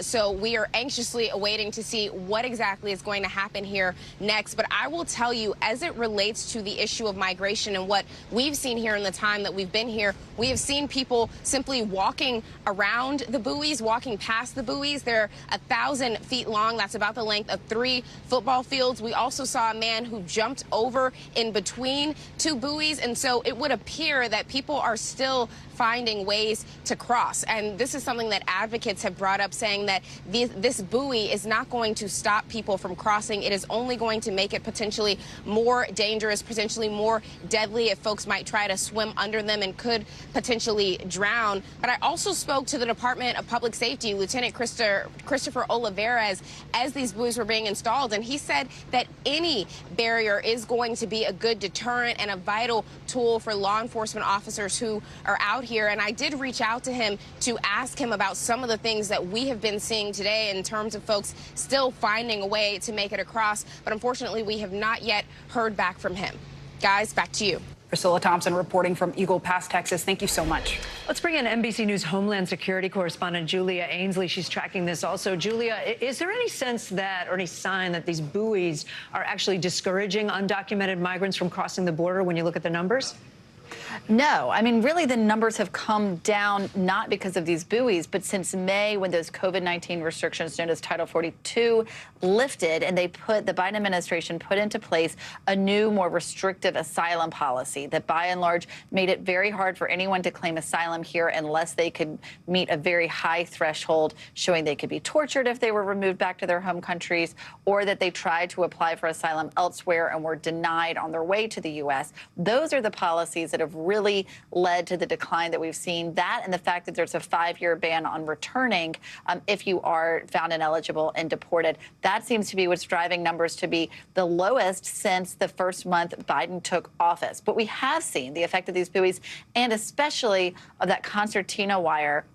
So we are anxiously awaiting to see what exactly is going to happen here next. But I will tell you, as it relates to the issue of migration and what we've seen here in the time that we've been here, we have seen people simply walking around the buoys, walking past the buoys. They're 1,000 feet long. That's about the length of 3 football fields. We also saw a man who jumped over in between 2 buoys, and so it would appear that people are still finding ways to cross. And this is something that advocates have brought up, saying that this buoy is not going to stop people from crossing. It is only going to make it potentially more dangerous, potentially more deadly if folks might try to swim under them and could potentially drown. But I also spoke to the Department of Public Safety, Lieutenant Christopher Olivares, as these buoys were being installed, and he said that any barrier is going to be a good deterrent and a vital tool for law enforcement officers who are out here. And I did reach out to him to ask him about some of the things that we have been seeing today in terms of folks still finding a way to make it across. But unfortunately, we have not yet heard back from him. Guys, back to you.
Priscilla Thompson reporting from Eagle Pass, Texas. Thank you so much.
Let's bring in NBC News Homeland Security correspondent Julia Ainsley. She's tracking this also. Julia, is there any sense that, or any sign that these buoys are actually discouraging undocumented migrants from crossing the border when you look at the numbers?
No, I mean, really, the numbers have come down not because of these buoys, but since May, when those COVID-19 restrictions known as Title 42 lifted, and the Biden administration put into place a new, more restrictive asylum policy that, by and large, made it very hard for anyone to claim asylum here unless they could meet a very high threshold showing they could be tortured if they were removed back to their home countries, or that they tried to apply for asylum elsewhere and were denied on their way to the U.S. Those are the policies that have really led to the decline that we've seen. That and the fact that there's a 5-year ban on returning if you are found ineligible and deported. That seems to be what's driving numbers to be the lowest since the first month Biden took office. But we have seen the effect of these buoys, and especially of that concertina wire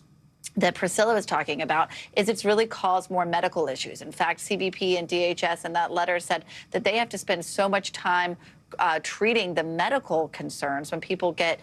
that Priscilla was talking about, is it's really caused more medical issues. In fact, CBP and DHS in that letter said that they have to spend so much time treating the medical concerns when people get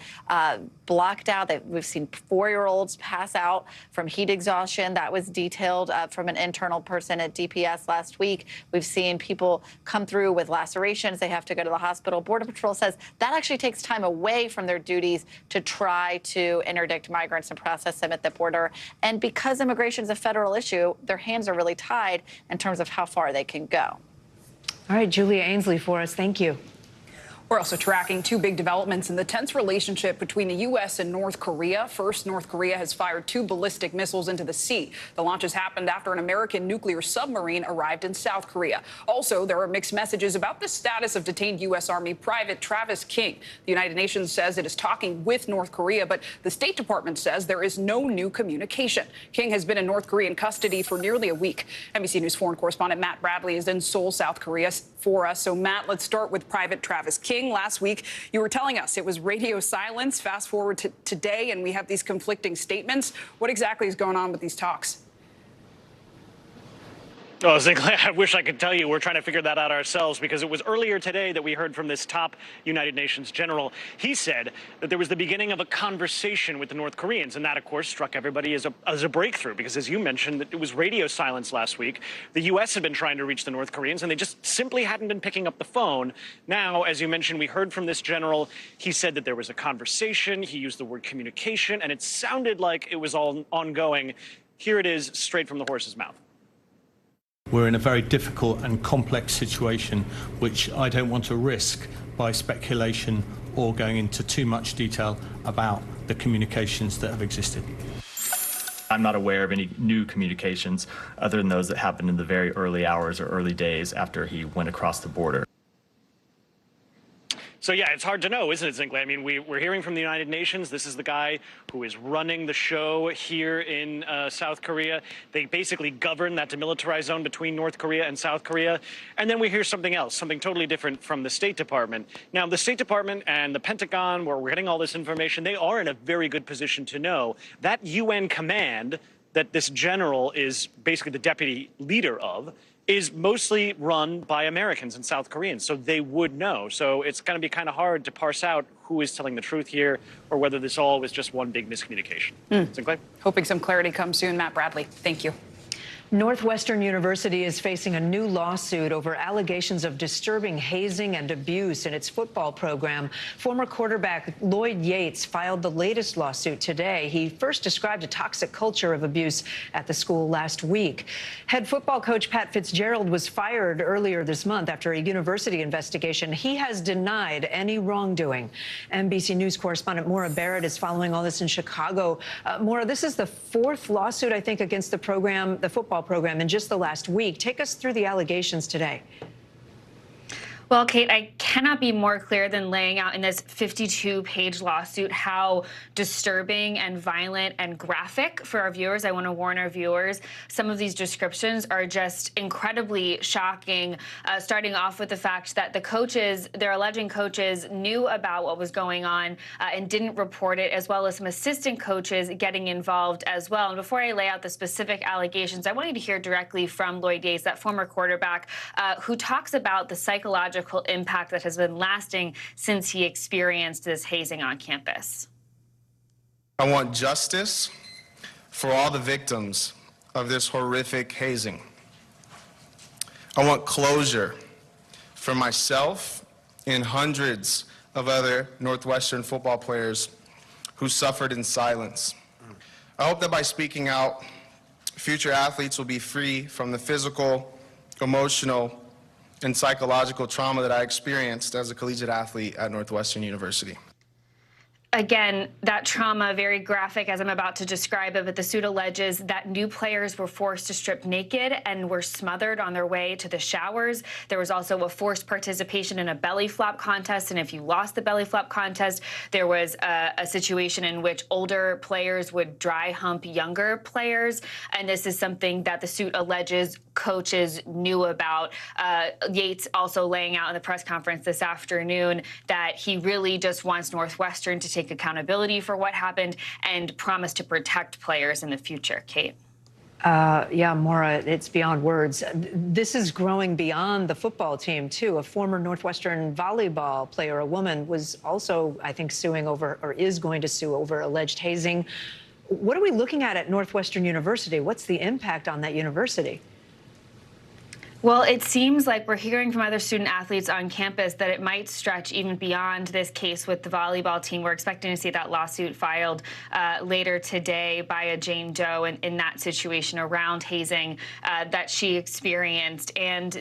blocked out. We've seen 4-year-olds pass out from heat exhaustion. That was detailed from an internal person at DPS last week. We've seen people come through with lacerations. They have to go to the hospital. Border Patrol says that actually takes time away from their duties to try to interdict migrants and process them at the border. And because immigration is a federal issue, their hands are really tied in terms of how far they can go.
All right, Julia Ainsley for us. Thank you.
We're also tracking 2 big developments in the tense relationship between the U.S. and North Korea. First, North Korea has fired 2 ballistic missiles into the sea. The launches happened after an American nuclear submarine arrived in South Korea. Also, there are mixed messages about the status of detained U.S. Army Private Travis King. The United Nations says it is talking with North Korea, but the State Department says there is no new communication. King has been in North Korean custody for nearly a week. NBC News foreign correspondent Matt Bradley is in Seoul, South Korea for us. So, Matt, let's start with Private Travis King. Last week, you were telling us it was radio silence. Fast forward to today, and we have these conflicting statements. What exactly is going on with these talks?
Well, I wish I could tell you. We're trying to figure that out ourselves, because it was earlier today that we heard from this top United Nations general. He said that there was the beginning of a conversation with the North Koreans, and that, of course, struck everybody as a breakthrough, because, as you mentioned, it was radio silence last week. The U.S. had been trying to reach the North Koreans, and they just simply hadn't been picking up the phone. Now, as you mentioned, we heard from this general. He said that there was a conversation. He used the word communication, and it sounded like it was all ongoing. Here it is, straight from the horse's mouth.
We're in a very difficult and complex situation, which I don't want to risk by speculation or going into too much detail about the communications that have existed.
I'm not aware of any new communications other than those that happened in the very early hours or early days after he went across the border.
So yeah, it's hard to know, isn't it, Zinkley? I mean, we're hearing from the United Nations. This is the guy who is running the show here in South Korea. They basically govern that demilitarized zone between North Korea and South Korea. And then we hear something else, something totally different from the State Department. Now, the State Department and the Pentagon, where we're getting all this information, they are in a very good position to know that UN command that this general is basically the deputy leader of is mostly run by Americans and South Koreans, so they would know. So it's going to be kind of hard to parse out who is telling the truth here or whether this all was just one big miscommunication. Sinclair?
Hoping some clarity comes soon. Matt Bradley, thank you.
Northwestern University is facing a new lawsuit over allegations of disturbing hazing and abuse in its football program. Former quarterback Lloyd Yates filed the latest lawsuit today. He first described a toxic culture of abuse at the school last week. Head football coach Pat Fitzgerald was fired earlier this month after a university investigation. He has denied any wrongdoing. NBC News correspondent Maura Barrett is following all this in Chicago. Maura, this is the fourth lawsuit, I think, against the program, the football program, in just the last week. Take us through the allegations today.
Well, Kate, I cannot be more clear than laying out in this 52-page lawsuit how disturbing and violent and graphic for our viewers. I want to warn our viewers, some of these descriptions are just incredibly shocking, starting off with the fact that the coaches, their alleging coaches, knew about what was going on and didn't report it, as well as some assistant coaches getting involved as well. And before I lay out the specific allegations, I want you to hear directly from Lloyd Yates, that former quarterback, who talks about the psychological impact that has been lasting since he experienced this hazing on campus.
I want justice for all the victims of this horrific hazing. I want closure for myself and hundreds of other Northwestern football players who suffered in silence. I hope that by speaking out, future athletes will be free from the physical, emotional, and psychological trauma that I experienced as a collegiate athlete at Northwestern University.
Again, that trauma, very graphic as I'm about to describe it, but the suit alleges that new players were forced to strip naked and were smothered on their way to the showers. There was also a forced participation in a belly flop contest, and if you lost the belly flop contest, there was a situation in which older players would dry hump younger players, and this is something that the suit alleges coaches knew about. Yates also laying out in the press conference this afternoon that he really just wants Northwestern to take accountability for what happened and promise to protect players in the future. Kate?
Yeah, Maura, it's beyond words. This is growing beyond the football team, too. A former Northwestern volleyball player, a woman, was also, I think, suing over, or is going to sue over, alleged hazing. What are we looking at Northwestern University? What's the impact on that university?
Well, it seems like we're hearing from other student athletes on campus that it might stretch even beyond this case with the volleyball team. We're expecting to see that lawsuit filed later today by a Jane Doe in that situation around hazing that she experienced. And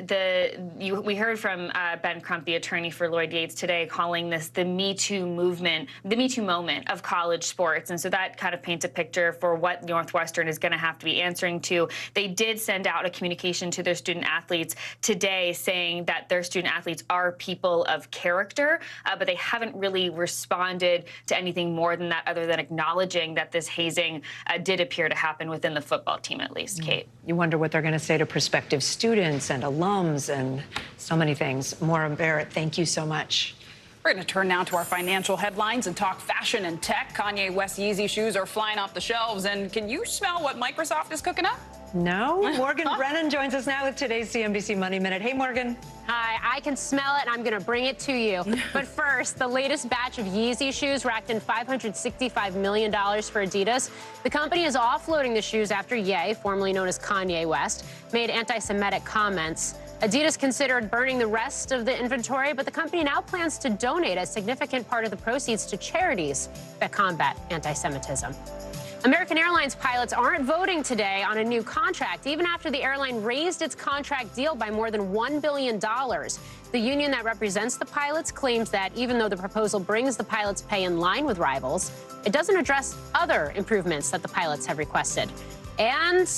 we heard from Ben Crump, the attorney for Lloyd Yates, today, calling this the Me Too movement, the Me Too moment of college sports. And so that kind of paints a picture for what Northwestern is going to have to be answering to. They did send out a communication to their student athletes today saying that their student athletes are people of character, but they haven't really responded to anything more than that, other than acknowledging that this hazing did appear to happen within the football team, at least. Kate?
You wonder what they're going to say to prospective students and alums and so many things. Maura Barrett, thank you so much.
We're going to turn now to our financial headlines and talk fashion and tech. Kanye West Yeezy shoes are flying off the shelves. And can you smell what Microsoft is cooking up?
No. Morgan Brennan joins us now with today's CNBC Money Minute. Hey, Morgan.
Hi, I can smell it, and I'm going to bring it to you. But first, the latest batch of Yeezy shoes racked in $565 million for Adidas. The company is offloading the shoes after Ye, formerly known as Kanye West, made anti-Semitic comments. Adidas considered burning the rest of the inventory, but the company now plans to donate a significant part of the proceeds to charities that combat anti-Semitism. American Airlines pilots aren't voting today on a new contract, even after the airline raised its contract deal by more than $1 billion. The union that represents the pilots claims that even though the proposal brings the pilots' pay in line with rivals, it doesn't address other improvements that the pilots have requested. And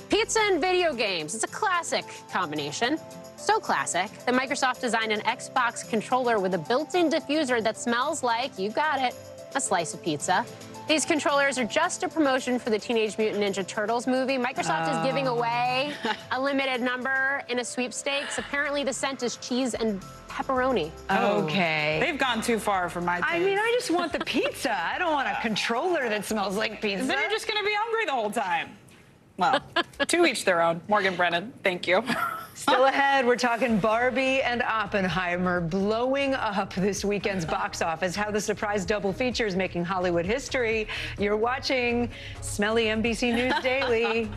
pizza and video games. It's a classic combination. So classic that Microsoft designed an Xbox controller with a built-in diffuser that smells like, you got it, a slice of pizza. These controllers are just a promotion for the Teenage Mutant Ninja Turtles movie. Microsoft is giving away a limited number in a sweepstakes. Apparently the scent is cheese and pepperoni.
Okay.
They've gone too far for my taste.
I mean, I just want the pizza. I don't want a controller that smells like pizza.
Then you're just going to be hungry the whole time. Well, to each their own. Morgan Brennan, thank you.
Still ahead, we're talking Barbie and Oppenheimer blowing up this weekend's box office. How the surprise double feature is making Hollywood history. You're watching Smelly NBC News Daily.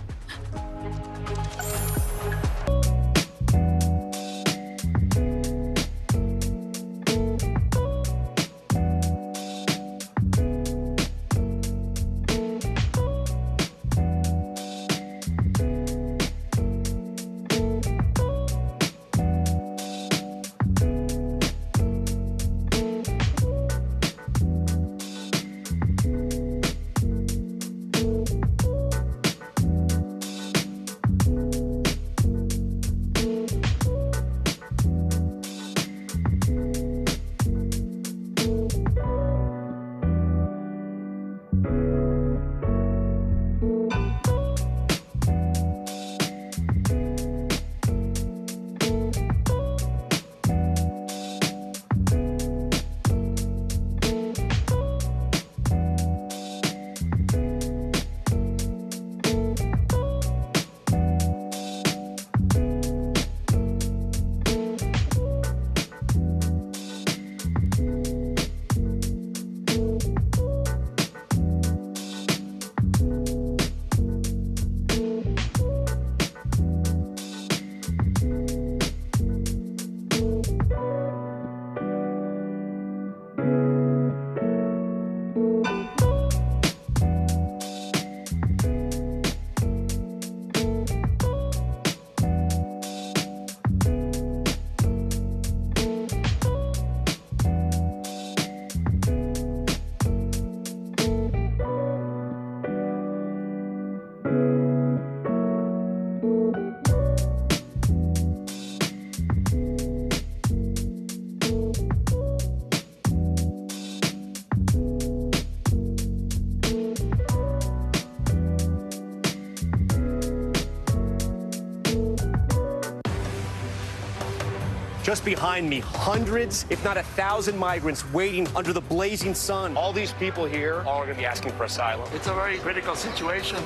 Just behind me, hundreds, if not 1,000 migrants waiting under the blazing sun. All these people here are going to be asking for asylum.
It's a very critical situation.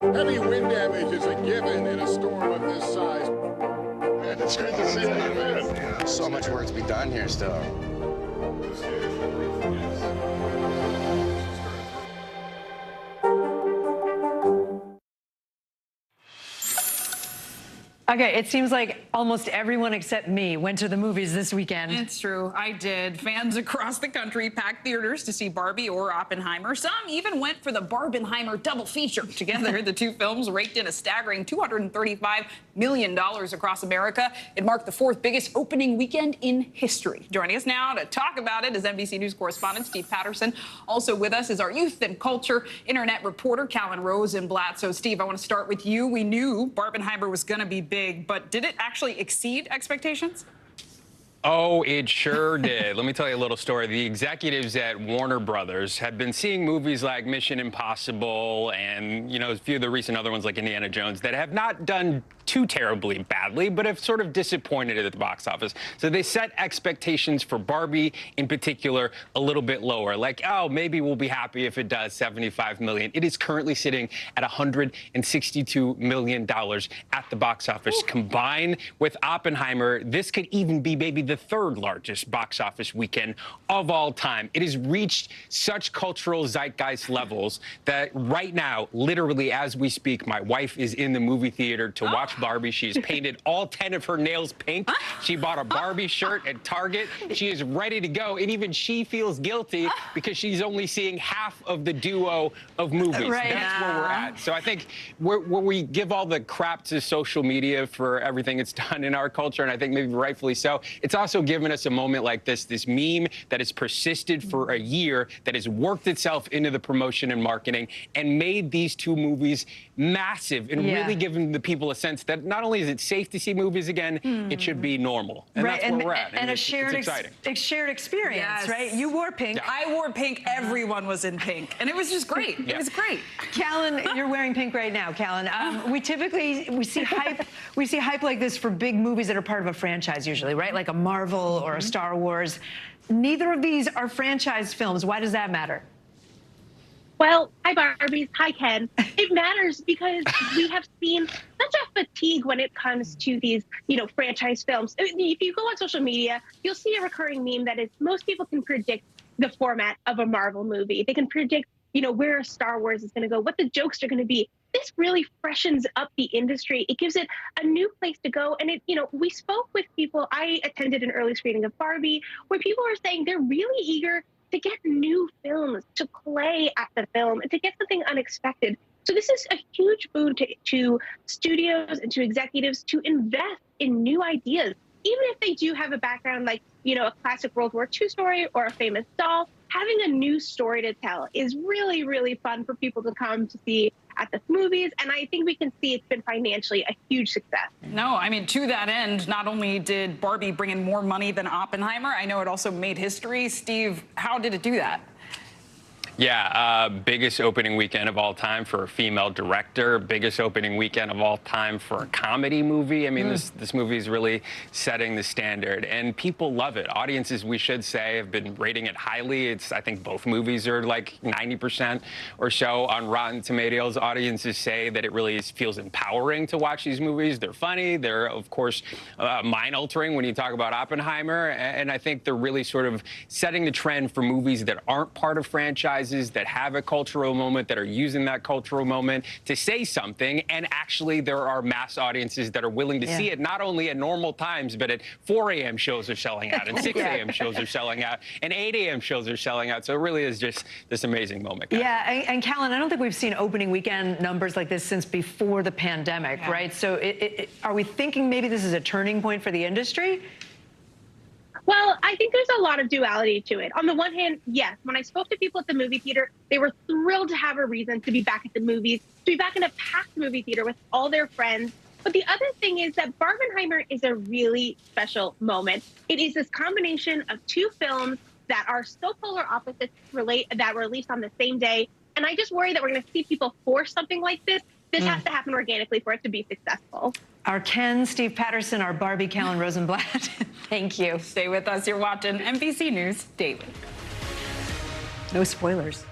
Heavy wind damage is a given in a storm of this size.
Man, it's great to see you, man.
So much work to be done here still.
Okay, it seems like almost everyone except me went to the movies this weekend.
It's true. I did. Fans across the country packed theaters to see Barbie or Oppenheimer. Some even went for the Barbenheimer double feature. Together, the two films raked in a staggering $235 million across America. It marked the fourth biggest opening weekend in history. Joining us now to talk about it is NBC News correspondent Steve Patterson. Also with us is our youth and culture internet reporter, Callan Rosenblatt. So, Steve, I want to start with you. We knew Barbenheimer was going to be big, but did it actually exceed expectations?
Oh, it sure did. Let me tell you a little story. The executives at Warner Brothers have been seeing movies like Mission Impossible and, you know, a few of the recent other ones like Indiana Jones that have not done too terribly badly, but have sort of disappointed at the box office. So they set expectations for Barbie in particular a little bit lower. Like, oh, maybe we'll be happy if it does $75 million. It is currently sitting at $162 million at the box office. Ooh. Combined with Oppenheimer, this could even be maybe the the third largest box office weekend of all time. It has reached such cultural zeitgeist levels that right now, literally as we speak, my wife is in the movie theater to watch Barbie. She has painted all 10 of her nails pink. She bought a Barbie shirt at Target. She is ready to go, and even she feels guilty because she's only seeing half of the duo of movies.
Right.
That's where we're at. So I think where we give all the crap to social media for everything it's done in our culture, and I think maybe rightfully so, it's also given us a moment like this meme that has persisted for a year, that has worked itself into the promotion and marketing and made these two movies massive and really given the people a sense that not only is it safe to see movies again, it should be normal. And that's where we're at.
And a
it's
shared
exciting.
shared experience, right? You wore pink.
Yeah. I wore pink. Everyone was in pink. And it was just great. It was great.
Callan, you're wearing pink right now, Callan. We see hype. We see hype like this for big movies that are part of a franchise usually, right? Like a Marvel or a Star Wars. Neither of these are franchise films. Why does that matter?
Well, hi, Barbies. Hi, Ken. It matters because we have seen such a fatigue when it comes to these, franchise films. If you go on social media, you'll see a recurring meme that is most people can predict the format of a Marvel movie. They can predict, where a Star Wars is going to go, what the jokes are going to be. This really freshens up the industry. It gives it a new place to go. And we spoke with people. I attended an early screening of Barbie where people are saying they're really eager to get new films, to play at the film, and to get something unexpected. So this is a huge boon to studios and to executives to invest in new ideas. Even if they do have a background like, a classic World War II story or a famous doll, having a new story to tell is really, really fun for people to come to see at the movies. And I think we can see it's been financially a huge success.
No, I mean, to that end, not only did Barbie bring in more money than Oppenheimer, I know it also made history. Steve, how did it do that?
Yeah, biggest opening weekend of all time for a female director, biggest opening weekend of all time for a comedy movie. I mean, this movie is really setting the standard, and people love it. Audiences, we should say, have been rating it highly. I think both movies are like 90% or so on Rotten Tomatoes. Audiences say that it really feels empowering to watch these movies. They're funny. They're, of course, mind-altering when you talk about Oppenheimer, and I think they're really sort of setting the trend for movies that aren't part of franchises, that have a cultural moment, that are using that cultural moment to say something. And actually, there are mass audiences that are willing to see it, not only at normal times, but at 4 a.m. shows are selling out, and 6 a.m. shows are selling out, and 8 a.m. shows are selling out. So it really is just this amazing moment, guys.
Yeah, and Callan, I don't think we've seen opening weekend numbers like this since before the pandemic, right? So are we thinking maybe this is a turning point for the industry?
Well, I think there's a lot of duality to it. On the one hand, yes, when I spoke to people at the movie theater, they were thrilled to have a reason to be back at the movies, to be back in a packed movie theater with all their friends. But the other thing is that Barbenheimer is a really special moment. It is this combination of two films that are so polar opposites that were released on the same day. And I just worry that we're going to see people force something like this. This has to happen organically for it to be successful.
Our Ken, Steve Patterson, our Barbie, Callan Rosenblatt. Thank you.
Stay with us. You're watching NBC News Daily.
No spoilers.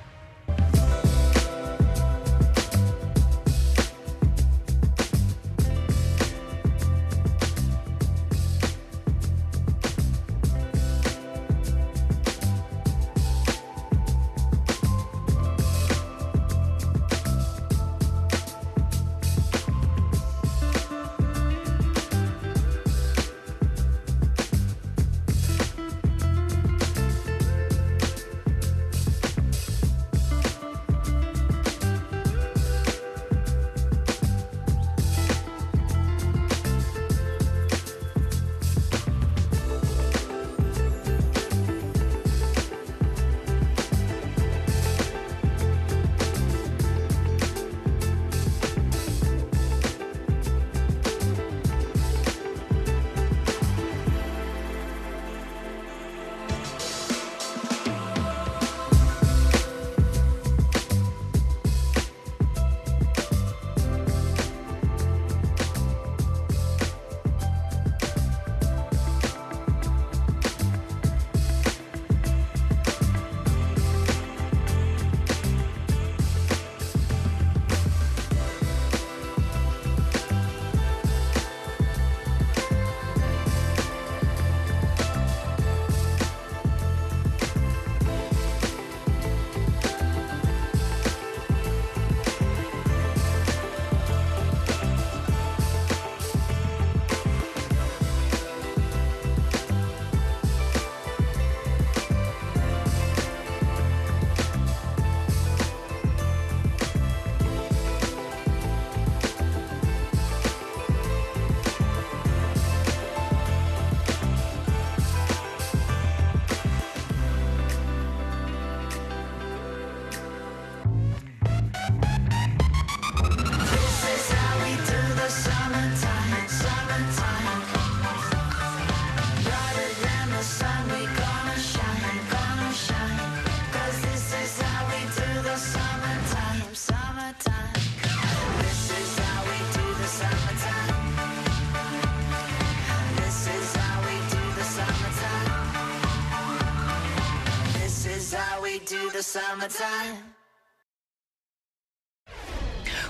do the summertime.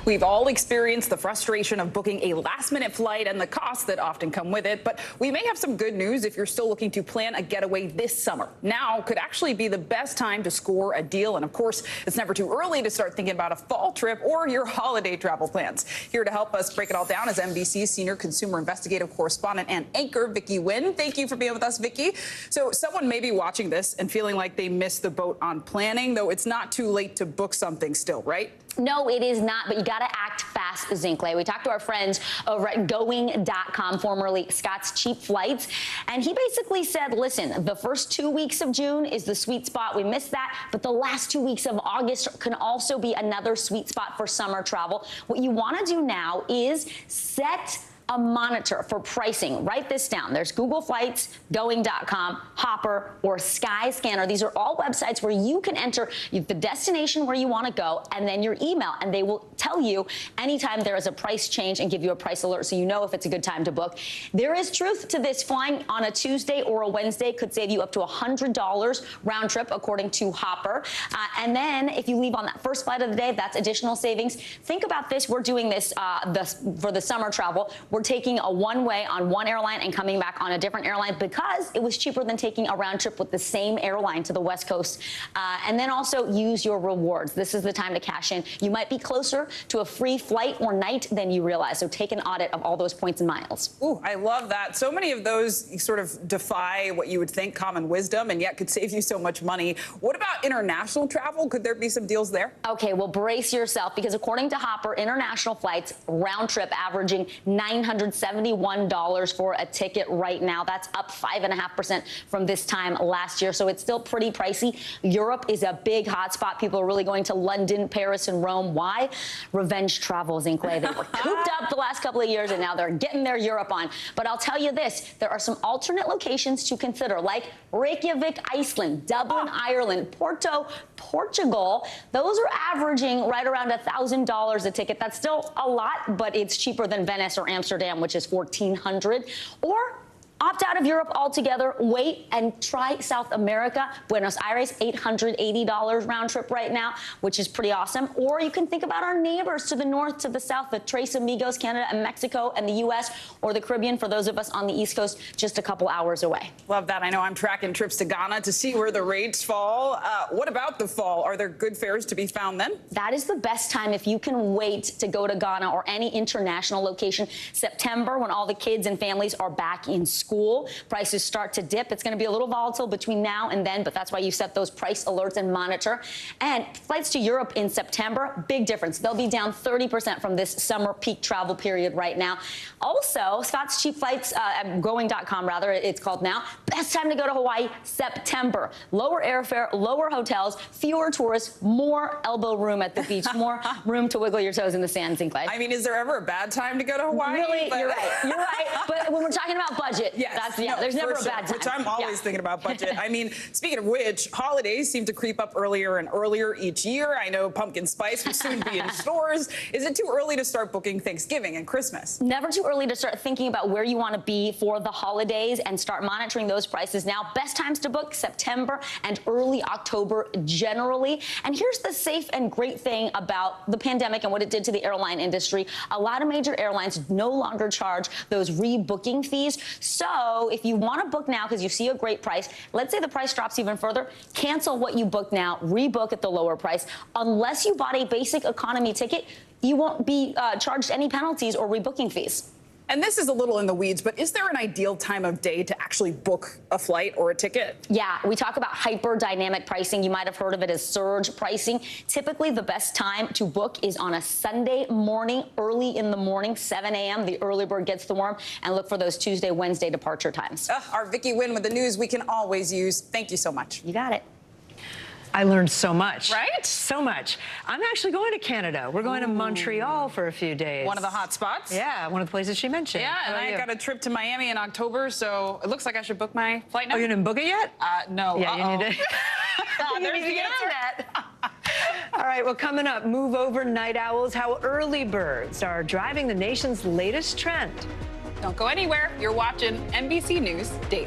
We've all experienced the frustration of booking a last-minute flight and the costs that often come with it, but we may have some good news if you're still looking to plan a getaway this summer. Now could actually be the best time to score a deal, and of course, it's never too early to start thinking about a fall trip or your holiday travel plans. Here to help us break it all down is NBC's senior consumer investigative correspondent and anchor, Vicki Nguyen. Thank you for being with us, Vicki. So someone may be watching this and feeling like they missed the boat on planning, though it's not too late to book something still, right?
No, it is not, but you got to act fast, Zinkley. We talked to our friends over at Going.com, formerly Scott's Cheap Flights, and he basically said, listen, the first 2 weeks of June is the sweet spot. We missed that, but the last 2 weeks of August can also be another sweet spot for summer travel. What you want to do now is set a monitor for pricing. Write this down. There's Google Flights, Going.com, Hopper, or Skyscanner. These are all websites where you can enter the destination where you want to go and then your email, and they will tell you anytime there is a price change and give you a price alert so you know if it's a good time to book. There is truth to this. Flying on a Tuesday or a Wednesday could save you up to $100 round trip, according to Hopper. And then if you leave on that first flight of the day, that's additional savings. Think about this. We're doing this for the summer travel. We're taking a one-way on one airline and coming back on a different airline because it was cheaper than taking a round trip with the same airline to the West Coast. And then also use your rewards. This is the time to cash in. You might be closer to a free flight or night than you realize. So take an audit of all those points and miles.
Ooh, I love that. So many of those sort of defy what you would think common wisdom and yet could save you so much money. What about international travel? Could there be some deals there?
Okay, well, brace yourself because according to Hopper, international flights round trip averaging $971 for a ticket right now. That's up 5.5% from this time last year. So it's still pretty pricey. Europe is a big hotspot. People are really going to London, Paris, and Rome. Why? Revenge travel, Zinkley. They were cooped up the last couple of years, and now they're getting their Europe on. But I'll tell you this, there are some alternate locations to consider, like Reykjavik, Iceland, Dublin, Ireland, Porto, Portugal. Those are averaging right around $1,000 a ticket. That's still a lot, but it's cheaper than Venice or Amsterdam, which is $1,400. Or opt out of Europe altogether, wait and try South America. Buenos Aires, $880 round trip right now, which is pretty awesome. Or you can think about our neighbors to the north, to the south, the Tres Amigos, Canada and Mexico and the U.S. or the Caribbean for those of us on the East Coast, just a couple hours away.
Love that. I know I'm tracking trips to Ghana to see where the rates fall. What about the fall? Are there good fares to be found then?
That is the best time if you can wait to go to Ghana or any international location. September, when all the kids and families are back in school, prices start to dip. It's going to be a little volatile between now and then, but that's why you set those price alerts and monitor. And flights to Europe in September, big difference. They'll be down 30% from this summer peak travel period right now. Also, Scott's Cheap Flights, Going.com rather, it's called now. Best time to go to Hawaii, September. Lower airfare, lower hotels, fewer tourists, more elbow room at the beach, more room to wiggle your toes in the sand, Zinkley.
I mean, is there ever a bad time to go to Hawaii?
Really, you're right. You're right. But when we're talking about budget,
yes,
there's never a bad time.
Which I'm always thinking about budget. I mean, speaking of which, holidays seem to creep up earlier and earlier each year. I know pumpkin spice will soon be in stores. Is it too early to start booking Thanksgiving and Christmas?
Never too early to start thinking about where you want to be for the holidays and start monitoring those prices now. Best times to book September and early October generally. And here's the safe and great thing about the pandemic and what it did to the airline industry. A lot of major airlines no longer charge those rebooking fees. So if you want to book now because you see a great price, let's say the price drops even further, cancel what you booked now, rebook at the lower price. Unless you bought a basic economy ticket, you won't be charged any penalties or rebooking fees.
And this is a little in the weeds, but is there an ideal time of day to actually book a flight or a ticket?
Yeah, we talk about hyper-dynamic pricing. You might have heard of it as surge pricing. Typically, the best time to book is on a Sunday morning, early in the morning, 7 a.m. The early bird gets the worm, and look for those Tuesday, Wednesday departure times.
Our Vicki Nguyen with the news we can always use. Thank you so much.
You got it.
I learned so much.
Right?
So much. I'm actually going to Canada. We're going to Montreal for a few days.
One of the hot spots?
Yeah, one of the places she mentioned.
Yeah, and I got a trip to Miami in October, so it looks like I should book my flight now.
Oh, you didn't book it yet?
No.
Yeah, you need to.
There's the answer.
All right, well, coming up, move over night owls, how early birds are driving the nation's latest trend.
Don't go anywhere. You're watching NBC News Daily.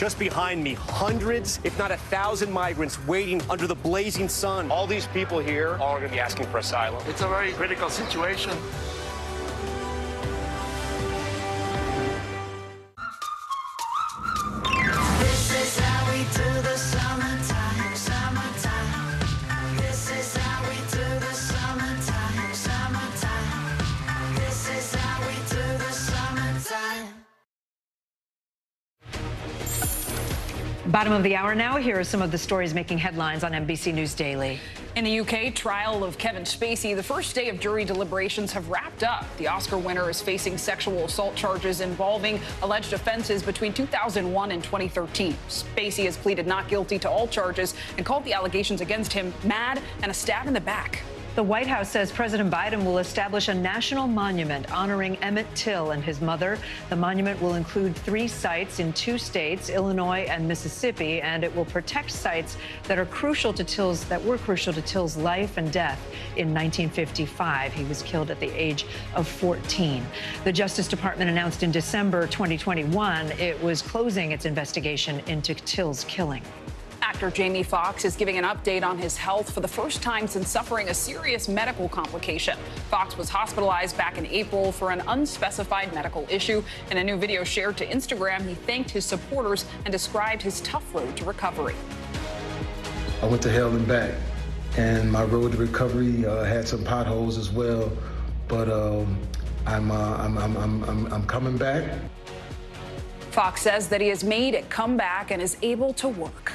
Just behind me, hundreds, if not 1,000 migrants waiting under the blazing sun. All these people here are going to be asking for asylum.
It's a very critical situation.
This is how we do the summertime, summertime. This is how we do the summertime, summertime. This is how we do the summertime.
Bottom of the hour now. Here are some of the stories making headlines on NBC News Daily.
In the UK, trial of Kevin Spacey, the first day of jury deliberations have wrapped up. The Oscar winner is facing sexual assault charges involving alleged offenses between 2001 and 2013. Spacey has pleaded not guilty to all charges and called the allegations against him mad and a stab in the back.
The White House says President Biden will establish a national monument honoring Emmett Till and his mother. The monument will include 3 sites in 2 states, Illinois and Mississippi, and it will protect sites that were crucial to Till's life and death in 1955. He was killed at the age of 14. The Justice Department announced in December 2021 it was closing its investigation into Till's killing.
Actor Jamie Foxx is giving an update on his health for the first time since suffering a serious medical complication. Foxx was hospitalized back in April for an unspecified medical issue. In a new video shared to Instagram, he thanked his supporters and described his tough road to recovery.
I went to hell and back, and my road to recovery had some potholes as well, but I'm coming back.
Foxx says that he has made a comeback and is able to work.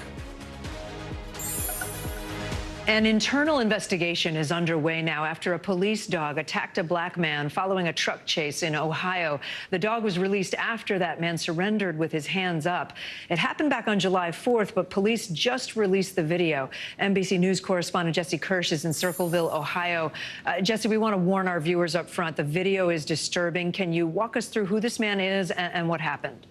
An internal investigation is underway now after a police dog attacked a black man following a truck chase in Ohio. The dog was released after that man surrendered with his hands up. It happened back on July 4th, but police just released the video. NBC News correspondent Jesse Kirsch is in Circleville, Ohio. Jesse, we want to warn our viewers up front. The video is disturbing. Can you walk us through who this man is and what happened?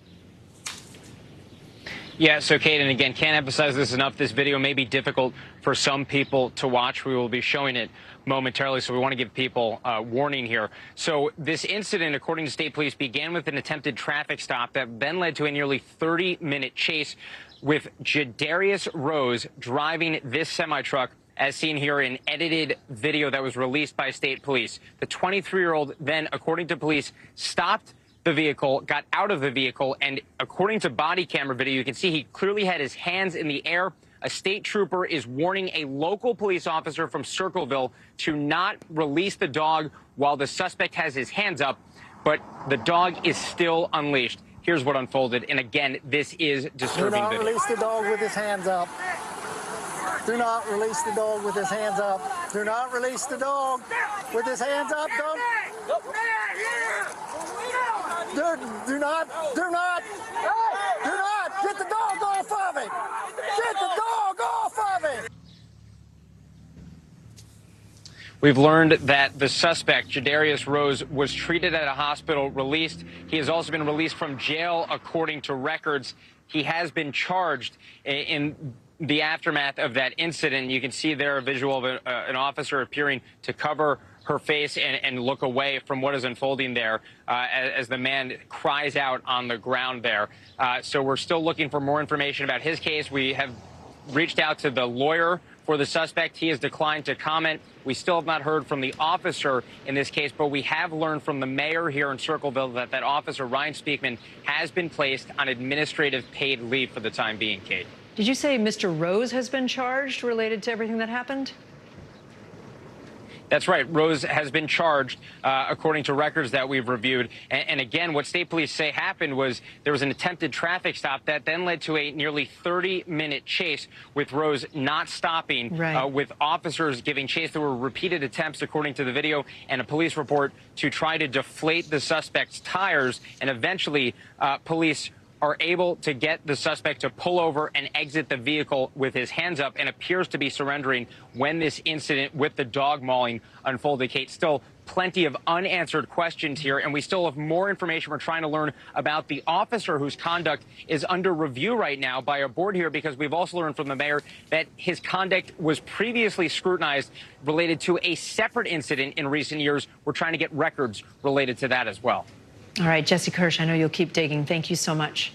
Yeah, so Kate, and again, can't emphasize this enough. This video may be difficult for some people to watch. We will be showing it momentarily, so we want to give people a warning here. So this incident, according to state police, began with an attempted traffic stop that then led to a nearly 30-minute chase with Jadarius Rose driving this semi-truck, as seen here in edited video that was released by state police. The 23-year-old then, according to police, stopped the vehicle, got out of the vehicle, and according to body camera video, you can see he clearly had his hands in the air. A state trooper is warning a local police officer from Circleville to not release the dog while the suspect has his hands up, but the dog is still unleashed. Here's what unfolded, and again, this is disturbing video.
Do not release the dog with his hands up. Do not release the dog with his hands up. Do not release the dog with his hands up. Don't. Do not. Get the dog off of it. Get the dog off of it.
We've learned that the suspect, Jadarius Rose, was treated at a hospital, released. He has also been released from jail, according to records. He has been charged in the aftermath of that incident. You can see there a visual of an officer appearing to cover her face and look away from what is unfolding there as the man cries out on the ground there. So we're still looking for more information about his case. We have reached out to the lawyer for the suspect. He has declined to comment. We still have not heard from the officer in this case, but we have learned from the mayor here in Circleville that that officer, Ryan Speakman, has been placed on administrative paid leave for the time being, Kate.
Did you say Mr. Rose has been charged related to everything that happened?
That's right. Rose has been charged, according to records that we've reviewed. And again, what state police say happened was there was an attempted traffic stop that then led to a nearly 30-minute chase with Rose not stopping, with officers giving chase. There were repeated attempts, according to the video and a police report, to try to deflate the suspect's tires. And eventually, police are able to get the suspect to pull over and exit the vehicle with his hands up and appears to be surrendering when this incident with the dog mauling unfolded. Kate, still plenty of unanswered questions here, and we still have more information. We're trying to learn about the officer whose conduct is under review right now by our board here, because we've also learned from the mayor that his conduct was previously scrutinized related to a separate incident in recent years. We're trying to get records related to that as well.
All right, Jesse Kirsch, I know you'll keep digging. Thank you so much.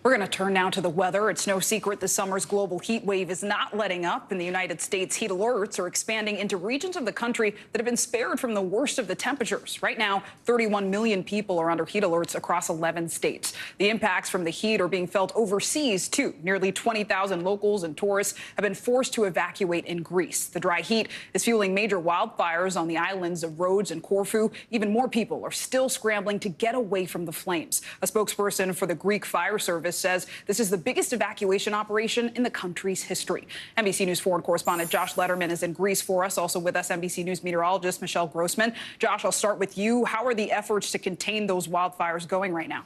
We're going to turn now to the weather. It's no secret the summer's global heat wave is not letting up. In the United States, heat alerts are expanding into regions of the country that have been spared from the worst of the temperatures. Right now, 31 million people are under heat alerts across 11 states. The impacts from the heat are being felt overseas, too. Nearly 20,000 locals and tourists have been forced to evacuate in Greece. The dry heat is fueling major wildfires on the islands of Rhodes and Corfu. Even more people are still scrambling to get away from the flames. A spokesperson for the Greek Fire Service says this is the biggest evacuation operation in the country's history. NBC News foreign correspondent Josh Letterman is in Greece for us. Also with us, NBC News meteorologist Michelle Grossman. Josh, I'll start with you. How are the efforts to contain those wildfires going right now?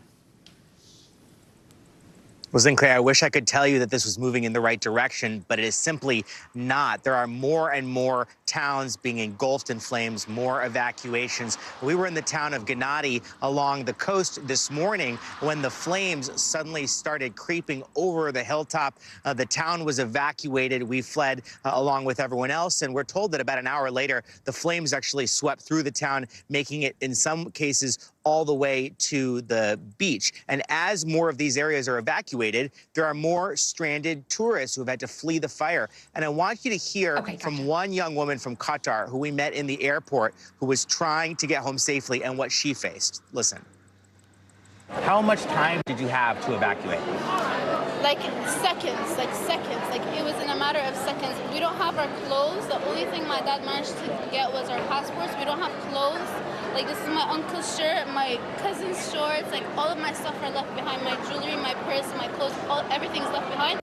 Well, Zinclair, I wish I could tell you that this was moving in the right direction, but it is simply not. There are more and more towns being engulfed in flames, more evacuations. We were in the town of Gennady along the coast this morning when the flames suddenly started creeping over the hilltop. The town was evacuated. We fled along with everyone else, and we're told that about an hour later, the flames actually swept through the town, making it, in some cases, all the way to the beach. And as more of these areas are evacuated, there are more stranded tourists who have had to flee the fire. And I want you to hear from one young woman from Qatar who we met in the airport who was trying to get home safely and what she faced. Listen. How much time did you have to evacuate?
Like seconds. Like it was in a matter of seconds. We don't have our clothes. The only thing my dad managed to get was our passports. We don't have clothes. Like, this is my uncle's shirt, my cousin's shorts, like, all of my stuff are left behind. My jewelry, my purse, my clothes, everything's left behind.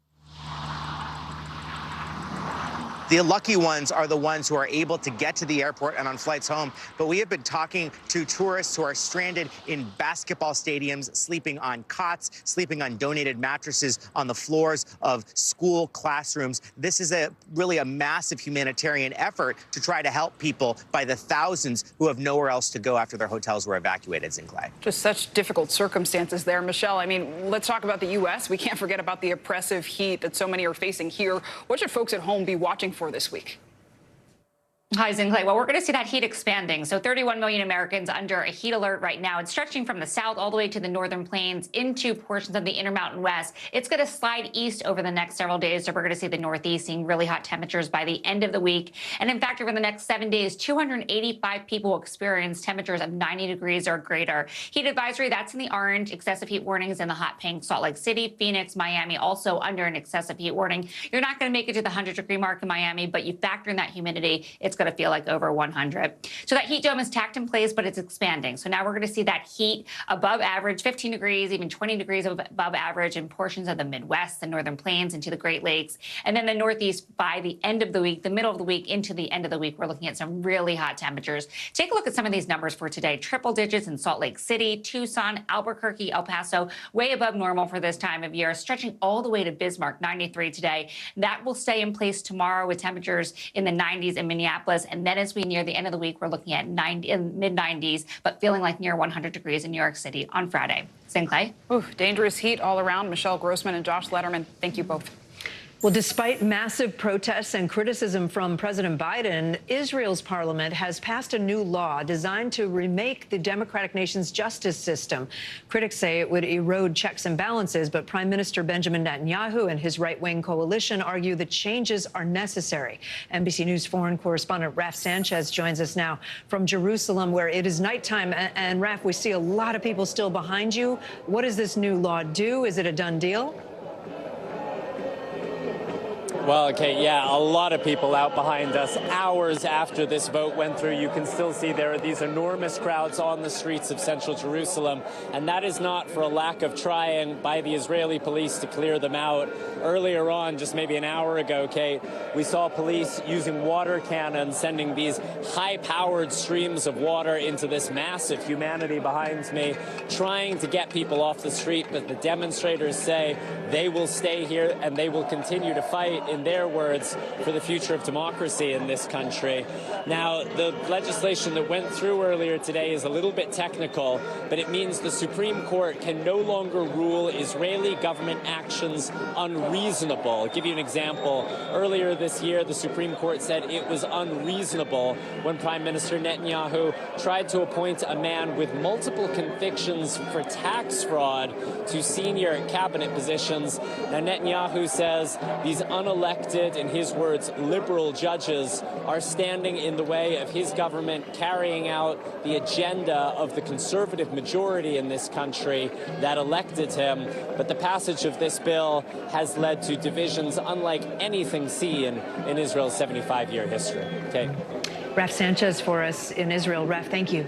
The lucky ones are the ones who are able to get to the airport and on flights home. But we have been talking to tourists who are stranded in basketball stadiums, sleeping on cots, sleeping on donated mattresses on the floors of school classrooms. This is really a massive humanitarian effort to try to help people by the thousands who have nowhere else to go after their hotels were evacuated, Zinclair.
Just such difficult circumstances there, Michelle. I mean, let's talk about the U.S. We can't forget about the oppressive heat that so many are facing here. What should folks at home be watching for this week?
Hi, Zinclair. Well, we're going to see that heat expanding. So 31 million Americans under a heat alert right now. It's stretching from the south all the way to the northern plains into portions of the Intermountain West. It's going to slide east over the next several days. So we're going to see the Northeast seeing really hot temperatures by the end of the week. And in fact, over the next 7 days, 285 people will experience temperatures of 90 degrees or greater. Heat advisory, that's in the orange. Excessive heat warnings in the hot pink. Salt Lake City, Phoenix, Miami, also under an excessive heat warning. You're not going to make it to the 100-degree mark in Miami, but you factor in that humidity, it's going to feel like over 100. So that heat dome is tacked in place, but it's expanding. So now we're going to see that heat above average, 15 degrees, even 20 degrees above average in portions of the Midwest, the northern plains, into the Great Lakes. And then the Northeast by the end of the week, the middle of the week into the end of the week, we're looking at some really hot temperatures. Take a look at some of these numbers for today. Triple digits in Salt Lake City, Tucson, Albuquerque, El Paso, way above normal for this time of year, stretching all the way to Bismarck, 93 today. That will stay in place tomorrow with temperatures in the 90s in Minneapolis. And then as we near the end of the week, we're looking at mid-90s, but feeling like near 100 degrees in New York City on Friday. Zinclair?
Dangerous heat all around. Michelle Grossman and Josh Letterman, thank you both.
Well, despite massive protests and criticism from President Biden, Israel's parliament has passed a new law designed to remake the democratic nation's justice system. Critics say it would erode checks and balances, but Prime Minister Benjamin Netanyahu and his right-wing coalition argue the changes are necessary. NBC News foreign correspondent Raf Sanchez joins us now from Jerusalem, where it is nighttime. And Raf, we see a lot of people still behind you. What does this new law do? Is it a done deal?
Well, okay, yeah, a lot of people out behind us. Hours after this vote went through, you can still see there are these enormous crowds on the streets of central Jerusalem, and that is not for a lack of trying by the Israeli police to clear them out. Earlier on, just maybe an hour ago, Kate, we saw police using water cannons, sending these high-powered streams of water into this massive humanity behind me, trying to get people off the street, but the demonstrators say they will stay here and they will continue to fight in their words, for the future of democracy in this country. Now, the legislation that went through earlier today is a little bit technical, but it means the Supreme Court can no longer rule Israeli government actions unreasonable. I'll give you an example. Earlier this year, the Supreme Court said it was unreasonable when Prime Minister Netanyahu tried to appoint a man with multiple convictions for tax fraud to senior cabinet positions. Now, Netanyahu says these unelected, in his words, liberal judges are standing in the way of his government carrying out the agenda of the conservative majority in this country that elected him. But the passage of this bill has led to divisions unlike anything seen in Israel's 75-year history. Okay.
Raf Sanchez for us in Israel. Raf, thank you.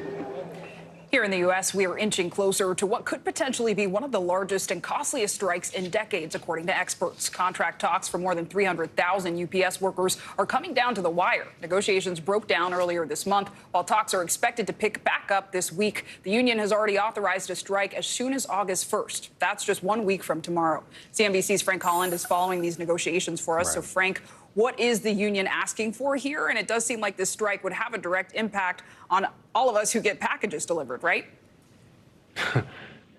Here in the U.S., we are inching closer to what could potentially be one of the largest and costliest strikes in decades, according to experts. Contract talks for more than 300,000 UPS workers are coming down to the wire. Negotiations broke down earlier this month, while talks are expected to pick back up this week. The union has already authorized a strike as soon as August 1st. That's just 1 week from tomorrow. CNBC's Frank Holland is following these negotiations for us. Right. So, Frank, what is the union asking for here? And it does seem like this strike would have a direct impact on all of us who get packages delivered, right?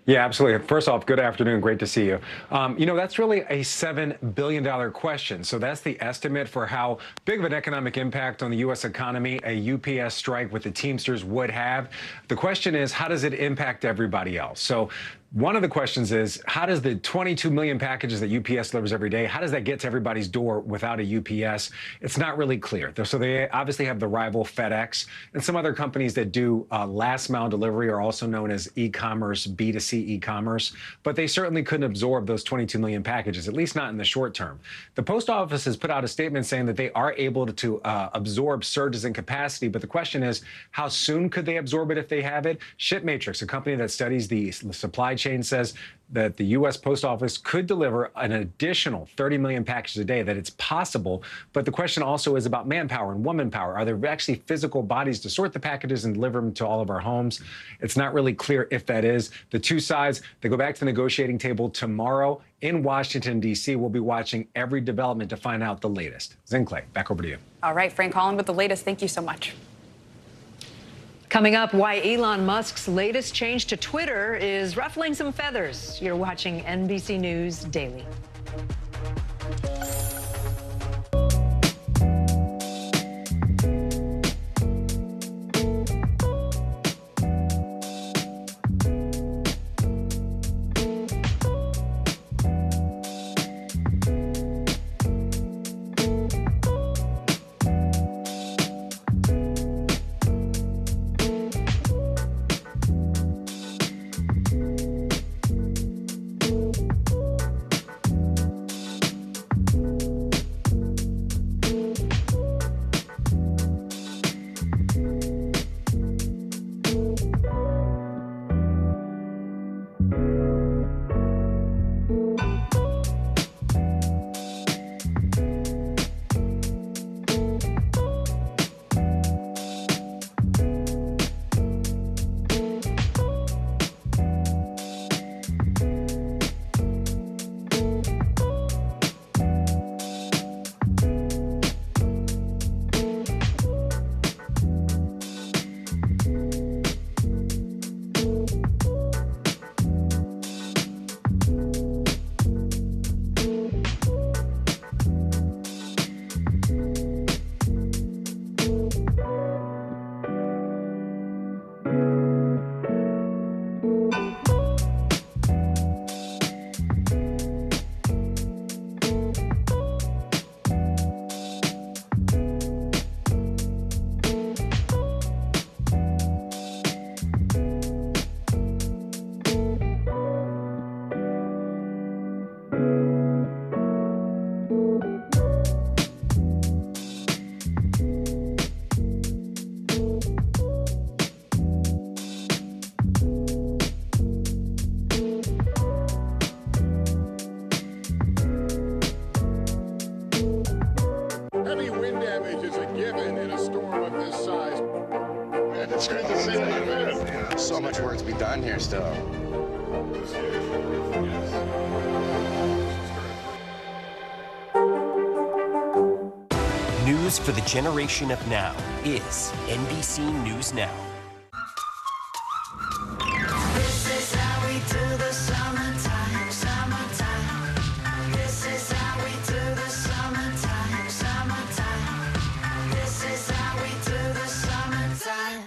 Yeah, absolutely. First off, good afternoon. Great to see you. That's really a $7 billion question. So that's the estimate for how big of an economic impact on the U.S. economy a UPS strike with the Teamsters would have. The question is, how does it impact everybody else? So one of the questions is, how does the 22 million packages that UPS delivers every day, how does that get to everybody's door without a UPS? It's not really clear. So they obviously have the rival FedEx and some other companies that do last mile delivery, are also known as e-commerce, B2C e-commerce, but they certainly couldn't absorb those 22 million packages, at least not in the short term. The post office has put out a statement saying that they are able to absorb surges in capacity, but the question is, how soon could they absorb it if they have it? ShipMatrix, a company that studies the supply chain, says that the U.S. Post Office could deliver an additional 30 million packages a day, that it's possible. But the question also is about manpower and woman power. Are there actually physical bodies to sort the packages and deliver them to all of our homes? It's not really clear if that is. The two sides, they go back to the negotiating table tomorrow in Washington, D.C. We'll be watching every development to find out the latest. Zinkley, back over to you.
All right, Frank Holland with the latest. Thank you so much.
Coming up, why Elon Musk's latest change to Twitter is ruffling some feathers. You're watching NBC News Daily.
It's great to see you, man.
So much work to be done here still.
News for the generation of now is NBC News Now.
This is how we do the summertime, summertime. This is how we do the summertime, summertime. This is how we do the summertime.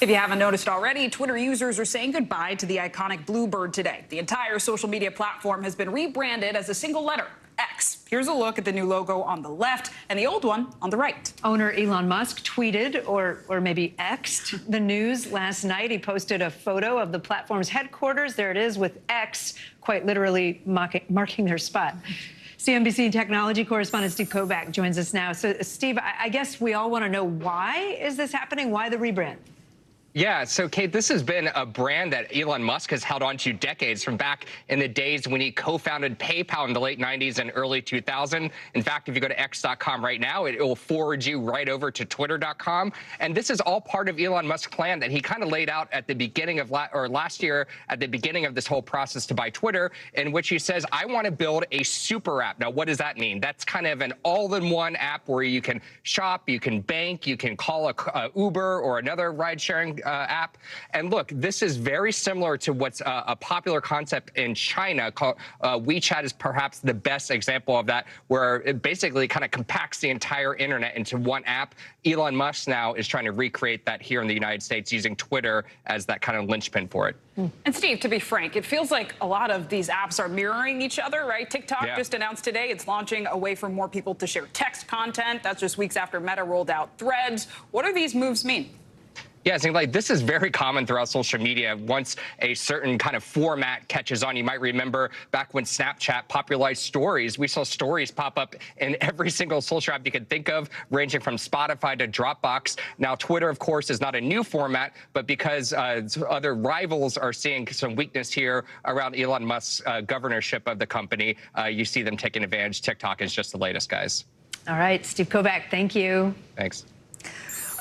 If you haven't noticed already, Twitter users are saying goodbye to the iconic bluebird today. The entire social media platform has been rebranded as a single letter, X. Here's a look at the new logo on the left and the old one on the right.
Owner Elon Musk tweeted, or maybe X'd, the news last night. He posted a photo of the platform's headquarters. There it is with X, quite literally marking their spot. CNBC technology correspondent Steve Kovac joins us now. So, Steve, I guess we all want to know, why is this happening? Why the rebrand?
Yeah, so Kate, this has been a brand that Elon Musk has held on to decades, from back in the days when he co-founded PayPal in the late 90s and early 2000. In fact, if you go to x.com right now, it will forward you right over to twitter.com. And this is all part of Elon Musk's plan that he kind of laid out at the beginning of last year, at the beginning of this whole process to buy Twitter, in which he says, I want to build a super app. Now, what does that mean? That's kind of an all-in-one app where you can shop, you can bank, you can call a Uber or another ride-sharing app. And look, this is very similar to what's a popular concept in China called WeChat is perhaps the best example of that, where it basically kind of compacts the entire internet into one app. Elon Musk now is trying to recreate that here in the United States using Twitter as that kind of linchpin for it.
And Steve, to be frank, it feels like a lot of these apps are mirroring each other, right? TikTok just announced today it's launching a way for more people to share text content. That's just weeks after Meta rolled out Threads. What do these moves mean?
Yeah, so like this is very common throughout social media. Once a certain kind of format catches on, you might remember back when Snapchat popularized stories, we saw stories pop up in every single social app you could think of, ranging from Spotify to Dropbox. Now, Twitter, of course, is not a new format, but because other rivals are seeing some weakness here around Elon Musk's governorship of the company, you see them taking advantage. TikTok is just the latest, guys.
All right, Steve Kovac, thank you.
Thanks.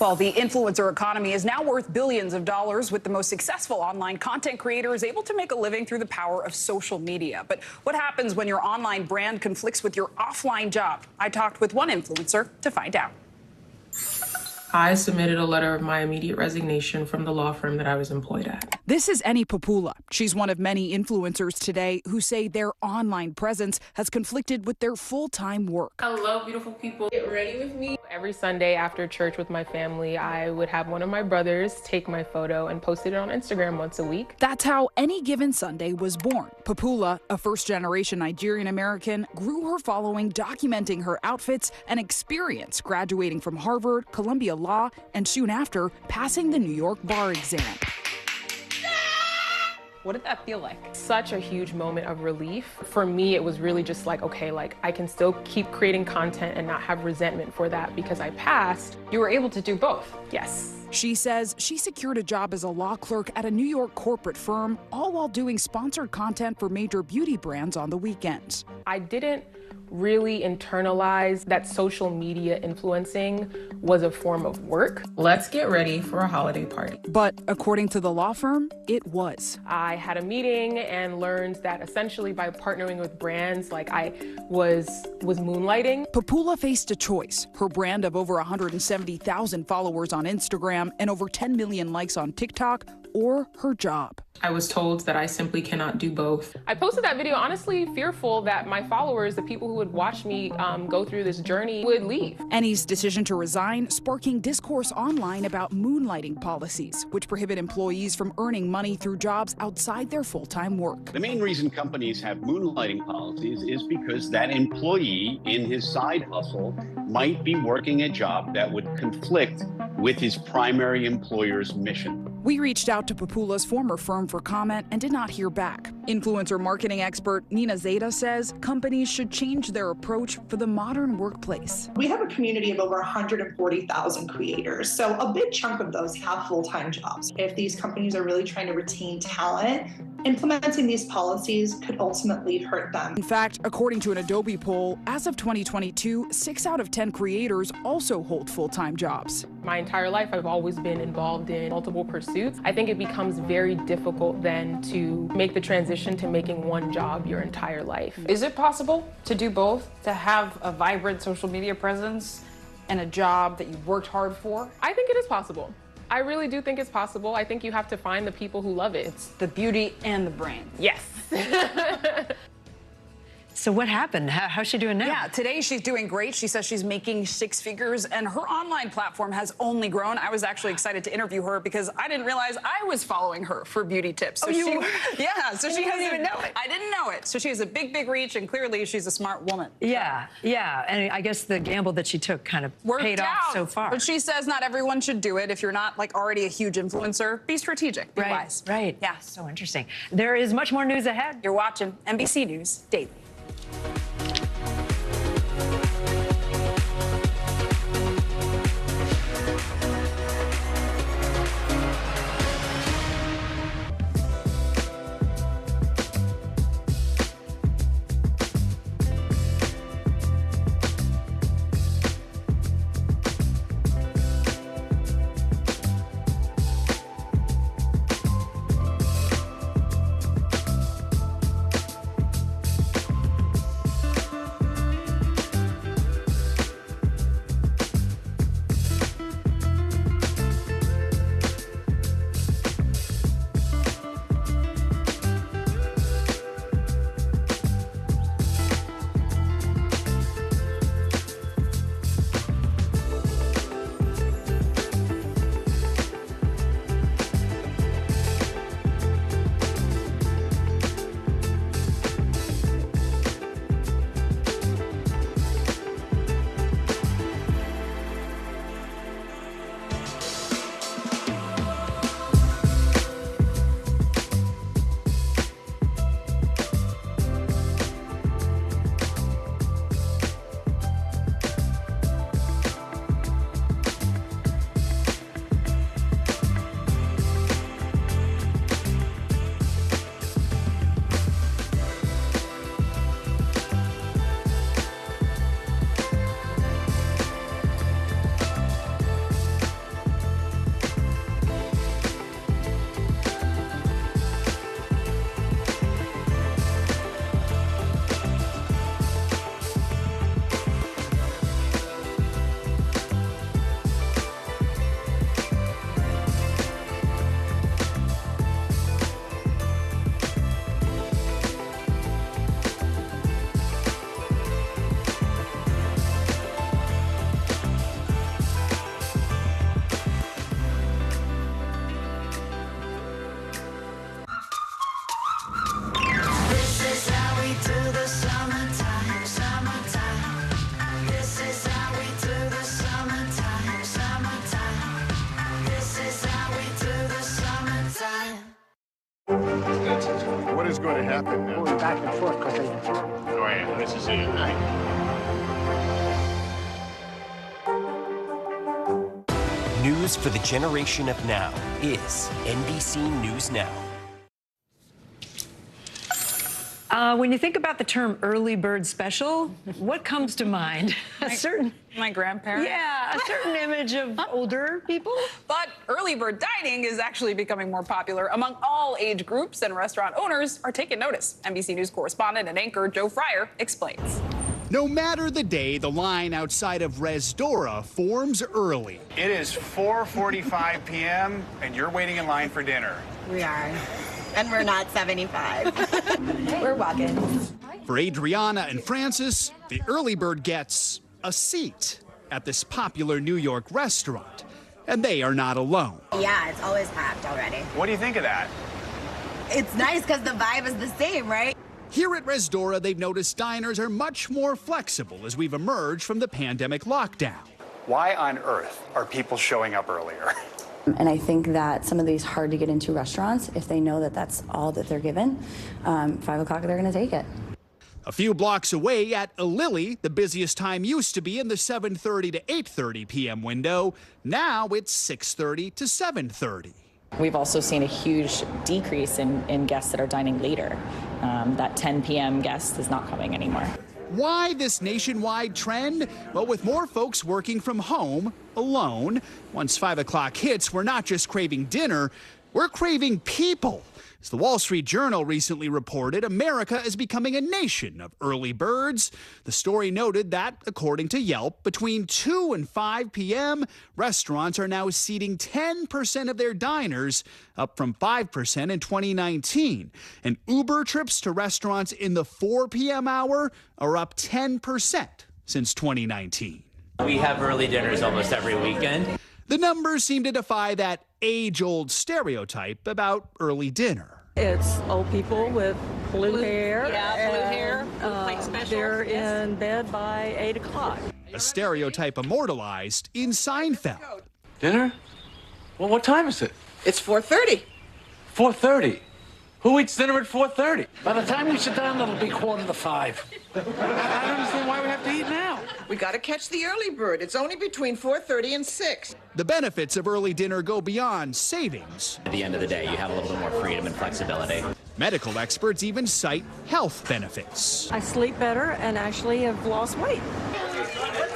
Well, the influencer economy is now worth billions of dollars, with the most successful online content creators able to make a living through the power of social media. But what happens when your online brand conflicts with your offline job? I talked with one influencer to find out.
I submitted a letter of my immediate resignation from the law firm that I was employed at.
This is Annie Papula. She's one of many influencers today who say their online presence has conflicted with their full-time work.
Hello, beautiful people. Get ready with me. Every Sunday after church with my family, I would have one of my brothers take my photo and post it on Instagram once a week.
That's how Any Given Sunday was born. Papula, a first-generation Nigerian American, grew her following documenting her outfits and experience graduating from Harvard, Columbia Law, and soon after passing the New York bar exam.
What did that feel like? Such a huge moment of relief. For me, it was really just like, okay, like I can still keep creating content and not have resentment for that because I passed. You were able to do both. Yes.
She says she secured a job as a law clerk at a New York corporate firm, all while doing sponsored content for major beauty brands on the weekends.
I didn't really internalize that social media influencing was a form of work. Let's get ready for a holiday party.
But according to the law firm, it was.
I had a meeting and learned that essentially by partnering with brands, like I was moonlighting.
Papula faced a choice: her brand of over 170,000 followers on Instagram and over 10 million likes on TikTok, or her job.
I was told that I simply cannot do both. I posted that video honestly fearful that my followers, the people who would watch me go through this journey, would leave.
Annie's decision to resign sparking discourse online about moonlighting policies, which prohibit employees from earning money through jobs outside their full-time work.
The main reason companies have moonlighting policies is because that employee in his side hustle might be working a job that would conflict with his primary employer's mission.
We reached out to Papula's former firm for comment and did not hear back. Influencer marketing expert Nina Zeta says companies should change their approach for the modern workplace.
We have a community of over 140,000 creators, so a big chunk of those have full-time jobs. If these companies are really trying to retain talent, implementing these policies could ultimately hurt them.
In fact, according to an Adobe poll, as of 2022, 6 out of 10 creators also hold full-time jobs.
My entire life, I've always been involved in multiple pursuits. I think it becomes very difficult then to make the transition transition to making one job your entire life.
Is it possible to do both, to have a vibrant social media presence and a job that you worked hard for?
I think it is possible. I really do think it's possible. I think you have to find the people who love it.
It's the beauty and the brain.
Yes.
So what happened? How's she doing now?
Yeah, today she's doing great. She says she's making 6 figures, and her online platform has only grown. I was actually excited to interview her because I didn't realize I was following her for beauty tips. So
you were?
Yeah, so she
didn't even know it.
I didn't know it. So she has a big reach, and clearly she's a smart woman.
Yeah, and I guess the gamble that she took kind of paid off so far.
But she says not everyone should do it. If you're not like already a huge influencer, be strategic, be wise.
Right.
Yeah.
So interesting. There is much more news ahead.
You're watching NBC News Daily.
What is going to happen now?
Going back and forth because they...
Oh, yeah, this is it, right?
News for the generation of now is NBC News Now.
When you think about the term early bird special, what comes to mind?
My grandparents?
Yeah, a certain image of older people.
But early bird dining is actually becoming more popular among all age groups, and restaurant owners are taking notice. NBC News correspondent and anchor Joe Fryer explains.
No matter the day, the line outside of Resdora forms early.
It is 4:45 p.m. and you're waiting in line for dinner.
We are. And we're not 75. We're walking.
For Adriana and Francis, the early bird gets a seat at this popular New York restaurant. And they are not alone.
Yeah, it's always packed already.
What do you think of that?
It's nice because the vibe is the same, right?
Here at Resdora, they've noticed diners are much more flexible as we've emerged from the pandemic lockdown.
Why on earth are people showing up earlier?
And I think that some of these hard to get into restaurants, if they know that that's all that they're given, 5 o'clock, they're going to take it.
A few blocks away at A Lily, the busiest time used to be in the 7:30 to 8:30 p.m. window. Now it's 6:30 to 7:30.
We've also seen a huge decrease in guests that are dining later. That 10 p.m. guest is not coming anymore.
Why this nationwide trend? Well, with more folks working from home, alone, once 5 o'clock hits, we're not just craving dinner, we're craving people. As the Wall Street Journal recently reported, America is becoming a nation of early birds. The story noted that, according to Yelp, between 2 and 5 p.m., restaurants are now seating 10% of their diners, up from 5% in 2019. And Uber trips to restaurants in the 4 p.m. hour are up 10% since 2019.
We have early dinners almost every weekend.
The numbers seem to defy that age-old stereotype about early dinner.
It's old people with blue hair.
Yeah, blue hair.
They're in bed by 8 o'clock.
A stereotype immortalized in Seinfeld.
Dinner? Well, what time is it?
It's 4:30.
4:30. Who eats dinner at 4:30?
By the time we sit down, it'll be 4:45.
I don't understand why we have to eat now.
We got to catch the early bird. It's only between 4:30 and 6.
The benefits of early dinner go beyond savings.
At the end of the day, you have a little bit more freedom and flexibility.
Medical experts even cite health benefits.
I sleep better and actually have lost weight.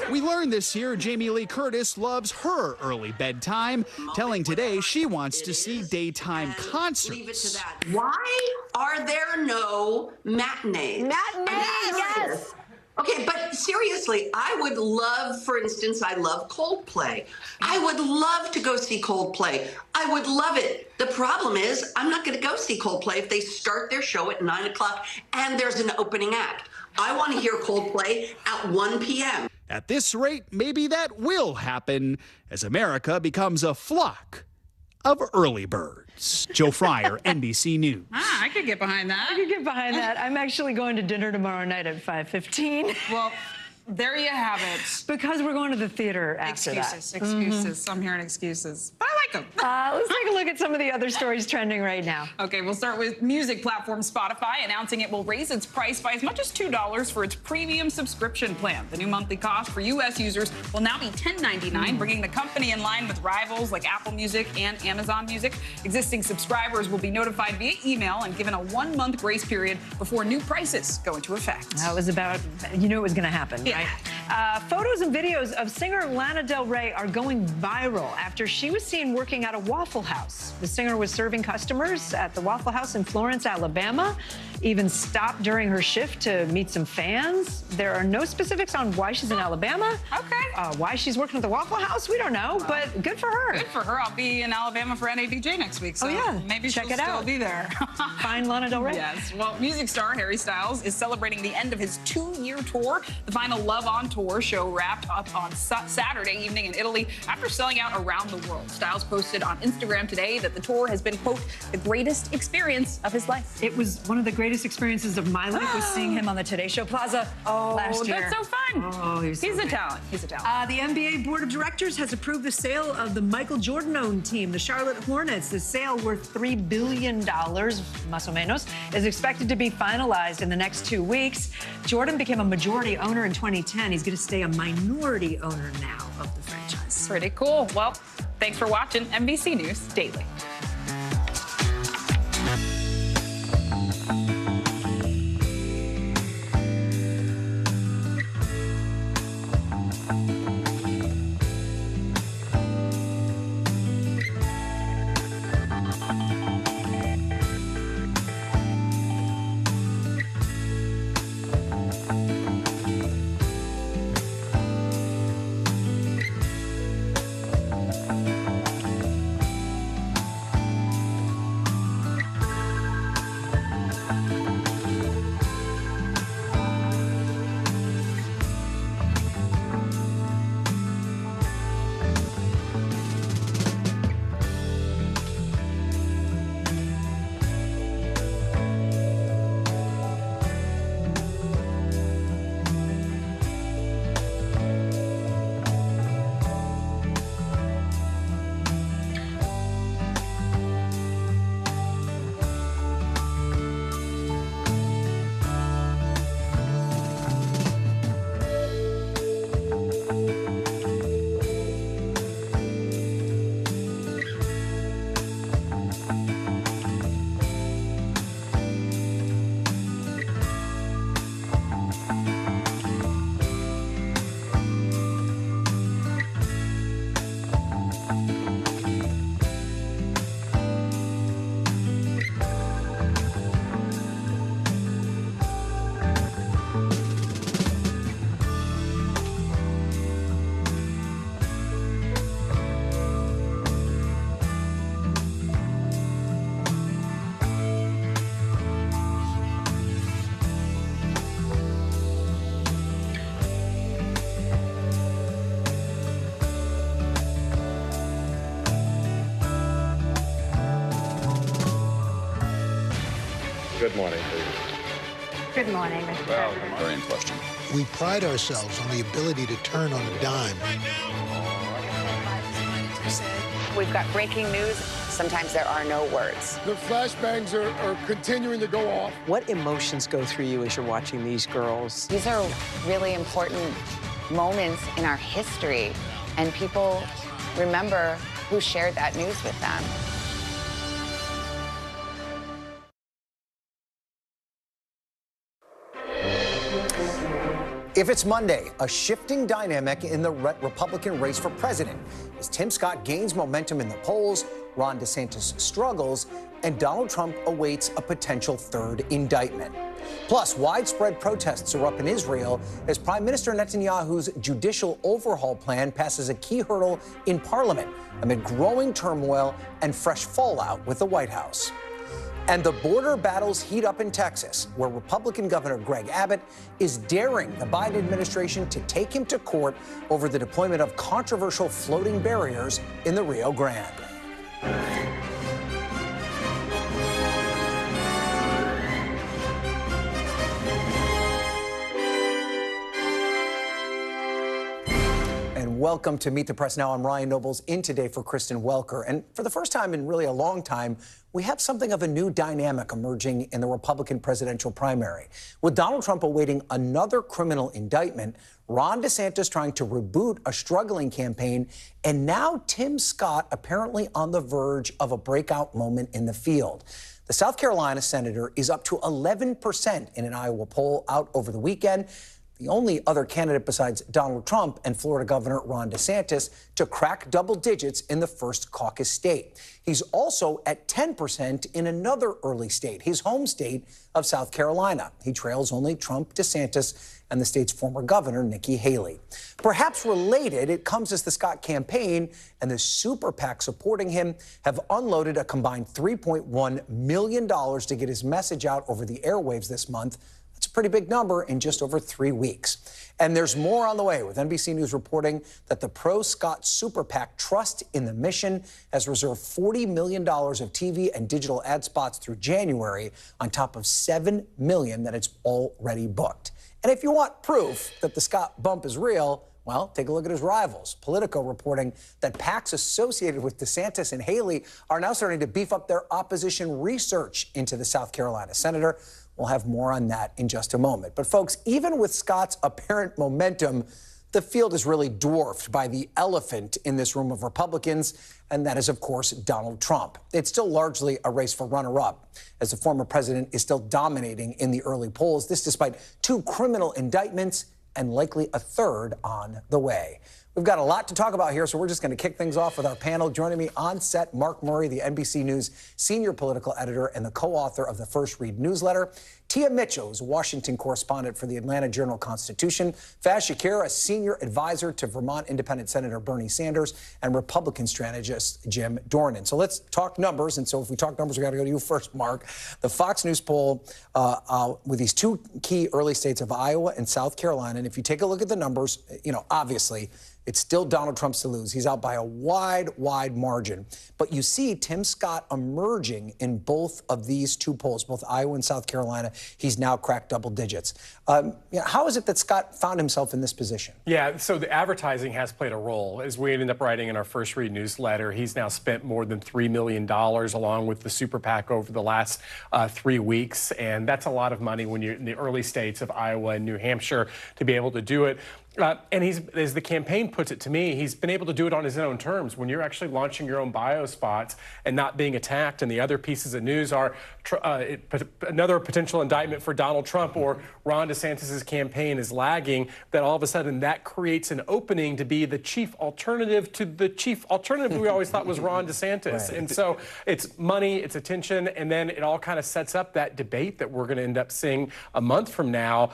We learned this year Jamie Lee Curtis loves her early bedtime, telling Today she wants to see daytime concerts.
Leave it to that. Why are there no matinees?
Matinees, yes.
Okay, but seriously, I would love, for instance, I love Coldplay. I would love to go see Coldplay. I would love it. The problem is, I'm not going to go see Coldplay if they start their show at 9 o'clock and there's an opening act. I want to hear Coldplay at 1 p.m.
At this rate, maybe that will happen as America becomes a flock of early birds. Joe Fryer, NBC News.
I could get behind that.
I could get behind that. I'm actually going to dinner tomorrow night at 5:15.
Well, there you have it.
Because we're going to the theater after
Excuses. I'm hearing excuses. But I like them.
Let's take a look at some of the other stories trending right now.
Okay, we'll start with music platform Spotify announcing it will raise its price by as much as $2 for its premium subscription plan. The new monthly cost for U.S. users will now be $10.99, bringing the company in line with rivals like Apple Music and Amazon Music. Existing subscribers will be notified via email and given a 1-month grace period before new prices go into effect.
That was about, you knew it was going to happen,
yeah.
right? Photos and videos of singer Lana Del Rey are going viral after she was seen working at a Waffle House. The singer was serving customers at the Waffle House in Florence, Alabama, even stopped during her shift to meet some fans. There are no specifics on why she's in Alabama.
Okay.
Why she's working at the Waffle House, we don't know, but good for her.
Good for her. I'll be in Alabama for NADJ next week, so maybe she'll still be there.
Find Lana Del Rey.
Yes. Well, music star Harry Styles is celebrating the end of his 2-year tour. The final Love on Tour show wrapped up on Saturday evening in Italy after selling out around the world. Styles posted on Instagram today that the tour has been, quote, the greatest experience of his life.
It was one of the greatest experiences of my life was seeing him on the Today Show Plaza last year.
That's so fun.
Oh, he's
a talent. He's a talent.
The NBA Board of Directors has approved the sale of the Michael Jordan-owned team, the Charlotte Hornets. The sale, worth $3 billion, más o menos, is expected to be finalized in the next 2 weeks. Jordan became a majority owner in 2010. He's going to stay a minority owner now of the franchise.
Pretty cool. Well, thanks for watching NBC News Daily.
Good morning, please.
Good morning, Mr. President.
Very in question.
We pride ourselves on the ability to turn on a dime.
We've got breaking news. Sometimes there are no words.
The flashbangs are continuing to go off.
What emotions go through you as you're watching these girls?
These are really important moments in our history, and people remember who shared that news with them.
If it's Monday, a shifting dynamic in the Republican race for president as Tim Scott gains momentum in the polls, Ron DeSantis struggles, and Donald Trump awaits a potential third indictment. Plus, widespread protests are up in Israel as Prime Minister Netanyahu's judicial overhaul plan passes a key hurdle in Parliament amid growing turmoil and fresh fallout with the White House. And the border battles heat up in Texas, where Republican Governor Greg Abbott is daring the Biden administration to take him to court over the deployment of controversial floating barriers in the Rio Grande. Welcome to Meet the Press Now. I'm Ryan Nobles, in today for Kristen Welker. And for the first time in really a long time, we have something of a new dynamic emerging in the Republican presidential primary. With Donald Trump awaiting another criminal indictment, Ron DeSantis trying to reboot a struggling campaign, and now Tim Scott apparently on the verge of a breakout moment in the field. The South Carolina senator is up to 11% in an Iowa poll out over the weekend. The only other candidate besides Donald Trump and Florida Governor Ron DeSantis to crack double digits in the first caucus state. He's also at 10% in another early state, his home state of South Carolina. He trails only Trump, DeSantis, and the state's former governor, Nikki Haley. Perhaps related, it comes as the Scott campaign and the super PAC supporting him have unloaded a combined $3.1 million to get his message out over the airwaves this month. It's a pretty big number in just over 3 weeks. And there's more on the way, with NBC News reporting that the pro-Scott super PAC Trust in the Mission has reserved $40 million of TV and digital ad spots through January, on top of $7 million that it's already booked. And if you want proof that the Scott bump is real, well, take a look at his rivals. Politico reporting that PACs associated with DeSantis and Haley are now starting to beef up their opposition research into the South Carolina senator. We'll have more on that in just a moment. But folks, even with Scott's apparent momentum, the field is really dwarfed by the elephant in this room of Republicans, and that is, of course, Donald Trump. It's still largely a race for runner-up, as the former president is still dominating in the early polls, this despite 2 criminal indictments and likely a third on the way. We've got a lot to talk about here, so we're just going to kick things off with our panel. Joining me on set, Mark Murray, the NBC News senior political editor and the co-author of the First Read newsletter. Tia Mitchell is a Washington correspondent for the Atlanta Journal-Constitution. Faz Shakir, a senior advisor to Vermont Independent Senator Bernie Sanders, and Republican strategist Jim Dornan. So let's talk numbers. And so if we talk numbers, we got to go to you first, Mark. The Fox News poll with these 2 key early states of Iowa and South Carolina. And if you take a look at the numbers, obviously, it's still Donald Trump's to lose. He's out by a wide margin. But you see Tim Scott emerging in both of these 2 polls, both Iowa and South Carolina. He's now cracked double digits. How is it that Scott found himself in this position?
Yeah, so the advertising has played a role. As we ended up writing in our First Read newsletter, he's now spent more than $3 million along with the super PAC over the last 3 weeks. And that's a lot of money when you're in the early states of Iowa and New Hampshire to be able to do it. And he's, as the campaign puts it to me, he's been able to do it on his own terms. When you're actually launching your own bio spots and not being attacked, and the other pieces of news are another potential indictment for Donald Trump or Ron DeSantis' campaign is lagging, that all of a sudden that creates an opening to be the chief alternative to the chief alternative we always thought was Ron DeSantis. Right. And so it's money, it's attention, and then it all kind of sets up that debate that we're going to end up seeing a month from now,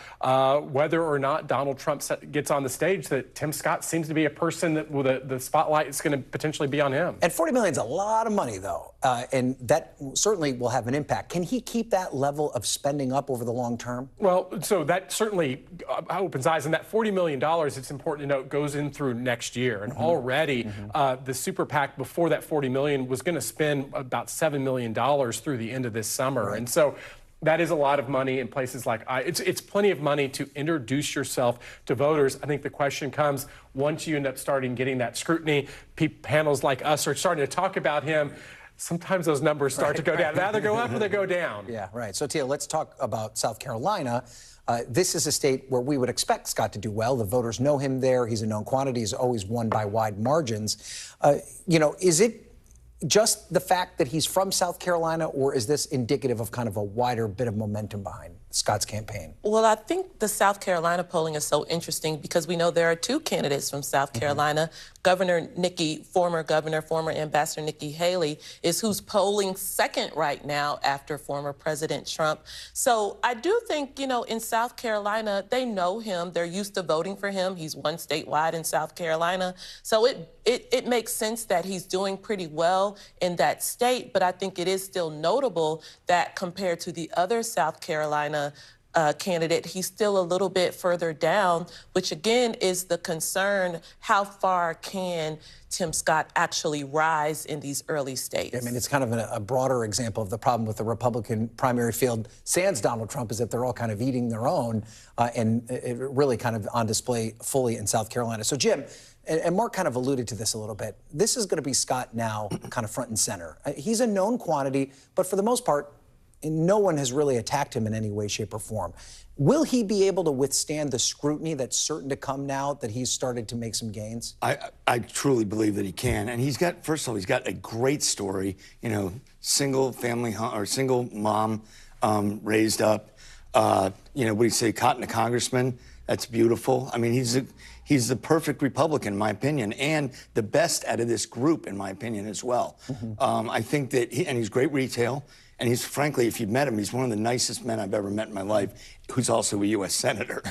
whether or not Donald Trump gets on the stage, that Tim Scott seems to be a person that the spotlight is going to potentially be on him.
And $40 million is a lot of money, though, and that certainly will have an impact. Can he keep that level of spending up over the long term?
Well, so that certainly opens eyes, and that $40 million, it's important to note, goes in through next year. And already the super PAC before that $40 million was going to spend about $7 million through the end of this summer. Right. And so That is a lot of money in places like it's plenty of money to introduce yourself to voters. I think the question comes once you end up getting that scrutiny. Panels like us are starting to talk about him. Sometimes those numbers start to go down. They either go up or they go down.
Yeah, right. So, Tia, let's talk about South Carolina. This is a state where we would expect Scott to do well. The voters know him there. He's a known quantity. He's always won by wide margins. Is it just the fact that he's from South Carolina, or is this indicative of kind of a wider bit of momentum behind Scott's campaign?
Well, I think the South Carolina polling is so interesting because we know there are two candidates from South Carolina. Former Ambassador Nikki Haley is who's polling second right now after former President Trump. So I do think, in South Carolina, they know him. They're used to voting for him. He's won statewide in South Carolina. So it makes sense that he's doing pretty well in that state. But I think it is still notable that compared to the other South Carolina candidate, he's still a little bit further down, which again is the concern. How far can Tim Scott actually rise in these early states?
I mean, it's kind of a broader example of the problem with the Republican primary field sans Donald Trump is that they're all kind of eating their own and it really kind of on display fully in South Carolina. So, Jim, and Mark kind of alluded to this a little bit, this is going to be Scott now kind of front and center. He's a known quantity, but for the most part, no one has really attacked him in any way, shape, or form. Will he be able to withstand the scrutiny that's certain to come now that he's started to make some gains?
I truly believe that he can. And he's got, first of all, he's got a great story, single family or single mom raised up, what do you say, caught in a congressman? That's beautiful. I mean, he's the perfect Republican, in my opinion, and the best out of this group, in my opinion, as well. I think that, and he's great retail. And he's, frankly, if you've met him, he's one of the nicest men I've ever met in my life, who's also a U.S. Senator.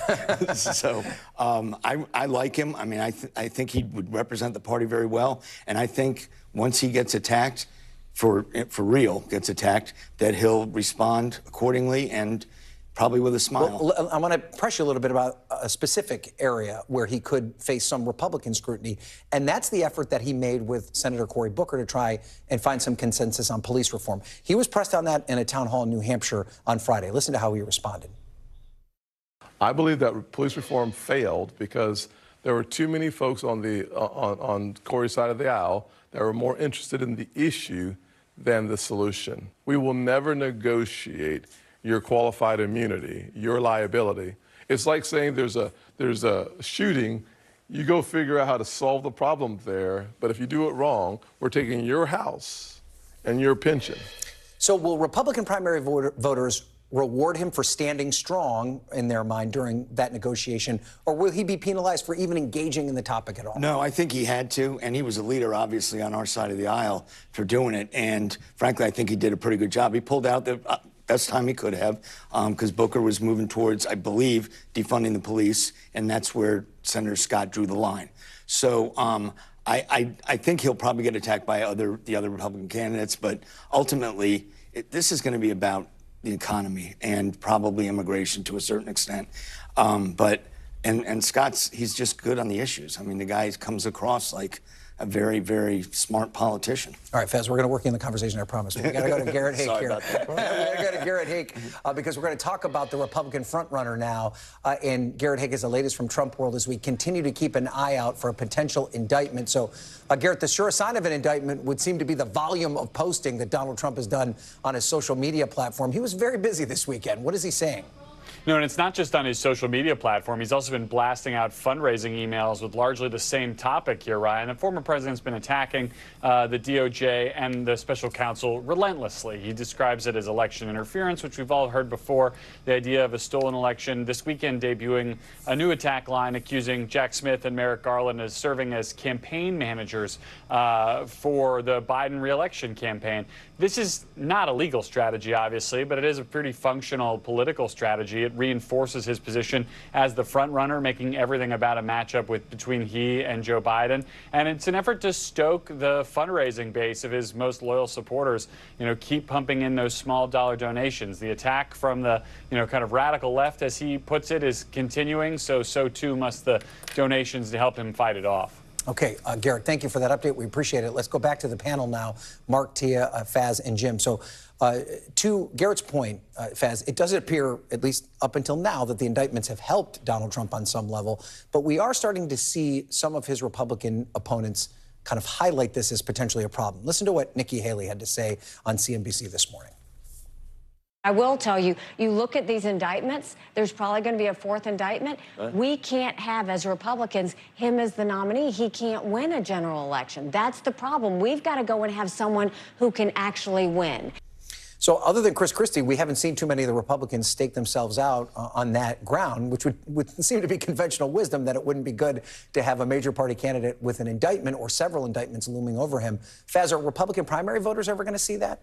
So I like him. I mean, I think he would represent the party very well. And I think once he gets attacked, for real, that he'll respond accordingly and probably with a smile.
Well, I want to press you a little bit about a specific area where he could face some Republican scrutiny, and that's the effort that he made with Senator Cory Booker to try and find some consensus on police reform. He was pressed on that in a town hall in New Hampshire on Friday. Listen to how he responded.
I believe that police reform failed because there were too many folks on Cory's side of the aisle that were more interested in the issue than the solution. We will never negotiate your qualified immunity, your liability. It's like saying there's a shooting, you go figure out how to solve the problem there, but if you do it wrong, we're taking your house and your pension.
So will Republican primary voters reward him for standing strong in their mind during that negotiation, or will he be penalized for even engaging in the topic at all?
No, I think he had to, and he was a leader, obviously, on our side of the aisle for doing it, and frankly, I think he did a pretty good job. He pulled out the best time he could have, because Booker was moving towards, I believe, defunding the police, and that's where Senator Scott drew the line. So I think he'll probably get attacked by the other Republican candidates, but ultimately, this is going to be about the economy and probably immigration to a certain extent. And Scott's, he's just good on the issues. I mean, the guy comes across like a very, very smart politician.
All right, Fez, we're going to work in the conversation, I promise. We got to go to Garrett Haake here.
About that.
We're going to go to Garrett Haake because we're going to talk about the Republican frontrunner now. And Garrett Haake is the latest from Trump world as we continue to keep an eye out for a potential indictment. So, Garrett, the sure sign of an indictment would seem to be the volume of posting that Donald Trump has done on his social media platform. He was very busy this weekend. What is he saying?
No, and it's not just on his social media platform. He's also been blasting out fundraising emails with largely the same topic here, Ryan. The former president's been attacking the DOJ and the special counsel relentlessly. He describes it as election interference, which we've all heard before, the idea of a stolen election. This weekend debuting a new attack line accusing Jack Smith and Merrick Garland as serving as campaign managers for the Biden re-election campaign. This is not a legal strategy, obviously, but it is a pretty functional political strategy. It reinforces his position as the front runner, making everything about a matchup between he and Joe Biden. And it's an effort to stoke the fundraising base of his most loyal supporters, keep pumping in those small dollar donations. The attack from the, kind of radical left, as he puts it, is continuing. So too must the donations to help him fight it off.
Okay, Garrett, thank you for that update. We appreciate it. Let's go back to the panel now. Mark, Tia, Faz, and Jim. So to Garrett's point, Faz, it does appear, at least up until now, that the indictments have helped Donald Trump on some level. But we are starting to see some of his Republican opponents kind of highlight this as potentially a problem. Listen to what Nikki Haley had to say on CNBC this morning.
I will tell you, you look at these indictments, there's probably going to be a fourth indictment. We can't have, as Republicans, him as the nominee. He can't win a general election. That's the problem. We've got to go and have someone who can actually win.
So other than Chris Christie, we haven't seen too many of the Republicans stake themselves out on that ground, which would seem to be conventional wisdom that it wouldn't be good to have a major party candidate with an indictment or several indictments looming over him. Faz, are Republican primary voters ever going to see that?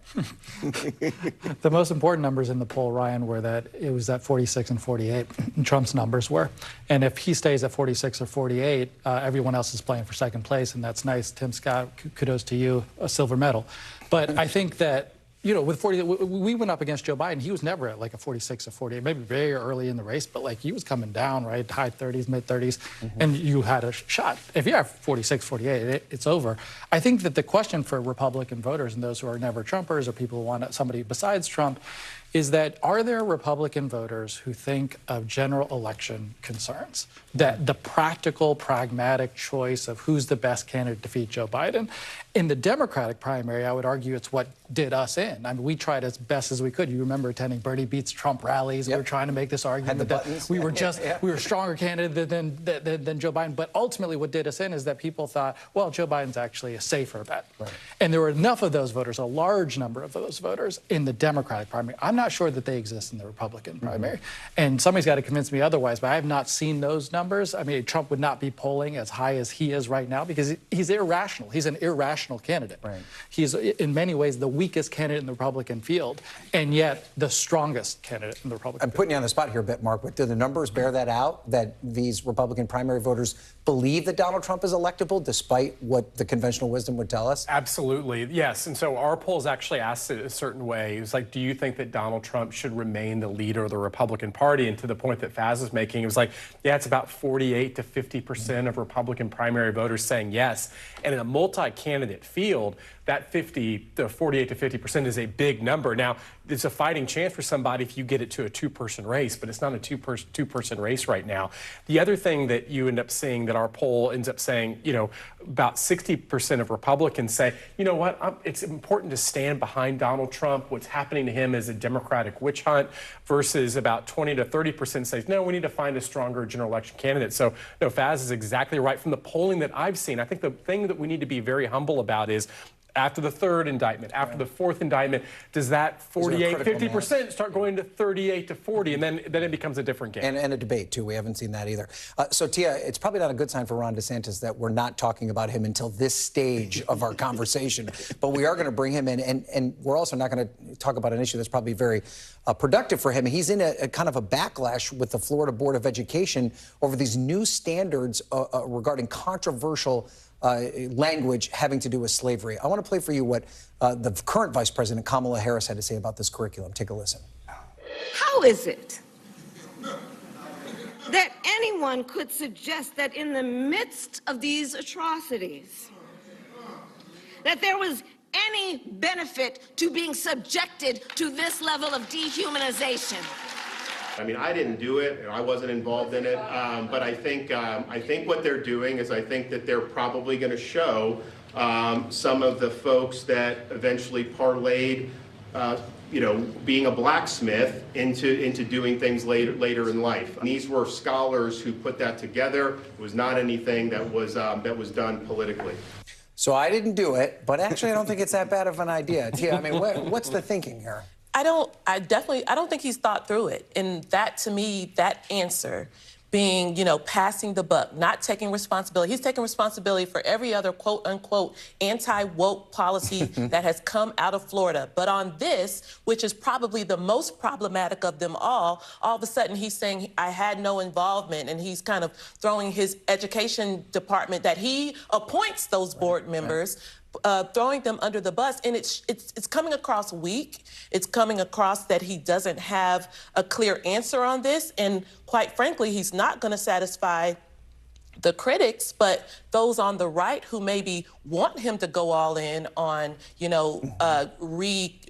The most important numbers in the poll, Ryan, were that it was at 46 and 48. Trump's numbers were. And if he stays at 46 or 48, everyone else is playing for second place, and that's nice. Tim Scott, kudos to you, a silver medal. But I think that, you know, with 40, we went up against Joe Biden. He was never at like a 46 or 48, maybe very early in the race, but like he was coming down, right? High 30s, mid 30s, and you had a shot. If you're at 46, 48, it's over. I think that the question for Republican voters and those who are never Trumpers or people who want somebody besides Trump is that, are there Republican voters who think of general election concerns? That the practical, pragmatic choice of who's the best candidate to defeat Joe Biden? In the Democratic primary, I would argue it's what did us in. I mean, we tried as best as we could. You remember attending Bernie Beats Trump rallies. We were trying to make this argument that we were we were a stronger candidate than Joe Biden. But ultimately, what did us in is that people thought, well, Joe Biden's actually a safer bet. And there were enough of those voters, a large number of those voters, in the Democratic primary. I'm not sure that they exist in the Republican primary. And somebody's got to convince me otherwise, but I have not seen those numbers. I mean, Trump would not be polling as high as he is right now because he's irrational. He's an irrational candidate. He's, in many ways, the weakest candidate in the Republican field, and yet the strongest candidate in the Republican field.
I'm putting you on the spot here a bit, Mark, but do the numbers bear that out, that these Republican primary voters believe that Donald Trump is electable, despite what the conventional wisdom would tell us?
Absolutely, yes. And so our polls actually asked it a certain way. It was like, do you think that Donald Trump should remain the leader of the Republican Party? And to the point that Faz is making, it was like, yeah, it's about 48 to 50% of Republican primary voters saying yes. And in a multi-candidate field, that 48 to 50% is a big number. Now, it's a fighting chance for somebody if you get it to a two-person race, but it's not a two-person race right now. The other thing that you end up seeing, that our poll ends up saying, you know, about 60% of Republicans say, you know what, it's important to stand behind Donald Trump. What's happening to him is a Democratic witch hunt, versus about 20 to 30% says, no, we need to find a stronger general election candidate. So, no, Faz is exactly right. From the polling that I've seen, I think the thing that we need to be very humble about is, after the third indictment, after the fourth indictment, does that 48, 50% start going to 38 to 40, and then it becomes a different game?
And a debate, too. We haven't seen that either. So, Tia, it's probably not a good sign for Ron DeSantis that we're not talking about him until this stage of our conversation. But we are going to bring him in, and we're also not going to talk about an issue that's probably very productive for him. He's in a kind of a backlash with the Florida Board of Education over these new standards regarding controversial language having to do with slavery. I want to play for you what the current Vice President Kamala Harris had to say about this curriculum. Take a listen.
How is it that anyone could suggest that in the midst of these atrocities, that there was any benefit to being subjected to this level of dehumanization?
I mean, I didn't do it, and I wasn't involved in it, but I think what they're doing is, I think that they're probably going to show some of the folks that eventually parlayed, you know, being a blacksmith into doing things later in life. And these were scholars who put that together. It was not anything that was done politically.
So I didn't do it, but actually I don't think it's that bad of an idea. Tia, I mean, what's the thinking here?
I don't think he's thought through it. And that, to me, that answer being, you know, passing the buck, not taking responsibility. He's taking responsibility for every other quote unquote anti-woke policy that has come out of Florida. But on this, which is probably the most problematic of them all of a sudden he's saying, I had no involvement, and he's kind of throwing his education department that he appoints those board members, throwing them under the bus. And it's coming across weak. It's coming across that he doesn't have a clear answer on this. And quite frankly, he's not going to satisfy the critics, but those on the right who maybe want him to go all in on,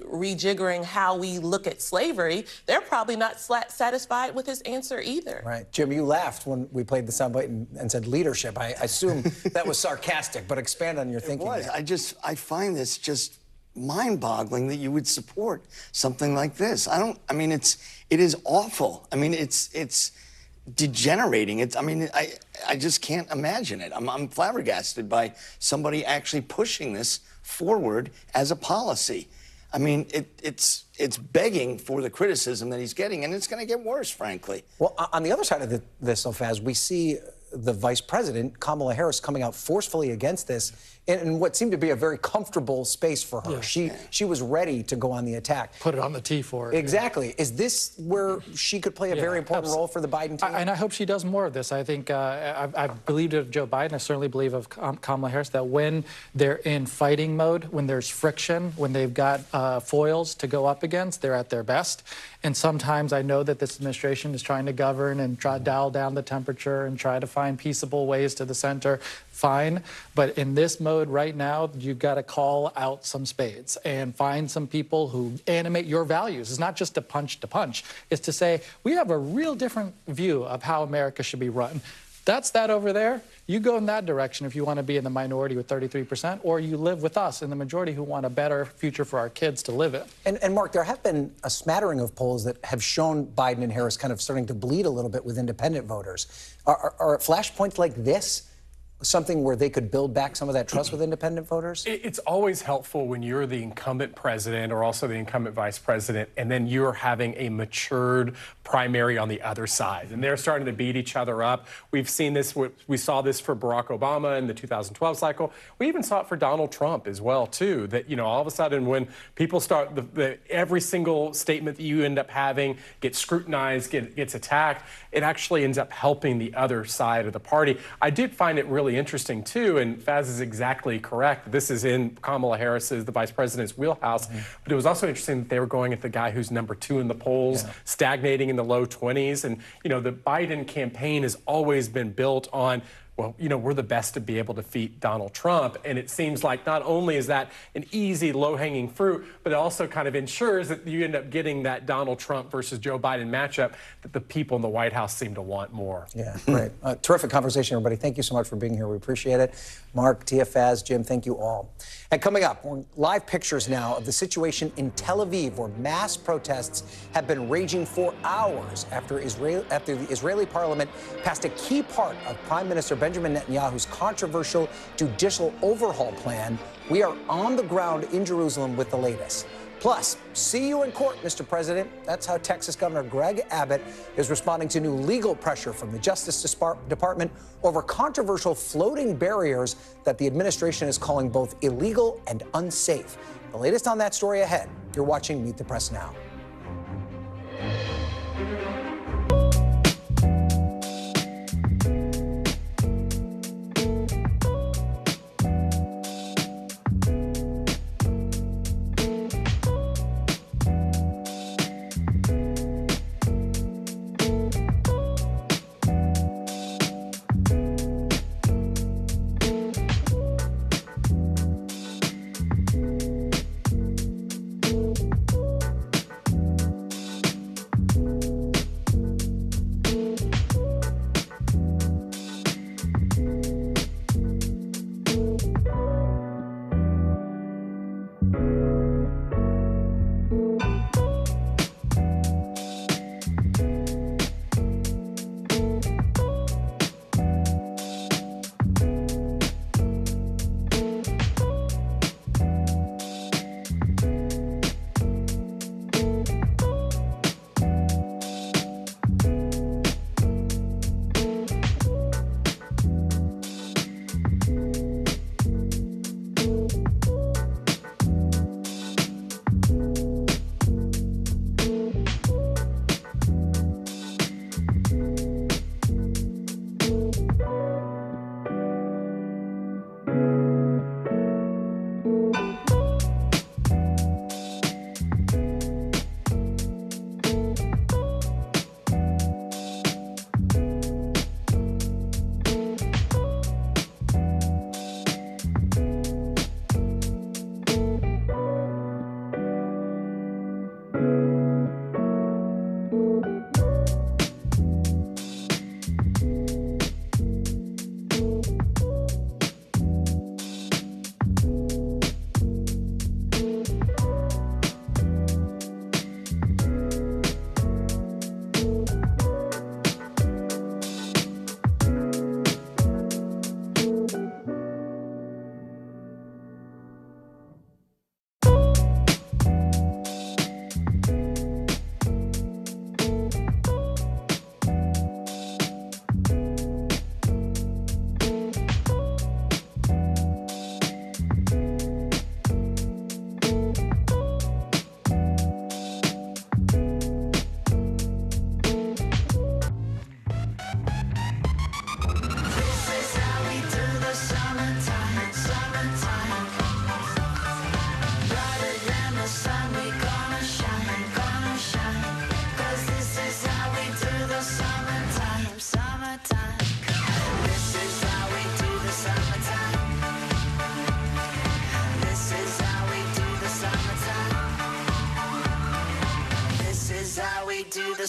rejiggering how we look at slavery, they're probably not satisfied with his answer either.
Right. Jim, you laughed when we played the soundbite and said leadership. I assume that was sarcastic, but expand on your thinking.
It was. I find this just mind-boggling that you would support something like this. it is awful. I mean, it's degenerating. I just can't imagine it. I'm flabbergasted by somebody actually pushing this forward as a policy. I mean, it's begging for the criticism that he's getting, and it's going to get worse, frankly.
Well, on the other side of this, Faz, we see the vice president, Kamala Harris, coming out forcefully against this in what seemed to be a very comfortable space for her.
Yeah.
She was ready to go on the attack.
Put it on the tee for it.
Exactly. Is this where she could play a very important role for the Biden team?
And I hope she does more of this. I think I've believed of Joe Biden. I certainly believe of Kamala Harris that when they're in fighting mode, when there's friction, when they've got foils to go up against, they're at their best. And sometimes I know that this administration is trying to govern and try to dial down the temperature and try to find peaceable ways to the center. Fine. But in this mode right now, you've got to call out some spades and find some people who animate your values. It's not just to punch. It's to say, we have a real different view of how America should be run. That's that over there. You go in that direction if you want to be in the minority with 33%, or you live with us in the majority who want a better future for our kids to live in.
And Mark, there have been a smattering of polls that have shown Biden and Harris kind of starting to bleed a little bit with independent voters. Are flashpoints like this something where they could build back some of that trust with independent voters?
It's always helpful when you're the incumbent president or also the incumbent vice president, and then you're having a matured primary on the other side, and they're starting to beat each other up. We've seen this. We saw this for Barack Obama in the 2012 cycle. We even saw it for Donald Trump as well, too, that, all of a sudden when people start, every single statement that you end up having gets scrutinized, gets attacked, it actually ends up helping the other side of the party. I did find it really interesting, too, and Faz is exactly correct. This is in Kamala Harris's, the vice president's wheelhouse, but it was also interesting that they were going at the guy who's number 2 in the polls, stagnating in the low 20s. And, the Biden campaign has always been built on, well, we're the best to be able to defeat Donald Trump. And it seems like not only is that an easy, low-hanging fruit, but it also kind of ensures that you end up getting that Donald Trump versus Joe Biden matchup that the people in the White House seem to want more.
Yeah, great. Terrific conversation, everybody. Thank you so much for being here. We appreciate it. Mark, Tia, Faz, Jim, thank you all. And coming up, live pictures now of the situation in Tel Aviv, where mass protests have been raging for hours after the Israeli parliament passed a key part of Prime Minister Benjamin Netanyahu's controversial judicial overhaul plan. We are on the ground in Jerusalem with the latest. Plus, see you in court, Mr. President. That's how Texas Governor Greg Abbott is responding to new legal pressure from the Justice Department over controversial floating barriers that the administration is calling both illegal and unsafe. The latest on that story ahead. You're watching Meet the Press Now.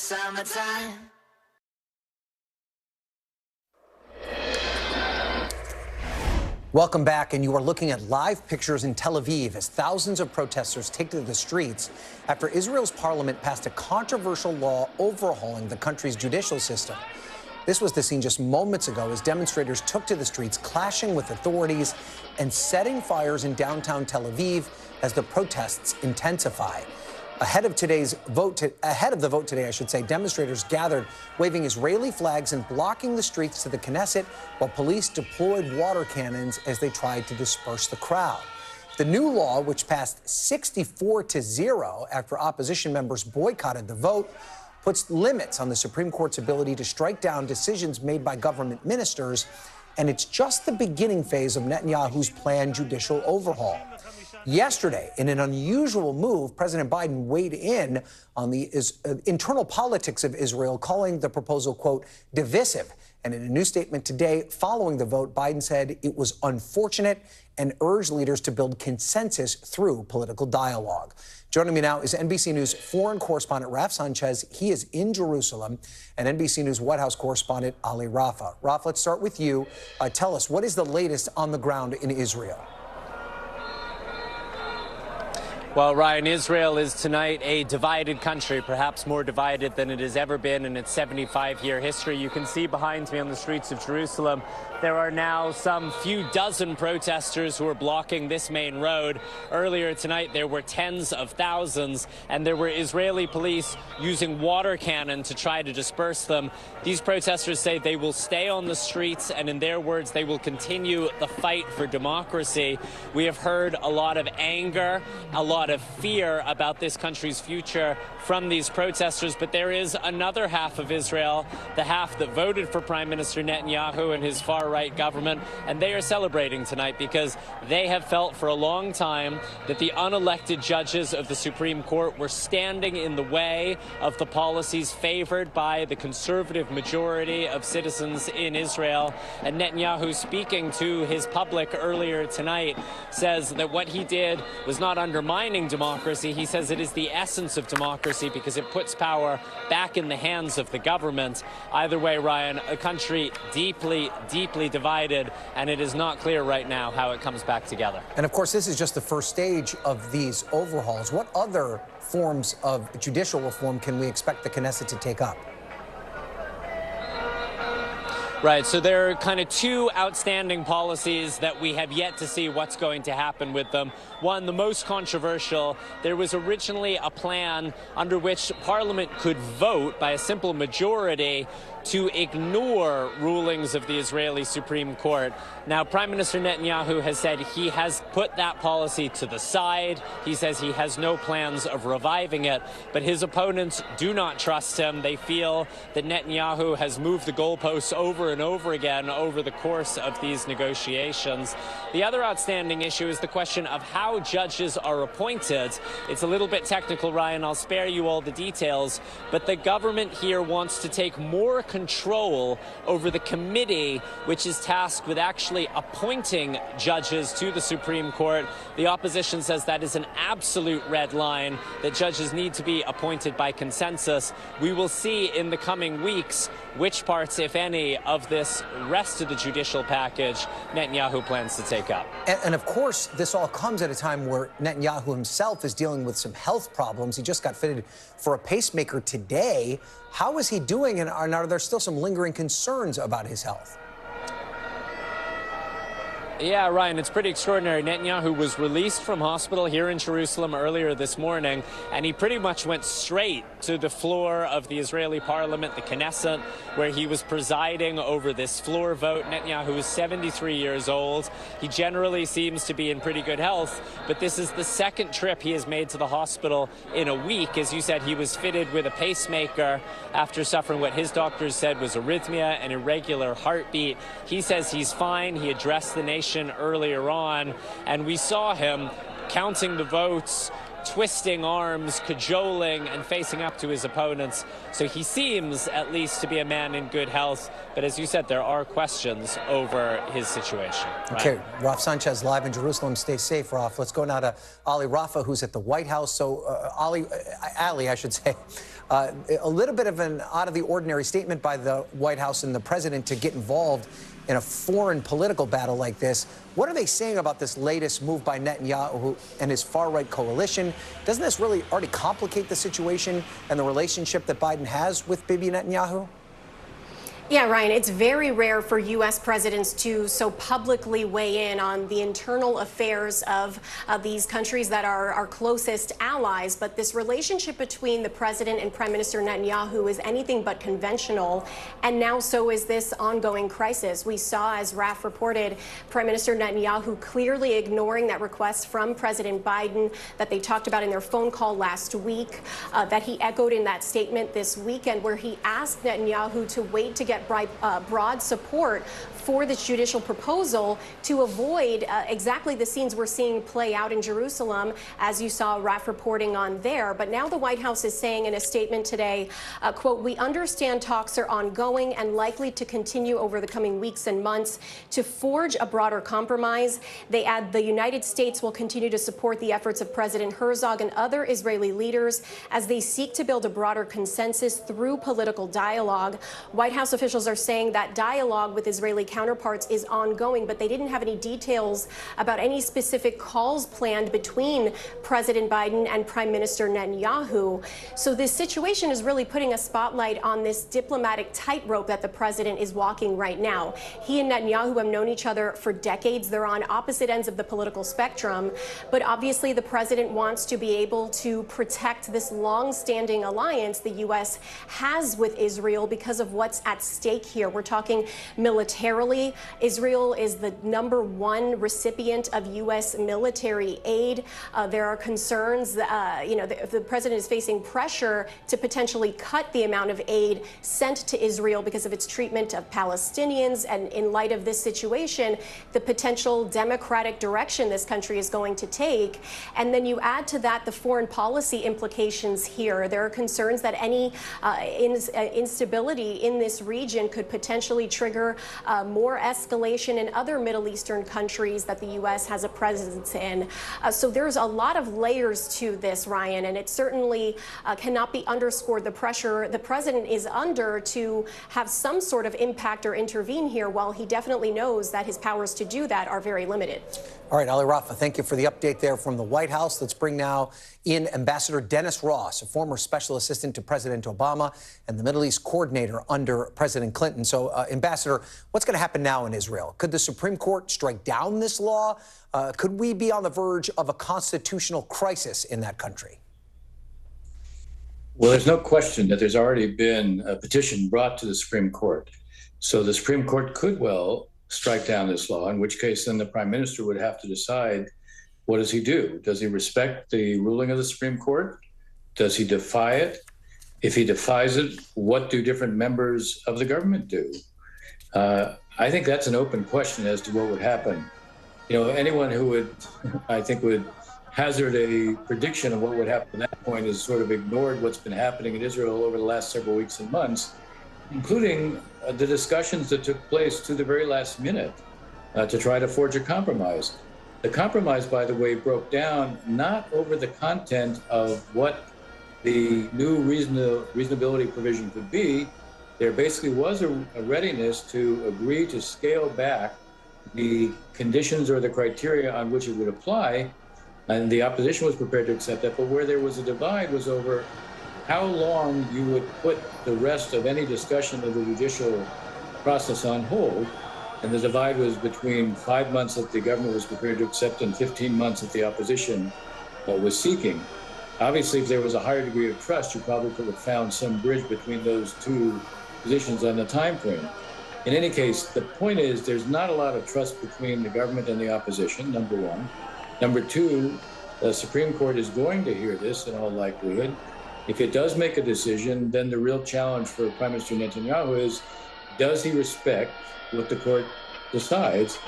summertime.
Welcome back, and you are looking at live pictures in Tel Aviv as thousands of protesters take to the streets after Israel's parliament passed a controversial law overhauling the country's judicial system. This was the scene just moments ago as demonstrators took to the streets, clashing with authorities and setting fires in downtown Tel Aviv as the protests intensify. Ahead of the vote today, I should say, demonstrators gathered waving Israeli flags and blocking the streets to the Knesset while police deployed water cannons as they tried to disperse the crowd. The new law, which passed 64-0 after opposition members boycotted the vote, puts limits on the Supreme Court's ability to strike down decisions made by government ministers, and it's just the beginning phase of Netanyahu's planned judicial overhaul. Yesterday, in an unusual move, President Biden weighed in on the internal politics of Israel, calling the proposal, quote, divisive. And in a new statement today following the vote, Biden said it was unfortunate and urged leaders to build consensus through political dialogue. Joining me now is NBC News foreign correspondent Raf Sanchez. He is in Jerusalem, and NBC News White House correspondent Ali Rafa. Raf, let's start with you. Tell us, what is the latest on the ground in Israel?
Well, Ryan, Israel is tonight a divided country, perhaps more divided than it has ever been in its 75-year history. You can see behind me on the streets of Jerusalem, there are now some few dozen protesters who are blocking this main road. Earlier tonight, there were tens of thousands, and there were Israeli police using water cannon to try to disperse them. These protesters say they will stay on the streets, and in their words, they will continue the fight for democracy. We have heard a lot of anger, a lot of fear about this country's future from these protesters, but there is another half of Israel, the half that voted for Prime Minister Netanyahu and his far-right government, and they are celebrating tonight because they have felt for a long time that the unelected judges of the Supreme Court were standing in the way of the policies favored by the conservative majority of citizens in Israel. And Netanyahu, speaking to his public earlier tonight, says that what he did was not undermining democracy. He says it is the essence of democracy because it puts power back in the hands of the government. Either way, Ryan, a country deeply, deeply divided, and it is not clear right now how it comes back together.
And of course, this is just the first stage of these overhauls. What other forms of judicial reform can we expect the Knesset to take up?
Right, so there are kind of two outstanding policies that we have yet to see what's going to happen with them. One, the most controversial, there was originally a plan under which Parliament could vote by a simple majority to ignore rulings of the Israeli Supreme Court. Now, Prime Minister Netanyahu has said he has put that policy to the side. He says he has no plans of reviving it, but his opponents do not trust him. They feel that Netanyahu has moved the goalposts over and over again over the course of these negotiations. The other outstanding issue is the question of how judges are appointed. It's a little bit technical, Ryan. I'll spare you all the details, but the government here wants to take more control over the committee, which is tasked with actually appointing judges to the Supreme Court. The opposition says that is an absolute red line, that judges need to be appointed by consensus. We will see in the coming weeks which parts, if any, of this rest of the judicial package Netanyahu plans to take up.
And of course, this all comes at a time where Netanyahu himself is dealing with some health problems. He just got fitted for a pacemaker today. How is he doing, and are there still some lingering concerns about his health?
Yeah, Ryan, it's pretty extraordinary. Netanyahu was released from hospital here in Jerusalem earlier this morning, and he pretty much went straight to the floor of the Israeli parliament, the Knesset, where he was presiding over this floor vote. Netanyahu is 73 years old. He generally seems to be in pretty good health, but this is the second trip he has made to the hospital in a week. As you said, he was fitted with a pacemaker after suffering what his doctors said was arrhythmia and irregular heartbeat. He says he's fine. He addressed the nation earlier on, and we saw him counting the votes, twisting arms, cajoling, and facing up to his opponents. So he seems, at least, to be a man in good health. But as you said, there are questions over his situation.
Okay, Raf Sanchez live in Jerusalem. Stay safe, Raf. Let's go now to Ali Rafa, who's at the White House. So, Ali, I should say, a little bit of an out-of-the-ordinary statement by the White House and the president to get involved in a foreign political battle like this. What are they saying about this latest move by Netanyahu and his far-right coalition? Doesn't this really already complicate the situation and the relationship that Biden has with Bibi Netanyahu?
Yeah, Ryan, it's very rare for U.S. presidents to so publicly weigh in on the internal affairs of these countries that are our closest allies. But this relationship between the president and Prime Minister Netanyahu is anything but conventional. And now so is this ongoing crisis. We saw, as Raf reported, Prime Minister Netanyahu clearly ignoring that request from President Biden that they talked about in their phone call last week, that he echoed in that statement this weekend, where he asked Netanyahu to wait to get broad support for this judicial proposal to avoid exactly the scenes we're seeing play out in Jerusalem, as you saw Raf reporting on there. But now the White House is saying in a statement today, quote, "We understand talks are ongoing and likely to continue over the coming weeks and months to forge a broader compromise." They add the United States will continue to support the efforts of President Herzog and other Israeli leaders as they seek to build a broader consensus through political dialogue. White House officials are saying that dialogue with Israeli counterparts is ongoing, but they didn't have any details about any specific calls planned between President Biden and Prime Minister Netanyahu. So this situation is really putting a spotlight on this diplomatic tightrope that the president is walking right now. He and Netanyahu have known each other for decades. They're on opposite ends of the political spectrum, but obviously the president wants to be able to protect this long-standing alliance the U.S. has with Israel because of what's at stake here. We're talking militarily. Israel is the #1 recipient of U.S. military aid. There are concerns, the president is facing pressure to potentially cut the amount of aid sent to Israel because of its treatment of Palestinians. And in light of this situation, the potential democratic direction this country is going to take. And then you add to that the foreign policy implications here. There are concerns that any instability in this region could potentially trigger more escalation in other Middle Eastern countries that the U.S. has a presence in. So there's a lot of layers to this, Ryan, and it certainly cannot be underscored the pressure the president is under to have some sort of impact or intervene here, while he definitely knows that his powers to do that are very limited.
All right, Ali Rafa, thank you for the update there from the White House. Let's bring now in Ambassador Dennis Ross, a former special assistant to President Obama and the Middle East coordinator under President Clinton. So, Ambassador, what's going to happen now in Israel? Could the Supreme Court strike down this law? Could we be on the verge of a constitutional crisis in that country?
Well, there's no question that there's already been a petition brought to the Supreme Court. So the Supreme Court could well strike down this law, in which case then the Prime Minister would have to decide, what does he do? Does he respect the ruling of the Supreme Court? Does he defy it? If he defies it, what do different members of the government do? I think that's an open question as to what would happen. You know, anyone who would, I think, would hazard a prediction of what would happen at that point has sort of ignored what's been happening in Israel over the last several weeks and months, including the discussions that took place to the very last minute to try to forge a compromise. The compromise, by the way, broke down not over the content of what the new reasonability provision could be. There basically was a readiness to agree to scale back the conditions or the criteria on which it would apply, and the opposition was prepared to accept that. But where there was a divide was over how long you would put the rest of any discussion of the judicial process on hold. And the divide was between 5 months that the government was prepared to accept and 15 months that the opposition was seeking. Obviously, if there was a higher degree of trust, you probably could have found some bridge between those two positions on the time frame. In any case, the point is there's not a lot of trust between the government and the opposition, number one. Number two, the Supreme Court is going to hear this in all likelihood. If it does make a decision, then the real challenge for Prime Minister Netanyahu is, does he respect what the court decides?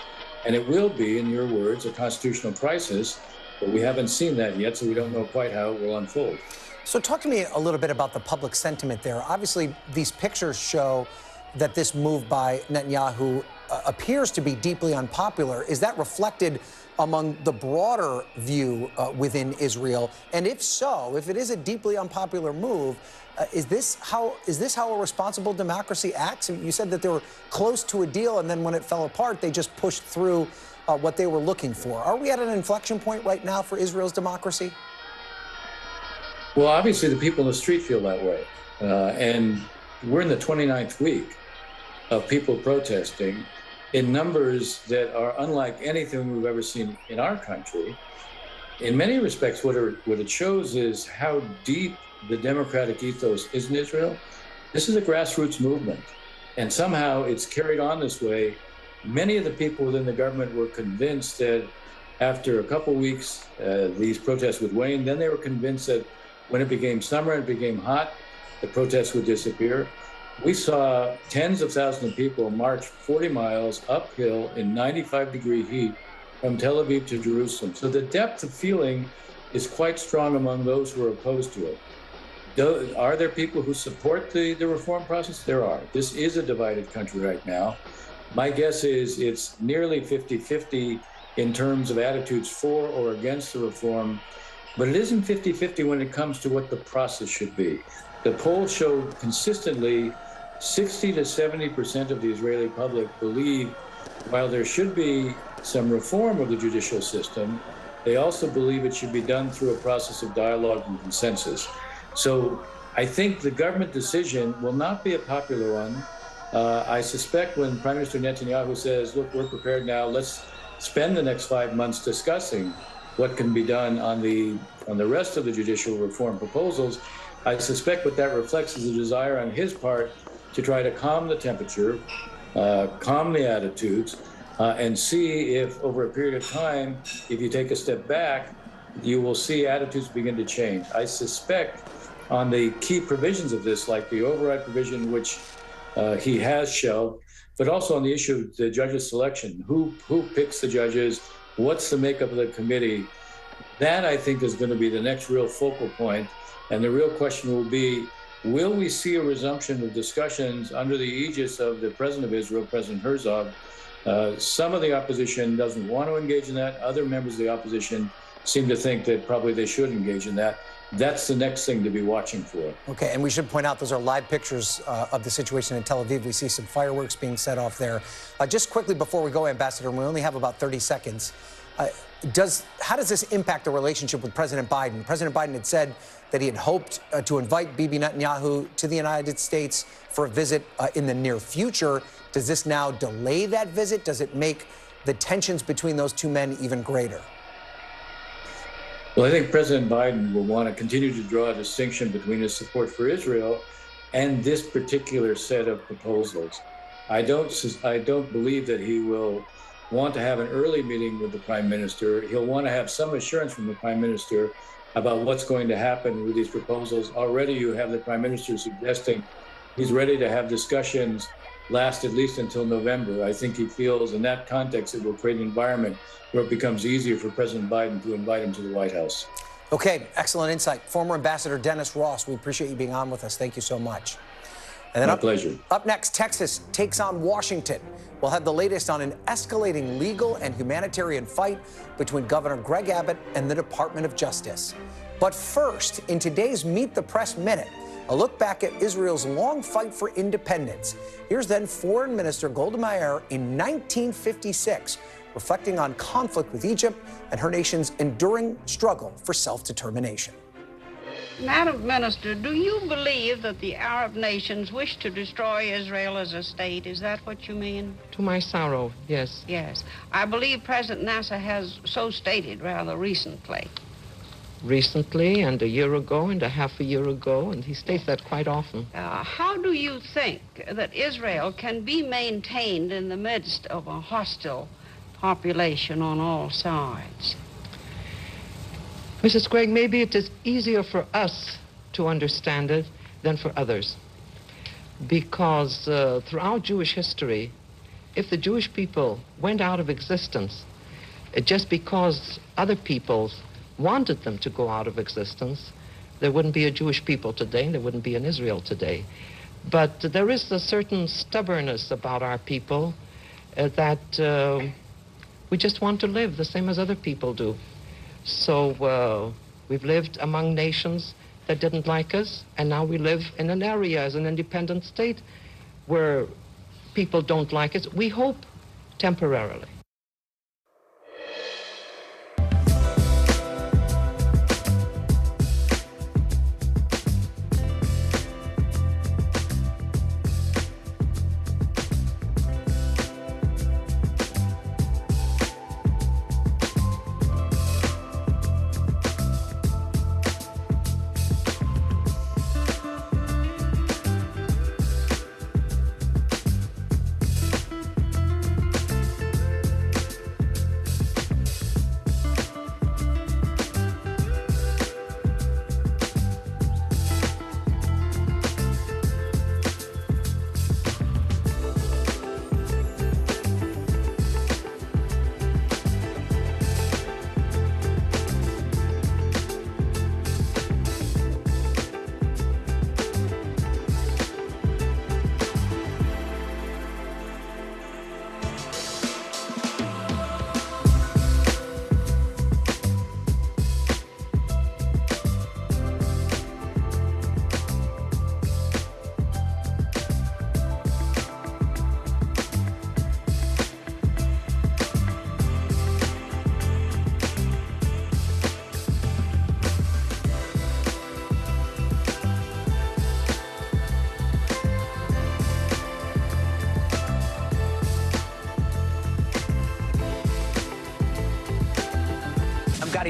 And it will be, in your words, a constitutional crisis But we haven't seen that yet, so we don't know quite how it will unfold.
So talk to me a little bit about the public sentiment there. Obviously, these pictures show that this move by Netanyahu appears to be deeply unpopular. Is that reflected among the broader view within Israel? And if so, if it is a deeply unpopular move, is this how a responsible democracy acts? You said that they were close to a deal, and then when it fell apart, they just pushed through what they were looking for. Are we at an inflection point right now for Israel's democracy?
Well, obviously, the people in the street feel that way. And we're in the 29th week of people protesting in numbers that are unlike anything we've ever seen in our country. In many respects, what it shows is how deep the democratic ethos is in Israel. This is a grassroots movement, and somehow it's carried on this way. Many of the people within the government were convinced that after a couple weeks, these protests would wane. Then they were convinced that when it became summer and it became hot, the protests would disappear. We saw tens of thousands of people march 40 miles uphill in 95-degree heat from Tel Aviv to Jerusalem. So the depth of feeling is quite strong among those who are opposed to it. Are there people who support the reform process? There are. This is a divided country right now. My guess is it's nearly 50-50 in terms of attitudes for or against the reform, but it isn't 50-50 when it comes to what the process should be. The polls show consistently 60 to 70% of the Israeli public believe while there should be some reform of the judicial system, they also believe it should be done through a process of dialogue and consensus. So I think the government decision will not be a popular one. I suspect when Prime Minister Netanyahu says, look, we're prepared now, let's spend the next 5 months discussing what can be done on the rest of the judicial reform proposals, I suspect what that reflects is a desire on his part to try to calm the temperature, calm the attitudes, and see if over a period of time, if you take a step back, you will see attitudes begin to change. I suspect on the key provisions of this, like the override provision, which he has shelved, but also on the issue of the judges' selection, who picks the judges, what's the makeup of the committee, that I think is going to be the next real focal point. And the real question will be, will we see a resumption of discussions under the aegis of the president of Israel, President Herzog? Some of the opposition doesn't want to engage in that. Other members of the opposition seem to think that probably they should engage in that. That's the next thing to be watching for.
Okay, and we should point out those are live pictures of the situation in Tel Aviv. We see some fireworks being set off there. Just quickly before we go, Ambassador, and we only have about 30 seconds, how does this impact the relationship with President Biden? President Biden had said that he had hoped to invite Bibi Netanyahu to the United States for a visit in the near future. Does this now delay that visit? Does it make the tensions between those two men even greater?
Well, I think President Biden will want to continue to draw a distinction between his support for Israel and this particular set of proposals. I don't believe that he will want to have an early meeting with the Prime Minister. He'll want to have some assurance from the Prime Minister about what's going to happen with these proposals. Already you have the Prime Minister suggesting he's ready to have discussions last at least until November. I think he feels in that context it will create an environment where it becomes easier for President Biden to invite him to the White House.
Okay, excellent insight. Former Ambassador Dennis Ross, we appreciate you being on with us. Thank you so much. And then
My pleasure.
Up next, Texas takes on Washington. We'll have the latest on an escalating legal and humanitarian fight between Governor Greg Abbott and the Department of Justice. But first, in today's Meet the Press Minute, a look back at Israel's long fight for independence. Here's then Foreign Minister Golda Meir in 1956, reflecting on conflict with Egypt and her nation's enduring struggle for self-determination.
Madam Minister, do you believe that the Arab nations wish to destroy Israel as a state? Is that what you mean?
To my sorrow, yes.
Yes. I believe President Nasser has so stated rather recently.
Recently, and a year ago, and a half a year ago, and he states that quite often.
How do you think that Israel can be maintained in the midst of a hostile population on all sides?
Mrs. Gregg, maybe it is easier for us to understand it than for others. Because throughout Jewish history, if the Jewish people went out of existence, Just because other peoples wanted them to go out of existence, there wouldn't be a Jewish people today, and there wouldn't be an Israel today. But there is a certain stubbornness about our people that we just want to live the same as other people do. So we've lived among nations that didn't like us, and now we live in an area as an independent state where people don't like us, we hope temporarily.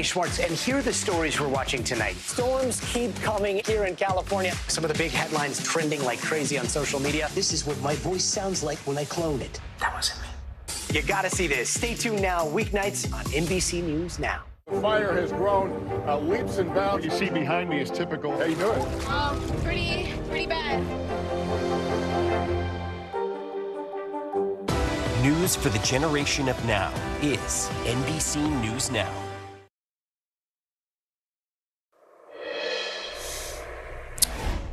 Schwartz, and here are the stories we're watching tonight. Storms keep coming here in California. Some of the big headlines trending like crazy on social media. This is what my voice sounds like when I clone it. That wasn't me. You gotta see this. Stay tuned now, weeknights on NBC News Now.
The fire has grown leaps and bounds. What you see behind me is typical. How you doing?
Pretty bad.
News for the generation of now is NBC News Now.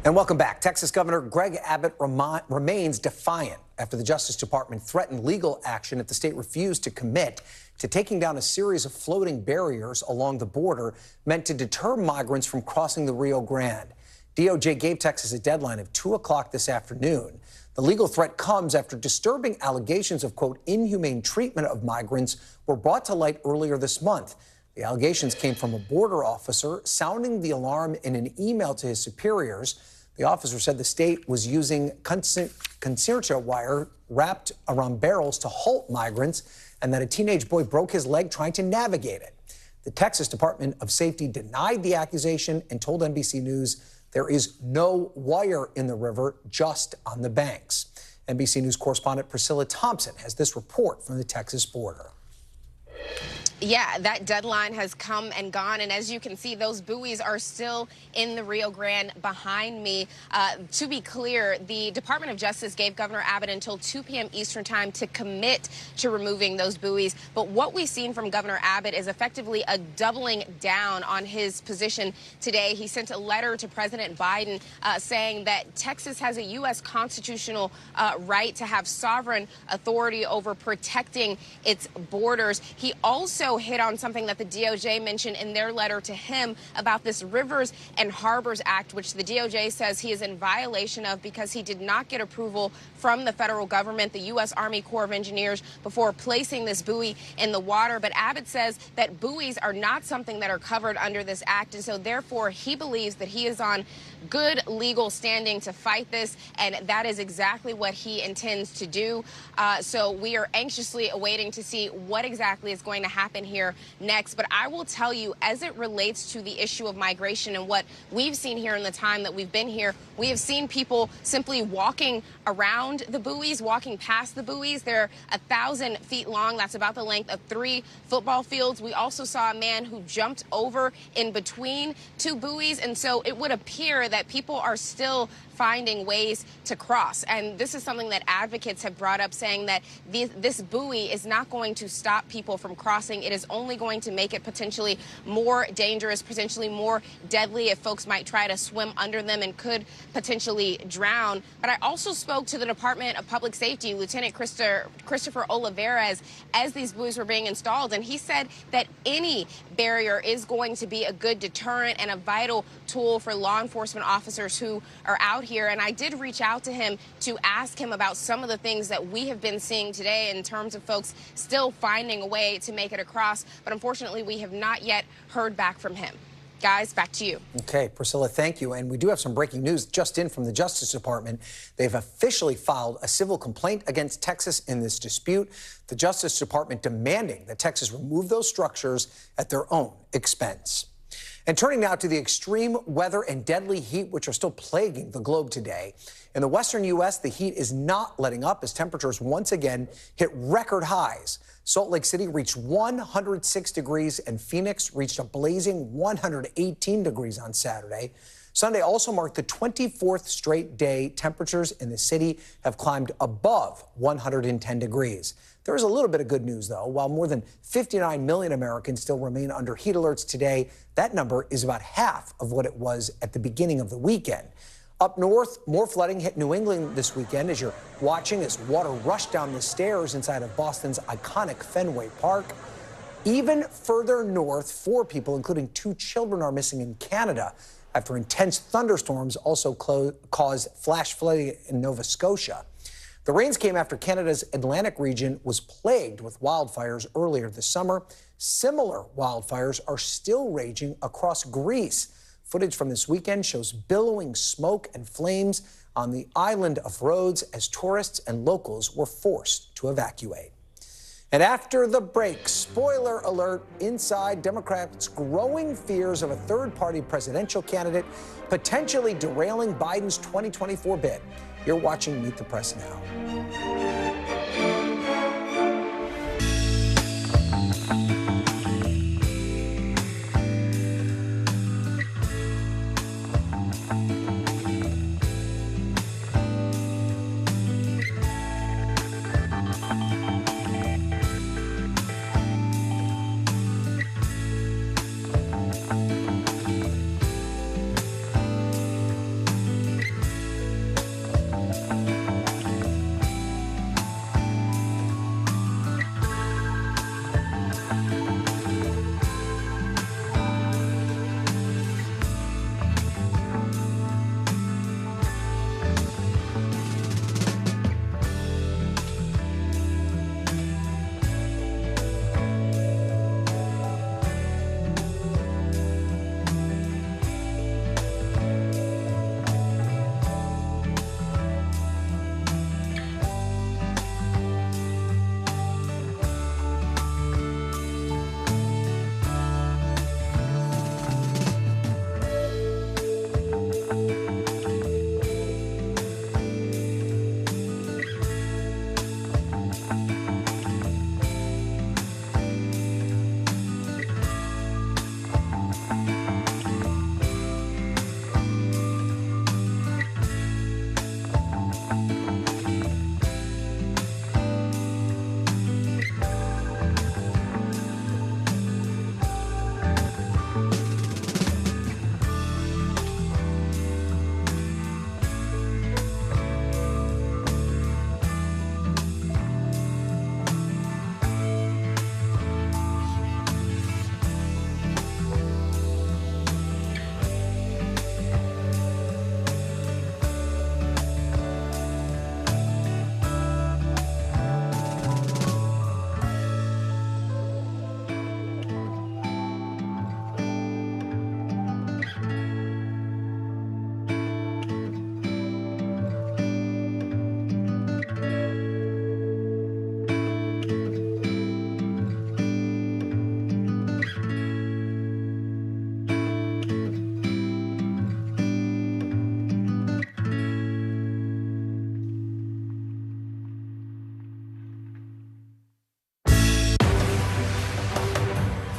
And welcome back. Texas Governor Greg Abbott remains defiant after the Justice Department threatened legal action if the state refused to commit to taking down a series of floating barriers along the border meant to deter migrants from crossing the Rio Grande. DOJ gave Texas a deadline of 2 o'clock this afternoon. The legal threat comes after disturbing allegations of, quote, inhumane treatment of migrants were brought to light earlier this month. The allegations came from a border officer sounding the alarm in an email to his superiors. The officer said the state was using concerta wire wrapped around barrels to halt migrants and that a teenage boy broke his leg trying to navigate it. The Texas Department of Safety denied the accusation and told NBC News there is no wire in the river, just on the banks. NBC News correspondent Priscilla Thompson has this report from the Texas border.
Yeah, that deadline has come and gone. And as you can see, those buoys are still in the Rio Grande behind me. To be clear, the Department of Justice gave Governor Abbott until 2 p.m. Eastern time to commit to removing those buoys. But what we've seen from Governor Abbott is effectively a doubling down on his position today. He sent a letter to President Biden saying that Texas has a U.S. constitutional right to have sovereign authority over protecting its borders. He also hit on something that the DOJ mentioned in their letter to him about this Rivers and Harbors Act, which the DOJ says he is in violation of because he did not get approval from the federal government, the U.S. Army Corps of Engineers, before placing this buoy in the water. But Abbott says that buoys are not something that are covered under this act, and so therefore he believes that he is on good legal standing to fight this, and that is exactly what he intends to do. So we are anxiously awaiting to see what exactly is going to happen here next. But I will tell you, as it relates to the issue of migration and what we've seen here in the time that we've been here, we have seen people simply walking around the buoys, walking past the buoys. They're 1,000 feet long. That's about the length of 3 football fields. We also saw a man who jumped over in between 2 buoys. And so it would appear that people are still finding ways to cross. And this is something that advocates have brought up, saying that this buoy is not going to stop people from crossing. It is only going to make it potentially more dangerous, potentially more deadly if folks might try to swim under them and could potentially drown. But I also spoke to the Department of Public Safety, Lieutenant Christopher Oliveras, as these buoys were being installed, and he said that any barrier is going to be a good deterrent and a vital tool for law enforcement officers who are out here. And I did reach out to him to ask him about some of the things that we have been seeing today in terms of folks still finding a way to make it across. But unfortunately, we have not yet heard back from him. Guys, back to you.
Okay, Priscilla, thank you. And we do have some breaking news just in from the Justice Department. They've officially filed a civil complaint against Texas in this dispute. The Justice Department demanding that Texas remove those structures at their own expense. And turning now to the extreme weather and deadly heat, which are still plaguing the globe today. In the western U.S., the heat is not letting up as temperatures once again hit record highs. Salt Lake City reached 106 degrees, and Phoenix reached a blazing 118 degrees on Saturday. Sunday also marked the 24th straight day temperatures in the city have climbed above 110 degrees. There is a little bit of good news, though. While more than 59 million Americans still remain under heat alerts today, that number is about half of what it was at the beginning of the weekend. Up north, more flooding hit New England this weekend as you're watching as water rushed down the stairs inside of Boston's iconic Fenway Park. Even further north, 4 people, including 2 children, are missing in Canada after intense thunderstorms also caused flash flooding in Nova Scotia. The rains came after Canada's Atlantic region was plagued with wildfires earlier this summer. Similar wildfires are still raging across Greece. Footage from this weekend shows billowing smoke and flames on the island of Rhodes as tourists and locals were forced to evacuate. And after the break, spoiler alert, inside Democrats' growing fears of a third-party presidential candidate potentially derailing Biden's 2024 bid. You're watching Meet the Press Now.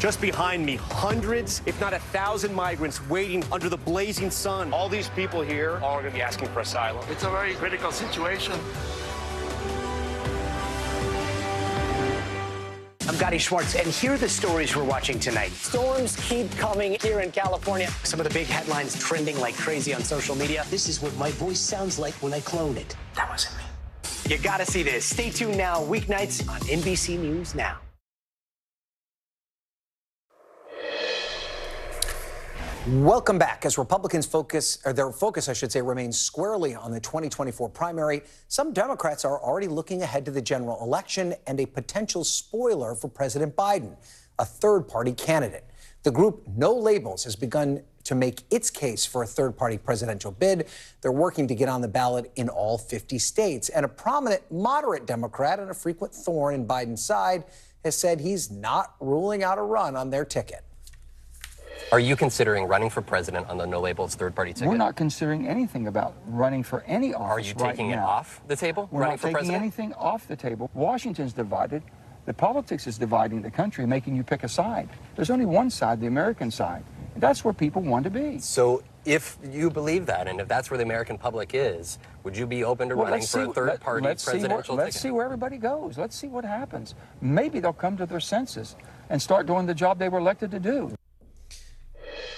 Just behind me, hundreds, if not 1,000 migrants waiting under the blazing sun. All these people here are going to be asking for asylum.
It's a very critical situation.
I'm Gotti Schwartz, and here are the stories we're watching tonight. Storms keep coming here in California. Some of the big headlines trending like crazy on social media. This is what my voice sounds like when I clone it. That wasn't me. You gotta see this. Stay tuned now, weeknights on NBC News Now.
Welcome back. As Republicans their focus, I should say, remains squarely on the 2024 primary, some Democrats are already looking ahead to the general election and a potential spoiler for President Biden, a third-party candidate. The group No Labels has begun to make its case for a third-party presidential bid. They're working to get on the ballot in all 50 states. And a prominent moderate Democrat and a frequent thorn in Biden's side has said he's not ruling out a run on their ticket.
Are you considering running for president on the No Labels third-party ticket?
We're not considering anything about running for any office.
Are you taking it off the table?
We're not taking anything off the table. Washington's divided. The politics is dividing the country, making you pick a side. There's only one side, the American side. And that's where people want to be.
So if you believe that, and if that's where the American public is, would you be open to running for a third-party presidential ticket?
Let's see where everybody goes. Let's see what happens. Maybe they'll come to their senses and start doing the job they were elected to do.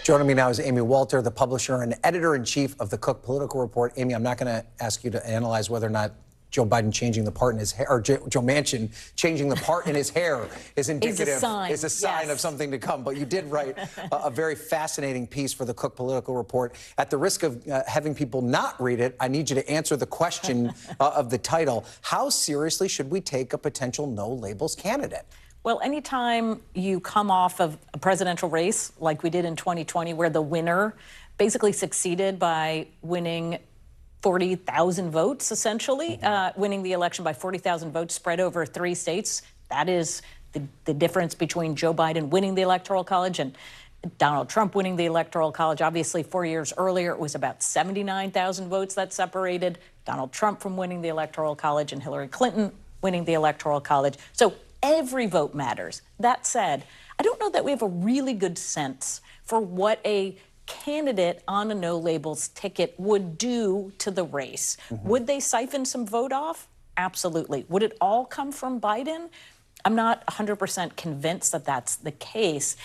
Joining me now is Amy Walter, the publisher and editor-in-chief of the Cook Political Report. Amy, I'm not going to ask you to analyze whether or not Joe Biden changing the part in his hair, or Joe Manchin changing the part in his hair is indicative, is a sign of something to come. But you did write a very fascinating piece for the Cook Political Report. At the risk of having people not read it, I need you to answer the question of the title. How seriously should we take a potential No Labels candidate?
Well, anytime you come off of a presidential race like we did in 2020, where the winner basically succeeded by winning 40,000 votes, essentially, winning the election by 40,000 votes spread over 3 states, that is the difference between Joe Biden winning the Electoral College and Donald Trump winning the Electoral College. Obviously, 4 years earlier, it was about 79,000 votes that separated Donald Trump from winning the Electoral College and Hillary Clinton winning the Electoral College. So every vote matters. That said, I don't know that we have a really good sense for what a candidate on a No Labels ticket would do to the race. Would they siphon some vote off? Absolutely. Would it all come from Biden? I'm not 100% convinced that that's the case,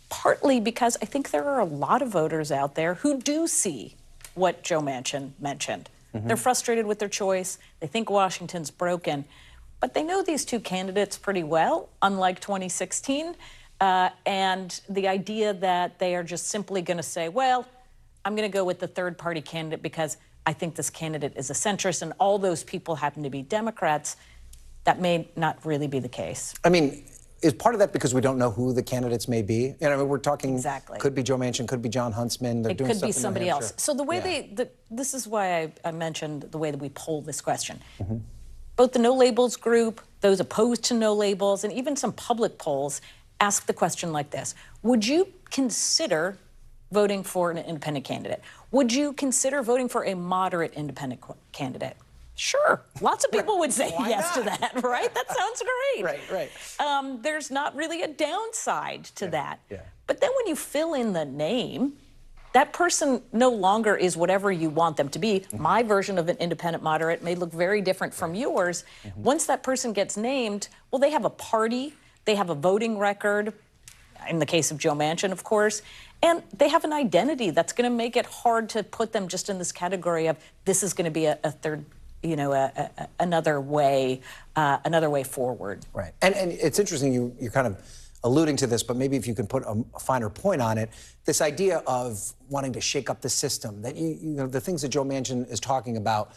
partly because I think there are a lot of voters out there who do see what Joe Manchin mentioned. They're frustrated with their choice. They think Washington's broken. But they know these two candidates pretty well, unlike 2016. And the idea that they are just simply going to say, well, I'm going to go with the third-party candidate because I think this candidate is a centrist and all those people happen to be Democrats, that may not really be the case.
I mean, is part of that because we don't know who the candidates may be? You know, we're talking, could be Joe Manchin, could be John Huntsman.
It could be somebody else. So the way this is why I mentioned the way that we poll this question. Both the No Labels group, those opposed to No Labels, and even some public polls ask the question like this. Would you consider voting for an independent candidate? Would you consider voting for a moderate independent candidate? Sure. Lots of people would say yes to that, right? That sounds great.
Right.
There's not really a downside to that. But then when you fill in the name, that person no longer is whatever you want them to be. My version of an independent moderate may look very different from yours. Once that person gets named, well, they have a party, they have a voting record, in the case of Joe Manchin, of course, and they have an identity that's going to make it hard to put them just in this category of this is going to be a third, another way forward.
Right. And it's interesting, you're kind of alluding to this, but maybe if you can put a finer point on it, this idea of wanting to shake up the system, that the things that Joe Manchin is talking about,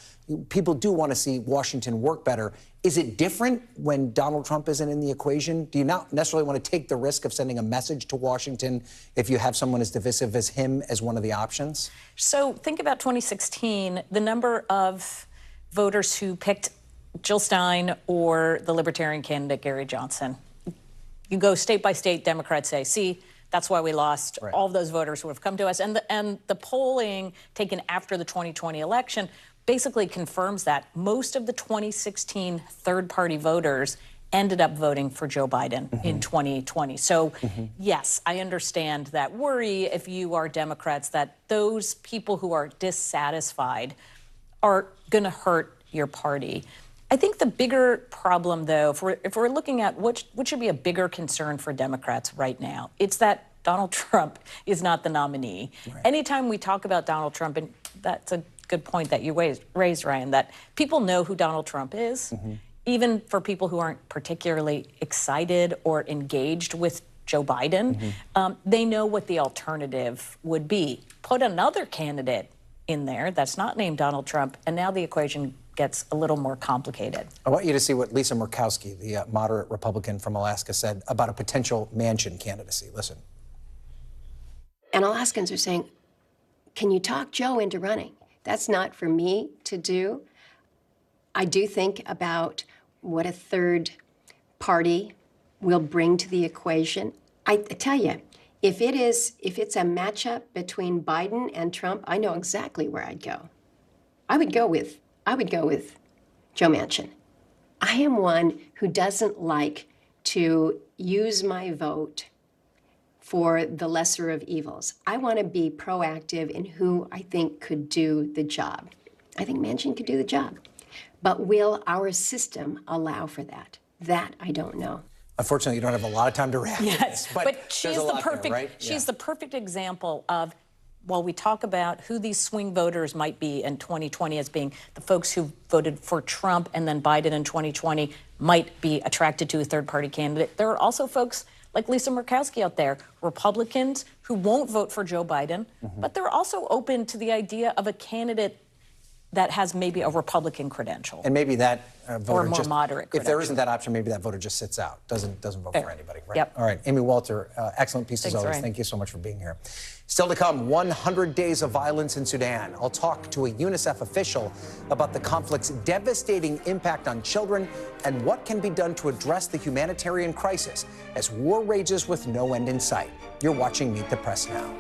people do want to see Washington work better. Is it different when Donald Trump isn't in the equation? Do you not necessarily want to take the risk of sending a message to Washington if you have someone as divisive as him as one of the options?
So think about 2016, the number of voters who picked Jill Stein or the Libertarian candidate Gary Johnson. You go state by state, Democrats say, see, that's why we lost. All of those voters would have come to us. And the polling taken after the 2020 election basically confirms that. Most of the 2016 third-party voters ended up voting for Joe Biden in 2020. So, yes, I understand that worry if you are Democrats that those people who are dissatisfied are going to hurt your party. I think the bigger problem, though, if we're looking at what should be a bigger concern for Democrats right now, it's that Donald Trump is not the nominee. Right. Anytime we talk about Donald Trump, and that's a good point that you raised, Ryan, that people know who Donald Trump is, even for people who aren't particularly excited or engaged with Joe Biden, they know what the alternative would be. Put another candidate in there that's not named Donald Trump, and now the equation gets a little more complicated.
I want you to see what Lisa Murkowski, the moderate Republican from Alaska, said about a potential Manchin candidacy. Listen.
And Alaskans are saying, can you talk Joe into running? That's not for me to do. I do think about what a third party will bring to the equation. I tell you, if it's a matchup between Biden and Trump, I know exactly where I'd go. I would go with Joe Manchin. I am one who doesn't like to use my vote for the lesser of evils. I want to be proactive in who I think could do the job. I think Manchin could do the job. But will our system allow for that? That I don't know.
Unfortunately, you don't have a lot of time to react.
Yes, but she's the perfect.
There, right?
She's the perfect example of. While we talk about who these swing voters might be in 2020 as being the folks who voted for Trump and then Biden in 2020 might be attracted to a third-party candidate, there are also folks like Lisa Murkowski out there, Republicans who won't vote for Joe Biden, but they're also open to the idea of a candidate that has maybe a Republican credential.
And maybe that voter
or more moderate credential.
If there isn't that option, maybe that voter just sits out, doesn't vote for anybody. Right?
Yep.
All right, Amy Walter, excellent piece as always.
Ryan.
Thank you so much for being here. Still to come, 100 days of violence in Sudan. I'll talk to a UNICEF official about the conflict's devastating impact on children and what can be done to address the humanitarian crisis as war rages with no end in sight. You're watching Meet the Press Now.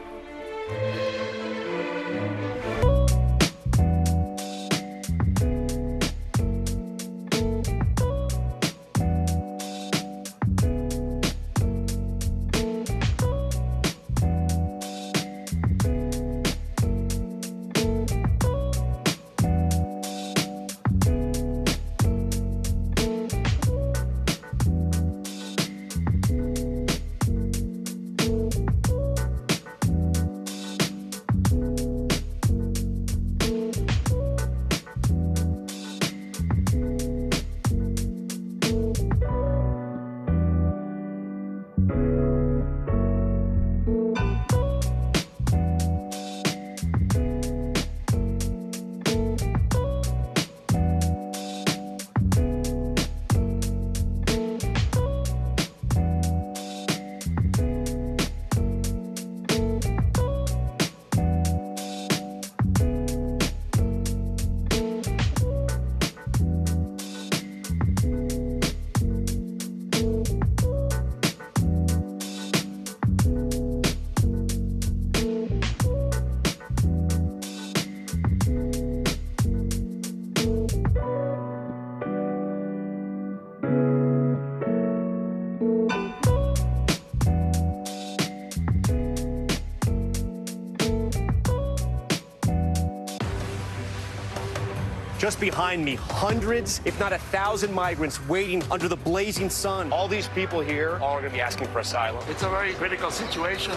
Just behind me, hundreds, if not 1,000 migrants waiting under the blazing sun. All these people here are going to be asking for asylum.
It's a very critical situation.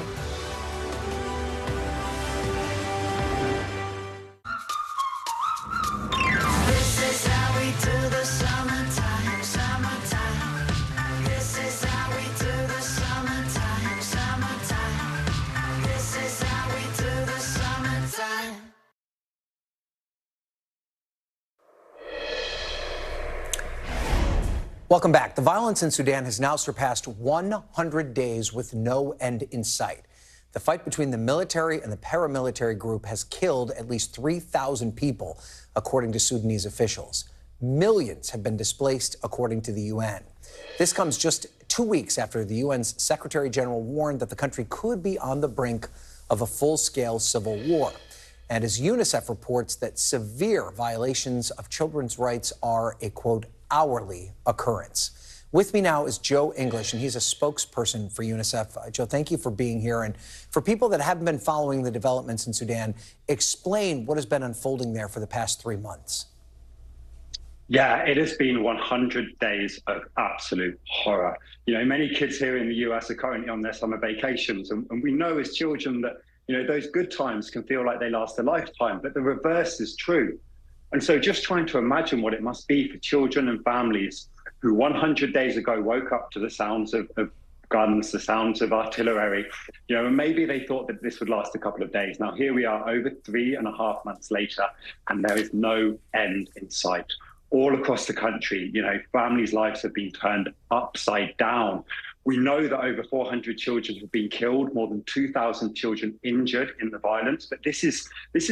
This is how we do the summertime, summertime. This is how we do the summertime, summertime. This is how we do the summertime.
Welcome back. The violence in Sudan has now surpassed 100 days with no end in sight. The fight between the military and the paramilitary group has killed at least 3,000 people, according to Sudanese officials. Millions have been displaced, according to the UN. This comes just 2 weeks after the UN's Secretary General warned that the country could be on the brink of a full-scale civil war. And as UNICEF reports that severe violations of children's rights are a, quote, hourly occurrence. With me now is Joe English, and he's a spokesperson for UNICEF. Joe, thank you for being here. And for people that haven't been following the developments in Sudan, explain what has been unfolding there for the past 3 months.
Yeah, it has been 100 days of absolute horror. You know, many kids here in the US are currently on their summer vacations, and we know as children that, you know, those good times can feel like they last a lifetime, but the reverse is true. And so just trying to imagine what it must be for children and families who 100 days ago woke up to the sounds of guns, the sounds of artillery, you know, and maybe they thought that this would last a couple of days. Now, here we are over 3.5 months later, and there is no end in sight. All across the country, you know, families' lives have been turned upside down. We know that over 400 children have been killed, more than 2,000 children injured in the violence. But this is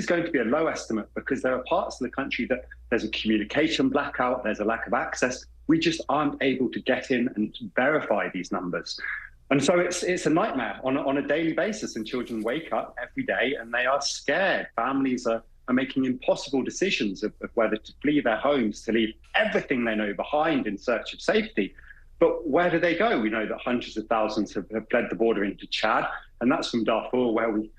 going to be a low estimate because there are parts of the country that there's a communication blackout, there's a lack of access. We just aren't able to get in and verify these numbers. And so it's a nightmare on a daily basis. And children wake up every day and they are scared. Families are making impossible decisions of whether to flee their homes, to leave everything they know behind in search of safety. But where do they go? We know that hundreds of thousands have fled the border into Chad, and that's from Darfur, where we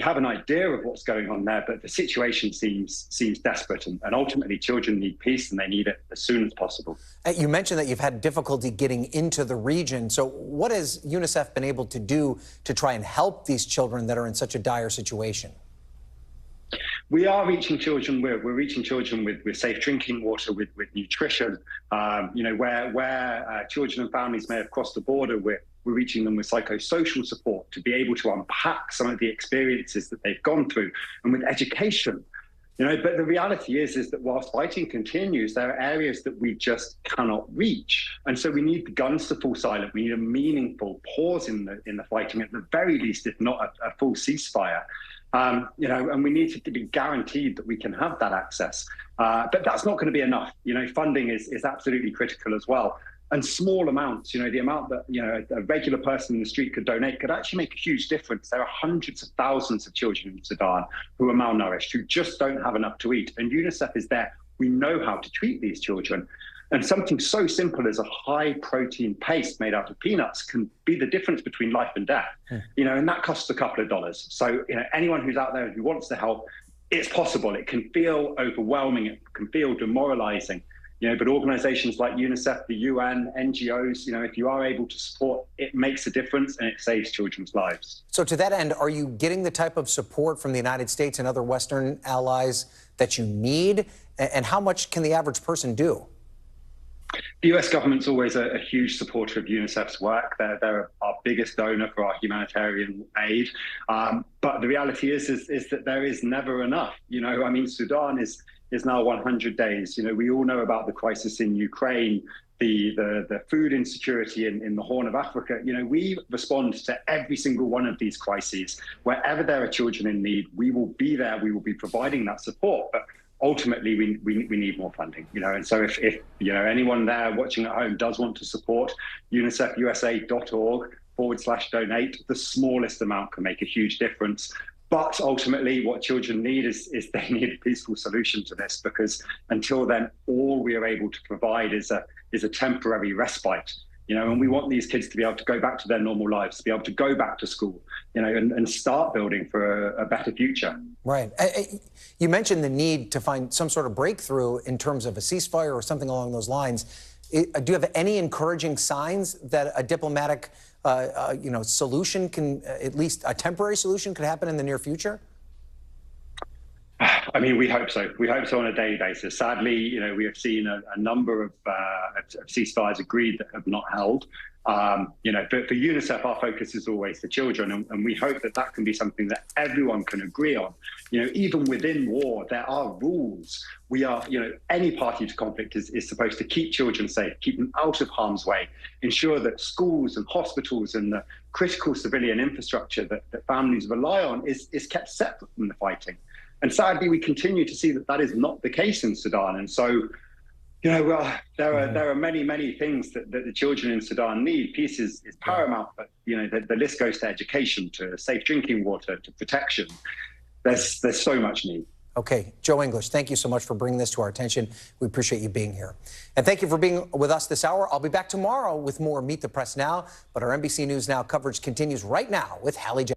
have an idea of what's going on there, but the situation seems desperate, and ultimately children need peace and they need it as soon as possible.
You mentioned that you've had difficulty getting into the region. So what has UNICEF been able to do to try and help these children that are in such a dire situation?
We are reaching children. We're reaching children with safe drinking water, with nutrition. You know, where children and families may have crossed the border, we're reaching them with psychosocial support to be able to unpack some of the experiences that they've gone through, and with education. You know, but the reality is that whilst fighting continues, there are areas that we just cannot reach, and so we need the guns to fall silent. We need a meaningful pause in the fighting, at the very least, if not a full ceasefire. You know, and we need to be guaranteed that we can have that access. But that's not going to be enough. You know, funding is absolutely critical as well. And small amounts, you know, the amount that, you know, a regular person in the street could donate could actually make a huge difference. There are hundreds of thousands of children in Sudan who are malnourished, who just don't have enough to eat. And UNICEF is there. We know how to treat these children. And something so simple as a high-protein paste made out of peanuts can be the difference between life and death. You know, and that costs a couple of dollars. So, you know, anyone who's out there who wants to help, it's possible. It can feel overwhelming. It can feel demoralizing. You know, but organizations like UNICEF, the UN, NGOs, you know, if you are able to support, it makes a difference and it saves children's lives.
So to that end, are you getting the type of support from the United States and other Western allies that you need? And how much can the average person do?
The US government's always a huge supporter of UNICEF's work. They're our biggest donor for our humanitarian aid. But the reality is that there is never enough. You know, I mean, Sudan is now 100 days. You know, we all know about the crisis in Ukraine, the food insecurity in the Horn of Africa. You know, we respond to every single one of these crises. Wherever there are children in need, we will be there. We will be providing that support. But ultimately, we need more funding, you know, and so if you know, anyone there watching at home does want to support, UNICEFUSA.org/donate, the smallest amount can make a huge difference. But ultimately, what children need is they need a peaceful solution to this, because until then, all we are able to provide is a temporary respite. You know, and we want these kids to be able to go back to their normal lives, to be able to go back to school, you know, and start building for a better future.
Right. You mentioned the need to find some sort of breakthrough in terms of a ceasefire or something along those lines. Do you have any encouraging signs that a diplomatic, you know, solution can, at least a temporary solution, could happen in the near future?
I mean, we hope so. We hope so on a daily basis. Sadly, you know, we have seen a number of ceasefires agreed that have not held. You know, for UNICEF, our focus is always the children, and we hope that can be something that everyone can agree on. You know, even within war, there are rules. We are, you know, any party to conflict is supposed to keep children safe, keep them out of harm's way, ensure that schools and hospitals and the critical civilian infrastructure that families rely on is kept separate from the fighting. And sadly, we continue to see that is not the case in Sudan. And so, you know, well, there are many things that the children in Sudan need. Peace is paramount, but, you know, the list goes to education, to safe drinking water, to protection. There's so much need.
Okay, Joe English, thank you so much for bringing this to our attention. We appreciate you being here. And thank you for being with us this hour. I'll be back tomorrow with more Meet the Press Now, but our NBC News Now coverage continues right now with Hallie J.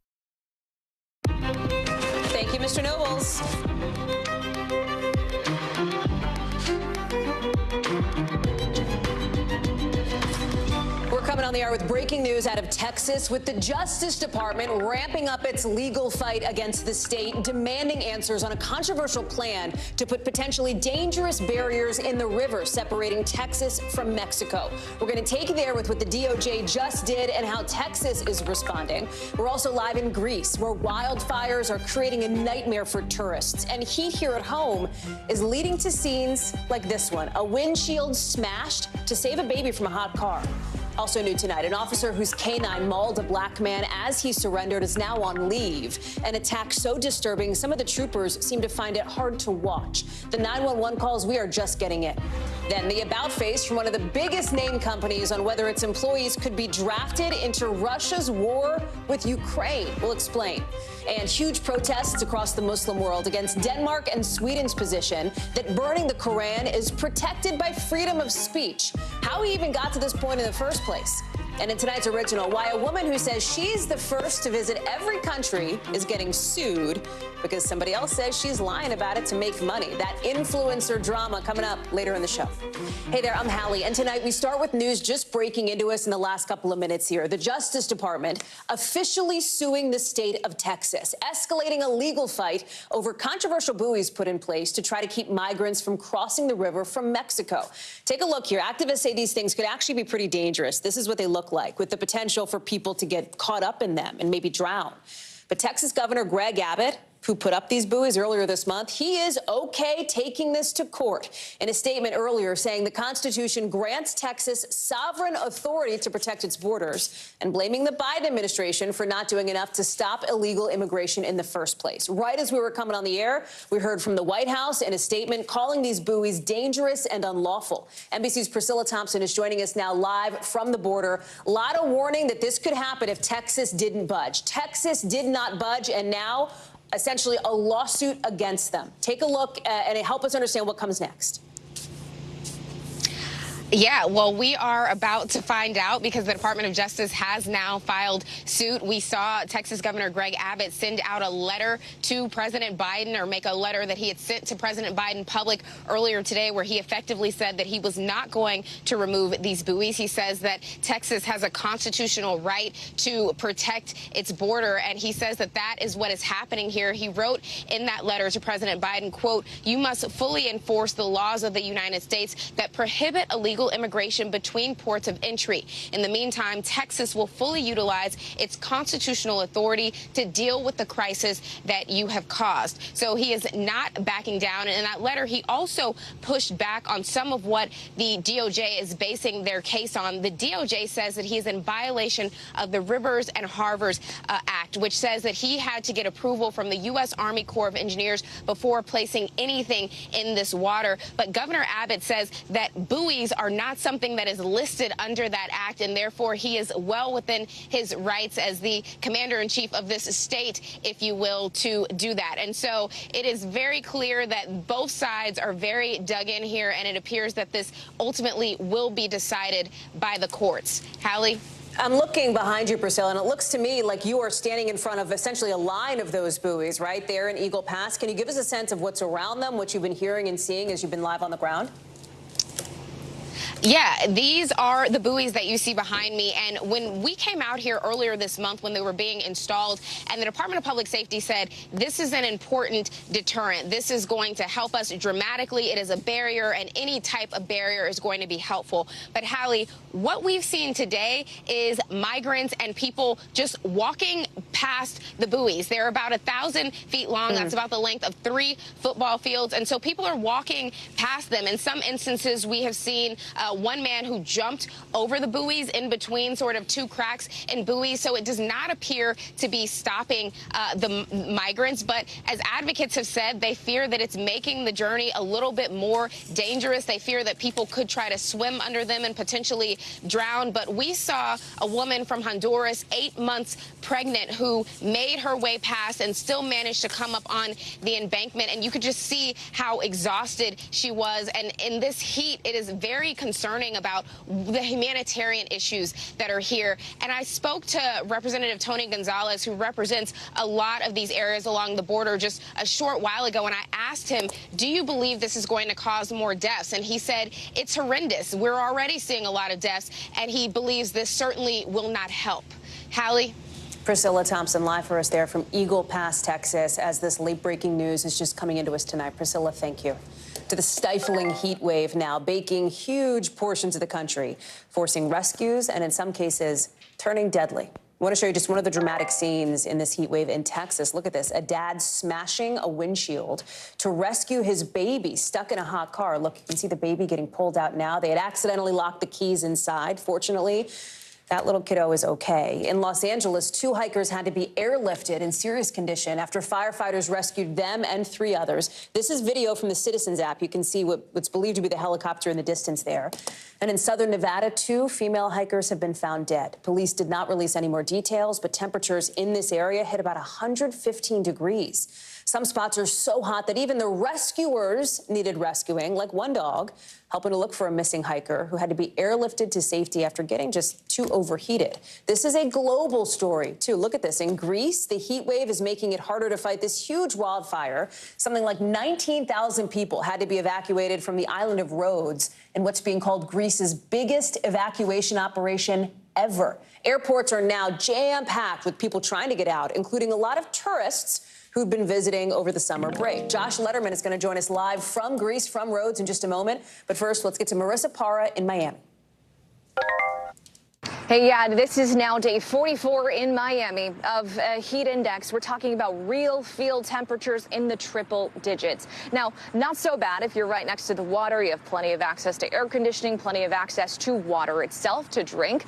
Thank you, Mr. Nobles. We're coming on the hour with breaking news out of Texas, with the Justice Department ramping up its legal fight against the state, demanding answers on a controversial plan to put potentially dangerous barriers in the river separating Texas from Mexico. We're going to take you there with what the DOJ just did and how Texas is responding. We're also live in Greece, where wildfires are creating a nightmare for tourists. And heat here at home is leading to scenes like this one, a windshield smashed to save a baby from a hot car. Also new tonight, an officer whose canine mauled a black man as he surrendered is now on leave. An attack so disturbing, some of the troopers seem to find it hard to watch. The 911 calls, we are just getting in. Then the about face from one of the biggest name companies on whether its employees could be drafted into Russia's war with Ukraine. We'll explain. And huge protests across the Muslim world against Denmark and Sweden's position that burning the Quran is protected by freedom of speech. How we even got to this point in the first place. And in tonight's original, why a woman who says she's the first to visit every country is getting sued because somebody else says she's lying about it to make money. That influencer drama coming up later in the show. Hey there, I'm Hallie, and tonight we start with news just breaking into us in the last couple of minutes here. The Justice Department officially suing the state of Texas, escalating a legal fight over controversial buoys put in place to try to keep migrants from crossing the river from Mexico. Take a look here. Activists say these things could actually be pretty dangerous. This is what they look like, with the potential for people to get caught up in them and maybe drown. But Texas Governor Greg Abbott, who put up these buoys earlier this month, he is okay taking this to court. In a statement earlier saying the Constitution grants Texas sovereign authority to protect its borders and blaming the Biden administration for not doing enough to stop illegal immigration in the first place. Right as we were coming on the air, we heard from the White House in a statement calling these buoys dangerous and unlawful. NBC's Priscilla Thompson is joining us now live from the border. A lot of warning that this could happen if Texas didn't budge. Texas did not budge, and now essentially a lawsuit against them. Take a look and help us understand what comes next.
Yeah, well, we are about to find out because the Department of Justice has now filed suit. We saw Texas Governor Greg Abbott send out a letter to President Biden, or make a letter that he had sent to President Biden public earlier today, where he effectively said that he was not going to remove these buoys. He says that Texas has a constitutional right to protect its border, and he says that that is what is happening here. He wrote in that letter to President Biden, quote, "You must fully enforce the laws of the United States that prohibit illegal immigration between ports of entry. In the meantime, Texas will fully utilize its constitutional authority to deal with the crisis that you have caused." So he is not backing down. And in that letter, he also pushed back on some of what the DOJ is basing their case on. The DOJ says that he is in violation of the Rivers and Harbors Act, which says that he had to get approval from the U.S. Army Corps of Engineers before placing anything in this water. But Governor Abbott says that buoys are not something that is listed under that act, and therefore he is well within his rights as the commander-in-chief of this state, if you will, to do that. And so it is very clear that both sides are very dug in here, and it appears that this ultimately will be decided by the courts. Hallie?
I'm looking behind you, Priscilla, and it looks to me like you are standing in front of essentially a line of those buoys right there in Eagle Pass. Can you give us a sense of what's around them, what you've been hearing and seeing as you've been live on the ground?
Yeah, these are the buoys that you see behind me. And when we came out here earlier this month when they were being installed, and the Department of Public Safety said this is an important deterrent. This is going to help us dramatically. It is a barrier, and any type of barrier is going to be helpful. But Hallie, what we've seen today is migrants and people just walking past the buoys. They're about 1,000 feet long. That's about the length of 3 football fields. And so people are walking past them. In some instances, we have seen one man who jumped over the buoys in between sort of two cracks and buoys. So it does not appear to be stopping the migrants. But as advocates have said, they fear that it's making the journey a little bit more dangerous. They fear that people could try to swim under them and potentially drown. But we saw a woman from Honduras, 8 months pregnant, who made her way past and still managed to come up on the embankment. And you could just see how exhausted she was. And in this heat, it is very concerning about the humanitarian issues that are here. And I spoke to Representative Tony Gonzalez, who represents a lot of these areas along the border, just a short while ago. And I asked him, do you believe this is going to cause more deaths? And he said, it's horrendous. We're already seeing a lot of deaths. And he believes this certainly will not help. Hallie?
Priscilla Thompson live for us there from Eagle Pass, Texas, as this late-breaking news is just coming into us tonight. Priscilla, thank you. To the stifling heat wave now baking huge portions of the country, forcing rescues and in some cases turning deadly. I want to show you just one of the dramatic scenes in this heat wave in Texas. Look at this. A dad smashing a windshield to rescue his baby stuck in a hot car. Look, you can see the baby getting pulled out now. They had accidentally locked the keys inside. Fortunately, that little kiddo is okay. In Los Angeles, 2 hikers had to be airlifted in serious condition after firefighters rescued them and 3 others. This is video from the Citizens app. You can see what's believed to be the helicopter in the distance there. And in southern Nevada, 2 female hikers have been found dead. Police did not release any more details, but temperatures in this area hit about 115 degrees. Some spots are so hot that even the rescuers needed rescuing, like one dog helping to look for a missing hiker who had to be airlifted to safety after getting just too overheated. This is a global story, too. Look at this. In Greece, the heat wave is making it harder to fight this huge wildfire. Something like 19,000 people had to be evacuated from the island of Rhodes in what's being called Greece's biggest evacuation operation ever. Airports are now jam-packed with people trying to get out, including a lot of tourists who'd been visiting over the summer break. Josh Letterman is going to join us live from Greece, from Rhodes, in just a moment. But first, let's get to Marissa Parra in Miami.
Hey, yeah, this is now day 44 in Miami of a heat index. We're talking about real field temperatures in the triple digits. Now, not so bad if you're right next to the water. You have plenty of access to air conditioning, plenty of access to water itself to drink.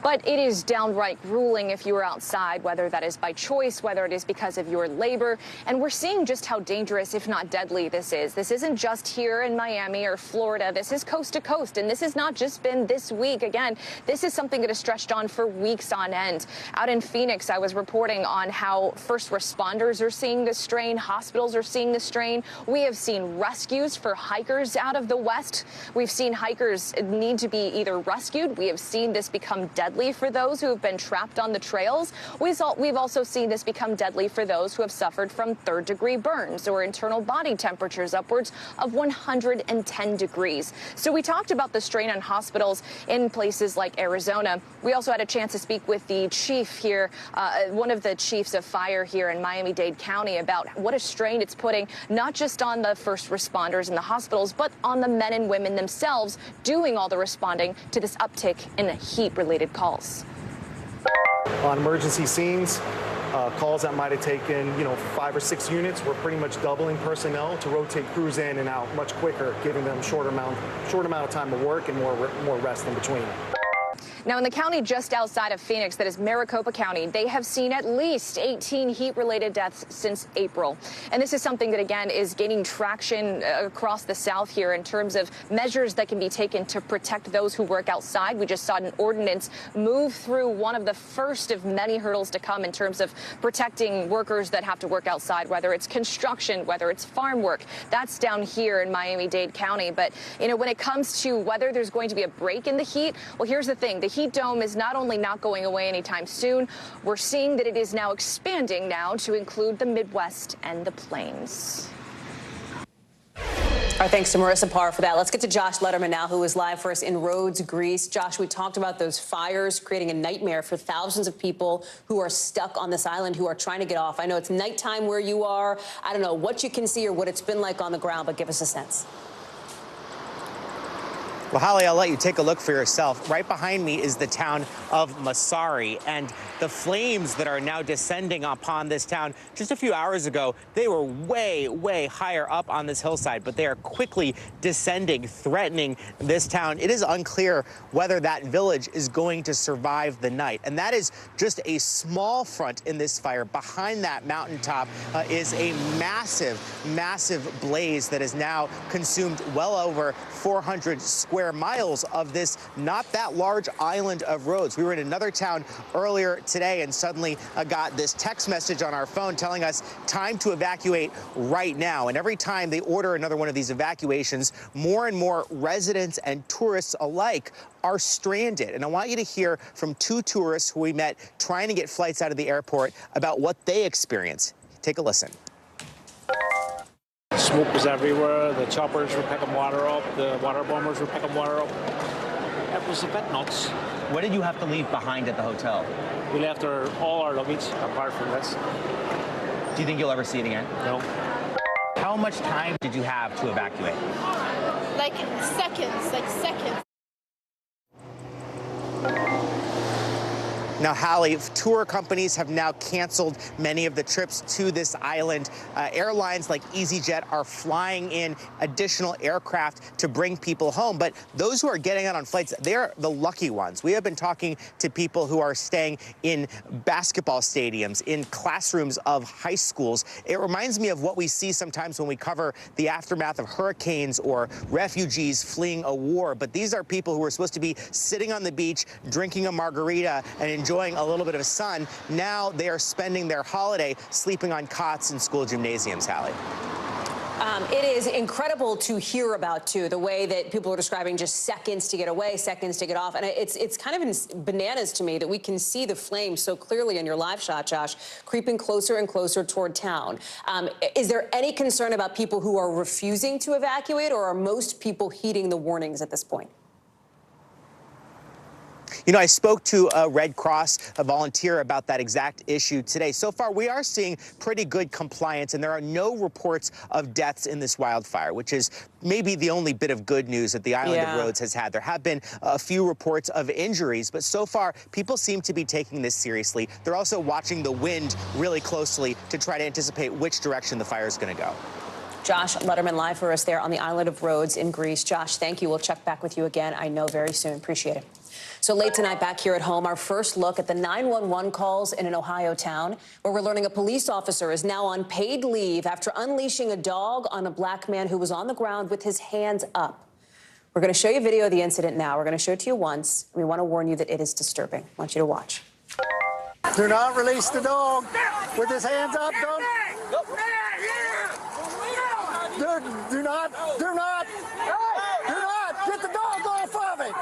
But it is downright grueling if you are outside, whether that is by choice, whether it is because of your labor. And we're seeing just how dangerous, if not deadly, this is. This isn't just here in Miami or Florida. This is coast to coast. And this has not just been this week. Again, this is something that is stretched on for weeks on end. Out in Phoenix, I was reporting on how first responders are seeing this strain, hospitals are seeing this strain. We have seen rescues for hikers out of the West. We've seen hikers need to be either rescued. We have seen this become deadly for those who have been trapped on the trails. We've also seen this become deadly for those who have suffered from third-degree burns or internal body temperatures upwards of 110 degrees. So we talked about the strain on hospitals in places like Arizona. We also had a chance to speak with the chief here, one of the chiefs of fire here in Miami-Dade County, about what a strain it's putting not just on the first responders in the hospitals, but on the men and women themselves doing all the responding to this uptick in heat-related calls.
On emergency scenes, calls that might have taken, 5 or 6 units, we're pretty much doubling personnel to rotate crews in and out much quicker, giving them short amount of time of work and more rest in between.
Now, in the county just outside of Phoenix, that is Maricopa County, they have seen at least 18 heat-related deaths since April. And this is something that, again, is gaining traction across the South here in terms of measures that can be taken to protect those who work outside. We just saw an ordinance move through one of the first of many hurdles to come in terms of protecting workers that have to work outside, whether it's construction, whether it's farm work. That's down here in Miami-Dade County. But, when it comes to whether there's going to be a break in the heat, well, here's the thing. The heat dome is not only not going away anytime soon, we're seeing that it is now expanding now to include the Midwest and the Plains.
Our thanks to Marissa Parra for that. Let's get to Josh Letterman now, who is live for us in Rhodes, Greece. Josh, we talked about those fires creating a nightmare for thousands of people who are stuck on this island, who are trying to get off. I know it's nighttime where you are. I don't know what you can see or what it's been like on the ground, but give us a sense.
Well, Holly, I'll let you take a look for yourself. Right behind me is the town of Masari, and the flames that are now descending upon this town. Just a few hours ago, they were way, way higher up on this hillside, but they are quickly descending, threatening this town. It is unclear whether that village is going to survive the night, and that is just a small front in this fire. Behind that mountaintop is a massive, massive blaze that has now consumed well over 400 square miles of this not that large island of roads. We were in another town earlier today and suddenly got this text message on our phone telling us time to evacuate right now. And every time they order another one of these evacuations, more and more residents and tourists alike are stranded. And I want you to hear from two tourists who we met trying to get flights out of the airport about what they experienced. Take a listen.
Smoke was everywhere. The choppers were picking water up. The water bombers were picking water up. It was a bit nuts.
What did you have to leave behind at the hotel?
We left all our luggage apart from this.
Do you think you'll ever see it again?
No.
How much time did you have to evacuate?
Like seconds.
Now, Hallie, tour companies have now canceled many of the trips to this island. Airlines like EasyJet are flying in additional aircraft to bring people home. But those who are getting out on flights, they're the lucky ones. We have been talking to people who are staying in basketball stadiums, in classrooms of high schools. It reminds me of what we see sometimes when we cover the aftermath of hurricanes or refugees fleeing a war. But these are people who are supposed to be sitting on the beach, drinking a margarita and enjoying a little bit of sun. Now they are spending their holiday sleeping on cots in school gymnasiums, Hallie.
It is incredible to hear about, too, the way that people are describing just seconds to get away, seconds to get off. And it's kind of bananas to me that we can see the flames so clearly in your live shot, Josh, creeping closer and closer toward town. Is there any concern about people who are refusing to evacuate, or are most people heeding the warnings at this point?
You know, I spoke to a Red Cross, a volunteer, about that exact issue today. So far, we are seeing pretty good compliance, and there are no reports of deaths in this wildfire, which is maybe the only bit of good news that the island of Rhodes has had. There have been a few reports of injuries, but so far, people seem to be taking this seriously. They're also watching the wind really closely to try to anticipate which direction the fire is going to go.
Josh Letterman live for us there on the island of Rhodes in Greece. Josh, thank you. We'll check back with you again, I know, very soon. Appreciate it. So late tonight, back here at home, our first look at the 911 calls in an Ohio town where we're learning a police officer is now on paid leave after unleashing a dog on a black man who was on the ground with his hands up. We're going to show you video of the incident now. We're going to show it to you once. We want to warn you that it is disturbing. I want you to watch.
Do not release the dog with his hands up. Don't. Do not. Get the dog off of it.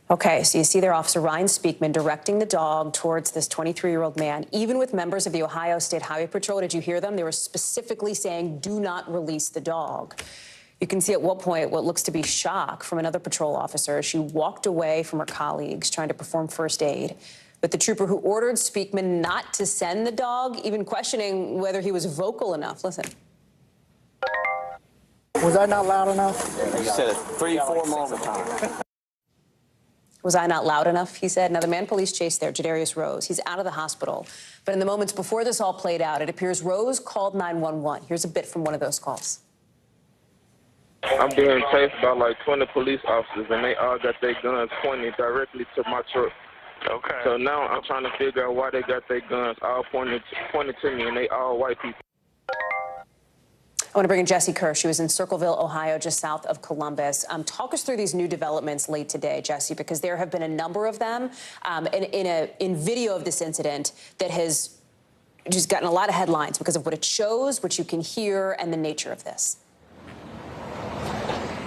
Okay, so you see there Officer Ryan Speakman directing the dog towards this 23-year-old man. Even with members of the Ohio State Highway Patrol, did you hear them? They were specifically saying, do not release the dog. You can see at one point what looks to be shock from another patrol officer. She walked away from her colleagues trying to perform first aid. But the trooper who ordered Speakman not to send the dog, even questioning whether he was vocal enough. Listen.
Was I not loud enough?
You said it 3-4 more times.
Was I not loud enough, he said. Now, the man police chased there, Jadarius Rose, he's out of the hospital. But in the moments before this all played out, it appears Rose called 911. Here's a bit from one of those calls.
I'm being chased by like 20 police officers, and they all got their guns pointed directly to my truck. Okay. So now I'm trying to figure out why they got their guns all pointed to me, and they all white people.
I want to bring in Jessie Kerr. She was in Circleville, Ohio, just south of Columbus. Talk us through these new developments late today, Jessie, because there have been a number of them in video of this incident that has just gotten a lot of headlines because of what it shows, what you can hear, and the nature of this.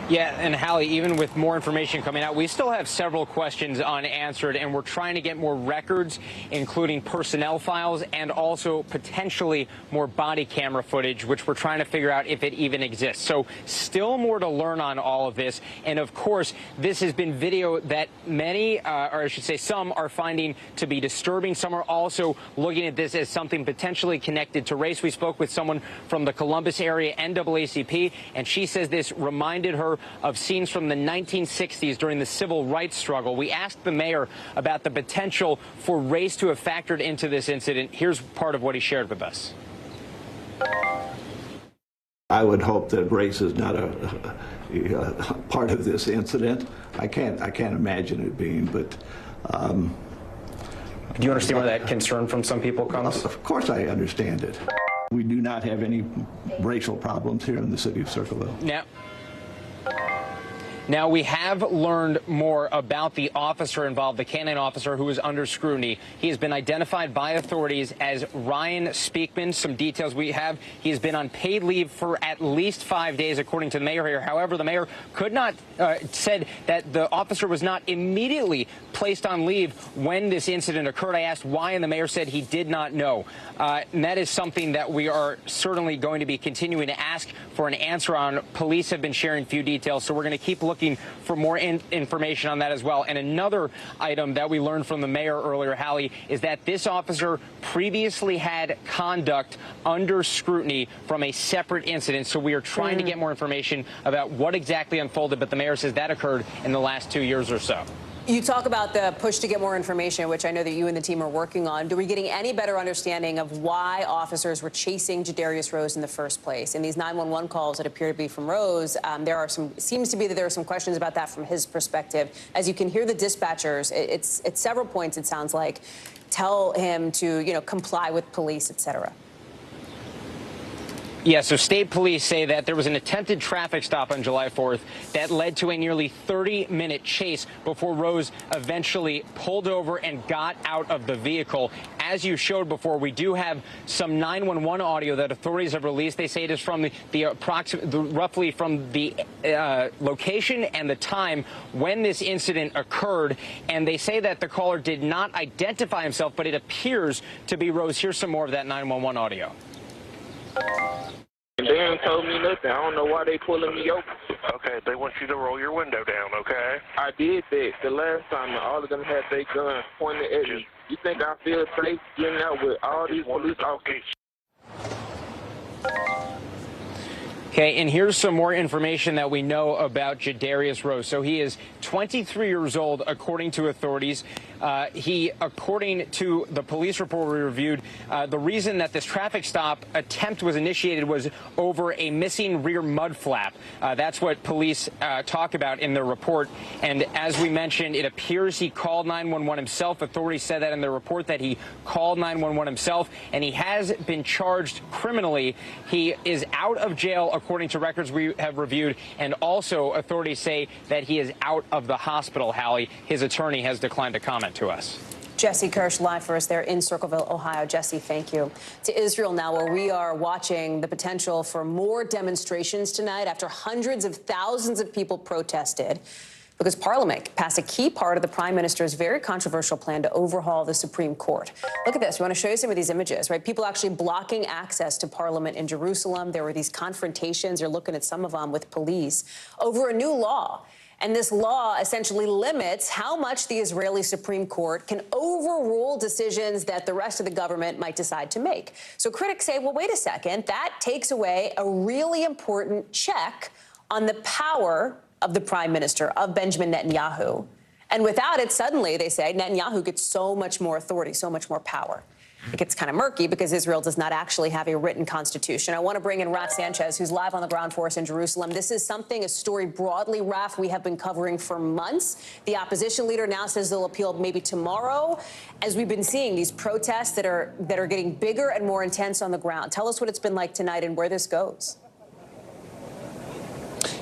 Yeah, and Hallie, even with more information coming out, we still have several questions unanswered, and we're trying to get more records, including personnel files and also potentially more body camera footage, which we're trying to figure out if it even exists. So still more to learn on all of this. And of course, this has been video that many, or I should say some, are finding to be disturbing. Some are also looking at this as something potentially connected to race. We spoke with someone from the Columbus area NAACP, and she says this reminded her of scenes from the 1960s during the civil rights struggle. We asked the mayor about the potential for race to have factored into this incident. Here's part of what he shared with us.
I would hope that race is not a part of this incident. I can't imagine it being, but.
Do you understand where that concern from some people comes?
Of course I understand it. We do not have any racial problems here in the city of Circleville.
Now, we have learned more about the officer involved, the canine officer who is under scrutiny. He has been identified by authorities as Ryan Speakman. Some details we have. He has been on paid leave for at least 5 days, according to the mayor here. However, the mayor could not, said that the officer was not immediately placed on leave when this incident occurred. I asked why, and the mayor said he did not know. And that is something that we are certainly going to be continuing to ask for an answer on. Police have been sharing few details, so we're going to keep looking for more information on that as well. And another item that we learned from the mayor earlier, Hallie, is that this officer previously had conduct under scrutiny from a separate incident. So we are trying to get more information about what exactly unfolded, but the mayor says that occurred in the last 2 years or so.
You talk about the push to get more information, which I know that you and the team are working on. Are we getting any better understanding of why officers were chasing Jadarius Rose in the first place? In these 911 calls that appear to be from Rose, seems to be that there are some questions about that from his perspective. As you can hear the dispatchers, it's at several points, it sounds like, tell him to, comply with police, et cetera.
Yeah, so state police say that there was an attempted traffic stop on July 4th that led to a nearly 30-minute chase before Rose eventually pulled over and got out of the vehicle. As you showed before, we do have some 911 audio that authorities have released. They say it is from roughly from the location and the time when this incident occurred. And they say that the caller did not identify himself, but it appears to be Rose. Here's some more of that 911 audio.
And they ain't told me nothing. I don't know why they pulling me over.
Okay, they want you to roll your window down, okay?
I did that the last time, and all of them had their guns pointed at me. You think I feel safe getting out with all these police officers?
Okay, and here's some more information that we know about Jadarius Rose. So he is 23 years old, according to authorities. According to the police report we reviewed, the reason that this traffic stop attempt was initiated was over a missing rear mud flap. That's what police talk about in their report. And as we mentioned, it appears he called 911 himself. Authorities said that in their report that he called 911 himself, and he has been charged criminally. He is out of jail, according to records we have reviewed, and also authorities say that he is out of the hospital, Hallie. His attorney has declined to comment to us.
Jesse Kirsch live for us there in Circleville, Ohio. Jesse, thank you. To Israel now, where we are watching the potential for more demonstrations tonight after hundreds of thousands of people protested because Parliament passed a key part of the Prime Minister's very controversial plan to overhaul the Supreme Court. Look at this. We want to show you some of these images, right? People actually blocking access to Parliament in Jerusalem. There were these confrontations. You're looking at some of them with police over a new law. And this law essentially limits how much the Israeli Supreme Court can overrule decisions that the rest of the government might decide to make. So critics say, well, wait a second, that takes away a really important check on the power of the prime minister, of Benjamin Netanyahu. And without it, suddenly, they say, Netanyahu gets so much more authority, so much more power. It gets kind of murky because Israel does not actually have a written constitution. I want to bring in Raf Sanchez, who's live on the ground for us in Jerusalem. This is a story broadly, Raf, we have been covering for months. The opposition leader now says they'll appeal maybe tomorrow, as we've been seeing these protests that are getting bigger and more intense on the ground. Tell us what it's been like tonight and where this goes.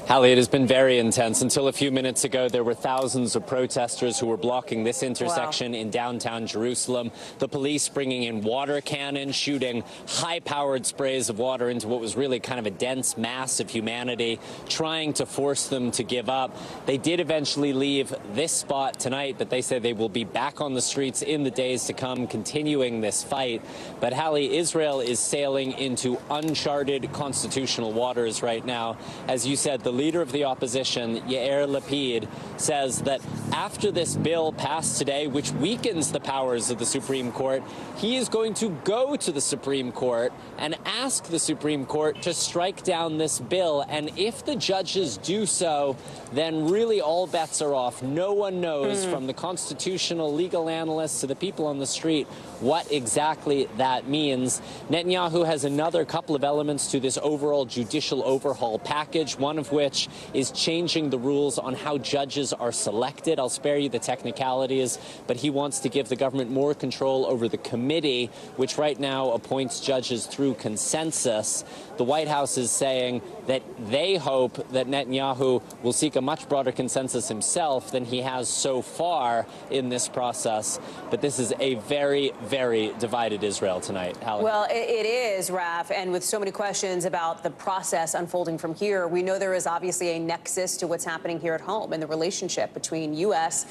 Hallie, it has been very intense. Until a few minutes ago, there were thousands of protesters who were blocking this intersection in downtown Jerusalem. The police bringing in water cannons, shooting high-powered sprays of water into what was really kind of a dense mass of humanity, trying to force them to give up. They did eventually leave this spot tonight, but they say they will be back on the streets in the days to come, continuing this fight. But Hallie, Israel is sailing into uncharted constitutional waters right now. As you said, the leader of the opposition, Yair Lapid, says that after this bill passed today, which weakens the powers of the Supreme Court, he is going to go to the Supreme Court and ask the Supreme Court to strike down this bill. And if the judges do so, then really all bets are off. No one knows, from the constitutional legal analysts to the people on the street, what exactly that means. Netanyahu has another couple of elements to this overall judicial overhaul package, one of which is changing the rules on how judges are selected. I'll spare you the technicalities, but he wants to give the government more control over the committee, which right now appoints judges through consensus. The White House is saying that they hope that Netanyahu will seek a much broader consensus himself than he has so far in this process. But this is a very, very divided Israel tonight. Hallie.
Well, it is, Raf, and with so many questions about the process unfolding from here, we know there is obviously a nexus to what's happening here at home and the relationship between the U.S.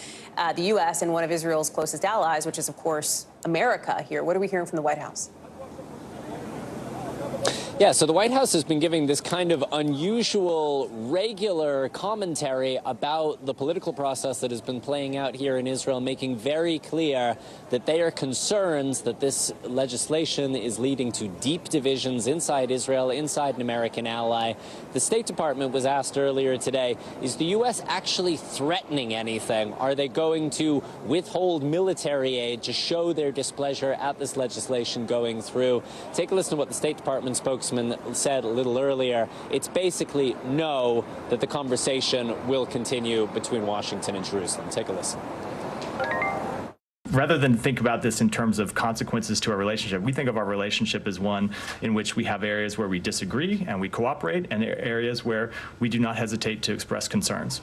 and one of Israel's closest allies, which is, of course, America here. What are we hearing from the White House?
Yeah, so the White House has been giving this kind of unusual, regular commentary about the political process that has been playing out here in Israel, making very clear that they are concerned that this legislation is leading to deep divisions inside Israel, inside an American ally. The State Department was asked earlier today, is the U.S. actually threatening anything? Are they going to withhold military aid to show their displeasure at this legislation going through? Take a listen to what the State Department spokesman said a little earlier. It's basically no, that the conversation will continue between Washington and Jerusalem. Take a listen.
Rather than think about this in terms of consequences to our relationship, we think of our relationship as one in which we have areas where we disagree and we cooperate, and areas where we do not hesitate to express concerns.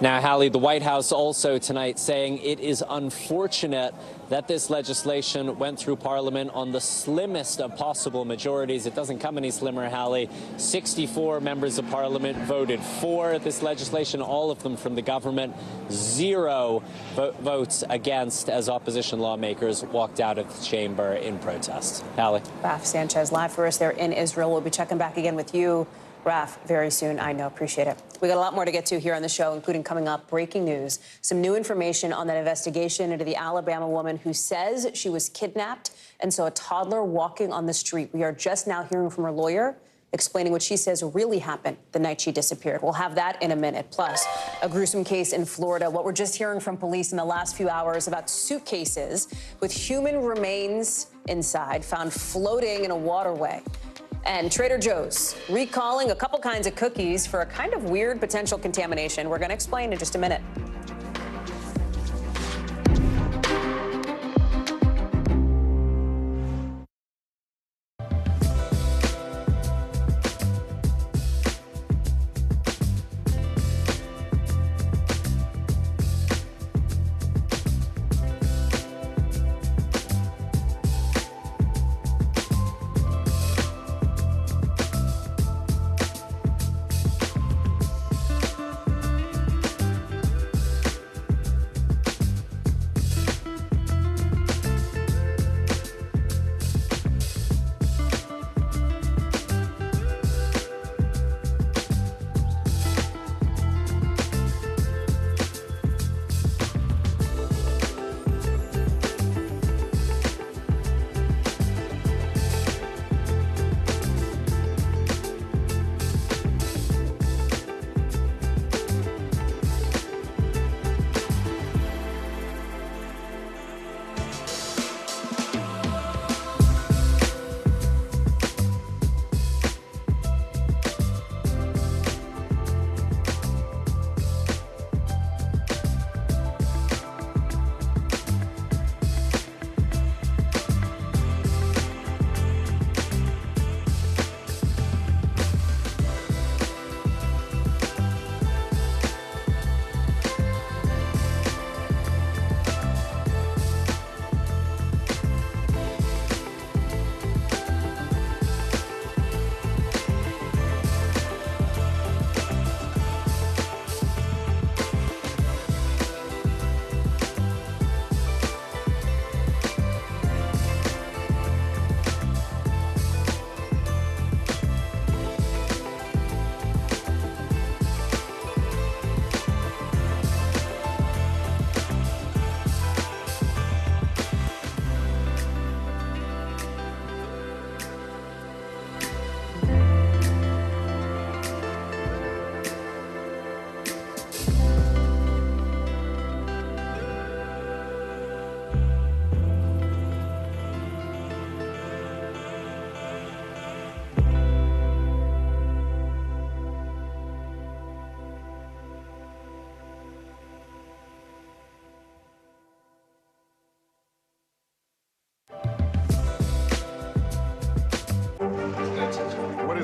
Now, Hallie, the White House also tonight saying it is unfortunate that this legislation went through Parliament on the slimmest of possible majorities. It doesn't come any slimmer, Hallie. 64 members of Parliament voted for this legislation, all of them from the government. 0 votes against as opposition lawmakers walked out of the chamber in protest. Hallie.
Raf Sanchez live for us there in Israel. We'll be checking back again with you, Raf, very soon. I know. Appreciate it. We got a lot more to get to here on the show, including coming up breaking news, some new information on that investigation into the Alabama woman who says she was kidnapped and saw a toddler walking on the street. We are just now hearing from her lawyer explaining what she says really happened the night she disappeared. We'll have that in a minute. Plus, a gruesome case in Florida. What we're just hearing from police in the last few hours about suitcases with human remains inside found floating in a waterway. And Trader Joe's recalling a couple kinds of cookies for a kind of weird potential contamination. We're going to explain in just a minute.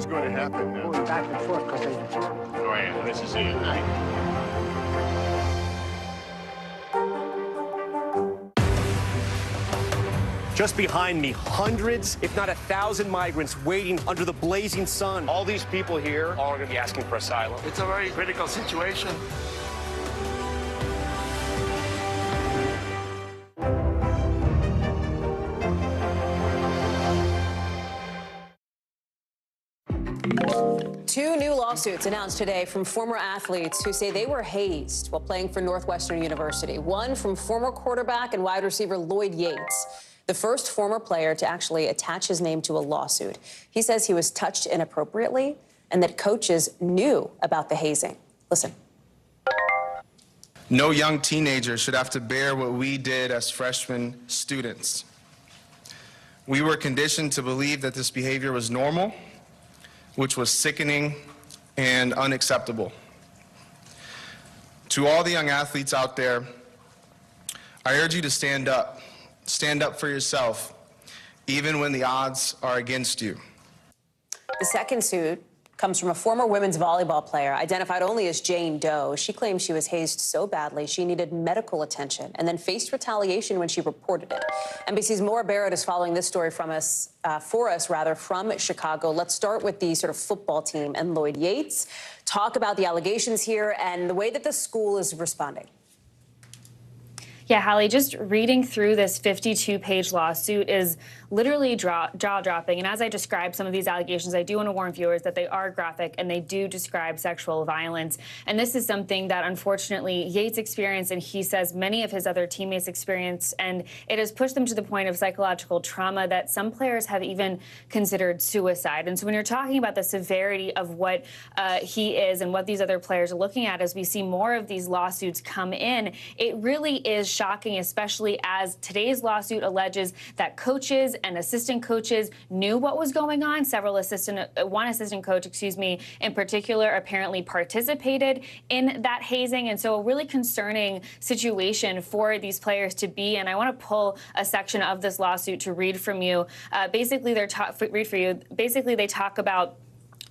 going to happen now?
Going back and forth because they...
Go ahead. This is it.
Just behind me, hundreds, if not 1,000 migrants waiting under the blazing sun. All these people here are going to be asking for asylum.
It's a very critical situation.
Two new lawsuits announced today from former athletes who say they were hazed while playing for Northwestern University. One from former quarterback and wide receiver Lloyd Yates, the first former player to actually attach his name to a lawsuit. He says he was touched inappropriately and that coaches knew about the hazing. Listen.
No young teenager should have to bear what we did as freshman students. We were conditioned to believe that this behavior was normal, which was sickening and unacceptable. To all the young athletes out there, I urge you to stand up. Stand up for yourself, even when the odds are against you.
The second suit comes from a former women's volleyball player identified only as Jane Doe. She claims she was hazed so badly she needed medical attention and then faced retaliation when she reported it. NBC's Maura Barrett is following this story from for us from Chicago. Let's start with the sort of football team and Lloyd Yates. Talk about the allegations here and the way that the school is responding.
Yeah, Hallie, just reading through this 52-page lawsuit is literally jaw-dropping. And as I describe some of these allegations, I do want to warn viewers that they are graphic and they do describe sexual violence. And this is something that, unfortunately, Yates experienced and he says many of his other teammates experienced. And it has pushed them to the point of psychological trauma that some players have even considered suicide. And so when you're talking about the severity of what he is and what these other players are looking at as we see more of these lawsuits come in, it really is shocking, especially as today's lawsuit alleges that coaches and assistant coaches knew what was going on. One assistant coach, in particular, apparently participated in that hazing. And so a really concerning situation for these players to be in. I want to pull a section of this lawsuit to read from you. Basically, they talk about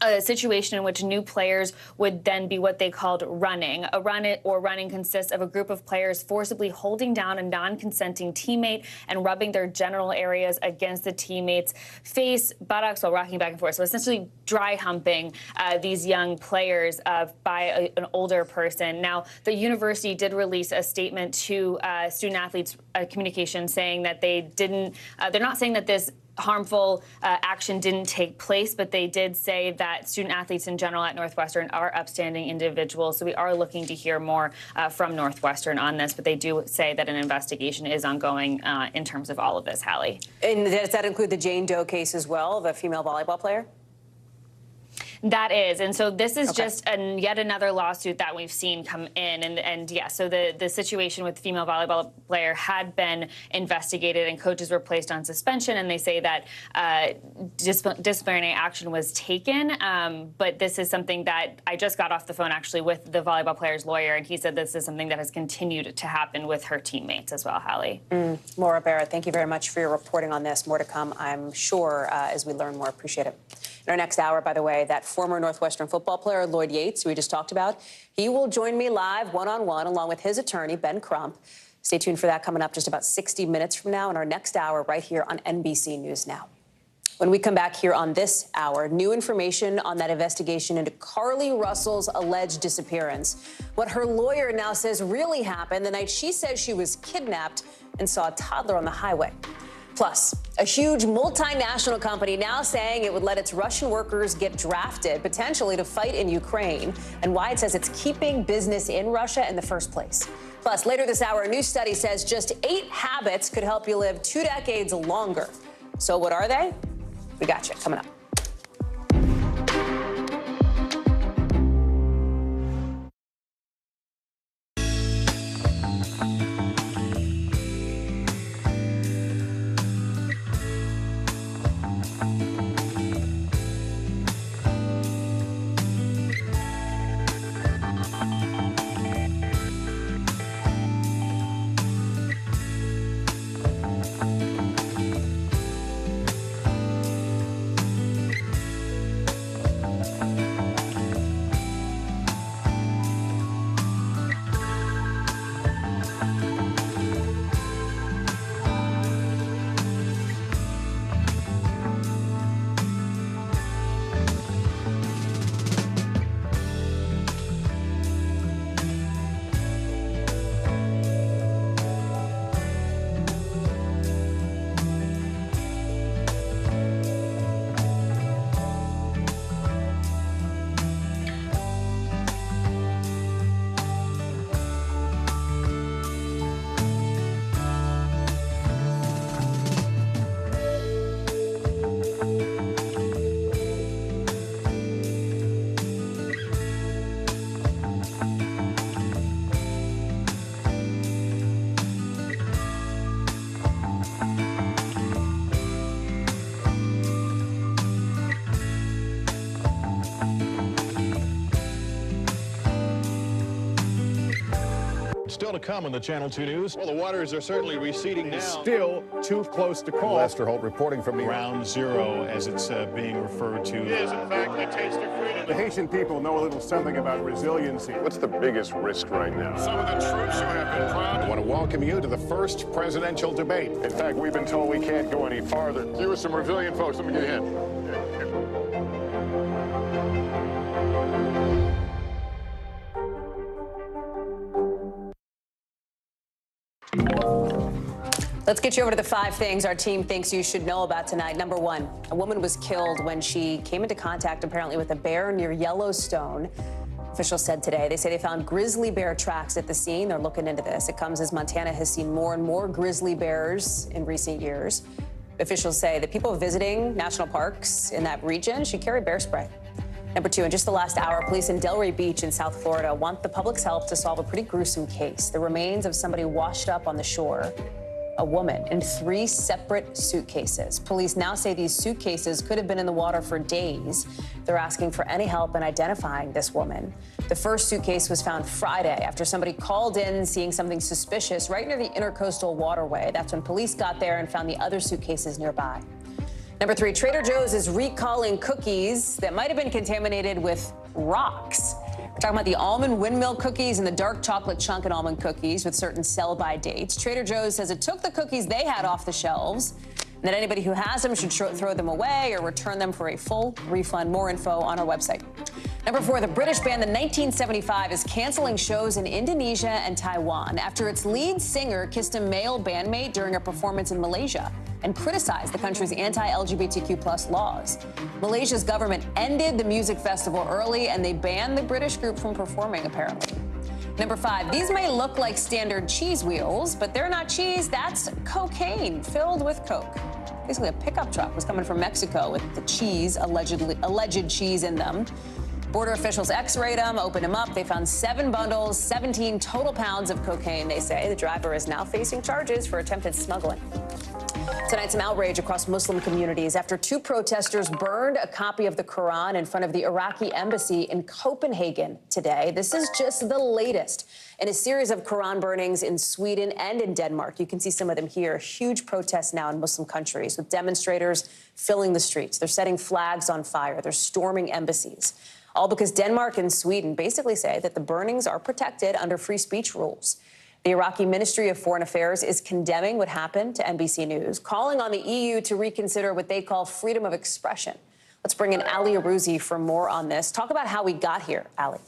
a situation in which new players would then be what they called running. Running consists of a group of players forcibly holding down a non-consenting teammate and rubbing their genital areas against the teammate's face, buttocks, while rocking back and forth. So essentially dry humping these young players by an older person. Now, the university did release a statement to student athletes communication saying that they're not saying that this harmful action didn't take place, but they did say that student athletes in general at Northwestern are upstanding individuals. So we are looking to hear more from Northwestern on this, but they do say that an investigation is ongoing in terms of all of this, Hallie. And does that include the Jane Doe case as well, the female volleyball player? That is, and so this is just yet another lawsuit that we've seen come in, and yeah, so the situation with the female volleyball player had been investigated, and coaches were placed on suspension, and they say that disciplinary action was taken, but this is something that I just got off the phone actually with the volleyball player's lawyer, and he said this is something that has continued to happen with her teammates as well, Hallie. Maura Barrett, thank you very much for your reporting on this. More to come, I'm sure, as we learn more. Appreciate it. In our next hour, by the way, that former Northwestern football player, Lloyd Yates, who we just talked about, he will join me live one-on-one along with his attorney, Ben Crump. Stay tuned for that coming up just about 60 minutes from now in our next hour right here on NBC News Now. When we come back here on this hour, new information on that investigation into Carly Russell's alleged disappearance. What her lawyer now says really happened the night she says she was kidnapped and saw a toddler on the highway. Plus, a huge multinational company now saying it would let its Russian workers get drafted, potentially to fight in Ukraine, and why it says it's keeping business in Russia in the first place. Plus, later this hour, a new study says just 8 habits could help you live 2 decades longer. So what are they? We got you coming up.
still to come on the Channel 2 News. Well, the waters are certainly receding now.
Still too close to call.
Lester Holt reporting from Ground Zero, as it's being referred to.
It is, in fact, a taste of freedom.
The Haitian people know a little something about resiliency.
What's the biggest risk right now?
Some of the troops who have been proud.
I want to welcome you to the first presidential debate.
In fact, we've been told we can't go any farther.
You were some resilient folks. Let me get a hint.
Let's get you over to the 5 things our team thinks you should know about tonight. Number 1, a woman was killed when she came into contact apparently with a bear near Yellowstone. Officials said today. They say they found grizzly bear tracks at the scene. They're looking into this. It comes as Montana has seen more and more grizzly bears in recent years. Officials say that people visiting national parks in that region should carry bear spray. Number 2, in just the last hour, police in Delray Beach in South Florida want the public's help to solve a pretty gruesome case. The remains of somebody washed up on the shore. A woman in 3 separate suitcases. Police now say these suitcases could have been in the water for days. They're asking for any help in identifying this woman. The first suitcase was found Friday after somebody called in seeing something suspicious right near the Intercoastal Waterway. That's when police got there and found the other suitcases nearby. Number 3, Trader Joe's is recalling cookies that might have been contaminated with rocks. We're talking about the almond windmill cookies and the dark chocolate chunk and almond cookies with certain sell-by dates. Trader Joe's says it took the cookies they had off the shelves and that anybody who has them should throw them away or return them for a full refund. More info on our website. Number 4, the British band The 1975 is canceling shows in Indonesia and Taiwan after its lead singer kissed a male bandmate during a performance in Malaysia and criticized the country's anti-LGBTQ+ laws. Malaysia's government ended the music festival early, and they banned the British group from performing, apparently. Number 5, these may look like standard cheese wheels, but they're not cheese. That's cocaine filled with coke. Basically, a pickup truck was coming from Mexico with the cheese, alleged cheese in them. Border officials x-rayed them, opened them up. They found 7 bundles, 17 total pounds of cocaine, they say. The driver is now facing charges for attempted smuggling. Tonight, some outrage across Muslim communities after 2 protesters burned a copy of the Quran in front of the Iraqi embassy in Copenhagen today. This is just the latest in a series of Quran burnings in Sweden and in Denmark. You can see some of them here. Huge protests now in Muslim countries with demonstrators filling the streets. They're setting flags on fire. They're storming embassies. All because Denmark and Sweden basically say that the burnings are protected under free speech rules. The Iraqi Ministry of Foreign Affairs is condemning what happened to NBC News, calling on the EU to reconsider what they call freedom of expression. Let's bring in Ali Arouzi for more on this. Talk about how we got here, Ali.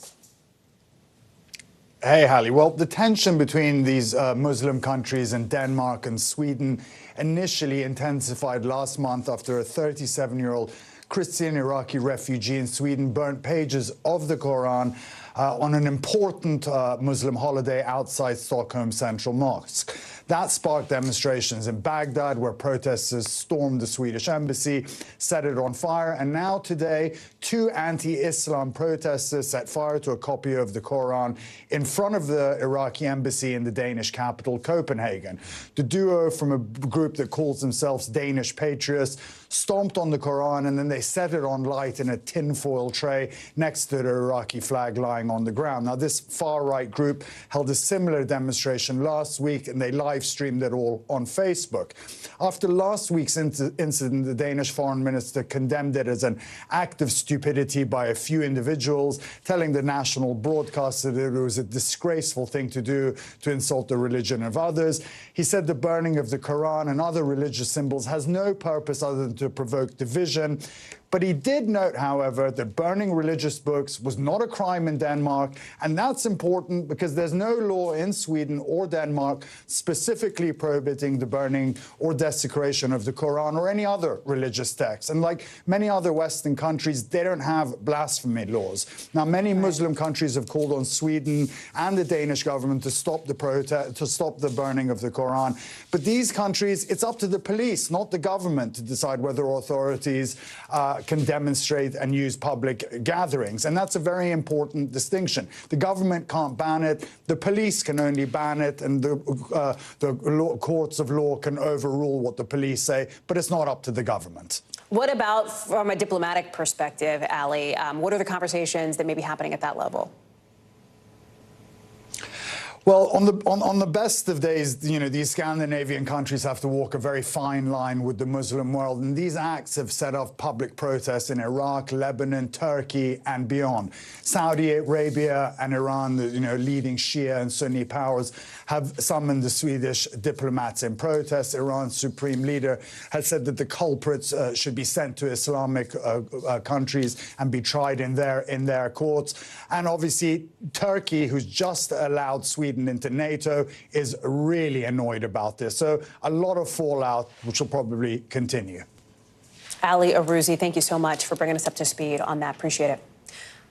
Hey, Hallie. Well, the tension between these Muslim countries and Denmark and Sweden initially intensified last month after a 37-year-old Christian Iraqi refugee in Sweden burnt pages of the Quran on an important Muslim holiday outside Stockholm's Central Mosque. That sparked demonstrations in Baghdad, where protesters stormed the Swedish embassy, set it on fire, and now today, 2 anti-Islam protesters set fire to a copy of the Quran in front of the Iraqi embassy in the Danish capital, Copenhagen. The duo from a group that calls themselves Danish Patriots stomped on the Quran, and then they set it on light in a tinfoil tray next to the Iraqi flag lying on the ground. Now, this far-right group held a similar demonstration last week, and they live-streamed it all on Facebook. After last week's incident, the Danish foreign minister condemned it as an act of stupidity by a few individuals, telling the national broadcaster that it was a disgraceful thing to do to insult the religion of others. He said the burning of the Quran and other religious symbols has no purpose other than to provoke division. But he did note, however, that burning religious books was not a crime in Denmark, and that's important because there's no law in Sweden or Denmark specifically prohibiting the burning or desecration of the Quran or any other religious text. And like many other Western countries, they don't have blasphemy laws. Now, many Muslim countries have called on Sweden and the Danish government to stop the burning of the Quran. But these countries, it's up to the police, not the government, to decide whether authorities can demonstrate and use public gatherings. And that's a very important distinction. The government can't ban it. The police can only ban it, and the courts of law can overrule what the police say, but it's not up to the government.
What about from a diplomatic perspective, Ali? What are the conversations that may be happening at that level?
Well, on the best of days, you know, these Scandinavian countries have to walk a very fine line with the Muslim world, and these acts have set off public protests in Iraq, Lebanon, Turkey, and beyond. Saudi Arabia and Iran, the leading Shia and Sunni powers, have summoned the Swedish diplomats in protest. Iran's supreme leader has said that the culprits should be sent to Islamic countries and be tried in their courts. And obviously, Turkey, who's just allowed Sweden into NATO, is really annoyed about this. So a lot of fallout, which will probably continue.
Ali Arouzi, thank you so much for bringing us up to speed on that. Appreciate it.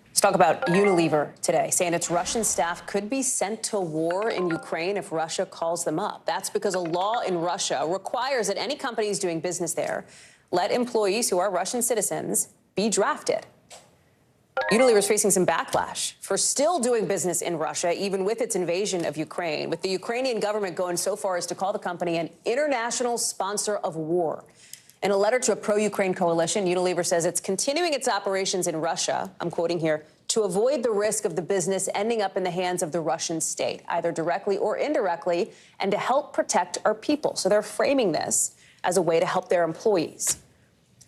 Let's talk about Unilever today, saying its Russian staff could be sent to war in Ukraine if Russia calls them up. That's because a law in Russia requires that any companies doing business there let employees who are Russian citizens be drafted. Unilever is facing some backlash for still doing business in Russia, even with its invasion of Ukraine, with the Ukrainian government going so far as to call the company an international sponsor of war. In a letter to a pro-Ukraine coalition, Unilever says it's continuing its operations in Russia, I'm quoting here, to avoid the risk of the business ending up in the hands of the Russian state, either directly or indirectly, and to help protect our people. So they're framing this as a way to help their employees.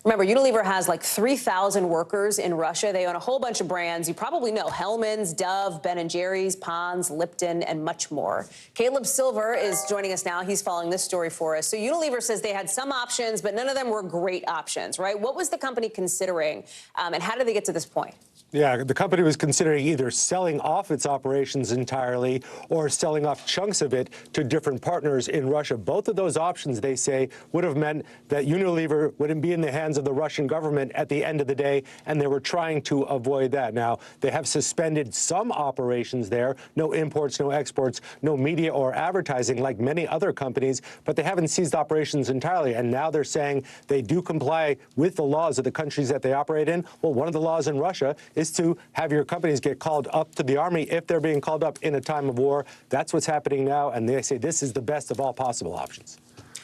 Remember, Unilever has like 3,000 workers in Russia. They own a whole bunch of brands. You probably know Hellmann's, Dove, Ben & Jerry's, Pond's, Lipton, and much more. Caleb Silver is joining us now. He's following this story for us. So Unilever says they had some options, but none of them were great options, right? What was the company considering, and how did they get to this point?
Yeah, the company was considering either selling off its operations entirely or selling off chunks of it to different partners in Russia. Both of those options, they say, would have meant that Unilever wouldn't be in the hands of the Russian government at the end of the day, and they were trying to avoid that. Now, they have suspended some operations there, no imports, no exports, no media or advertising like many other companies, but they haven't ceased operations entirely. And now they're saying they do comply with the laws of the countries that they operate in. Well, one of the laws in Russia is to have your companies get called up to the army if they're being called up in a time of war. That's what's happening now, and they say this is the best of all possible options.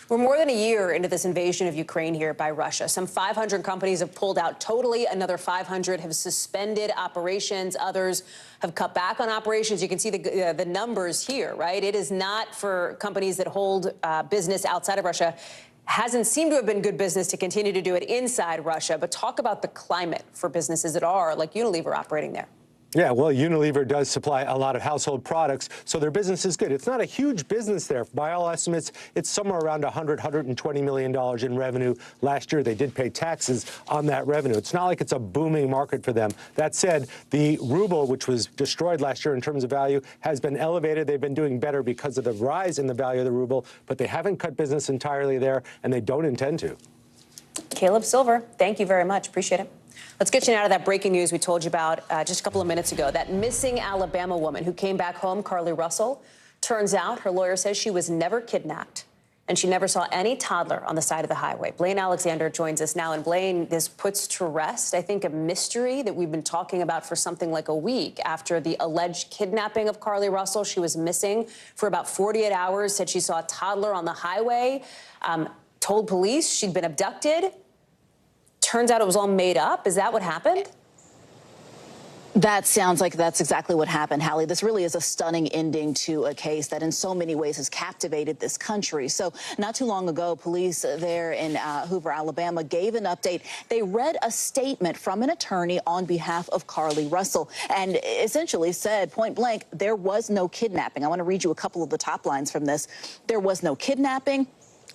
We're more than a year into this invasion of Ukraine here by Russia. Some 500 companies have pulled out totally. Another 500 have suspended operations. Others have cut back on operations. You can see the numbers here, right? It is not for companies that hold business outside of Russia. Hasn't seemed to have been good business to continue to do it inside Russia. But talk about the climate for businesses that are like Unilever operating there.
Yeah, well, Unilever does supply a lot of household products, so their business is good. It's not a huge business there. By all estimates, it's somewhere around $120 million in revenue. Last year, they did pay taxes on that revenue. It's not like it's a booming market for them. That said, the ruble, which was destroyed last year in terms of value, has been elevated. They've been doing better because of the rise in the value of the ruble, but they haven't cut business entirely there, and they don't intend to.
Caleb Silver, thank you very much. Appreciate it. Let's get you out of that breaking news we told you about just a couple of minutes ago. That missing Alabama woman who came back home, Carly Russell. Turns out her lawyer says she was never kidnapped and she never saw any toddler on the side of the highway. Blaine Alexander joins us now. And Blaine, this puts to rest, I think, a mystery that we've been talking about for something like a week after the alleged kidnapping of Carly Russell. She was missing for about 48 hours, said she saw a toddler on the highway, told police she'd been abducted. Turns out it was all made up. Is that what happened?
That sounds like that's exactly what happened, Hallie. This really is a stunning ending to a case that in so many ways has captivated this country. So not too long ago, police there in Hoover, Alabama, gave an update. They read a statement from an attorney on behalf of Carly Russell and essentially said, point blank, there was no kidnapping. I want to read you a couple of the top lines from this. There was no kidnapping.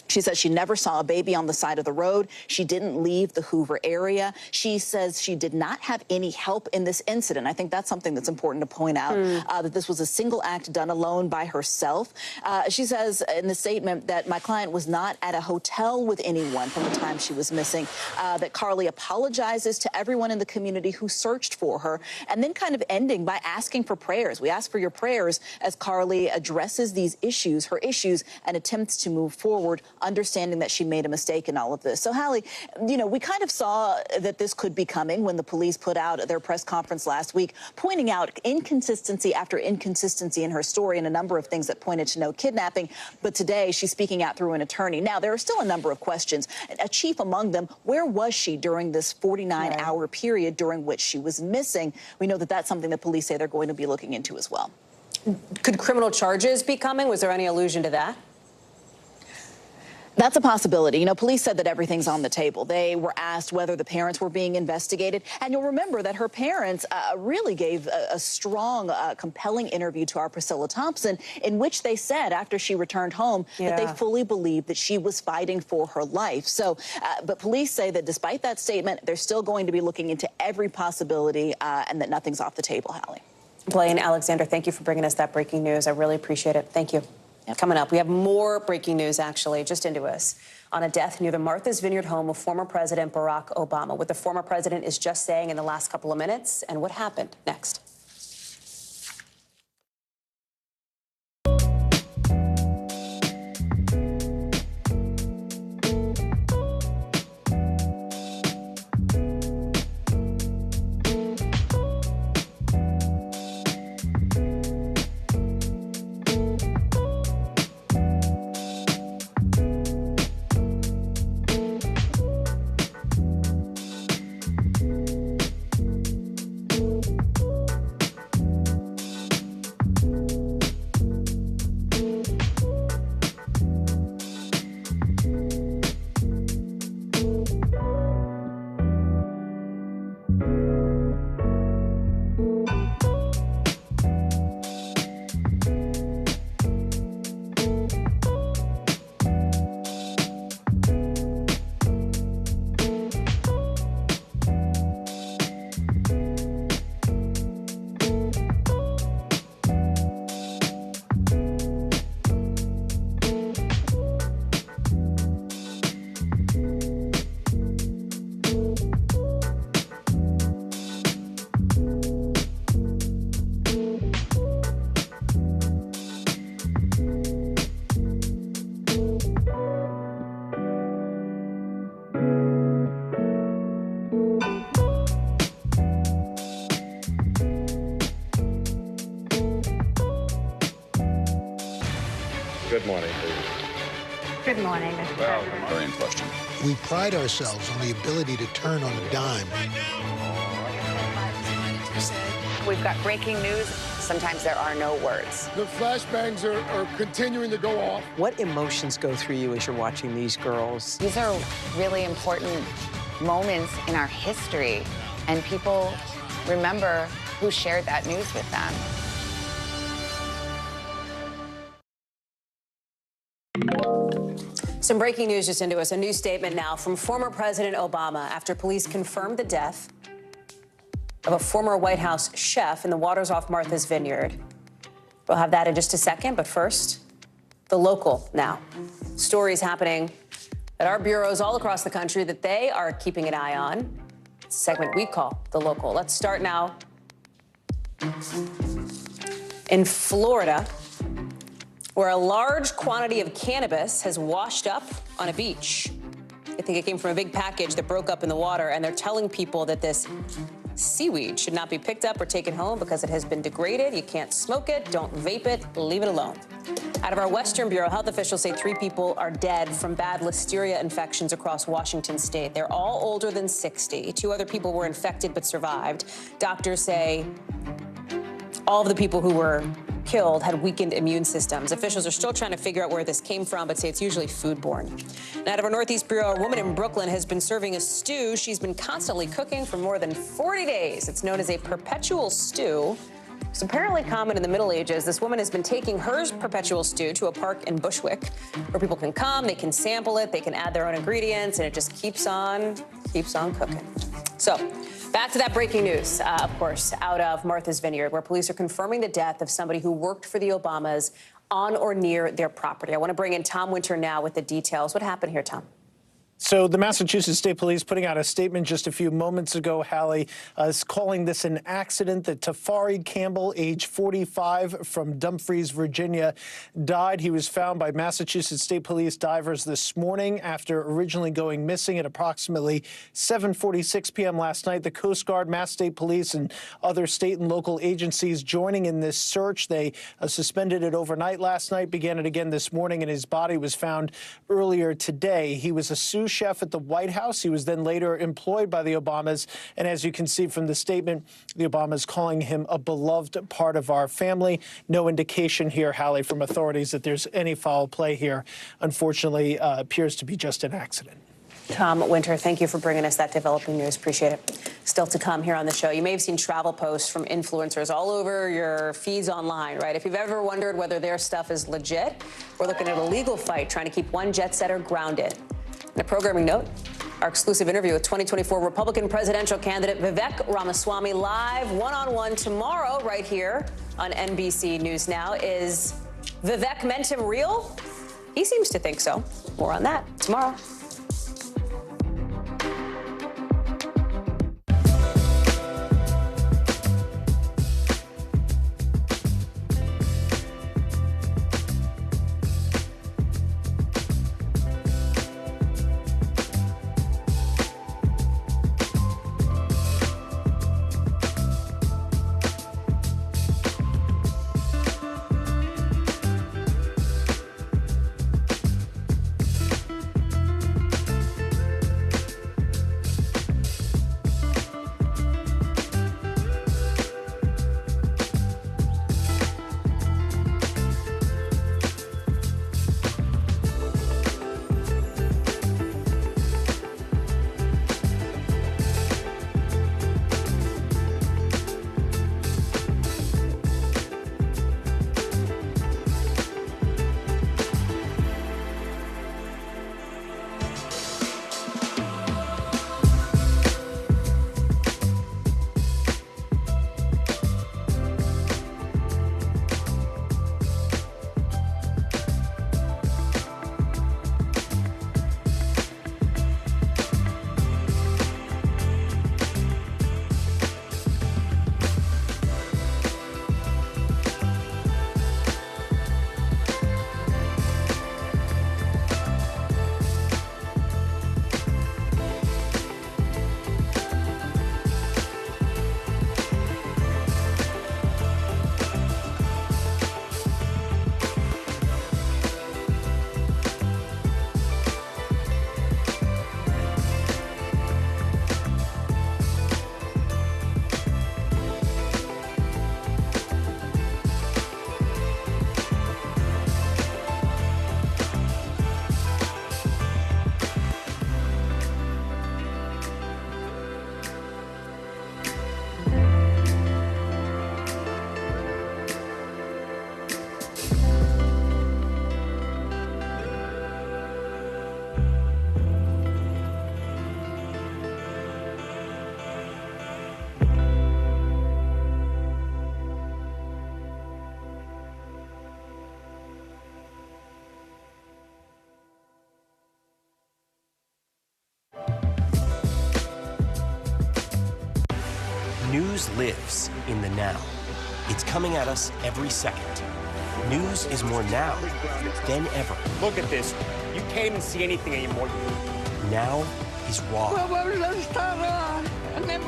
She says she never saw a baby on the side of the road. She didn't leave the Hoover area. She says she did not have any help in this incident. I think that's something that's important to point out, that this was a single act done alone by herself. She says in the statement that my client was not at a hotel with anyone from the time she was missing, that Carly apologizes to everyone in the community who searched for her, and then kind of ending by asking for prayers. We ask for your prayers as Carly addresses these issues, her issues, and attempts to move forward, understanding that she made a mistake in all of this. So, Hallie, you know, we kind of saw that this could be coming when the police put out their press conference last week, pointing out inconsistency after inconsistency in her story and a number of things that pointed to no kidnapping. But today, she's speaking out through an attorney. Now, there are still a number of questions, a chief among them. Where was she during this 49-hour period during which she was missing? We know that that's something that police say they're going to be looking into as well.
Could criminal charges be coming? Was there any allusion to that?
That's a possibility. You know, police said that everything's on the table. They were asked whether the parents were being investigated. And you'll remember that her parents really gave a strong, compelling interview to our Priscilla Thompson, in which they said after she returned home that they fully believed that she was fighting for her life. So, but police say that despite that statement, they're still going to be looking into every possibility and that nothing's off the table, Hallie.
Blaine, Alexander, thank you for bringing us that breaking news. I really appreciate it. Thank you. Coming up, we have more breaking news, actually, just into us, on a death near the Martha's Vineyard home of former President Barack Obama. What the former president is just saying in the last couple of minutes, and what happened next.
Good morning, please.
Good morning, Mr. President.
Very in question.
We pride ourselves on the ability to turn on a dime.
We've got breaking news. Sometimes there are no words.
The flashbangs are continuing to go off.
What emotions go through you as you're watching these girls?
These are really important moments in our history, and people remember who shared that news with them.
Some breaking news just into us. A new statement now from former President Obama after police confirmed the death of a former White House chef in the waters off Martha's Vineyard. We'll have that in just a second, but first, the local now. Stories happening at our bureaus all across the country that they are keeping an eye on. It's a segment we call The Local. Let's start now in Florida, where a large quantity of cannabis has washed up on a beach. They think it came from a big package that broke up in the water, and they're telling people that this seaweed should not be picked up or taken home because it has been degraded. You can't smoke it, don't vape it, leave it alone. Out of our Western Bureau, health officials say 3 people are dead from bad listeria infections across Washington state. They're all older than 60. 2 other people were infected but survived. Doctors say all of the people who were killed had weakened immune systems. Officials are still trying to figure out where this came from, but say it's usually foodborne. And out of our Northeast Bureau, a woman in Brooklyn has been serving a stew she's been constantly cooking for more than 40 days. It's known as a perpetual stew. It's apparently common in the Middle Ages. This woman has been taking her perpetual stew to a park in Bushwick where people can come, they can sample it, they can add their own ingredients, and it just keeps on cooking. So, back to that breaking news, of course, out of Martha's Vineyard, where police are confirming the death of somebody who worked for the Obamas on or near their property. I want to bring in Tom Winter now with the details. What happened here, Tom?
So the Massachusetts State Police putting out a statement just a few moments ago, Hallie, is calling this an accident. That Tafari Campbell, age 45, from Dumfries, Virginia, died. He was found by Massachusetts State Police divers this morning after originally going missing at approximately 7:46 p.m. last night. The Coast Guard, Mass State Police, and other state and local agencies joining in this search. They suspended it overnight last night, began it again this morning, and his body was found earlier today. He was a sous chef at the White House. He was then later employed by the Obamas. And as you can see from the statement, the Obamas calling him a beloved part of our family. No indication here, Hallie, from authorities that there's any foul play here. Unfortunately, appears to be just an accident.
Tom Winter, thank you for bringing us that developing news. Appreciate it. Still to come here on the show. You may have seen travel posts from influencers all over your feeds online, right? If you've ever wondered whether their stuff is legit, we're looking at a legal fight trying to keep one jet setter grounded. In a programming note, our exclusive interview with 2024 Republican presidential candidate Vivek Ramaswamy live one-on-one tomorrow right here on NBC News Now. Is Vivek meant him real? He seems to think so. More on that tomorrow.
News lives in the now. It's coming at us every second. News is more now than ever.
Look at this. You can't even see anything anymore.
Now is raw.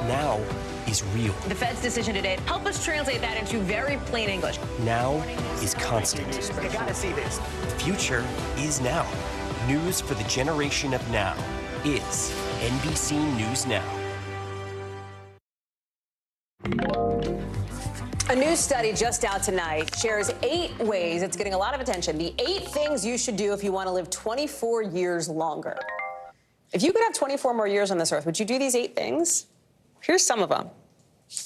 Now is real.
The Fed's decision today, help us translate that into very plain English.
Now is constant.
You gotta see this.
The future is now. News for the generation of now is NBC News Now.
A new study just out tonight shares 8 ways, it's getting a lot of attention, the 8 things you should do if you want to live 24 years longer. If you could have 24 more years on this earth, would you do these 8 things? Here's some of them.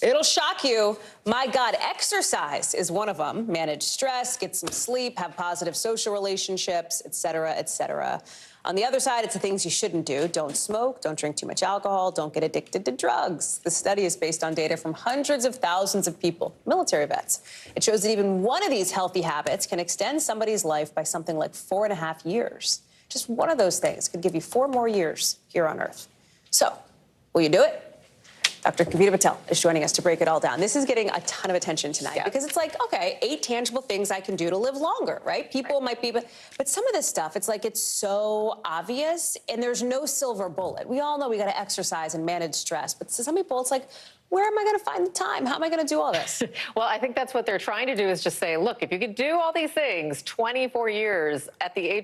It'll shock you. My God, exercise is one of them. Manage stress, get some sleep, have positive social relationships, et cetera, et cetera. On the other side, it's the things you shouldn't do. Don't smoke, don't drink too much alcohol, don't get addicted to drugs. The study is based on data from hundreds of thousands of people, military vets. It shows that even one of these healthy habits can extend somebody's life by something like 4.5 years. Just one of those things could give you 4 more years here on Earth. So, will you do it? Dr. Kavita Patel is joining us to break it all down. This is getting a ton of attention tonight because it's like, okay, 8 tangible things I can do to live longer, right? People might be, but some of this stuff, it's like it's so obvious and there's no silver bullet. We all know we got to exercise and manage stress, but to some people, it's like, where am I going to find the time? How am I going to do all this?
Well, I think that's what they're trying to do is just say, look, if you could do all these things, 24 years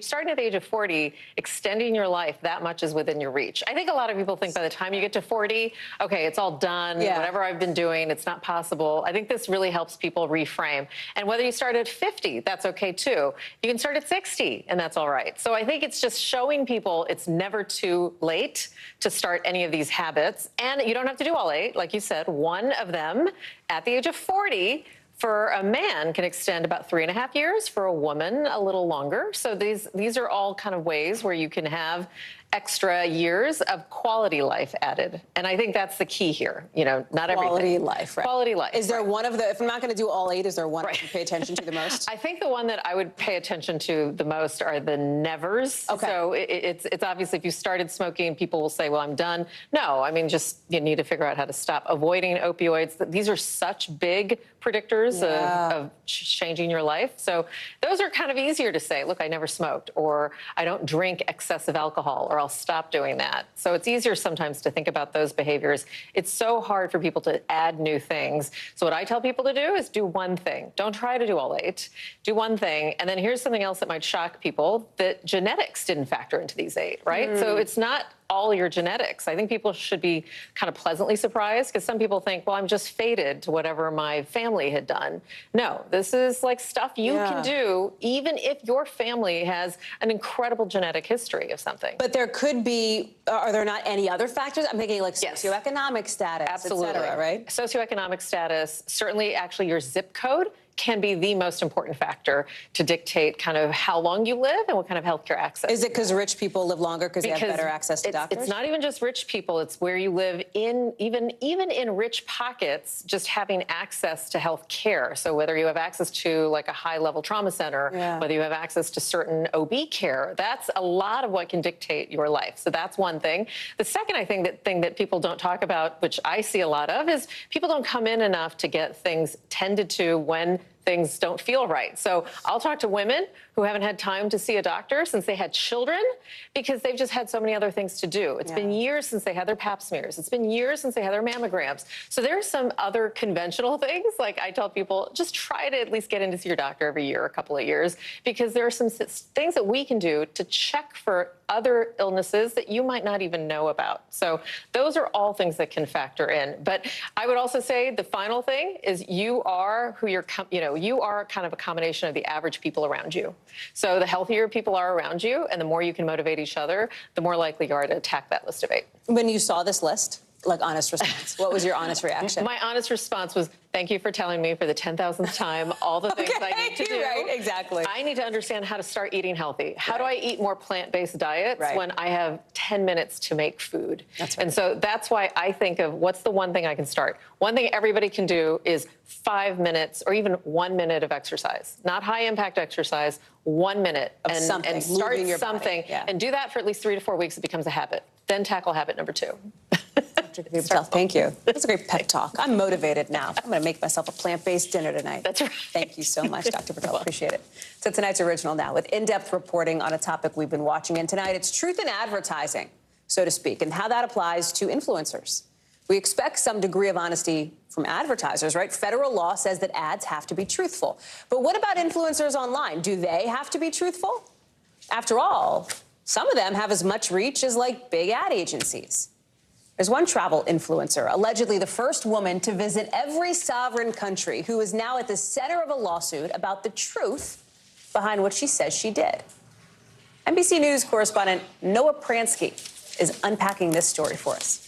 starting at the age of 40, extending your life that much is within your reach. I think a lot of people think by the time you get to 40, okay, it's all done.
Yeah.
Whatever I've been doing, it's not possible. I think this really helps people reframe. And whether you start at 50, that's okay too. You can start at 60 and that's all right. So I think it's just showing people it's never too late to start any of these habits. And you don't have to do all 8, like you said. One of them at the age of 40 for a man can extend about 3.5 years, for a woman a little longer. So these are all kind of ways where you can have extra years of quality life added. And I think that's the key here. You know, not everything.
Quality life, right?
Quality life.
Is there one of the, if I'm not going to do all 8, is there one that you pay attention to the most?
I think the one that I would pay attention to the most are the nevers.
Okay.
So it's obviously if you started smoking, people will say, well, I'm done. No, I mean, just you need to figure out how to stop. Avoiding opioids. These are such big predictors of changing your life. So those are kind of easier to say, look, I never smoked, or I don't drink excessive alcohol, or I'll stop doing that. So it's easier sometimes to think about those behaviors. It's so hard for people to add new things. So what I tell people to do is do one thing. Don't try to do all 8. Do one thing. And then here's something else that might shock people, that genetics didn't factor into these 8, right? So it's not all your genetics. I think people should be kind of pleasantly surprised, because some people think, well, I'm just fated to whatever my family had done. No, this is like stuff you can do even if your family has an incredible genetic history of something.
But there could be, are there not any other factors? I'm thinking like socioeconomic status,
Absolutely.
et cetera, right?
Socioeconomic status, certainly actually your zip code can be the most important factor to dictate kind of how long you live and what kind of healthcare access.
Is it because rich people live longer because they have better access to doctors?
It's not even just rich people. It's where you live in, even in rich pockets, just having access to health care. So whether you have access to like a high-level trauma center, whether you have access to certain OB care, that's a lot of what can dictate your life. So that's one thing. The second, I think, thing that people don't talk about, which I see a lot of, is people don't come in enough to get things tended to when things don't feel right. So I'll talk to women who haven't had time to see a doctor since they had children, because they've just had so many other things to do. It's been years since they had their pap smears. It's been years since they had their mammograms. So there are some other conventional things. Like I tell people, just try to at least get in to see your doctor every year, a couple of years, because there are some things that we can do to check for other illnesses that you might not even know about. So those are all things that can factor in. But I would also say the final thing is you are who you're, you are kind of a combination of the average people around you. So the healthier people are around you and the more you can motivate each other, the more likely you are to attack that list of 8.
When you saw this list, like honest response, what was your honest reaction?
My honest response was, thank you for telling me for the 10,000th time all the things I need to do.
Right, exactly.
I need to understand how to start eating healthy. How do I eat more plant-based diets when I have 10 minutes to make food?
That's right.
And so that's why I think of what's the one thing I can start. One thing everybody can do is 5 minutes or even 1 minute of exercise. Not high-impact exercise, 1 minute.
Of something,
and start
moving your
something.
body. Yeah.
And do that for at least 3 to 4 weeks. It becomes a habit. Then tackle habit number 2.
Thank you. That's a great pep talk. I'm motivated now. I'm going to make myself a plant-based dinner tonight.
That's right.
Thank you so much, Dr. Patel. Appreciate it. So tonight's Original Now with in-depth reporting on a topic we've been watching. And tonight it's truth in advertising, so to speak, and how that applies to influencers. We expect some degree of honesty from advertisers, right? Federal law says that ads have to be truthful. But what about influencers online? Do they have to be truthful? After all, some of them have as much reach as like big ad agencies. There's one travel influencer, allegedly the first woman to visit every sovereign country, who is now at the center of a lawsuit about the truth behind what she says she did. NBC News correspondent Noah Pransky is unpacking this story for us.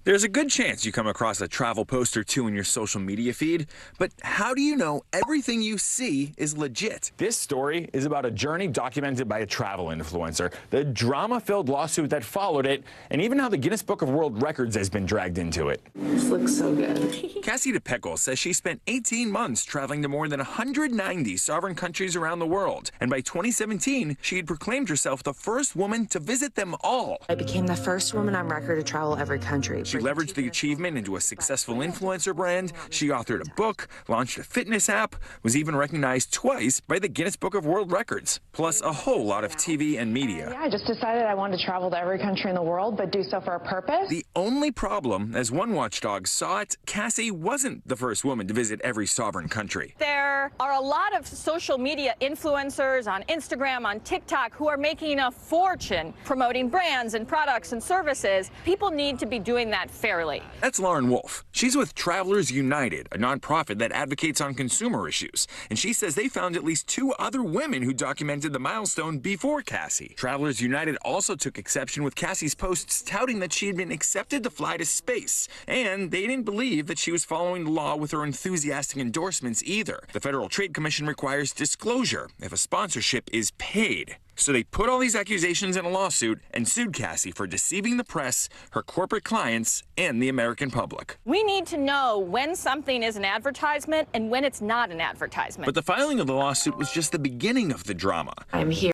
There's a good chance you come across a travel post or two in your social media feed, but how do you know everything you see is legit?
This story is about a journey documented by a travel influencer, the drama-filled lawsuit that followed it, and even how the Guinness Book of World Records has been dragged into it.
This looks so good.
Cassie DePeckle says she spent 18 months traveling to more than 190 sovereign countries around the world, and by 2017, she had proclaimed herself the first woman to visit them all.
I became the first woman on record to travel every country.
She She leveraged the achievement into a successful influencer brand. She authored a book, launched a fitness app, was even recognized twice by the Guinness Book of World Records, plus a whole lot of TV and media.
Yeah, I just decided I wanted to travel to every country in the world, but do so for a purpose.
The only problem, as one watchdog saw it, Cassie wasn't the first woman to visit every sovereign country.
There are a lot of social media influencers on Instagram, on TikTok, who are making a fortune promoting brands and products and services. People need to be doing that fairly.
That's Lauren Wolf. She's with Travelers United, a nonprofit that advocates on consumer issues. And she says they found at least 2 other women who documented the milestone before Cassie. Travelers United also took exception with Cassie's posts touting that she had been accepted to fly to space. And they didn't believe that she was following the law with her enthusiastic endorsements either. The Federal Trade Commission requires disclosure if a sponsorship is paid. So they put all these accusations in a lawsuit and sued Cassie for deceiving the press, her corporate clients, and the American public.
We need to know when something is an advertisement and when it's not an advertisement.
But the filing of the lawsuit was just the beginning of the drama.
I'm here